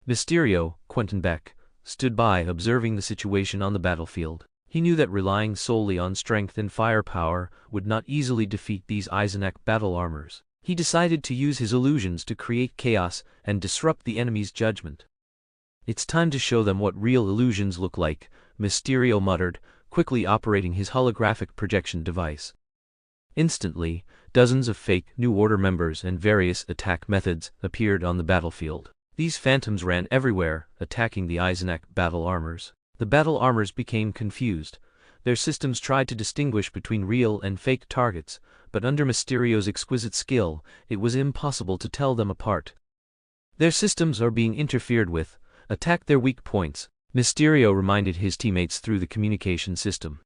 A: Mysterio, Quentin Beck, stood by observing the situation on the battlefield. He knew that relying solely on strength and firepower would not easily defeat these Eisenach battle armors. He decided to use his illusions to create chaos and disrupt the enemy's judgment. "It's time to show them what real illusions look like," Mysterio muttered, quickly operating his holographic projection device. Instantly, dozens of fake New Order members and various attack methods appeared on the battlefield. These phantoms ran everywhere, attacking the Eisenach battle armors. The battle armors became confused. Their systems tried to distinguish between real and fake targets, but under Mysterio's exquisite skill, it was impossible to tell them apart. "Their systems are being interfered with. Attack their weak points," Mysterio reminded his teammates through the communication system.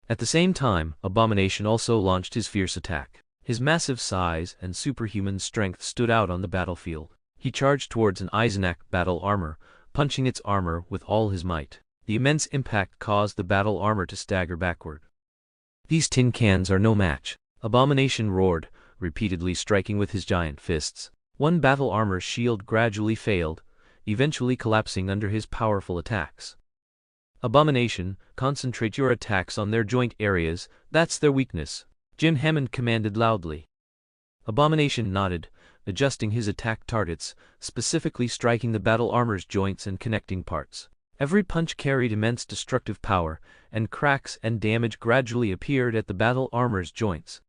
A: At the same time, Abomination also launched his fierce attack. His massive size and superhuman strength stood out on the battlefield. He charged towards an Eisenach battle armor, punching its armor with all his might. The immense impact caused the battle armor to stagger backward. "These tin cans are no match," Abomination roared, repeatedly striking with his giant fists. One battle armor's shield gradually failed, eventually collapsing under his powerful attacks. "Abomination, concentrate your attacks on their joint areas, that's their weakness," Jim Hammond commanded loudly. Abomination nodded, adjusting his attack targets, specifically striking the battle armor's joints and connecting parts. Every punch carried immense destructive power, and cracks and damage gradually appeared at the battle armor's joints.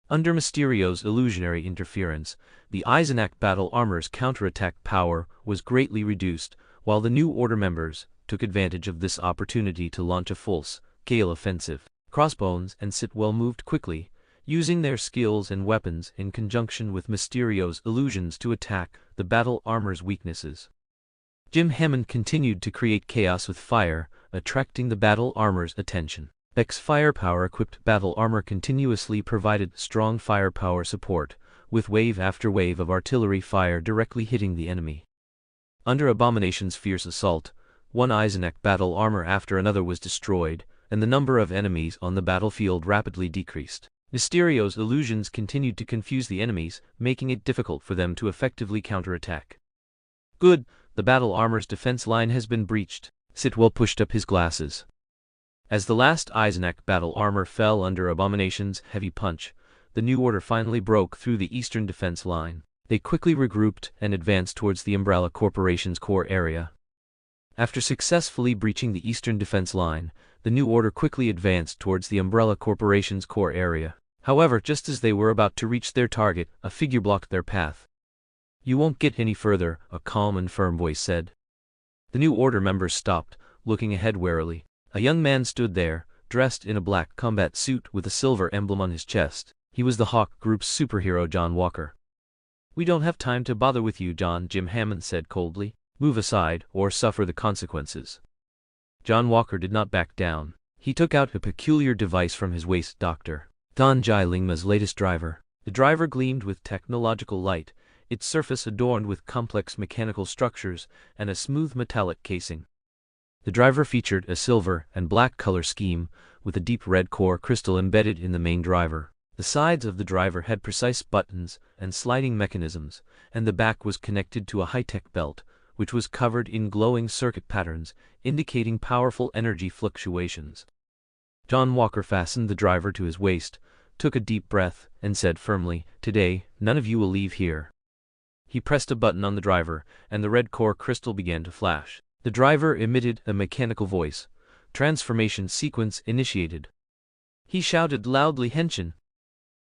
A: Under Mysterio's illusionary interference, the Eisenach battle armor's counterattack power was greatly reduced, while the New Order members took advantage of this opportunity to launch a full-scale offensive. Crossbones and Sitwell moved quickly, using their skills and weapons in conjunction with Mysterio's illusions to attack the battle armor's weaknesses. Jim Hammond continued to create chaos with fire, attracting the battle armor's attention. Beck's firepower-equipped battle armor continuously provided strong firepower support, with wave after wave of artillery fire directly hitting the enemy. Under Abomination's fierce assault, one Eisenach battle armor after another was destroyed, and the number of enemies on the battlefield rapidly decreased. Mysterio's illusions continued to confuse the enemies, making it difficult for them to effectively counterattack. "Good, the battle armor's defense line has been breached." Sitwell pushed up his glasses. As the last Eisenach battle armor fell under Abomination's heavy punch, the New Order finally broke through the eastern defense line. They quickly regrouped and advanced towards the Umbrella Corporation's core area. After successfully breaching the eastern defense line, the New Order quickly advanced towards the Umbrella Corporation's core area. However, just as they were about to reach their target, a figure blocked their path. "You won't get any further," a calm and firm voice said. The New Order members stopped, looking ahead warily. A young man stood there, dressed in a black combat suit with a silver emblem on his chest. He was the Hawke Group's superhero John Walker. "We don't have time to bother with you, John," Jim Hammond said coldly. "Move aside, or suffer the consequences." John Walker did not back down. He took out a peculiar device from his waist. "Dr. Don Jai Lingma's latest driver." The driver gleamed with technological light, its surface adorned with complex mechanical structures and a smooth metallic casing. The driver featured a silver and black color scheme, with a deep red core crystal embedded in the main driver. The sides of the driver had precise buttons and sliding mechanisms, and the back was connected to a high-tech belt, which was covered in glowing circuit patterns, indicating powerful energy fluctuations. John Walker fastened the driver to his waist, took a deep breath, and said firmly, "Today, none of you will leave here." He pressed a button on the driver, and the red core crystal began to flash. The driver emitted a mechanical voice. Transformation sequence initiated. He shouted loudly, "Henshin!"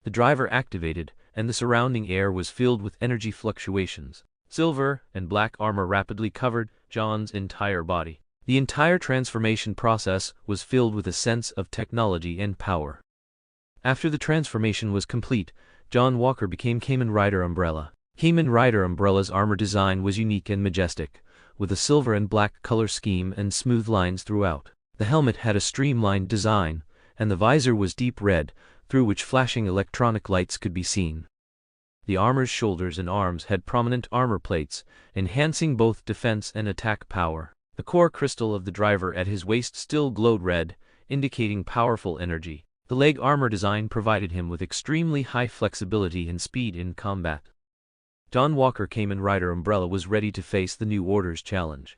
A: The driver activated, and the surrounding air was filled with energy fluctuations. Silver and black armor rapidly covered John's entire body. The entire transformation process was filled with a sense of technology and power. After the transformation was complete, John Walker became Kamen Rider Umbrella. Kamen Rider Umbrella's armor design was unique and majestic, with a silver and black color scheme and smooth lines throughout. The helmet had a streamlined design, and the visor was deep red, through which flashing electronic lights could be seen. The armor's shoulders and arms had prominent armor plates, enhancing both defense and attack power. The core crystal of the driver at his waist still glowed red, indicating powerful energy. The leg armor design provided him with extremely high flexibility and speed in combat. John Walker Kamen Rider Umbrella was ready to face the New Order's challenge.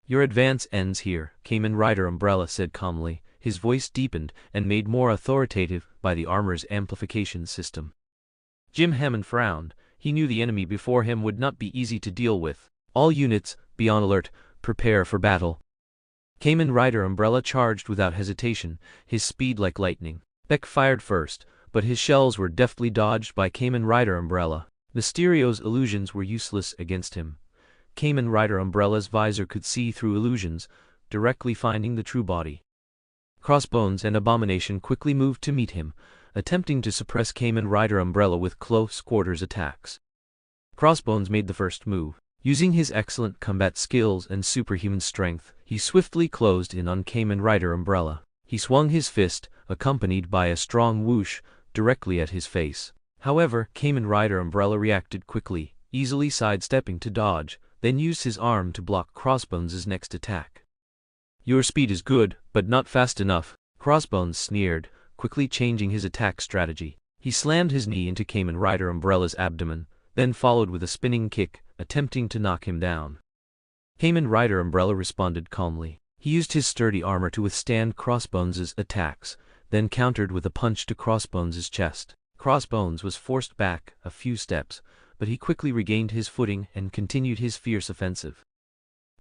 A: "Your advance ends here," Kamen Rider Umbrella said calmly, his voice deepened and made more authoritative by the armor's amplification system. Jim Hammond frowned. He knew the enemy before him would not be easy to deal with. "All units, be on alert, prepare for battle." Kamen Rider Umbrella charged without hesitation, his speed like lightning. Beck fired first, but his shells were deftly dodged by Kamen Rider Umbrella. Mysterio's illusions were useless against him. Kamen Rider Umbrella's visor could see through illusions, directly finding the true body. Crossbones and Abomination quickly moved to meet him, attempting to suppress Kamen Rider Umbrella with close quarters attacks. Crossbones made the first move. Using his excellent combat skills and superhuman strength, he swiftly closed in on Kamen Rider Umbrella. He swung his fist, accompanied by a strong whoosh, directly at his face. However, Kamen Rider Umbrella reacted quickly, easily sidestepping to dodge, then used his arm to block Crossbones' next attack. "Your speed is good, but not fast enough," Crossbones sneered, quickly changing his attack strategy. He slammed his knee into Kamen Rider Umbrella's abdomen, then followed with a spinning kick, attempting to knock him down. Kamen Rider Umbrella responded calmly. He used his sturdy armor to withstand Crossbones' attacks, then countered with a punch to Crossbones' chest. Crossbones was forced back a few steps, but he quickly regained his footing and continued his fierce offensive.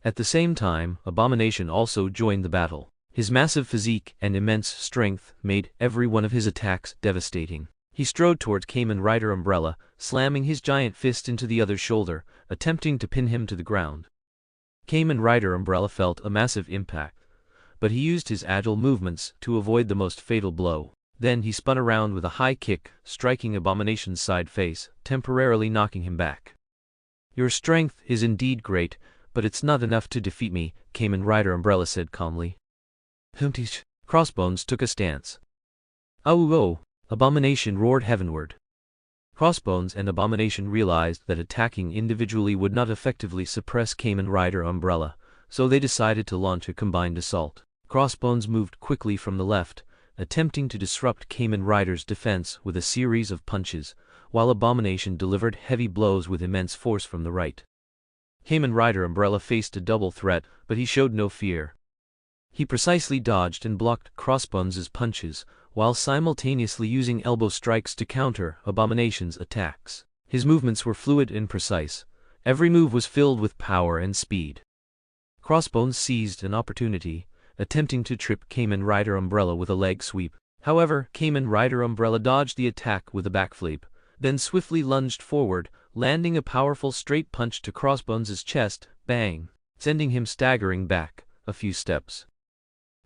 A: At the same time, Abomination also joined the battle. His massive physique and immense strength made every one of his attacks devastating. He strode towards Kamen Rider Umbrella, slamming his giant fist into the other's shoulder, attempting to pin him to the ground. Kamen Rider Umbrella felt a massive impact, but he used his agile movements to avoid the most fatal blow. Then he spun around with a high kick, striking Abomination's side face, temporarily knocking him back. "Your strength is indeed great, but it's not enough to defeat me," Kamen Rider Umbrella said calmly. "Humptish." Crossbones took a stance. "Oh!" Abomination roared heavenward. Crossbones and Abomination realized that attacking individually would not effectively suppress Kamen Rider Umbrella, so they decided to launch a combined assault. Crossbones moved quickly from the left, attempting to disrupt Kamen Rider's defense with a series of punches, while Abomination delivered heavy blows with immense force from the right. Kamen Rider Umbrella faced a double threat, but he showed no fear. He precisely dodged and blocked Crossbones' punches, while simultaneously using elbow strikes to counter Abomination's attacks. His movements were fluid and precise. Every move was filled with power and speed. Crossbones seized an opportunity, attempting to trip Kamen Rider Umbrella with a leg sweep. However, Kamen Rider Umbrella dodged the attack with a backflip, then swiftly lunged forward, landing a powerful straight punch to Crossbones' chest, bang, sending him staggering back a few steps.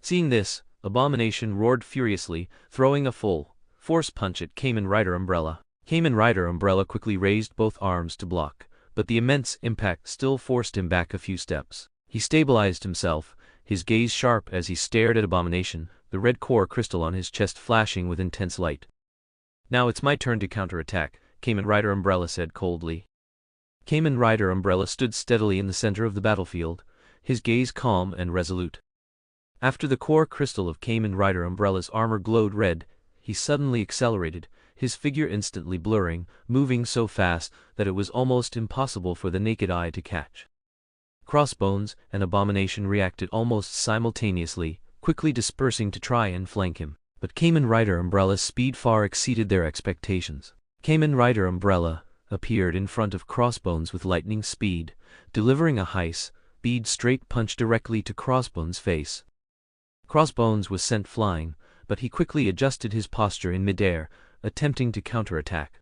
A: Seeing this, Abomination roared furiously, throwing a full force punch at Kamen Rider Umbrella. Kamen Rider Umbrella quickly raised both arms to block, but the immense impact still forced him back a few steps. He stabilized himself, his gaze sharp as he stared at Abomination, the red core crystal on his chest flashing with intense light. "Now it's my turn to counterattack," Kamen Rider Umbrella said coldly. Kamen Rider Umbrella stood steadily in the center of the battlefield, his gaze calm and resolute. After the core crystal of Kamen Rider Umbrella's armor glowed red, he suddenly accelerated, his figure instantly blurring, moving so fast that it was almost impossible for the naked eye to catch. Crossbones and Abomination reacted almost simultaneously, quickly dispersing to try and flank him. But Kamen Rider Umbrella's speed far exceeded their expectations. Kamen Rider Umbrella appeared in front of Crossbones with lightning speed, delivering a high-speed straight punch directly to Crossbones' face. Crossbones was sent flying, but he quickly adjusted his posture in midair, attempting to counterattack.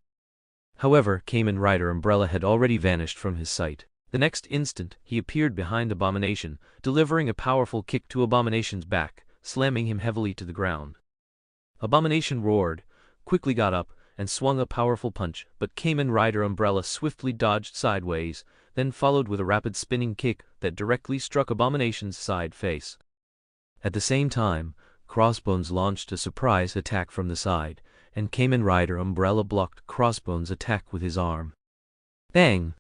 A: However, Kamen Rider Umbrella had already vanished from his sight. The next instant, he appeared behind Abomination, delivering a powerful kick to Abomination's back, slamming him heavily to the ground. Abomination roared, quickly got up, and swung a powerful punch, but Kamen Rider Umbrella swiftly dodged sideways, then followed with a rapid spinning kick that directly struck Abomination's side face. At the same time, Crossbones launched a surprise attack from the side, and Kamen Rider Umbrella blocked Crossbones' attack with his arm. Bang!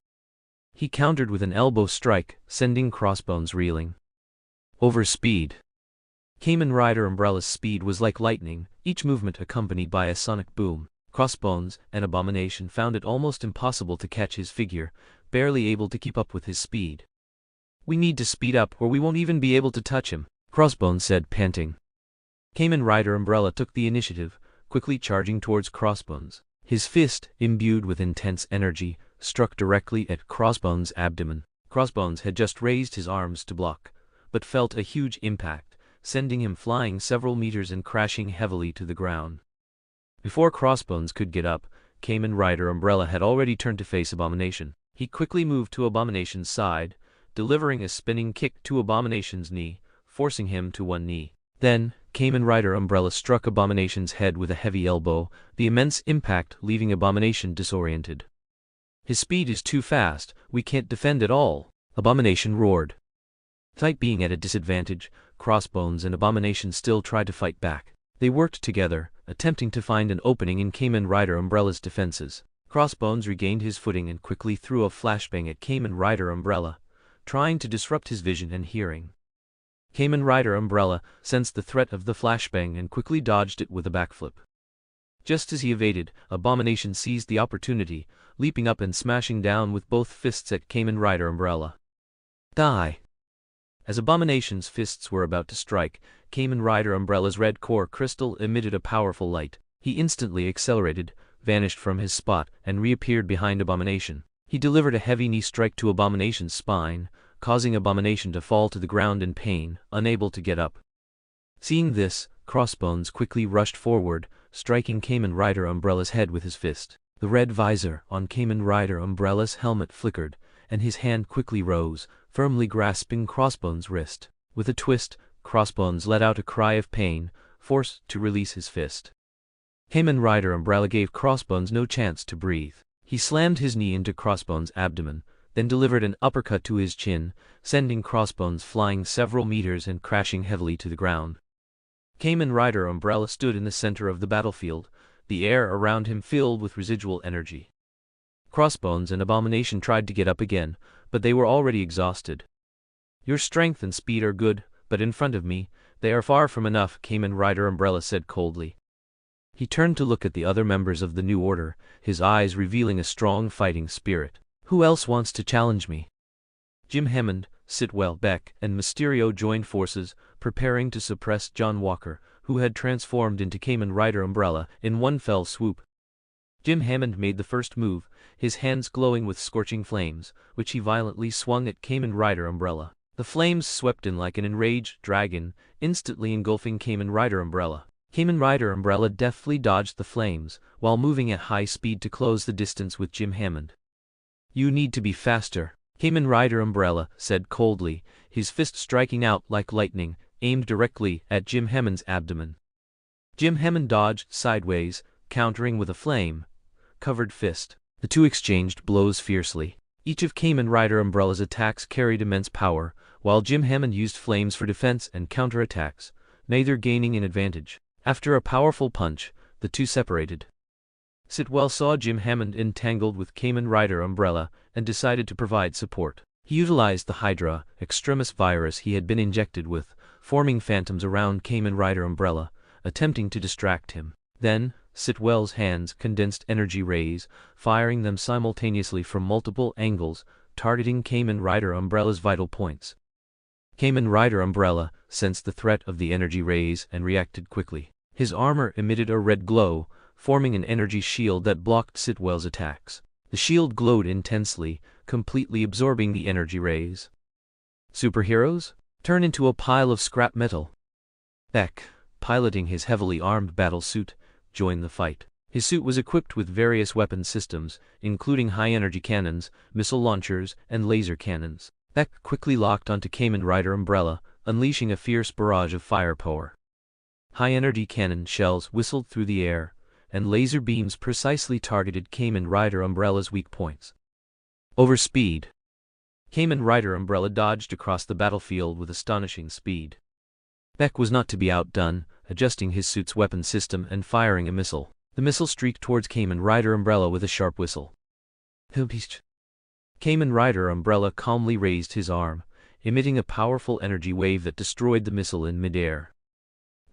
A: He countered with an elbow strike, sending Crossbones reeling. Overspeed. Kamen Rider Umbrella's speed was like lightning, each movement accompanied by a sonic boom. Crossbones and Abomination found it almost impossible to catch his figure, barely able to keep up with his speed. "We need to speed up or we won't even be able to touch him," Crossbones said, panting. Kamen Rider Umbrella took the initiative, quickly charging towards Crossbones. His fist, imbued with intense energy, struck directly at Crossbones' abdomen. Crossbones had just raised his arms to block, but felt a huge impact, sending him flying several meters and crashing heavily to the ground. Before Crossbones could get up, Kamen Rider Umbrella had already turned to face Abomination. He quickly moved to Abomination's side, delivering a spinning kick to Abomination's knee, forcing him to one knee. Then, Kamen Rider Umbrella struck Abomination's head with a heavy elbow, the immense impact leaving Abomination disoriented. "His speed is too fast, we can't defend at all," Abomination roared. Despite being at a disadvantage, Crossbones and Abomination still tried to fight back. They worked together, attempting to find an opening in Kamen Rider Umbrella's defenses. Crossbones regained his footing and quickly threw a flashbang at Kamen Rider Umbrella, trying to disrupt his vision and hearing. Kamen Rider Umbrella sensed the threat of the flashbang and quickly dodged it with a backflip. Just as he evaded, Abomination seized the opportunity, leaping up and smashing down with both fists at Kamen Rider Umbrella. Die! As Abomination's fists were about to strike, Kamen Rider Umbrella's red core crystal emitted a powerful light. He instantly accelerated, vanished from his spot, and reappeared behind Abomination. He delivered a heavy knee strike to Abomination's spine, causing Abomination to fall to the ground in pain, unable to get up. Seeing this, Crossbones quickly rushed forward, striking Kamen Rider Umbrella's head with his fist. The red visor on Kamen Rider Umbrella's helmet flickered, and his hand quickly rose, firmly grasping Crossbones' wrist. With a twist, Crossbones let out a cry of pain, forced to release his fist. Kamen Rider Umbrella gave Crossbones no chance to breathe. He slammed his knee into Crossbones' abdomen, then delivered an uppercut to his chin, sending Crossbones flying several meters and crashing heavily to the ground. Kamen Rider Umbrella stood in the center of the battlefield, the air around him filled with residual energy. Crossbones and Abomination tried to get up again, but they were already exhausted. "Your strength and speed are good, but in front of me, they are far from enough," Kamen Rider Umbrella said coldly. He turned to look at the other members of the New Order, his eyes revealing a strong fighting spirit. "Who else wants to challenge me?" Jim Hammond, Sitwell, Beck, and Mysterio joined forces, preparing to suppress John Walker, who had transformed into Kamen Rider Umbrella in one fell swoop. Jim Hammond made the first move, his hands glowing with scorching flames, which he violently swung at Kamen Rider Umbrella. The flames swept in like an enraged dragon, instantly engulfing Kamen Rider Umbrella. Kamen Rider Umbrella deftly dodged the flames, while moving at high speed to close the distance with Jim Hammond. "You need to be faster," Kamen Rider Umbrella said coldly, his fist striking out like lightning, aimed directly at Jim Hammond's abdomen. Jim Hammond dodged sideways, countering with a flame-covered fist. The two exchanged blows fiercely. Each of Kamen Rider Umbrella's attacks carried immense power, while Jim Hammond used flames for defense and counterattacks, neither gaining an advantage. After a powerful punch, the two separated. Sitwell saw Jim Hammond entangled with Kamen Rider Umbrella and decided to provide support. He utilized the Hydra Extremis virus he had been injected with, forming phantoms around Kamen Rider Umbrella, attempting to distract him. Then, Sitwell's hands condensed energy rays, firing them simultaneously from multiple angles, targeting Kamen Rider Umbrella's vital points. Kamen Rider Umbrella sensed the threat of the energy rays and reacted quickly. His armor emitted a red glow, forming an energy shield that blocked Sitwell's attacks. The shield glowed intensely, completely absorbing the energy rays. Superheroes? Turn into a pile of scrap metal. Beck, piloting his heavily armed battlesuit, joined the fight. His suit was equipped with various weapon systems, including high-energy cannons, missile launchers, and laser cannons. Beck quickly locked onto Kamen Rider Umbrella, unleashing a fierce barrage of firepower. High-energy cannon shells whistled through the air, and laser beams precisely targeted Kamen Rider Umbrella's weak points. Overspeed. Kamen Rider Umbrella dodged across the battlefield with astonishing speed. Beck was not to be outdone, adjusting his suit's weapon system and firing a missile. The missile streaked towards Kamen Rider Umbrella with a sharp whistle. Kamen Rider Umbrella calmly raised his arm, emitting a powerful energy wave that destroyed the missile in midair.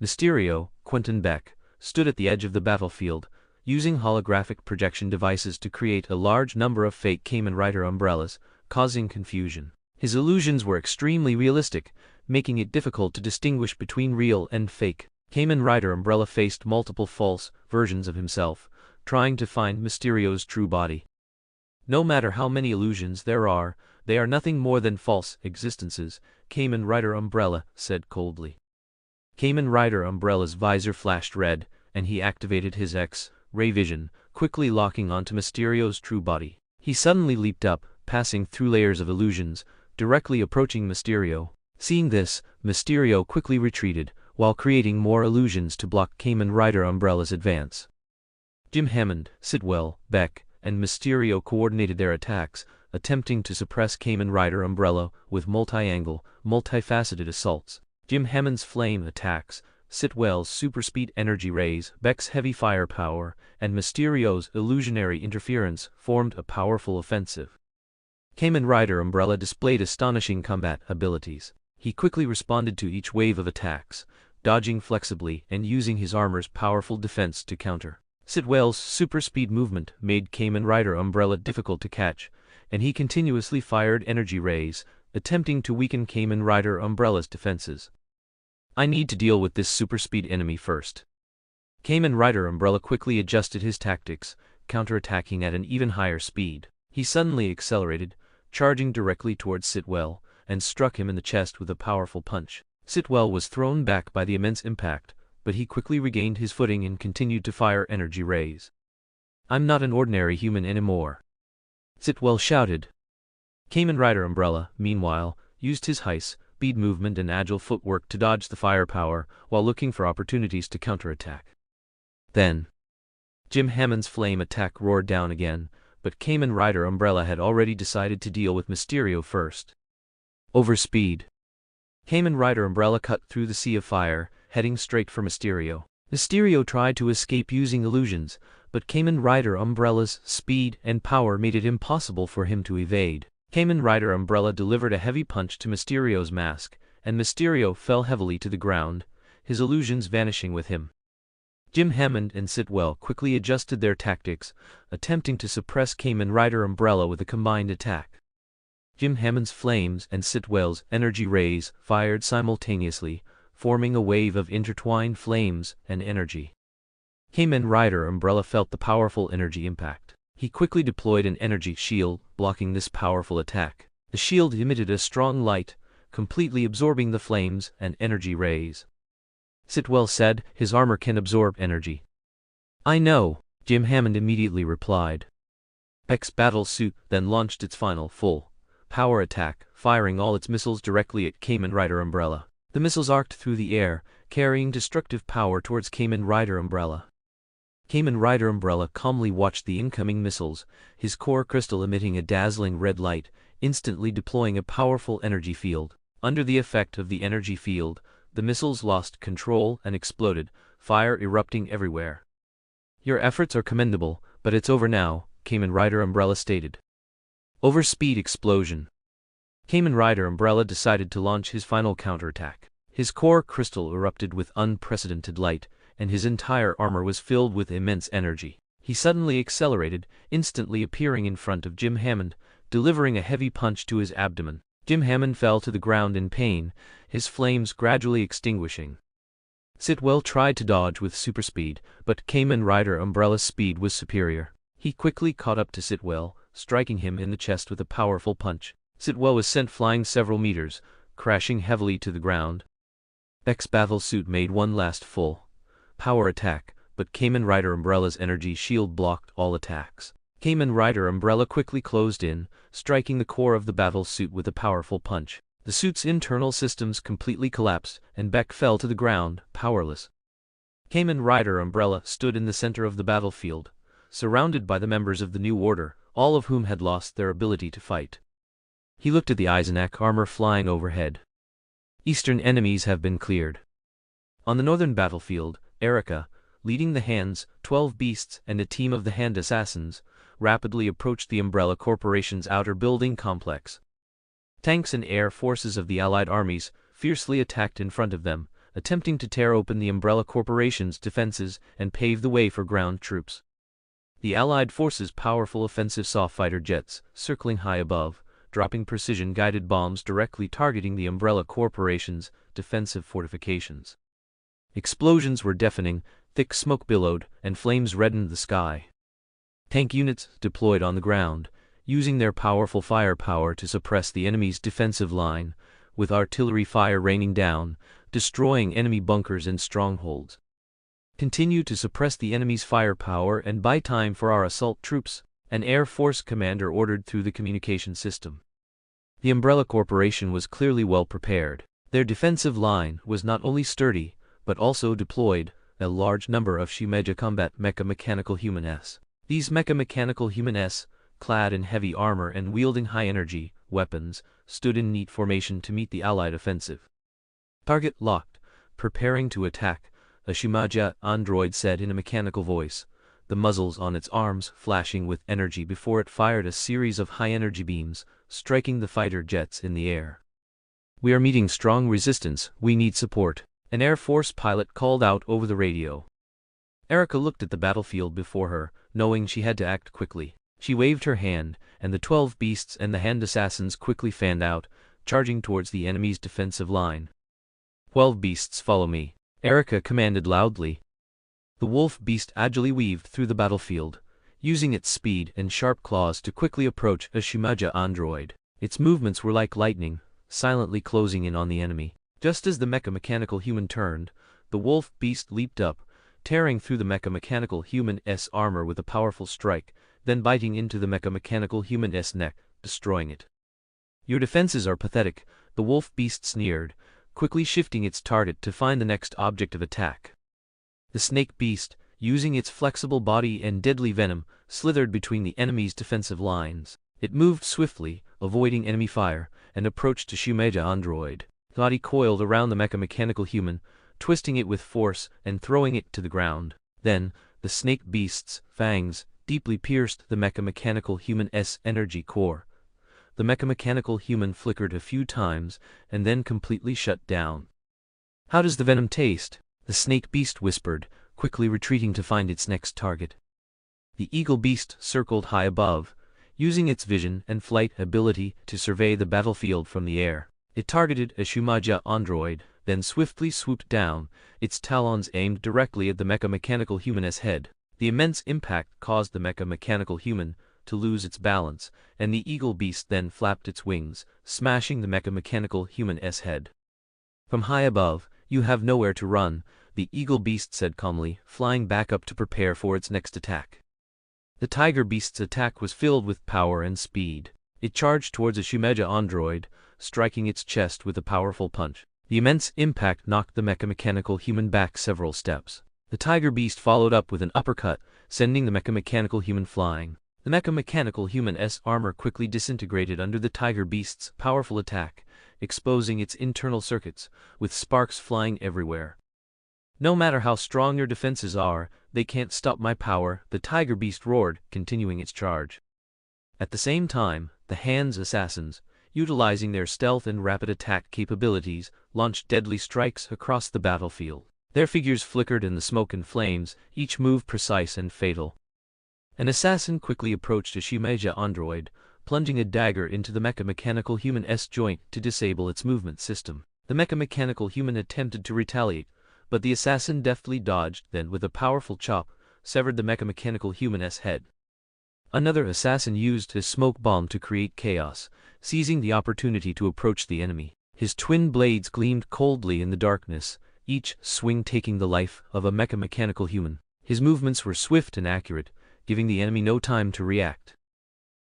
A: Mysterio, Quentin Beck, stood at the edge of the battlefield, using holographic projection devices to create a large number of fake Kamen Rider Umbrellas, causing confusion. His illusions were extremely realistic, making it difficult to distinguish between real and fake. Kamen Rider Umbrella faced multiple false versions of himself, trying to find Mysterio's true body. No matter how many illusions there are, they are nothing more than false existences, Kamen Rider Umbrella said coldly. Kamen Rider Umbrella's visor flashed red, and he activated his X-ray vision, quickly locking onto Mysterio's true body. He suddenly leaped up, passing through layers of illusions, directly approaching Mysterio. Seeing this, Mysterio quickly retreated, while creating more illusions to block Kamen Rider Umbrella's advance. Jim Hammond, Sitwell, Beck, and Mysterio coordinated their attacks, attempting to suppress Kamen Rider Umbrella with multi-angle, multifaceted assaults. Jim Hammond's flame attacks, Sitwell's super-speed energy rays, Beck's heavy firepower, and Mysterio's illusionary interference formed a powerful offensive. Kamen Rider Umbrella displayed astonishing combat abilities. He quickly responded to each wave of attacks, dodging flexibly and using his armor's powerful defense to counter. Sitwell's super-speed movement made Kamen Rider Umbrella difficult to catch, and he continuously fired energy rays, attempting to weaken Kamen Rider Umbrella's defenses. I need to deal with this super-speed enemy first. Kamen Rider Umbrella quickly adjusted his tactics, counterattacking at an even higher speed. He suddenly accelerated, charging directly towards Sitwell, and struck him in the chest with a powerful punch. Sitwell was thrown back by the immense impact, but he quickly regained his footing and continued to fire energy rays. I'm not an ordinary human anymore, Sitwell shouted. Kamen Rider Umbrella, meanwhile, used his high-speed movement and agile footwork to dodge the firepower while looking for opportunities to counterattack. Then, Jim Hammond's flame attack roared down again, but Kamen Rider Umbrella had already decided to deal with Mysterio first. Overspeed. Kamen Rider Umbrella cut through the sea of fire, heading straight for Mysterio. Mysterio tried to escape using illusions, but Kamen Rider Umbrella's speed and power made it impossible for him to evade. Kamen Rider Umbrella delivered a heavy punch to Mysterio's mask, and Mysterio fell heavily to the ground, his illusions vanishing with him. Jim Hammond and Sitwell quickly adjusted their tactics, attempting to suppress Kamen Rider Umbrella with a combined attack. Jim Hammond's flames and Sitwell's energy rays fired simultaneously, forming a wave of intertwined flames and energy. Kamen Rider Umbrella felt the powerful energy impact. He quickly deployed an energy shield, blocking this powerful attack. The shield emitted a strong light, completely absorbing the flames and energy rays. Sitwell said, his armor can absorb energy. I know, Jim Hammond immediately replied. Beck's battle suit then launched its final full-power attack, firing all its missiles directly at Kamen Rider Umbrella. The missiles arced through the air, carrying destructive power towards Kamen Rider Umbrella. Kamen Rider Umbrella calmly watched the incoming missiles, his core crystal emitting a dazzling red light, instantly deploying a powerful energy field. Under the effect of the energy field, the missiles lost control and exploded, fire erupting everywhere. Your efforts are commendable, but it's over now, Kamen Rider Umbrella stated. Overspeed explosion. Kamen Rider Umbrella decided to launch his final counterattack. His core crystal erupted with unprecedented light, and his entire armor was filled with immense energy. He suddenly accelerated, instantly appearing in front of Jim Hammond, delivering a heavy punch to his abdomen. Jim Hammond fell to the ground in pain, his flames gradually extinguishing. Sitwell tried to dodge with super speed, but Kamen Rider Umbrella's speed was superior. He quickly caught up to Sitwell, striking him in the chest with a powerful punch. Sitwell was sent flying several meters, crashing heavily to the ground. Beck's battle suit made one last full-power attack, but Kamen Rider Umbrella's energy shield blocked all attacks. Kamen Rider Umbrella quickly closed in, striking the core of the battle suit with a powerful punch. The suit's internal systems completely collapsed, and Beck fell to the ground, powerless. Kamen Rider Umbrella stood in the center of the battlefield, surrounded by the members of the New Order, all of whom had lost their ability to fight. He looked at the Eisenach armor flying overhead. Eastern enemies have been cleared. On the northern battlefield, Erica, leading the Hands, 12 Beasts, and a team of the Hand Assassins, rapidly approached the Umbrella Corporation's outer building complex. Tanks and air forces of the Allied armies fiercely attacked in front of them, attempting to tear open the Umbrella Corporation's defenses and pave the way for ground troops. The Allied forces' powerful offensive saw fighter jets, circling high above, dropping precision-guided bombs directly targeting the Umbrella Corporation's defensive fortifications. Explosions were deafening, thick smoke billowed, and flames reddened the sky. Tank units deployed on the ground, using their powerful firepower to suppress the enemy's defensive line, with artillery fire raining down, destroying enemy bunkers and strongholds. Continue to suppress the enemy's firepower and buy time for our assault troops, an Air Force commander ordered through the communication system. The Umbrella Corporation was clearly well prepared. Their defensive line was not only sturdy, but also deployed a large number of Shimeja combat mecha-mechanical human-s. These mecha-mechanical human-s, clad in heavy armor and wielding high-energy weapons, stood in neat formation to meet the Allied offensive. Target locked, preparing to attack, a Shimeja android said in a mechanical voice, the muzzles on its arms flashing with energy before it fired a series of high-energy beams, striking the fighter jets in the air. We are meeting strong resistance, we need support, an Air Force pilot called out over the radio. Erica looked at the battlefield before her, knowing she had to act quickly. She waved her hand, and the 12 Beasts and the Hand Assassins quickly fanned out, charging towards the enemy's defensive line. 12 Beasts, follow me, Erica commanded loudly. The Wolf Beast agilely weaved through the battlefield, using its speed and sharp claws to quickly approach a Shimeja android. Its movements were like lightning, silently closing in on the enemy. Just as the mecha-mechanical human turned, the Wolf Beast leaped up, tearing through the mecha-mechanical human-s armor with a powerful strike, then biting into the mecha-mechanical human-s neck, destroying it. Your defenses are pathetic, the Wolf Beast sneered, quickly shifting its target to find the next object of attack. The Snake Beast, using its flexible body and deadly venom, slithered between the enemy's defensive lines. It moved swiftly, avoiding enemy fire, and approached a Shimeja android. Body coiled around the mecha-mechanical human, twisting it with force and throwing it to the ground. Then, the Snake Beast's fangs deeply pierced the mecha-mechanical human-s energy core. The mecha-mechanical human flickered a few times and then completely shut down. How does the venom taste? The Snake Beast whispered, quickly retreating to find its next target. The Eagle Beast circled high above, using its vision and flight ability to survey the battlefield from the air. It targeted a Shimeja android, then swiftly swooped down, its talons aimed directly at the mecha-mechanical human-s head. The immense impact caused the mecha-mechanical human to lose its balance, and the Eagle Beast then flapped its wings, smashing the mecha-mechanical human-s head. From high above, you have nowhere to run, the Eagle Beast said calmly, flying back up to prepare for its next attack. The Tiger Beast's attack was filled with power and speed. It charged towards a Shimeja android, striking its chest with a powerful punch. The immense impact knocked the mecha-mechanical human back several steps. The Tiger Beast followed up with an uppercut, sending the mecha-mechanical human flying. The mecha-mechanical human-s armor quickly disintegrated under the Tiger Beast's powerful attack, exposing its internal circuits, with sparks flying everywhere. No matter how strong your defenses are, they can't stop my power, the Tiger Beast roared, continuing its charge. At the same time, the Hands Assassins, utilizing their stealth and rapid attack capabilities, launched deadly strikes across the battlefield. Their figures flickered in the smoke and flames, each move precise and fatal. An assassin quickly approached a Shimeja android, plunging a dagger into the mecha-mechanical human-s joint to disable its movement system. The mecha-mechanical human attempted to retaliate, but the assassin deftly dodged, then with a powerful chop, severed the mecha-mechanical human-s head. Another assassin used his smoke bomb to create chaos, seizing the opportunity to approach the enemy. His twin blades gleamed coldly in the darkness, each swing taking the life of a mecha-mechanical human. His movements were swift and accurate, giving the enemy no time to react.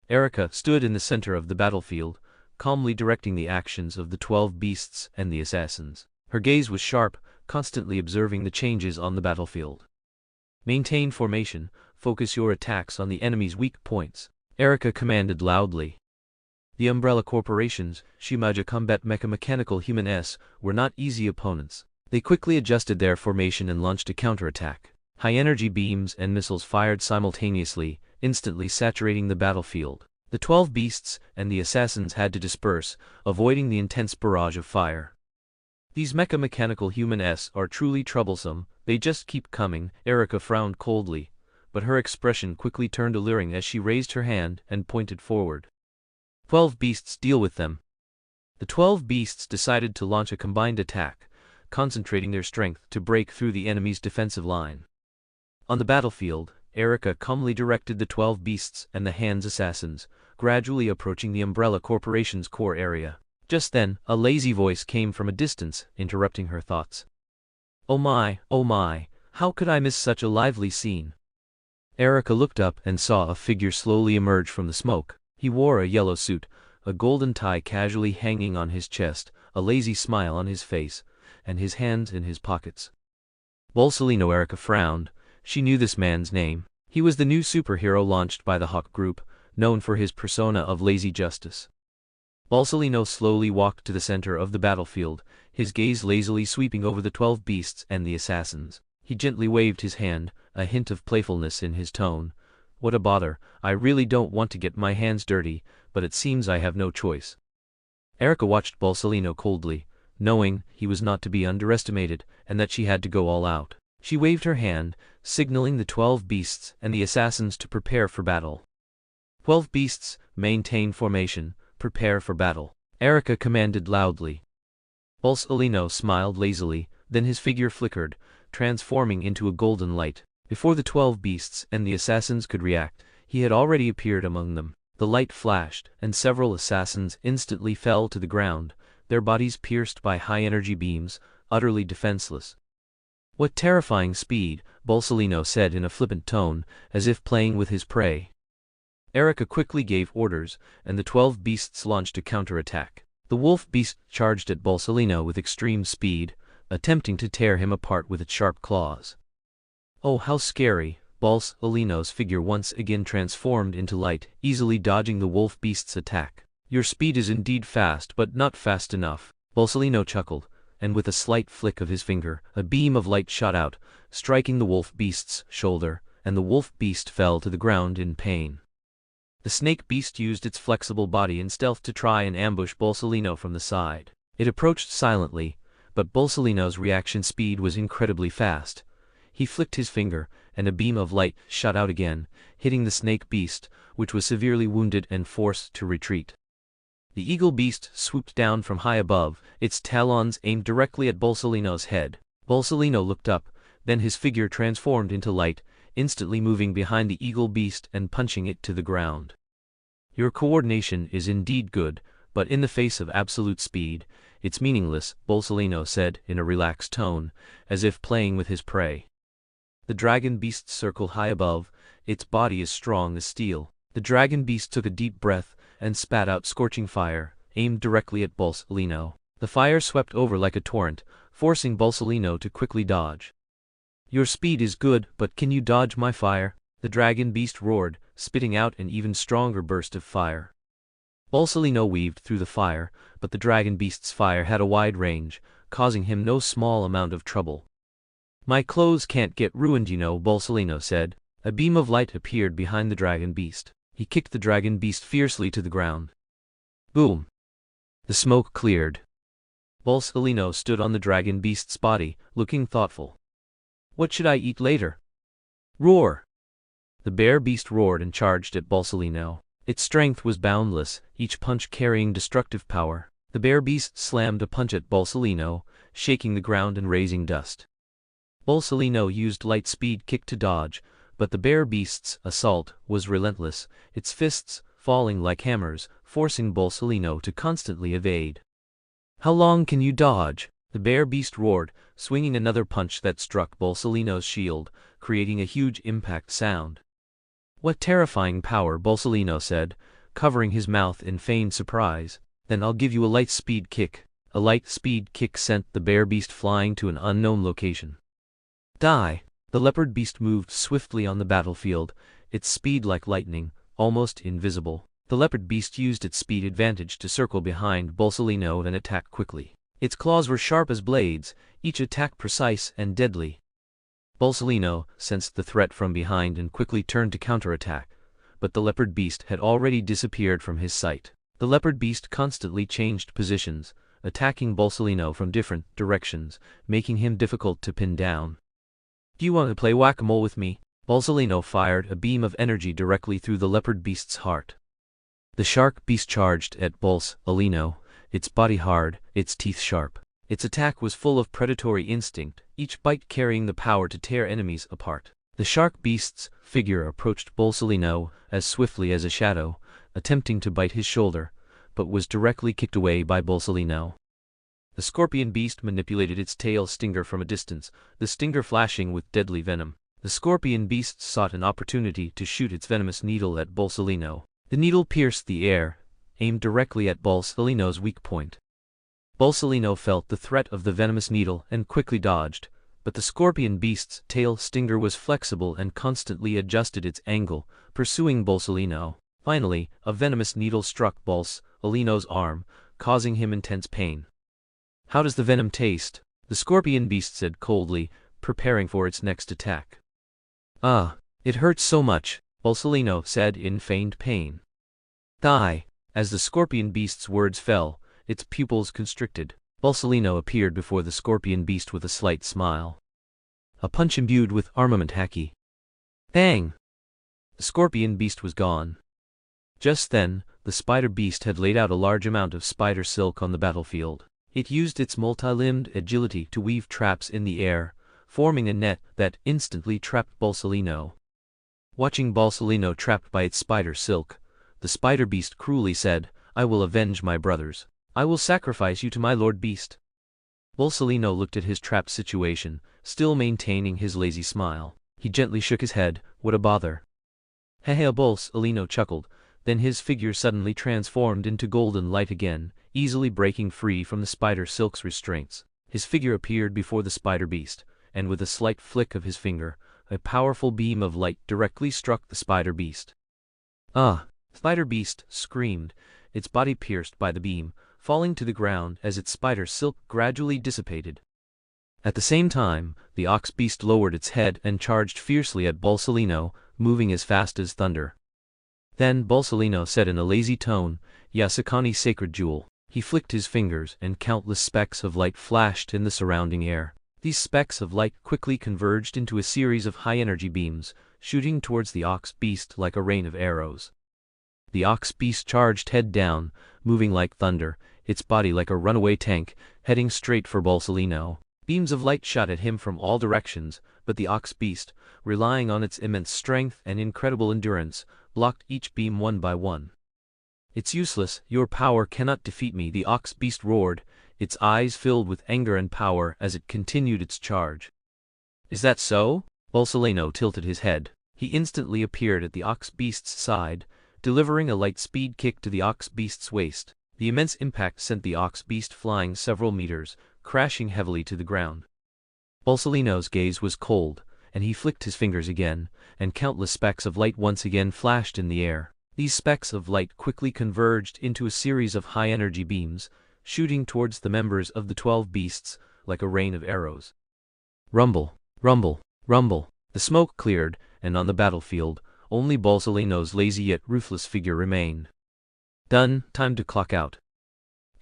A: Erica stood in the center of the battlefield, calmly directing the actions of the 12 beasts and the assassins. Her gaze was sharp, constantly observing the changes on the battlefield. Maintain formation, focus your attacks on the enemy's weak points, Erica commanded loudly. The Umbrella Corporation's Shimaja combat mechanical human S were not easy opponents. They quickly adjusted their formation and launched a counterattack. High-energy beams and missiles fired simultaneously, instantly saturating the battlefield. The 12 beasts and the assassins had to disperse, avoiding the intense barrage of fire. These mechanical human S are truly troublesome, they just keep coming. Erica frowned coldly, but her expression quickly turned alluring as she raised her hand and pointed forward. 12 beasts, deal with them. The 12 beasts decided to launch a combined attack, concentrating their strength to break through the enemy's defensive line. On the battlefield, Erica calmly directed the 12 beasts and the Hands assassins, gradually approaching the Umbrella Corporation's core area. Just then, a lazy voice came from a distance, interrupting her thoughts. Oh my, how could I miss such a lively scene? Erica looked up and saw a figure slowly emerge from the smoke. He wore a yellow suit, a golden tie casually hanging on his chest, a lazy smile on his face, and his hands in his pockets. Bolsolino. Erica frowned. She knew this man's name. He was the new superhero launched by the Hawke Group, known for his persona of lazy justice. Bolsolino slowly walked to the center of the battlefield, his gaze lazily sweeping over the 12 beasts and the assassins. He gently waved his hand, a hint of playfulness in his tone. What a bother, I really don't want to get my hands dirty, but it seems I have no choice. Erica watched Bolsolino coldly, knowing he was not to be underestimated and that she had to go all out. She waved her hand, signaling the 12 beasts and the assassins to prepare for battle. 12 beasts, maintain formation, prepare for battle, Erica commanded loudly. Bolsolino smiled lazily, then his figure flickered, transforming into a golden light. Before the 12 beasts and the assassins could react, he had already appeared among them. The light flashed, and several assassins instantly fell to the ground, their bodies pierced by high-energy beams, utterly defenseless. What terrifying speed, Bolsolino said in a flippant tone, as if playing with his prey. Erica quickly gave orders, and the 12 beasts launched a counterattack. The wolf beast charged at Bolsolino with extreme speed, attempting to tear him apart with its sharp claws. Oh, how scary! Bolsolino's figure once again transformed into light, easily dodging the wolf beast's attack. Your speed is indeed fast, but not fast enough, Bolsolino chuckled, and with a slight flick of his finger, a beam of light shot out, striking the wolf beast's shoulder, and the wolf beast fell to the ground in pain. The snake beast used its flexible body in stealth to try and ambush Bolsolino from the side. It approached silently, but Bolsolino's reaction speed was incredibly fast. He flicked his finger, and a beam of light shot out again, hitting the snake beast, which was severely wounded and forced to retreat. The eagle beast swooped down from high above, its talons aimed directly at Bolsolino's head. Bolsolino looked up, then his figure transformed into light, instantly moving behind the eagle beast and punching it to the ground. Your coordination is indeed good, but in the face of absolute speed, it's meaningless, Bolsolino said in a relaxed tone, as if playing with his prey. The dragon beast circled high above, its body as strong as steel. The dragon beast took a deep breath and spat out scorching fire, aimed directly at Bolsolino. The fire swept over like a torrent, forcing Bolsolino to quickly dodge. Your speed is good, but can you dodge my fire? The dragon beast roared, spitting out an even stronger burst of fire. Bolsolino weaved through the fire, but the dragon beast's fire had a wide range, causing him no small amount of trouble. My clothes can't get ruined, you know, Bolsolino said. A beam of light appeared behind the dragon beast. He kicked the dragon beast fiercely to the ground. Boom! The smoke cleared. Bolsolino stood on the dragon beast's body, looking thoughtful. What should I eat later? Roar! The bear beast roared and charged at Bolsolino. Its strength was boundless, each punch carrying destructive power. The bear beast slammed a punch at Bolsolino, shaking the ground and raising dust. Bolsolino used light speed kick to dodge, but the bear beast's assault was relentless, its fists falling like hammers, forcing Bolsolino to constantly evade. How long can you dodge? The bear beast roared, swinging another punch that struck Bolsolino's shield, creating a huge impact sound. "What terrifying power," Bolsolino said, covering his mouth in feigned surprise. "Then I'll give you a light speed kick." A light speed kick sent the bear beast flying to an unknown location. Die! The leopard beast moved swiftly on the battlefield, its speed like lightning, almost invisible. The leopard beast used its speed advantage to circle behind Bolsolino and attack quickly. Its claws were sharp as blades, each attack precise and deadly. Bolsolino sensed the threat from behind and quickly turned to counterattack, but the leopard beast had already disappeared from his sight. The leopard beast constantly changed positions, attacking Bolsolino from different directions, making him difficult to pin down. "Do you want to play whack-a-mole with me?" Bolsolino fired a beam of energy directly through the leopard beast's heart. The shark beast charged at Bolsolino, its body hard, its teeth sharp. Its attack was full of predatory instinct, each bite carrying the power to tear enemies apart. The shark beast's figure approached Bolsolino as swiftly as a shadow, attempting to bite his shoulder, but was directly kicked away by Bolsolino. The scorpion beast manipulated its tail stinger from a distance, the stinger flashing with deadly venom. The scorpion beast sought an opportunity to shoot its venomous needle at Bolsolino. The needle pierced the air, aimed directly at Bolsolino's weak point. Bolsolino felt the threat of the venomous needle and quickly dodged, but the scorpion beast's tail stinger was flexible and constantly adjusted its angle, pursuing Bolsolino. Finally, a venomous needle struck Bolsolino's arm, causing him intense pain. "How does the venom taste?" the scorpion beast said coldly, preparing for its next attack. "Ah, it hurts so much," Bolsolino said in feigned pain. "Die!" As the scorpion beast's words fell, its pupils constricted. Bolsolino appeared before the scorpion beast with a slight smile. A punch imbued with armament haki. Bang! The scorpion beast was gone. Just then, the spider beast had laid out a large amount of spider silk on the battlefield. It used its multi-limbed agility to weave traps in the air, forming a net that instantly trapped Bolsolino. Watching Bolsolino trapped by its spider silk, the spider beast cruelly said, "I will avenge my brothers. I will sacrifice you to my lord beast." Bolsolino looked at his trapped situation, still maintaining his lazy smile. He gently shook his head. "What a bother." Hehe, Bolsolino chuckled, then his figure suddenly transformed into golden light again, easily breaking free from the spider silk's restraints. His figure appeared before the spider beast, and with a slight flick of his finger, a powerful beam of light directly struck the spider beast. "Ah!" Spider beast screamed, its body pierced by the beam, falling to the ground as its spider silk gradually dissipated. At the same time, the ox beast lowered its head and charged fiercely at Bolsolino, moving as fast as thunder. Then Bolsolino said in a lazy tone, "Yasukani sacred jewel." He flicked his fingers and countless specks of light flashed in the surrounding air. These specks of light quickly converged into a series of high-energy beams, shooting towards the ox beast like a rain of arrows. The ox beast charged head down, moving like thunder, its body like a runaway tank, heading straight for Bolsolino. Beams of light shot at him from all directions, but the ox beast, relying on its immense strength and incredible endurance, blocked each beam one by one. "It's useless, your power cannot defeat me," the ox beast roared, its eyes filled with anger and power as it continued its charge. "Is that so?" Bolsolino tilted his head. He instantly appeared at the ox beast's side, delivering a light speed kick to the ox beast's waist. The immense impact sent the ox beast flying several meters, crashing heavily to the ground. Bolsolino's gaze was cold, and he flicked his fingers again, and countless specks of light once again flashed in the air. These specks of light quickly converged into a series of high-energy beams, shooting towards the members of the 12 beasts like a rain of arrows. Rumble, rumble, rumble. The smoke cleared, and on the battlefield, only Bolsolino's lazy yet ruthless figure remained. Done, time to clock out.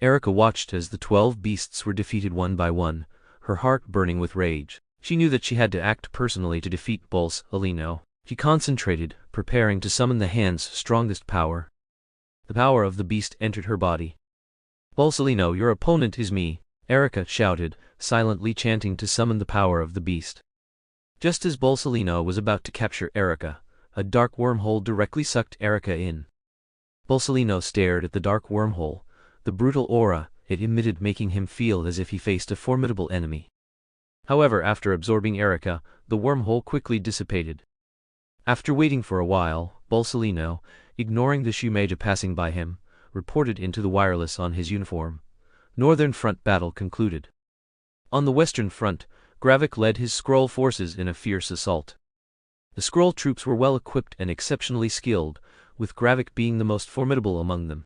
A: Erica watched as the 12 beasts were defeated one by one, her heart burning with rage. She knew that she had to act personally to defeat Bolsolino. She concentrated, preparing to summon the hand's strongest power. The power of the beast entered her body. "Bolsolino, your opponent is me," Erica shouted, silently chanting to summon the power of the beast. Just as Bolsolino was about to capture Erica, a dark wormhole directly sucked Erica in. Bolsolino stared at the dark wormhole, the brutal aura, it emitted, making him feel as if he faced a formidable enemy. However, after absorbing Erica, the wormhole quickly dissipated. After waiting for a while, Bolsolino, ignoring the Shumaja passing by him, reported into the wireless on his uniform. Northern Front battle concluded. On the Western Front, Gravik led his Skrull forces in a fierce assault. The Skrull troops were well equipped and exceptionally skilled, with Gravik being the most formidable among them.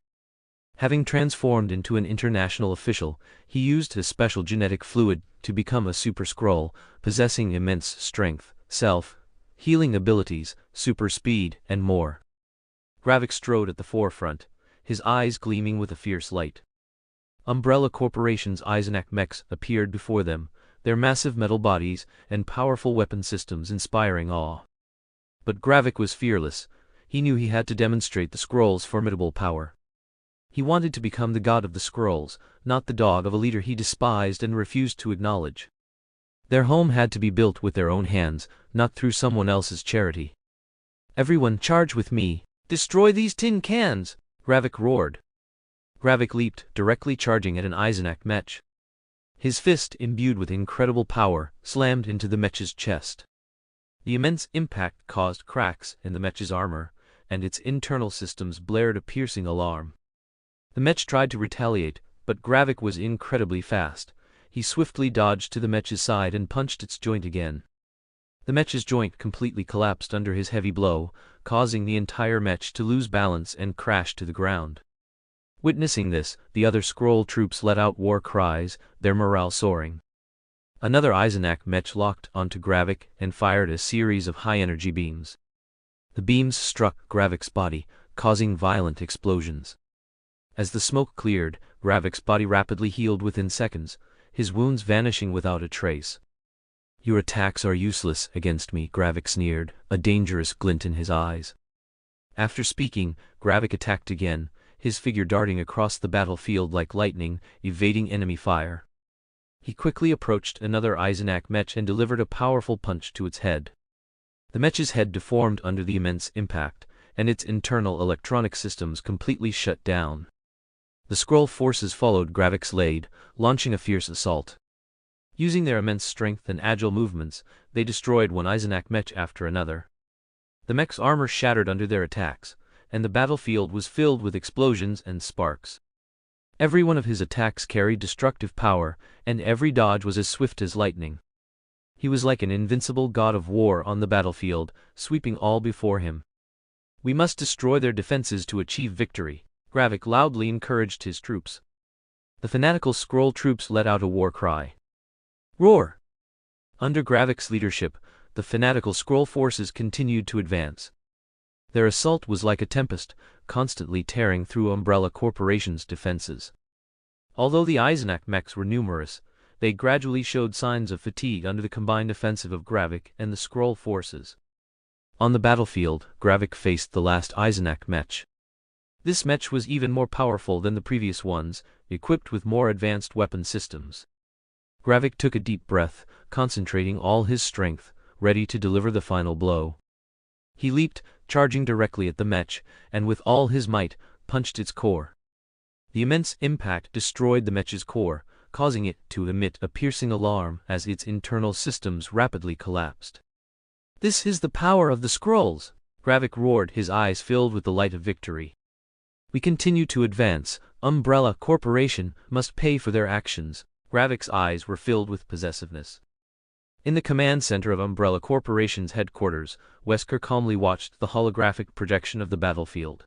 A: Having transformed into an international official, he used his special genetic fluid to become a Super Skrull, possessing immense strength, self-healing abilities, super speed, and more. Gravik strode at the forefront, his eyes gleaming with a fierce light. Umbrella Corporation's Eisenak mechs appeared before them, their massive metal bodies and powerful weapon systems inspiring awe. But Gravik was fearless. He knew he had to demonstrate the Skrull's formidable power. He wanted to become the god of the Skrulls, not the dog of a leader he despised and refused to acknowledge. Their home had to be built with their own hands, not through someone else's charity. "Everyone, charge with me! Destroy these tin cans!" Gravik roared. Gravik leaped, directly charging at an Eisenak mech. His fist, imbued with incredible power, slammed into the mech's chest. The immense impact caused cracks in the mech's armor, and its internal systems blared a piercing alarm. The mech tried to retaliate, but Gravik was incredibly fast. He swiftly dodged to the mech's side and punched its joint again. The mech's joint completely collapsed under his heavy blow, causing the entire mech to lose balance and crash to the ground. Witnessing this, the other Skrull troops let out war cries, their morale soaring. Another Eisenak mech locked onto Gravik and fired a series of high-energy beams. The beams struck Gravik's body, causing violent explosions. As the smoke cleared, Gravik's body rapidly healed within seconds, his wounds vanishing without a trace. "Your attacks are useless against me," Gravik sneered, a dangerous glint in his eyes. After speaking, Gravik attacked again, his figure darting across the battlefield like lightning, evading enemy fire. He quickly approached another Eisenak mech and delivered a powerful punch to its head. The mech's head deformed under the immense impact, and its internal electronic systems completely shut down. The Skrull forces followed Gravik's lead, launching a fierce assault. Using their immense strength and agile movements, they destroyed one Eisenak mech after another. The mech's armor shattered under their attacks, and the battlefield was filled with explosions and sparks. Every one of his attacks carried destructive power, and every dodge was as swift as lightning. He was like an invincible god of war on the battlefield, sweeping all before him. "We must destroy their defenses to achieve victory," Gravik loudly encouraged his troops. The fanatical Skrull troops let out a war cry. "Roar!" Under Gravik's leadership, the fanatical Skrull forces continued to advance. Their assault was like a tempest, constantly tearing through Umbrella Corporation's defenses. Although the Eisenak mechs were numerous, they gradually showed signs of fatigue under the combined offensive of Gravik and the Skrull forces. On the battlefield, Gravik faced the last Eisenak mech. This mech was even more powerful than the previous ones, equipped with more advanced weapon systems. Gravik took a deep breath, concentrating all his strength, ready to deliver the final blow. He leaped, charging directly at the mech, and with all his might, punched its core. The immense impact destroyed the mech's core, causing it to emit a piercing alarm as its internal systems rapidly collapsed. "This is the power of the Skrulls!" Gravik roared, his eyes filled with the light of victory. "We continue to advance. Umbrella Corporation must pay for their actions." Gravik's eyes were filled with possessiveness. In the command center of Umbrella Corporation's headquarters, Wesker calmly watched the holographic projection of the battlefield.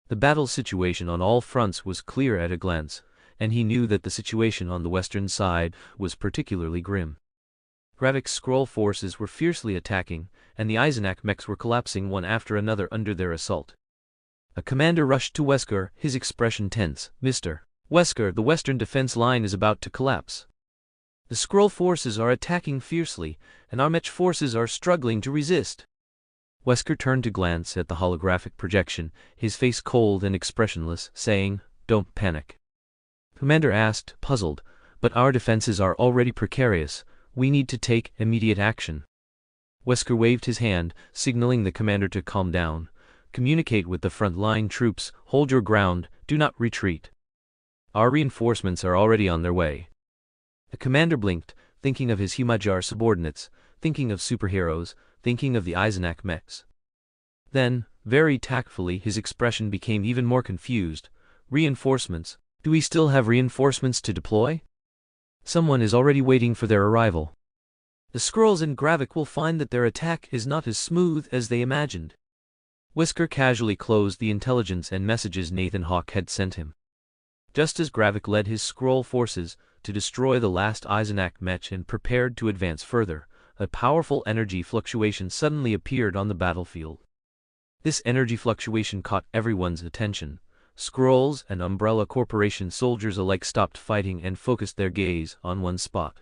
A: The battle situation on all fronts was clear at a glance, and he knew that the situation on the western side was particularly grim. Gravik's Skrull forces were fiercely attacking, and the Eisenak mechs were collapsing one after another under their assault. A commander rushed to Wesker, his expression tense. "Mr. Wesker, the western defense line is about to collapse. The Skrull forces are attacking fiercely, and our mech forces are struggling to resist." Wesker turned to glance at the holographic projection, his face cold and expressionless, saying, "Don't panic." Commander asked, puzzled, "But our defenses are already precarious. We need to take immediate action." Wesker waved his hand, signaling the commander to calm down. "Communicate with the front line troops, hold your ground, do not retreat." Our reinforcements are already on their way. The commander blinked, thinking of his Humajar subordinates, thinking of superheroes, thinking of the Eisenach mechs. Then, very tactfully, his expression became even more confused. Reinforcements? Do we still have reinforcements to deploy? Someone is already waiting for their arrival. The Skrulls in Gravik will find that their attack is not as smooth as they imagined. Wesker casually closed the intelligence and messages Nathan Hawke had sent him. Just as Gravik led his Skrull forces to destroy the last Eisenach mech and prepared to advance further, a powerful energy fluctuation suddenly appeared on the battlefield. This energy fluctuation caught everyone's attention. Skrulls and Umbrella Corporation soldiers alike stopped fighting and focused their gaze on one spot.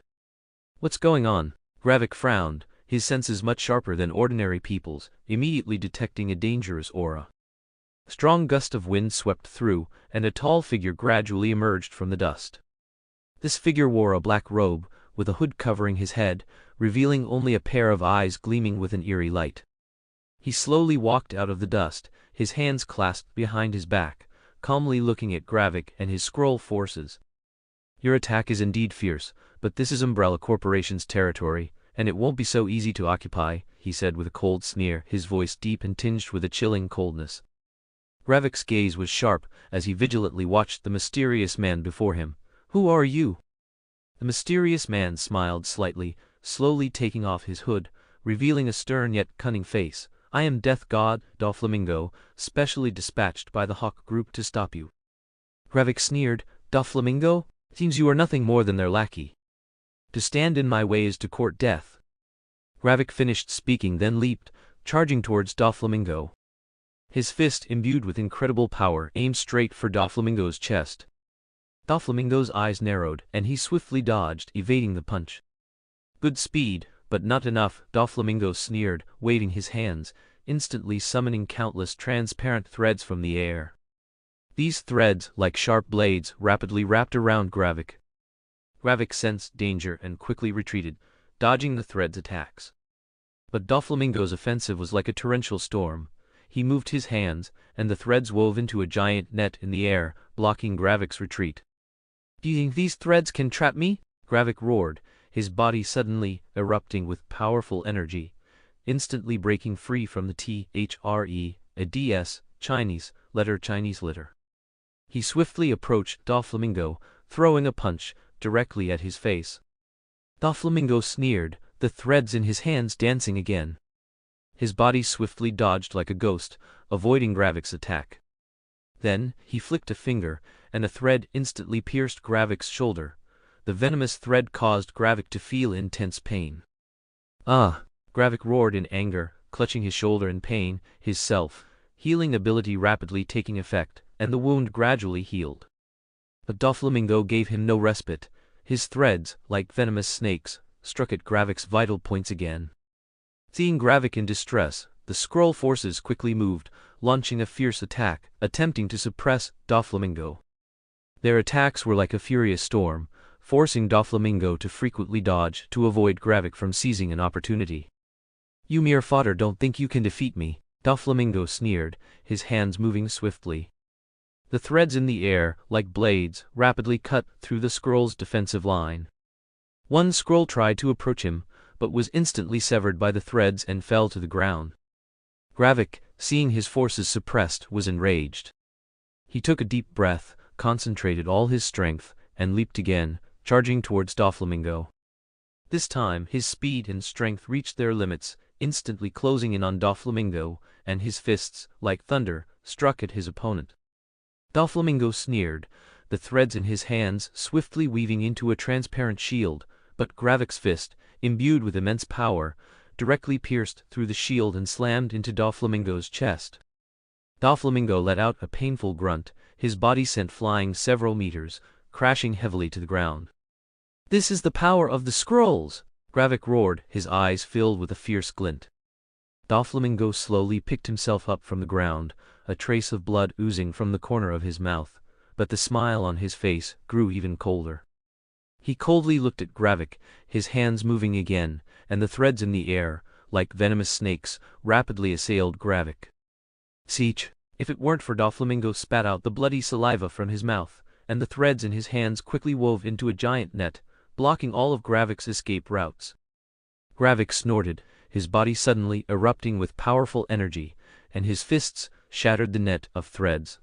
A: What's going on? Gravik frowned, his senses much sharper than ordinary people's, immediately detecting a dangerous aura. A strong gust of wind swept through, and a tall figure gradually emerged from the dust. This figure wore a black robe, with a hood covering his head, revealing only a pair of eyes gleaming with an eerie light. He slowly walked out of the dust, his hands clasped behind his back, calmly looking at Gravik and his Skrull forces. Your attack is indeed fierce, but this is Umbrella Corporation's territory, and it won't be so easy to occupy, he said with a cold sneer, his voice deep and tinged with a chilling coldness. Gravik's gaze was sharp as he vigilantly watched the mysterious man before him. Who are you? The mysterious man smiled slightly, slowly taking off his hood, revealing a stern yet cunning face. I am Death God, Doflamingo, specially dispatched by the Hawk Group to stop you. Gravik sneered. Doflamingo? Seems you are nothing more than their lackey. To stand in my way is to court death. Gravik finished speaking, then leaped, charging towards Doflamingo. His fist, imbued with incredible power, aimed straight for Doflamingo's chest. Doflamingo's eyes narrowed, and he swiftly dodged, evading the punch. Good speed, but not enough, Doflamingo sneered, waving his hands, instantly summoning countless transparent threads from the air. These threads, like sharp blades, rapidly wrapped around Gravik. Gravik sensed danger and quickly retreated, dodging the threads' attacks. But Doflamingo's offensive was like a torrential storm. He moved his hands, and the threads wove into a giant net in the air, blocking Gravik's retreat. Do you think these threads can trap me? Gravik roared, his body suddenly erupting with powerful energy, instantly breaking free from the THRE, a DS, Chinese litter. He swiftly approached Doflamingo, throwing a punch directly at his face. Doflamingo sneered, the threads in his hands dancing again. His body swiftly dodged like a ghost, avoiding Gravik's attack. Then, he flicked a finger, and a thread instantly pierced Gravik's shoulder. The venomous thread caused Gravik to feel intense pain. Ah! Gravik roared in anger, clutching his shoulder in pain, his self-healing ability rapidly taking effect, and the wound gradually healed. But Doflamingo gave him no respite. His threads, like venomous snakes, struck at Gravik's vital points again. Seeing Gravik in distress, the Skrull forces quickly moved, launching a fierce attack, attempting to suppress Doflamingo. Their attacks were like a furious storm, forcing Doflamingo to frequently dodge to avoid Gravik from seizing an opportunity. You mere fodder, don't think you can defeat me, Doflamingo sneered, his hands moving swiftly. The threads in the air, like blades, rapidly cut through the Skrull's defensive line. One Skrull tried to approach him, but was instantly severed by the threads and fell to the ground. Gravik, seeing his forces suppressed, was enraged. He took a deep breath, concentrated all his strength, and leaped again, charging towards Doflamingo. This time, his speed and strength reached their limits, instantly closing in on Doflamingo, and his fists, like thunder, struck at his opponent. Doflamingo sneered, the threads in his hands swiftly weaving into a transparent shield, but Gravik's fist, imbued with immense power, directly pierced through the shield and slammed into Doflamingo's chest. Doflamingo let out a painful grunt, his body sent flying several meters, crashing heavily to the ground. This is the power of the Skrulls! Gravik roared, his eyes filled with a fierce glint. Doflamingo slowly picked himself up from the ground, a trace of blood oozing from the corner of his mouth, but the smile on his face grew even colder. He coldly looked at Gravik, his hands moving again, and the threads in the air, like venomous snakes, rapidly assailed Gravik. Siege! If it weren't for Doflamingo spat out the bloody saliva from his mouth, and the threads in his hands quickly wove into a giant net, blocking all of Gravik's escape routes. Gravik snorted, his body suddenly erupting with powerful energy, and his fists shattered the net of threads.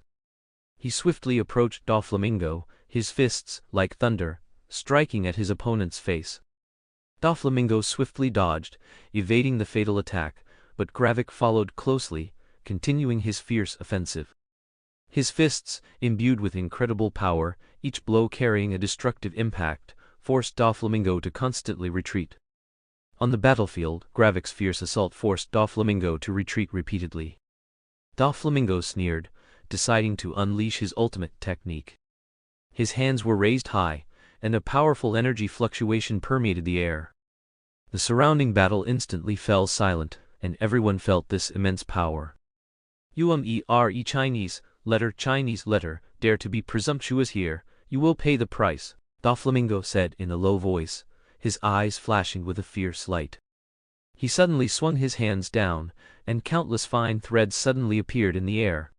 A: He swiftly approached Doflamingo, his fists, like thunder, striking at his opponent's face. Doflamingo swiftly dodged, evading the fatal attack, but Gravik followed closely, continuing his fierce offensive. His fists, imbued with incredible power, each blow carrying a destructive impact, forced Doflamingo to constantly retreat. On the battlefield, Gravik's fierce assault forced Doflamingo to retreat repeatedly. Doflamingo sneered, deciding to unleash his ultimate technique. His hands were raised high, and a powerful energy fluctuation permeated the air. The surrounding battle instantly fell silent, and everyone felt this immense power. Chinese letter, dare to be presumptuous here, you will pay the price, Doflamingo said in a low voice, his eyes flashing with a fierce light. He suddenly swung his hands down, and countless fine threads suddenly appeared in the air.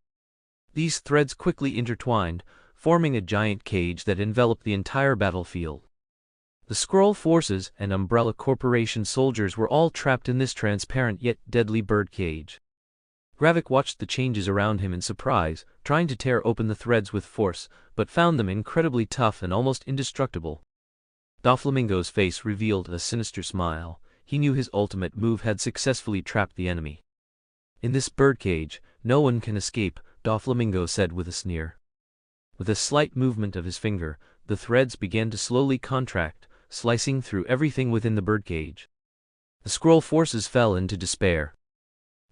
A: These threads quickly intertwined, forming a giant cage that enveloped the entire battlefield. The Skrull forces and Umbrella Corporation soldiers were all trapped in this transparent yet deadly birdcage. Gravik watched the changes around him in surprise, trying to tear open the threads with force, but found them incredibly tough and almost indestructible. Doflamingo's face revealed a sinister smile. He knew his ultimate move had successfully trapped the enemy. In this birdcage, no one can escape, Doflamingo said with a sneer. With a slight movement of his finger, the threads began to slowly contract, slicing through everything within the birdcage. The Skrull forces fell into despair.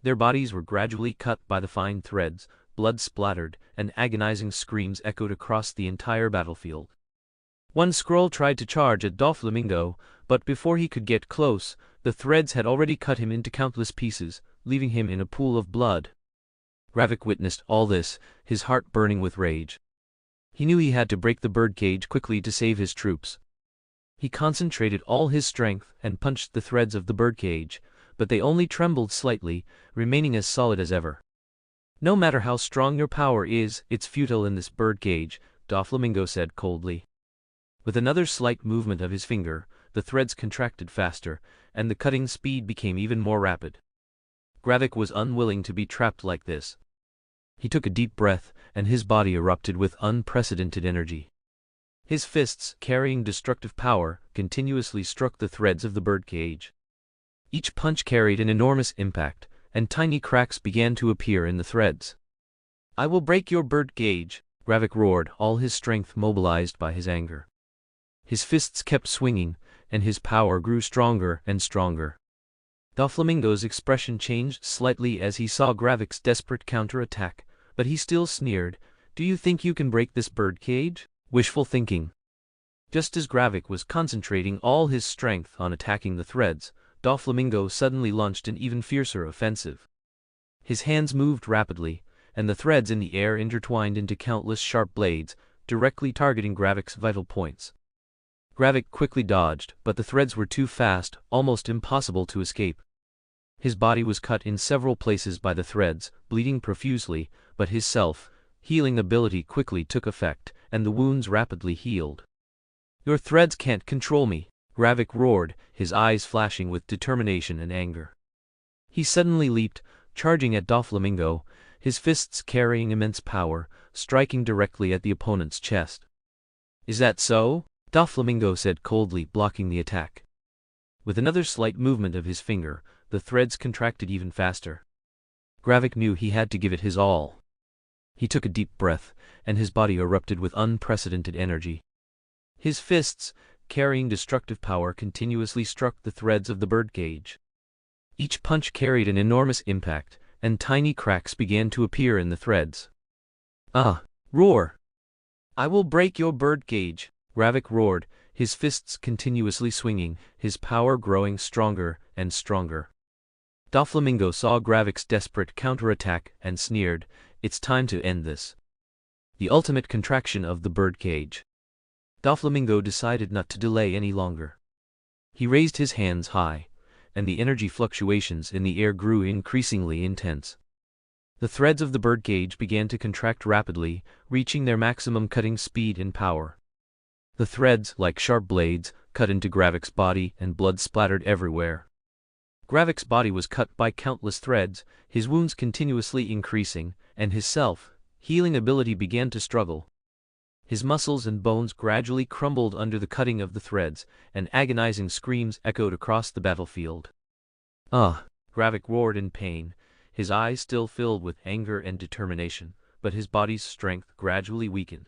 A: Their bodies were gradually cut by the fine threads, blood splattered, and agonizing screams echoed across the entire battlefield. One Skrull tried to charge at Doflamingo, but before he could get close, the threads had already cut him into countless pieces, leaving him in a pool of blood. Gravik witnessed all this, his heart burning with rage. He knew he had to break the birdcage quickly to save his troops. He concentrated all his strength and punched the threads of the birdcage, but they only trembled slightly, remaining as solid as ever. No matter how strong your power is, it's futile in this birdcage, Doflamingo said coldly. With another slight movement of his finger, the threads contracted faster, and the cutting speed became even more rapid. Gravik was unwilling to be trapped like this. He took a deep breath, and his body erupted with unprecedented energy. His fists, carrying destructive power, continuously struck the threads of the birdcage. Each punch carried an enormous impact, and tiny cracks began to appear in the threads. I will break your birdcage, Gravik roared, all his strength mobilized by his anger. His fists kept swinging, and his power grew stronger and stronger. Doflamingo's expression changed slightly as he saw Gravik's desperate counterattack, but he still sneered, "Do you think you can break this birdcage?" Wishful thinking. Just as Gravik was concentrating all his strength on attacking the threads, Doflamingo suddenly launched an even fiercer offensive. His hands moved rapidly, and the threads in the air intertwined into countless sharp blades, directly targeting Gravik's vital points. Gravik quickly dodged, but the threads were too fast, almost impossible to escape. His body was cut in several places by the threads, bleeding profusely, but his self-healing ability quickly took effect, and the wounds rapidly healed. Your threads can't control me, Gravik roared, his eyes flashing with determination and anger. He suddenly leaped, charging at Doflamingo, his fists carrying immense power, striking directly at the opponent's chest. Is that so? Doflamingo said coldly, blocking the attack. With another slight movement of his finger, the threads contracted even faster. Gravik knew he had to give it his all. He took a deep breath, and his body erupted with unprecedented energy. His fists, carrying destructive power, continuously struck the threads of the birdcage. Each punch carried an enormous impact, and tiny cracks began to appear in the threads. Ah! Roar! I will break your birdcage, Gravik roared, his fists continuously swinging, his power growing stronger and stronger. Doflamingo saw Gravik's desperate counterattack and sneered, "It's time to end this." The ultimate contraction of the birdcage. Doflamingo decided not to delay any longer. He raised his hands high, and the energy fluctuations in the air grew increasingly intense. The threads of the bird cage began to contract rapidly, reaching their maximum cutting speed and power. The threads, like sharp blades, cut into Gravik's body and blood splattered everywhere. Gravik's body was cut by countless threads, his wounds continuously increasing, and his self-healing ability began to struggle. His muscles and bones gradually crumbled under the cutting of the threads, and agonizing screams echoed across the battlefield. "Ah!" Gravik roared in pain, his eyes still filled with anger and determination, but his body's strength gradually weakened.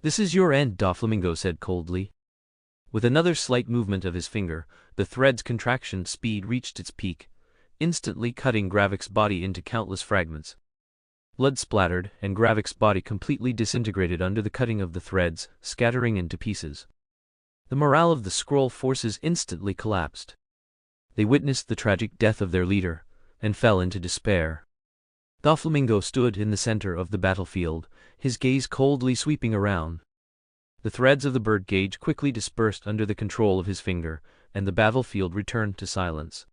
A: "This is your end," Doflamingo said coldly. With another slight movement of his finger, the thread's contraction speed reached its peak, instantly cutting Gravik's body into countless fragments. Blood splattered, and Gravik's body completely disintegrated under the cutting of the threads, scattering into pieces. The morale of the Skrull forces instantly collapsed. They witnessed the tragic death of their leader, and fell into despair. Doflamingo stood in the center of the battlefield, his gaze coldly sweeping around. The threads of the bird cage quickly dispersed under the control of his finger, and the battlefield returned to silence.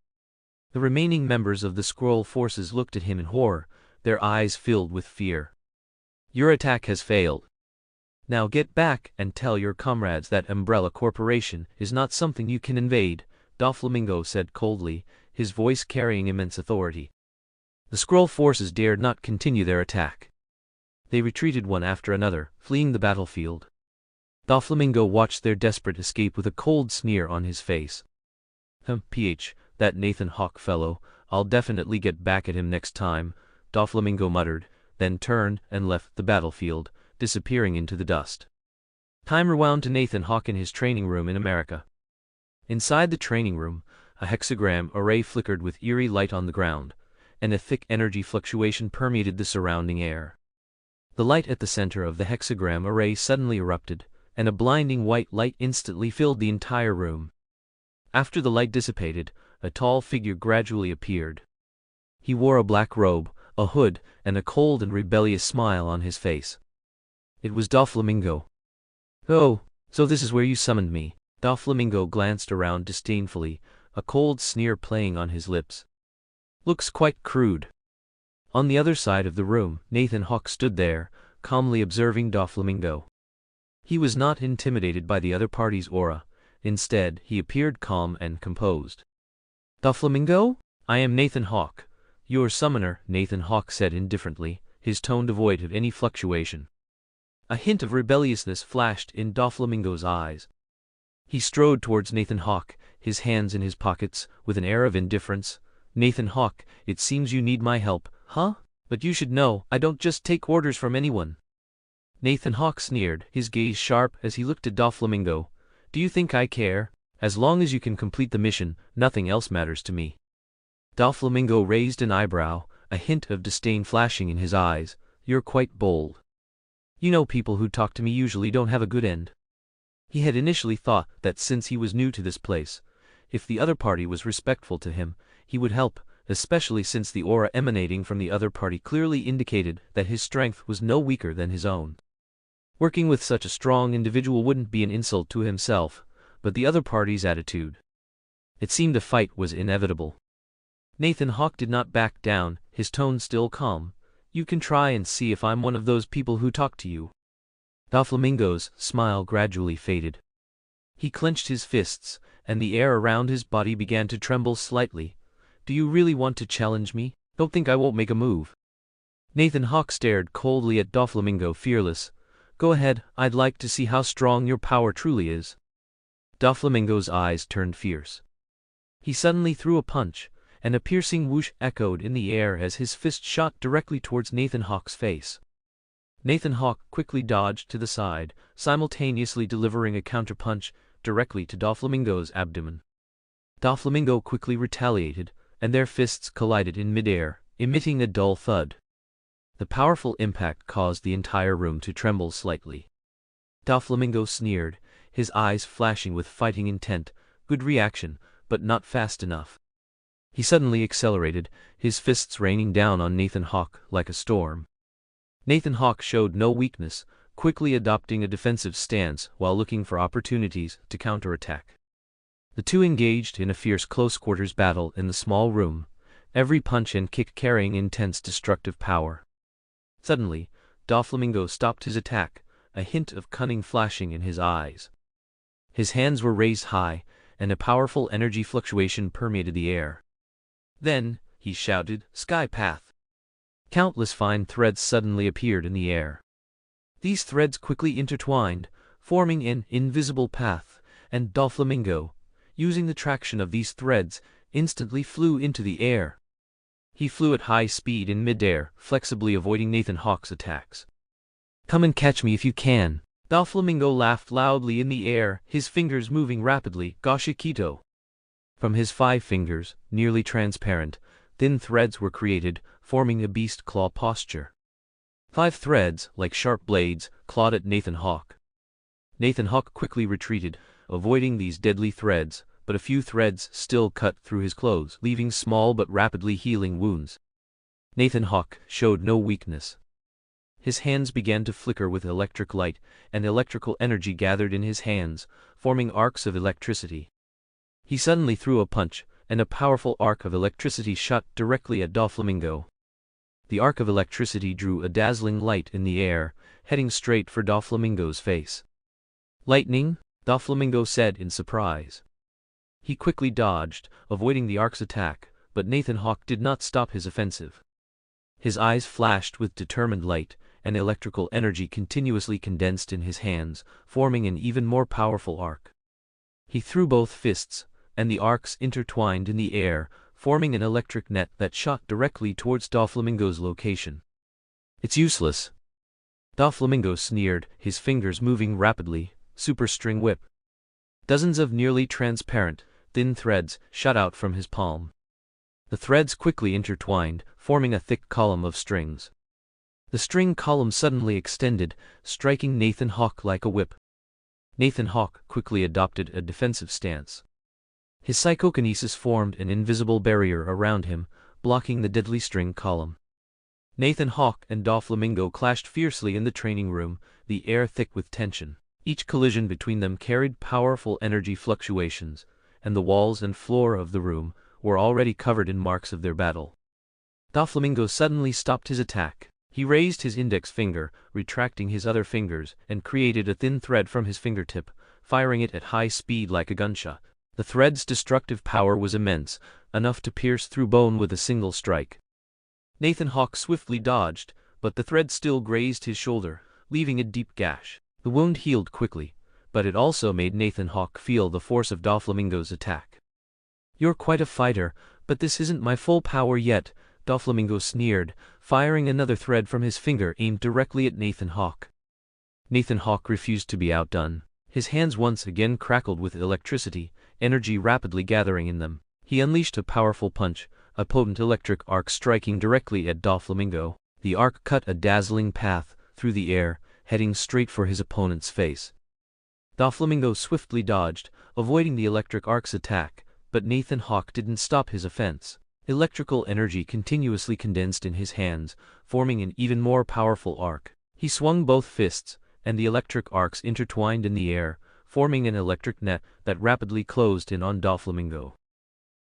A: The remaining members of the Skrull forces looked at him in horror, their eyes filled with fear. "Your attack has failed. Now get back and tell your comrades that Umbrella Corporation is not something you can invade," Doflamingo said coldly, his voice carrying immense authority. The Skrull forces dared not continue their attack. They retreated one after another, fleeing the battlefield. Doflamingo watched their desperate escape with a cold sneer on his face. That Nathan Hawke fellow, I'll definitely get back at him next time," Doflamingo muttered, then turned and left the battlefield, disappearing into the dust. Time rewound to Nathan Hawke in his training room in America. Inside the training room, a hexagram array flickered with eerie light on the ground, and a thick energy fluctuation permeated the surrounding air. The light at the center of the hexagram array suddenly erupted, and a blinding white light instantly filled the entire room. After the light dissipated, a tall figure gradually appeared. He wore a black robe, a hood, and a cold and rebellious smile on his face. It was Doflamingo. "Oh, so this is where you summoned me." Doflamingo glanced around disdainfully, a cold sneer playing on his lips. "Looks quite crude." On the other side of the room, Nathan Hawke stood there, calmly observing Doflamingo. He was not intimidated by the other party's aura. Instead, he appeared calm and composed. "Doflamingo? I am Nathan Hawke, your summoner," Nathan Hawke said indifferently, his tone devoid of any fluctuation. A hint of rebelliousness flashed in Doflamingo's eyes. He strode towards Nathan Hawke, his hands in his pockets, with an air of indifference. "Nathan Hawke, it seems you need my help, huh? But you should know, I don't just take orders from anyone." Nathan Hawke sneered, his gaze sharp as he looked at Doflamingo. "Do you think I care? As long as you can complete the mission, nothing else matters to me." Doflamingo raised an eyebrow, a hint of disdain flashing in his eyes. "You're quite bold. You know people who talk to me usually don't have a good end." He had initially thought that since he was new to this place, if the other party was respectful to him, he would help, especially since the aura emanating from the other party clearly indicated that his strength was no weaker than his own. Working with such a strong individual wouldn't be an insult to himself, but the other party's attitude. It seemed a fight was inevitable. Nathan Hawke did not back down, his tone still calm. "You can try and see if I'm one of those people who talk to you." Doflamingo's smile gradually faded. He clenched his fists, and the air around his body began to tremble slightly. "Do you really want to challenge me? Don't think I won't make a move." Nathan Hawke stared coldly at Doflamingo, fearless. "Go ahead, I'd like to see how strong your power truly is." Doflamingo's eyes turned fierce. He suddenly threw a punch, and a piercing whoosh echoed in the air as his fist shot directly towards Nathan Hawke's face. Nathan Hawke quickly dodged to the side, simultaneously delivering a counterpunch directly to Doflamingo's abdomen. Doflamingo quickly retaliated, and their fists collided in midair, emitting a dull thud. The powerful impact caused the entire room to tremble slightly. Doflamingo sneered, his eyes flashing with fighting intent. Good reaction, but not fast enough. He suddenly accelerated, his fists raining down on Nathan Hawke like a storm. Nathan Hawke showed no weakness, quickly adopting a defensive stance while looking for opportunities to counterattack. The two engaged in a fierce close-quarters battle in the small room, every punch and kick carrying intense destructive power. Suddenly, Doflamingo stopped his attack, a hint of cunning flashing in his eyes. His hands were raised high, and a powerful energy fluctuation permeated the air. Then, he shouted, "Sky Path!" Countless fine threads suddenly appeared in the air. These threads quickly intertwined, forming an invisible path, and Doflamingo, using the traction of these threads, instantly flew into the air. He flew at high speed in midair, flexibly avoiding Nathan Hawke's attacks. "Come and catch me if you can." Doflamingo laughed loudly in the air, his fingers moving rapidly. Goshikito. From his 5 fingers, nearly transparent, thin threads were created, forming a beast claw posture. 5 threads, like sharp blades, clawed at Nathan Hawke. Nathan Hawke quickly retreated, avoiding these deadly threads, but a few threads still cut through his clothes, leaving small but rapidly healing wounds. Nathan Hawke showed no weakness. His hands began to flicker with electric light, and electrical energy gathered in his hands, forming arcs of electricity. He suddenly threw a punch, and a powerful arc of electricity shot directly at Doflamingo. The arc of electricity drew a dazzling light in the air, heading straight for Doflamingo's face. "Lightning?" Doflamingo said in surprise. He quickly dodged, avoiding the arc's attack, but Nathan Hawke did not stop his offensive. His eyes flashed with determined light, and electrical energy continuously condensed in his hands, forming an even more powerful arc. He threw both fists, and the arcs intertwined in the air, forming an electric net that shot directly towards Doflamingo's location. "It's useless." Doflamingo sneered, his fingers moving rapidly. Superstring whip. Dozens of nearly transparent, thin threads shot out from his palm. The threads quickly intertwined, forming a thick column of strings. The string column suddenly extended, striking Nathan Hawke like a whip. Nathan Hawke quickly adopted a defensive stance. His psychokinesis formed an invisible barrier around him, blocking the deadly string column. Nathan Hawke and Doflamingo clashed fiercely in the training room, the air thick with tension. Each collision between them carried powerful energy fluctuations, and the walls and floor of the room were already covered in marks of their battle. Doflamingo suddenly stopped his attack. He raised his index finger, retracting his other fingers, and created a thin thread from his fingertip, firing it at high speed like a gunshot. The thread's destructive power was immense, enough to pierce through bone with a single strike. Nathan Hawke swiftly dodged, but the thread still grazed his shoulder, leaving a deep gash. The wound healed quickly, but it also made Nathan Hawke feel the force of Doflamingo's attack. "You're quite a fighter, but this isn't my full power yet," Doflamingo sneered, firing another thread from his finger aimed directly at Nathan Hawke. Nathan Hawke refused to be outdone. His hands once again crackled with electricity, energy rapidly gathering in them. He unleashed a powerful punch, a potent electric arc striking directly at Doflamingo. The arc cut a dazzling path through the air, heading straight for his opponent's face. Doflamingo swiftly dodged, avoiding the electric arc's attack, but Nathan Hawke didn't stop his offense. Electrical energy continuously condensed in his hands, forming an even more powerful arc. He swung both fists, and the electric arcs intertwined in the air, forming an electric net that rapidly closed in on Doflamingo.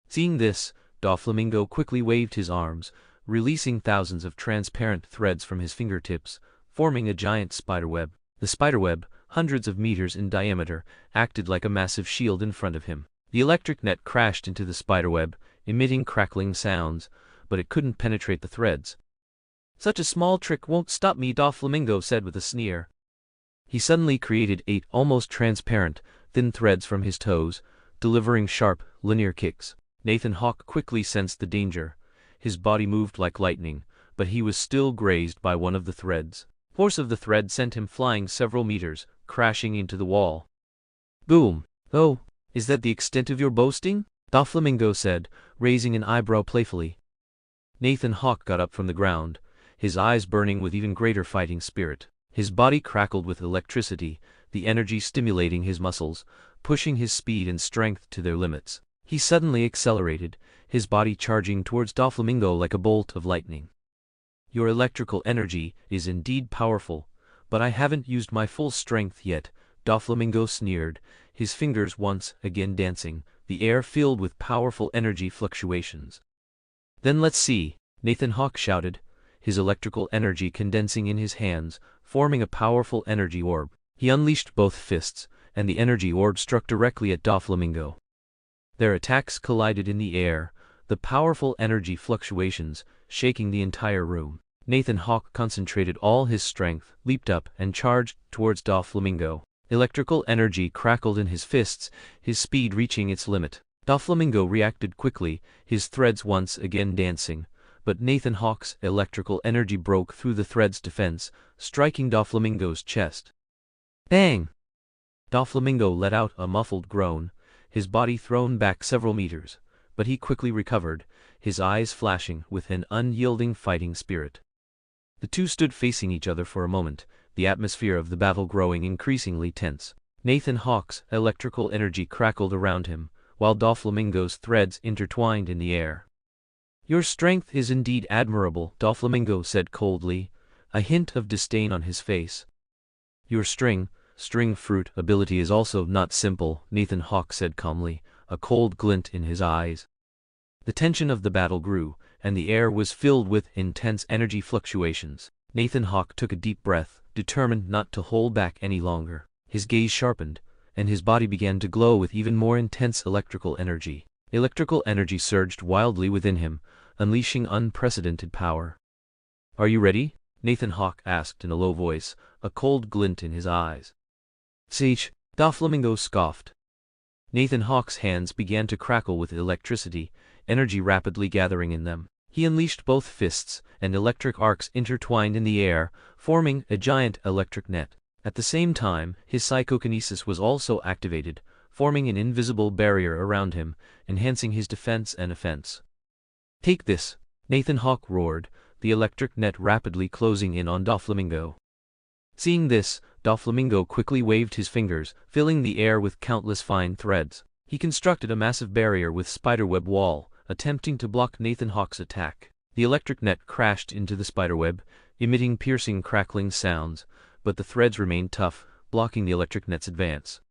A: Seeing this, Doflamingo quickly waved his arms, releasing thousands of transparent threads from his fingertips, forming a giant spiderweb. The spiderweb, hundreds of meters in diameter, acted like a massive shield in front of him. The electric net crashed into the spiderweb, emitting crackling sounds, but it couldn't penetrate the threads. "Such a small trick won't stop me," Doflamingo said with a sneer. He suddenly created 8 almost transparent, thin threads from his toes, delivering sharp, linear kicks. Nathan Hawke quickly sensed the danger. His body moved like lightning, but he was still grazed by one of the threads. Force of the thread sent him flying several meters, crashing into the wall. Boom! "Oh, is that the extent of your boasting?" Doflamingo said, raising an eyebrow playfully. Nathan Hawke got up from the ground, his eyes burning with even greater fighting spirit. His body crackled with electricity, the energy stimulating his muscles, pushing his speed and strength to their limits. He suddenly accelerated, his body charging towards Doflamingo like a bolt of lightning. "Your electrical energy is indeed powerful, but I haven't used my full strength yet," Doflamingo sneered, his fingers once again dancing, the air filled with powerful energy fluctuations. Then let's see, Nathan Hawke shouted, his electrical energy condensing in his hands, forming a powerful energy orb. He unleashed both fists, and the energy orb struck directly at Doflamingo. Their attacks collided in the air, the powerful energy fluctuations shaking the entire room. Nathan Hawke concentrated all his strength, leaped up, and charged towards Doflamingo. Electrical energy crackled in his fists, his speed reaching its limit. Doflamingo reacted quickly, his threads once again dancing, but Nathan Hawke's electrical energy broke through the thread's defense, striking Doflamingo's chest. Bang! Doflamingo let out a muffled groan, his body thrown back several meters, but he quickly recovered, his eyes flashing with an unyielding fighting spirit. The two stood facing each other for a moment, the atmosphere of the battle growing increasingly tense. Nathan Hawke's electrical energy crackled around him, while Doflamingo's threads intertwined in the air. "Your strength is indeed admirable," Doflamingo said coldly, a hint of disdain on his face. "Your string fruit ability is also not simple," Nathan Hawke said calmly, a cold glint in his eyes. The tension of the battle grew, and the air was filled with intense energy fluctuations. Nathan Hawke took a deep breath, determined not to hold back any longer. His gaze sharpened, and his body began to glow with even more intense electrical energy. Electrical energy surged wildly within him, unleashing unprecedented power. "Are you ready?" Nathan Hawke asked in a low voice, a cold glint in his eyes. "Siege," Doflamingo scoffed. Nathan Hawke's hands began to crackle with electricity, energy rapidly gathering in them. He unleashed both fists, and electric arcs intertwined in the air, forming a giant electric net. At the same time, his psychokinesis was also activated, forming an invisible barrier around him, enhancing his defense and offense. "Take this," Nathan Hawke roared, the electric net rapidly closing in on Doflamingo. Seeing this, Doflamingo quickly waved his fingers, filling the air with countless fine threads. He constructed a massive barrier with spiderweb wall, attempting to block Nathan Hawke's attack. The electric net crashed into the spiderweb, emitting piercing crackling sounds, but the threads remained tough, blocking the electric net's advance.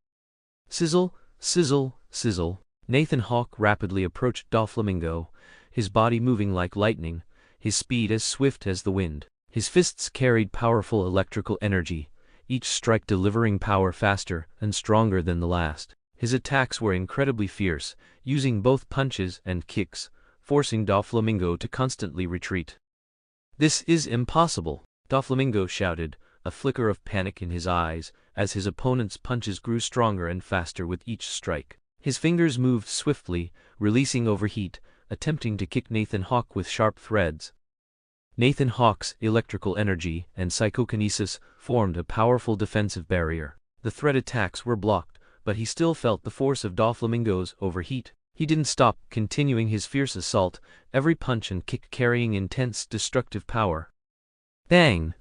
A: Sizzle, sizzle, sizzle. Nathan Hawke rapidly approached Doflamingo, his body moving like lightning, his speed as swift as the wind. His fists carried powerful electrical energy, each strike delivering power faster and stronger than the last. His attacks were incredibly fierce, using both punches and kicks, forcing Doflamingo to constantly retreat. "This is impossible," Doflamingo shouted, a flicker of panic in his eyes, as his opponent's punches grew stronger and faster with each strike. His fingers moved swiftly, releasing overheat, attempting to kick Nathan Hawke with sharp threads. Nathan Hawke's electrical energy and psychokinesis formed a powerful defensive barrier. The thread attacks were blocked, but he still felt the force of Doflamingo's overheat. He didn't stop, continuing his fierce assault, every punch and kick carrying intense destructive power. Bang!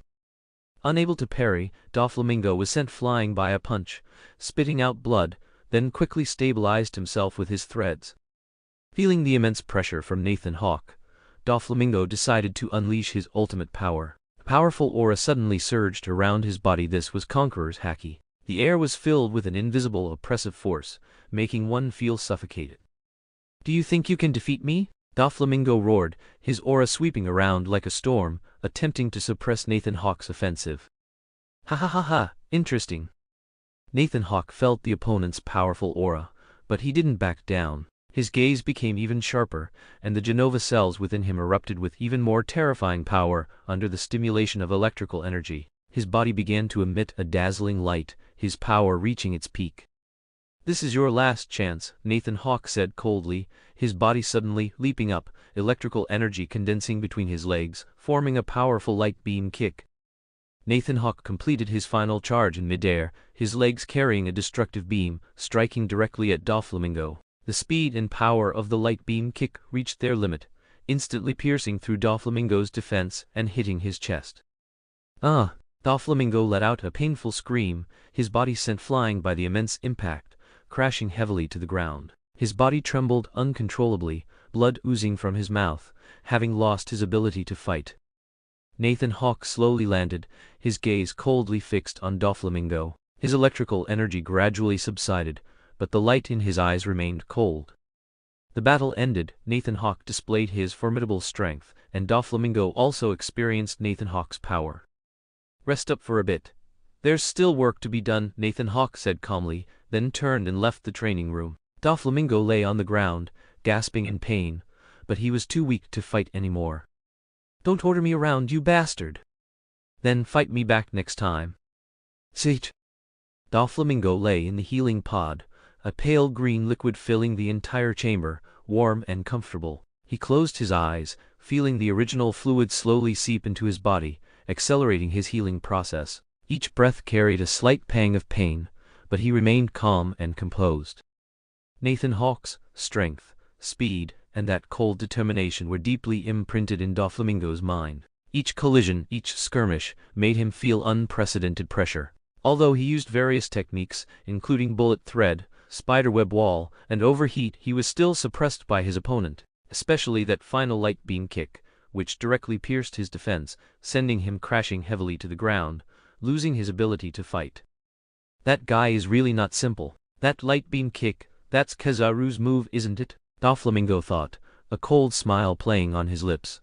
A: Unable to parry, Doflamingo was sent flying by a punch, spitting out blood, then quickly stabilized himself with his threads. Feeling the immense pressure from Nathan Hawke, Doflamingo decided to unleash his ultimate power. A powerful aura suddenly surged around his body. This was Conqueror's Haki. The air was filled with an invisible oppressive force, making one feel suffocated. "Do you think you can defeat me?" Doflamingo roared, his aura sweeping around like a storm, attempting to suppress Nathan Hawke's offensive. "Ha ha ha ha, interesting." Nathan Hawke felt the opponent's powerful aura, but he didn't back down. His gaze became even sharper, and the Genova cells within him erupted with even more terrifying power under the stimulation of electrical energy. His body began to emit a dazzling light, his power reaching its peak. "This is your last chance," Nathan Hawke said coldly, his body suddenly leaping up, electrical energy condensing between his legs, forming a powerful light beam kick. Nathan Hawke completed his final charge in midair, his legs carrying a destructive beam, striking directly at Doflamingo. The speed and power of the light beam kick reached their limit, instantly piercing through Doflamingo's defense and hitting his chest. "Ah!" Doflamingo let out a painful scream, his body sent flying by the immense impact, crashing heavily to the ground. His body trembled uncontrollably, blood oozing from his mouth, having lost his ability to fight. Nathan Hawke slowly landed, his gaze coldly fixed on Doflamingo. His electrical energy gradually subsided, but the light in his eyes remained cold. The battle ended, Nathan Hawke displayed his formidable strength, and Doflamingo also experienced Nathan Hawke's power. "Rest up for a bit. There's still work to be done," Nathan Hawke said calmly, then turned and left the training room. Doflamingo lay on the ground, gasping in pain, but he was too weak to fight anymore. "Don't order me around, you bastard! Then fight me back next time." "Sit." Doflamingo lay in the healing pod, a pale green liquid filling the entire chamber, warm and comfortable. He closed his eyes, feeling the original fluid slowly seep into his body, accelerating his healing process. Each breath carried a slight pang of pain, but he remained calm and composed. Nathan Hawke's strength, speed, and that cold determination were deeply imprinted in Doflamingo's mind. Each collision, each skirmish, made him feel unprecedented pressure. Although he used various techniques, including bullet thread, spiderweb wall, and overheat, he was still suppressed by his opponent, especially that final light beam kick, which directly pierced his defense, sending him crashing heavily to the ground, losing his ability to fight. "That guy is really not simple. That light beam kick, that's Kizaru's move, isn't it?" Doflamingo thought, a cold smile playing on his lips.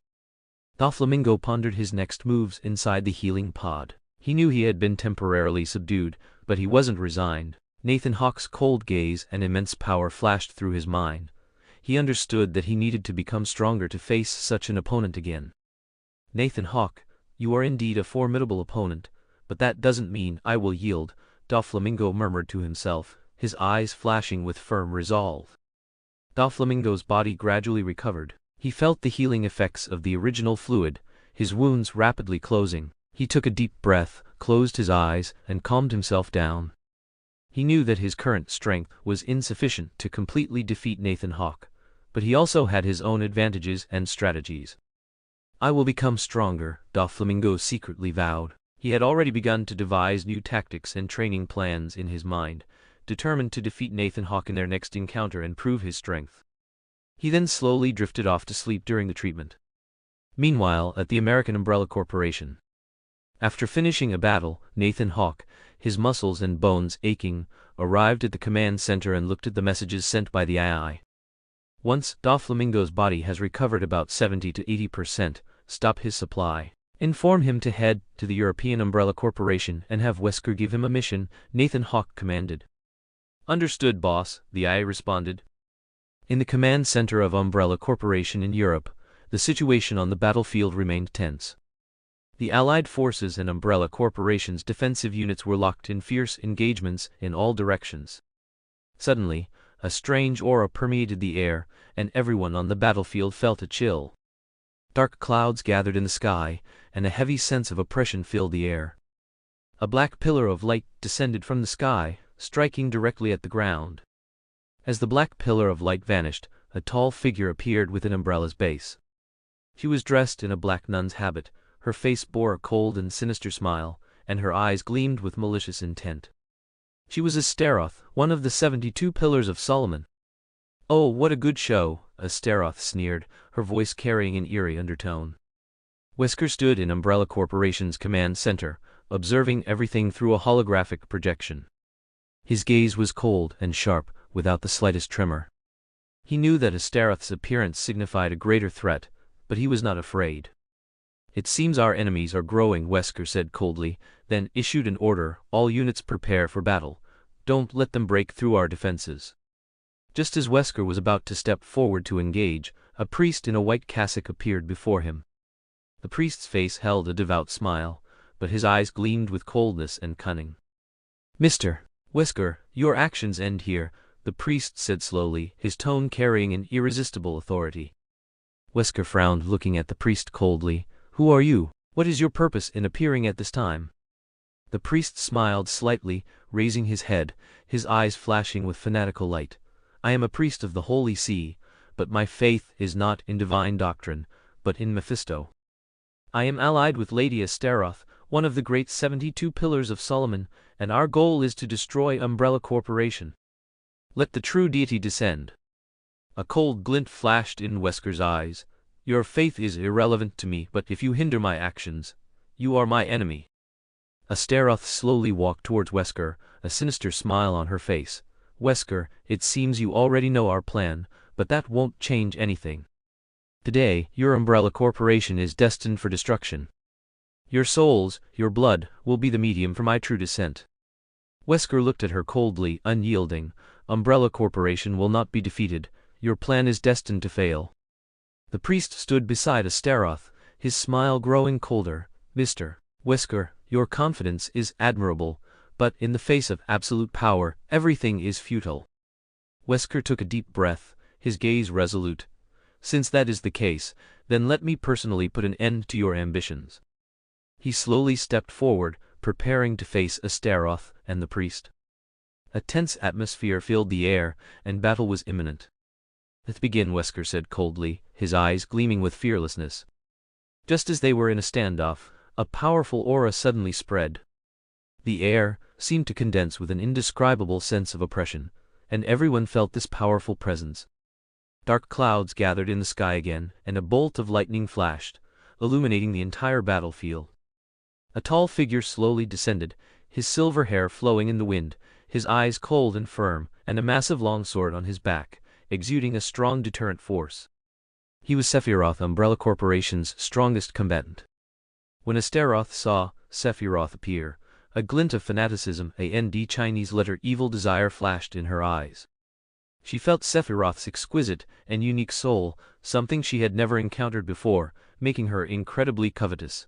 A: Doflamingo pondered his next moves inside the healing pod. He knew he had been temporarily subdued, but he wasn't resigned. Nathan Hawke's cold gaze and immense power flashed through his mind. He understood that he needed to become stronger to face such an opponent again. "Nathan Hawke, you are indeed a formidable opponent, but that doesn't mean I will yield," Doflamingo murmured to himself, his eyes flashing with firm resolve. Doflamingo's body gradually recovered. He felt the healing effects of the original fluid, his wounds rapidly closing. He took a deep breath, closed his eyes, and calmed himself down. He knew that his current strength was insufficient to completely defeat Nathan Hawke, but he also had his own advantages and strategies. "I will become stronger," Doflamingo secretly vowed. He had already begun to devise new tactics and training plans in his mind, determined to defeat Nathan Hawke in their next encounter and prove his strength. He then slowly drifted off to sleep during the treatment. Meanwhile, at the American Umbrella Corporation. After finishing a battle, Nathan Hawke, his muscles and bones aching, arrived at the command center and looked at the messages sent by the AI. "Once Doflamingo's body has recovered about 70 to 80%, stop his supply. Inform him to head to the European Umbrella Corporation and have Wesker give him a mission," Nathan Hawke commanded. "Understood, boss," the AI responded. In the command center of Umbrella Corporation in Europe, the situation on the battlefield remained tense. The Allied forces and Umbrella Corporation's defensive units were locked in fierce engagements in all directions. Suddenly, a strange aura permeated the air, and everyone on the battlefield felt a chill. Dark clouds gathered in the sky, and a heavy sense of oppression filled the air. A black pillar of light descended from the sky, striking directly at the ground. As the black pillar of light vanished, a tall figure appeared within Umbrella's base. She was dressed in a black nun's habit, her face bore a cold and sinister smile, and her eyes gleamed with malicious intent. She was Astaroth, one of the 72 Pillars of Solomon. "Oh, what a good show," Astaroth sneered, her voice carrying an eerie undertone. Wesker stood in Umbrella Corporation's command center, observing everything through a holographic projection. His gaze was cold and sharp, without the slightest tremor. He knew that Astaroth's appearance signified a greater threat, but he was not afraid. "It seems our enemies are growing," Wesker said coldly, then issued an order: "All units prepare for battle. Don't let them break through our defenses." Just as Wesker was about to step forward to engage, a priest in a white cassock appeared before him. The priest's face held a devout smile, but his eyes gleamed with coldness and cunning. "Mr. Wesker, your actions end here," the priest said slowly, his tone carrying an irresistible authority. Wesker frowned, looking at the priest coldly. "Who are you? What is your purpose in appearing at this time?" The priest smiled slightly, raising his head, his eyes flashing with fanatical light. "I am a priest of the Holy See, but my faith is not in divine doctrine, but in Mephisto. I am allied with Lady Astaroth, one of the great 72 Pillars of Solomon, and our goal is to destroy Umbrella Corporation. Let the true deity descend." A cold glint flashed in Wesker's eyes. "Your faith is irrelevant to me, but if you hinder my actions, you are my enemy." Astaroth slowly walked towards Wesker, a sinister smile on her face. "Wesker, it seems you already know our plan, but that won't change anything. Today, your umbrella corporation is destined for destruction. Your souls, your blood, will be the medium for my true descent. Wesker looked at her coldly, unyielding. Umbrella Corporation will not be defeated. Your plan is destined to fail. The priest stood beside Astaroth, his smile growing colder. Mr. Wesker, your confidence is admirable, but in the face of absolute power, everything is futile. Wesker took a deep breath, his gaze resolute. Since that is the case, then let me personally put an end to your ambitions. He slowly stepped forward, preparing to face Astaroth and the priest. A tense atmosphere filled the air, and battle was imminent. Let's begin, Wesker said coldly, his eyes gleaming with fearlessness. Just as they were in a standoff, a powerful aura suddenly spread. The air seemed to condense with an indescribable sense of oppression, and everyone felt this powerful presence. Dark clouds gathered in the sky again, and a bolt of lightning flashed, illuminating the entire battlefield. A tall figure slowly descended, his silver hair flowing in the wind, his eyes cold and firm, and a massive longsword on his back, exuding a strong deterrent force. He was Sephiroth, Umbrella Corporation's strongest combatant. When Astaroth saw Sephiroth appear, a glint of fanaticism, a Chinese letter evil desire flashed in her eyes. She felt Sephiroth's exquisite and unique soul, something she had never encountered before, making her incredibly covetous.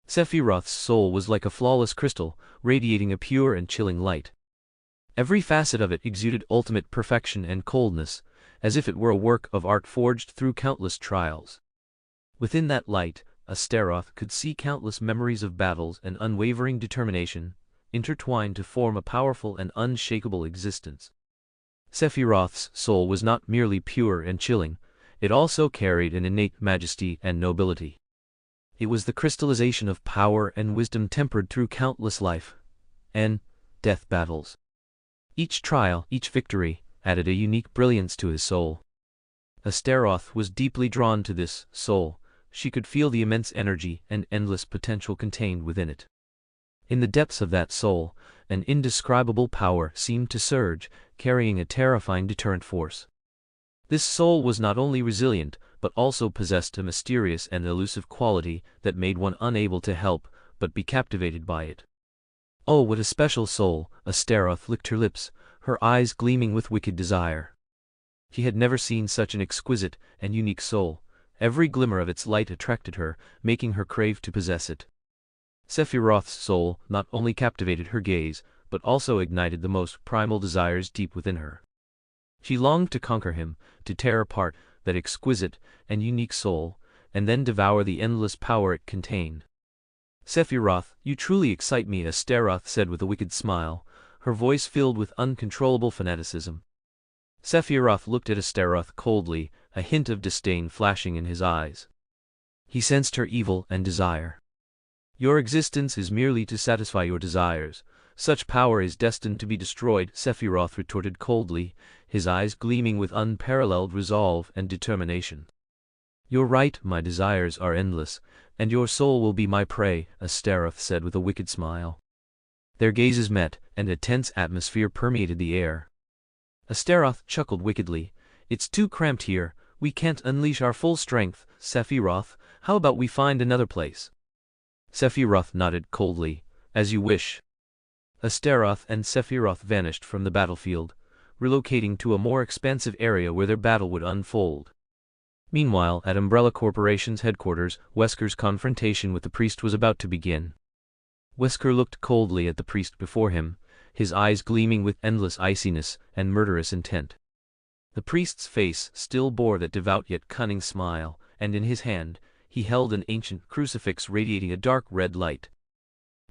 A: Sephiroth's soul was like a flawless crystal, radiating a pure and chilling light. Every facet of it exuded ultimate perfection and coldness, as if it were a work of art forged through countless trials. Within that light, Astaroth could see countless memories of battles and unwavering determination, intertwined to form a powerful and unshakable existence. Sephiroth's soul was not merely pure and chilling, it also carried an innate majesty and nobility. It was the crystallization of power and wisdom tempered through countless life and death battles. Each trial, each victory, added a unique brilliance to his soul. Astaroth was deeply drawn to this soul. She could feel the immense energy and endless potential contained within it. In the depths of that soul, an indescribable power seemed to surge, carrying a terrifying deterrent force. This soul was not only resilient, but also possessed a mysterious and elusive quality that made one unable to help but be captivated by it. Oh, what a special soul! Astaroth licked her lips, her eyes gleaming with wicked desire. He had never seen such an exquisite and unique soul. Every glimmer of its light attracted her, making her crave to possess it. Sephiroth's soul not only captivated her gaze, but also ignited the most primal desires deep within her. She longed to conquer him, to tear apart that exquisite and unique soul, and then devour the endless power it contained. Sephiroth, you truly excite me, Astaroth said with a wicked smile, her voice filled with uncontrollable fanaticism. Sephiroth looked at Astaroth coldly, a hint of disdain flashing in his eyes. He sensed her evil and desire. Your existence is merely to satisfy your desires. Such power is destined to be destroyed, Sephiroth retorted coldly, his eyes gleaming with unparalleled resolve and determination. You're right, my desires are endless, and your soul will be my prey, Astaroth said with a wicked smile. Their gazes met, and a tense atmosphere permeated the air. Astaroth chuckled wickedly. It's too cramped here, we can't unleash our full strength, Sephiroth, how about we find another place? Sephiroth nodded coldly. As you wish. Astaroth and Sephiroth vanished from the battlefield, relocating to a more expansive area where their battle would unfold. Meanwhile, at Umbrella Corporation's headquarters, Wesker's confrontation with the priest was about to begin. Wesker looked coldly at the priest before him, his eyes gleaming with endless iciness and murderous intent. The priest's face still bore that devout yet cunning smile, and in his hand, he held an ancient crucifix radiating a dark red light.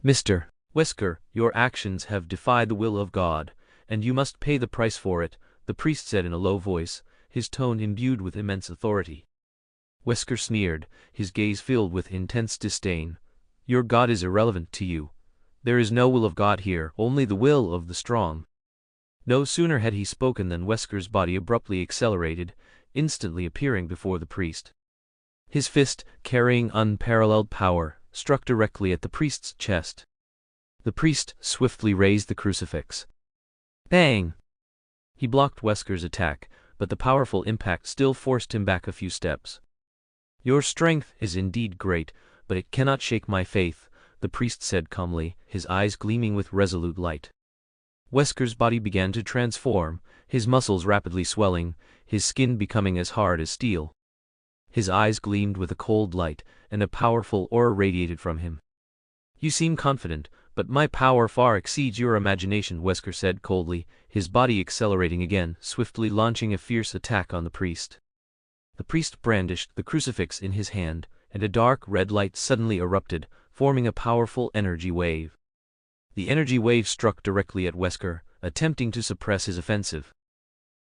A: Mr. Wesker, your actions have defied the will of God, and you must pay the price for it, the priest said in a low voice, his tone imbued with immense authority. Wesker sneered, his gaze filled with intense disdain. Your God is irrelevant to you. There is no will of God here, only the will of the strong. No sooner had he spoken than Wesker's body abruptly accelerated, instantly appearing before the priest. His fist, carrying unparalleled power, struck directly at the priest's chest. The priest swiftly raised the crucifix. Bang! He blocked Wesker's attack, but the powerful impact still forced him back a few steps. "Your strength is indeed great, but it cannot shake my faith," the priest said calmly, his eyes gleaming with resolute light. Wesker's body began to transform, his muscles rapidly swelling, his skin becoming as hard as steel. His eyes gleamed with a cold light, and a powerful aura radiated from him. "You seem confident, but my power far exceeds your imagination," Wesker said coldly, his body accelerating again, swiftly launching a fierce attack on the priest. The priest brandished the crucifix in his hand, and a dark red light suddenly erupted, forming a powerful energy wave. The energy wave struck directly at Wesker, attempting to suppress his offensive.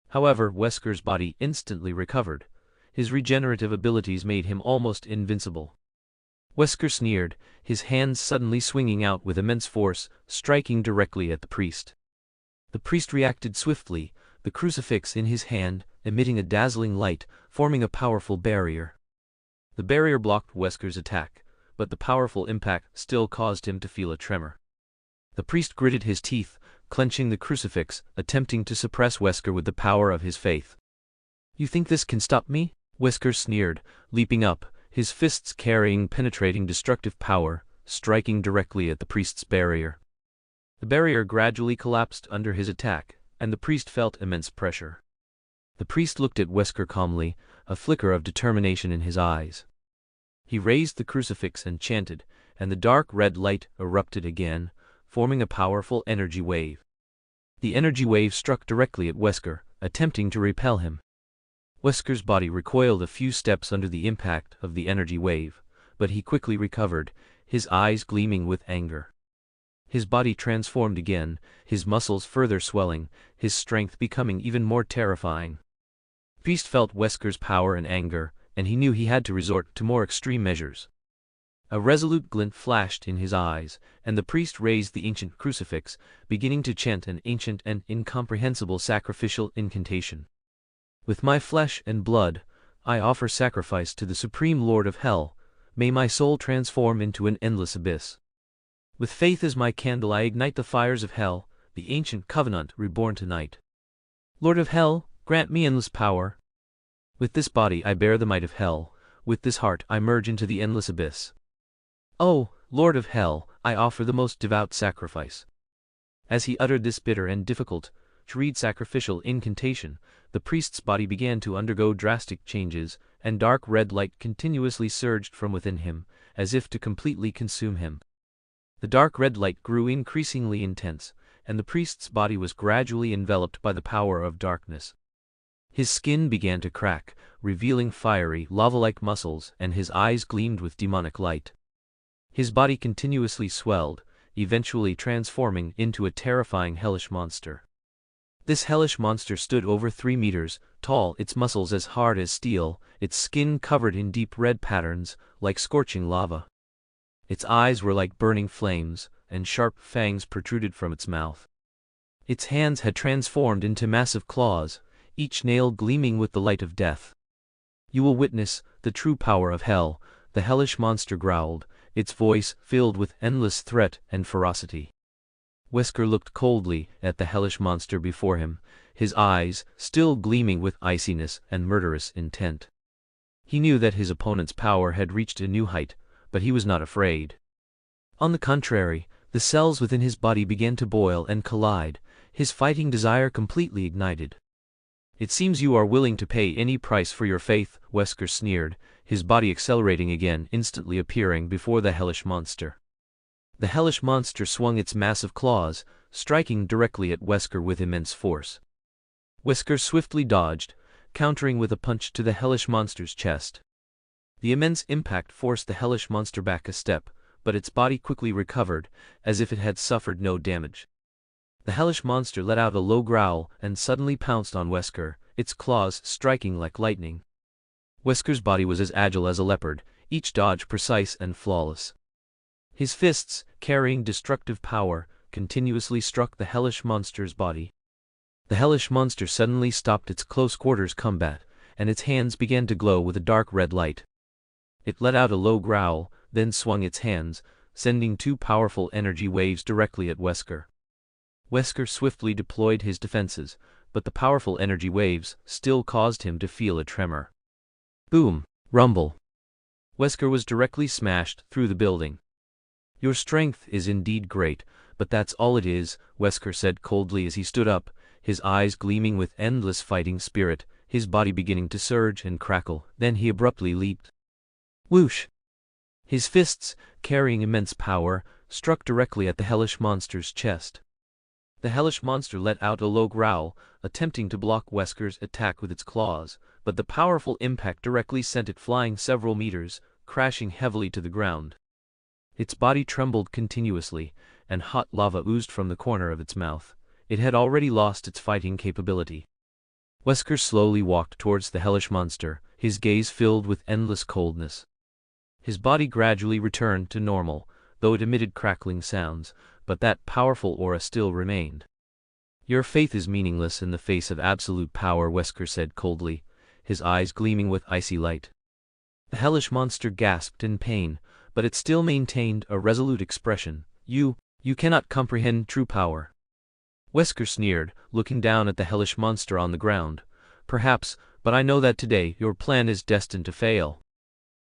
A: However, Wesker's body instantly recovered. His regenerative abilities made him almost invincible. Wesker sneered, his hands suddenly swinging out with immense force, striking directly at the priest. The priest reacted swiftly, the crucifix in his hand, emitting a dazzling light, forming a powerful barrier. The barrier blocked Wesker's attack, but the powerful impact still caused him to feel a tremor. The priest gritted his teeth, clenching the crucifix, attempting to suppress Wesker with the power of his faith. "You think this can stop me?" Wesker sneered, leaping up, his fists carrying penetrating destructive power, striking directly at the priest's barrier. The barrier gradually collapsed under his attack, and the priest felt immense pressure. The priest looked at Wesker calmly, a flicker of determination in his eyes. He raised the crucifix and chanted, and the dark red light erupted again, forming a powerful energy wave. The energy wave struck directly at Wesker, attempting to repel him. Wesker's body recoiled a few steps under the impact of the energy wave, but he quickly recovered, his eyes gleaming with anger. His body transformed again, his muscles further swelling, his strength becoming even more terrifying. The priest felt Wesker's power and anger, and he knew he had to resort to more extreme measures. A resolute glint flashed in his eyes, and the priest raised the ancient crucifix, beginning to chant an ancient and incomprehensible sacrificial incantation. "With my flesh and blood, I offer sacrifice to the Supreme Lord of Hell. May my soul transform into an endless abyss. With faith as my candle I ignite the fires of hell, the ancient covenant reborn tonight. Lord of Hell, grant me endless power. With this body I bear the might of hell, with this heart I merge into the endless abyss. Oh, Lord of Hell, I offer the most devout sacrifice." As he uttered this bitter and difficult to read sacrificial incantation, the priest's body began to undergo drastic changes, and dark red light continuously surged from within him, as if to completely consume him. The dark red light grew increasingly intense, and the priest's body was gradually enveloped by the power of darkness. His skin began to crack, revealing fiery, lava-like muscles, and his eyes gleamed with demonic light. His body continuously swelled, eventually transforming into a terrifying hellish monster. This hellish monster stood over 3 meters tall, its muscles as hard as steel, its skin covered in deep red patterns, like scorching lava. Its eyes were like burning flames, and sharp fangs protruded from its mouth. Its hands had transformed into massive claws, each nail gleaming with the light of death. "You will witness the true power of hell," the hellish monster growled, its voice filled with endless threat and ferocity. Wesker looked coldly at the hellish monster before him, his eyes still gleaming with iciness and murderous intent. He knew that his opponent's power had reached a new height, but he was not afraid. On the contrary, the cells within his body began to boil and collide, his fighting desire completely ignited. "It seems you are willing to pay any price for your faith," Wesker sneered, his body accelerating again, instantly appearing before the hellish monster. The hellish monster swung its massive claws, striking directly at Wesker with immense force. Wesker swiftly dodged, countering with a punch to the hellish monster's chest. The immense impact forced the hellish monster back a step, but its body quickly recovered, as if it had suffered no damage. The hellish monster let out a low growl and suddenly pounced on Wesker, its claws striking like lightning. Wesker's body was as agile as a leopard, each dodge precise and flawless. His fists, carrying destructive power, continuously struck the hellish monster's body. The hellish monster suddenly stopped its close-quarters combat, and its hands began to glow with a dark red light. It let out a low growl, then swung its hands, sending 2 powerful energy waves directly at Wesker. Wesker swiftly deployed his defenses, but the powerful energy waves still caused him to feel a tremor. Boom! Rumble! Wesker was directly smashed through the building. "Your strength is indeed great, but that's all it is," Wesker said coldly as he stood up, his eyes gleaming with endless fighting spirit, his body beginning to surge and crackle. Then he abruptly leaped. Whoosh! His fists, carrying immense power, struck directly at the hellish monster's chest. The hellish monster let out a low growl, attempting to block Wesker's attack with its claws, but the powerful impact directly sent it flying several meters, crashing heavily to the ground. Its body trembled continuously, and hot lava oozed from the corner of its mouth. It had already lost its fighting capability. Wesker slowly walked towards the hellish monster, his gaze filled with endless coldness. His body gradually returned to normal, though it emitted crackling sounds, but that powerful aura still remained. "Your faith is meaningless in the face of absolute power," Wesker said coldly, his eyes gleaming with icy light. The hellish monster gasped in pain, but it still maintained a resolute expression. You cannot comprehend true power." Wesker sneered, looking down at the hellish monster on the ground. "Perhaps, but I know that today your plan is destined to fail."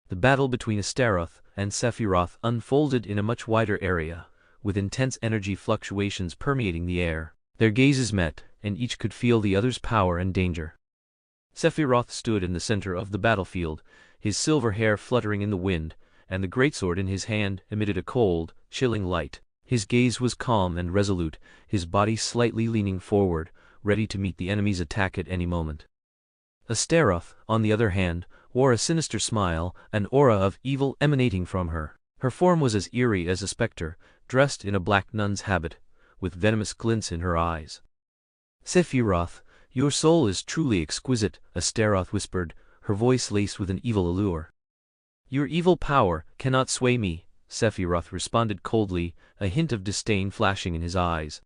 A: The battle between Astaroth and Sephiroth unfolded in a much wider area, with intense energy fluctuations permeating the air. Their gazes met, and each could feel the other's power and danger. Sephiroth stood in the center of the battlefield, his silver hair fluttering in the wind, and the greatsword in his hand emitted a cold, chilling light. His gaze was calm and resolute, his body slightly leaning forward, ready to meet the enemy's attack at any moment. Astaroth, on the other hand, wore a sinister smile, an aura of evil emanating from her. Her form was as eerie as a specter, dressed in a black nun's habit, with venomous glints in her eyes. "Sephiroth, your soul is truly exquisite," Astaroth whispered, her voice laced with an evil allure. "Your evil power cannot sway me," Sephiroth responded coldly, a hint of disdain flashing in his eyes.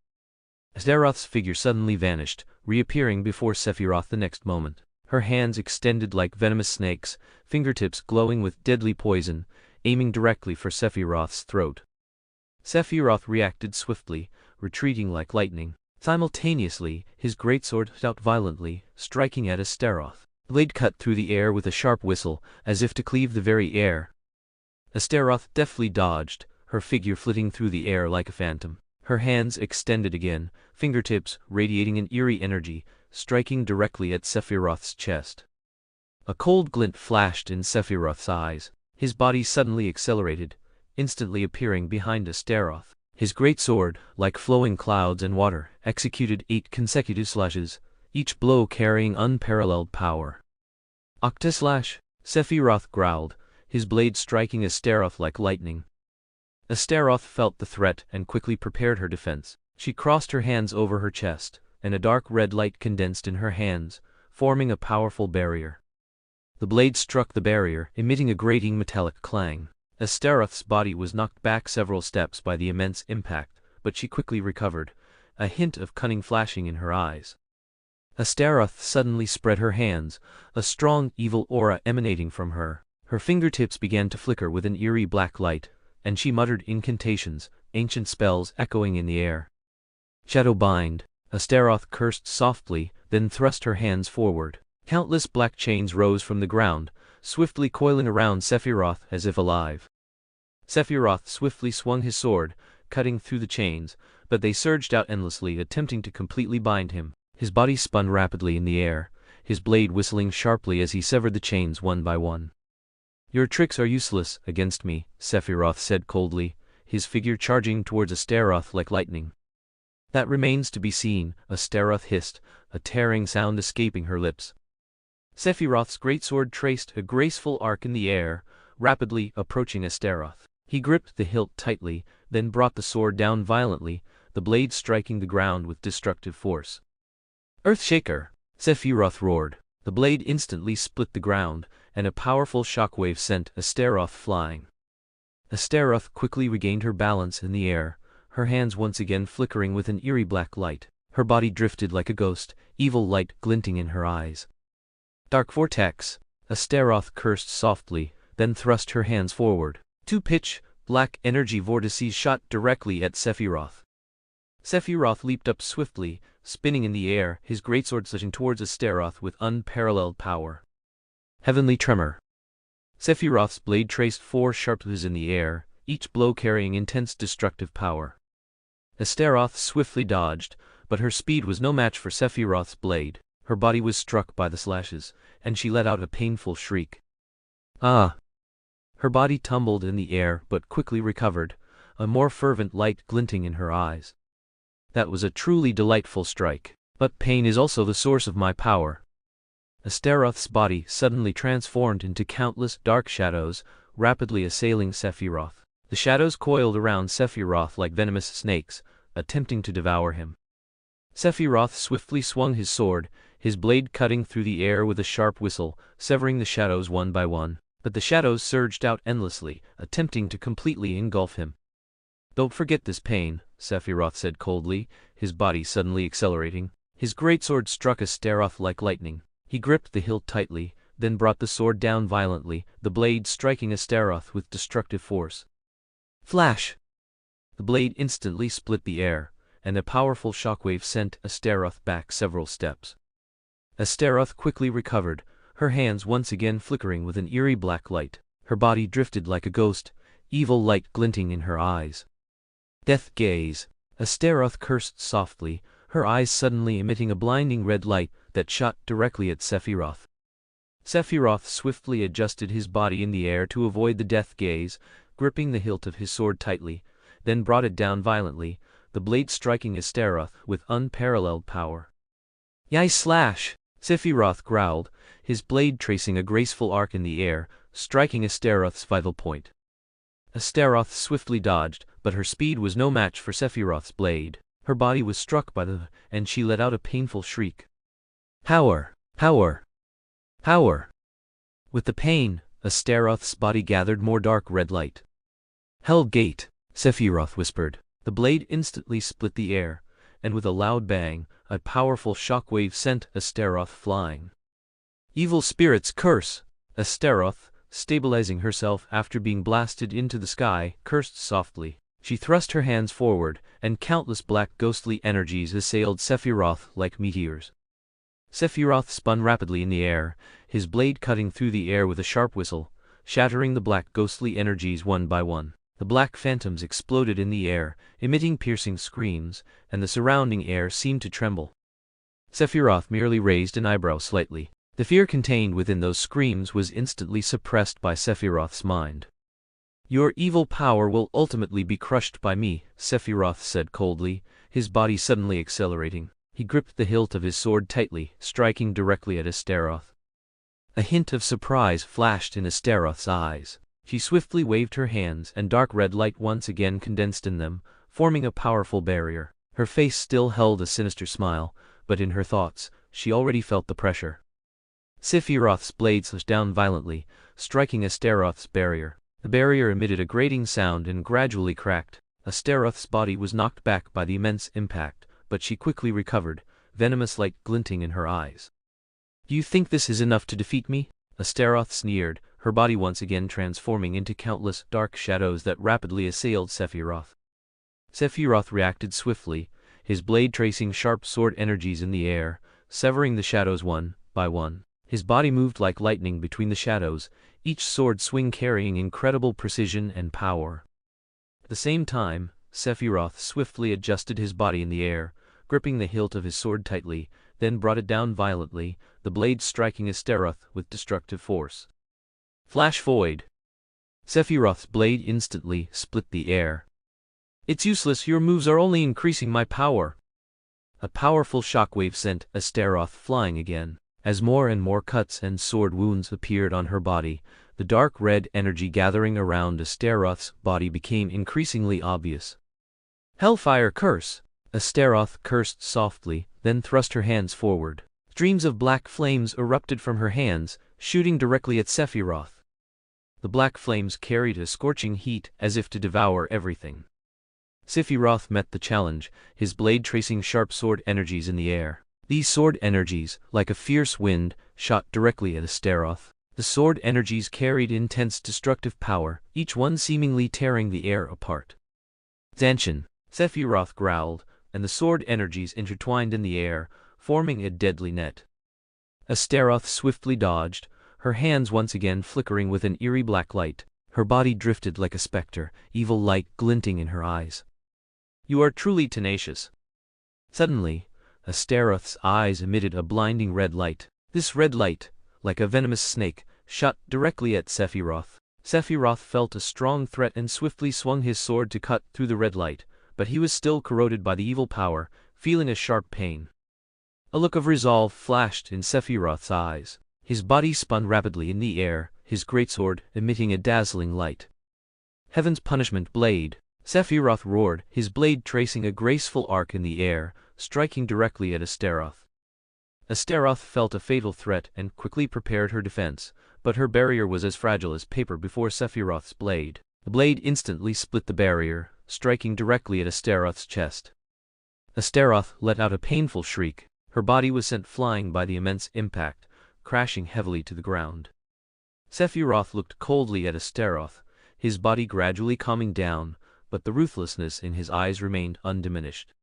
A: Astaroth's figure suddenly vanished, reappearing before Sephiroth the next moment. Her hands extended like venomous snakes, fingertips glowing with deadly poison, aiming directly for Sephiroth's throat. Sephiroth reacted swiftly, retreating like lightning. Simultaneously, his greatsword hit out violently, striking at Astaroth. The blade cut through the air with a sharp whistle, as if to cleave the very air. Astaroth deftly dodged, her figure flitting through the air like a phantom. Her hands extended again, fingertips radiating an eerie energy, striking directly at Sephiroth's chest. A cold glint flashed in Sephiroth's eyes. His body suddenly accelerated, instantly appearing behind Astaroth. His great sword, like flowing clouds and water, executed 8 consecutive slashes, each blow carrying unparalleled power. "Octaslash!" Sephiroth growled, his blade striking Astaroth like lightning. Astaroth felt the threat and quickly prepared her defense. She crossed her hands over her chest, and a dark red light condensed in her hands, forming a powerful barrier. The blade struck the barrier, emitting a grating metallic clang. Astaroth's body was knocked back several steps by the immense impact, but she quickly recovered, a hint of cunning flashing in her eyes. Astaroth suddenly spread her hands, a strong evil aura emanating from her. Her fingertips began to flicker with an eerie black light, and she muttered incantations, ancient spells echoing in the air. "Shadow bind." Astaroth cursed softly, then thrust her hands forward. Countless black chains rose from the ground, swiftly coiling around Sephiroth as if alive. Sephiroth swiftly swung his sword, cutting through the chains, but they surged out endlessly, attempting to completely bind him. His body spun rapidly in the air, his blade whistling sharply as he severed the chains one by one. "Your tricks are useless against me," Sephiroth said coldly, his figure charging towards Astaroth like lightning. "That remains to be seen," Astaroth hissed, a tearing sound escaping her lips. Sephiroth's greatsword traced a graceful arc in the air, rapidly approaching Astaroth. He gripped the hilt tightly, then brought the sword down violently, the blade striking the ground with destructive force. "Earthshaker!" Sephiroth roared. The blade instantly split the ground, and a powerful shockwave sent Astaroth flying. Astaroth quickly regained her balance in the air, her hands once again flickering with an eerie black light. Her body drifted like a ghost, evil light glinting in her eyes. "Dark Vortex!" Astaroth cursed softly, then thrust her hands forward. 2 pitch, black energy vortices shot directly at Sephiroth. Sephiroth leaped up swiftly, spinning in the air, his greatsword slashing towards Astaroth with unparalleled power. Heavenly tremor. Sephiroth's blade traced 4 sharp blows in the air, each blow carrying intense destructive power. Astaroth swiftly dodged, but her speed was no match for Sephiroth's blade. Her body was struck by the slashes, and she let out a painful shriek. Ah! Her body tumbled in the air but quickly recovered, a more fervent light glinting in her eyes. That was a truly delightful strike. But pain is also the source of my power. Astaroth's body suddenly transformed into countless dark shadows, rapidly assailing Sephiroth. The shadows coiled around Sephiroth like venomous snakes, attempting to devour him. Sephiroth swiftly swung his sword, his blade cutting through the air with a sharp whistle, severing the shadows one by one. But the shadows surged out endlessly, attempting to completely engulf him. Don't forget this pain, Sephiroth said coldly, his body suddenly accelerating. His greatsword struck Astaroth like lightning. He gripped the hilt tightly, then brought the sword down violently, the blade striking Astaroth with destructive force. Flash! The blade instantly split the air, and a powerful shockwave sent Astaroth back several steps. Astaroth quickly recovered, her hands once again flickering with an eerie black light. Her body drifted like a ghost, evil light glinting in her eyes. Death gaze. Astaroth cursed softly, her eyes suddenly emitting a blinding red light that shot directly at Sephiroth. Sephiroth swiftly adjusted his body in the air to avoid the death gaze, gripping the hilt of his sword tightly, then brought it down violently, the blade striking Astaroth with unparalleled power. Yai slash! Sephiroth growled, his blade tracing a graceful arc in the air, striking Astaroth's vital point. Astaroth swiftly dodged, but her speed was no match for Sephiroth's blade. Her body was struck by and she let out a painful shriek. Power! Power! Power! With the pain, Astaroth's body gathered more dark red light. Hell Gate, Sephiroth whispered. The blade instantly split the air, and with a loud bang, a powerful shockwave sent Astaroth flying. Evil spirits curse! Astaroth, stabilizing herself after being blasted into the sky, cursed softly. She thrust her hands forward, and countless black ghostly energies assailed Sephiroth like meteors. Sephiroth spun rapidly in the air, his blade cutting through the air with a sharp whistle, shattering the black ghostly energies one by one. The black phantoms exploded in the air, emitting piercing screams, and the surrounding air seemed to tremble. Sephiroth merely raised an eyebrow slightly. The fear contained within those screams was instantly suppressed by Sephiroth's mind. Your evil power will ultimately be crushed by me, Sephiroth said coldly, his body suddenly accelerating. He gripped the hilt of his sword tightly, striking directly at Astaroth. A hint of surprise flashed in Astaroth's eyes. She swiftly waved her hands, and dark red light once again condensed in them, forming a powerful barrier. Her face still held a sinister smile, but in her thoughts, she already felt the pressure. Sephiroth's blade slashed down violently, striking Astaroth's barrier. The barrier emitted a grating sound and gradually cracked. Astaroth's body was knocked back by the immense impact, but she quickly recovered, venomous light glinting in her eyes. Do you think this is enough to defeat me? Astaroth sneered, her body once again transforming into countless dark shadows that rapidly assailed Sephiroth. Sephiroth reacted swiftly, his blade tracing sharp sword energies in the air, severing the shadows one by one. His body moved like lightning between the shadows, each sword swing carrying incredible precision and power. At the same time, Sephiroth swiftly adjusted his body in the air, gripping the hilt of his sword tightly, then brought it down violently, the blade striking Astaroth with destructive force. Flash void! Sephiroth's blade instantly split the air. It's useless, your moves are only increasing my power. A powerful shockwave sent Astaroth flying again. As more and more cuts and sword wounds appeared on her body, the dark red energy gathering around Astaroth's body became increasingly obvious. Hellfire curse! Astaroth cursed softly, then thrust her hands forward. Streams of black flames erupted from her hands, shooting directly at Sephiroth. The black flames carried a scorching heat as if to devour everything. Sephiroth met the challenge, his blade tracing sharp sword energies in the air. These sword energies, like a fierce wind, shot directly at Astaroth. The sword energies carried intense destructive power, each one seemingly tearing the air apart. Zanshin! Sephiroth growled, and the sword energies intertwined in the air, forming a deadly net. Astaroth swiftly dodged, her hands once again flickering with an eerie black light. Her body drifted like a specter, evil light glinting in her eyes. "You are truly tenacious." Suddenly, Astaroth's eyes emitted a blinding red light. This red light, like a venomous snake, shot directly at Sephiroth. Sephiroth felt a strong threat and swiftly swung his sword to cut through the red light, but he was still corroded by the evil power, feeling a sharp pain. A look of resolve flashed in Sephiroth's eyes. His body spun rapidly in the air, his greatsword emitting a dazzling light. "Heaven's punishment blade!" Sephiroth roared, his blade tracing a graceful arc in the air, striking directly at Astaroth. Astaroth felt a fatal threat and quickly prepared her defense, but her barrier was as fragile as paper before Sephiroth's blade. The blade instantly split the barrier, striking directly at Astaroth's chest. Astaroth let out a painful shriek. Her body was sent flying by the immense impact, crashing heavily to the ground. Sephiroth looked coldly at Astaroth, his body gradually calming down, but the ruthlessness in his eyes remained undiminished.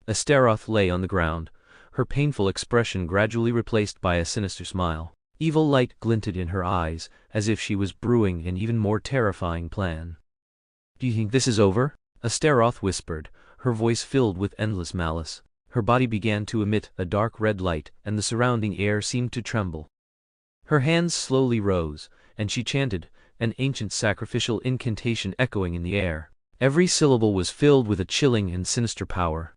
A: Astaroth lay on the ground, her painful expression gradually replaced by a sinister smile. Evil light glinted in her eyes, as if she was brewing an even more terrifying plan. "Do you think this is over?" Astaroth whispered, her voice filled with endless malice. Her body began to emit a dark red light, and the surrounding air seemed to tremble. Her hands slowly rose, and she chanted, an ancient sacrificial incantation echoing in the air. Every syllable was filled with a chilling and sinister power.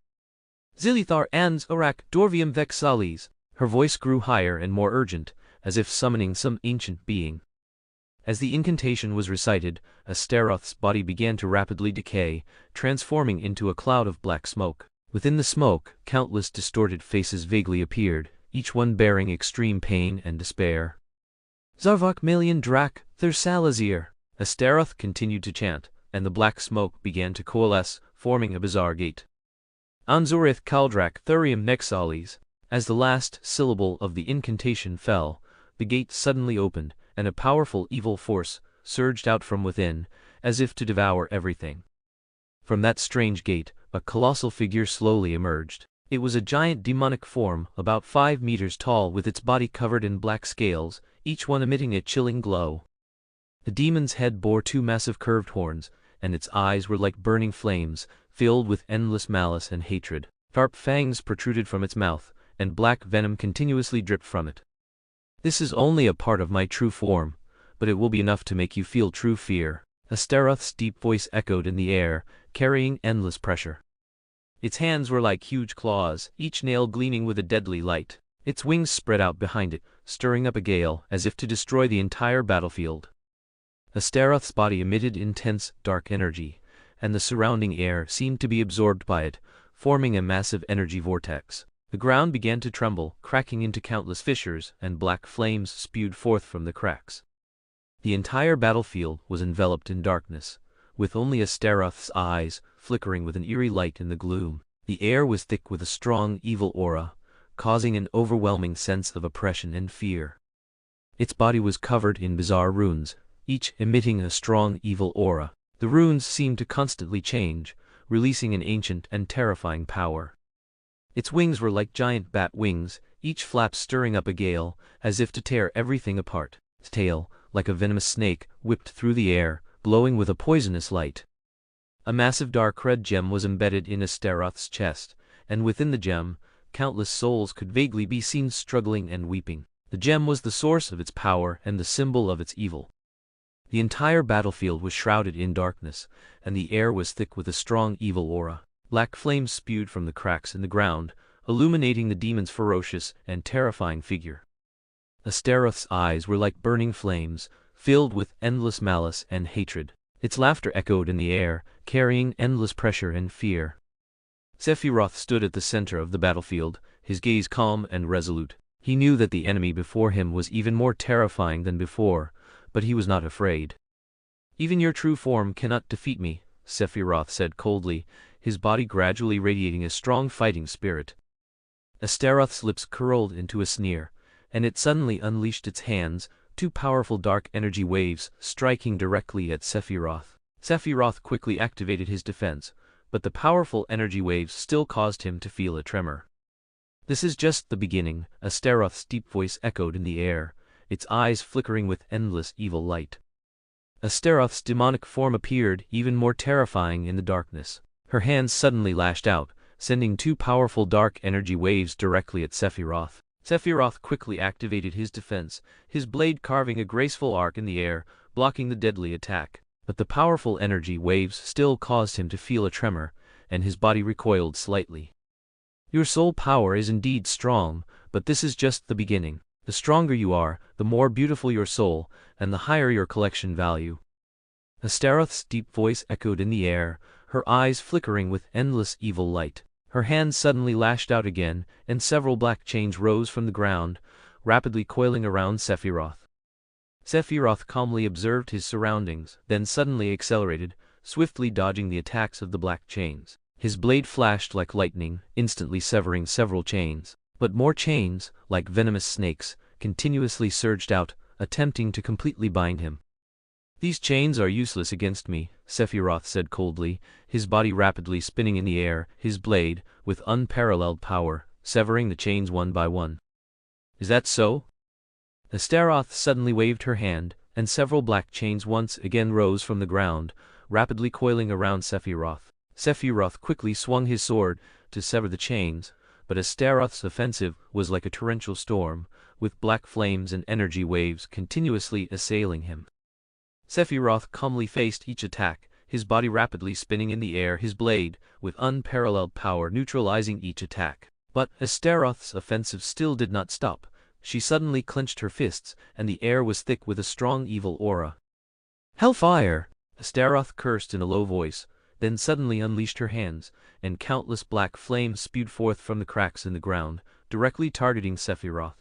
A: "Zilithar ans Arak Dorvium Vexalis." Her voice grew higher and more urgent, as if summoning some ancient being. As the incantation was recited, Astaroth's body began to rapidly decay, transforming into a cloud of black smoke. Within the smoke, countless distorted faces vaguely appeared, each one bearing extreme pain and despair. "Zarvok Malian Drak, Thursalazir." Astaroth continued to chant, and the black smoke began to coalesce, forming a bizarre gate. "Anzurith Kaldrak Thurium Nexalis." As the last syllable of the incantation fell, the gate suddenly opened, and a powerful evil force surged out from within, as if to devour everything. From that strange gate, a colossal figure slowly emerged. It was a giant demonic form, about 5 meters tall, with its body covered in black scales, each one emitting a chilling glow. The demon's head bore 2 massive curved horns, and its eyes were like burning flames, filled with endless malice and hatred. Sharp fangs protruded from its mouth, and black venom continuously dripped from it. "This is only a part of my true form, but it will be enough to make you feel true fear." Astaroth's deep voice echoed in the air, carrying endless pressure. Its hands were like huge claws, each nail gleaming with a deadly light. Its wings spread out behind it, stirring up a gale, as if to destroy the entire battlefield. Astaroth's body emitted intense, dark energy, and the surrounding air seemed to be absorbed by it, forming a massive energy vortex. The ground began to tremble, cracking into countless fissures, and black flames spewed forth from the cracks. The entire battlefield was enveloped in darkness, with only Astaroth's eyes flickering with an eerie light in the gloom. The air was thick with a strong evil aura, causing an overwhelming sense of oppression and fear. Its body was covered in bizarre runes, each emitting a strong evil aura. The runes seemed to constantly change, releasing an ancient and terrifying power. Its wings were like giant bat wings, each flap stirring up a gale, as if to tear everything apart. Its tail, like a venomous snake, whipped through the air, glowing with a poisonous light. A massive dark red gem was embedded in Astaroth's chest, and within the gem, countless souls could vaguely be seen struggling and weeping. The gem was the source of its power and the symbol of its evil. The entire battlefield was shrouded in darkness, and the air was thick with a strong evil aura. Black flames spewed from the cracks in the ground, illuminating the demon's ferocious and terrifying figure. Astaroth's eyes were like burning flames, filled with endless malice and hatred. Its laughter echoed in the air, carrying endless pressure and fear. Sephiroth stood at the center of the battlefield, his gaze calm and resolute. He knew that the enemy before him was even more terrifying than before, but he was not afraid. "Even your true form cannot defeat me," Sephiroth said coldly, his body gradually radiating a strong fighting spirit. Astaroth's lips curled into a sneer, and it suddenly unleashed its hands, 2 powerful dark energy waves striking directly at Sephiroth. Sephiroth quickly activated his defense, but the powerful energy waves still caused him to feel a tremor. "This is just the beginning," Astaroth's deep voice echoed in the air, its eyes flickering with endless evil light. Astaroth's demonic form appeared, even more terrifying in the darkness. Her hands suddenly lashed out, sending two powerful dark energy waves directly at Sephiroth. Sephiroth quickly activated his defense, his blade carving a graceful arc in the air, blocking the deadly attack. But the powerful energy waves still caused him to feel a tremor, and his body recoiled slightly. "Your soul power is indeed strong, but this is just the beginning. The stronger you are, the more beautiful your soul, and the higher your collection value." Astaroth's deep voice echoed in the air, her eyes flickering with endless evil light. Her hands suddenly lashed out again, and several black chains rose from the ground, rapidly coiling around Sephiroth. Sephiroth calmly observed his surroundings, then suddenly accelerated, swiftly dodging the attacks of the black chains. His blade flashed like lightning, instantly severing several chains. But more chains, like venomous snakes, continuously surged out, attempting to completely bind him. "These chains are useless against me," Sephiroth said coldly, his body rapidly spinning in the air, his blade, with unparalleled power, severing the chains one by one. "Is that so?" Astaroth suddenly waved her hand, and several black chains once again rose from the ground, rapidly coiling around Sephiroth. Sephiroth quickly swung his sword to sever the chains, but Astaroth's offensive was like a torrential storm, with black flames and energy waves continuously assailing him. Sephiroth calmly faced each attack, his body rapidly spinning in the air, his blade, with unparalleled power, neutralizing each attack. But Astaroth's offensive still did not stop. She suddenly clenched her fists, and the air was thick with a strong evil aura. "Hellfire!" Astaroth cursed in a low voice, then suddenly unleashed her hands, and countless black flames spewed forth from the cracks in the ground, directly targeting Sephiroth.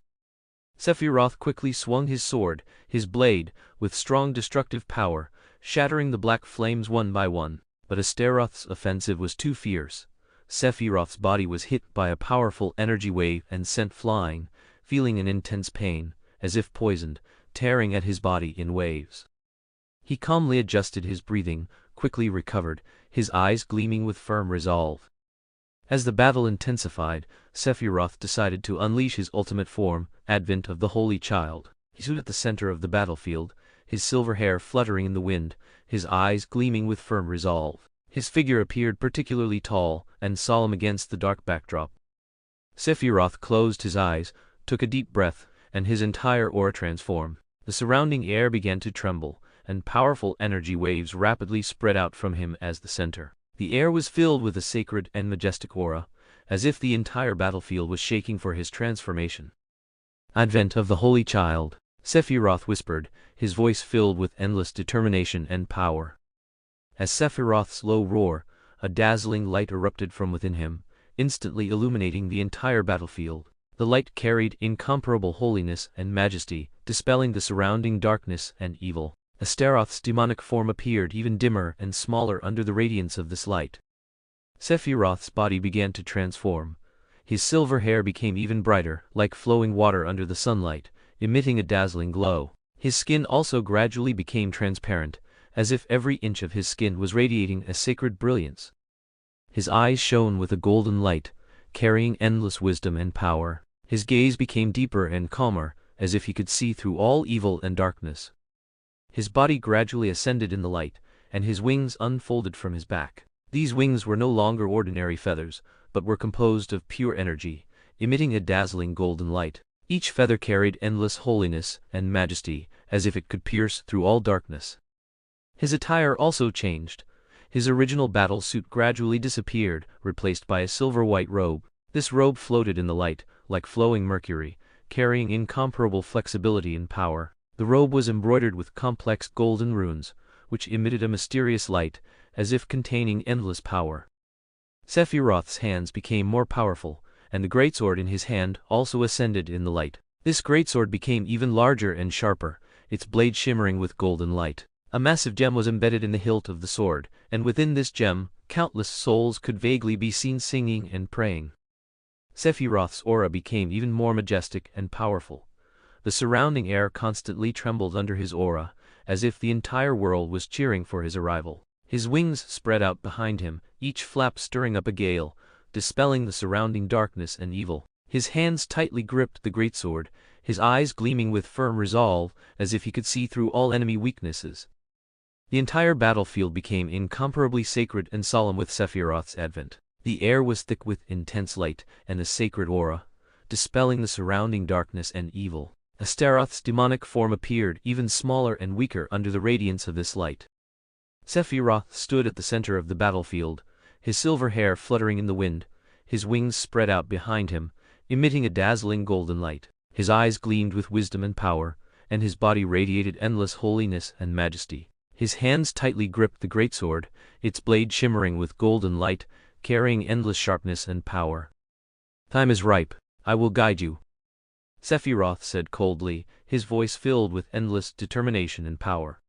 A: Sephiroth quickly swung his sword, his blade, with strong destructive power, shattering the black flames one by one. But Astaroth's offensive was too fierce. Sephiroth's body was hit by a powerful energy wave and sent flying, feeling an intense pain, as if poisoned, tearing at his body in waves. He calmly adjusted his breathing, quickly recovered, his eyes gleaming with firm resolve. As the battle intensified, Sephiroth decided to unleash his ultimate form, Advent of the Holy Child. He stood at the center of the battlefield, his silver hair fluttering in the wind, his eyes gleaming with firm resolve. His figure appeared particularly tall and solemn against the dark backdrop. Sephiroth closed his eyes, took a deep breath, and his entire aura transformed. The surrounding air began to tremble, and powerful energy waves rapidly spread out from him as the center. The air was filled with a sacred and majestic aura, as if the entire battlefield was shaking for his transformation. "Advent of the Holy Child," Sephiroth whispered, his voice filled with endless determination and power. As Sephiroth's low roar, a dazzling light erupted from within him, instantly illuminating the entire battlefield. The light carried incomparable holiness and majesty, dispelling the surrounding darkness and evil. Astaroth's demonic form appeared even dimmer and smaller under the radiance of this light. Sephiroth's body began to transform. His silver hair became even brighter, like flowing water under the sunlight, emitting a dazzling glow. His skin also gradually became transparent, as if every inch of his skin was radiating a sacred brilliance. His eyes shone with a golden light, carrying endless wisdom and power. His gaze became deeper and calmer, as if he could see through all evil and darkness. His body gradually ascended in the light, and his wings unfolded from his back. These wings were no longer ordinary feathers, but were composed of pure energy, emitting a dazzling golden light. Each feather carried endless holiness and majesty, as if it could pierce through all darkness. His attire also changed. His original battle suit gradually disappeared, replaced by a silver-white robe. This robe floated in the light, like flowing mercury, carrying incomparable flexibility and power. The robe was embroidered with complex golden runes, which emitted a mysterious light, as if containing endless power. Sephiroth's hands became more powerful, and the greatsword in his hand also ascended in the light. This greatsword became even larger and sharper, its blade shimmering with golden light. A massive gem was embedded in the hilt of the sword, and within this gem, countless souls could vaguely be seen singing and praying. Sephiroth's aura became even more majestic and powerful. The surrounding air constantly trembled under his aura, as if the entire world was cheering for his arrival. His wings spread out behind him, each flap stirring up a gale, dispelling the surrounding darkness and evil. His hands tightly gripped the greatsword, his eyes gleaming with firm resolve, as if he could see through all enemy weaknesses. The entire battlefield became incomparably sacred and solemn with Sephiroth's advent. The air was thick with intense light and a sacred aura, dispelling the surrounding darkness and evil. Astaroth's demonic form appeared even smaller and weaker under the radiance of this light. Sephiroth stood at the center of the battlefield, his silver hair fluttering in the wind, his wings spread out behind him, emitting a dazzling golden light. His eyes gleamed with wisdom and power, and his body radiated endless holiness and majesty. His hands tightly gripped the greatsword, its blade shimmering with golden light, carrying endless sharpness and power. "Time is ripe. I will guide you," Sephiroth said coldly, his voice filled with endless determination and power.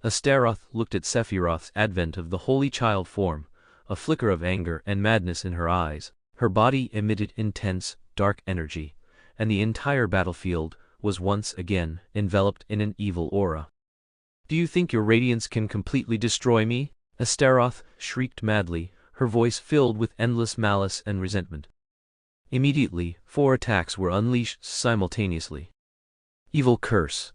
A: Astaroth looked at Sephiroth's advent of the holy child form, a flicker of anger and madness in her eyes. Her body emitted intense, dark energy, and the entire battlefield was once again enveloped in an evil aura. "Do you think your radiance can completely destroy me?" Astaroth shrieked madly, her voice filled with endless malice and resentment. Immediately, 4 attacks were unleashed simultaneously. Evil curse.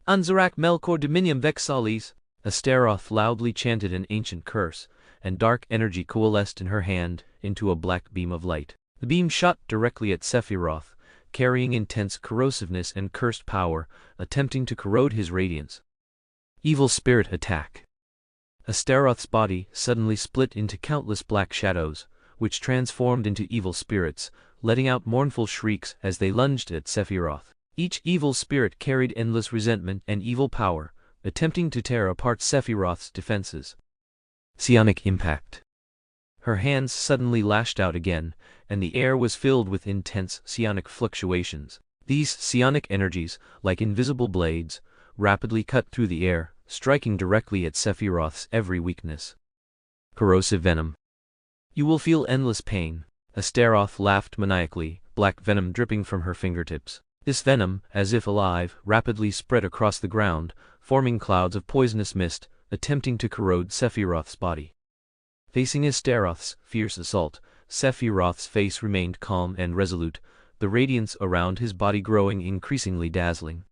A: Anzarak Melkor Dominium Vexalis. Astaroth loudly chanted an ancient curse, and dark energy coalesced in her hand into a black beam of light. The beam shot directly at Sephiroth, carrying intense corrosiveness and cursed power, attempting to corrode his radiance. Evil spirit attack. Astaroth's body suddenly split into countless black shadows, which transformed into evil spirits, letting out mournful shrieks as they lunged at Sephiroth. Each evil spirit carried endless resentment and evil power, attempting to tear apart Sephiroth's defenses. Psionic impact. Her hands suddenly lashed out again, and the air was filled with intense psionic fluctuations. These psionic energies, like invisible blades, rapidly cut through the air, striking directly at Sephiroth's every weakness. Corrosive venom. "You will feel endless pain." Astaroth laughed maniacally, black venom dripping from her fingertips. This venom, as if alive, rapidly spread across the ground, forming clouds of poisonous mist, attempting to corrode Sephiroth's body. Facing Astaroth's fierce assault, Sephiroth's face remained calm and resolute, the radiance around his body growing increasingly dazzling.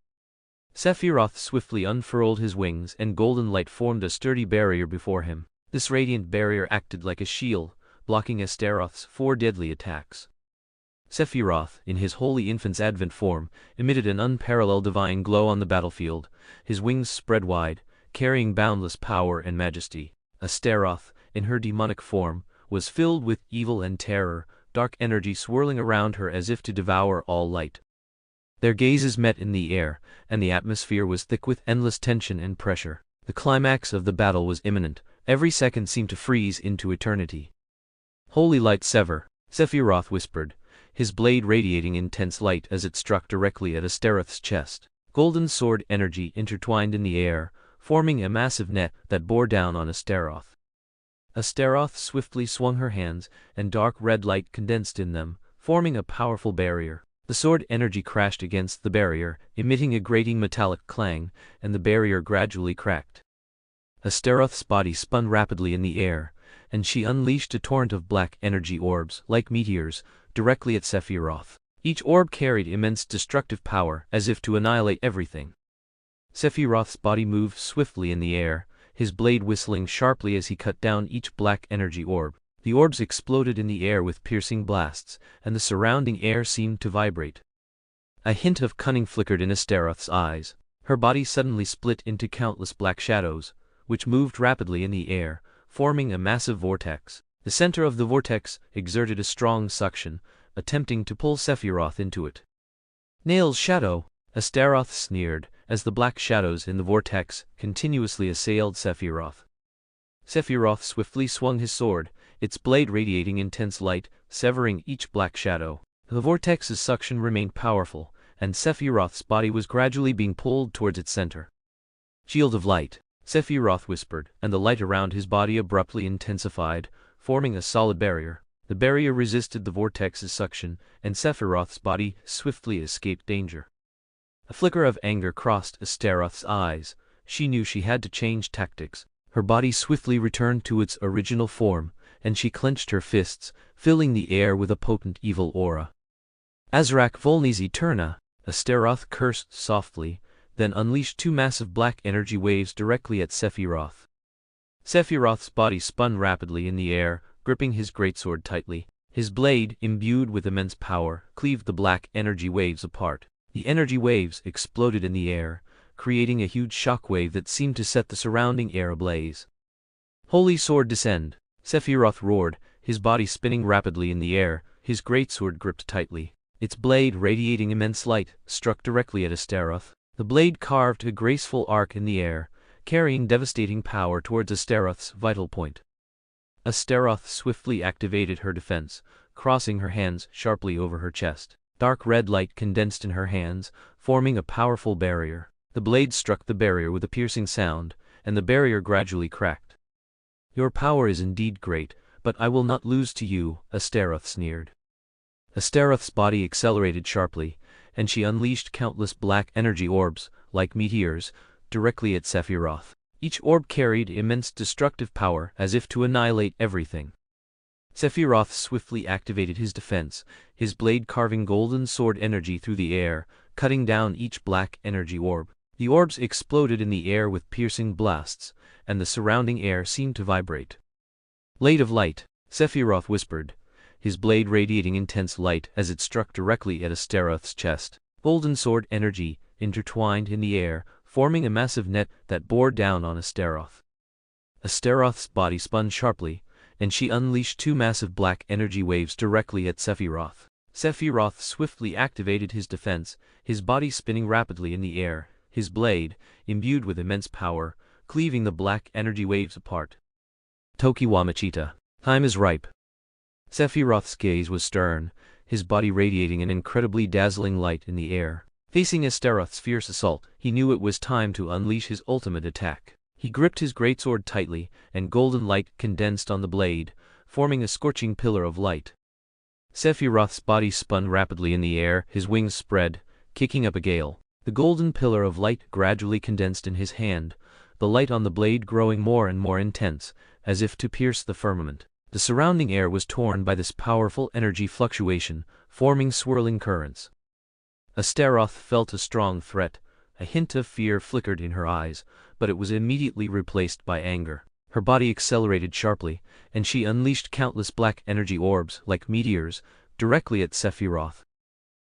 A: Sephiroth swiftly unfurled his wings, and golden light formed a sturdy barrier before him. This radiant barrier acted like a shield, blocking Astaroth's 4 deadly attacks. Sephiroth, in his holy infant's advent form, emitted an unparalleled divine glow on the battlefield, his wings spread wide, carrying boundless power and majesty. Astaroth, in her demonic form, was filled with evil and terror, dark energy swirling around her as if to devour all light. Their gazes met in the air, and the atmosphere was thick with endless tension and pressure. The climax of the battle was imminent, every second seemed to freeze into eternity. "Holy light sever," Sephiroth whispered, his blade radiating intense light as it struck directly at Astaroth's chest. Golden sword energy intertwined in the air, forming a massive net that bore down on Astaroth. Astaroth swiftly swung her hands, and dark red light condensed in them, forming a powerful barrier. The sword energy crashed against the barrier, emitting a grating metallic clang, and the barrier gradually cracked. Astaroth's body spun rapidly in the air, and she unleashed a torrent of black energy orbs, like meteors, directly at Sephiroth. Each orb carried immense destructive power, as if to annihilate everything. Sephiroth's body moved swiftly in the air, his blade whistling sharply as he cut down each black energy orb. The orbs exploded in the air with piercing blasts, and the surrounding air seemed to vibrate. A hint of cunning flickered in Astaroth's eyes. Her body suddenly split into countless black shadows, which moved rapidly in the air, forming a massive vortex. The center of the vortex exerted a strong suction, attempting to pull Sephiroth into it. "Nail's shadow," Astaroth sneered, as the black shadows in the vortex continuously assailed Sephiroth. Sephiroth swiftly swung his sword, its blade radiating intense light, severing each black shadow. The vortex's suction remained powerful, and Sephiroth's body was gradually being pulled towards its center. "Shield of light," Sephiroth whispered, and the light around his body abruptly intensified, forming a solid barrier. The barrier resisted the vortex's suction, and Sephiroth's body swiftly escaped danger. A flicker of anger crossed Astaroth's eyes. She knew she had to change tactics. Her body swiftly returned to its original form, and she clenched her fists, filling the air with a potent evil aura. Azrak Volnez Eterna, Astaroth cursed softly, then unleashed two massive black energy waves directly at Sephiroth. Sephiroth's body spun rapidly in the air, gripping his greatsword tightly. His blade, imbued with immense power, cleaved the black energy waves apart. The energy waves exploded in the air, creating a huge shockwave that seemed to set the surrounding air ablaze. "Holy sword, descend!" Sephiroth roared, his body spinning rapidly in the air, his greatsword gripped tightly. Its blade, radiating immense light, struck directly at Astaroth. The blade carved a graceful arc in the air, carrying devastating power towards Astaroth's vital point. Astaroth swiftly activated her defense, crossing her hands sharply over her chest. Dark red light condensed in her hands, forming a powerful barrier. The blade struck the barrier with a piercing sound, and the barrier gradually cracked. "Your power is indeed great, but I will not lose to you," Astaroth sneered. Astaroth's body accelerated sharply, and she unleashed countless black energy orbs, like meteors, directly at Sephiroth. Each orb carried immense destructive power, as if to annihilate everything. Sephiroth swiftly activated his defense, his blade carving golden sword energy through the air, cutting down each black energy orb. The orbs exploded in the air with piercing blasts, and the surrounding air seemed to vibrate. "Blade of light," Sephiroth whispered, his blade radiating intense light as it struck directly at Astaroth's chest. Golden sword energy intertwined in the air, forming a massive net that bore down on Astaroth. Astaroth's body spun sharply, and she unleashed two massive black energy waves directly at Sephiroth. Sephiroth swiftly activated his defense, his body spinning rapidly in the air, his blade, imbued with immense power, cleaving the black energy waves apart. "Tokiwa Machita, time is ripe." Sephiroth's gaze was stern, his body radiating an incredibly dazzling light in the air. Facing Astaroth's fierce assault, he knew it was time to unleash his ultimate attack. He gripped his greatsword tightly, and golden light condensed on the blade, forming a scorching pillar of light. Sephiroth's body spun rapidly in the air, his wings spread, kicking up a gale. The golden pillar of light gradually condensed in his hand, the light on the blade growing more and more intense, as if to pierce the firmament. The surrounding air was torn by this powerful energy fluctuation, forming swirling currents. Astaroth felt a strong threat. A hint of fear flickered in her eyes, but it was immediately replaced by anger. Her body accelerated sharply, and she unleashed countless black energy orbs, like meteors, directly at Sephiroth.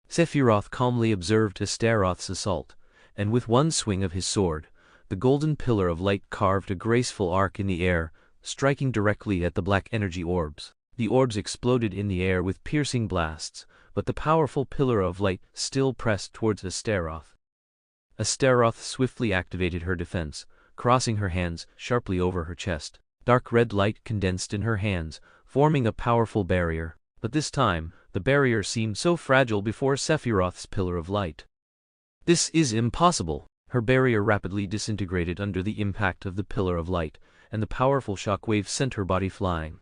A: Sephiroth calmly observed Astaroth's assault, and with one swing of his sword, the golden pillar of light carved a graceful arc in the air, striking directly at the black energy orbs. The orbs exploded in the air with piercing blasts, but the powerful pillar of light still pressed towards Astaroth. Astaroth swiftly activated her defense, crossing her hands sharply over her chest. Dark red light condensed in her hands, forming a powerful barrier, but this time, the barrier seemed so fragile before Sephiroth's pillar of light. "This is impossible!" Her barrier rapidly disintegrated under the impact of the pillar of light, and the powerful shockwave sent her body flying.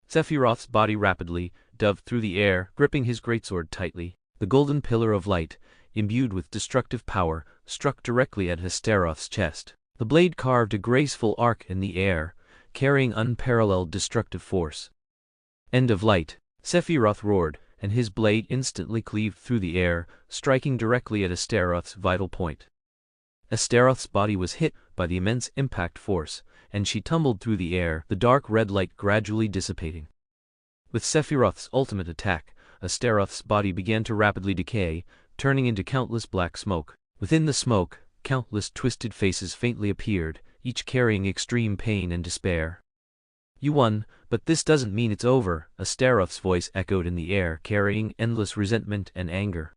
A: Sephiroth's body rapidly dove through the air, gripping his greatsword tightly. The golden pillar of light, imbued with destructive power, struck directly at Astaroth's chest. The blade carved a graceful arc in the air, carrying unparalleled destructive force. "End of light," Sephiroth roared, and his blade instantly cleaved through the air, striking directly at Astaroth's vital point. Astaroth's body was hit by the immense impact force, and she tumbled through the air, the dark red light gradually dissipating. With Sephiroth's ultimate attack, Astaroth's body began to rapidly decay, turning into countless black smoke. Within the smoke, countless twisted faces faintly appeared, each carrying extreme pain and despair. "You won, but this doesn't mean it's over," Astaroth's voice echoed in the air, carrying endless resentment and anger.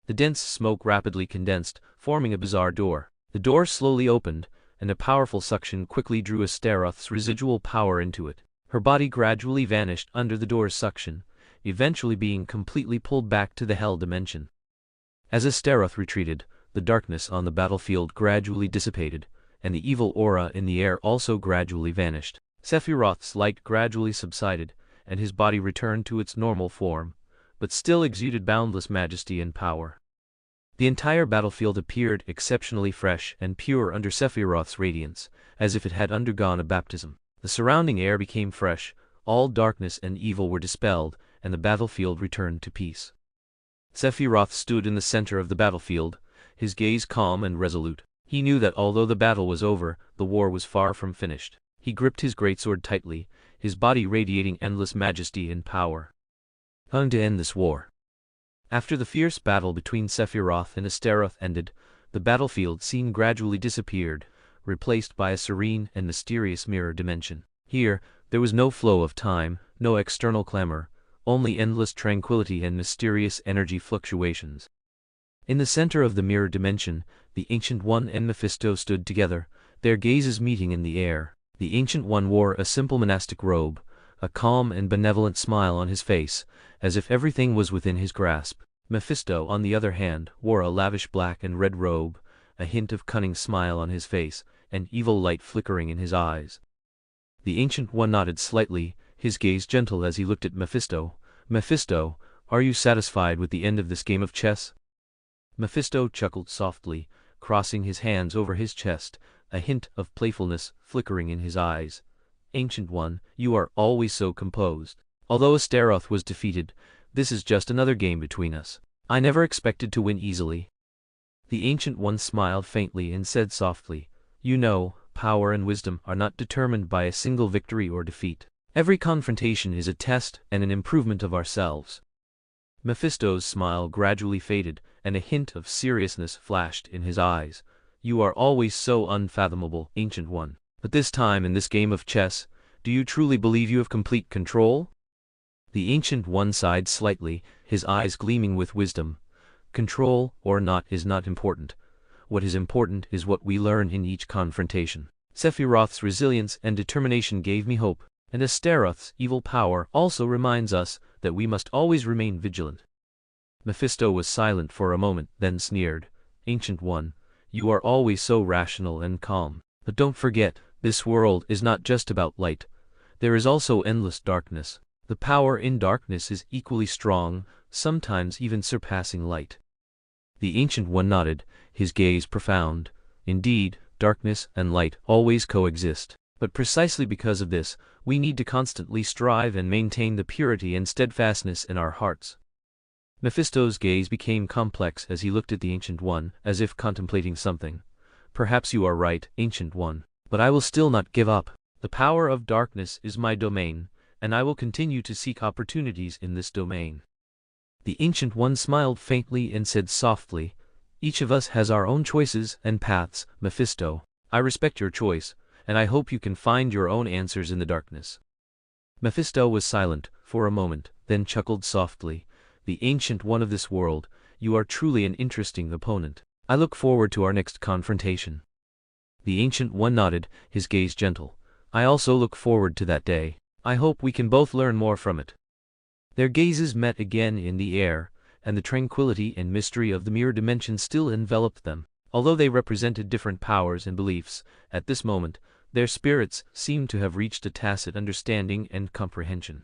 A: The dense smoke rapidly condensed, forming a bizarre door. The door slowly opened, and a powerful suction quickly drew Astaroth's residual power into it. Her body gradually vanished under the door's suction, eventually being completely pulled back to the Hell dimension. As Astaroth retreated, the darkness on the battlefield gradually dissipated, and the evil aura in the air also gradually vanished. Sephiroth's light gradually subsided, and his body returned to its normal form, but still exuded boundless majesty and power. The entire battlefield appeared exceptionally fresh and pure under Sephiroth's radiance, as if it had undergone a baptism. The surrounding air became fresh, all darkness and evil were dispelled, and the battlefield returned to peace. Sephiroth stood in the center of the battlefield, his gaze calm and resolute. He knew that although the battle was over, the war was far from finished. He gripped his greatsword tightly, his body radiating endless majesty and power. Time to end this war. After the fierce battle between Sephiroth and Astaroth ended, the battlefield scene gradually disappeared, replaced by a serene and mysterious mirror dimension. Here, there was no flow of time, no external clamor, only endless tranquility and mysterious energy fluctuations. In the center of the mirror dimension, the Ancient One and Mephisto stood together, their gazes meeting in the air. The Ancient One wore a simple monastic robe, a calm and benevolent smile on his face, as if everything was within his grasp. Mephisto, on the other hand, wore a lavish black and red robe, a hint of cunning smile on his face, and evil light flickering in his eyes. The Ancient One nodded slightly, his gaze gentle as he looked at Mephisto. "Mephisto, are you satisfied with the end of this game of chess?" Mephisto chuckled softly, crossing his hands over his chest, a hint of playfulness flickering in his eyes. "Ancient One, you are always so composed. Although Astaroth was defeated, this is just another game between us. I never expected to win easily." The Ancient One smiled faintly and said softly, "You know, power and wisdom are not determined by a single victory or defeat. Every confrontation is a test and an improvement of ourselves." Mephisto's smile gradually faded, and a hint of seriousness flashed in his eyes. "You are always so unfathomable, Ancient One. But this time in this game of chess, do you truly believe you have complete control?" The Ancient One sighed slightly, his eyes gleaming with wisdom. "Control or not is not important. What is important is what we learn in each confrontation. Sephiroth's resilience and determination gave me hope, and Astaroth's evil power also reminds us that we must always remain vigilant." Mephisto was silent for a moment, then sneered, "Ancient One, you are always so rational and calm. But don't forget, this world is not just about light. There is also endless darkness. The power in darkness is equally strong, sometimes even surpassing light." The Ancient One nodded, his gaze profound. "Indeed, darkness and light always coexist. But precisely because of this, we need to constantly strive and maintain the purity and steadfastness in our hearts." Mephisto's gaze became complex as he looked at the Ancient One, as if contemplating something. "Perhaps you are right, Ancient One, but I will still not give up. The power of darkness is my domain, and I will continue to seek opportunities in this domain." The Ancient One smiled faintly and said softly, "Each of us has our own choices and paths, Mephisto. I respect your choice, and I hope you can find your own answers in the darkness." Mephisto was silent for a moment, then chuckled softly. "The Ancient One of this world, you are truly an interesting opponent. I look forward to our next confrontation." The Ancient One nodded, his gaze gentle. "I also look forward to that day. I hope we can both learn more from it." Their gazes met again in the air, and the tranquility and mystery of the mirror dimension still enveloped them. Although they represented different powers and beliefs, at this moment, their spirits seemed to have reached a tacit understanding and comprehension.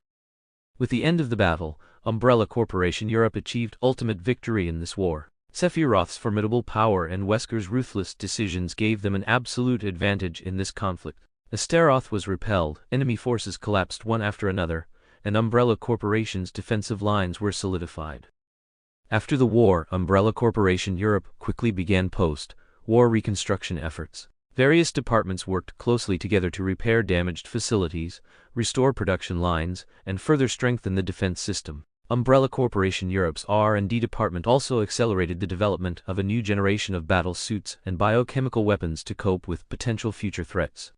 A: With the end of the battle, Umbrella Corporation Europe achieved ultimate victory in this war. Sephiroth's formidable power and Wesker's ruthless decisions gave them an absolute advantage in this conflict. Astaroth was repelled, enemy forces collapsed one after another, and Umbrella Corporation's defensive lines were solidified. After the war, Umbrella Corporation Europe quickly began post-war reconstruction efforts. Various departments worked closely together to repair damaged facilities, restore production lines, and further strengthen the defense system. Umbrella Corporation Europe's R&D department also accelerated the development of a new generation of battle suits and biochemical weapons to cope with potential future threats.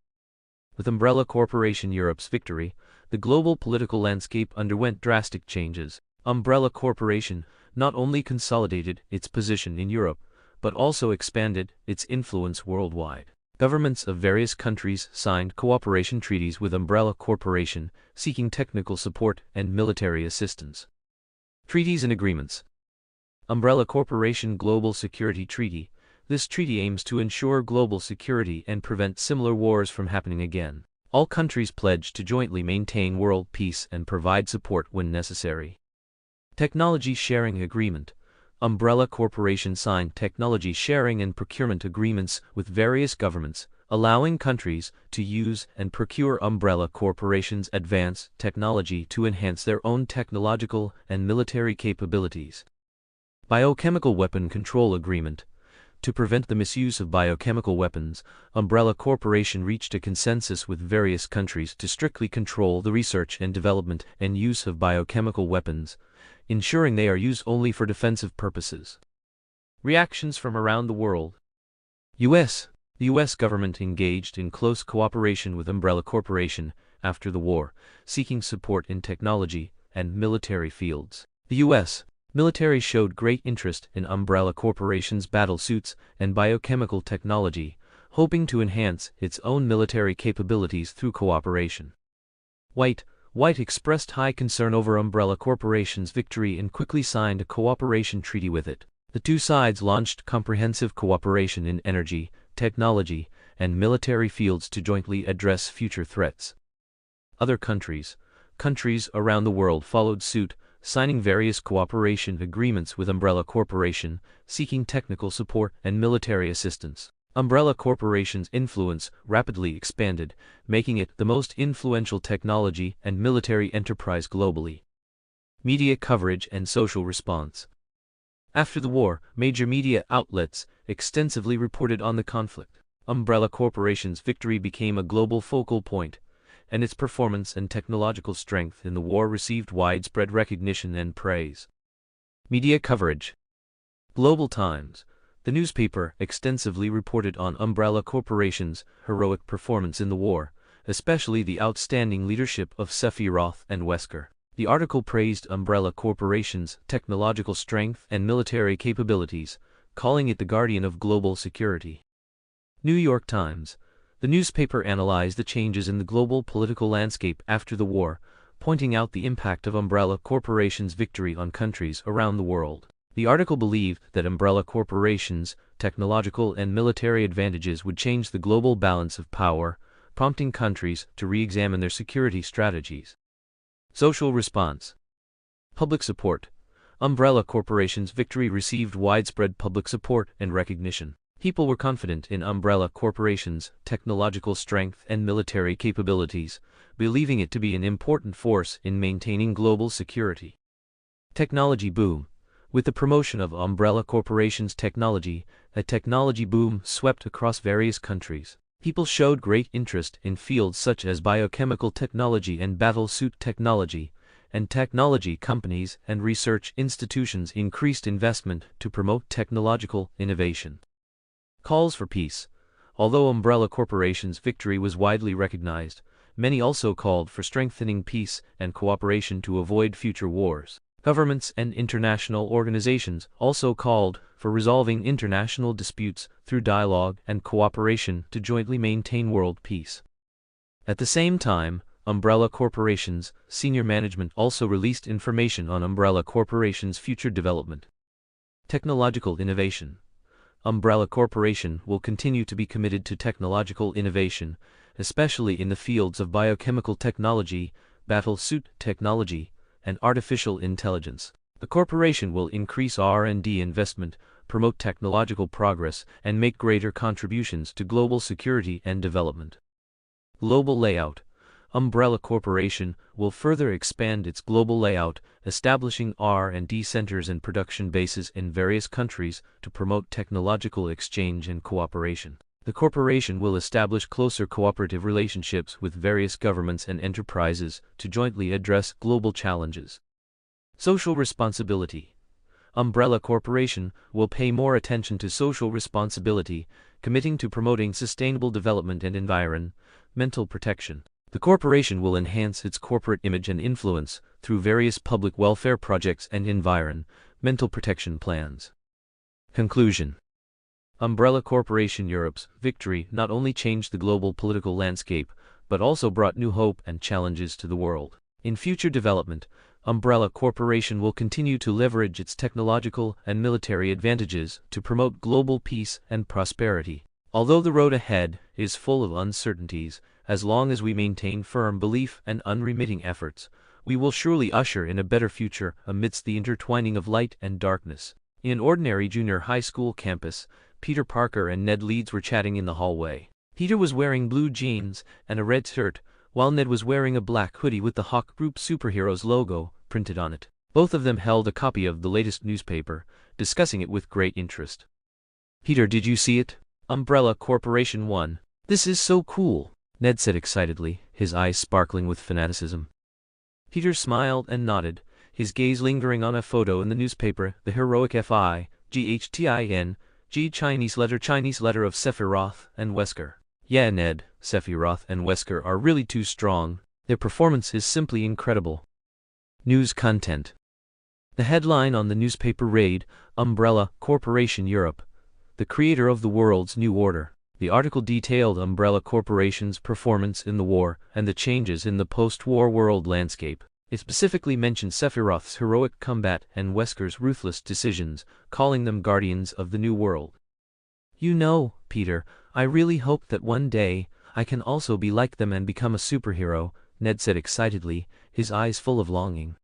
A: With Umbrella Corporation Europe's victory, the global political landscape underwent drastic changes. Umbrella Corporation not only consolidated its position in Europe, but also expanded its influence worldwide. Governments of various countries signed cooperation treaties with Umbrella Corporation, seeking technical support and military assistance. Treaties and agreements. Umbrella Corporation Global Security Treaty. This treaty aims to ensure global security and prevent similar wars from happening again. All countries pledge to jointly maintain world peace and provide support when necessary. Technology Sharing Agreement. Umbrella Corporation signed technology sharing and procurement agreements with various governments, allowing countries to use and procure Umbrella Corporation's advanced technology to enhance their own technological and military capabilities. Biochemical Weapon Control Agreement. To prevent the misuse of biochemical weapons, Umbrella Corporation reached a consensus with various countries to strictly control the research and development and use of biochemical weapons, ensuring they are used only for defensive purposes. Reactions from around the world. U.S. The U.S. government engaged in close cooperation with Umbrella Corporation after the war, seeking support in technology and military fields. The U.S. military showed great interest in Umbrella Corporation's battlesuits and biochemical technology, hoping to enhance its own military capabilities through cooperation. White expressed high concern over Umbrella Corporation's victory and quickly signed a cooperation treaty with it. The two sides launched comprehensive cooperation in energy, technology, and military fields to jointly address future threats. Other countries around the world followed suit, signing various cooperation agreements with Umbrella Corporation, seeking technical support and military assistance. Umbrella Corporation's influence rapidly expanded, making it the most influential technology and military enterprise globally. Media coverage and social response. After the war, major media outlets extensively reported on the conflict. Umbrella Corporation's victory became a global focal point, and its performance and technological strength in the war received widespread recognition and praise. Media coverage. Global Times. The newspaper extensively reported on Umbrella Corporation's heroic performance in the war, especially the outstanding leadership of Sephiroth and Wesker. The article praised Umbrella Corporation's technological strength and military capabilities, calling it the guardian of global security. New York Times. The newspaper analyzed the changes in the global political landscape after the war, pointing out the impact of Umbrella Corporation's victory on countries around the world. The article believed that Umbrella Corporation's technological and military advantages would change the global balance of power, prompting countries to re-examine their security strategies. Social response. Public support. Umbrella Corporation's victory received widespread public support and recognition. People were confident in Umbrella Corporation's technological strength and military capabilities, believing it to be an important force in maintaining global security. Technology boom. With the promotion of Umbrella Corporation's technology, a technology boom swept across various countries. People showed great interest in fields such as biochemical technology and battlesuit technology, and technology companies and research institutions increased investment to promote technological innovation. Calls for peace. Although Umbrella Corporation's victory was widely recognized, many also called for strengthening peace and cooperation to avoid future wars. Governments and international organizations also called for resolving international disputes through dialogue and cooperation to jointly maintain world peace. At the same time, Umbrella Corporation's senior management also released information on Umbrella Corporation's future development. Technological innovation. Umbrella Corporation will continue to be committed to technological innovation, especially in the fields of biochemical technology, battlesuit technology, and artificial intelligence. The corporation will increase R&D investment, promote technological progress, and make greater contributions to global security and development. Global layout. Umbrella Corporation will further expand its global layout, establishing R&D centers and production bases in various countries to promote technological exchange and cooperation. The corporation will establish closer cooperative relationships with various governments and enterprises to jointly address global challenges. Social responsibility. Umbrella Corporation will pay more attention to social responsibility, committing to promoting sustainable development and environmental protection. The corporation will enhance its corporate image and influence through various public welfare projects and environmental protection plans. Conclusion. Umbrella Corporation Europe's victory not only changed the global political landscape, but also brought new hope and challenges to the world. In future development, Umbrella Corporation will continue to leverage its technological and military advantages to promote global peace and prosperity. Although the road ahead is full of uncertainties, as long as we maintain firm belief and unremitting efforts, we will surely usher in a better future amidst the intertwining of light and darkness. In an ordinary junior high school campus, Peter Parker and Ned Leeds were chatting in the hallway. Peter was wearing blue jeans and a red shirt, while Ned was wearing a black hoodie with the Hawke Group Superheroes logo printed on it. Both of them held a copy of the latest newspaper, discussing it with great interest. "Peter, did you see it? Umbrella Corporation won. This is so cool," Ned said excitedly, his eyes sparkling with fanaticism. Peter smiled and nodded, his gaze lingering on a photo in the newspaper, the heroic F-I-G-H-T-I-N-G Chinese letter of Sephiroth and Wesker. "Yeah, Ned, Sephiroth and Wesker are really too strong. Their performance is simply incredible." News content. The headline on the newspaper read, "Umbrella Corporation Europe, the creator of the world's new order." The article detailed Umbrella Corporation's performance in the war and the changes in the post-war world landscape. It specifically mentioned Sephiroth's heroic combat and Wesker's ruthless decisions, calling them guardians of the new world. "You know, Peter, I really hope that one day I can also be like them and become a superhero," Ned said excitedly, his eyes full of longing.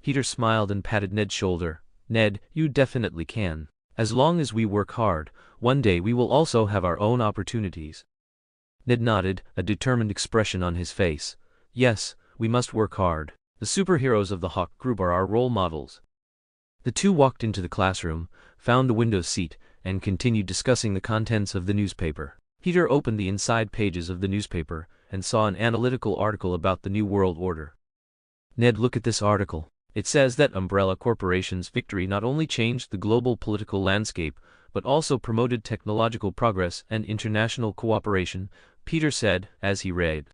A: Peter smiled and patted Ned's shoulder. "Ned, you definitely can. As long as we work hard, one day we will also have our own opportunities." Ned nodded, a determined expression on his face. "Yes, we must work hard. The superheroes of the Hawke Group are our role models." The two walked into the classroom, found a window seat, and continued discussing the contents of the newspaper. Peter opened the inside pages of the newspaper and saw an analytical article about the New World Order. "Ned, look at this article. It says that Umbrella Corporation's victory not only changed the global political landscape, but also promoted technological progress and international cooperation," Peter said, as he read.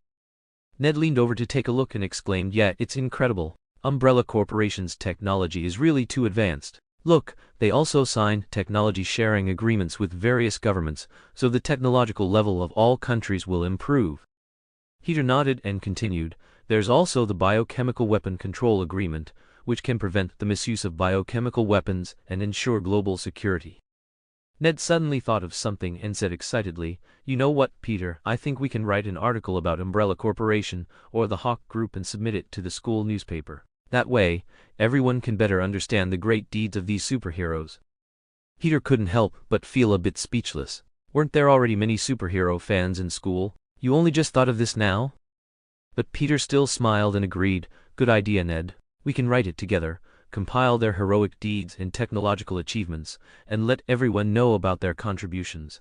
A: Ned leaned over to take a look and exclaimed, "Yeah, it's incredible. Umbrella Corporation's technology is really too advanced. Look, they also signed technology sharing agreements with various governments, so the technological level of all countries will improve." Peter nodded and continued, "There's also the Biochemical Weapon Control Agreement, which can prevent the misuse of biochemical weapons and ensure global security." Ned suddenly thought of something and said excitedly, "You know what, Peter, I think we can write an article about Umbrella Corporation or the Hawke Group and submit it to the school newspaper. That way, everyone can better understand the great deeds of these superheroes." Peter couldn't help but feel a bit speechless. Weren't there already many superhero fans in school? You only just thought of this now? But Peter still smiled and agreed, "Good idea, Ned. We can write it together, compile their heroic deeds and technological achievements, and let everyone know about their contributions."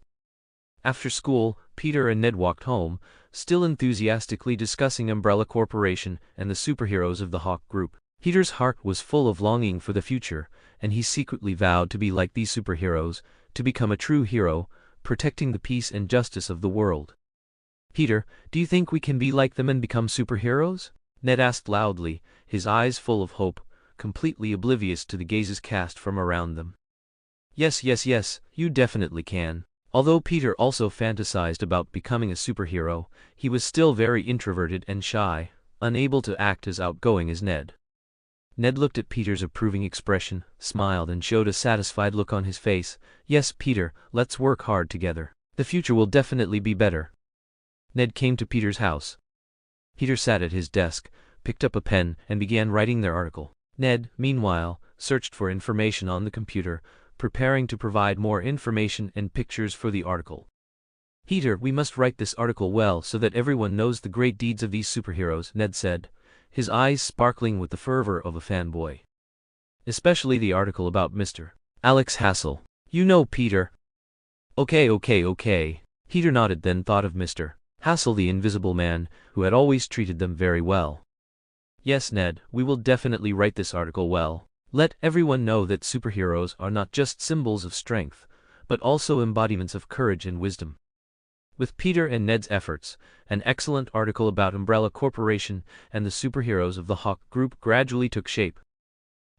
A: After school, Peter and Ned walked home, still enthusiastically discussing Umbrella Corporation and the superheroes of the Hawke Group. Peter's heart was full of longing for the future, and he secretly vowed to be like these superheroes, to become a true hero, protecting the peace and justice of the world. "Peter, do you think we can be like them and become superheroes?" Ned asked loudly, his eyes full of hope, completely oblivious to the gazes cast from around them. Yes, you definitely can." Although Peter also fantasized about becoming a superhero, he was still very introverted and shy, unable to act as outgoing as Ned. Ned looked at Peter's approving expression, smiled and showed a satisfied look on his face. "Yes, Peter, let's work hard together. The future will definitely be better." Ned came to Peter's house. Peter sat at his desk, picked up a pen, and began writing their article. Ned, meanwhile, searched for information on the computer, preparing to provide more information and pictures for the article. "Peter, we must write this article well so that everyone knows the great deeds of these superheroes," Ned said, his eyes sparkling with the fervor of a fanboy. "Especially the article about Mr. Alex Hassel. You know, Peter." Okay. Peter nodded, then thought of Mr. Hassel, the Invisible Man, who had always treated them very well. "Yes, Ned, we will definitely write this article well. Let everyone know that superheroes are not just symbols of strength, but also embodiments of courage and wisdom." With Peter and Ned's efforts, an excellent article about Umbrella Corporation and the superheroes of the Hawke Group gradually took shape.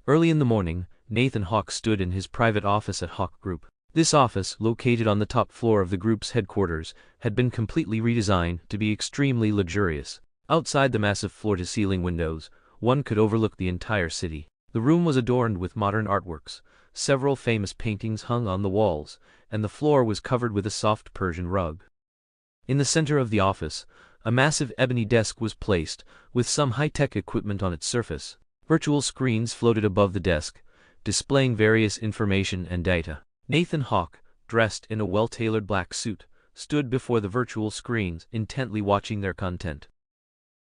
A: Early in the morning, Nathan Hawke stood in his private office at Hawke Group. This office, located on the top floor of the group's headquarters, had been completely redesigned to be extremely luxurious. Outside the massive floor-to-ceiling windows, one could overlook the entire city. The room was adorned with modern artworks, several famous paintings hung on the walls, and the floor was covered with a soft Persian rug. In the center of the office, a massive ebony desk was placed, with some high-tech equipment on its surface. Virtual screens floated above the desk, displaying various information and data. Nathan Hawke, dressed in a well-tailored black suit, stood before the virtual screens, intently watching their content.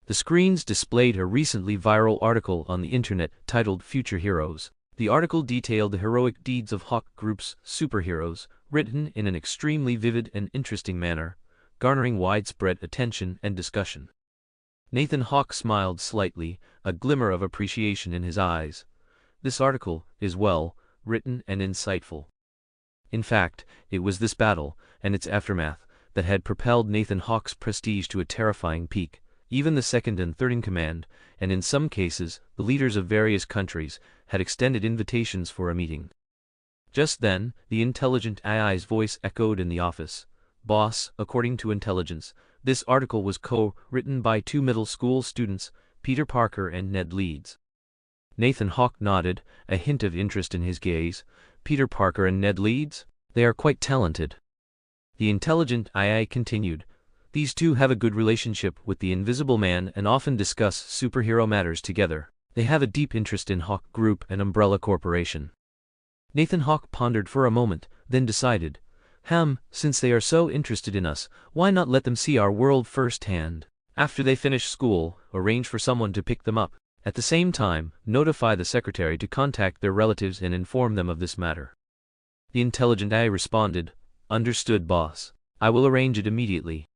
A: The screens displayed a recently viral article on the internet titled Future Heroes. The article detailed the heroic deeds of Hawke Group's superheroes, written in an extremely vivid and interesting manner, garnering widespread attention and discussion. Nathan Hawke smiled slightly, a glimmer of appreciation in his eyes. This article is well written and insightful. In fact, it was this battle, and its aftermath, that had propelled Nathan Hawke's prestige to a terrifying peak. Even the second and third in command, and in some cases, the leaders of various countries, had extended invitations for a meeting. Just then, the intelligent AI's voice echoed in the office. "Boss, according to intelligence, this article was co-written by 2 middle school students, Peter Parker and Ned Leeds." Nathan Hawke nodded, a hint of interest in his gaze. "Peter Parker and Ned Leeds? They are quite talented." The intelligent AI continued. "These two have a good relationship with the Invisible Man and often discuss superhero matters together. They have a deep interest in Hawke Group and Umbrella Corporation." Nathan Hawke pondered for a moment, then decided, since they are so interested in us, why not let them see our world firsthand? After they finish school, arrange for someone to pick them up. At the same time, notify the secretary to contact their relatives and inform them of this matter." The intelligent AI responded, "Understood, boss. I will arrange it immediately."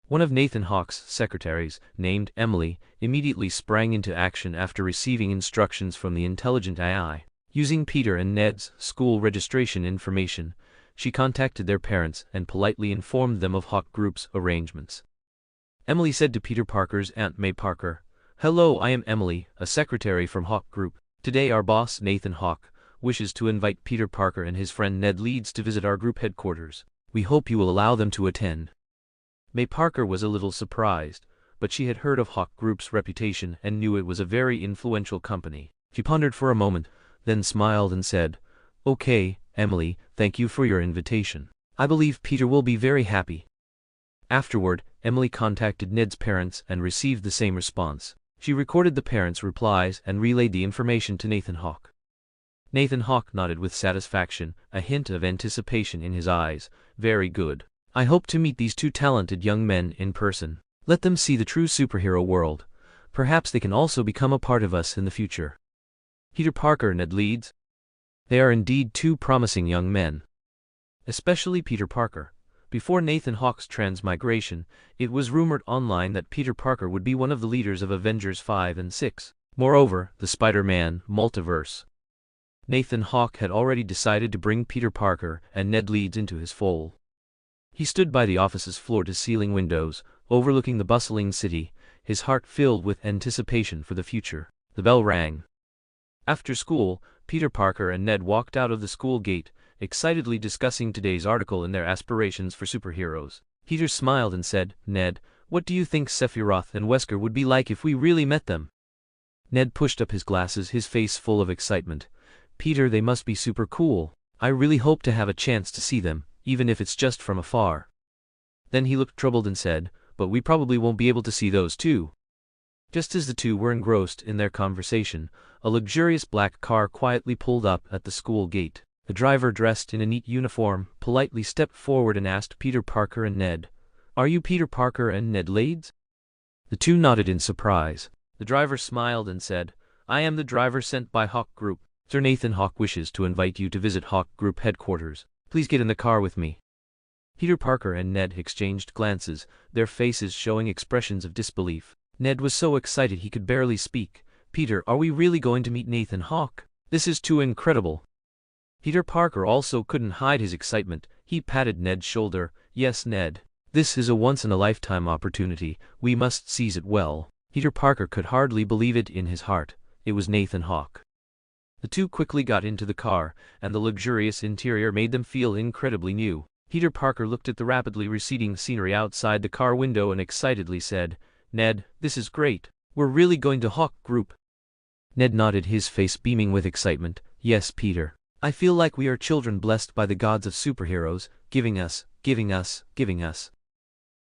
A: One of Nathan Hawke's secretaries, named Emily, immediately sprang into action after receiving instructions from the intelligent AI. Using Peter and Ned's school registration information, she contacted their parents and politely informed them of Hawke Group's arrangements. Emily said to Peter Parker's Aunt May Parker, "Hello, I am Emily, a secretary from Hawke Group. Today our boss, Nathan Hawke, wishes to invite Peter Parker and his friend Ned Leeds to visit our group headquarters. We hope you will allow them to attend." May Parker was a little surprised, but she had heard of Hawke Group's reputation and knew it was a very influential company. She pondered for a moment, then smiled and said, "Okay, Emily, thank you for your invitation. I believe Peter will be very happy." Afterward, Emily contacted Ned's parents and received the same response. She recorded the parents' replies and relayed the information to Nathan Hawke. Nathan Hawke nodded with satisfaction, a hint of anticipation in his eyes. "Very good. I hope to meet these 2 talented young men in person. Let them see the true superhero world. Perhaps they can also become a part of us in the future." Peter Parker and Ned Leeds? They are indeed 2 promising young men. Especially Peter Parker. Before Nathan Hawke's transmigration, it was rumored online that Peter Parker would be one of the leaders of Avengers 5 and 6. Moreover, the Spider-Man multiverse. Nathan Hawke had already decided to bring Peter Parker and Ned Leeds into his fold. He stood by the office's floor-to-ceiling windows, overlooking the bustling city, his heart filled with anticipation for the future. The bell rang. After school, Peter Parker and Ned walked out of the school gate, excitedly discussing today's article and their aspirations for superheroes. Peter smiled and said, "Ned, what do you think Sephiroth and Wesker would be like if we really met them?" Ned pushed up his glasses, his face full of excitement. "Peter, they must be super cool. I really hope to have a chance to see them, even if it's just from afar." Then he looked troubled and said, "But we probably won't be able to see those too." Just as the 2 were engrossed in their conversation, a luxurious black car quietly pulled up at the school gate. The driver, dressed in a neat uniform, politely stepped forward and asked Peter Parker and Ned, "Are you Peter Parker and Ned Leeds?" The 2 nodded in surprise. The driver smiled and said, "I am the driver sent by Hawke Group. Sir Nathan Hawke wishes to invite you to visit Hawke Group headquarters. Please get in the car with me." Peter Parker and Ned exchanged glances, their faces showing expressions of disbelief. Ned was so excited he could barely speak. "Peter, are we really going to meet Nathan Hawke? This is too incredible." Peter Parker also couldn't hide his excitement. He patted Ned's shoulder. "Yes, Ned. This is a once-in-a-lifetime opportunity. We must seize it well." Peter Parker could hardly believe it in his heart. It was Nathan Hawke. The 2 quickly got into the car, and the luxurious interior made them feel incredibly new. Peter Parker looked at the rapidly receding scenery outside the car window and excitedly said, "Ned, this is great. We're really going to Hawke Group." Ned nodded, his face beaming with excitement. "Yes, Peter. I feel like we are children blessed by the gods of superheroes, giving us.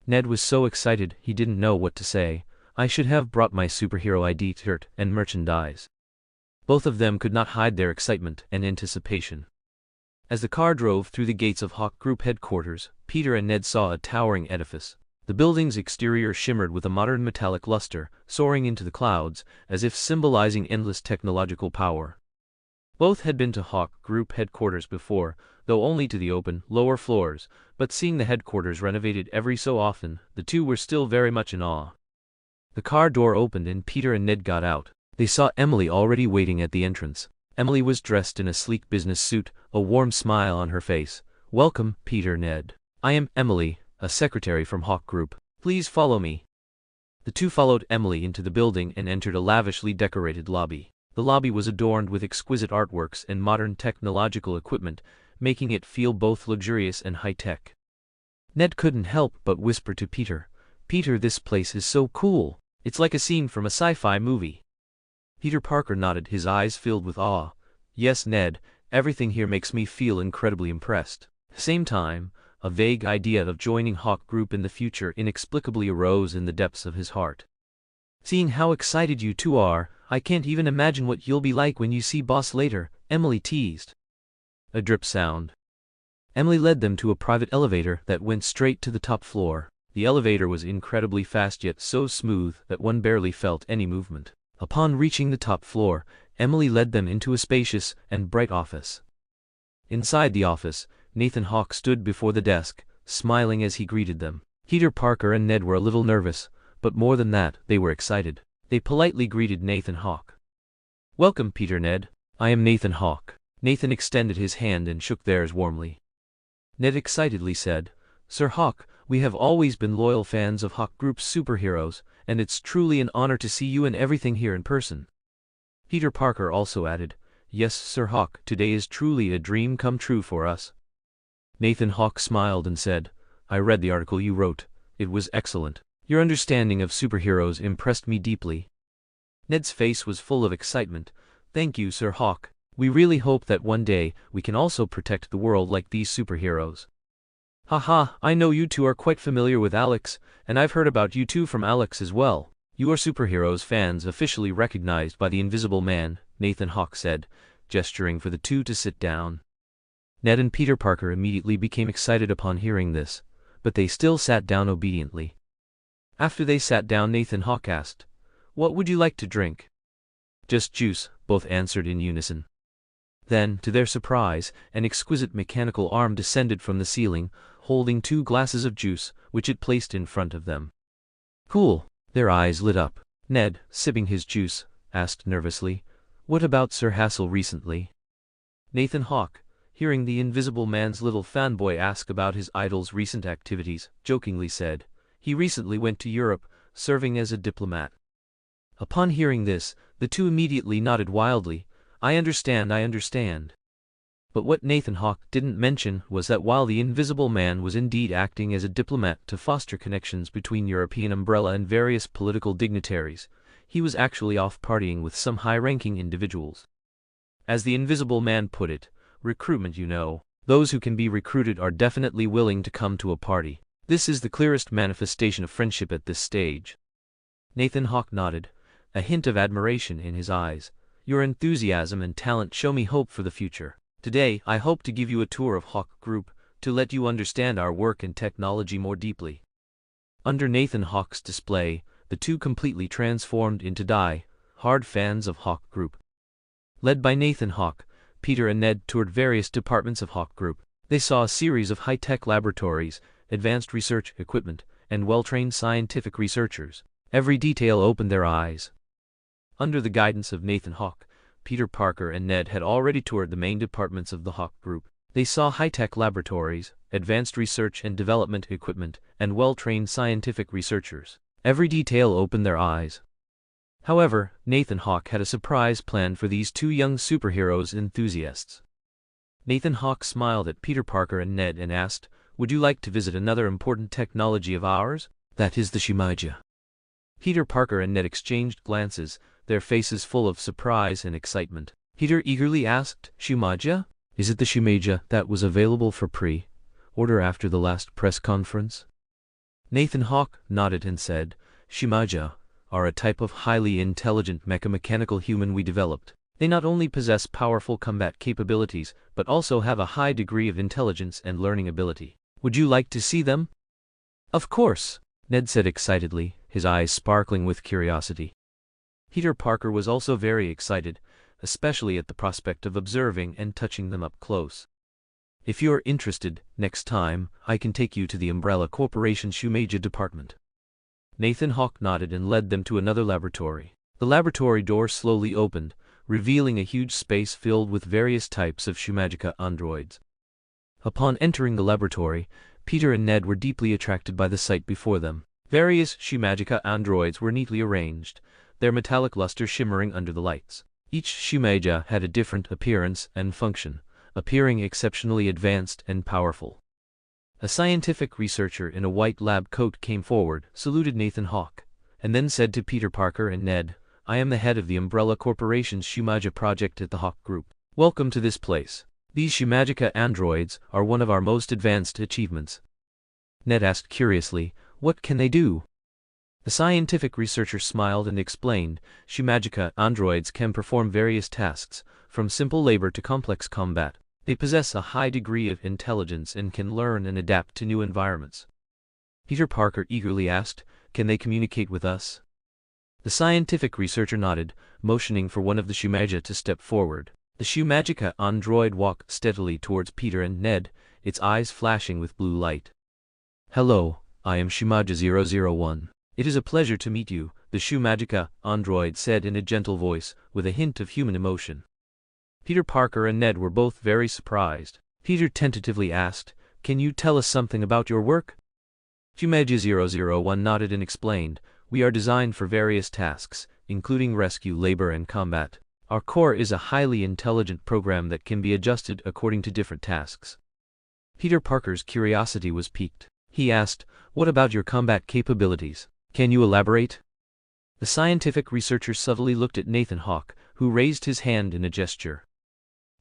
A: Ned was so excited he didn't know what to say. "I should have brought my superhero ID shirt and merchandise." Both of them could not hide their excitement and anticipation. As the car drove through the gates of Hawke Group headquarters, Peter and Ned saw a towering edifice. The building's exterior shimmered with a modern metallic luster, soaring into the clouds, as if symbolizing endless technological power. Both had been to Hawke Group headquarters before, though only to the open, lower floors, but seeing the headquarters renovated every so often, the two were still very much in awe. The car door opened and Peter and Ned got out. They saw Emily already waiting at the entrance. Emily was dressed in a sleek business suit, a warm smile on her face. "Welcome, Peter, Ned. I am Emily, a secretary from Hawke Group. Please follow me." The two followed Emily into the building and entered a lavishly decorated lobby. The lobby was adorned with exquisite artworks and modern technological equipment, making it feel both luxurious and high-tech. Ned couldn't help but whisper to Peter, "Peter, this place is so cool. It's like a scene from a sci-fi movie." Peter Parker nodded, his eyes filled with awe. "Yes, Ned, everything here makes me feel incredibly impressed." At the same time, a vague idea of joining Hawke Group in the future inexplicably arose in the depths of his heart. "Seeing how excited you two are, I can't even imagine what you'll be like when you see Boss later," Emily teased. A drip sound. Emily led them to a private elevator that went straight to the top floor. The elevator was incredibly fast yet so smooth that one barely felt any movement. Upon reaching the top floor, Emily led them into a spacious and bright office. Inside the office, Nathan Hawke stood before the desk, smiling as he greeted them. Peter Parker and Ned were a little nervous, but more than that, they were excited. They politely greeted Nathan Hawke. "Welcome, Peter, Ned. I am Nathan Hawke." Nathan extended his hand and shook theirs warmly. Ned excitedly said, "Sir Hawke, we have always been loyal fans of Hawke Group's superheroes, and it's truly an honor to see you and everything here in person." Peter Parker also added, "Yes, Sir Hawke, today is truly a dream come true for us." Nathan Hawke smiled and said, "I read the article you wrote. It was excellent. Your understanding of superheroes impressed me deeply." Ned's face was full of excitement. "Thank you, Sir Hawke. We really hope that one day we can also protect the world like these superheroes." "Haha, I know you two are quite familiar with Alex, and I've heard about you two from Alex as well. You are superheroes fans officially recognized by the Invisible Man," Nathan Hawke said, gesturing for the two to sit down. Ned and Peter Parker immediately became excited upon hearing this, but they still sat down obediently. After they sat down, Nathan Hawke asked, "What would you like to drink?" "Just juice," both answered in unison. Then, to their surprise, an exquisite mechanical arm descended from the ceiling, holding 2 glasses of juice, which it placed in front of them. "Cool." Their eyes lit up. Ned, sipping his juice, asked nervously, "What about Sir Hassel recently?" Nathan Hawke, hearing the Invisible Man's little fanboy ask about his idol's recent activities, jokingly said, "He recently went to Europe, serving as a diplomat." Upon hearing this, the two immediately nodded wildly. I understand. But what Nathan Hawke didn't mention was that while the Invisible Man was indeed acting as a diplomat to foster connections between European umbrella and various political dignitaries, he was actually off partying with some high-ranking individuals. As the Invisible Man put it, recruitment, you know. Those who can be recruited are definitely willing to come to a party. This is the clearest manifestation of friendship at this stage. Nathan Hawke nodded, a hint of admiration in his eyes. "Your enthusiasm and talent show me hope for the future. Today, I hope to give you a tour of Hawke Group, to let you understand our work and technology more deeply." Under Nathan Hawke's display, the two completely transformed into die-hard fans of Hawke Group. Led by Nathan Hawke, Peter and Ned toured various departments of Hawke Group. They saw a series of high-tech laboratories, advanced research equipment, and well-trained scientific researchers. Every detail opened their eyes. Under the guidance of Nathan Hawke, Peter Parker and Ned had already toured the main departments of the Hawke Group. They saw high-tech laboratories, advanced research and development equipment, and well-trained scientific researchers. Every detail opened their eyes. However, Nathan Hawke had a surprise planned for these two young superheroes enthusiasts. Nathan Hawke smiled at Peter Parker and Ned and asked, "Would you like to visit another important technology of ours? That is the Shimaja." Peter Parker and Ned exchanged glances, their faces full of surprise and excitement. Peter eagerly asked, "Shimaja? Is it the Shimaja that was available for pre-order after the last press conference?" Nathan Hawke nodded and said, "Shimaja are a type of highly intelligent mechanical human we developed. They not only possess powerful combat capabilities, but also have a high degree of intelligence and learning ability. Would you like to see them? Of course, Ned said excitedly, his eyes sparkling with curiosity. Peter Parker was also very excited, especially at the prospect of observing and touching them up close. If you're interested, next time, I can take you to the Umbrella Corporation's Shumaja department. Nathan Hawke nodded and led them to another laboratory. The laboratory door slowly opened, revealing a huge space filled with various types of Shumagica androids. Upon entering the laboratory, Peter and Ned were deeply attracted by the sight before them. Various Shumagica androids were neatly arranged, their metallic luster shimmering under the lights. Each Shumaja had a different appearance and function, appearing exceptionally advanced and powerful. A scientific researcher in a white lab coat came forward, saluted Nathan Hawke, and then said to Peter Parker and Ned, "I am the head of the Umbrella Corporation's Shumaja project at the Hawke Group. Welcome to this place. These Shumagica androids are one of our most advanced achievements." Ned asked curiously, "What can they do?" The scientific researcher smiled and explained, "Shumagica androids can perform various tasks, from simple labor to complex combat. They possess a high degree of intelligence and can learn and adapt to new environments." Peter Parker eagerly asked, "Can they communicate with us?" The scientific researcher nodded, motioning for one of the Shumaja to step forward. The Shumagica android walked steadily towards Peter and Ned, its eyes flashing with blue light. "Hello, I am Shumaja 001. It is a pleasure to meet you," the Shumagica android said in a gentle voice, with a hint of human emotion. Peter Parker and Ned were both very surprised. Peter tentatively asked, "Can you tell us something about your work?" Shumaja 001 nodded and explained, "We are designed for various tasks, including rescue, labor, and combat. Our core is a highly intelligent program that can be adjusted according to different tasks." Peter Parker's curiosity was piqued. He asked, "What about your combat capabilities? Can you elaborate?" The scientific researcher subtly looked at Nathan Hawke, who raised his hand in a gesture.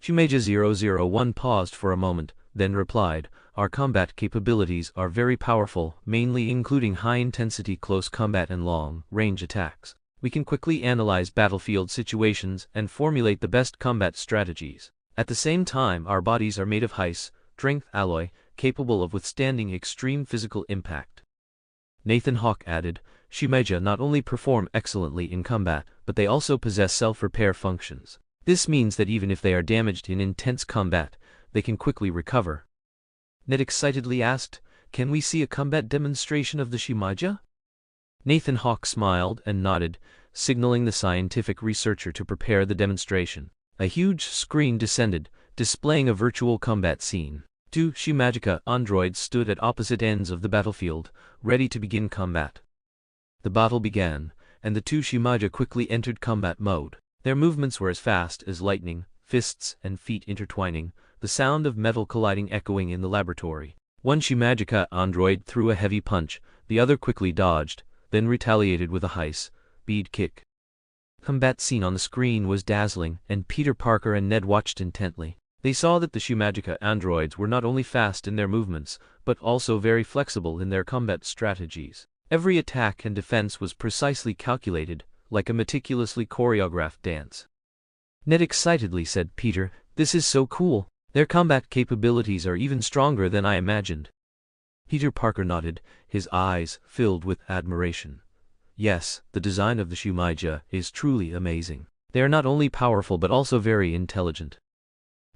A: Shumaja 001 paused for a moment, then replied, "Our combat capabilities are very powerful, mainly including high-intensity close combat and long-range attacks. We can quickly analyze battlefield situations and formulate the best combat strategies. At the same time, our bodies are made of high-strength alloy, capable of withstanding extreme physical impact." Nathan Hawke added, "Shumaja not only perform excellently in combat, but they also possess self-repair functions. This means that even if they are damaged in intense combat, they can quickly recover." Ned excitedly asked, "Can we see a combat demonstration of the Shumaja?" Nathan Hawke smiled and nodded, signaling the scientific researcher to prepare the demonstration. A huge screen descended, displaying a virtual combat scene. Two Shumagica androids stood at opposite ends of the battlefield, ready to begin combat. The battle began, and the two Shumaja quickly entered combat mode. Their movements were as fast as lightning, fists and feet intertwining, the sound of metal colliding echoing in the laboratory. One Shumagica android threw a heavy punch, the other quickly dodged, then retaliated with a high-speed kick. Combat scene on the screen was dazzling, and Peter Parker and Ned watched intently. They saw that the Shumagica androids were not only fast in their movements, but also very flexible in their combat strategies. Every attack and defense was precisely calculated, like a meticulously choreographed dance. Ned excitedly said, "Peter, this is so cool. Their combat capabilities are even stronger than I imagined." Peter Parker nodded, his eyes filled with admiration. "Yes, the design of the Shumaja is truly amazing. They are not only powerful but also very intelligent."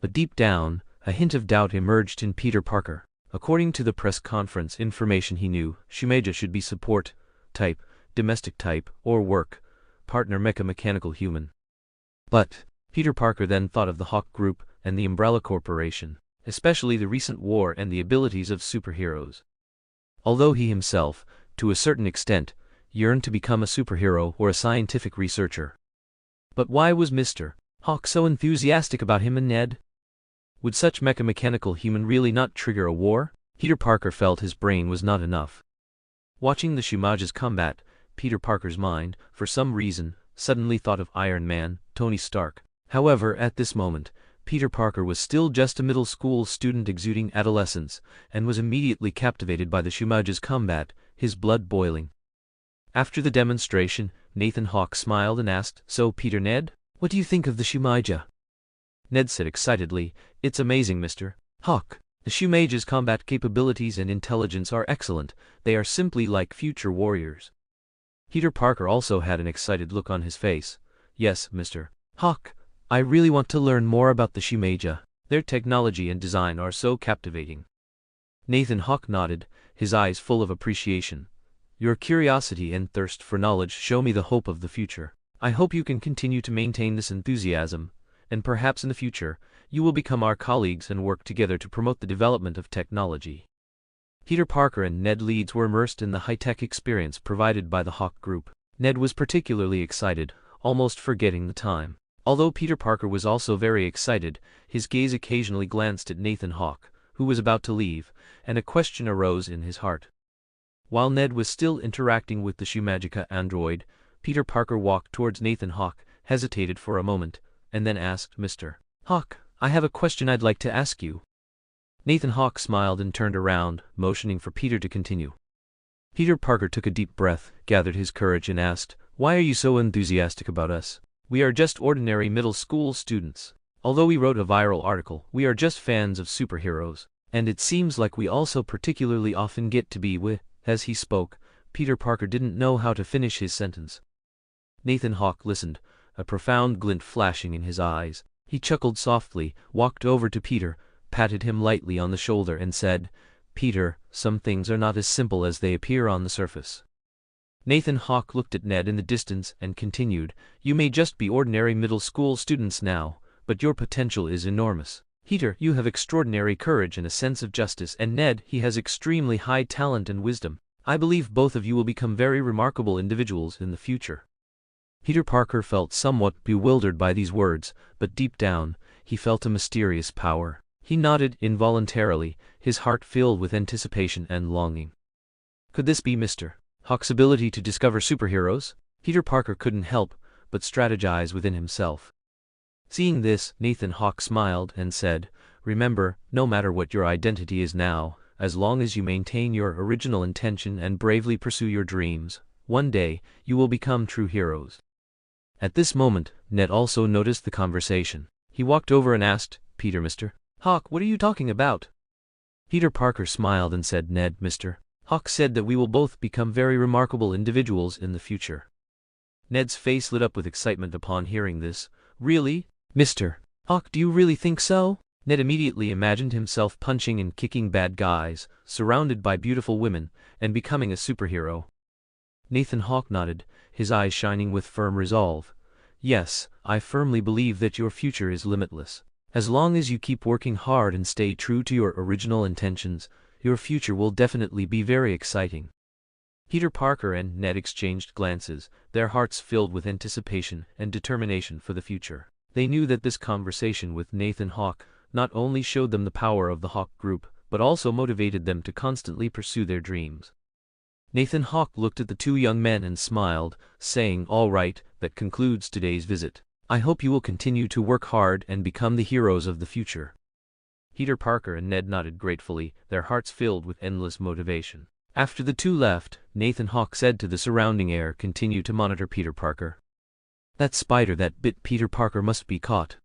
A: But deep down, a hint of doubt emerged in Peter Parker. According to the press conference information he knew, Shumaja should be support type, domestic type, or work partner mecha-mechanical human. But Peter Parker then thought of the Hawke Group and the Umbrella Corporation, especially the recent war and the abilities of superheroes. Although he himself, to a certain extent, yearned to become a superhero or a scientific researcher. But why was Mr. Hawke so enthusiastic about him and Ned? Would such mecha-mechanical human really not trigger a war? Peter Parker felt his brain was not enough. Watching the Shumaja's combat, Peter Parker's mind, for some reason, suddenly thought of Iron Man, Tony Stark. However, at this moment, Peter Parker was still just a middle school student exuding adolescence, and was immediately captivated by the Shumaja's combat, his blood boiling. After the demonstration, Nathan Hawke smiled and asked, "So, Peter, Ned, What do you think of the Shumaija? Ned said excitedly, It's amazing, Mr. Hawke. The Shumaija's combat capabilities and intelligence are excellent. They are simply like future warriors. Peter Parker also had an excited look on his face. Yes, Mr. Hawke. I really want to learn more about the Shumaija. Their technology and design are so captivating. Nathan Hawke nodded, his eyes full of appreciation. Your curiosity and thirst for knowledge show me the hope of the future. I hope you can continue to maintain this enthusiasm, and perhaps in the future, you will become our colleagues and work together to promote the development of technology. Peter Parker and Ned Leeds were immersed in the high-tech experience provided by the Hawke Group. Ned was particularly excited, almost forgetting the time. Although Peter Parker was also very excited, his gaze occasionally glanced at Nathan Hawke, who was about to leave, and a question arose in his heart. While Ned was still interacting with the Shumagica android, Peter Parker walked towards Nathan Hawke, hesitated for a moment, and then asked, Mr. Hawke, I have a question I'd like to ask you. Nathan Hawke smiled and turned around, motioning for Peter to continue. Peter Parker took a deep breath, gathered his courage and asked, Why are you so enthusiastic about us? We are just ordinary middle school students. Although we wrote a viral article, we are just fans of superheroes. And it seems like we also particularly often get to be with. As he spoke, Peter Parker didn't know how to finish his sentence. Nathan Hawke listened, a profound glint flashing in his eyes. He chuckled softly, walked over to Peter, patted him lightly on the shoulder and said, Peter, some things are not as simple as they appear on the surface. Nathan Hawke looked at Ned in the distance and continued, You may just be ordinary middle school students now, but your potential is enormous. Peter, you have extraordinary courage and a sense of justice, and Ned, he has extremely high talent and wisdom. I believe both of you will become very remarkable individuals in the future. Peter Parker felt somewhat bewildered by these words, but deep down, he felt a mysterious power. He nodded involuntarily, his heart filled with anticipation and longing. Could this be Mr. Hawke's ability to discover superheroes? Peter Parker couldn't help but strategize within himself. Seeing this, Nathan Hawke smiled and said, Remember, no matter what your identity is now, as long as you maintain your original intention and bravely pursue your dreams, one day, you will become true heroes. At this moment, Ned also noticed the conversation. He walked over and asked, Peter, Mr. Hawke, what are you talking about? Peter Parker smiled and said, Ned, Mr. Hawke said that we will both become very remarkable individuals in the future. Ned's face lit up with excitement upon hearing this. Really? Mr. Hawke, do you really think so? Ned immediately imagined himself punching and kicking bad guys, surrounded by beautiful women, and becoming a superhero. Nathan Hawke nodded, his eyes shining with firm resolve. Yes, I firmly believe that your future is limitless. As long as you keep working hard and stay true to your original intentions, your future will definitely be very exciting. Peter Parker and Ned exchanged glances, their hearts filled with anticipation and determination for the future. They knew that this conversation with Nathan Hawke not only showed them the power of the Hawke Group, but also motivated them to constantly pursue their dreams. Nathan Hawke looked at the two young men and smiled, saying, All right, that concludes today's visit. I hope you will continue to work hard and become the heroes of the future. Peter Parker and Ned nodded gratefully, their hearts filled with endless motivation. After the two left, Nathan Hawke said to the surrounding air, Continue to monitor Peter Parker. That spider that bit Peter Parker must be caught.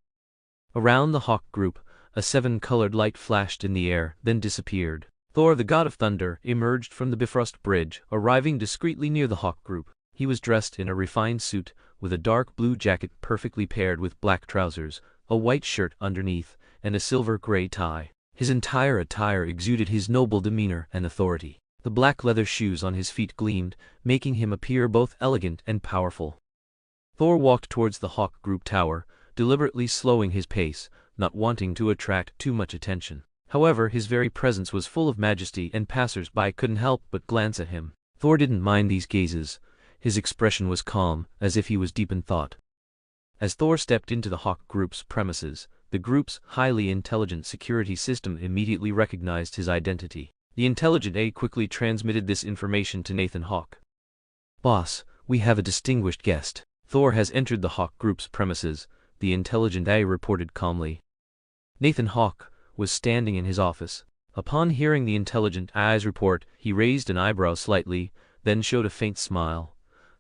A: Around the Hawke Group, a 7-colored light flashed in the air, then disappeared. Thor, the god of thunder, emerged from the Bifrost Bridge, arriving discreetly near the Hawke Group. He was dressed in a refined suit, with a dark blue jacket perfectly paired with black trousers, a white shirt underneath, and a silver-gray tie. His entire attire exuded his noble demeanor and authority. The black leather shoes on his feet gleamed, making him appear both elegant and powerful. Thor walked towards the Hawke Group tower, deliberately slowing his pace, not wanting to attract too much attention. However, his very presence was full of majesty and passers-by couldn't help but glance at him. Thor didn't mind these gazes. His expression was calm, as if he was deep in thought. As Thor stepped into the Hawke Group's premises, the group's highly intelligent security system immediately recognized his identity. The intelligent A quickly transmitted this information to Nathan Hawke. Boss, we have a distinguished guest. Thor has entered the Hawke Group's premises, the intelligent A reported calmly. Nathan Hawke was standing in his office. Upon hearing the intelligent A's report, he raised an eyebrow slightly, then showed a faint smile.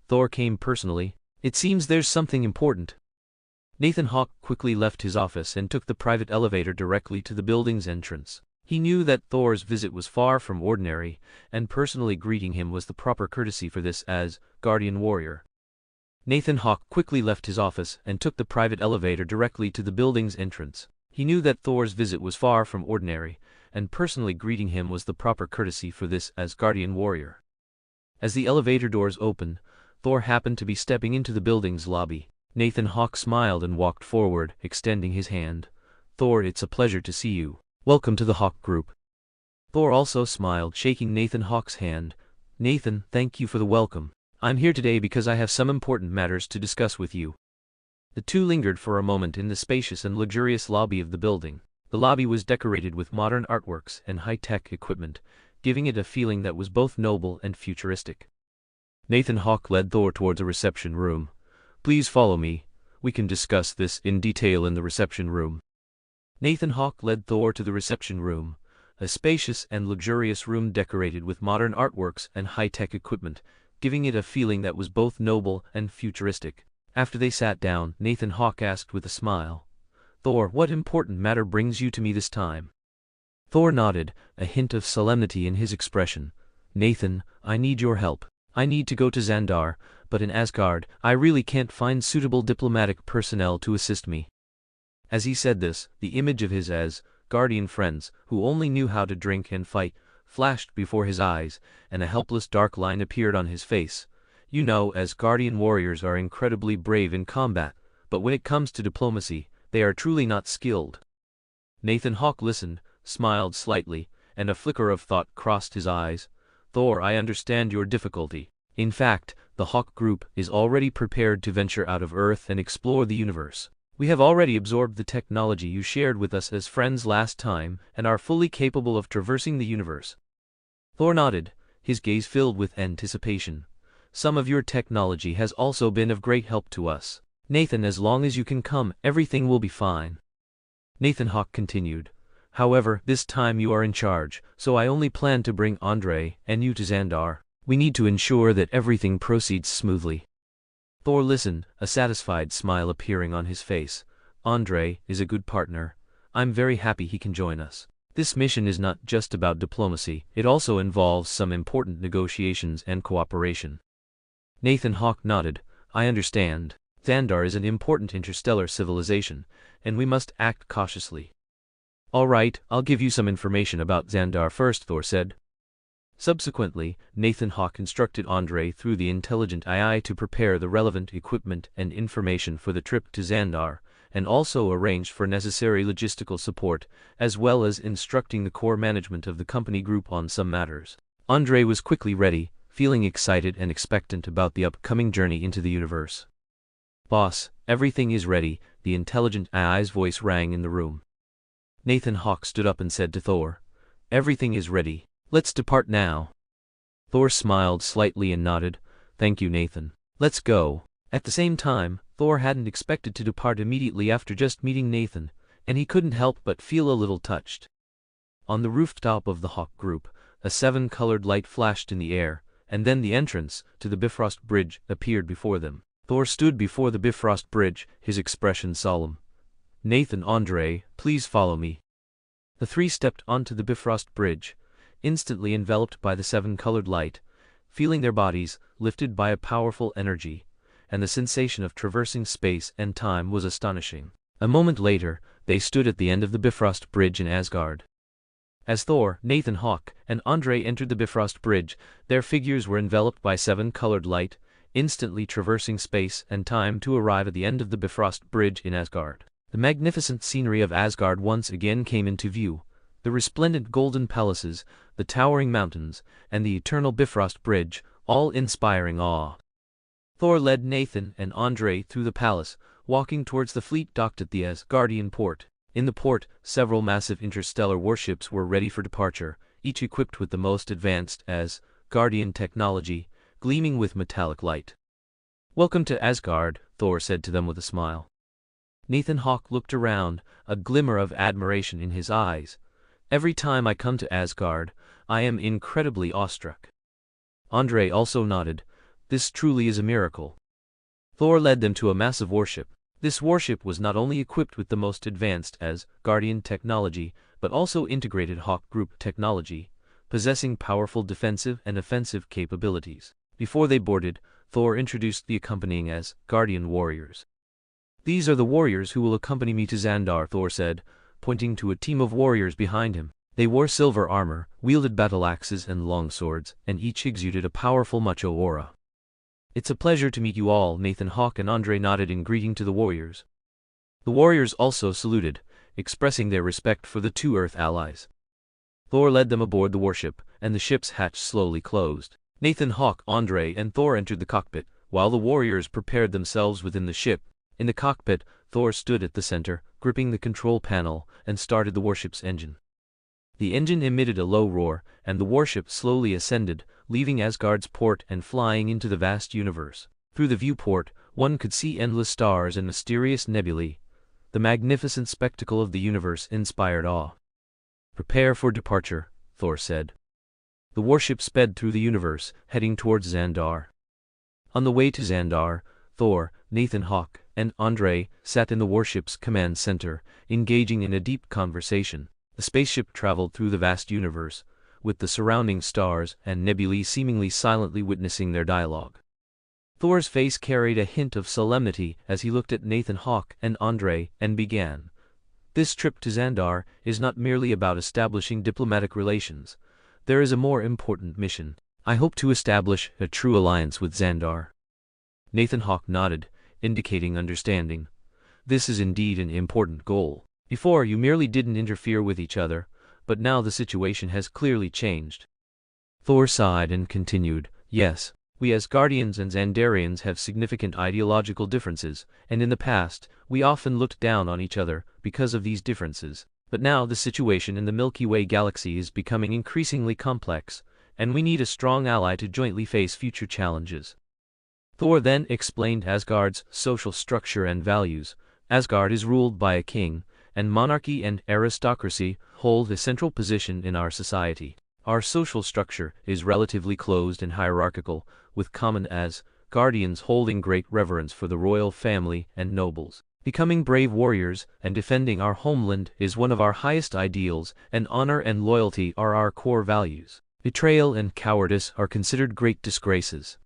A: Thor came personally. It seems there's something important. Nathan Hawke quickly left his office and took the private elevator directly to the building's entrance. He knew that Thor's visit was far from ordinary, and personally greeting him was the proper courtesy for this as guardian warrior. Nathan Hawke quickly left his office and took the private elevator directly to the building's entrance. He knew that Thor's visit was far from ordinary, and personally greeting him was the proper courtesy for this as guardian warrior. As the elevator doors opened, Thor happened to be stepping into the building's lobby. Nathan Hawke smiled and walked forward, extending his hand. "Thor, it's a pleasure to see you. Welcome to the Hawke Group." Thor also smiled, shaking Nathan Hawke's hand. "Nathan, thank you for the welcome. I'm here today because I have some important matters to discuss with you." The two lingered for a moment in the spacious and luxurious lobby of the building. The lobby was decorated with modern artworks and high-tech equipment, giving it a feeling that was both noble and futuristic. Nathan Hawke led Thor towards a reception room. "Please follow me. We can discuss this in detail in the reception room." Nathan Hawke led Thor to the reception room, a spacious and luxurious room decorated with modern artworks and high-tech equipment, giving it a feeling that was both noble and futuristic. After they sat down, Nathan Hawke asked with a smile, "Thor, what important matter brings you to me this time?" Thor nodded, a hint of solemnity in his expression. "Nathan, I need your help. I need to go to Xandar, but in Asgard, I really can't find suitable diplomatic personnel to assist me." As he said this, the image of his Asgardian friends, who only knew how to drink and fight, flashed before his eyes, and a helpless dark line appeared on his face. "You know, Asgardian warriors are incredibly brave in combat, but when it comes to diplomacy, they are truly not skilled." Nathan Hawke listened, smiled slightly, and a flicker of thought crossed his eyes. "Thor, I understand your difficulty. In fact, the Hawke Group is already prepared to venture out of Earth and explore the universe. We have already absorbed the technology you shared with us as friends last time and are fully capable of traversing the universe." Thor nodded, his gaze filled with anticipation. "Some of your technology has also been of great help to us. Nathan, as long as you can come, everything will be fine." Nathan Hawke continued, "However, this time you are in charge, so I only plan to bring Andre and you to Xandar. We need to ensure that everything proceeds smoothly." Thor listened, a satisfied smile appearing on his face. "Andre is a good partner. I'm very happy he can join us. This mission is not just about diplomacy, it also involves some important negotiations and cooperation." Nathan Hawke nodded. "I understand. Xandar is an important interstellar civilization, and we must act cautiously." "All right, I'll give you some information about Xandar first," Thor said. Subsequently, Nathan Hawke instructed Andre through the intelligent AI to prepare the relevant equipment and information for the trip to Xandar, and also arranged for necessary logistical support, as well as instructing the core management of the company group on some matters. Andre was quickly ready, feeling excited and expectant about the upcoming journey into the universe. "Boss, everything is ready," the intelligent AI's voice rang in the room. Nathan Hawke stood up and said to Thor, "Everything is ready. Let's depart now." Thor smiled slightly and nodded. "Thank you, Nathan. Let's go." At the same time, Thor hadn't expected to depart immediately after just meeting Nathan, and he couldn't help but feel a little touched. On the rooftop of the Hawke Group, a 7-colored light flashed in the air, and then the entrance to the Bifrost Bridge appeared before them. Thor stood before the Bifrost Bridge, his expression solemn. "Nathan, Andre, please follow me." The three stepped onto the Bifrost Bridge, instantly enveloped by the 7-colored light, feeling their bodies lifted by a powerful energy, and the sensation of traversing space and time was astonishing. A moment later, they stood at the end of the Bifrost Bridge in Asgard. As Thor, Nathan Hawke, and Andre entered the Bifrost Bridge, their figures were enveloped by 7-colored light, instantly traversing space and time to arrive at the end of the Bifrost Bridge in Asgard. The magnificent scenery of Asgard once again came into view. The resplendent golden palaces, the towering mountains, and the eternal Bifrost Bridge, all inspiring awe. Thor led Nathan and Andre through the palace, walking towards the fleet docked at the Asgardian port. In the port, several massive interstellar warships were ready for departure, each equipped with the most advanced Asgardian technology, gleaming with metallic light. "Welcome to Asgard," Thor said to them with a smile. Nathan Hawke looked around, a glimmer of admiration in his eyes. "Every time I come to Asgard, I am incredibly awestruck." Andre also nodded. "This truly is a miracle." Thor led them to a massive warship. This warship was not only equipped with the most advanced Asgardian technology, but also integrated Hawke Group technology, possessing powerful defensive and offensive capabilities. Before they boarded, Thor introduced the accompanying Asgardian warriors. "These are the warriors who will accompany me to Xandar," Thor said, pointing to a team of warriors behind him. They wore silver armor, wielded battle axes and long swords, and each exuded a powerful macho aura. "It's a pleasure to meet you all," Nathan Hawke and Andre nodded in greeting to the warriors. The warriors also saluted, expressing their respect for the two Earth allies. Thor led them aboard the warship, and the ship's hatch slowly closed. Nathan Hawke, Andre, and Thor entered the cockpit, while the warriors prepared themselves within the ship. In the cockpit, Thor stood at the center, gripping the control panel, and started the warship's engine. The engine emitted a low roar, and the warship slowly ascended, leaving Asgard's port and flying into the vast universe. Through the viewport, one could see endless stars and mysterious nebulae. The magnificent spectacle of the universe inspired awe. "Prepare for departure," Thor said. The warship sped through the universe, heading towards Xandar. On the way to Xandar, Thor, Nathan Hawke, and Andre sat in the warship's command center, engaging in a deep conversation. The spaceship traveled through the vast universe, with the surrounding stars and nebulae seemingly silently witnessing their dialogue. Thor's face carried a hint of solemnity as he looked at Nathan Hawke and Andre and began. "This trip to Xandar is not merely about establishing diplomatic relations. There is a more important mission. I hope to establish a true alliance with Xandar." Nathan Hawke nodded, indicating understanding. "This is indeed an important goal. Before, you merely didn't interfere with each other, but now the situation has clearly changed." Thor sighed and continued, "Yes, we Asgardians and Xandarians have significant ideological differences, and in the past, we often looked down on each other because of these differences. But now the situation in the Milky Way galaxy is becoming increasingly complex, and we need a strong ally to jointly face future challenges." Thor then explained Asgard's social structure and values. Asgard is ruled by a king, and monarchy and aristocracy hold a central position in our society. Our social structure is relatively closed and hierarchical, with common Asgardians holding great reverence for the royal family and nobles. Becoming brave warriors and defending our homeland is one of our highest ideals, and honor and loyalty are our core values. Betrayal and cowardice are considered great disgraces.